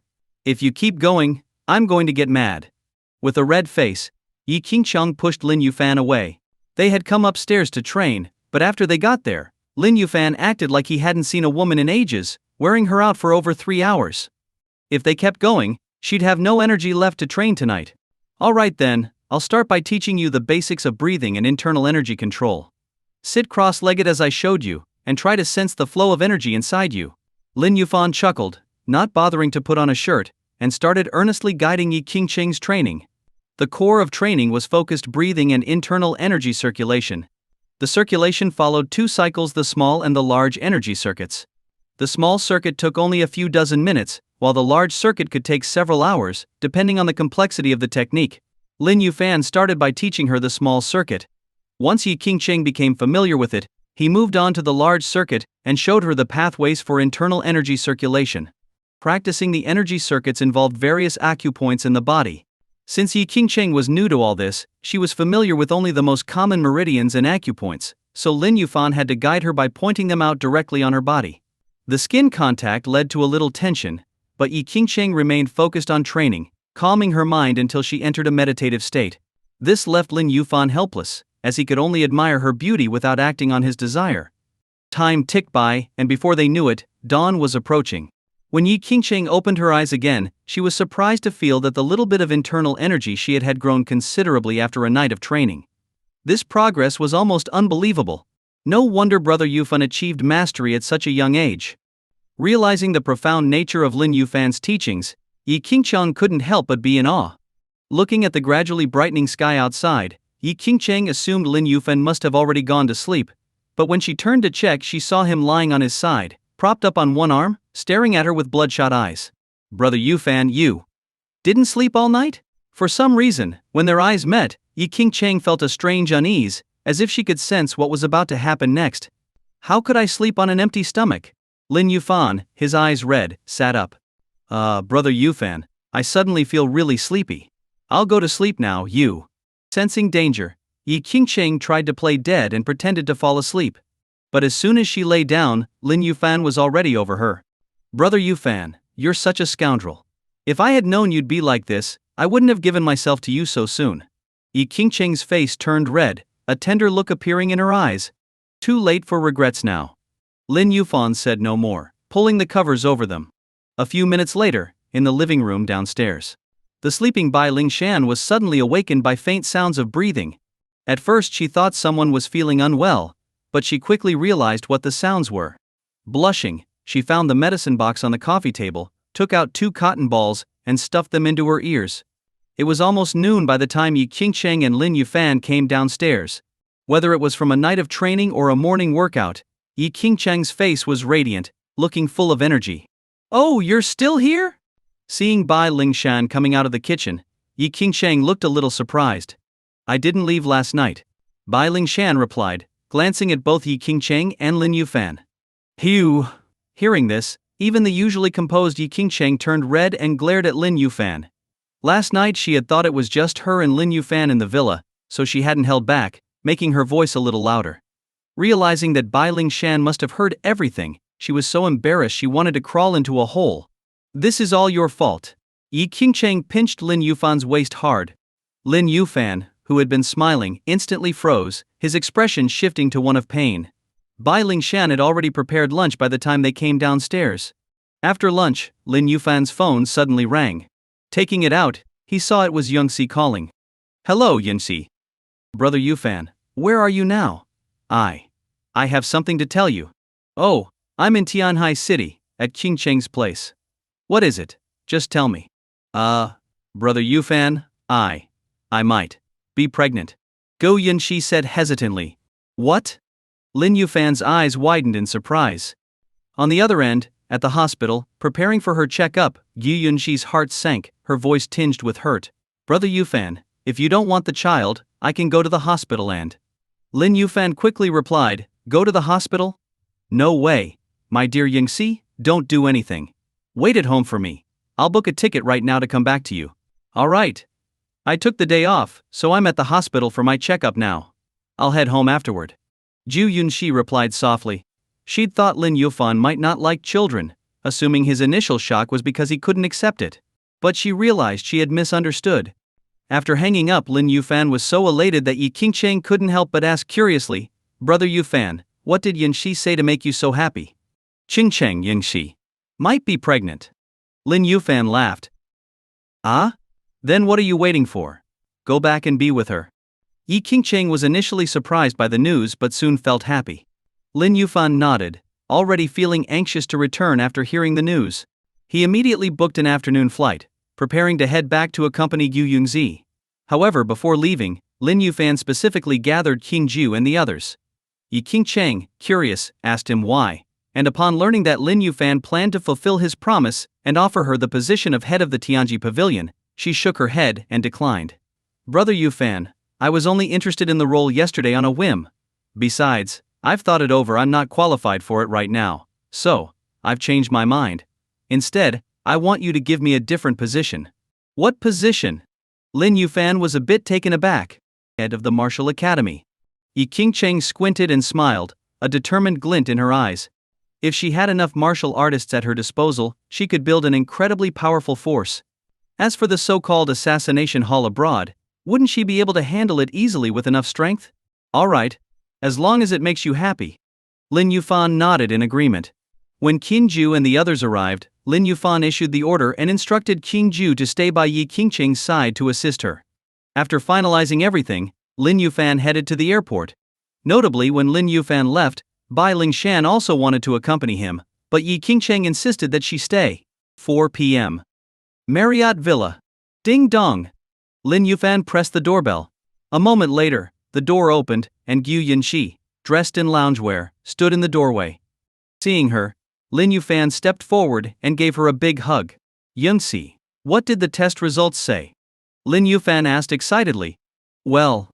If you keep going, I'm going to get mad. With a red face, Yi Qingcheng pushed Lin Yufan away. They had come upstairs to train, but after they got there, Lin Yufan acted like he hadn't seen a woman in ages, wearing her out for over 3 hours. If they kept going, she'd have no energy left to train tonight. Alright then, I'll start by teaching you the basics of breathing and internal energy control. Sit cross-legged as I showed you, and try to sense the flow of energy inside you. Lin Yufan chuckled, not bothering to put on a shirt, and started earnestly guiding Yi Qingcheng's training. The core of training was focused breathing and internal energy circulation. The circulation followed 2 cycles, the small and the large energy circuits. The small circuit took only a few dozen minutes, while the large circuit could take several hours, depending on the complexity of the technique. Lin Yufan started by teaching her the small circuit. Once Yi Qingcheng became familiar with it, he moved on to the large circuit and showed her the pathways for internal energy circulation. Practicing the energy circuits involved various acupoints in the body. Since Yi Qingcheng was new to all this, she was familiar with only the most common meridians and acupoints, so Lin Yufan had to guide her by pointing them out directly on her body. The skin contact led to a little tension, but Yi Qingcheng remained focused on training, calming her mind until she entered a meditative state. This left Lin Yufan helpless, as he could only admire her beauty without acting on his desire. Time ticked by, and before they knew it, dawn was approaching. When Yi Qingcheng opened her eyes again, she was surprised to feel that the little bit of internal energy she had grown considerably after a night of training. This progress was almost unbelievable. No wonder Brother Yufan achieved mastery at such a young age. Realizing the profound nature of Lin Yufan's teachings, Yi Qingcheng couldn't help but be in awe. Looking at the gradually brightening sky outside, Yi Qingcheng assumed Lin Yufan must have already gone to sleep, but when she turned to check, she saw him lying on his side, propped up on one arm, staring at her with bloodshot eyes. Brother Yufan, you didn't sleep all night? For some reason, when their eyes met, Yi Qingcheng felt a strange unease, as if she could sense what was about to happen next. How could I sleep on an empty stomach? Lin Yufan, his eyes red, sat up. Brother Yufan, I suddenly feel really sleepy. I'll go to sleep now, you. Sensing danger, Yi Qingcheng tried to play dead and pretended to fall asleep. But as soon as she lay down, Lin Yufan was already over her. Brother Yufan, you're such a scoundrel. If I had known you'd be like this, I wouldn't have given myself to you so soon. Yi Qingcheng's face turned red, a tender look appearing in her eyes. Too late for regrets now. Lin Yufan said no more, pulling the covers over them. A few minutes later, in the living room downstairs, the sleeping Bai Lingshan was suddenly awakened by faint sounds of breathing. At first she thought someone was feeling unwell, but she quickly realized what the sounds were. Blushing, she found the medicine box on the coffee table, took out 2 cotton balls, and stuffed them into her ears. It was almost noon by the time Yi Qingcheng and Lin Yufan came downstairs. Whether it was from a night of training or a morning workout, Yi Qingcheng's face was radiant, looking full of energy. "Oh, you're still here?" Seeing Bai Lingshan coming out of the kitchen, Yi Qingcheng looked a little surprised. "I didn't leave last night," Bai Lingshan replied, glancing at both Yi Qingcheng and Lin Yufan. "Phew." Hearing this, even the usually composed Yi Qingcheng turned red and glared at Lin Yufan. Last night she had thought it was just her and Lin Yufan in the villa, so she hadn't held back, making her voice a little louder. Realizing that Bai Lingshan must have heard everything, she was so embarrassed she wanted to crawl into a hole. "This is all your fault." Yi Qingcheng pinched Lin Yufan's waist hard. Lin Yufan, who had been smiling, instantly froze, his expression shifting to one of pain. Bai Lingshan had already prepared lunch by the time they came downstairs. After lunch, Lin Yufan's phone suddenly rang. Taking it out, he saw it was Yunxi calling. "Hello, Yunxi. Brother Yufan, where are you now?" I have something to tell you." "Oh, I'm in Tianhai City, at Qingcheng's place." "What is it? Just tell me." Brother Yufan, I might be pregnant," Go Yunxi said hesitantly. "What?" Lin Yufan's eyes widened in surprise. On the other end, at the hospital, preparing for her checkup, Gu Yunxi's heart sank, her voice tinged with hurt. "Brother Yufan, if you don't want the child, I can go to the hospital and..." Lin Yufan quickly replied, "Go to the hospital? No way. My dear Yunxi, don't do anything. Wait at home for me. I'll book a ticket right now to come back to you." "Alright. I took the day off, so I'm at the hospital for my checkup now. I'll head home afterward." Ju Yunxi replied softly. She'd thought Lin Yufan might not like children, assuming his initial shock was because he couldn't accept it. But she realized she had misunderstood. After hanging up, Lin Yufan was so elated that Yi Qingcheng couldn't help but ask curiously, "Brother Yufan, what did Yunxi say to make you so happy?" "Qingcheng Yunxi might be pregnant." Lin Yufan laughed. "Ah? Then what are you waiting for? Go back and be with her." Yi Qingcheng was initially surprised by the news but soon felt happy. Lin Yufan nodded, already feeling anxious to return after hearing the news. He immediately booked an afternoon flight, preparing to head back to accompany Gu Yunxi. However, before leaving, Lin Yufan specifically gathered King Ju and the others. Yi Qingcheng, curious, asked him why, and upon learning that Lin Yufan planned to fulfill his promise and offer her the position of head of the Tianji Pavilion, she shook her head and declined. "Brother Yufan, I was only interested in the role yesterday on a whim. Besides, I've thought it over, I'm not qualified for it right now, so I've changed my mind. Instead, I want you to give me a different position." "What position?" Lin Yufan was a bit taken aback. "Head of the martial academy." Yi Qingcheng squinted and smiled, a determined glint in her eyes. If she had enough martial artists at her disposal, she could build an incredibly powerful force. As for the so-called assassination hall abroad, wouldn't she be able to handle it easily with enough strength? "Alright. As long as it makes you happy." Lin Yufan nodded in agreement. When Qin Ju and the others arrived, Lin Yufan issued the order and instructed King Ju to stay by Yi Qingcheng's side to assist her. After finalizing everything, Lin Yufan headed to the airport. Notably, when Lin Yufan left, Bai Lingshan also wanted to accompany him, but Yi Qingcheng insisted that she stay. 4 p.m. Marriott Villa. Ding dong. Lin Yufan pressed the doorbell. A moment later, the door opened, and Gu Yunxi, dressed in loungewear, stood in the doorway. Seeing her, Lin Yufan stepped forward and gave her a big hug. "Yunxi, what did the test results say?" Lin Yufan asked excitedly. "Well..."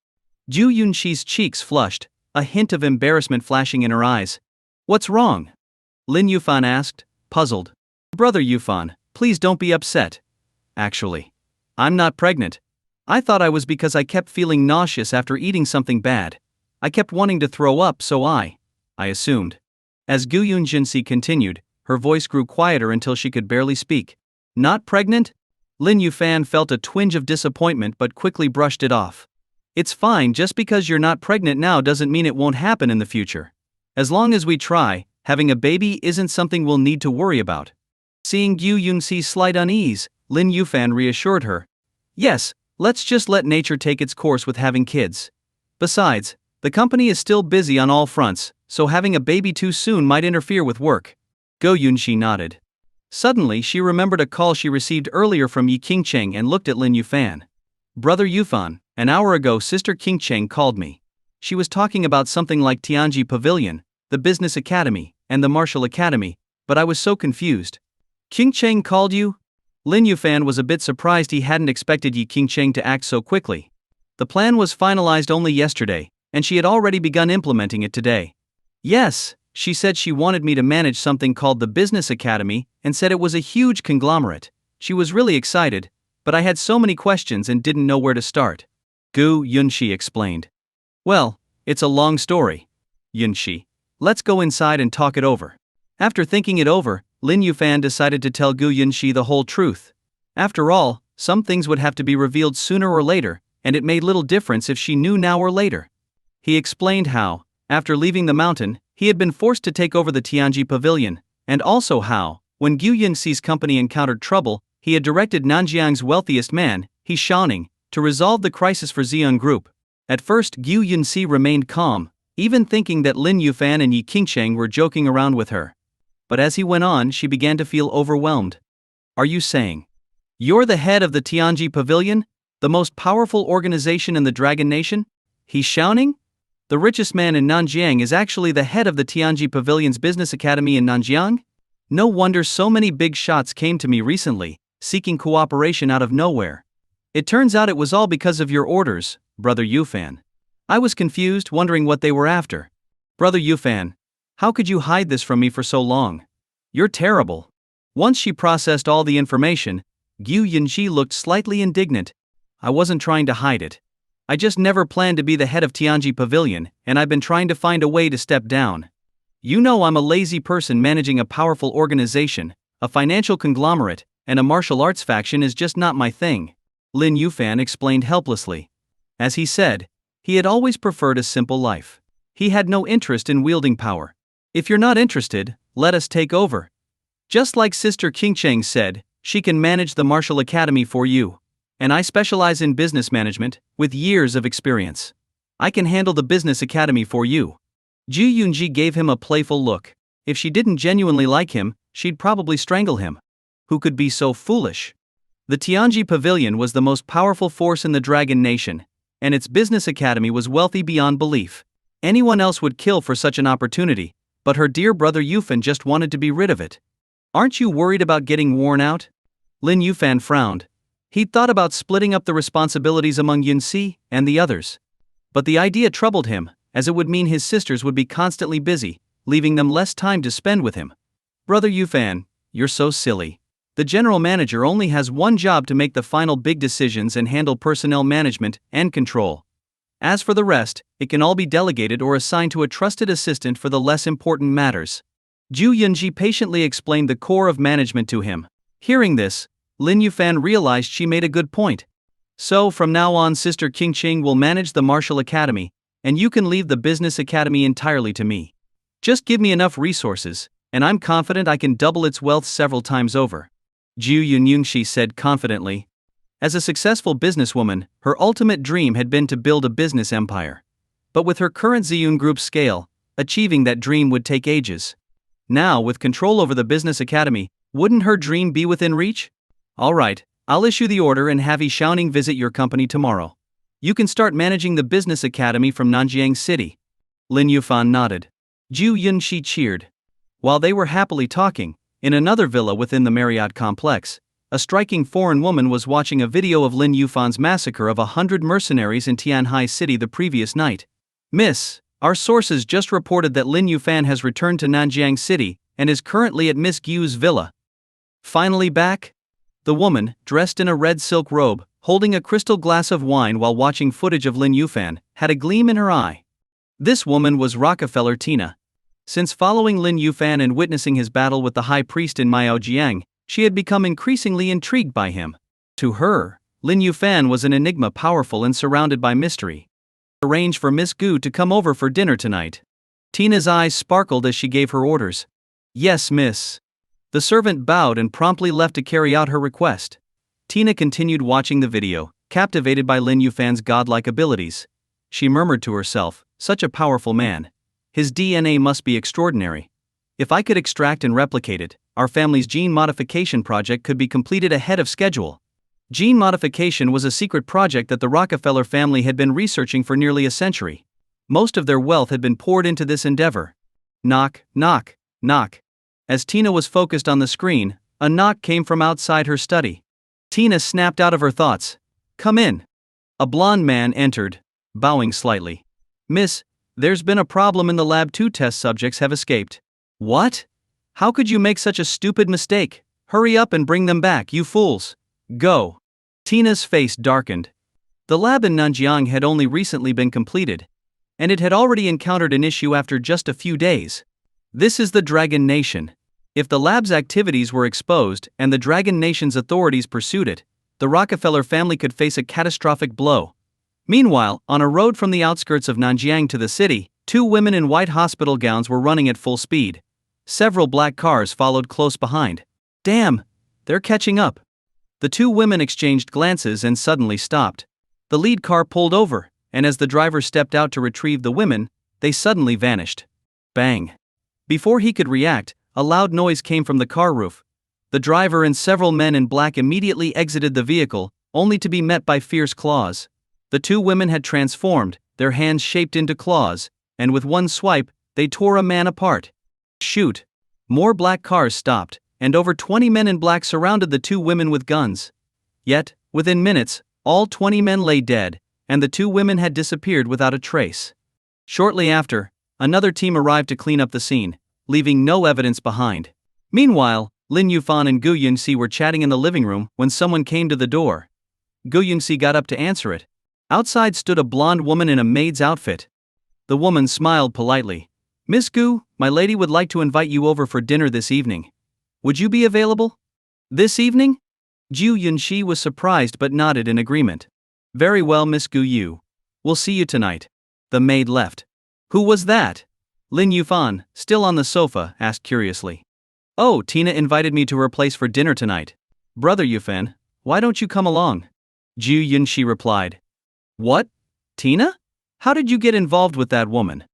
Ju Yunxi's cheeks flushed, a hint of embarrassment flashing in her eyes. "What's wrong?" Lin Yufan asked, puzzled. "Brother Yufan, please don't be upset. Actually, I'm not pregnant. I thought I was because I kept feeling nauseous after eating something bad. I kept wanting to throw up, so I assumed." As Gu Yunxi continued, her voice grew quieter until she could barely speak. "Not pregnant? Lin Yufan felt a twinge of disappointment but quickly brushed it off. It's fine, just because you're not pregnant now doesn't mean it won't happen in the future. As long as we try, having a baby isn't something we'll need to worry about. Seeing Gu Yunxi's slight unease, Lin Yufan reassured her. Yes, let's just let nature take its course with having kids. Besides, the company is still busy on all fronts, so having a baby too soon might interfere with work. Go Yunxi nodded. Suddenly she remembered a call she received earlier from Yi Qingcheng and looked at Lin Yufan. Brother Yufan, an hour ago Sister Qingcheng called me. She was talking about something like Tianji Pavilion, the Business Academy, and the Martial Academy, but I was so confused. Qingcheng called you? Lin Yufan was a bit surprised. He hadn't expected Yi Qingcheng to act so quickly. The plan was finalized only yesterday, and she had already begun implementing it today. Yes, she said she wanted me to manage something called the Business Academy and said it was a huge conglomerate. She was really excited, but I had so many questions and didn't know where to start. Gu Yunxi explained. Well, it's a long story. Yunxi, let's go inside and talk it over. After thinking it over, Lin Yufan decided to tell Gu Yunxi the whole truth. After all, some things would have to be revealed sooner or later, and it made little difference if she knew now or later. He explained how, after leaving the mountain, he had been forced to take over the Tianji Pavilion, and also how, when Gu Yunxi's company encountered trouble, he had directed Nanjiang's wealthiest man, Shi Qing, to resolve the crisis for Xian Group. At first Gu Yunxi remained calm, even thinking that Lin Yufan and Yi Qingcheng were joking around with her. But as he went on, she began to feel overwhelmed. Are you saying you're the head of the Tianji Pavilion, the most powerful organization in the Dragon Nation? Shi Qing? The richest man in Nanjiang is actually the head of the Tianji Pavilion's Business Academy in Nanjiang? No wonder so many big shots came to me recently, seeking cooperation out of nowhere. It turns out it was all because of your orders, Brother Yufan. I was confused, wondering what they were after. Brother Yufan, how could you hide this from me for so long? You're terrible. Once she processed all the information, Gu Yunxi looked slightly indignant. I wasn't trying to hide it. I just never planned to be the head of Tianji Pavilion, and I've been trying to find a way to step down. You know I'm a lazy person. Managing a powerful organization, a financial conglomerate, and a martial arts faction is just not my thing. Lin Yufan explained helplessly. As he said, he had always preferred a simple life. He had no interest in wielding power. If you're not interested, let us take over. Just like Sister Qingcheng said, she can manage the Martial Academy for you. And I specialize in business management, with years of experience. I can handle the Business Academy for you. Ju Yunji gave him a playful look. If she didn't genuinely like him, she'd probably strangle him. Who could be so foolish? The Tianji Pavilion was the most powerful force in the Dragon Nation, and its Business Academy was wealthy beyond belief. Anyone else would kill for such an opportunity, but her dear brother Yufan just wanted to be rid of it. Aren't you worried about getting worn out? Lin Yufan frowned. He'd thought about splitting up the responsibilities among Yunxi and the others. But the idea troubled him, as it would mean his sisters would be constantly busy, leaving them less time to spend with him. Brother Yufan, you're so silly. The general manager only has one job: to make the final big decisions and handle personnel management and control. As for the rest, it can all be delegated or assigned to a trusted assistant for the less important matters. Ju Yunji patiently explained the core of management to him. Hearing this, Lin Yufan realized she made a good point. So from now on Sister Qingcheng will manage the Martial Academy, and you can leave the Business Academy entirely to me. Just give me enough resources, and I'm confident I can double its wealth several times over. Ju Yunyungshi said confidently. As a successful businesswoman, her ultimate dream had been to build a business empire. But with her current Ziyun Group scale, achieving that dream would take ages. Now, with control over the Business Academy, wouldn't her dream be within reach? Alright, I'll issue the order and have Shi Qing visit your company tomorrow. You can start managing the Business Academy from Nanjiang City. Lin Yufan nodded. Ju Yunxi cheered. While they were happily talking, in another villa within the Marriott complex, a striking foreign woman was watching a video of Lin Yufan's massacre of 100 mercenaries in Tianhai City the previous night. Miss, our sources just reported that Lin Yufan has returned to Nanjiang City and is currently at Miss Gu's villa. Finally back? The woman, dressed in a red silk robe, holding a crystal glass of wine while watching footage of Lin Yufan, had a gleam in her eye. This woman was Rockefeller Tina. Since following Lin Yufan and witnessing his battle with the high priest in Miaojiang, she had become increasingly intrigued by him. To her, Lin Yufan was an enigma, powerful and surrounded by mystery. Arrange for Miss Gu to come over for dinner tonight. Tina's eyes sparkled as she gave her orders. Yes, miss. The servant bowed and promptly left to carry out her request. Tina continued watching the video, captivated by Lin Yufan's godlike abilities. She murmured to herself, such a powerful man. His DNA must be extraordinary. If I could extract and replicate it, our family's gene modification project could be completed ahead of schedule. Gene modification was a secret project that the Rockefeller family had been researching for nearly a century. Most of their wealth had been poured into this endeavor. Knock, knock, knock. As Tina was focused on the screen, a knock came from outside her study. Tina snapped out of her thoughts. Come in. A blond man entered, bowing slightly. Miss, there's been a problem in the lab. 2 test subjects have escaped. What? How could you make such a stupid mistake? Hurry up and bring them back, you fools. Go. Tina's face darkened. The lab in Nanjiang had only recently been completed, and it had already encountered an issue after just a few days. This is the Dragon Nation. If the lab's activities were exposed and the Dragon Nation's authorities pursued it, the Rockefeller family could face a catastrophic blow. Meanwhile, on a road from the outskirts of Nanjiang to the city, 2 women in white hospital gowns were running at full speed. Several black cars followed close behind. Damn! They're catching up. The 2 women exchanged glances and suddenly stopped. The lead car pulled over, and as the driver stepped out to retrieve the women, they suddenly vanished. Bang! Before he could react, a loud noise came from the car roof. The driver and several men in black immediately exited the vehicle, only to be met by fierce claws. The 2 women had transformed, their hands shaped into claws, and with one swipe, they tore a man apart. Shoot! More black cars stopped, and over 20 men in black surrounded the 2 women with guns. Yet, within minutes, all 20 men lay dead, and the 2 women had disappeared without a trace. Shortly after, another team arrived to clean up the scene, leaving no evidence behind. Meanwhile, Lin Yufan and Gu Yunxi were chatting in the living room when someone came to the door. Gu Yunxi got up to answer it. Outside stood a blonde woman in a maid's outfit. The woman smiled politely. Miss Gu, my lady would like to invite you over for dinner this evening. Would you be available? This evening? Gu Yunxi was surprised but nodded in agreement. Very well, Miss Gu Yu. We'll see you tonight. The maid left. Who was that? Lin Yufan, still on the sofa, asked curiously. Oh, Tina invited me to her place for dinner tonight. Brother Yufan, why don't you come along? Gu Yunxi replied. What? Tina? How did you get involved with that woman?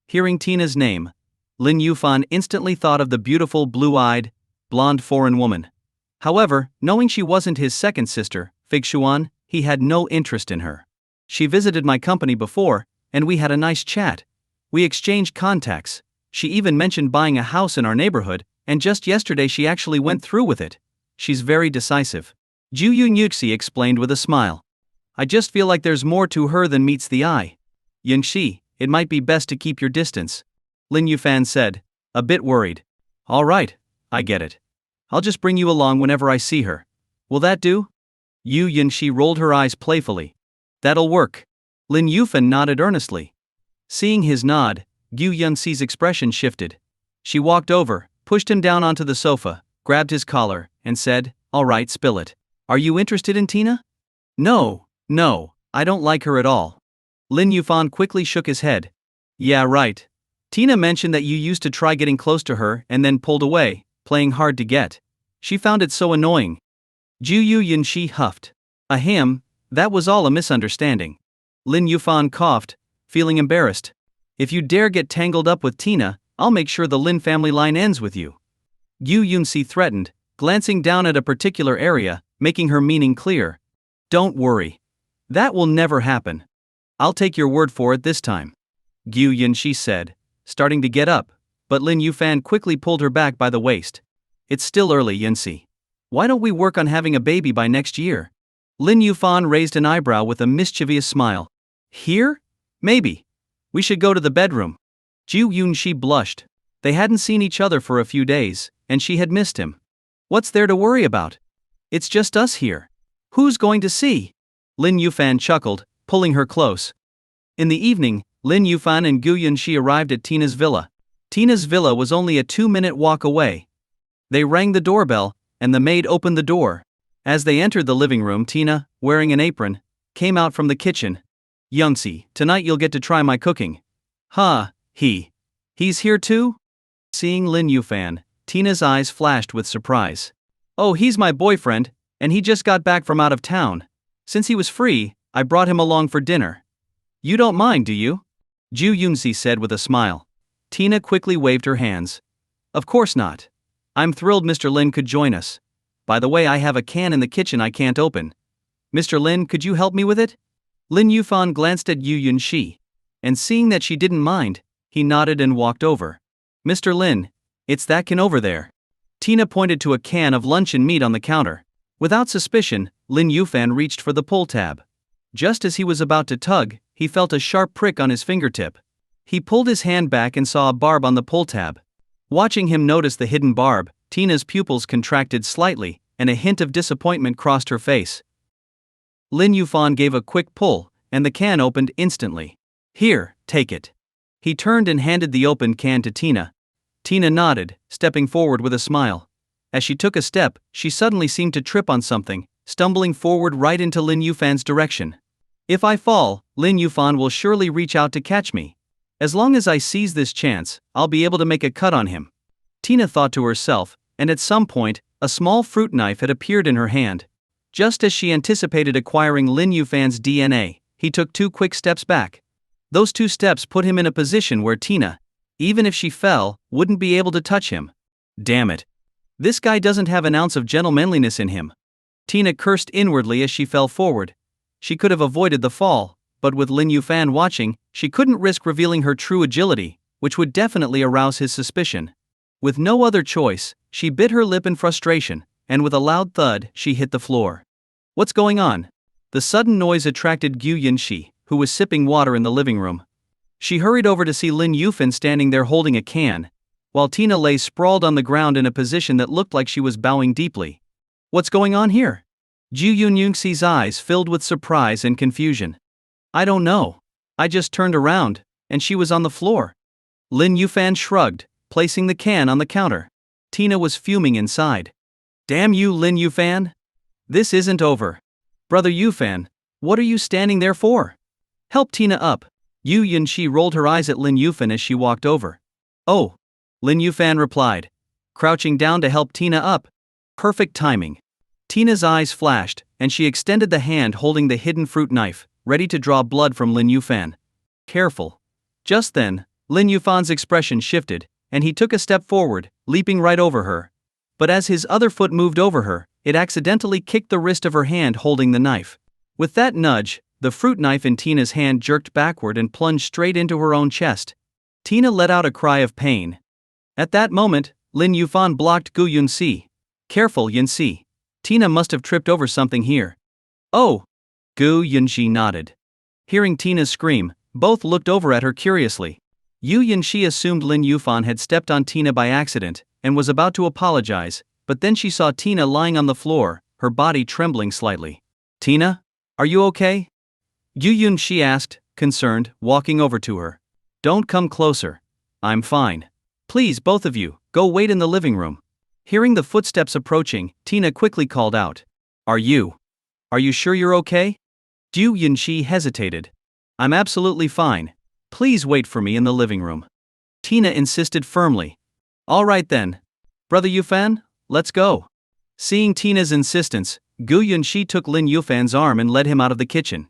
Hearing Tina's name, Lin Yufan instantly thought of the beautiful blue-eyed, blonde foreign woman. However, knowing she wasn't his second sister, Fig Xuan, he had no interest in her. She visited my company before, and we had a nice chat. We exchanged contacts. She even mentioned buying a house in our neighborhood, and just yesterday she actually went through with it. She's very decisive. Gu Yunxi explained with a smile. I just feel like there's more to her than meets the eye. Yunxi, it might be best to keep your distance, Lin Yufan said, a bit worried. All right, I get it. I'll just bring you along whenever I see her. Will that do? Yu Yunxi rolled her eyes playfully. That'll work. Lin Yufan nodded earnestly. Seeing his nod, Gu Yunxi's expression shifted. She walked over, pushed him down onto the sofa, grabbed his collar, and said, All right, spill it. Are you interested in Tina? No, I don't like her at all. Lin Yufan quickly shook his head. Yeah, right. Tina mentioned that you used to try getting close to her and then pulled away, playing hard to get. She found it so annoying. Gu Yunxi huffed. Ahem, that was all a misunderstanding. Lin Yufan coughed, feeling embarrassed. If you dare get tangled up with Tina, I'll make sure the Lin family line ends with you. Gu Yunxi threatened, glancing down at a particular area, making her meaning clear. Don't worry. That will never happen. I'll take your word for it this time. Gu Yunxi said, starting to get up, but Lin Yufan quickly pulled her back by the waist. It's still early, Yunxi. Why don't we work on having a baby by next year? Lin Yufan raised an eyebrow with a mischievous smile. Here? Maybe. We should go to the bedroom. Gu Yunxi blushed. They hadn't seen each other for a few days, and she had missed him. What's there to worry about? It's just us here. Who's going to see? Lin Yufan chuckled, pulling her close. In the evening, Lin Yufan and Gu Yunxi arrived at Tina's villa. Tina's villa was only a 2-minute walk away. They rang the doorbell, and the maid opened the door. As they entered the living room, Tina, wearing an apron, came out from the kitchen. Youngsi, tonight you'll get to try my cooking. Huh, he's here too? Seeing Lin Yufan, Tina's eyes flashed with surprise. Oh, he's my boyfriend, and he just got back from out of town. Since he was free, I brought him along for dinner. You don't mind, do you? Ju Yunsi said with a smile. Tina quickly waved her hands. Of course not. I'm thrilled Mr. Lin could join us. By the way, I have a can in the kitchen I can't open. Mr. Lin, could you help me with it? Lin Yufan glanced at Yu Yunxi, and seeing that she didn't mind, he nodded and walked over. Mr. Lin, it's that can over there. Tina pointed to a can of luncheon meat on the counter. Without suspicion, Lin Yufan reached for the pull tab. Just as he was about to tug, he felt a sharp prick on his fingertip. He pulled his hand back and saw a barb on the pull tab. Watching him notice the hidden barb, Tina's pupils contracted slightly, and a hint of disappointment crossed her face. Lin Yufan gave a quick pull, and the can opened instantly. Here, take it. He turned and handed the opened can to Tina. Tina nodded, stepping forward with a smile. As she took a step, she suddenly seemed to trip on something, stumbling forward right into Lin Yufan's direction. If I fall, Lin Yufan will surely reach out to catch me. As long as I seize this chance, I'll be able to make a cut on him. Tina thought to herself, and at some point, a small fruit knife had appeared in her hand. Just as she anticipated acquiring Lin Yufan's DNA, he took 2 quick steps back. Those 2 steps put him in a position where Tina, even if she fell, wouldn't be able to touch him. Damn it. This guy doesn't have an ounce of gentlemanliness in him. Tina cursed inwardly as she fell forward. She could have avoided the fall, but with Lin Yufan watching, she couldn't risk revealing her true agility, which would definitely arouse his suspicion. With no other choice, she bit her lip in frustration, and with a loud thud, she hit the floor. What's going on? The sudden noise attracted Gu Yinxi, who was sipping water in the living room. She hurried over to see Lin Yufan standing there holding a can, while Tina lay sprawled on the ground in a position that looked like she was bowing deeply. What's going on here? Ju Yunxi's eyes filled with surprise and confusion. I don't know. I just turned around, and she was on the floor. Lin Yufan shrugged, placing the can on the counter. Tina was fuming inside. Damn you, Lin Yufan! This isn't over. Brother Yufan, what are you standing there for? Help Tina up. Yu Yunxi rolled her eyes at Lin Yufan as she walked over. Oh, Lin Yufan replied, crouching down to help Tina up. Perfect timing. Tina's eyes flashed, and she extended the hand holding the hidden fruit knife, ready to draw blood from Lin Yufan. Careful. Just then, Lin Yufan's expression shifted, and he took a step forward, leaping right over her. But as his other foot moved over her, it accidentally kicked the wrist of her hand holding the knife. With that nudge, the fruit knife in Tina's hand jerked backward and plunged straight into her own chest. Tina let out a cry of pain. At that moment, Lin Yufan blocked Gu Yunxi. Careful, Yunxi. Tina must have tripped over something here. Oh! Gu Yunxi nodded. Hearing Tina's scream, both looked over at her curiously. Yu Yunxi assumed Lin Yufan had stepped on Tina by accident, and was about to apologize, but then she saw Tina lying on the floor, her body trembling slightly. Tina? Are you okay? Yu Yunxi asked, concerned, walking over to her. Don't come closer. I'm fine. Please, both of you, go wait in the living room. Hearing the footsteps approaching, Tina quickly called out. Are you sure you're okay? Yu Yunxi hesitated. I'm absolutely fine. Please wait for me in the living room. Tina insisted firmly. All right then. Brother Yufan, let's go. Seeing Tina's insistence, Gu Yunxi took Lin Yufan's arm and led him out of the kitchen.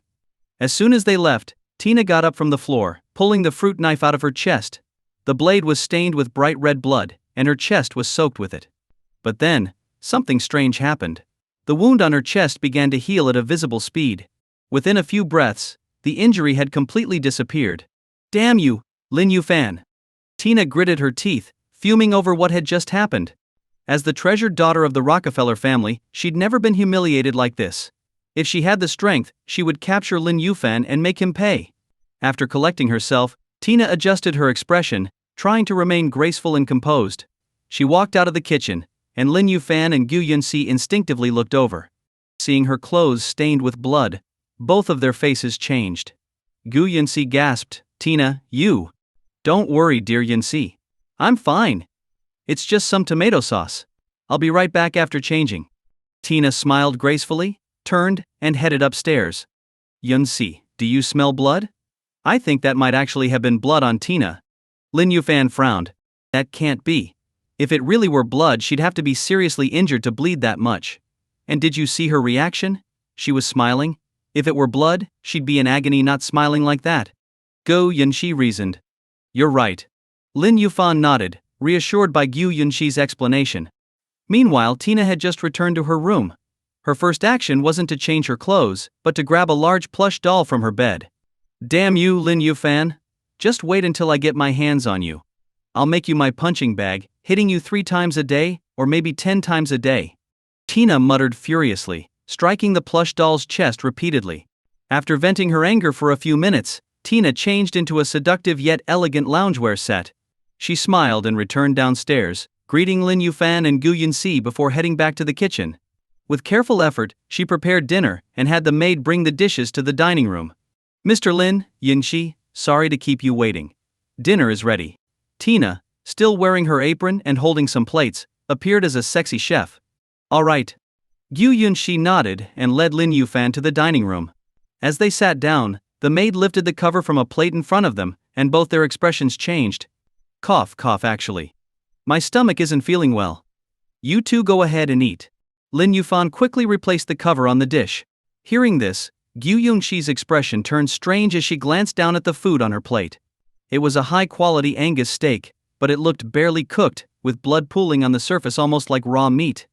As soon as they left, Tina got up from the floor, pulling the fruit knife out of her chest. The blade was stained with bright red blood, and her chest was soaked with it. But then, something strange happened. The wound on her chest began to heal at a visible speed. Within a few breaths, the injury had completely disappeared. Damn you, Lin Yufan! Tina gritted her teeth, fuming over what had just happened. As the treasured daughter of the Rockefeller family, she'd never been humiliated like this. If she had the strength, she would capture Lin Yufan and make him pay. After collecting herself, Tina adjusted her expression, trying to remain graceful and composed. She walked out of the kitchen, and Lin Yufan and Gu Yunxi instinctively looked over. Seeing her clothes stained with blood, both of their faces changed. Gu Yunxi gasped, Tina, you. Don't worry, dear Yunxi. I'm fine. It's just some tomato sauce. I'll be right back after changing. Tina smiled gracefully, turned, and headed upstairs. Yun-si, do you smell blood? I think that might actually have been blood on Tina. Lin Yufan frowned. That can't be. If it really were blood, she'd have to be seriously injured to bleed that much. And did you see her reaction? She was smiling. If it were blood, she'd be in agony not smiling like that. Go Yunxi reasoned. You're right. Lin Yufan nodded, reassured by Gu Yunxi's explanation. Meanwhile, Tina had just returned to her room. Her first action wasn't to change her clothes, but to grab a large plush doll from her bed. Damn you, Lin Yufan. Just wait until I get my hands on you. I'll make you my punching bag, hitting you 3 times a day, or maybe 10 times a day. Tina muttered furiously, striking the plush doll's chest repeatedly. After venting her anger for a few minutes, Tina changed into a seductive yet elegant loungewear set. She smiled and returned downstairs, greeting Lin Yufan and Gu Yunxi before heading back to the kitchen. With careful effort, she prepared dinner and had the maid bring the dishes to the dining room. Mr. Lin, Yunxi, sorry to keep you waiting. Dinner is ready. Tina, still wearing her apron and holding some plates, appeared as a sexy chef. All right. Gu Yunxi nodded and led Lin Yufan to the dining room. As they sat down, the maid lifted the cover from a plate in front of them, and both their expressions changed. Cough, actually. My stomach isn't feeling well. You two go ahead and eat. Lin Yufan quickly replaced the cover on the dish. Hearing this, Gu Yunxi's expression turned strange as she glanced down at the food on her plate. It was a high-quality Angus steak, but it looked barely cooked, with blood pooling on the surface almost like raw meat.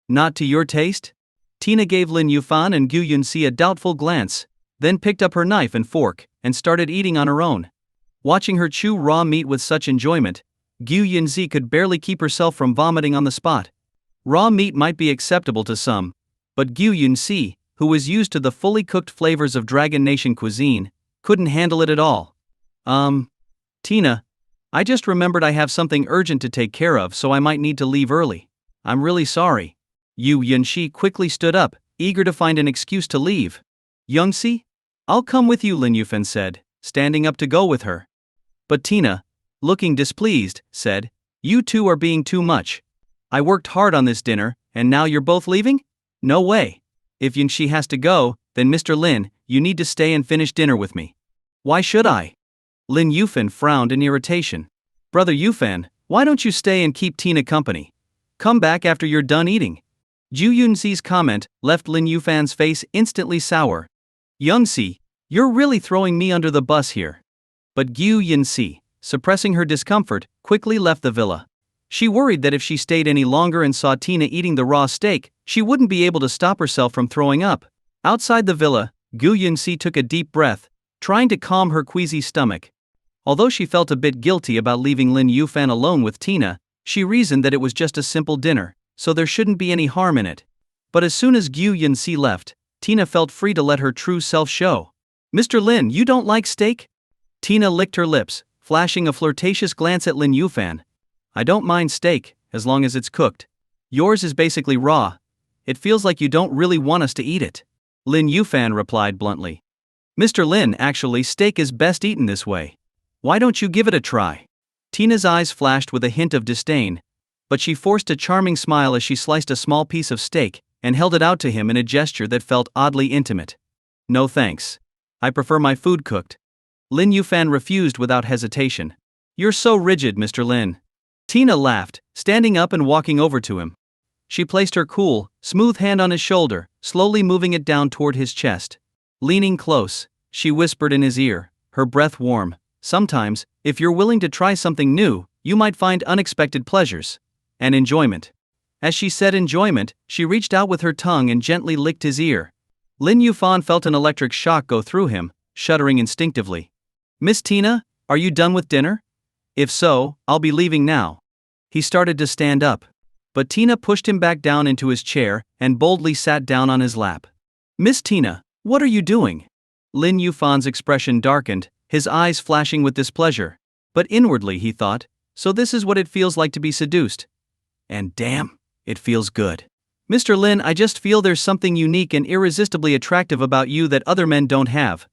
Not to your taste? Tina gave Lin Yufan and Gu Yunxi a doubtful glance, then picked up her knife and fork, and started eating on her own. Watching her chew raw meat with such enjoyment, Gu Yunxi could barely keep herself from vomiting on the spot. Raw meat might be acceptable to some, but Gu Yunxi, who was used to the fully cooked flavors of Dragon Nation cuisine, couldn't handle it at all. Tina, I just remembered I have something urgent to take care of, so I might need to leave early. I'm really sorry. Yu Yunxi quickly stood up, eager to find an excuse to leave. Yunxi? I'll come with you, Lin Yufan said, standing up to go with her. But Tina, looking displeased, said, You two are being too much. I worked hard on this dinner, and now you're both leaving? No way. If Yunxi has to go, then Mr. Lin, you need to stay and finish dinner with me. Why should I? Lin Yufan frowned in irritation. Brother Yufan, why don't you stay and keep Tina company? Come back after you're done eating. Ju Yunxi's comment left Lin Yufan's face instantly sour. Yunxi, you're really throwing me under the bus here. But Gu Yunxi, suppressing her discomfort, quickly left the villa. She worried that if she stayed any longer and saw Tina eating the raw steak, she wouldn't be able to stop herself from throwing up. Outside the villa, Gu Yunxi took a deep breath, trying to calm her queasy stomach. Although she felt a bit guilty about leaving Lin Yufan alone with Tina, she reasoned that it was just a simple dinner, so there shouldn't be any harm in it. But as soon as Gu Yunxi left, Tina felt free to let her true self show. Mr. Lin, you don't like steak? Tina licked her lips, flashing a flirtatious glance at Lin Yufan. I don't mind steak, as long as it's cooked. Yours is basically raw. It feels like you don't really want us to eat it. Lin Yufan replied bluntly. Mr. Lin, actually, steak is best eaten this way. Why don't you give it a try? Tina's eyes flashed with a hint of disdain, but she forced a charming smile as she sliced a small piece of steak and held it out to him in a gesture that felt oddly intimate. No thanks. I prefer my food cooked. Lin Yufan refused without hesitation. You're so rigid, Mr. Lin. Tina laughed, standing up and walking over to him. She placed her cool, smooth hand on his shoulder, slowly moving it down toward his chest. Leaning close, she whispered in his ear, her breath warm. Sometimes, if you're willing to try something new, you might find unexpected pleasures. And enjoyment. As she said enjoyment, she reached out with her tongue and gently licked his ear. Lin Yufan felt an electric shock go through him, shuddering instinctively. Miss Tina, are you done with dinner? If so, I'll be leaving now. He started to stand up. But Tina pushed him back down into his chair and boldly sat down on his lap. Miss Tina, what are you doing? Lin Yufan's expression darkened, his eyes flashing with displeasure. But inwardly he thought, so this is what it feels like to be seduced. And damn, it feels good. Mr. Lin, I just feel there's something unique and irresistibly attractive about you that other men don't have.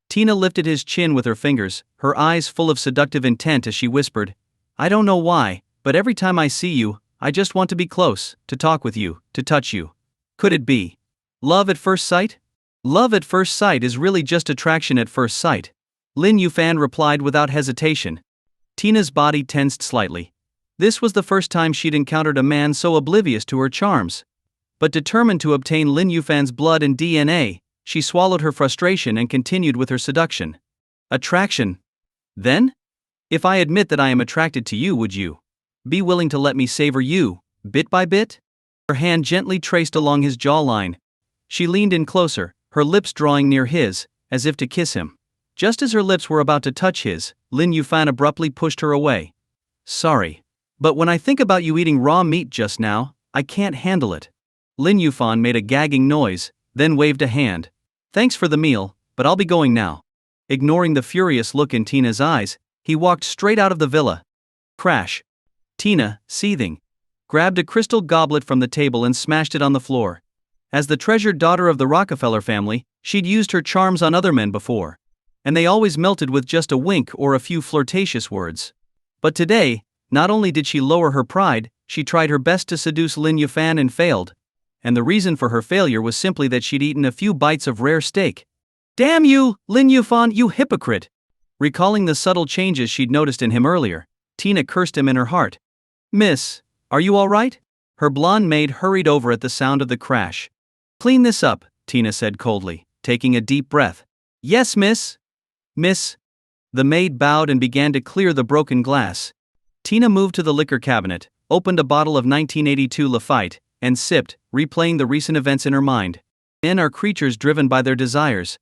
Tina lifted his chin with her fingers, her eyes full of seductive intent as she whispered, I don't know why, but every time I see you, I just want to be close, to talk with you, to touch you. Could it be love at first sight? Love at first sight is really just attraction at first sight, Lin Yuan replied without hesitation. Tina's body tensed slightly. This was the first time she'd encountered a man so oblivious to her charms. But determined to obtain Lin Yufan's blood and DNA, she swallowed her frustration and continued with her seduction. Attraction. Then? If I admit that I am attracted to you, would you be willing to let me savor you, bit by bit? Her hand gently traced along his jawline. She leaned in closer, her lips drawing near his, as if to kiss him. Just as her lips were about to touch his, Lin Yuan abruptly pushed her away. Sorry. But when I think about you eating raw meat just now, I can't handle it. Lin Yuan made a gagging noise, then waved a hand. Thanks for the meal, but I'll be going now. Ignoring the furious look in Tina's eyes, he walked straight out of the villa. Crash. Tina, seething, grabbed a crystal goblet from the table and smashed it on the floor. As the treasured daughter of the Rockefeller family, she'd used her charms on other men before, and they always melted with just a wink or a few flirtatious words. But today, not only did she lower her pride, she tried her best to seduce Lin Yuan and failed. And the reason for her failure was simply that she'd eaten a few bites of rare steak. Damn you, Lin Yuan, you hypocrite! Recalling the subtle changes she'd noticed in him earlier, Tina cursed him in her heart. Miss, are you all right? Her blonde maid hurried over at the sound of the crash. Clean this up, Tina said coldly, taking a deep breath. Yes, miss. Miss. The maid bowed and began to clear the broken glass. Tina moved to the liquor cabinet, opened a bottle of 1982 Lafite, and sipped, replaying the recent events in her mind. Men are creatures driven by their desires.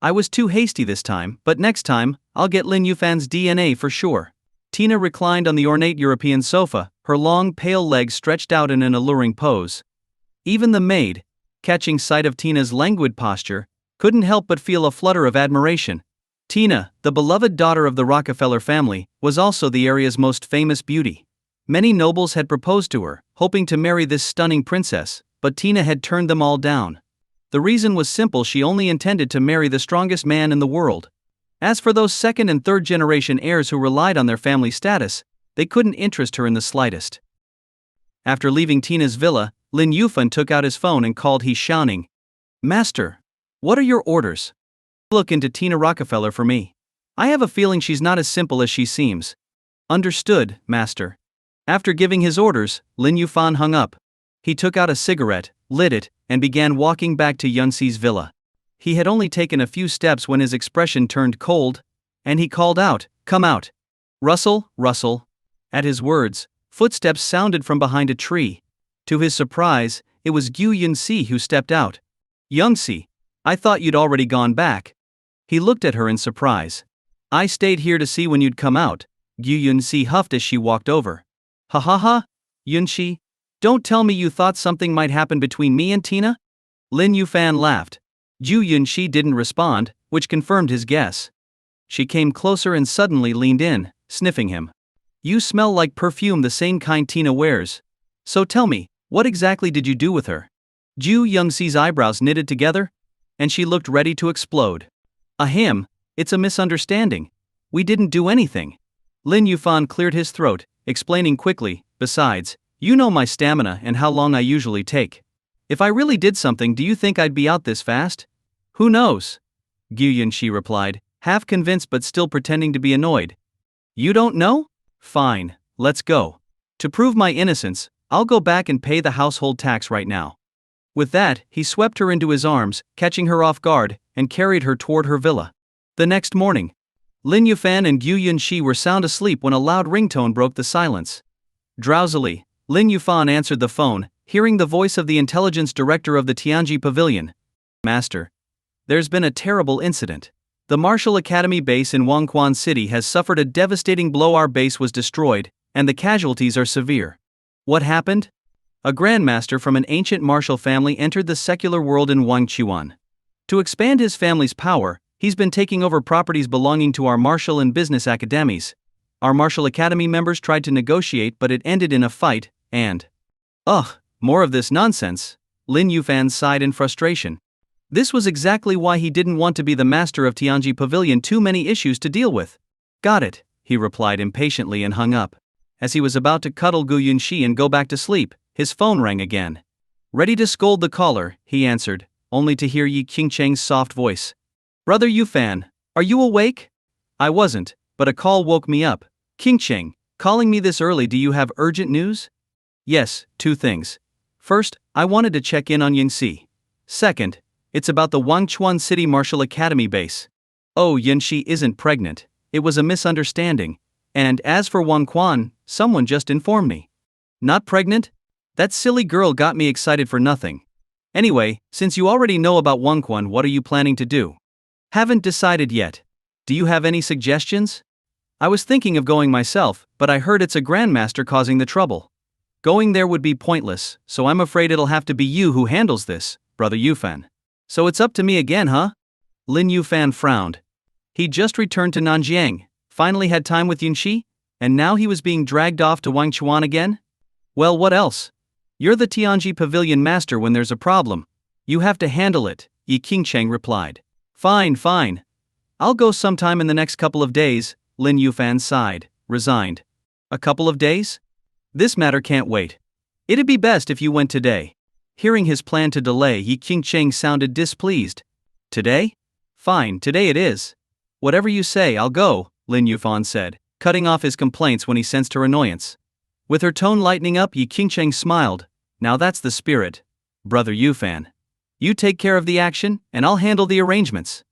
I was too hasty this time, but next time, I'll get Lin Yufan's DNA for sure. Tina reclined on the ornate European sofa, her long pale legs stretched out in an alluring pose. Even the maid, catching sight of Tina's languid posture, couldn't help but feel a flutter of admiration. Tina, the beloved daughter of the Rockefeller family, was also the area's most famous beauty. Many nobles had proposed to her, hoping to marry this stunning princess, but Tina had turned them all down. The reason was simple: she only intended to marry the strongest man in the world. As for those second and third generation heirs who relied on their family status, they couldn't interest her in the slightest. After leaving Tina's villa, Lin Yuan took out his phone and called Shi Qing. Master, what are your orders? Look into Tina Rockefeller for me. I have a feeling she's not as simple as she seems. Understood, master. After giving his orders, Lin Yuan hung up. He took out a cigarette, lit it, and began walking back to Yunxi's villa. He had only taken a few steps when his expression turned cold, and he called out, "Come out! Russell, Russell!" At his words, footsteps sounded from behind a tree. To his surprise, it was Gu Yunxi who stepped out. "Yunxi, I thought you'd already gone back." He looked at her in surprise. "I stayed here to see when you'd come out," Gu Yunxi huffed as she walked over. "Ha ha ha, Yunxi, don't tell me you thought something might happen between me and Tina?" Lin Yuan laughed. Gu Yunxi didn't respond, which confirmed his guess. She came closer and suddenly leaned in, sniffing him. "You smell like perfume, the same kind Tina wears. So tell me, what exactly did you do with her?" Gu Yunxi's eyebrows knitted together, and she looked ready to explode. "Ahem, it's a misunderstanding. We didn't do anything." Lin Yuan cleared his throat, explaining quickly, "Besides, you know my stamina and how long I usually take. If I really did something, do you think I'd be out this fast?" "Who knows?" Gu Yunxi replied, half convinced but still pretending to be annoyed. "You don't know? Fine, let's go. To prove my innocence, I'll go back and pay the household tax right now." With that, he swept her into his arms, catching her off guard, and carried her toward her villa. The next morning, Lin Yuan and Gu Yunxi were sound asleep when a loud ringtone broke the silence. Drowsily, Lin Yuan answered the phone, hearing the voice of the intelligence director of the Tianji Pavilion. "Master, there's been a terrible incident. The Martial Academy base in Wangquan City has suffered a devastating blow. Our base was destroyed, and the casualties are severe." "What happened?" "A grandmaster from an ancient martial family entered the secular world in Wangchuan. To expand his family's power, he's been taking over properties belonging to our martial and business academies. Our Martial Academy members tried to negotiate, but it ended in a fight, and..." "Ugh, more of this nonsense," Lin Yuan sighed in frustration. This was exactly why he didn't want to be the master of Tianji Pavilion. Too many issues to deal with. "Got it," he replied impatiently and hung up. As he was about to cuddle Gu Yunxi and go back to sleep, his phone rang again. Ready to scold the caller, he answered, only to hear Yi Qingcheng's soft voice. Brother Yufan, are you awake? I wasn't, but a call woke me up. Qingcheng, calling me this early, do you have urgent news? Yes, two things. First, I wanted to check in on Yingxi. Second, it's about the Wangchuan City Martial Academy base. Oh, Yingxi isn't pregnant. It was a misunderstanding. And as for Wang Quan, someone just informed me. Not pregnant? That silly girl got me excited for nothing. Anyway, since you already know about Wang Quan, what are you planning to do? Haven't decided yet. Do you have any suggestions? I was thinking of going myself, but I heard it's a grandmaster causing the trouble. Going there would be pointless, so I'm afraid it'll have to be you who handles this, Brother Yufan. So it's up to me again, huh? Lin Yufan frowned. He'd just returned to Nanjiang, finally had time with Yunxi, and now he was being dragged off to Wangchuan again? Well, what else? You're the Tianji Pavilion master when there's a problem. You have to handle it, Yi Qingcheng replied. Fine. I'll go sometime in the next couple of days, Lin Yufan sighed, resigned. A couple of days? This matter can't wait. It'd be best if you went today. Hearing his plan to delay, Yi Qingcheng sounded displeased. Today? Fine, today it is. Whatever you say, I'll go, Lin Yufan said, cutting off his complaints when he sensed her annoyance. With her tone lightening up, Yi Qingcheng smiled. Now that's the spirit. Brother Yufan. You take care of the action, and I'll handle the arrangements.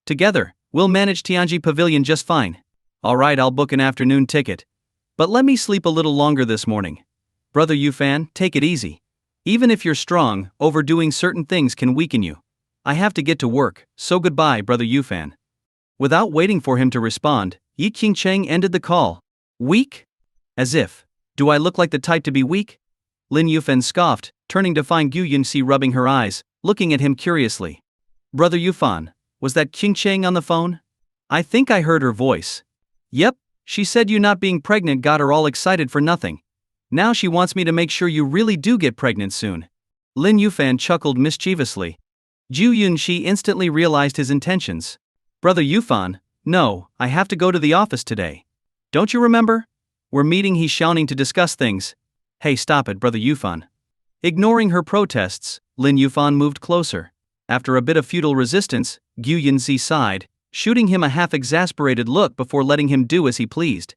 Together, we'll manage Tianji Pavilion just fine. Alright, I'll book an afternoon ticket. But let me sleep a little longer this morning. Brother Yufan, take it easy. Even if you're strong, overdoing certain things can weaken you. I have to get to work, so goodbye, Brother Yufan. Without waiting for him to respond, Yi Qingcheng ended the call. Weak? As if. Do I look like the type to be weak? Lin Yufan scoffed, turning to find Gu Yunxi rubbing her eyes, looking at him curiously. Brother Yufan, was that Qingcheng on the phone? I think I heard her voice. Yep, she said you not being pregnant got her all excited for nothing. Now she wants me to make sure you really do get pregnant soon. Lin Yufan chuckled mischievously. Gu Yunxi instantly realized his intentions. Brother Yufan, no, I have to go to the office today. Don't you remember? We're meeting He Xiaoning to discuss things. Hey, stop it, Brother Yufan. Ignoring her protests, Lin Yufan moved closer. After a bit of futile resistance, Gu Yunxi sighed, shooting him a half-exasperated look before letting him do as he pleased.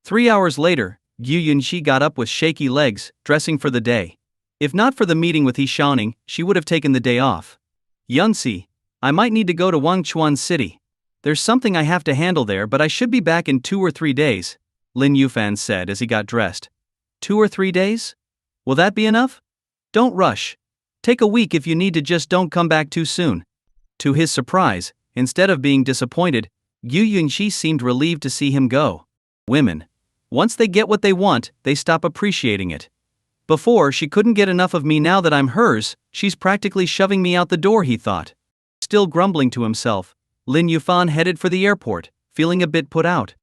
3 hours later, Gu Yunxi got up with shaky legs, dressing for the day. If not for the meeting with He Xiaoning, she would have taken the day off. Yunxi, I might need to go to Wangchuan City. There's something I have to handle there, but I should be back in 2 or 3 days, Lin Yufan said as he got dressed. 2 or 3 days? Will that be enough? Don't rush. Take a week if you need to, just don't come back too soon. To his surprise, instead of being disappointed, Gu Yunxi seemed relieved to see him go. Women. Once they get what they want, they stop appreciating it. Before, she couldn't get enough of me, now that I'm hers, she's practically shoving me out the door, he thought. Still grumbling to himself, Lin Yufan headed for the airport, feeling a bit put out.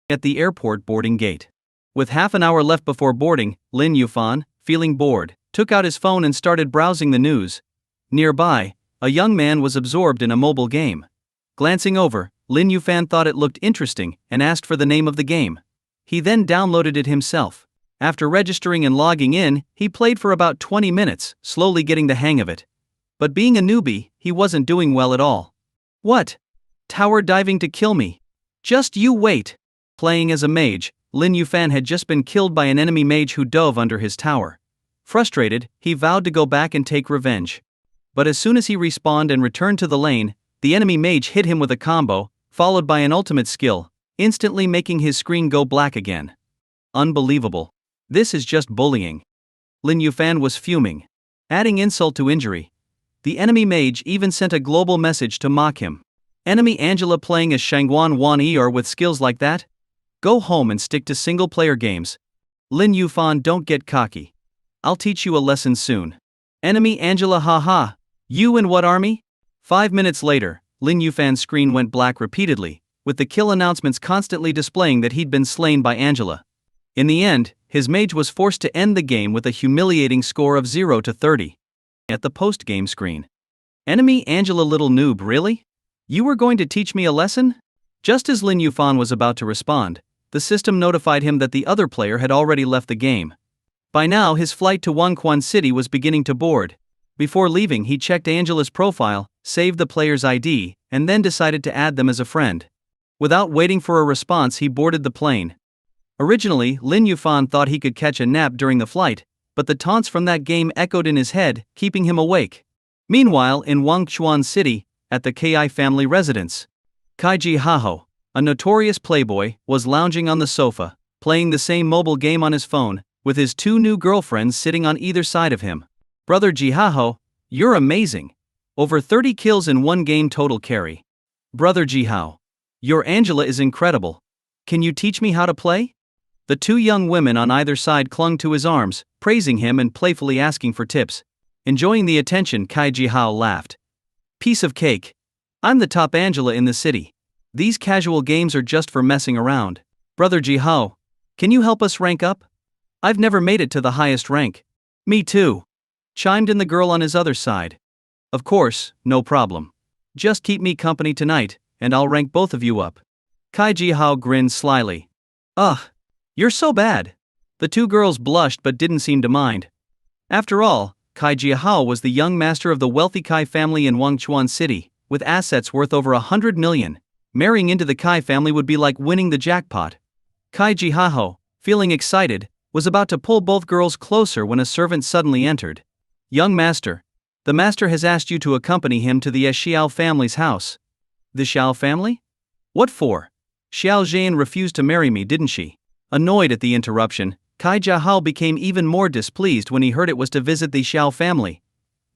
At the airport boarding gate. With half an hour left before boarding, Lin Yufan, feeling bored, took out his phone and started browsing the news. Nearby, a young man was absorbed in a mobile game. Glancing over, Lin Yufan thought it looked interesting and asked for the name of the game. He then downloaded it himself. After registering and logging in, he played for about 20 minutes, slowly getting the hang of it. But being a newbie, he wasn't doing well at all. What? Tower diving to kill me? Just you wait. Playing as a mage, Lin Yufan had just been killed by an enemy mage who dove under his tower. Frustrated, he vowed to go back and take revenge. But as soon as he respawned and returned to the lane, the enemy mage hit him with a combo, followed by an ultimate skill, instantly making his screen go black again. Unbelievable. This is just bullying. Lin Yufan was fuming. Adding insult to injury. The enemy mage even sent a global message to mock him. Enemy Angela playing as Shangguan Wan Yi with skills like that? Go home and stick to single-player games. Lin Yufan, don't get cocky. I'll teach you a lesson soon. Enemy Angela, haha. You in what army? 5 minutes later, Lin Yufan's screen went black repeatedly, with the kill announcements constantly displaying that he'd been slain by Angela. In the end, his mage was forced to end the game with a humiliating score of 0-30. At the post-game screen. Enemy Angela, little noob, really? You were going to teach me a lesson? Just as Lin Yufan was about to respond, the system notified him that the other player had already left the game. By now his flight to Wangquan City was beginning to board. Before leaving he checked Angela's profile, saved the player's ID, and then decided to add them as a friend. Without waiting for a response he boarded the plane. Originally, Lin Yuan thought he could catch a nap during the flight, but the taunts from that game echoed in his head, keeping him awake. Meanwhile, in Wangquan City, at the Ki family residence, Kaiji Haho, a notorious playboy, was lounging on the sofa, playing the same mobile game on his phone, with his two new girlfriends sitting on either side of him. Brother Jihaho, you're amazing. Over 30 kills in one game total carry. Brother Jihao, your Angela is incredible. Can you teach me how to play? The two young women on either side clung to his arms, praising him and playfully asking for tips. Enjoying the attention, Kai Jihao laughed. Piece of cake. I'm the top Angela in the city. These casual games are just for messing around. Brother Jihao, can you help us rank up? I've never made it to the highest rank. Me too, chimed in the girl on his other side. Of course, no problem. Just keep me company tonight, and I'll rank both of you up. Kai Jihao grinned slyly. Ugh, you're so bad. The two girls blushed but didn't seem to mind. After all, Kai Jihao was the young master of the wealthy Kai family in Wangquan City, with assets worth over 100 million. Marrying into the Kai family would be like winning the jackpot. Kai Jihao, feeling excited, was about to pull both girls closer when a servant suddenly entered. Young master, the master has asked you to accompany him to the Xiao family's house. The Xiao family? What for? Xiao Zhan refused to marry me, didn't she? Annoyed at the interruption, Kai Jihao became even more displeased when he heard it was to visit the Xiao family.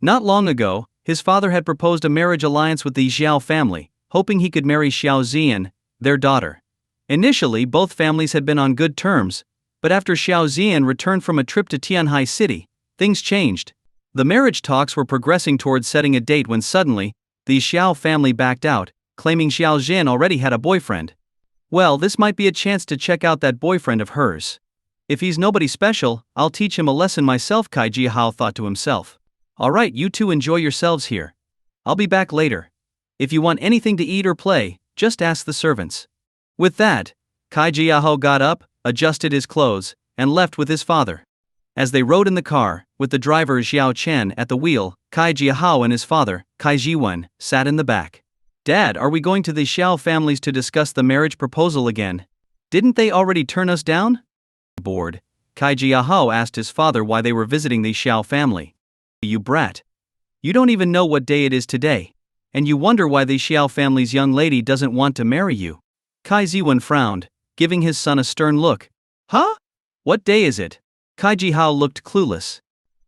Not long ago, his father had proposed a marriage alliance with the Xiao family, hoping he could marry Xiao Zian, their daughter. Initially, both families had been on good terms, but after Xiao Zian returned from a trip to Tianhai City, things changed. The marriage talks were progressing towards setting a date when suddenly, the Xiao family backed out, claiming Xiao Zhan already had a boyfriend. Well, this might be a chance to check out that boyfriend of hers. If he's nobody special, I'll teach him a lesson myself, Kai Jihao thought to himself. Alright, you two enjoy yourselves here. I'll be back later. If you want anything to eat or play, just ask the servants. With that, Kai Jihao got up, adjusted his clothes, and left with his father. As they rode in the car, with the driver Xiao Chen at the wheel, Kai Jihao and his father, Kai Jiwen, sat in the back. Dad, are we going to the Xiao families to discuss the marriage proposal again? Didn't they already turn us down? Bored, Kai Jihao asked his father why they were visiting the Xiao family. You brat. You don't even know what day it is today, and you wonder why the Xiao family's young lady doesn't want to marry you. Kai Ziwen frowned, giving his son a stern look. Huh? What day is it? Kai Jihao looked clueless.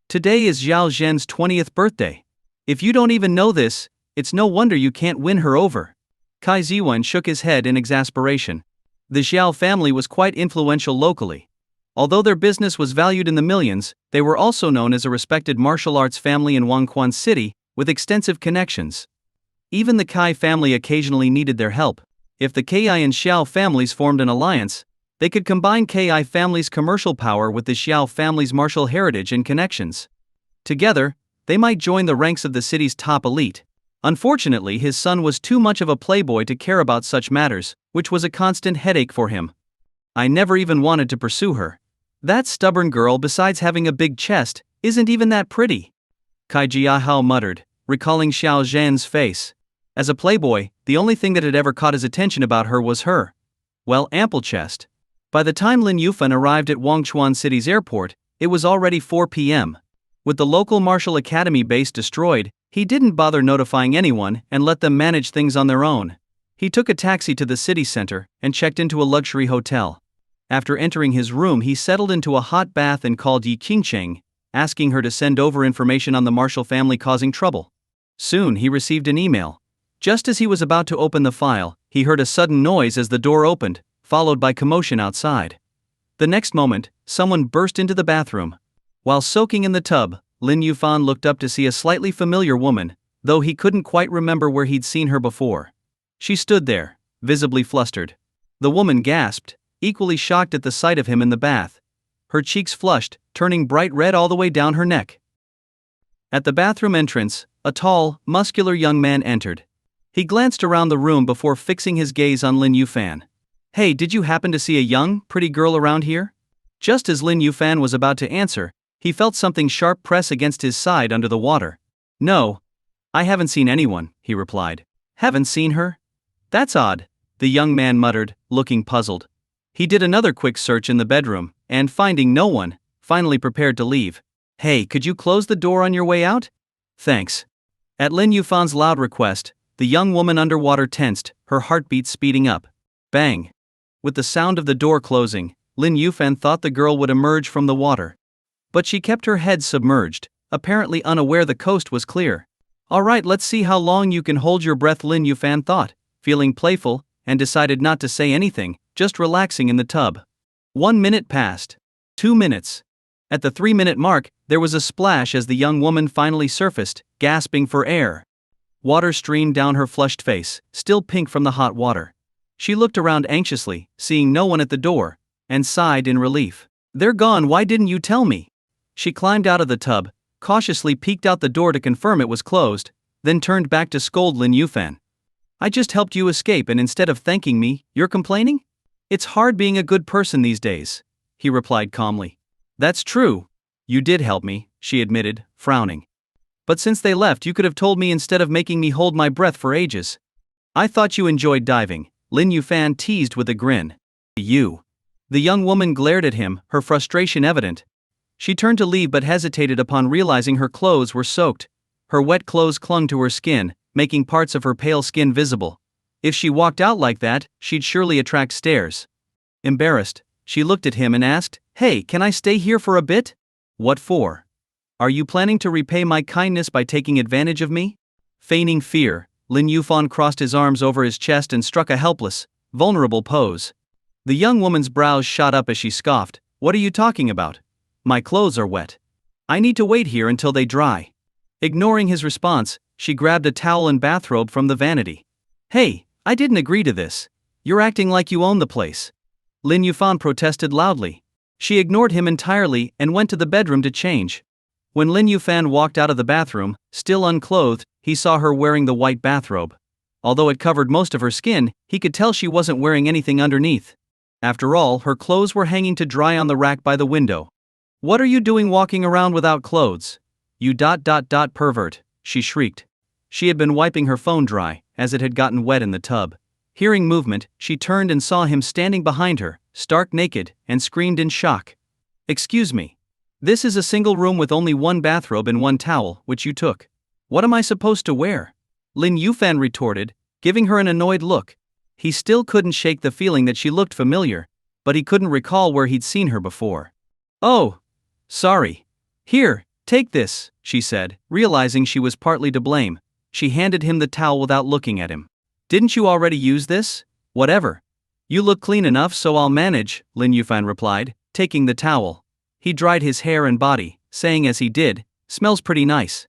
Today is Xiao Zhen's 20th birthday. If you don't even know this, it's no wonder you can't win her over. Kai Ziwen shook his head in exasperation. The Xiao family was quite influential locally. Although their business was valued in the millions, they were also known as a respected martial arts family in Wangquan City, with extensive connections. Even the Kai family occasionally needed their help. If the Ki and Xiao families formed an alliance, they could combine Ki family's commercial power with the Xiao family's martial heritage and connections. Together, they might join the ranks of the city's top elite. Unfortunately, his son was too much of a playboy to care about such matters, which was a constant headache for him. I never even wanted to pursue her. That stubborn girl, besides having a big chest, isn't even that pretty. Kai Jihao muttered, recalling Xiao Zhan's face. As a playboy, the only thing that had ever caught his attention about her was her, well, ample chest. By the time Lin Yuan arrived at Wangquan City's airport, it was already 4 p.m. With the local martial academy base destroyed, he didn't bother notifying anyone and let them manage things on their own. He took a taxi to the city center and checked into a luxury hotel. After entering his room, he settled into a hot bath and called Yi Qingcheng, asking her to send over information on the Marshall family causing trouble. Soon he received an email. Just as he was about to open the file, he heard a sudden noise as the door opened, followed by commotion outside. The next moment, someone burst into the bathroom. While soaking in the tub, Lin Yuan looked up to see a slightly familiar woman, though he couldn't quite remember where he'd seen her before. She stood there, visibly flustered. The woman gasped, equally shocked at the sight of him in the bath. Her cheeks flushed, turning bright red all the way down her neck. At the bathroom entrance, a tall, muscular young man entered. He glanced around the room before fixing his gaze on Lin Yuan. Hey, did you happen to see a young, pretty girl around here? Just as Lin Yufan was about to answer, he felt something sharp press against his side under the water. No. I haven't seen anyone, he replied. Haven't seen her? That's odd, the young man muttered, looking puzzled. He did another quick search in the bedroom, and finding no one, finally prepared to leave. Hey, could you close the door on your way out? Thanks. At Lin Yufan's loud request, the young woman underwater tensed, her heartbeat speeding up. Bang! With the sound of the door closing, Lin Yufan thought the girl would emerge from the water. But she kept her head submerged, apparently unaware the coast was clear. Alright, let's see how long you can hold your breath, Lin Yufan thought, feeling playful, and decided not to say anything, just relaxing in the tub. 1 minute passed. 2 minutes. At the 3-minute mark, there was a splash as the young woman finally surfaced, gasping for air. Water streamed down her flushed face, still pink from the hot water. She looked around anxiously, seeing no one at the door, and sighed in relief. They're gone, why didn't you tell me? She climbed out of the tub, cautiously peeked out the door to confirm it was closed, then turned back to scold Lin Yufan. I just helped you escape, and instead of thanking me, you're complaining? It's hard being a good person these days, he replied calmly. That's true. You did help me, she admitted, frowning. But since they left, you could have told me instead of making me hold my breath for ages. I thought you enjoyed diving, Lin Yufan teased with a grin. You. The young woman glared at him, her frustration evident. She turned to leave but hesitated upon realizing her clothes were soaked. Her wet clothes clung to her skin, making parts of her pale skin visible. If she walked out like that, she'd surely attract stares. Embarrassed, she looked at him and asked, Hey, can I stay here for a bit? What for? Are you planning to repay my kindness by taking advantage of me? Feigning fear, Lin Yufan crossed his arms over his chest and struck a helpless, vulnerable pose. The young woman's brows shot up as she scoffed. What are you talking about? My clothes are wet. I need to wait here until they dry. Ignoring his response, she grabbed a towel and bathrobe from the vanity. Hey, I didn't agree to this. You're acting like you own the place. Lin Yufan protested loudly. She ignored him entirely and went to the bedroom to change. When Lin Yufan walked out of the bathroom, still unclothed, he saw her wearing the white bathrobe. Although it covered most of her skin, he could tell she wasn't wearing anything underneath. After all, her clothes were hanging to dry on the rack by the window. What are you doing walking around without clothes? You pervert, she shrieked. She had been wiping her phone dry, as it had gotten wet in the tub. Hearing movement, she turned and saw him standing behind her, stark naked, and screamed in shock. Excuse me. This is a single room with only one bathrobe and one towel, which you took. What am I supposed to wear? Lin Yufan retorted, giving her an annoyed look. He still couldn't shake the feeling that she looked familiar, but he couldn't recall where he'd seen her before. Oh, sorry. Here, take this, she said, realizing she was partly to blame. She handed him the towel without looking at him. Didn't you already use this? Whatever. You look clean enough, so I'll manage, Lin Yufan replied, taking the towel. He dried his hair and body, saying as he did, smells pretty nice.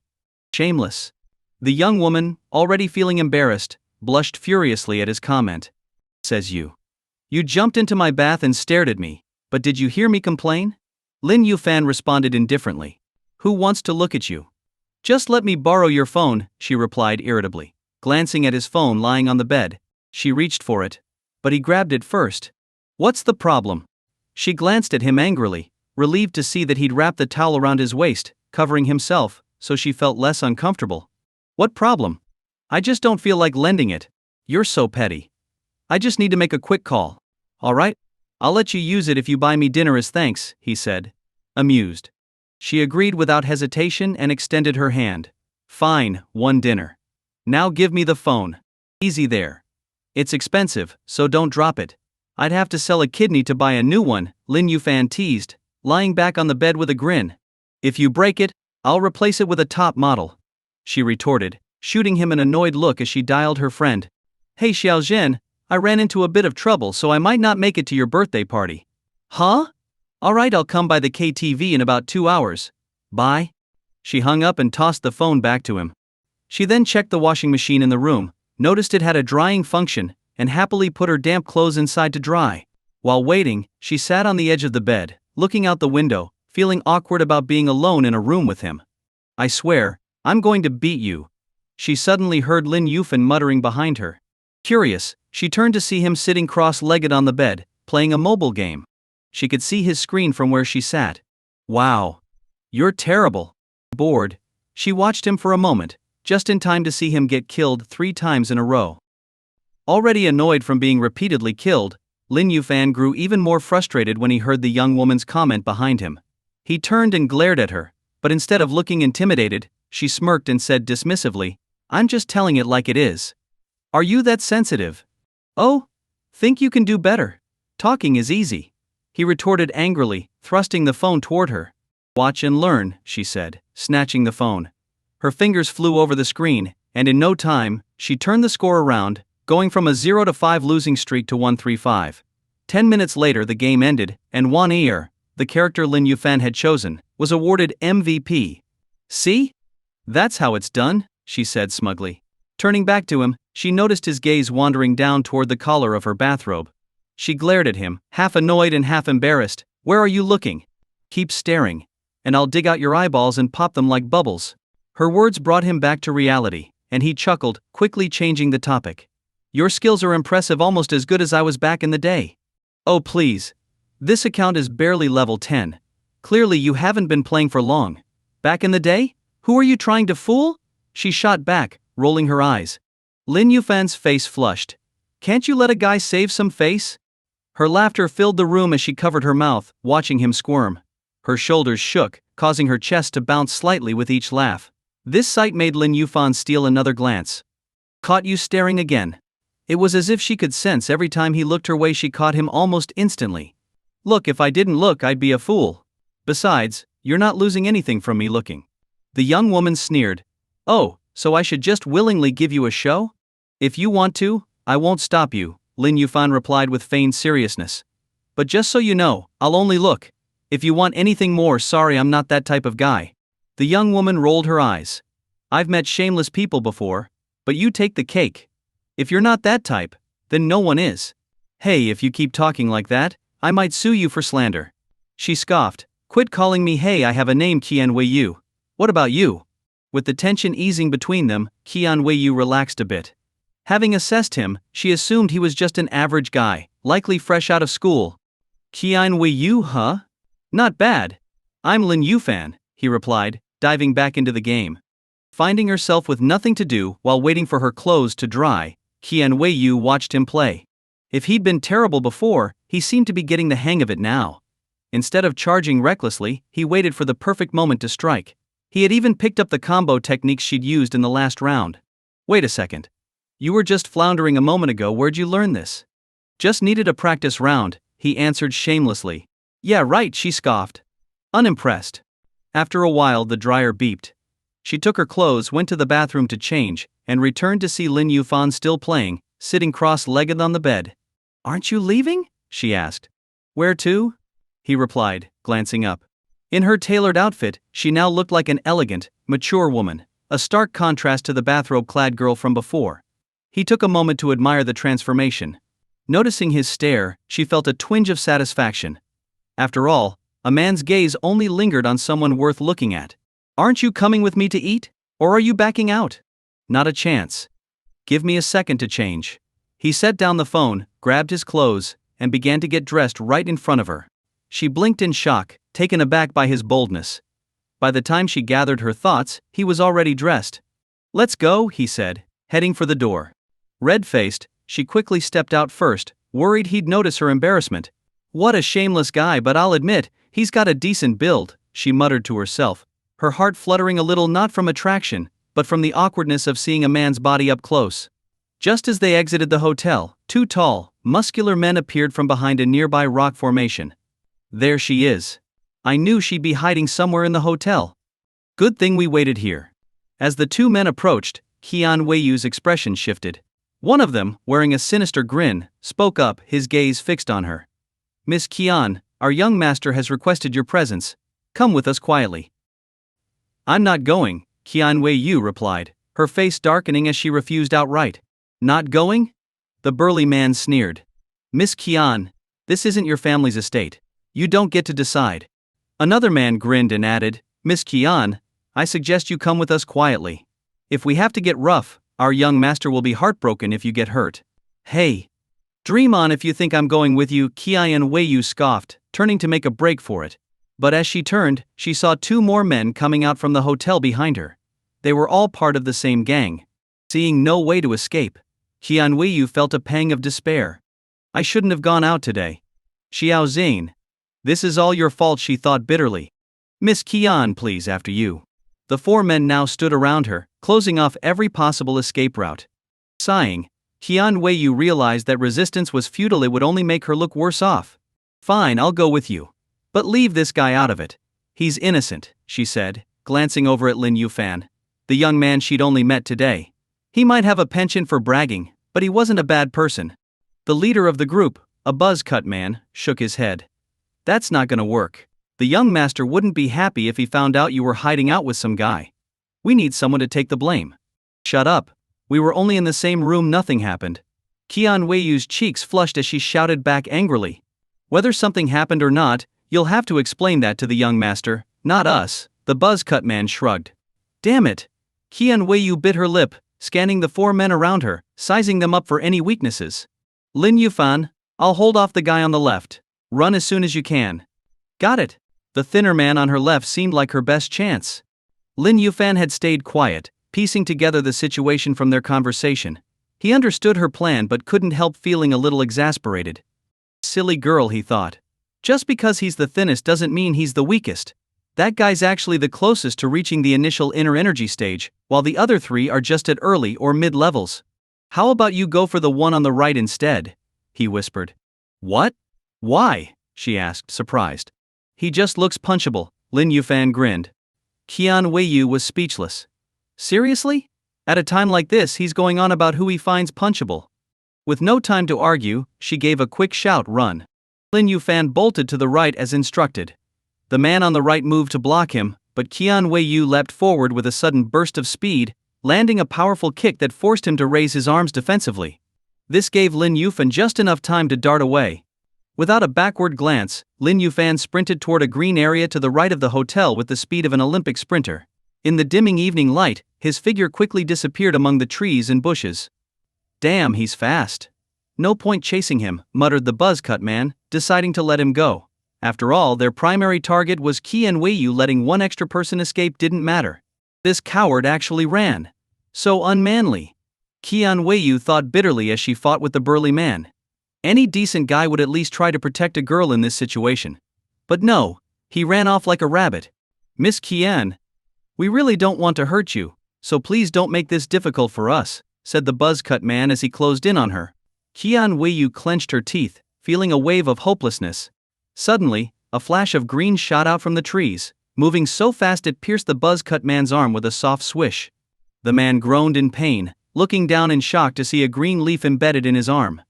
Shameless. The young woman, already feeling embarrassed, blushed furiously at his comment. Says you. You jumped into my bath and stared at me, but did you hear me complain? Lin Yufan responded indifferently. Who wants to look at you? Just let me borrow your phone, she replied irritably. Glancing at his phone lying on the bed, she reached for it, but he grabbed it first. What's the problem? She glanced at him angrily, relieved to see that he'd wrapped the towel around his waist, covering himself, so she felt less uncomfortable. What problem? I just don't feel like lending it. You're so petty. I just need to make a quick call. Alright? I'll let you use it if you buy me dinner as thanks, he said. Amused. She agreed without hesitation and extended her hand. Fine, one dinner. Now give me the phone. Easy there. It's expensive, so don't drop it. I'd have to sell a kidney to buy a new one, Lin Yufan teased, lying back on the bed with a grin. If you break it, I'll replace it with a top model. She retorted, shooting him an annoyed look as she dialed her friend. Hey Xiaozhen, I ran into a bit of trouble, so I might not make it to your birthday party. Huh? Alright, I'll come by the KTV in about 2 hours. Bye. She hung up and tossed the phone back to him. She then checked the washing machine in the room, noticed it had a drying function, and happily put her damp clothes inside to dry. While waiting, she sat on the edge of the bed, looking out the window, feeling awkward about being alone in a room with him. I swear, I'm going to beat you. She suddenly heard Lin Yufan muttering behind her. Curious, she turned to see him sitting cross-legged on the bed, playing a mobile game. she could see his screen from where she sat. Wow. You're terrible. Bored, she watched him for a moment, just in time to see him get killed 3 times in a row. Already annoyed from being repeatedly killed, Lin Yuan grew even more frustrated when he heard the young woman's comment behind him. He turned and glared at her, but instead of looking intimidated, she smirked and said dismissively, "I'm just telling it like it is. Are you that sensitive? Oh? Think you can do better? Talking is easy," he retorted angrily, thrusting the phone toward her. "Watch and learn," she said, snatching the phone. Her fingers flew over the screen, and in no time, she turned the score around, going from a 0-5 losing streak to 1-3-5. 10 minutes later the game ended, and Wan Er, the character Lin Yuan had chosen, was awarded MVP. "See? That's how it's done," she said smugly. Turning back to him, she noticed his gaze wandering down toward the collar of her bathrobe. She glared at him, half annoyed and half embarrassed. "Where are you looking? Keep staring, and I'll dig out your eyeballs and pop them like bubbles." Her words brought him back to reality, and he chuckled, quickly changing the topic. "Your skills are impressive, almost as good as I was back in the day." "Oh please. This account is barely level 10. Clearly you haven't been playing for long. Back in the day? Who are you trying to fool?" she shot back, rolling her eyes. Lin Yufan's face flushed. "Can't you let a guy save some face?" Her laughter filled the room as she covered her mouth, watching him squirm. Her shoulders shook, causing her chest to bounce slightly with each laugh. This sight made Lin Yufan steal another glance. "Caught you staring again." It was as if she could sense every time he looked her way. She caught him almost instantly. "Look, if I didn't look I'd be a fool. Besides, you're not losing anything from me looking." The young woman sneered. "Oh, so I should just willingly give you a show? If you want to, I won't stop you," Lin Yufan replied with feigned seriousness. "But just so you know, I'll only look. If you want anything more, sorry, I'm not that type of guy." The young woman rolled her eyes. "I've met shameless people before, but you take the cake. If you're not that type, then no one is. Hey, if you keep talking like that, I might sue you for slander." She scoffed. "Quit calling me hey, I have a name, Qian Weiyu. What about you?" With the tension easing between them, Qian Weiyu relaxed a bit. Having assessed him, she assumed he was just an average guy, likely fresh out of school. "Qian Weiyu, huh? Not bad. I'm Lin Yufan," he replied, diving back into the game. Finding herself with nothing to do while waiting for her clothes to dry, Qian Weiyu watched him play. If he'd been terrible before, he seemed to be getting the hang of it now. Instead of charging recklessly, he waited for the perfect moment to strike. He had even picked up the combo techniques she'd used in the last round. "Wait a second. You were just floundering a moment ago, where'd you learn this?" "Just needed a practice round," he answered shamelessly. "Yeah, right," she scoffed. Unimpressed. After a while the dryer beeped. She took her clothes, went to the bathroom to change, and returned to see Lin Yufan still playing, sitting cross-legged on the bed. "Aren't you leaving?" she asked. "Where to?" he replied, glancing up. In her tailored outfit, she now looked like an elegant, mature woman, a stark contrast to the bathrobe-clad girl from before. He took a moment to admire the transformation. Noticing his stare, she felt a twinge of satisfaction. After all, a man's gaze only lingered on someone worth looking at. "Aren't you coming with me to eat? Or are you backing out?" "Not a chance. Give me a second to change." He set down the phone, grabbed his clothes, and began to get dressed right in front of her. She blinked in shock, taken aback by his boldness. By the time she gathered her thoughts, he was already dressed. "Let's go," he said, heading for the door. Red-faced, she quickly stepped out first, worried he'd notice her embarrassment. "What a shameless guy, but I'll admit, he's got a decent build," she muttered to herself, her heart fluttering a little, not from attraction, but from the awkwardness of seeing a man's body up close. Just as they exited the hotel, 2 tall, muscular men appeared from behind a nearby rock formation. "There she is. I knew she'd be hiding somewhere in the hotel. Good thing we waited here." As the 2 men approached, Qian Weiyu's expression shifted. One of them, wearing a sinister grin, spoke up, his gaze fixed on her. "Miss Qian, our young master has requested your presence. Come with us quietly." "I'm not going," Qian Weiyu replied, her face darkening as she refused outright. "Not going?" The burly man sneered. "Miss Qian, this isn't your family's estate. You don't get to decide." Another man grinned and added, "Miss Qian, I suggest you come with us quietly. If we have to get rough, our young master will be heartbroken if you get hurt." "Hey! Dream on if you think I'm going with you, Qian Weiyu scoffed, turning to make a break for it. But as she turned, she saw two more men coming out from the hotel behind her. They were all part of the same gang. Seeing no way to escape, Qian Weiyu felt a pang of despair. I shouldn't have gone out today. Xiao Zane. This is all your fault, she thought bitterly. Miss Qian, please, after you. The four men now stood around her, closing off every possible escape route. Sighing, Qian Weiyu realized that resistance was futile, it would only make her look worse off. Fine, I'll go with you. But leave this guy out of it. He's innocent, she said, glancing over at Lin Yuan, the young man she'd only met today. He might have a penchant for bragging, but he wasn't a bad person. The leader of the group, a buzz-cut man, shook his head. That's not gonna work. The young master wouldn't be happy if he found out you were hiding out with some guy. We need someone to take the blame. Shut up. We were only in the same room, nothing happened. Qian Weiyu's cheeks flushed as she shouted back angrily. Whether something happened or not, you'll have to explain that to the young master, not us, the buzz-cut man shrugged. Damn it. Qian Weiyu bit her lip, scanning the four men around her, sizing them up for any weaknesses. Lin Yuan, I'll hold off the guy on the left. Run as soon as you can. Got it. The thinner man on her left seemed like her best chance. Lin Yuan had stayed quiet, piecing together the situation from their conversation. He understood her plan but couldn't help feeling a little exasperated. Silly girl, he thought. Just because he's the thinnest doesn't mean he's the weakest. That guy's actually the closest to reaching the initial inner energy stage, while the other three are just at early or mid levels. How about you go for the one on the right instead? He whispered. What? Why? She asked, surprised. He just looks punchable, Lin Yuan grinned. Qian Weiyu was speechless. Seriously? At a time like this, he's going on about who he finds punchable. With no time to argue, she gave a quick shout, run. Lin Yuan bolted to the right as instructed. The man on the right moved to block him, but Qian Weiyu leapt forward with a sudden burst of speed, landing a powerful kick that forced him to raise his arms defensively. This gave Lin Yuan just enough time to dart away. Without a backward glance, Lin Yuan sprinted toward a green area to the right of the hotel with the speed of an Olympic sprinter. In the dimming evening light, his figure quickly disappeared among the trees and bushes. Damn, he's fast. No point chasing him, muttered the buzz-cut man, deciding to let him go. After all, their primary target was Qian Weiyu. Letting one extra person escape didn't matter. This coward actually ran. So unmanly. Qian Weiyu thought bitterly as she fought with the burly man. Any decent guy would at least try to protect a girl in this situation. But no, he ran off like a rabbit. Miss Qian, we really don't want to hurt you, so please don't make this difficult for us, said the buzz-cut man as he closed in on her. Qian Weiyu clenched her teeth, feeling a wave of hopelessness. Suddenly, a flash of green shot out from the trees, moving so fast it pierced the buzz-cut man's arm with a soft swish. The man groaned in pain, looking down in shock to see a green leaf embedded in his arm.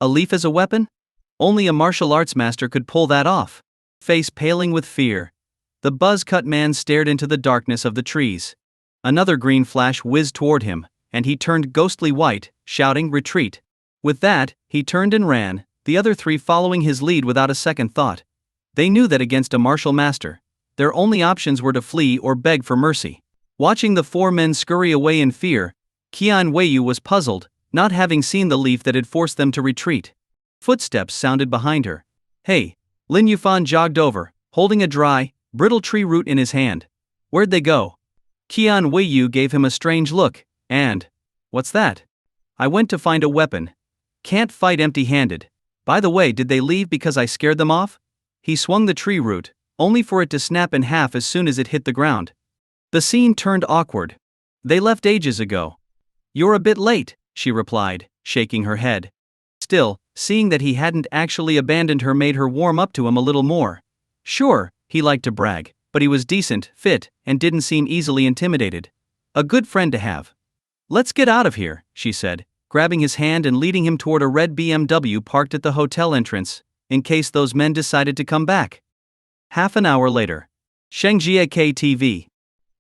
A leaf as a weapon? Only a martial arts master could pull that off. Face paling with fear, the buzz-cut man stared into the darkness of the trees. Another green flash whizzed toward him, and he turned ghostly white, shouting, "Retreat!" With that, he turned and ran, the other three following his lead without a second thought. They knew that against a martial master, their only options were to flee or beg for mercy. Watching the four men scurry away in fear, Qian Weiyu was puzzled, not having seen the leaf that had forced them to retreat. Footsteps sounded behind her. Hey! Lin Yuan jogged over, holding a dry, brittle tree root in his hand. Where'd they go? Qian Weiyu gave him a strange look, and, what's that? I went to find a weapon. Can't fight empty-handed. By the way, did they leave because I scared them off? He swung the tree root, only for it to snap in half as soon as it hit the ground. The scene turned awkward. They left ages ago. You're a bit late, she replied, shaking her head. Still, seeing that he hadn't actually abandoned her made her warm up to him a little more. Sure, he liked to brag, but he was decent, fit, and didn't seem easily intimidated. A good friend to have. Let's get out of here, she said, grabbing his hand and leading him toward a red BMW parked at the hotel entrance, in case those men decided to come back. Half an hour later. Shengjie KTV.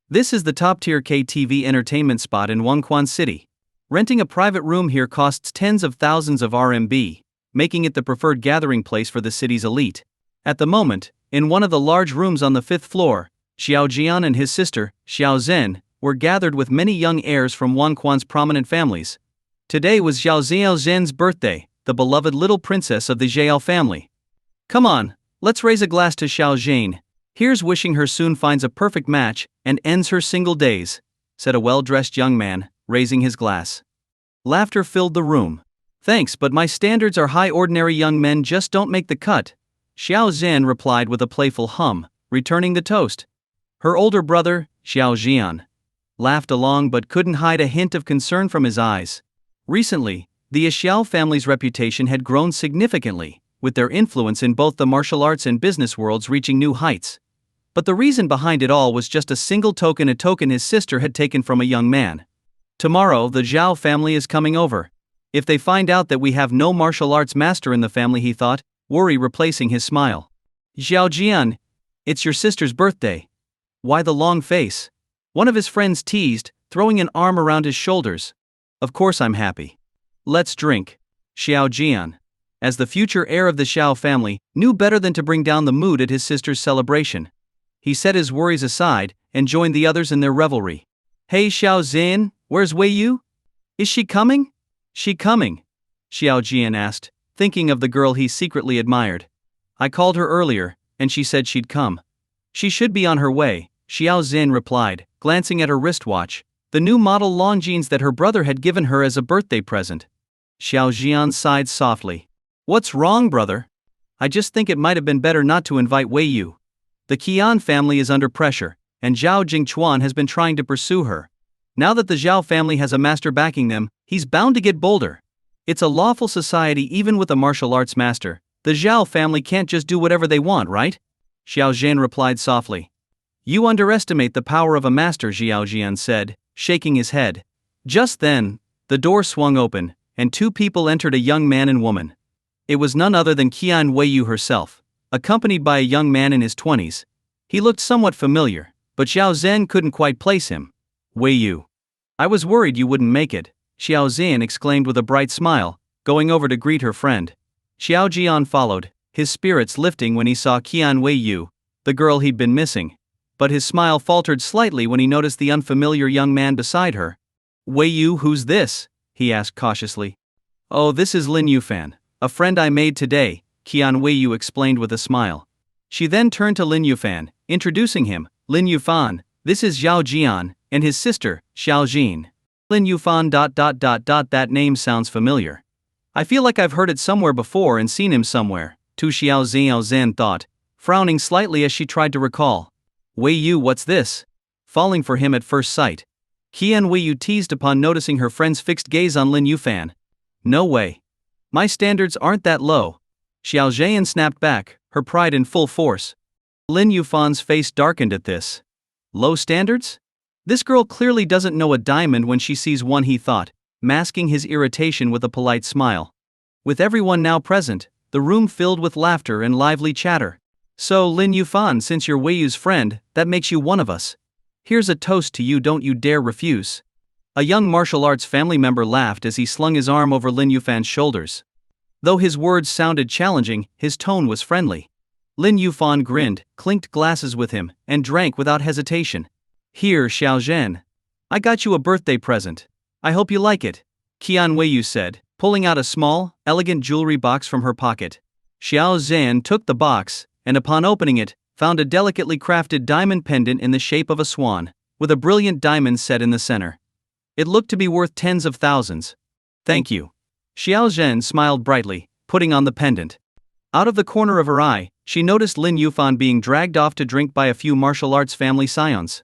This is the top-tier KTV entertainment spot in Wangquan City. Renting a private room here costs tens of thousands of RMB, making it the preferred gathering place for the city's elite. At the moment, in one of the large rooms on the 5th floor, Xiao Jian and his sister, Xiao Zhen, were gathered with many young heirs from Wangquan's prominent families. Today was Xiao Zhen's birthday, the beloved little princess of the Zhao family. Come on, let's raise a glass to Xiao Zhane. Here's wishing her soon finds a perfect match and ends her single days, said a well-dressed young man, raising his glass. Laughter filled the room. Thanks, but my standards are high. Ordinary young men just don't make the cut, Xiao Zhan replied with a playful hum, returning the toast. Her older brother, Xiao Jian, laughed along but couldn't hide a hint of concern from his eyes. Recently, the Xiao family's reputation had grown significantly, with their influence in both the martial arts and business worlds reaching new heights. But the reason behind it all was just a single token, a token his sister had taken from a young man. Tomorrow, the Zhao family is coming over. If they find out that we have no martial arts master in the family, he thought, worry replacing his smile. Xiao Jian, it's your sister's birthday. Why the long face? One of his friends teased, throwing an arm around his shoulders. Of course I'm happy. Let's drink. Xiao Jian, as the future heir of the Xiao family, knew better than to bring down the mood at his sister's celebration. He set his worries aside and joined the others in their revelry. Hey Xiao Zin, where's Wei Yu? Is she coming? She coming? Xiao Jian asked, thinking of the girl he secretly admired. I called her earlier, and she said she'd come. She should be on her way, Xiao Zin replied, glancing at her wristwatch, the new model Longines that her brother had given her as a birthday present. Xiao Jian sighed softly. What's wrong, brother? I just think it might have been better not to invite Wei Yu. The Qian family is under pressure, and Zhao Jingchuan has been trying to pursue her. Now that the Zhao family has a master backing them, he's bound to get bolder. It's a lawful society even with a martial arts master. The Zhao family can't just do whatever they want, right? Xiao Zhen replied softly. You underestimate the power of a master, Xiao Jian said, shaking his head. Just then, the door swung open, and two people entered, a young man and woman. It was none other than Qian Weiyu herself, accompanied by a young man in his 20s. He looked somewhat familiar, but Xiao Zhen couldn't quite place him. Weiyu. I was worried you wouldn't make it, Xiao Zhen exclaimed with a bright smile, going over to greet her friend. Xiao Jian followed, his spirits lifting when he saw Qian Weiyu, the girl he'd been missing. But his smile faltered slightly when he noticed the unfamiliar young man beside her. Weiyu, who's this? He asked cautiously. Oh, this is Lin Yufan, a friend I made today, Qian Weiyu explained with a smile. She then turned to Lin Yufan, introducing him. Lin Yufan, this is Zhao Jian, and his sister, Xiao Jin. Lin Yufan. That name sounds familiar. I feel like I've heard it somewhere before and seen him somewhere, Tu Xiao Zhen thought, frowning slightly as she tried to recall. Wei Yu, what's this? Falling for him at first sight. Qian Weiyu teased upon noticing her friend's fixed gaze on Lin Yufan. No way. My standards aren't that low. Xiao Zhen snapped back, her pride in full force. Lin Yufan's face darkened at this. Low standards? This girl clearly doesn't know a diamond when she sees one, he thought, masking his irritation with a polite smile. With everyone now present, the room filled with laughter and lively chatter. So Lin Yufan, since you're Weiyu's friend, that makes you one of us. Here's a toast to you, don't you dare refuse. A young martial arts family member laughed as he slung his arm over Lin Yufan's shoulders. Though his words sounded challenging, his tone was friendly. Lin Yufan grinned, clinked glasses with him, and drank without hesitation. Here, Xiao Zhen. I got you a birthday present. I hope you like it, Qian Weiyu said, pulling out a small, elegant jewelry box from her pocket. Xiao Zhen took the box, and upon opening it, found a delicately crafted diamond pendant in the shape of a swan, with a brilliant diamond set in the center. It looked to be worth tens of thousands. Thank you. Xiao Zhen smiled brightly, putting on the pendant. Out of the corner of her eye, she noticed Lin Yufan being dragged off to drink by a few martial arts family scions.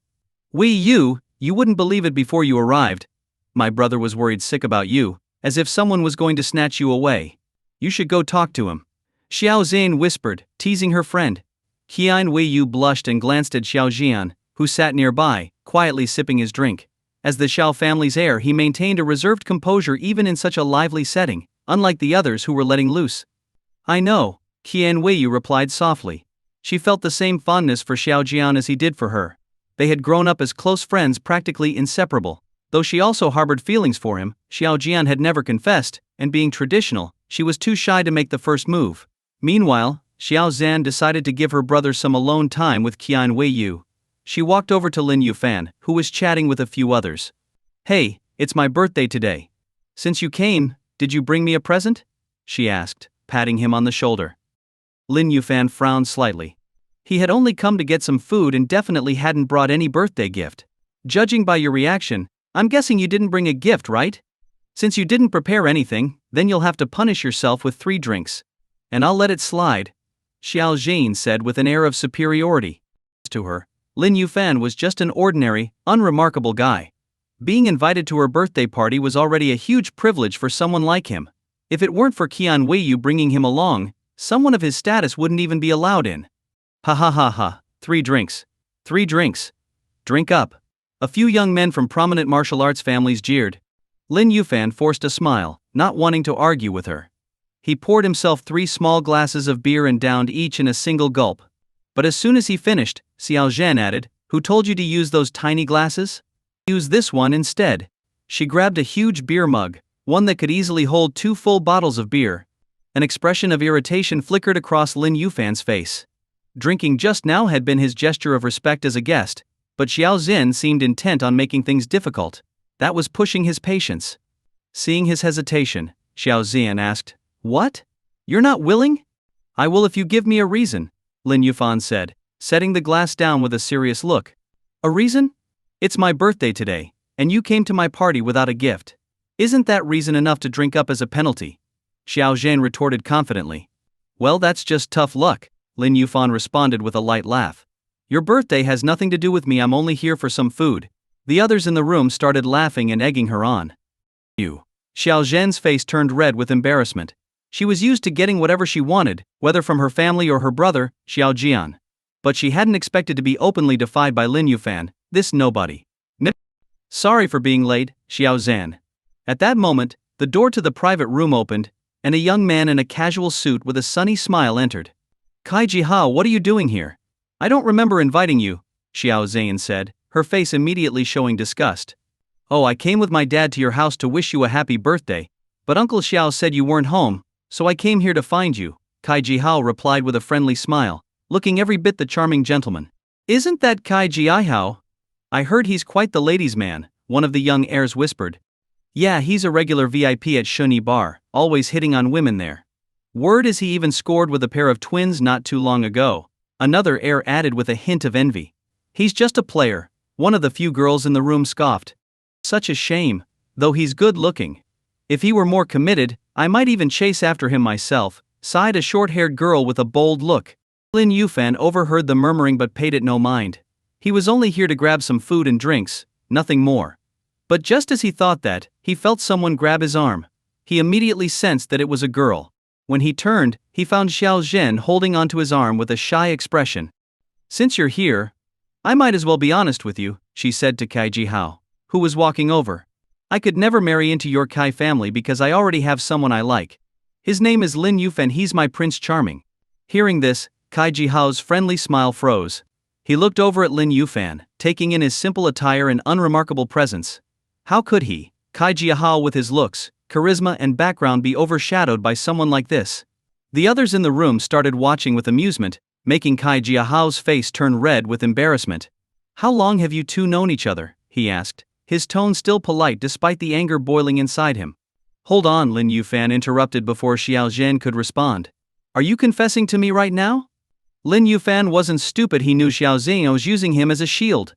Wei Yu, you wouldn't believe it before you arrived. My brother was worried sick about you, as if someone was going to snatch you away. You should go talk to him. Xiao Zhen whispered, teasing her friend. Qian Weiyu blushed and glanced at Xiao Jian, who sat nearby, quietly sipping his drink. As the Xiao family's heir, he maintained a reserved composure even in such a lively setting, unlike the others who were letting loose. I know, Qian Weiyu replied softly. She felt the same fondness for Xiao Jian as he did for her. They had grown up as close friends, practically inseparable. Though she also harbored feelings for him, Xiao Jian had never confessed, and being traditional, she was too shy to make the first move. Meanwhile, Xiao Zhan decided to give her brother some alone time with Qian Weiyu. She walked over to Lin Yufan, who was chatting with a few others. Hey, it's my birthday today. Since you came, did you bring me a present? she asked, patting him on the shoulder. Lin Yufan frowned slightly. He had only come to get some food and definitely hadn't brought any birthday gift. Judging by your reaction, I'm guessing you didn't bring a gift, right? Since you didn't prepare anything, then you'll have to punish yourself with 3 drinks. And I'll let it slide, Xiao Jane said with an air of superiority. To her, Lin Yufan was just an ordinary, unremarkable guy. Being invited to her birthday party was already a huge privilege for someone like him. If it weren't for Qian Weiyu bringing him along, someone of his status wouldn't even be allowed in. Ha ha ha ha, 3 drinks. 3 drinks. Drink up. A few young men from prominent martial arts families jeered. Lin Yufan forced a smile, not wanting to argue with her. He poured himself 3 small glasses of beer and downed each in a single gulp. But as soon as he finished, Xiao Zhen added, "Who told you to use those tiny glasses? Use this one instead." She grabbed a huge beer mug, one that could easily hold 2 full bottles of beer. An expression of irritation flickered across Lin Yufan's face. Drinking just now had been his gesture of respect as a guest, but Xiao Zhen seemed intent on making things difficult. That was pushing his patience. Seeing his hesitation, Xiao Zhen asked, "What? You're not willing?" "I will if you give me a reason," Lin Yufan said, setting the glass down with a serious look. "A reason? It's my birthday today, and you came to my party without a gift. Isn't that reason enough to drink up as a penalty?" Xiao Zhen retorted confidently. "Well, that's just tough luck," Lin Yufan responded with a light laugh. "Your birthday has nothing to do with me, I'm only here for some food." The others in the room started laughing and egging her on. "You." Xiao Zhen's face turned red with embarrassment. She was used to getting whatever she wanted, whether from her family or her brother, Xiao Jian. But she hadn't expected to be openly defied by Lin Yufan, this nobody. "Sorry for being late, Xiao Zhen." At that moment, the door to the private room opened, and a young man in a casual suit with a sunny smile entered. "Kai Jihao, what are you doing here? I don't remember inviting you," Xiao Zhen said, her face immediately showing disgust. "Oh, I came with my dad to your house to wish you a happy birthday, but Uncle Xiao said you weren't home, so I came here to find you," Kai Jihao replied with a friendly smile, looking every bit the charming gentleman. "Isn't that Kai Jihao? I heard he's quite the ladies' man," one of the young heirs whispered. "Yeah, he's a regular VIP at Shunyi Bar, always hitting on women there. Word is he even scored with a pair of twins not too long ago," another heir added with a hint of envy. "He's just a player," one of the few girls in the room scoffed. "Such a shame, though he's good looking. If he were more committed, I might even chase after him myself," sighed a short-haired girl with a bold look. Lin Yufan overheard the murmuring but paid it no mind. He was only here to grab some food and drinks, nothing more. But just as he thought that, he felt someone grab his arm. He immediately sensed that it was a girl. When he turned, he found Xiao Zhen holding onto his arm with a shy expression. "Since you're here, I might as well be honest with you," she said to Kai Jihao, who was walking over. "I could never marry into your Kai family because I already have someone I like. His name is Lin Yufan, he's my Prince Charming." Hearing this, Kai Jihao's friendly smile froze. He looked over at Lin Yufan, taking in his simple attire and unremarkable presence. How could he, Kai Jihao with his looks, charisma and background, be overshadowed by someone like this? The others in the room started watching with amusement, making Kai Jiahao's face turn red with embarrassment. "How long have you two known each other?" he asked, his tone still polite despite the anger boiling inside him. "Hold on," Lin Yufan interrupted before Xiao Zhen could respond. "Are you confessing to me right now?" Lin Yufan wasn't stupid, he knew Xiao Zhen was using him as a shield.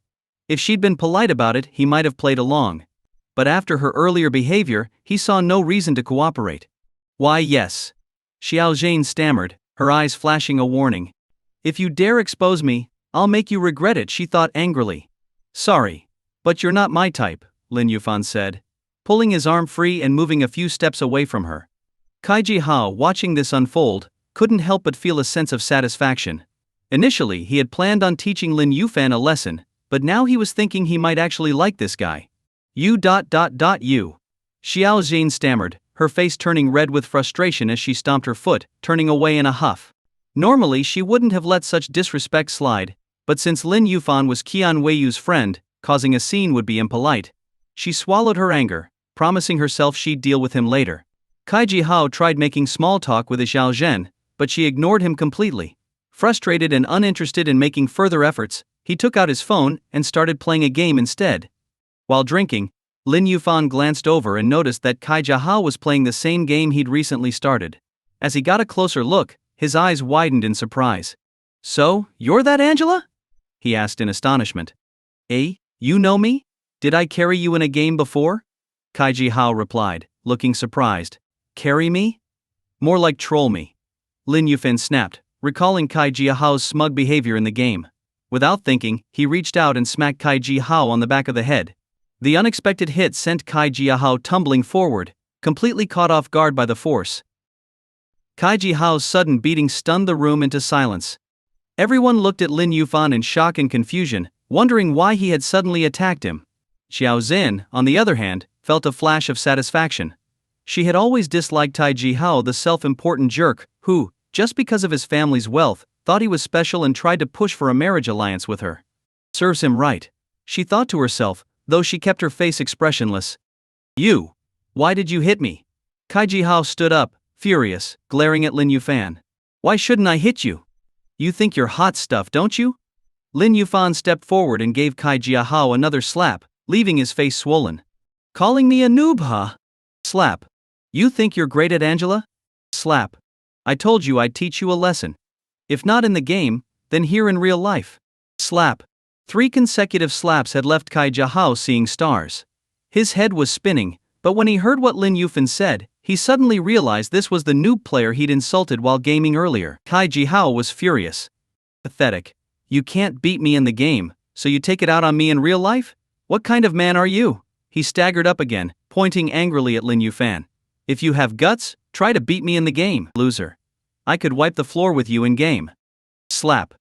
If she'd been polite about it, he might have played along. But after her earlier behavior, he saw no reason to cooperate. "Why, yes," Xiao Zhen stammered, her eyes flashing a warning. "If you dare expose me, I'll make you regret it," she thought angrily. "Sorry, but you're not my type," Lin Yufan said, pulling his arm free and moving a few steps away from her. Kai Jihao, watching this unfold, couldn't help but feel a sense of satisfaction. Initially, he had planned on teaching Lin Yufan a lesson, but now he was thinking he might actually like this guy. You. Xiao Zhen stammered, her face turning red with frustration as she stomped her foot, turning away in a huff. Normally she wouldn't have let such disrespect slide, but since Lin Yufan was Qian Weiyu's friend, causing a scene would be impolite. She swallowed her anger, promising herself she'd deal with him later. Kai Jihao tried making small talk with Xiao Zhen, but she ignored him completely. Frustrated and uninterested in making further efforts, he took out his phone and started playing a game instead. While drinking, Lin Yufan glanced over and noticed that Kai Jiahao was playing the same game he'd recently started. As he got a closer look, his eyes widened in surprise. "So, you're that Angela?" he asked in astonishment. "Eh, you know me? Did I carry you in a game before?" Kai Jiahao replied, looking surprised. "Carry me? More like troll me." Lin Yufan snapped, recalling Kai Jiahao's smug behavior in the game. Without thinking, he reached out and smacked Kai Jiahao on the back of the head. The unexpected hit sent Kai Jiahao tumbling forward, completely caught off guard by the force. Kai Jiahao's sudden beating stunned the room into silence. Everyone looked at Lin Yufan in shock and confusion, wondering why he had suddenly attacked him. Xiao Zhen, on the other hand, felt a flash of satisfaction. She had always disliked Tai Jihao, the self-important jerk, who, just because of his family's wealth, thought he was special and tried to push for a marriage alliance with her. Serves him right, she thought to herself, though she kept her face expressionless. "You! Why did you hit me?" Kai Jihao stood up, furious, glaring at Lin Yufan. "Why shouldn't I hit you? You think you're hot stuff, don't you?" Lin Yufan stepped forward and gave Kai Jiahao another slap, leaving his face swollen. "Calling me a noob, huh?" Slap. "You think you're great at Angela?" Slap. "I told you I'd teach you a lesson. If not in the game, then here in real life." Slap. 3 consecutive slaps had left Kai Jiahao seeing stars. His head was spinning, but when he heard what Lin Yufan said, he suddenly realized this was the noob player he'd insulted while gaming earlier. Kai Jiahao was furious. "Pathetic. You can't beat me in the game, so you take it out on me in real life? What kind of man are you?" He staggered up again, pointing angrily at Lin Yufan. "If you have guts, try to beat me in the game, loser. I could wipe the floor with you in game." Slap.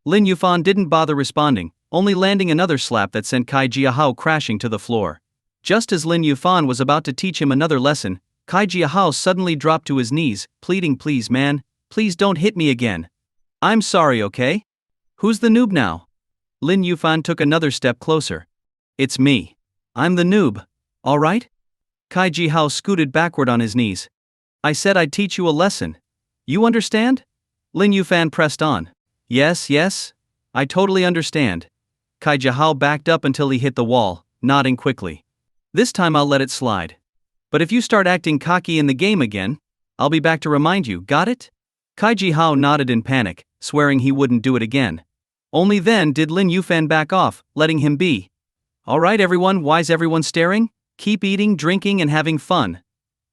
Lin Yufan didn't bother responding, only landing another slap that sent Kai Jiahao crashing to the floor. Just as Lin Yufan was about to teach him another lesson, Kai Jiahao suddenly dropped to his knees, pleading, "Please man, please don't hit me again. I'm sorry, okay? Who's the noob now?" Lin Yufan took another step closer. "It's me. I'm the noob, alright?" Kai Jiahao scooted backward on his knees. "I said I'd teach you a lesson. You understand?" Lin Yufan pressed on. Yes, I totally understand." Kai Jiahao backed up until he hit the wall, nodding quickly. "This time I'll let it slide. But if you start acting cocky in the game again, I'll be back to remind you, got it?" Kai Jiahao nodded in panic, swearing he wouldn't do it again. Only then did Lin Yufan back off, letting him be. "Alright everyone, why's everyone staring? Keep eating, drinking and having fun.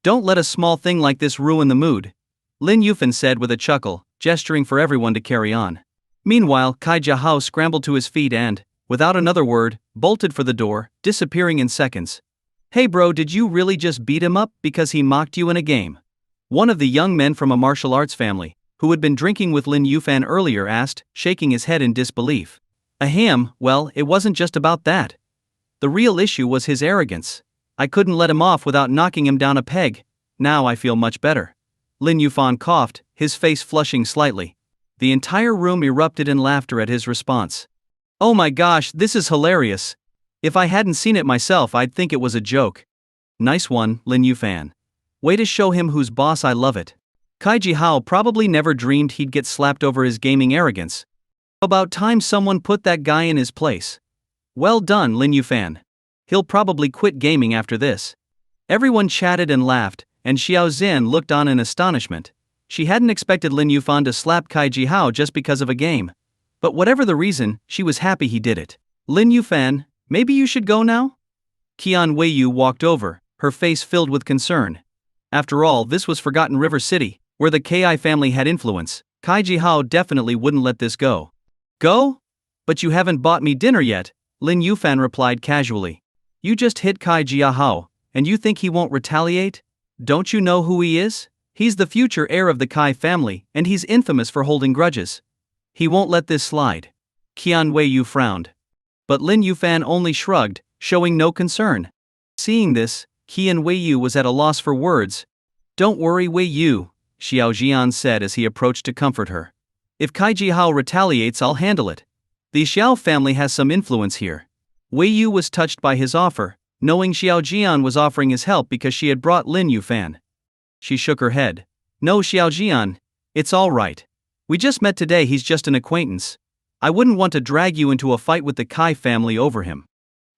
Don't let a small thing like this ruin the mood," Lin Yufan said with a chuckle, gesturing for everyone to carry on. Meanwhile, Kai Jiahao scrambled to his feet and, without another word, bolted for the door, disappearing in seconds. "Hey bro, did you really just beat him up because he mocked you in a game?" One of the young men from a martial arts family, who had been drinking with Lin Yufan earlier, asked, shaking his head in disbelief. "Ahem, well, it wasn't just about that. The real issue was his arrogance. I couldn't let him off without knocking him down a peg. Now I feel much better." Lin Yufan coughed, his face flushing slightly. The entire room erupted in laughter at his response. "Oh my gosh, this is hilarious. If I hadn't seen it myself, I'd think it was a joke." "Nice one, Lin Yufan. Way to show him who's boss, I love it." Kai Jiahao probably never dreamed he'd get slapped over his gaming arrogance. About time someone put that guy in his place. Well done, Lin Yufan. He'll probably quit gaming after this. Everyone chatted and laughed, and Xiao Zhen looked on in astonishment. She hadn't expected Lin Yufan to slap Kai Jihao just because of a game. But whatever the reason, she was happy he did it. "Lin Yufan, maybe you should go now?" Qian Weiyu walked over, her face filled with concern. After all, this was Forgotten River City, where the Ki family had influence. Kai Jihao definitely wouldn't let this go. "Go? But you haven't bought me dinner yet," Lin Yufan replied casually. "You just hit Kai Jihao, and you think he won't retaliate? Don't you know who he is? He's the future heir of the Kai family, and he's infamous for holding grudges. He won't let this slide." Qian Weiyu frowned. But Lin Yufan only shrugged, showing no concern. Seeing this, Qian Weiyu was at a loss for words. "Don't worry, Weiyu," Xiao Jian said as he approached to comfort her. "If Kai Jihao retaliates, I'll handle it. The Xiao family has some influence here." Weiyu was touched by his offer, knowing Xiao Jian was offering his help because she had brought Lin Yufan. She shook her head. "No, Xiao Jian, it's all right. We just met today, he's just an acquaintance. I wouldn't want to drag you into a fight with the Kai family over him."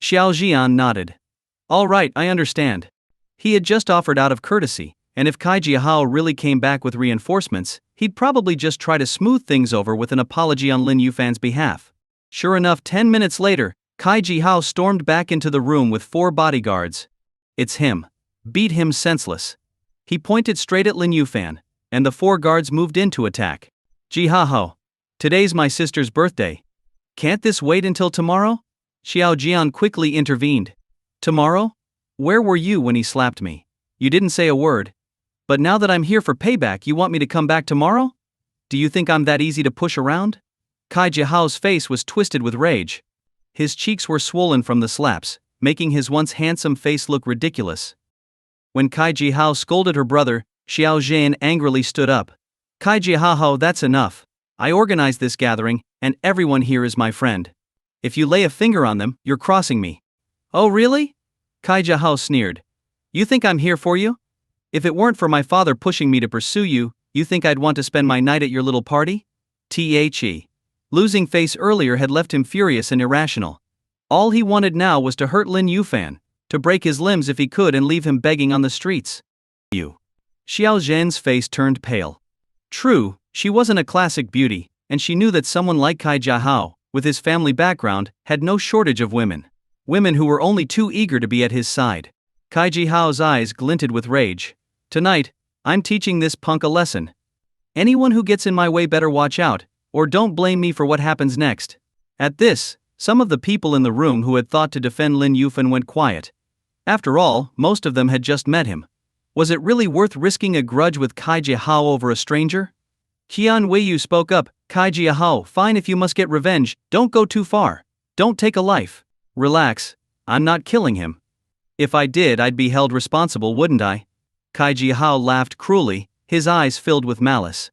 Xiao Jian nodded. All right, I understand. He had just offered out of courtesy, and if Kai Jiahao really came back with reinforcements, he'd probably just try to smooth things over with an apology on Lin Yufan's behalf. Sure enough, 10 minutes later, Kai Jihao stormed back into the room with 4 bodyguards. It's him. Beat him senseless. He pointed straight at Lin Yufan, and the 4 guards moved in to attack. Jihao, today's my sister's birthday. Can't this wait until tomorrow? Xiao Jian quickly intervened. Tomorrow? Where were you when he slapped me? You didn't say a word. But now that I'm here for payback, you want me to come back tomorrow? Do you think I'm that easy to push around? Kai Jihao's face was twisted with rage. His cheeks were swollen from the slaps, making his once handsome face look ridiculous. When Kai Jihao scolded her brother, Xiao Zhan angrily stood up. Kai Jihao, that's enough. I organized this gathering, and everyone here is my friend. If you lay a finger on them, you're crossing me. Oh really? Kai Jihao sneered. You think I'm here for you? If it weren't for my father pushing me to pursue you, you think I'd want to spend my night at your little party? The losing face earlier had left him furious and irrational. All he wanted now was to hurt Lin Yufan, to break his limbs if he could and leave him begging on the streets. You. Xiao Zhen's face turned pale. True, she wasn't a classic beauty, and she knew that someone like Kai Jiahao, with his family background, had no shortage of women. Women who were only too eager to be at his side. Kai Jihao's eyes glinted with rage. Tonight, I'm teaching this punk a lesson. Anyone who gets in my way better watch out, or don't blame me for what happens next. At this, some of the people in the room who had thought to defend Lin Yufan went quiet. After all, most of them had just met him. Was it really worth risking a grudge with Kai Jiahao over a stranger? Qian Weiyu spoke up. Kai Jiahao, fine if you must get revenge, don't go too far. Don't take a life. Relax, I'm not killing him. If I did, I'd be held responsible, wouldn't I? Kai Jiahao laughed cruelly, his eyes filled with malice.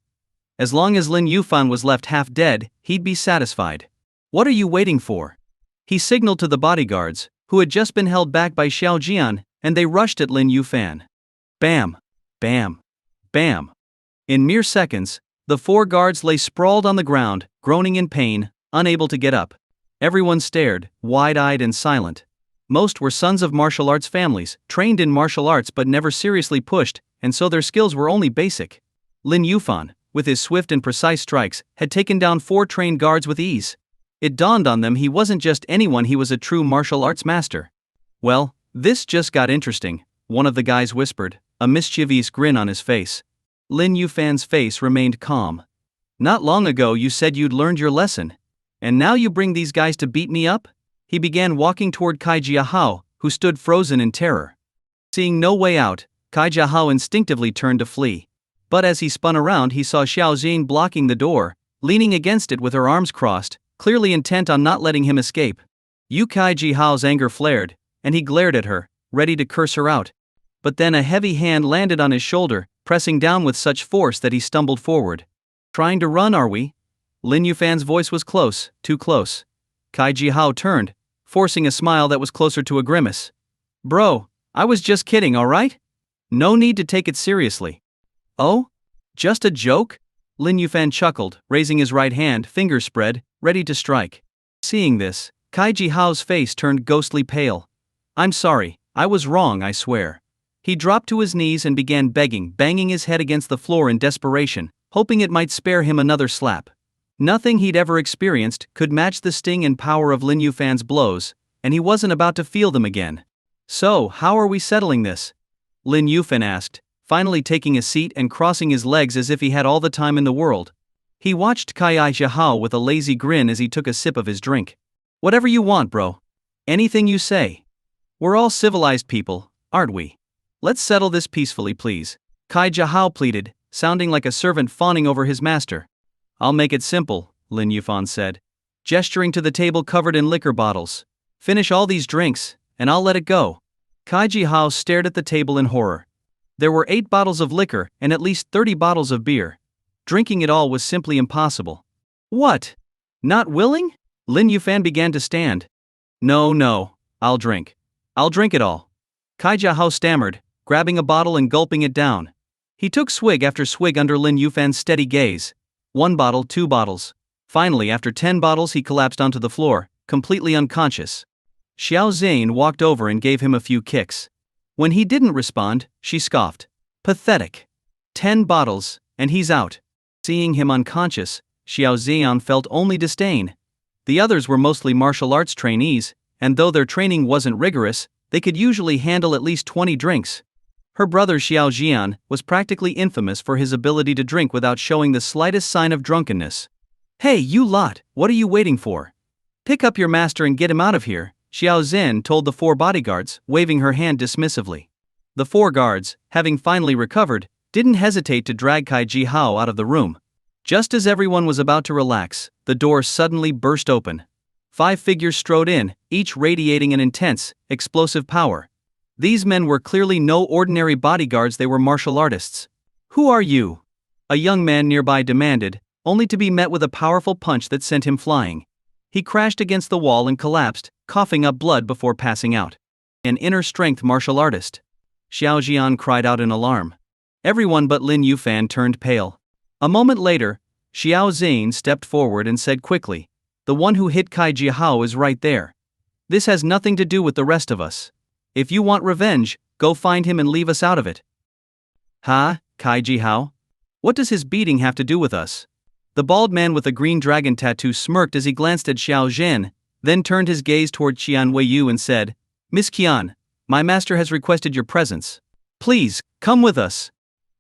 As long as Lin Yufan was left half dead, he'd be satisfied. What are you waiting for? He signaled to the bodyguards, who had just been held back by Xiao Jian, and they rushed at Lin Yufan. Bam! Bam! Bam! In mere seconds, the 4 guards lay sprawled on the ground, groaning in pain, unable to get up. Everyone stared, wide-eyed and silent. Most were sons of martial arts families, trained in martial arts but never seriously pushed, and so their skills were only basic. Lin Yufan, with his swift and precise strikes, had taken down 4 trained guards with ease. It dawned on them he wasn't just anyone, he was a true martial arts master. Well, this just got interesting, one of the guys whispered, a mischievous grin on his face. Lin Yufan's face remained calm. Not long ago you said you'd learned your lesson. And now you bring these guys to beat me up? He began walking toward Kai Jiahao, who stood frozen in terror. Seeing no way out, Kai Jiahao instinctively turned to flee. But as he spun around, he saw Xiao Zhen blocking the door, leaning against it with her arms crossed, clearly intent on not letting him escape. Kai Jihao's anger flared, and he glared at her, ready to curse her out. But then a heavy hand landed on his shoulder, pressing down with such force that he stumbled forward. Trying to run, are we? Lin Yufan's voice was close, too close. Kai Jihao turned, forcing a smile that was closer to a grimace. Bro, I was just kidding, alright? No need to take it seriously. Oh? Just a joke? Lin Yufan chuckled, raising his right hand, fingers spread, ready to strike. Seeing this, Kai Jihao's face turned ghostly pale. I'm sorry, I was wrong, I swear. He dropped to his knees and began begging, banging his head against the floor in desperation, hoping it might spare him another slap. Nothing he'd ever experienced could match the sting and power of Lin Yufan's blows, and he wasn't about to feel them again. So, how are we settling this? Lin Yufan asked, finally taking a seat and crossing his legs as if he had all the time in the world. He watched Kai Jihao with a lazy grin as he took a sip of his drink. Whatever you want, bro. Anything you say. We're all civilized people, aren't we? Let's settle this peacefully, please. Kai Jihao pleaded, sounding like a servant fawning over his master. I'll make it simple, Lin Yufan said, gesturing to the table covered in liquor bottles. Finish all these drinks, and I'll let it go. Kai Jihao stared at the table in horror. There were 8 bottles of liquor and at least 30 bottles of beer. Drinking it all was simply impossible. What? Not willing? Lin Yufan began to stand. No, I'll drink. I'll drink it all. Kai Jihao stammered, grabbing a bottle and gulping it down. He took swig after swig under Lin Yufan's steady gaze. 1 bottle, 2 bottles. Finally, after 10 bottles, he collapsed onto the floor, completely unconscious. Xiao Zane walked over and gave him a few kicks. When he didn't respond, she scoffed. Pathetic. 10 bottles, and he's out. Seeing him unconscious, Xiao Zian felt only disdain. The others were mostly martial arts trainees, and though their training wasn't rigorous, they could usually handle at least 20 drinks. Her brother Xiao Jian was practically infamous for his ability to drink without showing the slightest sign of drunkenness. Hey, you lot, what are you waiting for? Pick up your master and get him out of here, Xiao Zhen told the 4 bodyguards, waving her hand dismissively. The 4 guards, having finally recovered, didn't hesitate to drag Kai Ji Hao out of the room. Just as everyone was about to relax, the door suddenly burst open. 5 figures strode in, each radiating an intense, explosive power. These men were clearly no ordinary bodyguards, they were martial artists. Who are you? A young man nearby demanded, only to be met with a powerful punch that sent him flying. He crashed against the wall and collapsed, coughing up blood before passing out. An inner-strength martial artist. Xiao Jian cried out in alarm. Everyone but Lin Yufan turned pale. A moment later, Xiao Zane stepped forward and said quickly, "The one who hit Kai Ji Hao is right there. This has nothing to do with the rest of us. If you want revenge, go find him and leave us out of it." "Huh, Kai Ji Hao? What does his beating have to do with us?" The bald man with the green dragon tattoo smirked as he glanced at Xiao Zhen, then turned his gaze toward Qian Weiyu and said, "Miss Qian, my master has requested your presence. Please, come with us."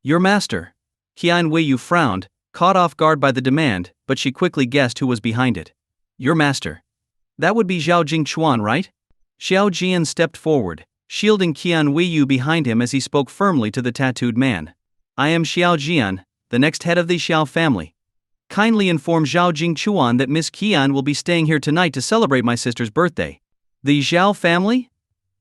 "Your master?" Qian Weiyu frowned, caught off guard by the demand, but she quickly guessed who was behind it. "Your master? That would be Zhao Jingchuan, right?" Xiao Jian stepped forward, shielding Qian Weiyu behind him as he spoke firmly to the tattooed man. "I am Xiao Jian, the next head of the Xiao family. Kindly inform Zhao Jingchuan that Miss Qian will be staying here tonight to celebrate my sister's birthday." "The Zhao family?"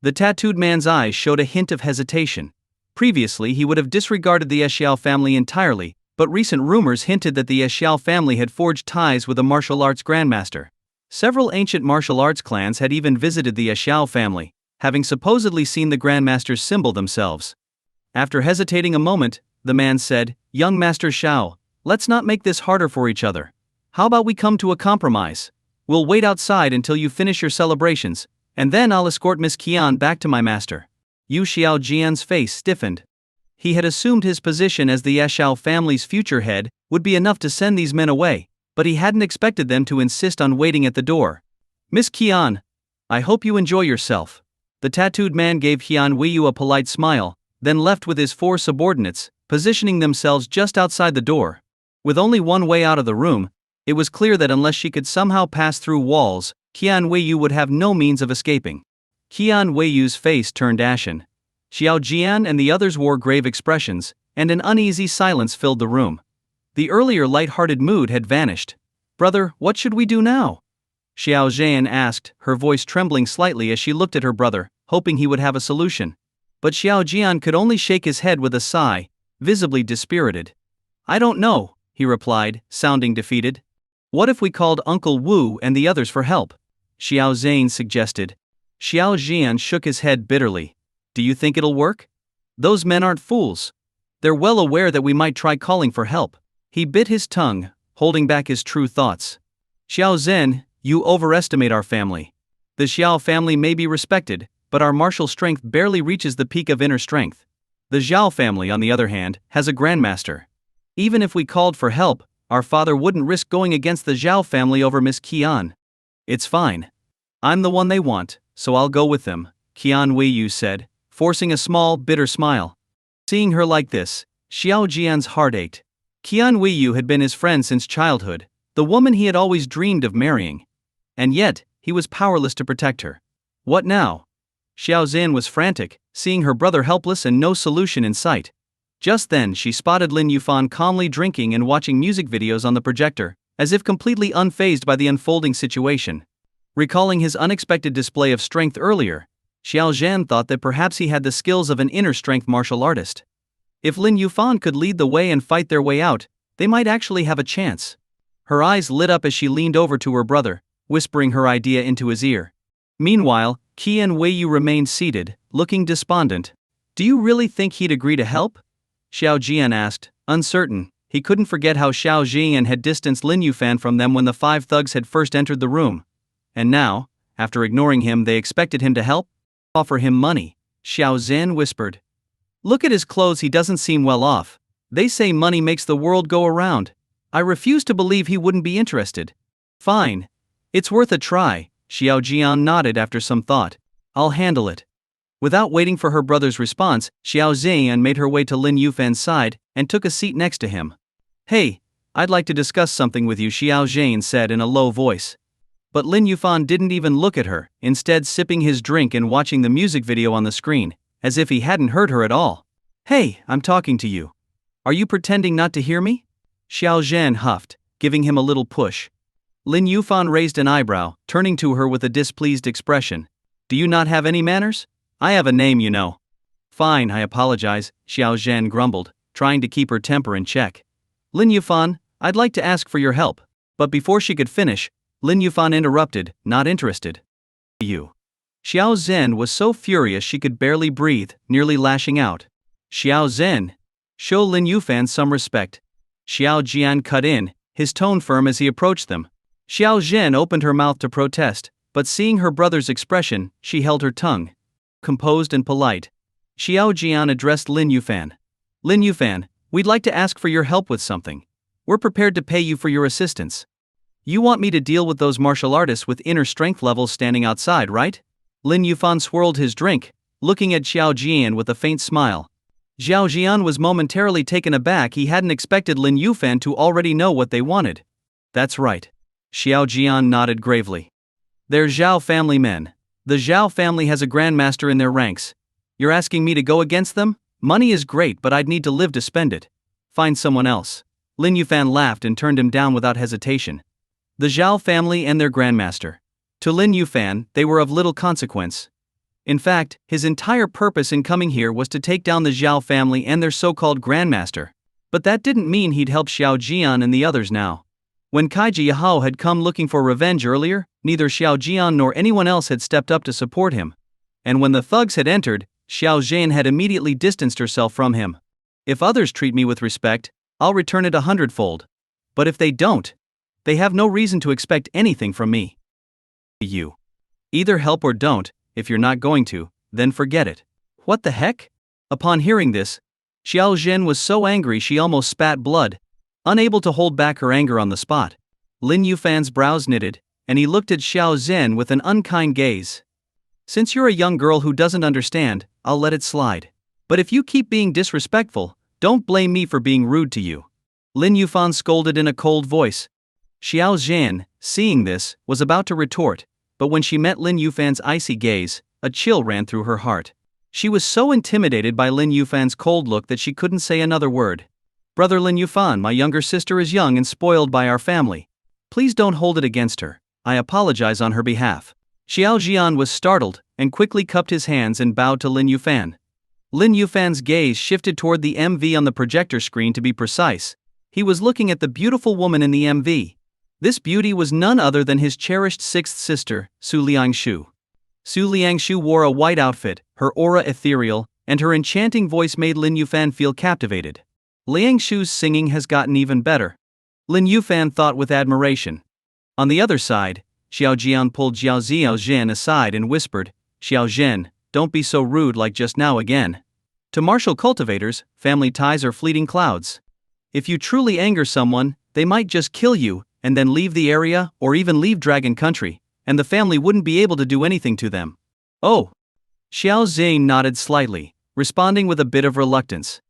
The tattooed man's eyes showed a hint of hesitation. Previously he would have disregarded the Xiao family entirely, but recent rumors hinted that the Xiao family had forged ties with a martial arts grandmaster. Several ancient martial arts clans had even visited the Xiao family, having supposedly seen the grandmaster's symbol themselves. After hesitating a moment, the man said, "Young Master Xiao, let's not make this harder for each other. How about we come to a compromise? We'll wait outside until you finish your celebrations, and then I'll escort Miss Qian back to my master." Yu Xiao Jian's face stiffened. He had assumed his position as the Xiao family's future head would be enough to send these men away, but he hadn't expected them to insist on waiting at the door. "Miss Qian, I hope you enjoy yourself." The tattooed man gave Qian Weiyu a polite smile, then left with his 4 subordinates, positioning themselves just outside the door. With only one way out of the room, it was clear that unless she could somehow pass through walls, Qian Weiyu would have no means of escaping. Qian Weiyu's face turned ashen. Xiao Jian and the others wore grave expressions, and an uneasy silence filled the room. The earlier light-hearted mood had vanished. "Brother, what should we do now?" Xiao Zhan asked, her voice trembling slightly as she looked at her brother, hoping he would have a solution. But Xiao Jian could only shake his head with a sigh, visibly dispirited. "I don't know," he replied, sounding defeated. "What if we called Uncle Wu and the others for help?" Xiao Zane suggested. Xiao Jian shook his head bitterly. "Do you think it'll work? Those men aren't fools. They're well aware that we might try calling for help." He bit his tongue, holding back his true thoughts. "Xiao Zhen, you overestimate our family. The Xiao family may be respected, but our martial strength barely reaches the peak of inner strength. The Zhao family, on the other hand, has a grandmaster. Even if we called for help, our father wouldn't risk going against the Zhao family over Miss Qian." "It's fine. I'm the one they want, so I'll go with them," Qian Weiyu said, forcing a small, bitter smile. Seeing her like this, Xiao Jian's heart ached. Qian Weiyu had been his friend since childhood, the woman he had always dreamed of marrying. And yet, he was powerless to protect her. What now? Xiao Zhan was frantic, seeing her brother helpless and no solution in sight. Just then she spotted Lin Yufan calmly drinking and watching music videos on the projector, as if completely unfazed by the unfolding situation. Recalling his unexpected display of strength earlier, Xiao Zhan thought that perhaps he had the skills of an inner-strength martial artist. If Lin Yufan could lead the way and fight their way out, they might actually have a chance. Her eyes lit up as she leaned over to her brother, whispering her idea into his ear. Meanwhile, Qian Weiyu remained seated, looking despondent. "Do you really think he'd agree to help?" Xiao Jian asked, uncertain. He couldn't forget how Xiao Jian had distanced Lin Yufan from them when the 5 thugs had first entered the room. And now, After ignoring him, they expected him to help? Offer him money. Xiao Zhen whispered. Look at his clothes, he doesn't seem well off. They say money makes the world go around. I refuse to believe he wouldn't be interested. Fine. It's worth a try, Xiao Jian nodded after some thought. I'll handle it. Without waiting for her brother's response, Xiao Zhen made her way to Lin Yufan's side and took a seat next to him. Hey, I'd like to discuss something with you, Xiao Zhen said in a low voice. But Lin Yufan didn't even look at her, instead sipping his drink and watching the music video on the screen, as if he hadn't heard her at all. Hey, I'm talking to you. Are you pretending not to hear me? Xiao Zhen huffed, giving him a little push. Lin Yufan raised an eyebrow, turning to her with a displeased expression. Do you not have any manners? I have a name, you know. Fine, I apologize, Xiao Zhen grumbled, trying to keep her temper in check. Lin Yufan, I'd like to ask for your help. But before she could finish, Lin Yufan interrupted, not interested. You. Xiao Zhen was so furious she could barely breathe, nearly lashing out. Xiao Zhen. Show Lin Yufan some respect. Xiao Jian cut in, his tone firm as he approached them. Xiao Zhen opened her mouth to protest, but seeing her brother's expression, she held her tongue. Composed and polite. Xiao Jian addressed Lin Yufan. Lin Yufan, we'd like to ask for your help with something. We're prepared to pay you for your assistance. You want me to deal with those martial artists with inner strength levels standing outside, right? Lin Yufan swirled his drink, looking at Xiao Jian with a faint smile. Xiao Jian was momentarily taken aback. He hadn't expected Lin Yufan to already know what they wanted. That's right. Xiao Jian nodded gravely. They're Zhao family men. The Zhao family has a grandmaster in their ranks. You're asking me to go against them? Money is great, but I'd need to live to spend it. Find someone else. Lin Yufan laughed and turned him down without hesitation. The Zhao family and their grandmaster. To Lin Yufan, they were of little consequence. In fact, his entire purpose in coming here was to take down the Zhao family and their so-called grandmaster. But that didn't mean he'd help Xiao Jian and the others now. When Kaiji Yahao had come looking for revenge earlier, neither Xiao Jian nor anyone else had stepped up to support him. And when the thugs had entered, Xiao Zhen had immediately distanced herself from him. If others treat me with respect, I'll return it 100-fold. But if they don't, they have no reason to expect anything from me. You. Either help or don't. If you're not going to, then forget it. What the heck? Upon hearing this, Xiao Zhen was so angry she almost spat blood, unable to hold back her anger on the spot. Lin Yufan's brows knitted, and he looked at Xiao Zhen with an unkind gaze. Since you're a young girl who doesn't understand, I'll let it slide. But if you keep being disrespectful, don't blame me for being rude to you. Lin Yufan scolded in a cold voice. Xiao Zhen, seeing this, was about to retort, but when she met Lin Yufan's icy gaze, a chill ran through her heart. She was so intimidated by Lin Yufan's cold look that she couldn't say another word. Brother Lin Yufan, my younger sister is young and spoiled by our family. Please don't hold it against her. I apologize on her behalf. Xiao Jian was startled, and quickly cupped his hands and bowed to Lin Yufan. Lin Yufan's gaze shifted toward the MV on the projector screen. To be precise, he was looking at the beautiful woman in the MV. This beauty was none other than his cherished sixth sister, Su Liangshu. Su Liangshu wore a white outfit, her aura ethereal, and her enchanting voice made Lin Yufan feel captivated. Liangshu's singing has gotten even better. Lin Yufan thought with admiration. On the other side, Xiao Jian pulled Xiao Zhen aside and whispered, Xiao Zhen, don't be so rude like just now again. To martial cultivators, family ties are fleeting clouds. If you truly anger someone, they might just kill you, and then leave the area, or even leave Dragon Country, and the family wouldn't be able to do anything to them. Oh. Xiao Zhen nodded slightly, responding with a bit of reluctance.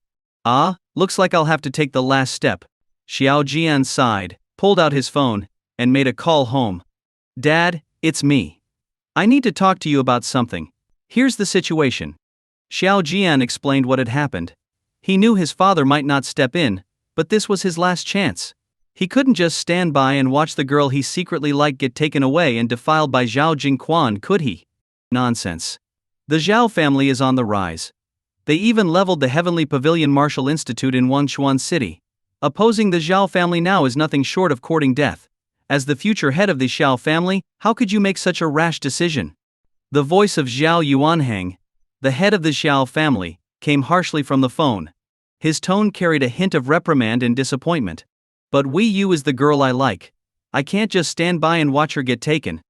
Ah, looks like I'll have to take the last step. Xiao Jian sighed, pulled out his phone, and made a call home. Dad, it's me. I need to talk to you about something. Here's the situation. Xiao Jian explained what had happened. He knew his father might not step in, but this was his last chance. He couldn't just stand by and watch the girl he secretly liked get taken away and defiled by Zhao Jingquan, could he? Nonsense. The Zhao family is on the rise. They even leveled the Heavenly Pavilion Martial Institute in Wangchuan City. Opposing the Zhao family now is nothing short of courting death. As the future head of the Xiao family, how could you make such a rash decision? The voice of Zhao Yuanheng, the head of the Xiao family, came harshly from the phone. His tone carried a hint of reprimand and disappointment. But Wei Yu is the girl I like. I can't just stand by and watch her get taken.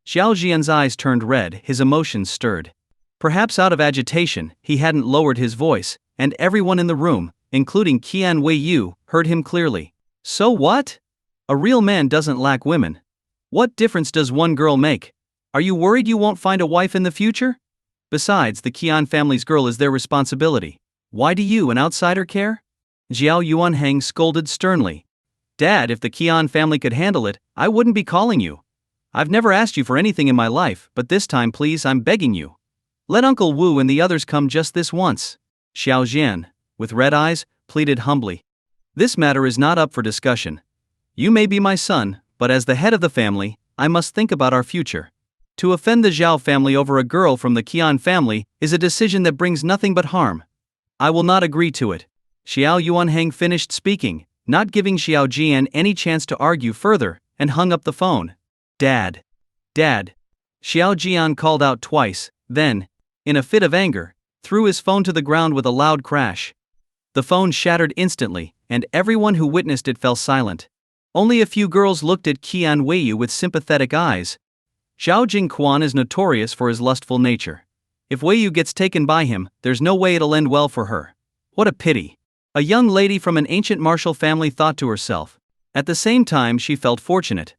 Xiao Jian's eyes turned red, his emotions stirred. Perhaps out of agitation, he hadn't lowered his voice, and everyone in the room, including Qian Weiyu, heard him clearly. So what? A real man doesn't lack women. What difference does one girl make? Are you worried you won't find a wife in the future? Besides, the Qian family's girl is their responsibility. Why do you, an outsider, care? Zhao Yuanheng scolded sternly. Dad, if the Qian family could handle it, I wouldn't be calling you. I've never asked you for anything in my life, but this time please, I'm begging you. Let Uncle Wu and the others come just this once. Xiao Jian, with red eyes, pleaded humbly. This matter is not up for discussion. You may be my son, but as the head of the family, I must think about our future. To offend the Zhao family over a girl from the Qian family is a decision that brings nothing but harm. I will not agree to it. Xiao Yuanheng finished speaking, not giving Xiao Jian any chance to argue further, and hung up the phone. Dad. Dad. Xiao Jian called out twice, then, in a fit of anger, threw his phone to the ground with a loud crash. The phone shattered instantly, and everyone who witnessed it fell silent. Only a few girls looked at Qian Weiyu with sympathetic eyes. Zhao Jingquan is notorious for his lustful nature. If Weiyu gets taken by him, there's no way it'll end well for her. What a pity. A young lady from an ancient martial family thought to herself. At the same time, she felt fortunate.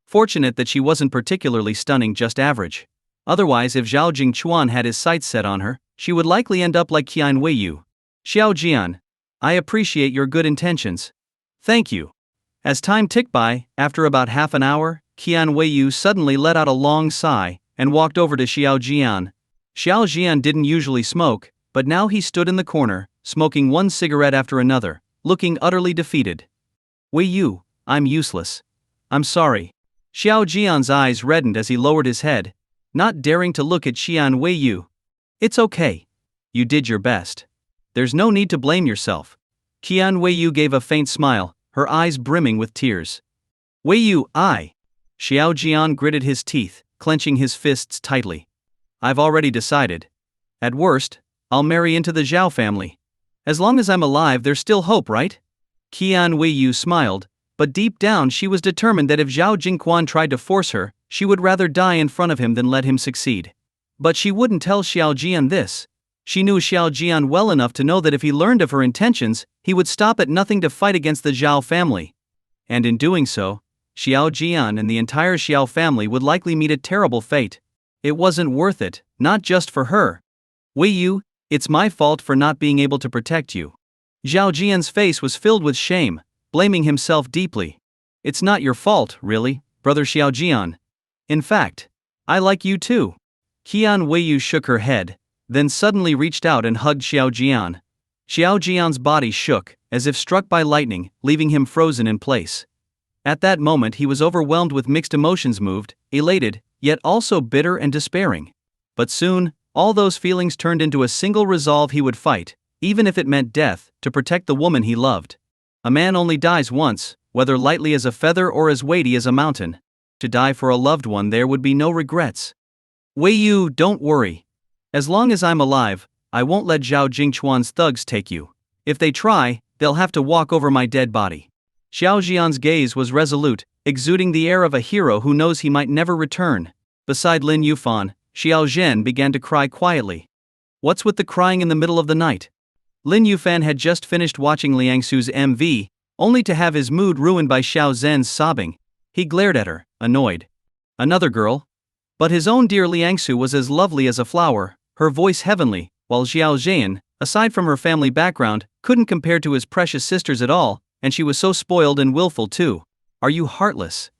Fortunate that she wasn't particularly stunning, just average. Otherwise, if Zhao Jingquan had his sights set on her, she would likely end up like Qian Weiyu. Xiao Jian, I appreciate your good intentions. Thank you. As time ticked by, after about half an hour, Qian Weiyu suddenly let out a long sigh and walked over to Xiao Jian. Xiao Jian didn't usually smoke, but now he stood in the corner, smoking one cigarette after another, looking utterly defeated. Weiyu, I'm useless. I'm sorry. Xiao Jian's eyes reddened as he lowered his head, not daring to look at Qian Weiyu. It's okay. You did your best. There's no need to blame yourself. Qian Weiyu gave a faint smile, her eyes brimming with tears. Weiyu, Xiao Jian gritted his teeth, clenching his fists tightly. I've already decided. At worst, I'll marry into the Zhao family. As long as I'm alive, there's still hope, right? Qian Weiyu smiled, but deep down she was determined that if Zhao Jingquan tried to force her, she would rather die in front of him than let him succeed. But she wouldn't tell Xiao Jian this. She knew Xiao Jian well enough to know that if he learned of her intentions, he would stop at nothing to fight against the Zhao family. And in doing so, Xiao Jian and the entire Xiao family would likely meet a terrible fate. It wasn't worth it, not just for her. Weiyu, it's my fault for not being able to protect you. Zhao Jian's face was filled with shame, blaming himself deeply. It's not your fault, really, brother Xiao Jian. In fact, I like you too. Qian Weiyu shook her head, then suddenly reached out and hugged Xiao Jian. Xiao Jian's body shook, as if struck by lightning, leaving him frozen in place. At that moment he was overwhelmed with mixed emotions, moved, elated, yet also bitter and despairing. But soon, all those feelings turned into a single resolve: he would fight, even if it meant death, to protect the woman he loved. A man only dies once, whether lightly as a feather or as weighty as a mountain. To die for a loved one, there would be no regrets. Weiyu, don't worry. As long as I'm alive, I won't let Zhao Jingquan's thugs take you. If they try, they'll have to walk over my dead body. Xiao Jian's gaze was resolute, exuding the air of a hero who knows he might never return. Beside Lin Yufan, Xiao Zhen began to cry quietly. What's with the crying in the middle of the night? Lin Yufan had just finished watching Liang Su's MV, only to have his mood ruined by Xiao Zhen's sobbing. He glared at her, annoyed. Another girl? But his own dear Liang Su was as lovely as a flower, her voice heavenly, while Xiao Zhen, aside from her family background, couldn't compare to his precious sisters at all, and she was so spoiled and willful too. Are you heartless?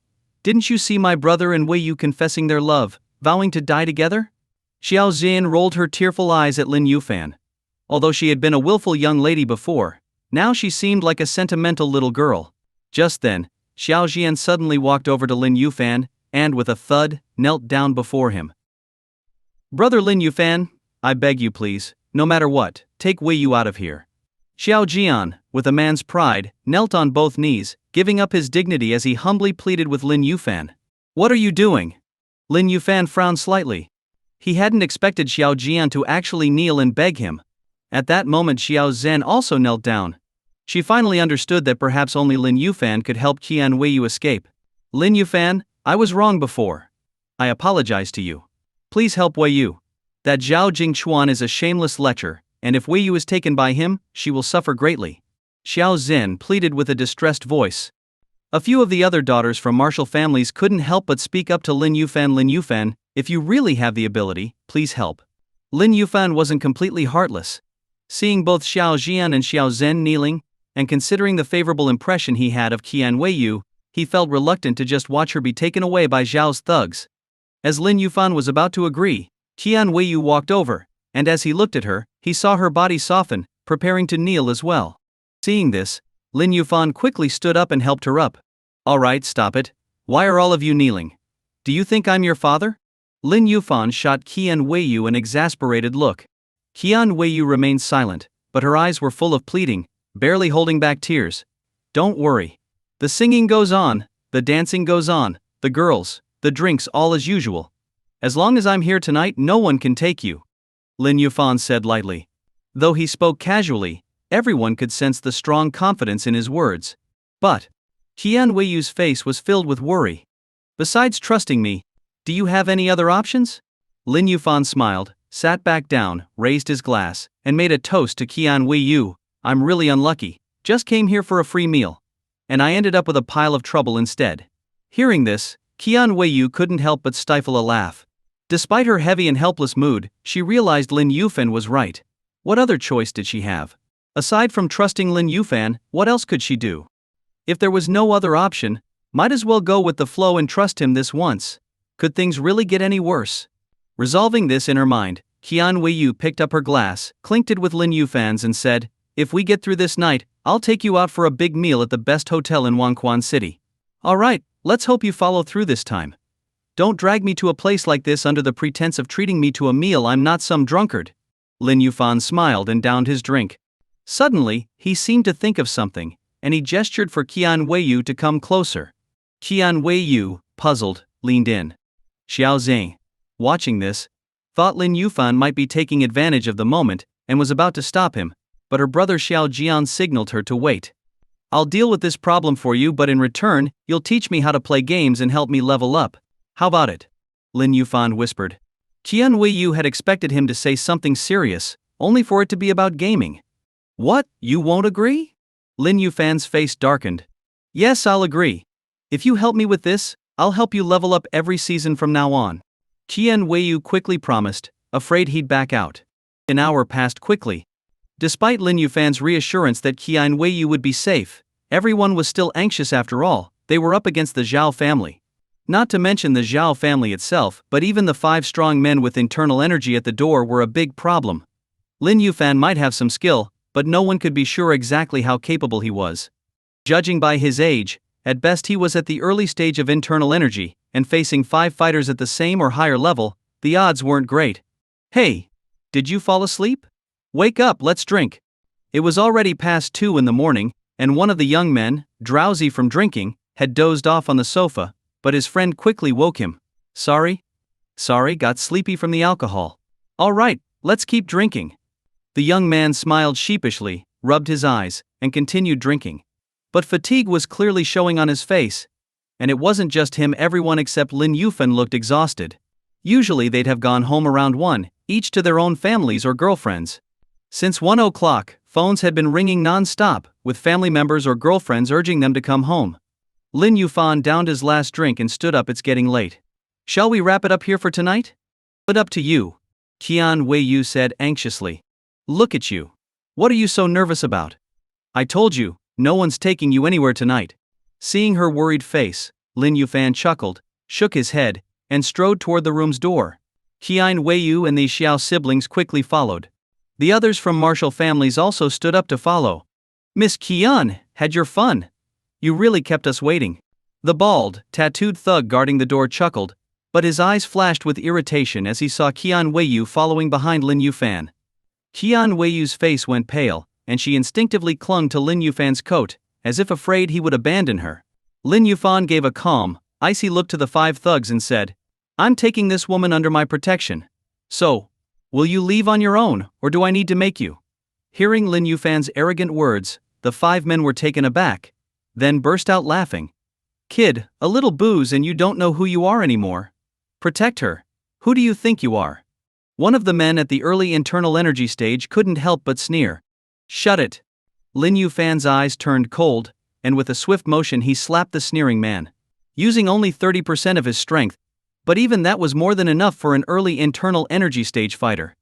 Didn't you see my brother and Weiyu confessing their love, vowing to die together? Xiao Zhen rolled her tearful eyes at Lin Yufan. Although she had been a willful young lady before, now she seemed like a sentimental little girl. Just then, Xiao Zhen suddenly walked over to Lin Yufan, and with a thud, knelt down before him. Brother Lin Yufan, I beg you please, no matter what, take Weiyu out of here. Xiao Jian, with a man's pride, knelt on both knees, giving up his dignity as he humbly pleaded with Lin Yufan. What are you doing? Lin Yufan frowned slightly. He hadn't expected Xiao Jian to actually kneel and beg him. At that moment Xiao Zhen also knelt down. She finally understood that perhaps only Lin Yufan could help Qian Weiyu escape. Lin Yufan, I was wrong before. I apologize to you. Please help Wei Yu. That Zhao Jingchuan is a shameless lecher, and if Wei Yu is taken by him, she will suffer greatly. Xiao Zhen pleaded with a distressed voice. A few of the other daughters from martial families couldn't help but speak up to Lin Yufan. Lin Yufan, if you really have the ability, please help. Lin Yufan wasn't completely heartless. Seeing both Xiao Jian and Xiao Zhen kneeling, and considering the favorable impression he had of Qian Weiyu, he felt reluctant to just watch her be taken away by Zhao's thugs. As Lin Yufan was about to agree, Qian Weiyu walked over, and as he looked at her, he saw her body soften, preparing to kneel as well. Seeing this, Lin Yufan quickly stood up and helped her up. All right, stop it. Why are all of you kneeling? Do you think I'm your father? Lin Yufan shot Qian Weiyu an exasperated look. Qian Weiyu remained silent, but her eyes were full of pleading, barely holding back tears. Don't worry. The singing goes on, the dancing goes on, the girls, the drinks, all as usual. As long as I'm here tonight, no one can take you. Lin Yufan said lightly. Though he spoke casually, everyone could sense the strong confidence in his words. But Qian Weiyu's face was filled with worry. Besides trusting me, do you have any other options? Lin Yufan smiled, sat back down, raised his glass, and made a toast to Qian Weiyu. I'm really unlucky, just came here for a free meal. And I ended up with a pile of trouble instead. Hearing this, Qian Weiyu couldn't help but stifle a laugh. Despite her heavy and helpless mood, she realized Lin Yufan was right. What other choice did she have? Aside from trusting Lin Yufan, what else could she do? If there was no other option, might as well go with the flow and trust him this once. Could things really get any worse? Resolving this in her mind, Qian Weiyu picked up her glass, clinked it with Lin Yufan's and said, if we get through this night, I'll take you out for a big meal at the best hotel in Wangquan City. Alright, let's hope you follow through this time. Don't drag me to a place like this under the pretense of treating me to a meal. I'm not some drunkard. Lin Yufan smiled and downed his drink. Suddenly, he seemed to think of something, and he gestured for Qian Weiyu to come closer. Qian Weiyu, puzzled, leaned in. Xiao Zeng, watching this, thought Lin Yufan might be taking advantage of the moment, and was about to stop him, but her brother Xiao Jian signaled her to wait. I'll deal with this problem for you, but in return, you'll teach me how to play games and help me level up. How about it? Lin Yufan whispered. Qian Weiyu had expected him to say something serious, only for it to be about gaming. What, you won't agree? Lin Yufan's face darkened. Yes, I'll agree. If you help me with this, I'll help you level up every season from now on. Qian Weiyu quickly promised, afraid he'd back out. An hour passed quickly. Despite Lin Yufan's reassurance that Qian Weiyu would be safe, everyone was still anxious. After all, they were up against the Zhao family. Not to mention the Zhao family itself, but even the 5 strong men with internal energy at the door were a big problem. Lin Yufan might have some skill, but no one could be sure exactly how capable he was. Judging by his age, at best he was at the early stage of internal energy, and facing 5 fighters at the same or higher level, the odds weren't great. Hey! Did you fall asleep? Wake up, let's drink. It was already past 2 in the morning, and one of the young men, drowsy from drinking, had dozed off on the sofa, but his friend quickly woke him. Sorry, got sleepy from the alcohol. All right, let's keep drinking. The young man smiled sheepishly, rubbed his eyes, and continued drinking. But fatigue was clearly showing on his face. And it wasn't just him, everyone except Lin Yufan looked exhausted. Usually they'd have gone home around 1, each to their own families or girlfriends. Since 1 o'clock, phones had been ringing non-stop, with family members or girlfriends urging them to come home. Lin Yufan downed his last drink and stood up. It's getting late. Shall we wrap it up here for tonight? But up to you, Qian Weiyu said anxiously. Look at you. What are you so nervous about? I told you, no one's taking you anywhere tonight. Seeing her worried face, Lin Yufan chuckled, shook his head, and strode toward the room's door. Qian Weiyu and the Xiao siblings quickly followed. The others from martial families also stood up to follow. Miss Qian, had your fun. You really kept us waiting. The bald, tattooed thug guarding the door chuckled, but his eyes flashed with irritation as he saw Qian Weiyu following behind Lin Yufan. Qian Weiyu's face went pale, and she instinctively clung to Lin Yufan's coat, as if afraid he would abandon her. Lin Yufan gave a calm, icy look to the 5 thugs and said, I'm taking this woman under my protection. So, will you leave on your own, or do I need to make you? Hearing Lin Yufan's arrogant words, the 5 men were taken aback, then burst out laughing. Kid, a little booze and you don't know who you are anymore. Protect her. Who do you think you are? One of the men at the early internal energy stage couldn't help but sneer. Shut it. Lin Yufan's eyes turned cold, and with a swift motion he slapped the sneering man. Using only 30% of his strength, but even that was more than enough for an early internal energy stage fighter.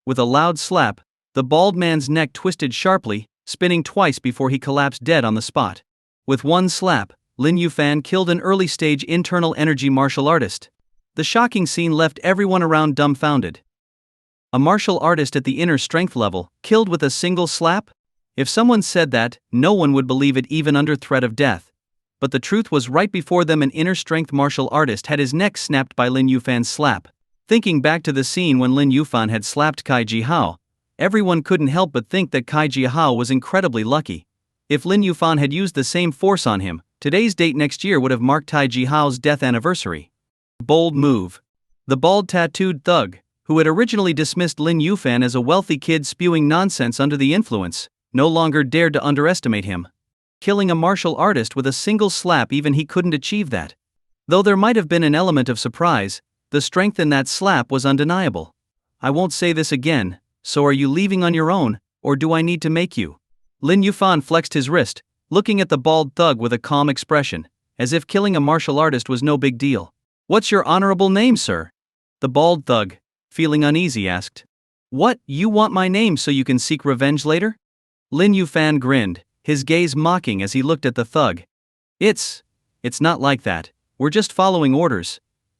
With a loud slap, the bald man's neck twisted sharply, spinning twice before he collapsed dead on the spot. With one slap, Lin Yufan killed an early stage internal energy martial artist. The shocking scene left everyone around dumbfounded. A martial artist at the inner strength level, killed with a single slap? If someone said that, no one would believe it even under threat of death. But the truth was right before them an inner strength martial artist had his neck snapped by Lin Yufan's slap. Thinking back to the scene when Lin Yufan had slapped Kai Jihao, everyone couldn't help but think that Kai Jihao was incredibly lucky. If Lin Yufan had used the same force on him, today's date next year would have marked Tai Jihao's death anniversary. Bold move. The bald tattooed thug, who had originally dismissed Lin Yufan as a wealthy kid spewing nonsense under the influence, no longer dared to underestimate him. Killing a martial artist with a single slap, even he couldn't achieve that. Though there might have been an element of surprise, the strength in that slap was undeniable. I won't say this again, so are you leaving on your own, or do I need to make you? Lin Yufan flexed his wrist, looking at the bald thug with a calm expression, as if killing a martial artist was no big deal. What's your honorable name, sir? The bald thug, feeling uneasy, asked. What, you want my name so you can seek revenge later? Lin Yufan grinned, his gaze mocking as he looked at the thug. It's not like that, we're just following orders.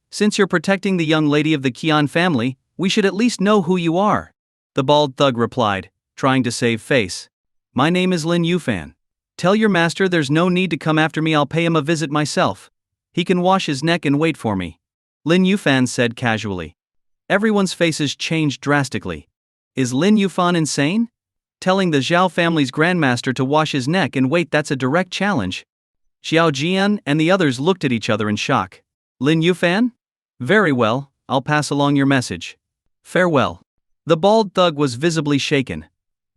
Since you're protecting the young lady of the Qian family, we should at least know who you are. The bald thug replied, trying to save face. My name is Lin Yufan. Tell your master there's no need to come after me, I'll pay him a visit myself. He can wash his neck and wait for me. Lin Yufan said casually. Everyone's faces changed drastically. Is Lin Yufan insane? Telling the Zhao family's grandmaster to wash his neck and wait, that's a direct challenge. Xiao Jian and the others looked at each other in shock. Lin Yufan? Very well, I'll pass along your message. Farewell. The bald thug was visibly shaken.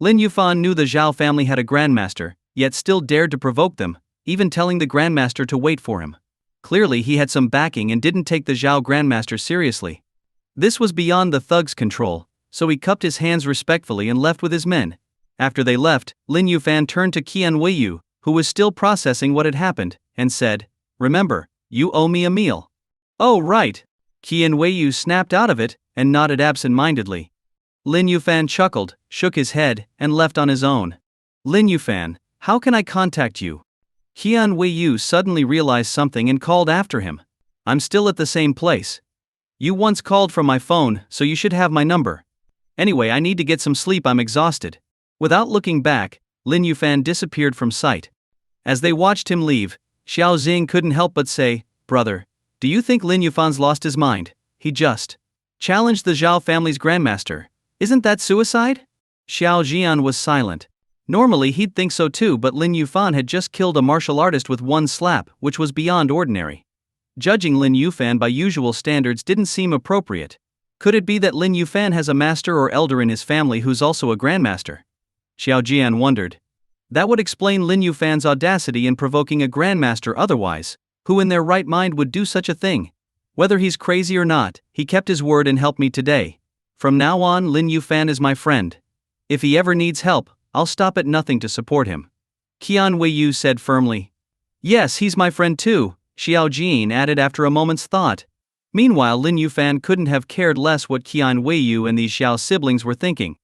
Lin Yufan knew the Zhao family had a grandmaster, yet still dared to provoke them, even telling the grandmaster to wait for him. Clearly he had some backing and didn't take the Zhao grandmaster seriously. This was beyond the thug's control, so he cupped his hands respectfully and left with his men. After they left, Lin Yufan turned to Qian Weiyu, who was still processing what had happened, and said, Remember, you owe me a meal. Oh right. Qian Weiyu snapped out of it, and nodded absent-mindedly. Lin Yufan chuckled, shook his head, and left on his own. Lin Yufan, how can I contact you? Qian Weiyu suddenly realized something and called after him. I'm still at the same place. You once called from my phone, so you should have my number. Anyway, I need to get some sleep, I'm exhausted. Without looking back, Lin Yufan disappeared from sight. As they watched him leave, Xiao Xing couldn't help but say, Brother, do you think Lin Yufan's lost his mind? He just challenged the Zhao family's grandmaster. Isn't that suicide? Xiao Jian was silent. Normally he'd think so too, but Lin Yufan had just killed a martial artist with one slap, which was beyond ordinary. Judging Lin Yufan by usual standards didn't seem appropriate. Could it be that Lin Yufan has a master or elder in his family who's also a grandmaster? Xiao Jian wondered. That would explain Lin Yufan's audacity in provoking a grandmaster otherwise. Who in their right mind would do such a thing? Whether he's crazy or not, he kept his word and helped me today. From now on, Lin Yufan is my friend. If he ever needs help, I'll stop at nothing to support him. Qian Weiyu said firmly. Yes, he's my friend too, Xiao Jin added after a moment's thought. Meanwhile, Lin Yufan couldn't have cared less what Qian Weiyu and these Xiao siblings were thinking.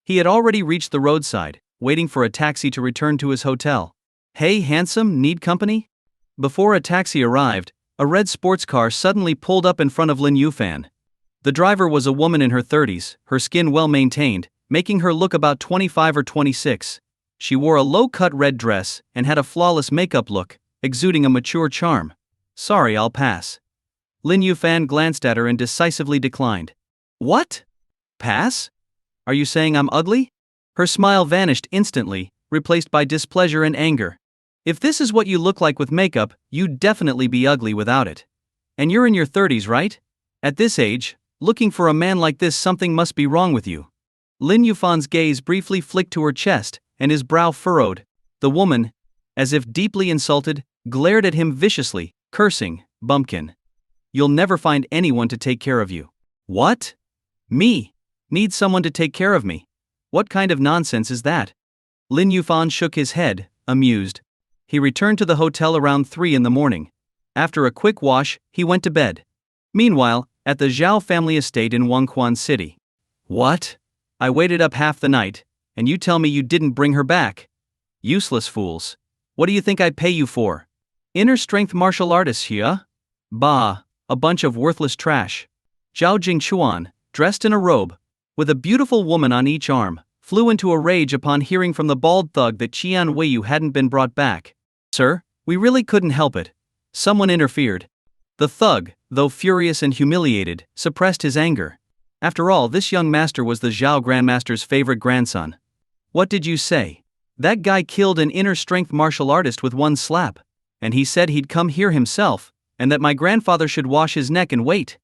He had already reached the roadside, waiting for a taxi to return to his hotel. Hey handsome, need company? Before a taxi arrived, a red sports car suddenly pulled up in front of Lin Yufan. The driver was a woman in her 30s, her skin well maintained, making her look about 25 or 26. She wore a low-cut red dress and had a flawless makeup look, exuding a mature charm. Sorry, I'll pass. Lin Yufan glanced at her and decisively declined. What? Pass? Are you saying I'm ugly? Her smile vanished instantly, replaced by displeasure and anger. If this is what you look like with makeup, you'd definitely be ugly without it. And you're in your 30s, right? At this age, looking for a man like this, something must be wrong with you. Lin Yufan's gaze briefly flicked to her chest, and his brow furrowed. The woman, as if deeply insulted, glared at him viciously, cursing, Bumpkin. You'll never find anyone to take care of you. What? Me? Need someone to take care of me? What kind of nonsense is that? Lin Yuan shook his head, amused. He returned to the hotel around 3 in the morning. After a quick wash, he went to bed. Meanwhile, at the Zhao family estate in Wangquan City. What? I waited up half the night, and you tell me you didn't bring her back? Useless fools. What do you think I pay you for? Inner strength martial artists here? Bah, a bunch of worthless trash. Zhao Jingchuan, dressed in a robe, with a beautiful woman on each arm, flew into a rage upon hearing from the bald thug that Qian Weiyu hadn't been brought back. Sir, we really couldn't help it. Someone interfered. The thug, though furious and humiliated, suppressed his anger. After all, this young master was the Zhao Grandmaster's favorite grandson. What did you say? That guy killed an inner strength martial artist with one slap. And he said he'd come here himself, and that my grandfather should wash his neck and wait.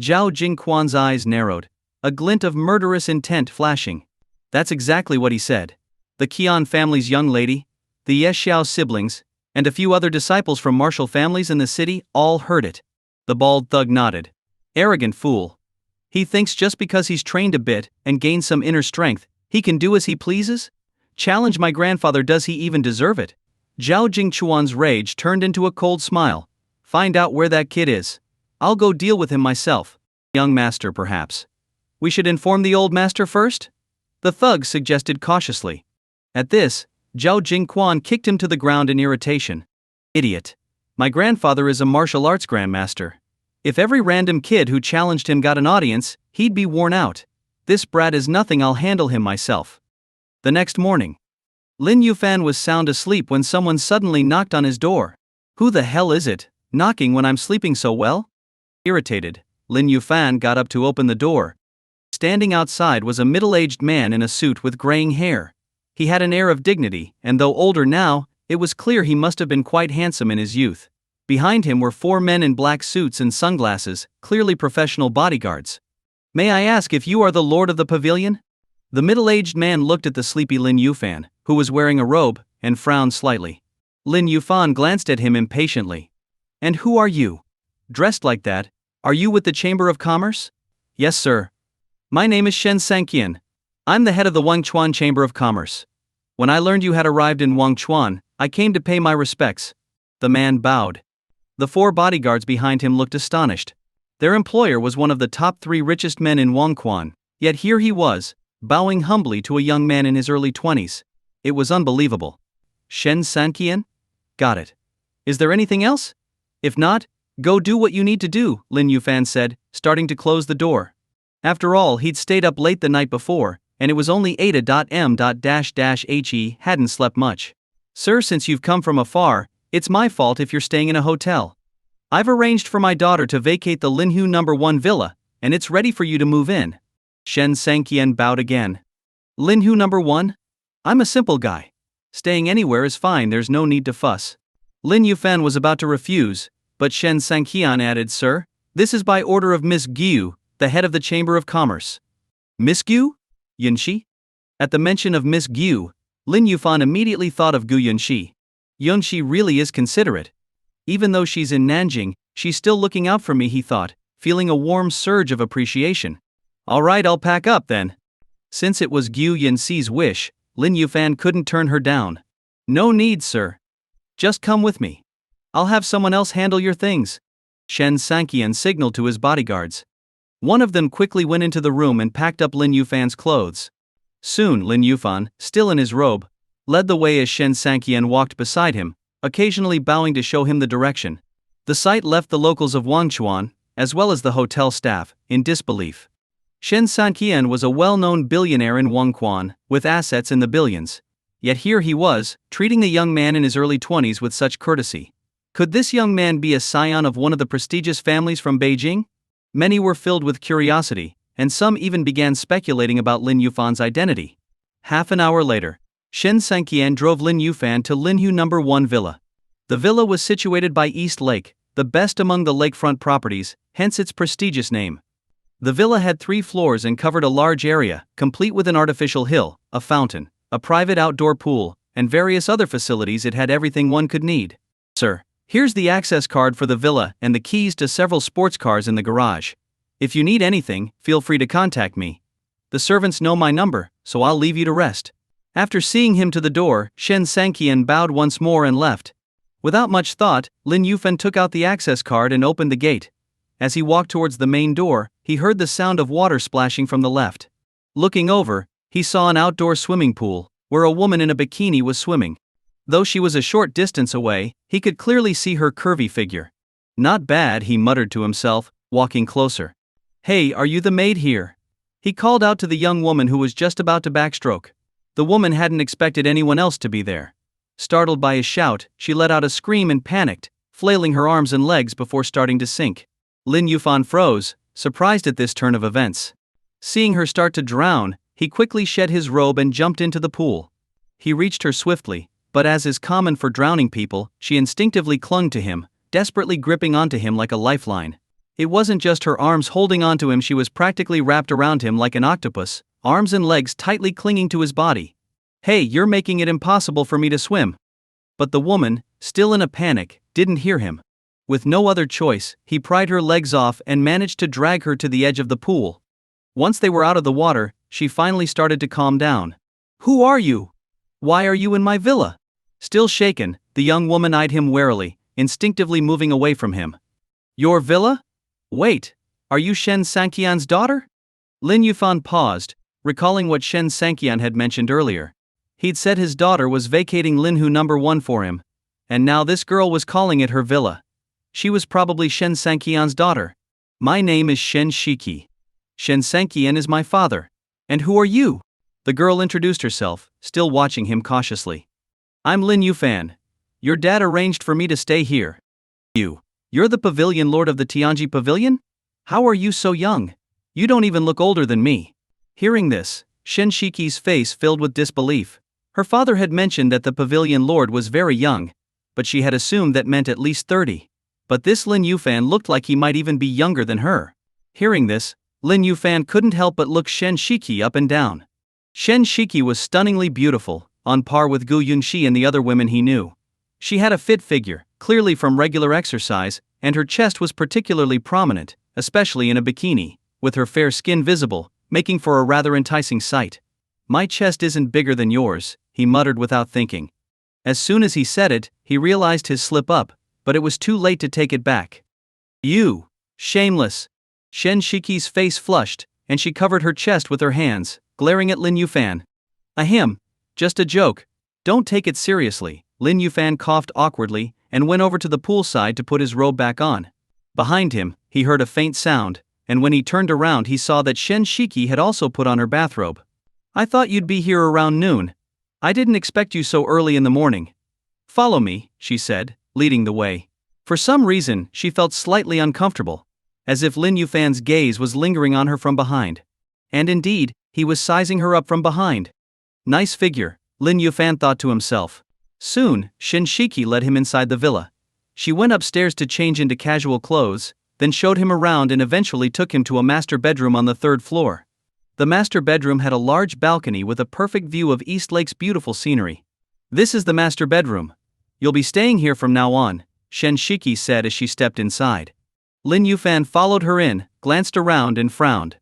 Zhao Jingquan's eyes narrowed, a glint of murderous intent flashing. That's exactly what he said. The Qian family's young lady, the Yexiao siblings, and a few other disciples from martial families in the city all heard it. The bald thug nodded. Arrogant fool. He thinks just because he's trained a bit and gained some inner strength, he can do as he pleases? Challenge my grandfather, does he even deserve it? Zhao Jingchuan's rage turned into a cold smile. Find out where that kid is. I'll go deal with him myself. Young master, perhaps. We should inform the old master first? The thug suggested cautiously. At this, Zhao Jingquan kicked him to the ground in irritation. Idiot. My grandfather is a martial arts grandmaster. If every random kid who challenged him got an audience, he'd be worn out. This brat is nothing, I'll handle him myself. The next morning, Lin Yuan was sound asleep when someone suddenly knocked on his door. Who the hell is it, knocking when I'm sleeping so well? Irritated, Lin Yuan got up to open the door. Standing outside was a middle-aged man in a suit with graying hair. He had an air of dignity, and though older now, it was clear he must have been quite handsome in his youth. Behind him were 4 men in black suits and sunglasses, clearly professional bodyguards. May I ask if you are the lord of the pavilion? The middle-aged man looked at the sleepy Lin Yuan, who was wearing a robe, and frowned slightly. Lin Yuan glanced at him impatiently. And who are you? Dressed like that, are you with the Chamber of Commerce? Yes, sir. My name is Shen Sanqian. I'm the head of the Wangchuan Chamber of Commerce. When I learned you had arrived in Wangchuan, I came to pay my respects. The man bowed. The 4 bodyguards behind him looked astonished. Their employer was one of the top 3 richest men in Wangquan, yet here he was, bowing humbly to a young man in his early 20s. It was unbelievable. Shen Sanqian? Got it. Is there anything else? If not, go do what you need to do, Lin Yuan said, starting to close the door. After all, he'd stayed up late the night before, and it was only Ada.m.-he hadn't slept much. Sir, since you've come from afar, it's my fault if you're staying in a hotel. I've arranged for my daughter to vacate the Linhu No. 1 villa, and it's ready for you to move in. Shen Sanqian bowed again. Linhu No. 1? I'm a simple guy. Staying anywhere is fine, there's no need to fuss. Lin Yuan was about to refuse, but Shen Sanqian added, Sir, this is by order of Miss Gu, the head of the Chamber of Commerce. Miss Gu? Yunxi? At the mention of Miss Gu, Lin Yuan immediately thought of Gu Yunxi. Yunxi really is considerate. Even though she's in Nanjing, she's still looking out for me, he thought, feeling a warm surge of appreciation. All right, I'll pack up then. Since it was Gu Yunxi's wish, Lin Yuan couldn't turn her down. No need, sir. Just come with me. I'll have someone else handle your things. Shen Sanqian signaled to his bodyguards. One of them quickly went into the room and packed up Lin Yuan's clothes. Soon Lin Yuan, still in his robe, led the way as Shen Sanqian walked beside him, occasionally bowing to show him the direction. The sight left the locals of Wangchuan, as well as the hotel staff, in disbelief. Shen Sanqian was a well-known billionaire in Wangquan, with assets in the billions. Yet here he was, treating the young man in his early 20s with such courtesy. Could this young man be a scion of one of the prestigious families from Beijing? Many were filled with curiosity, and some even began speculating about Lin Yuan's identity. Half an hour later, Shen Sanqian drove Lin Yuan to Linhu No. 1 villa. The villa was situated by East Lake, the best among the lakefront properties, hence its prestigious name. The villa had 3 floors and covered a large area, complete with an artificial hill, a fountain, a private outdoor pool, and various other facilities. It had everything one could need. Sir, Here's the access card for the villa and the keys to several sports cars in the garage. If you need anything, feel free to contact me. The servants know my number, so I'll leave you to rest." After seeing him to the door, Shen Sanqian bowed once more and left. Without much thought, Lin Yufan took out the access card and opened the gate. As he walked towards the main door, he heard the sound of water splashing from the left. Looking over, he saw an outdoor swimming pool, where a woman in a bikini was swimming. Though she was a short distance away, he could clearly see her curvy figure. "Not bad," he muttered to himself, walking closer. "Hey, are you the maid here?" He called out to the young woman who was just about to backstroke. The woman hadn't expected anyone else to be there. Startled by his shout, she let out a scream and panicked, flailing her arms and legs before starting to sink. Lin Yufan froze, surprised at this turn of events. Seeing her start to drown, he quickly shed his robe and jumped into the pool. He reached her swiftly, but as is common for drowning people, she instinctively clung to him, desperately gripping onto him like a lifeline. It wasn't just her arms holding onto him, she was practically wrapped around him like an octopus, arms and legs tightly clinging to his body. "Hey, you're making it impossible for me to swim." But the woman, still in a panic, didn't hear him. With no other choice, he pried her legs off and managed to drag her to the edge of the pool. Once they were out of the water, she finally started to calm down. "Who are you? Why are you in my villa?" Still shaken, the young woman eyed him warily, instinctively moving away from him. "Your villa? Wait, are you Shen Sanqian's daughter?" Lin Yufan paused, recalling what Shen Sanqian had mentioned earlier. He'd said his daughter was vacating Linhu number 1 for him, and now this girl was calling it her villa. She was probably Shen Sanqian's daughter. "My name is Shen Shiqi. Shen Sanqian is my father. And who are you?" The girl introduced herself, still watching him cautiously. "I'm Lin Yufan. Your dad arranged for me to stay here." You're the pavilion lord of the Tianji Pavilion? How are you so young? You don't even look older than me." Hearing this, Shen Shiqi's face filled with disbelief. Her father had mentioned that the pavilion lord was very young, but she had assumed that meant at least 30. But this Lin Yufan looked like he might even be younger than her. Hearing this, Lin Yufan couldn't help but look Shen Shiqi up and down. Shen Shiqi was stunningly beautiful, on par with Gu Yunxi and the other women he knew. She had a fit figure, clearly from regular exercise, and her chest was particularly prominent, especially in a bikini, with her fair skin visible, making for a rather enticing sight. "My chest isn't bigger than yours," he muttered without thinking. As soon as he said it, he realized his slip up, but it was too late to take it back. "You! Shameless!" Shen Shiqi's face flushed, and she covered her chest with her hands, glaring at Lin Yufan. "Ahem, just a joke. Don't take it seriously." Lin Yufan coughed awkwardly and went over to the poolside to put his robe back on. Behind him, he heard a faint sound, and when he turned around he saw that Shen Shiqi had also put on her bathrobe. "I thought you'd be here around noon. I didn't expect you so early in the morning." "Follow me," she said, leading the way. For some reason, she felt slightly uncomfortable, as if Lin Yufan's gaze was lingering on her from behind. And indeed, he was sizing her up from behind. Nice figure, Lin Yufan thought to himself. Soon, Shen Shiqi led him inside the villa. She went upstairs to change into casual clothes, then showed him around and eventually took him to a master bedroom on the 3rd floor. The master bedroom had a large balcony with a perfect view of East Lake's beautiful scenery. "This is the master bedroom. You'll be staying here from now on," Shen Shiqi said as she stepped inside. Lin Yufan followed her in, glanced around and frowned.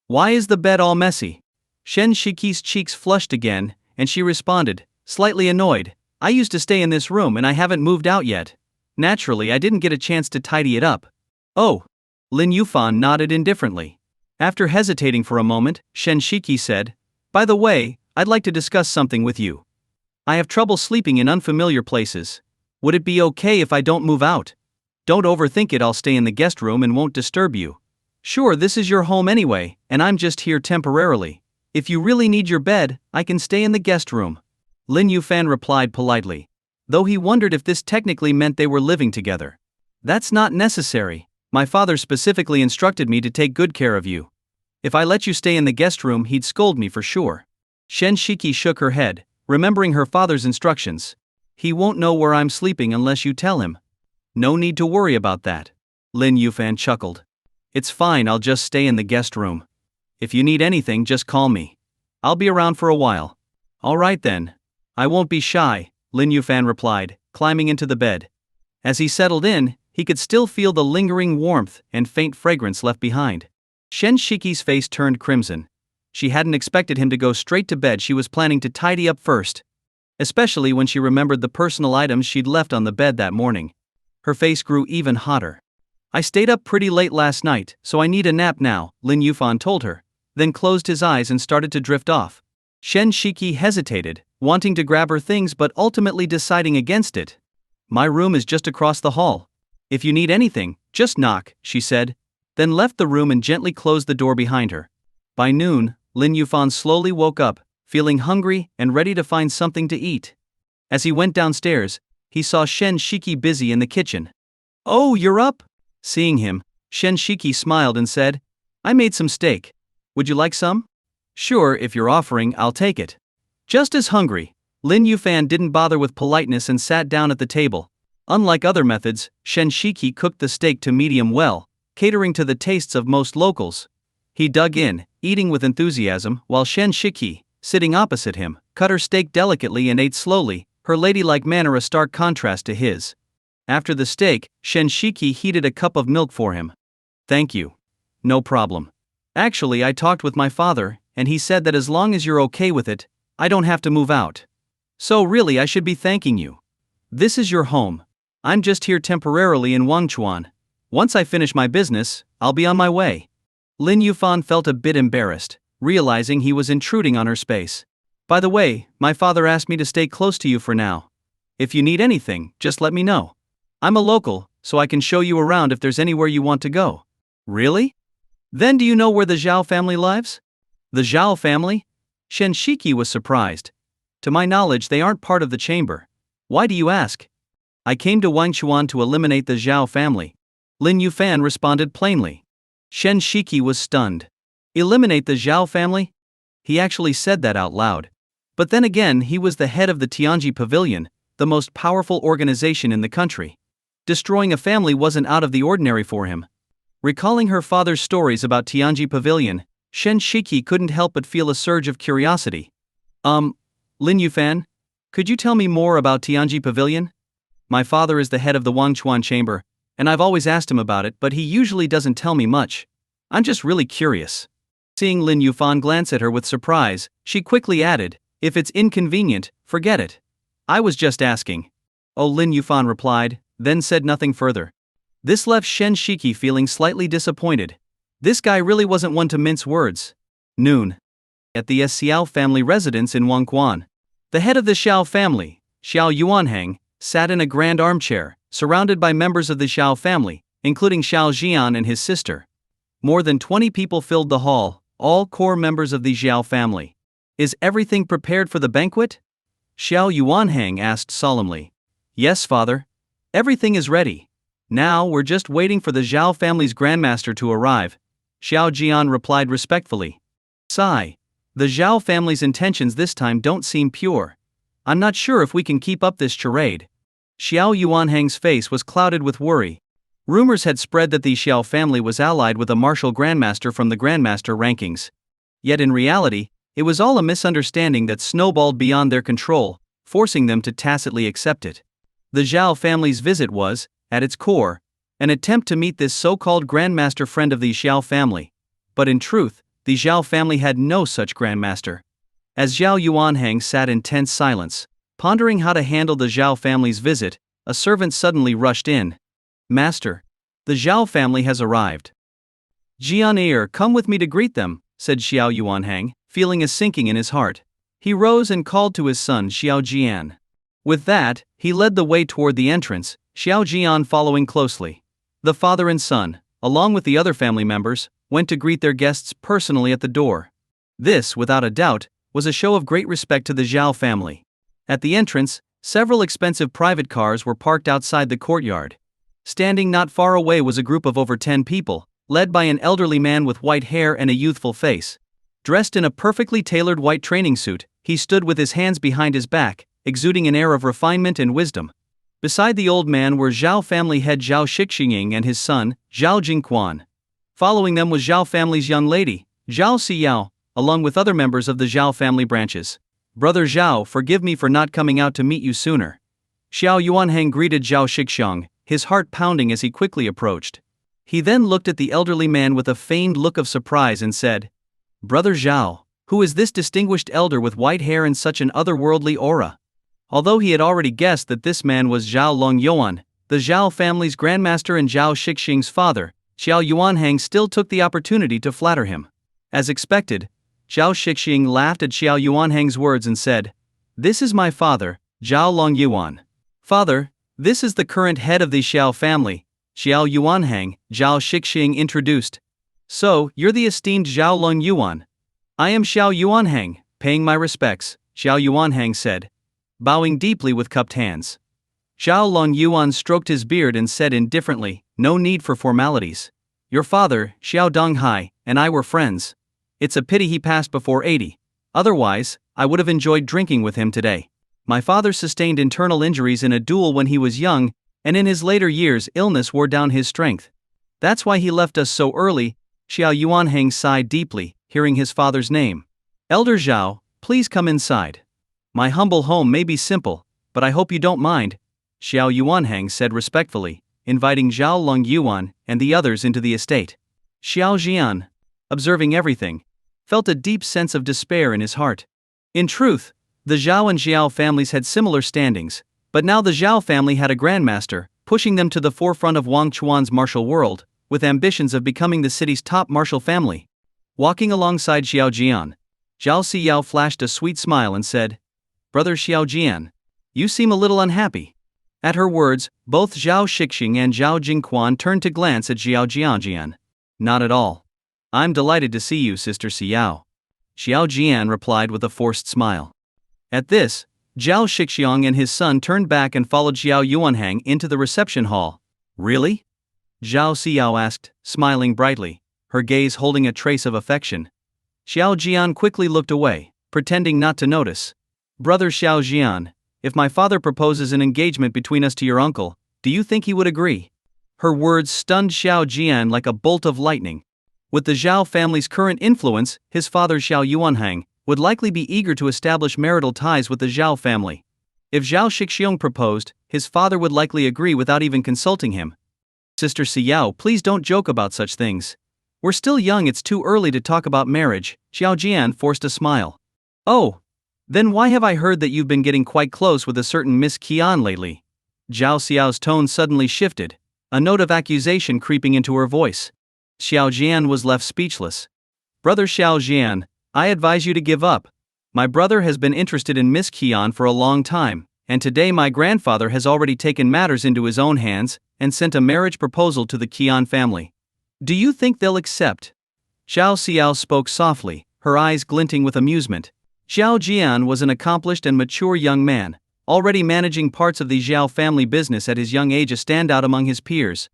"Why is the bed all messy?" Shen Shiqi's cheeks flushed again, and she responded, slightly annoyed, "I used to stay in this room and I haven't moved out yet. Naturally, I didn't get a chance to tidy it up." "Oh." Lin Yufan nodded indifferently. After hesitating for a moment, Shen Shiqi said, "By the way, I'd like to discuss something with you. I have trouble sleeping in unfamiliar places. Would it be okay if I don't move out? Don't overthink it, I'll stay in the guest room and won't disturb you. Sure, this is your home anyway, and I'm just here temporarily. If you really need your bed, I can stay in the guest room." Lin Yufan replied politely, though he wondered if this technically meant they were living together. "That's not necessary. My father specifically instructed me to take good care of you. If I let you stay in the guest room, he'd scold me for sure." Shen Shiqi shook her head, remembering her father's instructions. "He won't know where I'm sleeping unless you tell him." "No need to worry about that." Lin Yufan chuckled. "It's fine, I'll just stay in the guest room. If you need anything, just call me. I'll be around for a while." "All right then. I won't be shy," Lin Yufan replied, climbing into the bed. As he settled in, he could still feel the lingering warmth and faint fragrance left behind. Shen Shiki's face turned crimson. She hadn't expected him to go straight to bed. She was planning to tidy up first, especially when she remembered the personal items she'd left on the bed that morning. Her face grew even hotter. I stayed up pretty late last night, so I need a nap now, Lin Yuan told her, then closed his eyes and started to drift off. Shen Shiki hesitated, wanting to grab her things but ultimately deciding against it. My room is just across the hall. If you need anything, just knock, she said, then left the room and gently closed the door behind her. By noon, Lin Yuan slowly woke up, feeling hungry and ready to find something to eat. As he went downstairs, he saw Shen Shiki busy in the kitchen. "Oh, you're up?" Seeing him, Shen Shiki smiled and said, "I made some steak. Would you like some?" "Sure, if you're offering, I'll take it." Just as hungry, Lin Yuan didn't bother with politeness and sat down at the table. Unlike other methods, Shen Shiki cooked the steak to medium well, catering to the tastes of most locals. He dug in, eating with enthusiasm, while Shen Shiki, sitting opposite him, cut her steak delicately and ate slowly, her ladylike manner a stark contrast to his. After the steak, Shen Shiki heated a cup of milk for him. "Thank you. No problem. Actually, I talked with my father, and he said that as long as you're okay with it, I don't have to move out. So really I should be thanking you. This is your home. I'm just here temporarily in Wangchuan. Once I finish my business, I'll be on my way." Lin Yuan felt a bit embarrassed, realizing he was intruding on her space. "By the way, my father asked me to stay close to you for now. If you need anything, just let me know. I'm a local, so I can show you around if there's anywhere you want to go." "Really? Then do you know where the Zhao family lives?" "The Zhao family?" Shen Shiki was surprised. "To my knowledge, they aren't part of the chamber. Why do you ask?" "I came to Wangchuan to eliminate the Zhao family," Lin Yuan responded plainly. Shen Shiki was stunned. "Eliminate the Zhao family?" He actually said that out loud. But then again, he was the head of the Tianji Pavilion, the most powerful organization in the country. Destroying a family wasn't out of the ordinary for him. Recalling her father's stories about Tianji Pavilion, Shen Shiki couldn't help but feel a surge of curiosity. Lin Yuan, could you tell me more about Tianji Pavilion? My father is the head of the Wangchuan chamber, and I've always asked him about it, but he usually doesn't tell me much. I'm just really curious." Seeing Lin Yuan glance at her with surprise, she quickly added, "If it's inconvenient, forget it. I was just asking." "Oh," Lin Yuan replied, then said nothing further. This left Shen Shiki feeling slightly disappointed. This guy really wasn't one to mince words. Noon. At the Xiao family residence in Wangquan. The head of the Xiao family, Xiao Yuanhang, sat in a grand armchair, surrounded by members of the Xiao family, including Xiao Jian and his sister. More than 20 people filled the hall, all core members of the Xiao family. "Is everything prepared for the banquet?" Xiao Yuanhang asked solemnly. "Yes, father. Everything is ready. Now we're just waiting for the Zhao family's grandmaster to arrive," Xiao Jian replied respectfully. "Sigh. The Zhao family's intentions this time don't seem pure. I'm not sure if we can keep up this charade." Xiao Yuanhang's face was clouded with worry. Rumors had spread that the Xiao family was allied with a martial grandmaster from the grandmaster rankings. Yet in reality, it was all a misunderstanding that snowballed beyond their control, forcing them to tacitly accept it. The Zhao family's visit was, at its core, an attempt to meet this so-called grandmaster friend of the Xiao family. But in truth, the Zhao family had no such grandmaster. As Xiao Yuanhang sat in tense silence, pondering how to handle the Zhao family's visit, a servant suddenly rushed in. "Master, the Zhao family has arrived." "Jian, come with me to greet them," said Xiao Yuanhang, feeling a sinking in his heart. He rose and called to his son Xiao Jian. With that, he led the way toward the entrance, Xiao Jian following closely. The father and son, along with the other family members, went to greet their guests personally at the door. This, without a doubt, was a show of great respect to the Zhao family. At the entrance, several expensive private cars were parked outside the courtyard. Standing not far away was a group of over 10 people, led by an elderly man with white hair and a youthful face. Dressed in a perfectly tailored white training suit, he stood with his hands behind his back, exuding an air of refinement and wisdom. Beside the old man were Zhao family head Zhao Shixing and his son, Zhao Jingquan. Following them was Zhao family's young lady, Zhao Siyao, along with other members of the Zhao family branches. "Brother Zhao, forgive me for not coming out to meet you sooner. Xiao Yuanhang greeted Zhao Shixiang, his heart pounding as he quickly approached. He then looked at the elderly man with a feigned look of surprise and said, "Brother Zhao, who is this distinguished elder with white hair and such an otherworldly aura?" Although he had already guessed that this man was Lin Yuan, the Zhao family's grandmaster and Zhao Shixiang's father, Xiao Yuanhang still took the opportunity to flatter him. As expected, Zhao Shixiang laughed at Xiao Yuanhang's words and said, "This is my father, Lin Yuan. Father, this is the current head of the Xiao family, Xiao Yuanhang," Zhao Shixiang introduced. "So, you're the esteemed Lin Yuan. I am Xiao Yuanhang, paying my respects," Xiao Yuanhang said, bowing deeply with cupped hands. Lin Yuan stroked his beard and said indifferently, "No need for formalities. Your father, Xiao Donghai, and I were friends. It's a pity he passed before 80. Otherwise, I would have enjoyed drinking with him today. My father sustained internal injuries in a duel when he was young, and in his later years illness wore down his strength. That's why he left us so early." Xiao Yuanhang sighed deeply, hearing his father's name. "Elder Zhao, please come inside. My humble home may be simple, but I hope you don't mind," Xiao Yuanhang said respectfully, inviting Lin Yuan and the others into the estate. Xiao Jian, observing everything, felt a deep sense of despair in his heart. In truth, the Zhao and Xiao families had similar standings, but now the Zhao family had a grandmaster, pushing them to the forefront of Wang Chuan's martial world, with ambitions of becoming the city's top martial family. Walking alongside Xiao Jian, Zhao Siyao flashed a sweet smile and said, "Brother Xiao Jian, you seem a little unhappy." At her words, both Zhao Shiqing and Zhao Jingquan turned to glance at Xiao Jian. "Not at all. I'm delighted to see you, Sister Siyao," Xiao Jian replied with a forced smile. At this, Zhao Shixiang and his son turned back and followed Xiao Yuanhang into the reception hall. "Really?" Zhao Siyao asked, smiling brightly, her gaze holding a trace of affection. Xiao Jian quickly looked away, pretending not to notice. "Brother Xiao Jian, if my father proposes an engagement between us to your uncle, do you think he would agree?" Her words stunned Xiao Jian like a bolt of lightning. With the Zhao family's current influence, his father Xiao Yuanhang would likely be eager to establish marital ties with the Zhao family. If Zhao Shixiang proposed, his father would likely agree without even consulting him. "Sister Siyao, please don't joke about such things. We're still young, it's too early to talk about marriage," Xiao Jian forced a smile. "Oh, then why have I heard that you've been getting quite close with a certain Miss Qian lately?" Zhao Xiao's tone suddenly shifted, a note of accusation creeping into her voice. Xiao Jian was left speechless. "Brother Xiao Jian, I advise you to give up. My brother has been interested in Miss Qian for a long time, and today my grandfather has already taken matters into his own hands and sent a marriage proposal to the Qian family. Do you think they'll accept?" Zhao Xiao spoke softly, her eyes glinting with amusement. Xiao Jian was an accomplished and mature young man, already managing parts of the Zhao family business at his young age, a standout among his peers.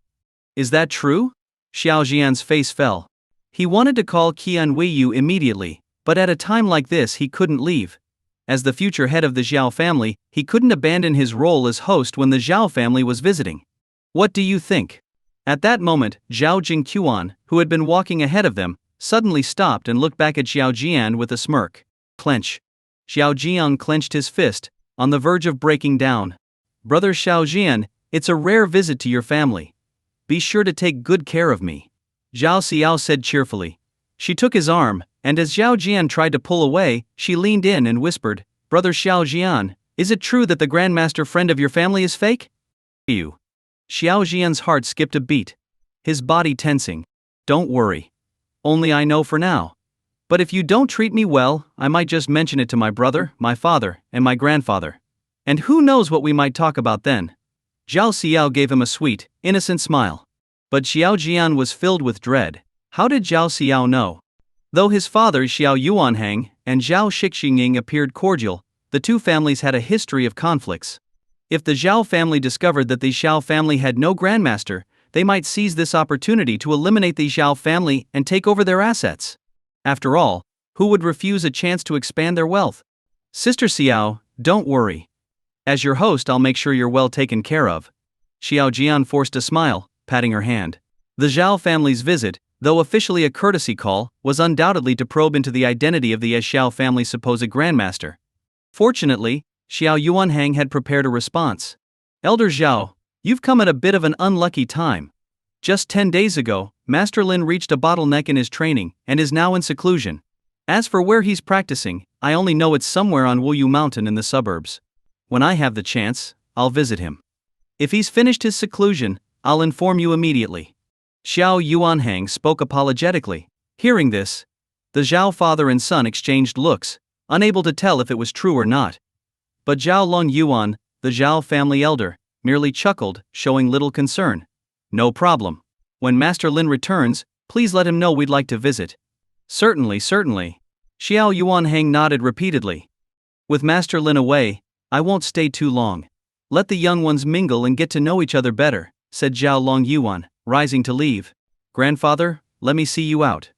"Is that true?" Xiao Jian's face fell. He wanted to call Qian Weiyu immediately, but at a time like this he couldn't leave. As the future head of the Zhao family, he couldn't abandon his role as host when the Zhao family was visiting. "What do you think?" At that moment, Zhao Jingquan, who had been walking ahead of them, suddenly stopped and looked back at Xiao Jian with a smirk. "Clench." Xiao Jian clenched his fist, on the verge of breaking down. "Brother Xiao Jian, it's a rare visit to your family. Be sure to take good care of me," Zhao Xiao said cheerfully. She took his arm, and as Xiao Jian tried to pull away, she leaned in and whispered, "Brother Xiao Jian, is it true that the grandmaster friend of your family is fake?" "You." Xiao Jian's heart skipped a beat, his body tensing. "Don't worry. Only I know for now. But if you don't treat me well, I might just mention it to my brother, my father, and my grandfather. And who knows what we might talk about then." Zhao Xiao gave him a sweet, innocent smile. But Xiao Jian was filled with dread. How did Zhao Xiao know? Though his father Xiao Yuanhang and Zhao Shiqing appeared cordial, the two families had a history of conflicts. If the Zhao family discovered that the Xiao family had no grandmaster, they might seize this opportunity to eliminate the Zhao family and take over their assets. After all, who would refuse a chance to expand their wealth? "Sister Xiao, don't worry. As your host, I'll make sure you're well taken care of." Xiao Jian forced a smile, patting her hand. The Zhao family's visit, though officially a courtesy call, was undoubtedly to probe into the identity of the Xiao family's supposed grandmaster. Fortunately, Xiao Yuanhang had prepared a response. Elder Zhao, you've come at a bit of an unlucky time. Just 10 days ago, Master Lin reached a bottleneck in his training and is now in seclusion. As for where he's practicing, I only know it's somewhere on Wuyu Mountain in the suburbs. When I have the chance, I'll visit him. If he's finished his seclusion, I'll inform you immediately. Xiao Yuanhang spoke apologetically. Hearing this, the Zhao father and son exchanged looks, unable to tell if it was true or not. But Zhao Long Yuan, the Zhao family elder, merely chuckled, showing little concern. No problem. When Master Lin returns, please let him know we'd like to visit. Certainly, certainly. Xiao Yuanhang nodded repeatedly. With Master Lin away, I won't stay too long. Let the young ones mingle and get to know each other better, said Zhao Long Yuan, rising to leave. Grandfather, let me see you out.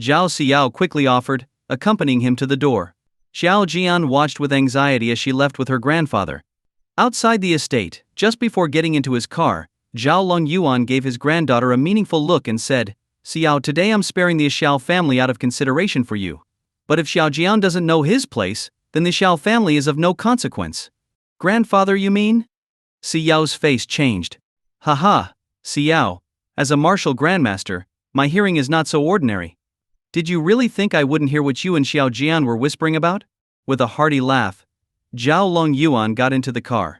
Zhao Xiao quickly offered, accompanying him to the door. Xiao Jian watched with anxiety as she left with her grandfather. Outside the estate, just before getting into his car, Zhao Long Yuan gave his granddaughter a meaningful look and said, Xiao, today I'm sparing the Xiao family out of consideration for you. But if Xiao Jian doesn't know his place, then the Xiao family is of no consequence. Grandfather, you mean? Xiao's face changed. Haha, Xiao, as a martial grandmaster, my hearing is not so ordinary. Did you really think I wouldn't hear what you and Xiao Jian were whispering about? With a hearty laugh, Zhao Long Yuan got into the car.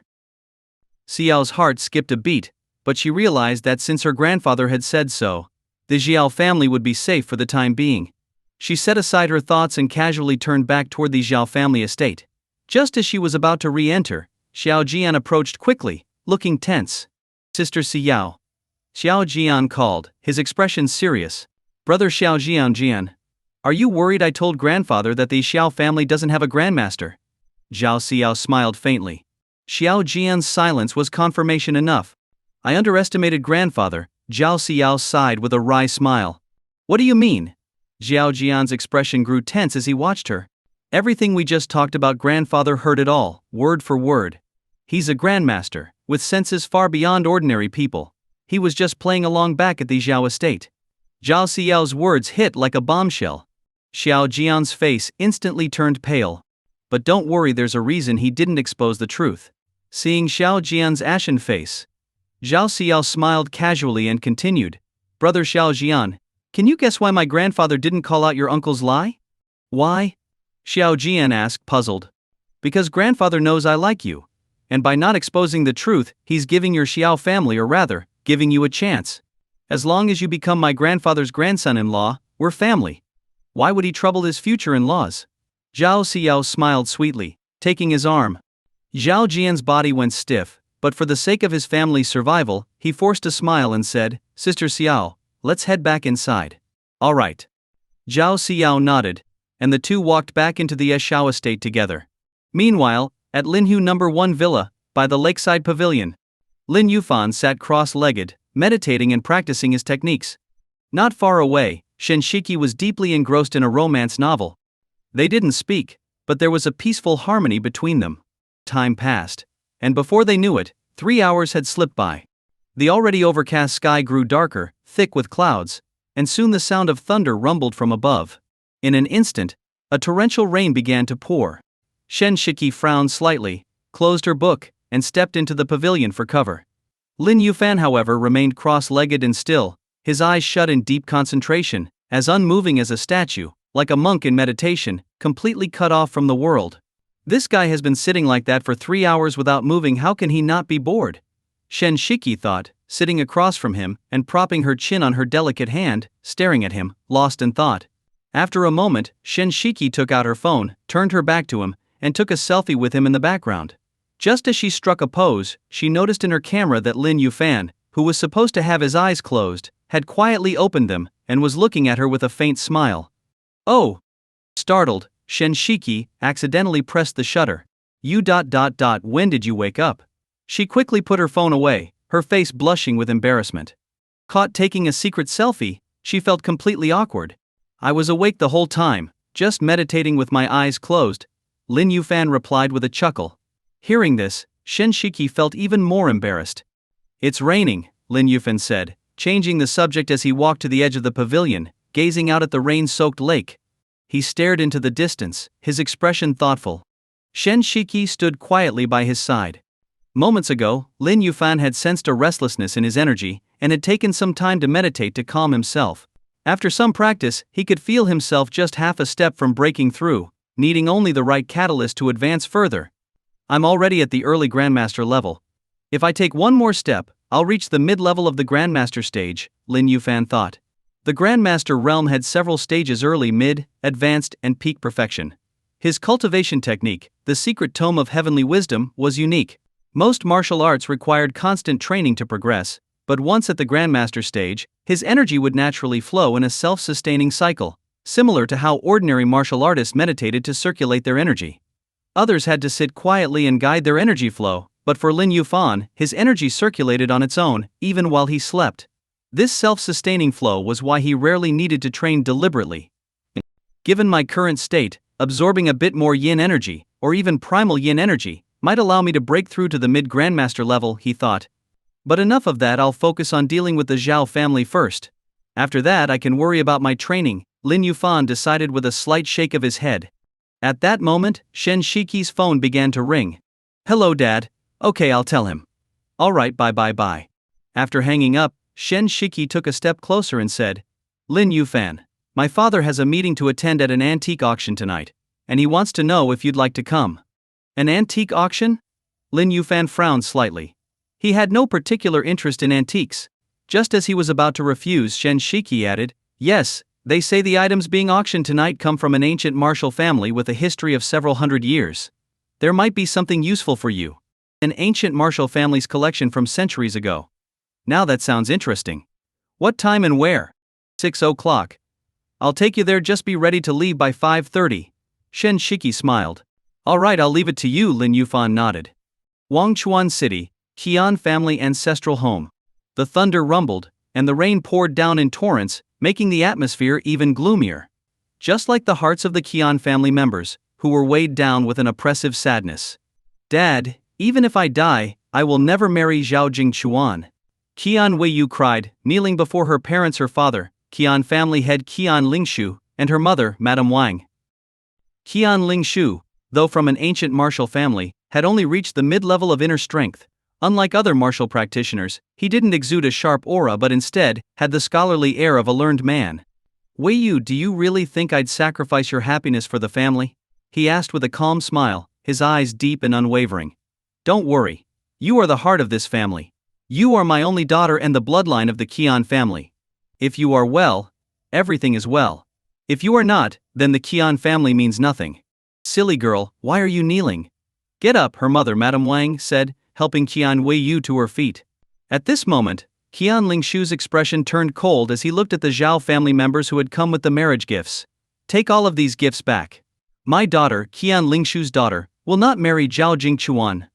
Xiao's heart skipped a beat, but she realized that since her grandfather had said so, the Zhao family would be safe for the time being. She set aside her thoughts and casually turned back toward the Zhao family estate. Just as she was about to re-enter, Xiao Jian approached quickly, looking tense. Sister Xiao. Xiao Jian called, his expression serious. Brother Xiao Jian, are you worried I told grandfather that the Xiao family doesn't have a grandmaster? Zhao Xiao smiled faintly. Xiao Jian's silence was confirmation enough. I underestimated grandfather, Zhao Xiao sighed with a wry smile. What do you mean? Xiao Jian's expression grew tense as he watched her. Everything we just talked about, grandfather heard it all, word for word. He's a grandmaster, with senses far beyond ordinary people. He was just playing along back at the Zhao estate. Zhao Xiao's words hit like a bombshell. Xiao Jian's face instantly turned pale. But don't worry, there's a reason he didn't expose the truth. Seeing Xiao Jian's ashen face, Zhao Xiao smiled casually and continued. Brother Xiao Jian, can you guess why my grandfather didn't call out your uncle's lie? Why? Xiao Jian asked, puzzled. Because grandfather knows I like you. And by not exposing the truth, he's giving your Xiao family, or rather, giving you a chance. As long as you become my grandfather's grandson-in-law, we're family. Why would he trouble his future in-laws? Zhao Xiao smiled sweetly, taking his arm. Zhao Jian's body went stiff, but for the sake of his family's survival, he forced a smile and said, Sister Xiao, let's head back inside. All right. Zhao Xiao nodded, and the two walked back into the Xiao estate together. Meanwhile, at Linhu No. 1 Villa, by the lakeside pavilion, Lin Yufan sat cross-legged, meditating and practicing his techniques. Not far away, Shen Shiki was deeply engrossed in a romance novel. They didn't speak, but there was a peaceful harmony between them. Time passed, and before they knew it, 3 hours had slipped by. The already overcast sky grew darker, thick with clouds, and soon the sound of thunder rumbled from above. In an instant, a torrential rain began to pour. Shen Shiki frowned slightly, closed her book, and stepped into the pavilion for cover. Lin Yufan, however, remained cross-legged and still, his eyes shut in deep concentration, as unmoving as a statue, like a monk in meditation, completely cut off from the world. This guy has been sitting like that for 3 hours without moving, how can he not be bored? Shen Shiki thought, sitting across from him and propping her chin on her delicate hand, staring at him, lost in thought. After a moment, Shen Shiki took out her phone, turned her back to him, and took a selfie with him in the background. Just as she struck a pose, she noticed in her camera that Lin Yufan, who was supposed to have his eyes closed, had quietly opened them, and was looking at her with a faint smile. Oh! Startled, Shen Shiki accidentally pressed the shutter. When did you wake up? She quickly put her phone away, her face blushing with embarrassment. Caught taking a secret selfie, she felt completely awkward. I was awake the whole time, just meditating with my eyes closed, Lin Yufan replied with a chuckle. Hearing this, Shen Shiki felt even more embarrassed. It's raining, Lin Yufan said, changing the subject as he walked to the edge of the pavilion, gazing out at the rain-soaked lake. He stared into the distance, his expression thoughtful. Shen Shiki stood quietly by his side. Moments ago, Lin Yuan had sensed a restlessness in his energy and had taken some time to meditate to calm himself. After some practice, he could feel himself just half a step from breaking through, needing only the right catalyst to advance further. I'm already at the early Grandmaster level. If I take one more step, I'll reach the mid-level of the Grandmaster stage, Lin Yuan thought. The Grandmaster realm had several stages: early, mid, advanced, and peak perfection. His cultivation technique, the secret tome of heavenly wisdom, was unique. Most martial arts required constant training to progress, but once at the Grandmaster stage, his energy would naturally flow in a self-sustaining cycle, similar to how ordinary martial artists meditated to circulate their energy. Others had to sit quietly and guide their energy flow, but for Lin Yuan, his energy circulated on its own, even while he slept. This self-sustaining flow was why he rarely needed to train deliberately. Given my current state, absorbing a bit more yin energy, or even primal yin energy, might allow me to break through to the mid-Grandmaster level, he thought. But enough of that, I'll focus on dealing with the Zhao family first. After that I can worry about my training, Lin Yuan decided with a slight shake of his head. At that moment, Shen Shiqi's phone began to ring. "Hello Dad. Okay, I'll tell him. Alright, bye. After hanging up, Shen Shiqi took a step closer and said, "Lin Yuan, my father has a meeting to attend at an antique auction tonight, and he wants to know if you'd like to come." An antique auction? Lin Yuan frowned slightly. He had no particular interest in antiques. Just as he was about to refuse, Shen Shiqi added, "Yes, they say the items being auctioned tonight come from an ancient martial family with a history of several hundred years. There might be something useful for you. An ancient martial family's collection from centuries ago. Now that sounds interesting. What time and where?" 6 o'clock. I'll take you there, just be ready to leave by 5:30. Shen Shiqi smiled. Alright, I'll leave it to you, Lin Yuan nodded. Wangchuan City, Qian family ancestral home. The thunder rumbled, and the rain poured down in torrents, making the atmosphere even gloomier. Just like the hearts of the Qian family members, who were weighed down with an oppressive sadness. "Dad, even if I die, I will never marry Zhao Jingchuan." Qian Weiyu cried, kneeling before her parents, her father, Qian family head Qian Lingshu, and her mother, Madame Wang. Qian Lingshu, though from an ancient martial family, had only reached the mid-level of inner strength. Unlike other martial practitioners, he didn't exude a sharp aura but instead had the scholarly air of a learned man. "Weiyu, do you really think I'd sacrifice your happiness for the family?" he asked with a calm smile, his eyes deep and unwavering. "Don't worry. You are the heart of this family. You are my only daughter and the bloodline of the Qian family. If you are well, everything is well. If you are not, then the Qian family means nothing." "Silly girl, why are you kneeling?" "Get up," her mother, Madame Wang, said, helping Qian Weiyu to her feet. At this moment, Qian Lingshu's expression turned cold as he looked at the Zhao family members who had come with the marriage gifts. "Take all of these gifts back. My daughter, Qian Lingshu's daughter, will not marry Zhao Jingchuan.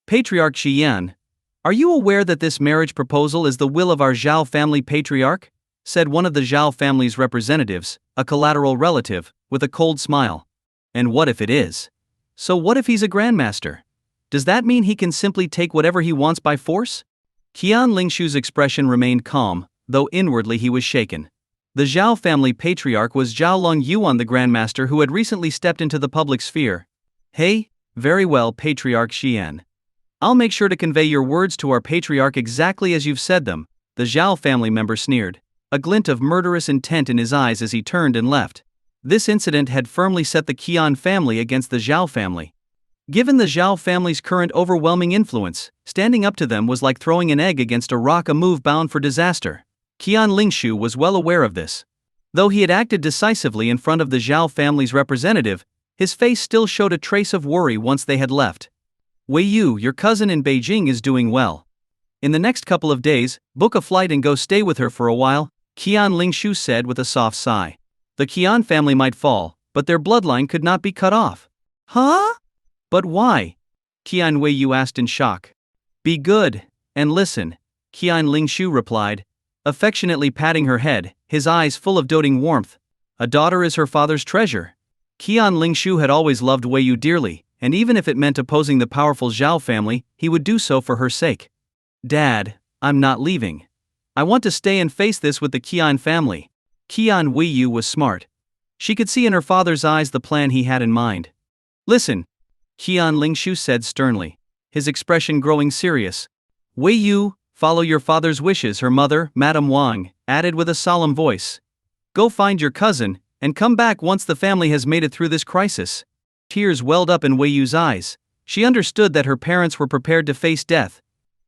Patriarch Shi Yan, are you aware that this marriage proposal is the will of our Zhao family patriarch?" said one of the Zhao family's representatives, a collateral relative, with a cold smile. "And what if it is? So what if he's a grandmaster? Does that mean he can simply take whatever he wants by force?" Qian Lingshu's expression remained calm, though inwardly he was shaken. The Zhao family patriarch was Zhao Long Yuan, the grandmaster who had recently stepped into the public sphere. "Hey, very well, Patriarch Xian. I'll make sure to convey your words to our patriarch exactly as you've said them," the Zhao family member sneered, a glint of murderous intent in his eyes as he turned and left. This incident had firmly set the Qian family against the Zhao family. Given the Zhao family's current overwhelming influence, standing up to them was like throwing an egg against a rock, a move bound for disaster. Qian Lingshu was well aware of this. Though he had acted decisively in front of the Zhao family's representative, his face still showed a trace of worry once they had left. "Weiyu, your cousin in Beijing is doing well. In the next couple of days, book a flight and go stay with her for a while," Qian Lingshu said with a soft sigh. The Qian family might fall, but their bloodline could not be cut off. "Huh? But why?" Qian Weiyu asked in shock. "Be good, and listen," Qian Lingshu replied, affectionately patting her head, his eyes full of doting warmth. A daughter is her father's treasure. Qian Lingshu had always loved Weiyu dearly, and even if it meant opposing the powerful Zhao family, he would do so for her sake. "Dad, I'm not leaving. I want to stay and face this with the Qian family." Qian Weiyu was smart. She could see in her father's eyes the plan he had in mind. "Listen," Qian Lingshu said sternly. his expression growing serious. Wei Yu, follow your father's wishes, her mother, Madame Wang, added with a solemn voice. Go find your cousin, and come back once the family has made it through this crisis. Tears welled up in Wei Yu's eyes. She understood that her parents were prepared to face death.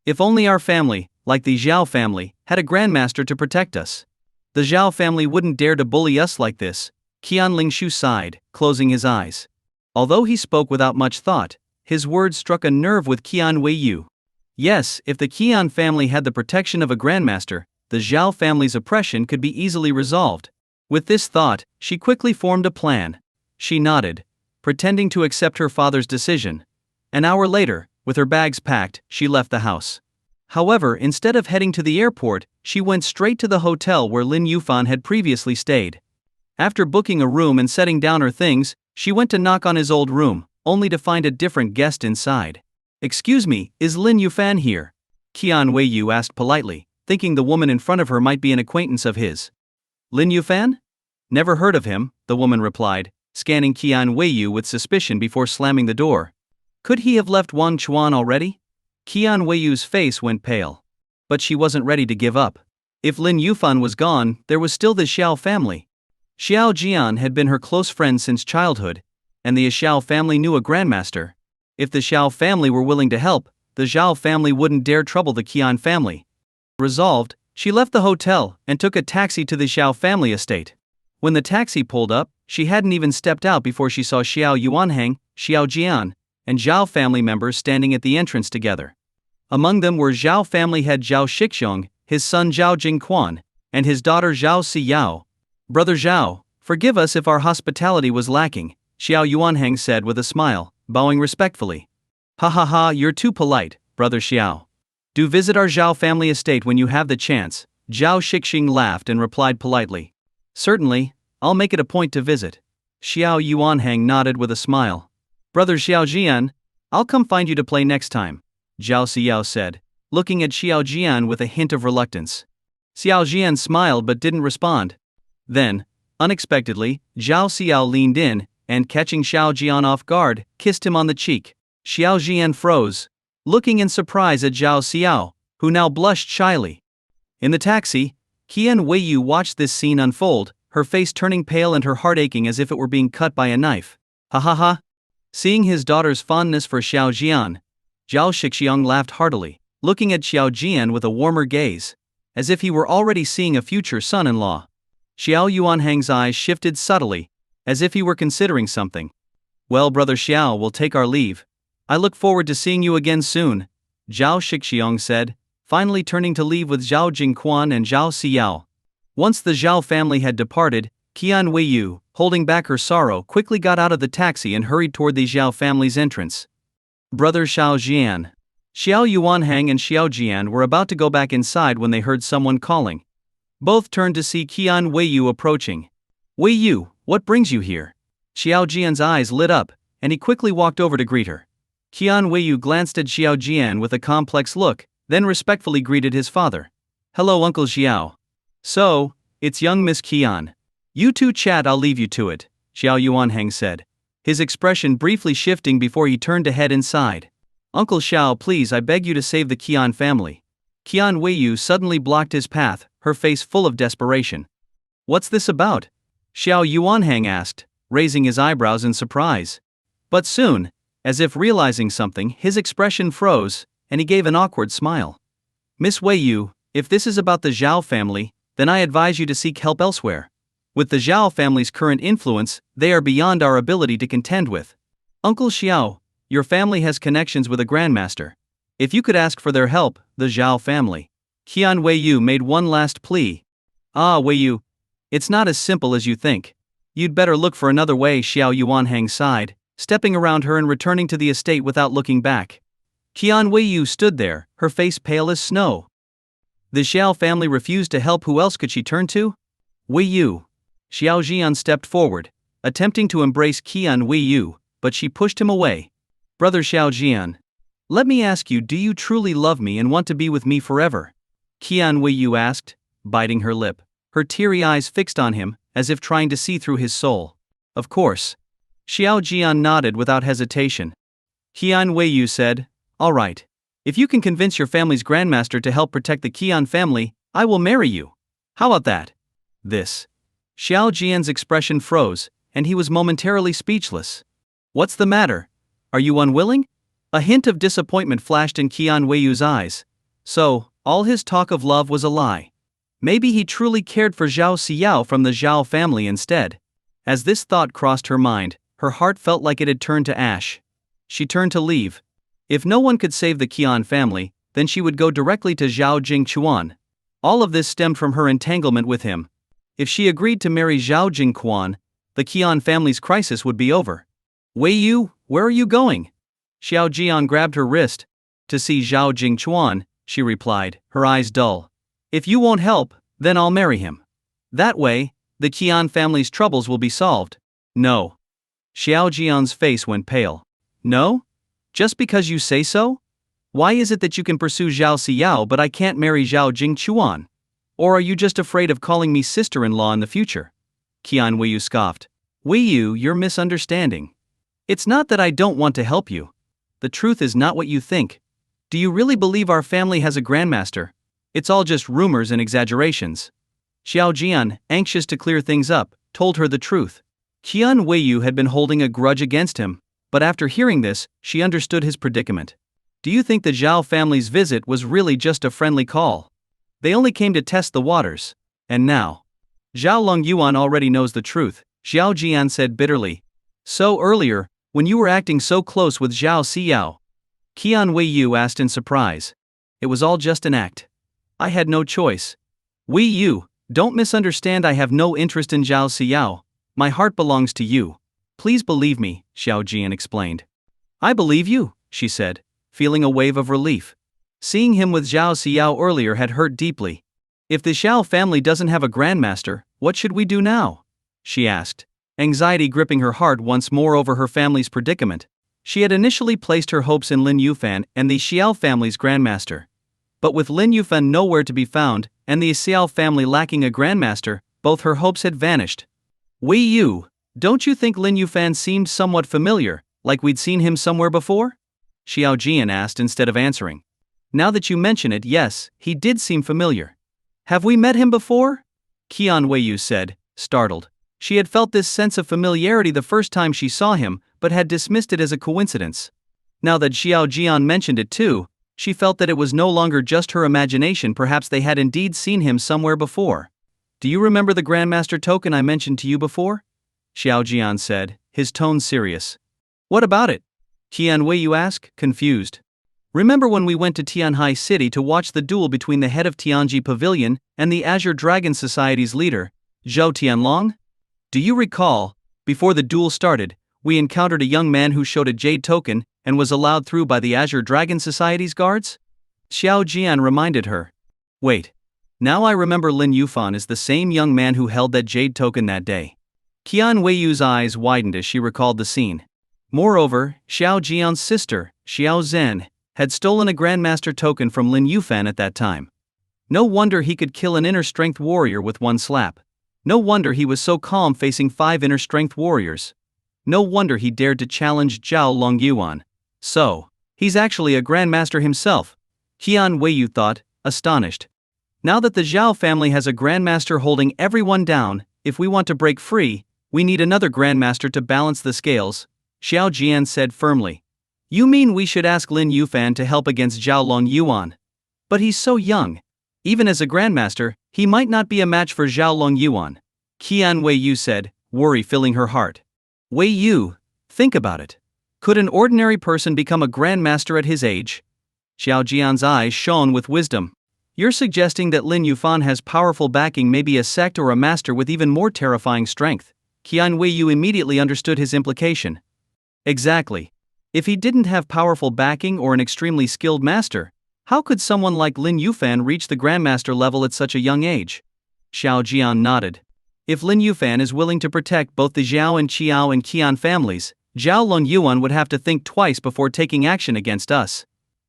If only our family, like the Zhao family, had a grandmaster to protect us. The Zhao family wouldn't dare to bully us like this. Qian Lingshu sighed, closing his eyes. Although he spoke without much thought, his words struck a nerve with Qian Wei Yu. Yes, if the Qian family had the protection of a grandmaster, the Zhao family's oppression could be easily resolved. With this thought, she quickly formed a plan. She nodded, pretending to accept her father's decision. An hour later, with her bags packed, she left the house. However, instead of heading to the airport, she went straight to the hotel where Lin Yuan had previously stayed. After booking a room and setting down her things, she went to knock on his old room, only to find a different guest inside. Excuse me, is Lin Yuan here? Qian Wei Yu asked politely, thinking the woman in front of her might be an acquaintance of his. Lin Yuan? Never heard of him, the woman replied, scanning Qian Wei Yu with suspicion before slamming the door. Could he have left Wan Chuan already? Qian Wei Yu's face went pale. But she wasn't ready to give up. If Lin Yuan was gone, there was still the Xiao family. Xiao Jian had been her close friend since childhood, and the Xiao family knew a grandmaster. If the Xiao family were willing to help, the Zhao family wouldn't dare trouble the Qian family. Resolved, she left the hotel and took a taxi to the Xiao family estate. When the taxi pulled up, she hadn't even stepped out before she saw Xiao Yuanhang, Xiao Jian, and Zhao family members standing at the entrance together. Among them were Zhao family head Zhao Shixiong, his son Zhao Jingquan, and his daughter Zhao Siyao. Brother Zhao, forgive us if our hospitality was lacking, Xiao Yuanhang said with a smile, bowing respectfully. Ha ha ha, you're too polite, Brother Xiao. Do visit our Zhao family estate when you have the chance, Zhao Shiqing laughed and replied politely. Certainly, I'll make it a point to visit. Xiao Yuanhang nodded with a smile. Brother Xiao Jian, I'll come find you to play next time, Zhao Siyao said, looking at Xiao Jian with a hint of reluctance. Xiao Jian smiled but didn't respond. Then, unexpectedly, Zhao Siyao leaned in, and catching Xiao Jian off guard, kissed him on the cheek. Xiao Jian froze, looking in surprise at Zhao Siyao, who now blushed shyly. In the taxi, Qian Wei Yu watched this scene unfold, her face turning pale and her heart aching as if it were being cut by a knife. Ha ha ha. Seeing his daughter's fondness for Xiao Jian, Zhao Shixiang laughed heartily, looking at Xiao Jian with a warmer gaze, as if he were already seeing a future son-in-law. Xiao Yuanhang's eyes shifted subtly, as if he were considering something. Well, Brother Xiao, we'll take our leave. I look forward to seeing you again soon, Zhao Shixiang said, finally turning to leave with Zhao Jingquan and Zhao Siyao. Once the Zhao family had departed, Qian Wei Yu, holding back her sorrow, quickly got out of the taxi and hurried toward the Zhao family's entrance. Brother Xiao Jian. Xiao Yuanhang and Xiao Jian were about to go back inside when they heard someone calling. Both turned to see Qian Wei Yu approaching. Wei Yu, what brings you here? Xiao Jian's eyes lit up, and he quickly walked over to greet her. Qian Wei Yu glanced at Xiao Jian with a complex look, then respectfully greeted his father. Hello, Uncle Xiao. So, it's young Miss Qian. You two chat, I'll leave you to it, Xiao Yuanhang said, his expression briefly shifting before he turned to head inside. Uncle Xiao, please, I beg you to save the Qian family. Qian Wei Yu suddenly blocked his path, her face full of desperation. What's this about? Xiao Yuanhang asked, raising his eyebrows in surprise. But soon, as if realizing something, his expression froze, and he gave an awkward smile. Miss Wei Yu, if this is about the Zhao family, then I advise you to seek help elsewhere. With the Zhao family's current influence, they are beyond our ability to contend with. Uncle Xiao, your family has connections with a grandmaster. If you could ask for their help, the Zhao family. Qian Wei Yu made one last plea. Ah, Wei Yu, it's not as simple as you think. You'd better look for another way, Xiao Yuanhang sighed, stepping around her and returning to the estate without looking back. Qian Wei Yu stood there, her face pale as snow. The Xiao family refused to help. Who else could she turn to? Wei Yu. Xiao Jian stepped forward, attempting to embrace Qian Wei Yu, but she pushed him away. Brother Xiao Jian, let me ask you, do you truly love me and want to be with me forever? Qian Wei Yu asked, biting her lip, her teary eyes fixed on him, as if trying to see through his soul. Of course. Xiao Jian nodded without hesitation. Qian Wei Yu said, Alright. If you can convince your family's grandmaster to help protect the Qian family, I will marry you. How about that? This. Xiao Jian's expression froze, and he was momentarily speechless. What's the matter? Are you unwilling? A hint of disappointment flashed in Qian Weiyu's eyes. So, all his talk of love was a lie. Maybe he truly cared for Zhao Xiao from the Zhao family instead. As this thought crossed her mind, her heart felt like it had turned to ash. She turned to leave. If no one could save the Qian family, then she would go directly to Zhao Jingquan. All of this stemmed from her entanglement with him. If she agreed to marry Zhao Jingquan, the Qian family's crisis would be over. Wei Yu, where are you going? Xiao Jian grabbed her wrist. To see Zhao Jingquan, she replied, her eyes dull. If you won't help, then I'll marry him. That way, the Qian family's troubles will be solved. No. Xiao Jian's face went pale. No? Just because you say so? Why is it that you can pursue Zhao Xiao but I can't marry Zhao Jingquan? Or are you just afraid of calling me sister-in-law in the future? Qian Weiyu scoffed. Weiyu, you're misunderstanding. It's not that I don't want to help you. The truth is not what you think. Do you really believe our family has a grandmaster? It's all just rumors and exaggerations. Xiao Jian, anxious to clear things up, told her the truth. Qian Weiyu had been holding a grudge against him, but after hearing this, she understood his predicament. Do you think the Zhao family's visit was really just a friendly call? They only came to test the waters. And now? Zhao Longyuan already knows the truth, Xiao Jian said bitterly. So earlier, when you were acting so close with Zhao Xiao? Qian Weiyu asked in surprise. It was all just an act. I had no choice. Weiyu, don't misunderstand, I have no interest in Zhao Xiao. My heart belongs to you. Please believe me, Xiao Jian explained. I believe you, she said, feeling a wave of relief. Seeing him with Zhao Xiao earlier had hurt deeply. If the Xiao family doesn't have a grandmaster, what should we do now? She asked, anxiety gripping her heart once more over her family's predicament. She had initially placed her hopes in Lin Yufan and the Xiao family's grandmaster. But with Lin Yufan nowhere to be found, and the Xiao family lacking a grandmaster, both her hopes had vanished. Wei Yu, don't you think Lin Yufan seemed somewhat familiar, like we'd seen him somewhere before? Xiao Jian asked instead of answering. Now that you mention it, yes, he did seem familiar. Have we met him before? Qian Weiyu said, startled. She had felt this sense of familiarity the first time she saw him, but had dismissed it as a coincidence. Now that Xiao Jian mentioned it too, she felt that it was no longer just her imagination, perhaps they had indeed seen him somewhere before. Do you remember the Grandmaster token I mentioned to you before? Xiao Jian said, his tone serious. What about it? Qian Weiyu asked, confused. Remember when we went to Tianhai City to watch the duel between the head of Tianji Pavilion and the Azure Dragon Society's leader, Zhou Tianlong? Do you recall, before the duel started, we encountered a young man who showed a jade token and was allowed through by the Azure Dragon Society's guards? Xiao Jian reminded her. Wait. Now I remember Lin Yufan is the same young man who held that jade token that day. Qian Weiyu's eyes widened as she recalled the scene. Moreover, Xiao Jian's sister, Xiao Zhen, had stolen a Grandmaster token from Lin Yufan at that time. No wonder he could kill an inner strength warrior with one slap. No wonder he was so calm facing 5 inner strength warriors. No wonder he dared to challenge Zhao Longyuan. So, he's actually a Grandmaster himself. Qian Weiyu thought, astonished. Now that the Zhao family has a Grandmaster holding everyone down, if we want to break free, we need another Grandmaster to balance the scales, Xiao Jian said firmly. You mean we should ask Lin Yufan to help against Zhao Longyuan? But he's so young. Even as a Grandmaster, he might not be a match for Zhao Longyuan. Qian Weiyu said, worry filling her heart. Weiyu, think about it. Could an ordinary person become a Grandmaster at his age? Xiao Jian's eyes shone with wisdom. You're suggesting that Lin Yufan has powerful backing, maybe a sect or a master with even more terrifying strength. Qian Weiyu immediately understood his implication. Exactly. If he didn't have powerful backing or an extremely skilled master, how could someone like Lin Yufan reach the Grandmaster level at such a young age? Xiao Jian nodded. If Lin Yufan is willing to protect both the Zhao and Qiao and Qian families, Zhao Longyuan would have to think twice before taking action against us.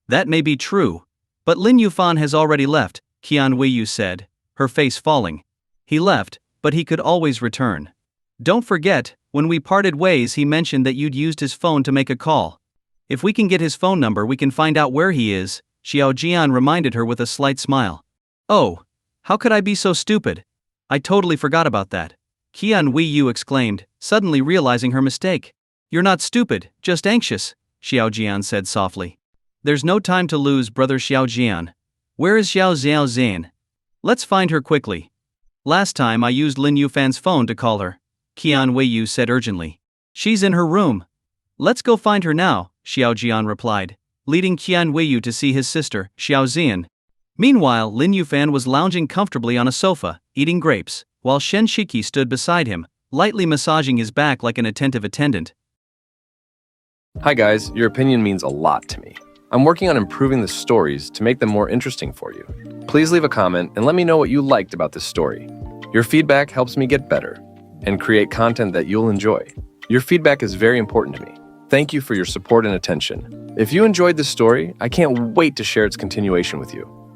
That may be true. But Lin Yufan has already left, Qian Weiyu said, her face falling. He left, but he could always return. Don't forget, when we parted ways he mentioned that you'd used his phone to make a call. If we can get his phone number, we can find out where he is, Xiao Jian reminded her with a slight smile. Oh, how could I be so stupid? I totally forgot about that. Qian Weiyu exclaimed, suddenly realizing her mistake. You're not stupid, just anxious, Xiao Jian said softly. There's no time to lose, brother Xiao Jian. Where is Xiao Xiao Zan? Let's find her quickly. Last time I used Lin Yufan's phone to call her, Qian Weiyu said urgently. She's in her room. Let's go find her now, Xiao Jian replied, leading Qian Weiyu to see his sister, Xiao Zian. Meanwhile, Lin Yufan was lounging comfortably on a sofa, eating grapes, while Shen Shiki stood beside him, lightly massaging his back like an attentive attendant. Hi guys, your opinion means a lot to me. I'm working on improving the stories to make them more interesting for you. Please leave a comment and let me know what you liked about this story. Your feedback helps me get better and create content that you'll enjoy. Your feedback is very important to me. Thank you for your support and attention. If you enjoyed this story, I can't wait to share its continuation with you.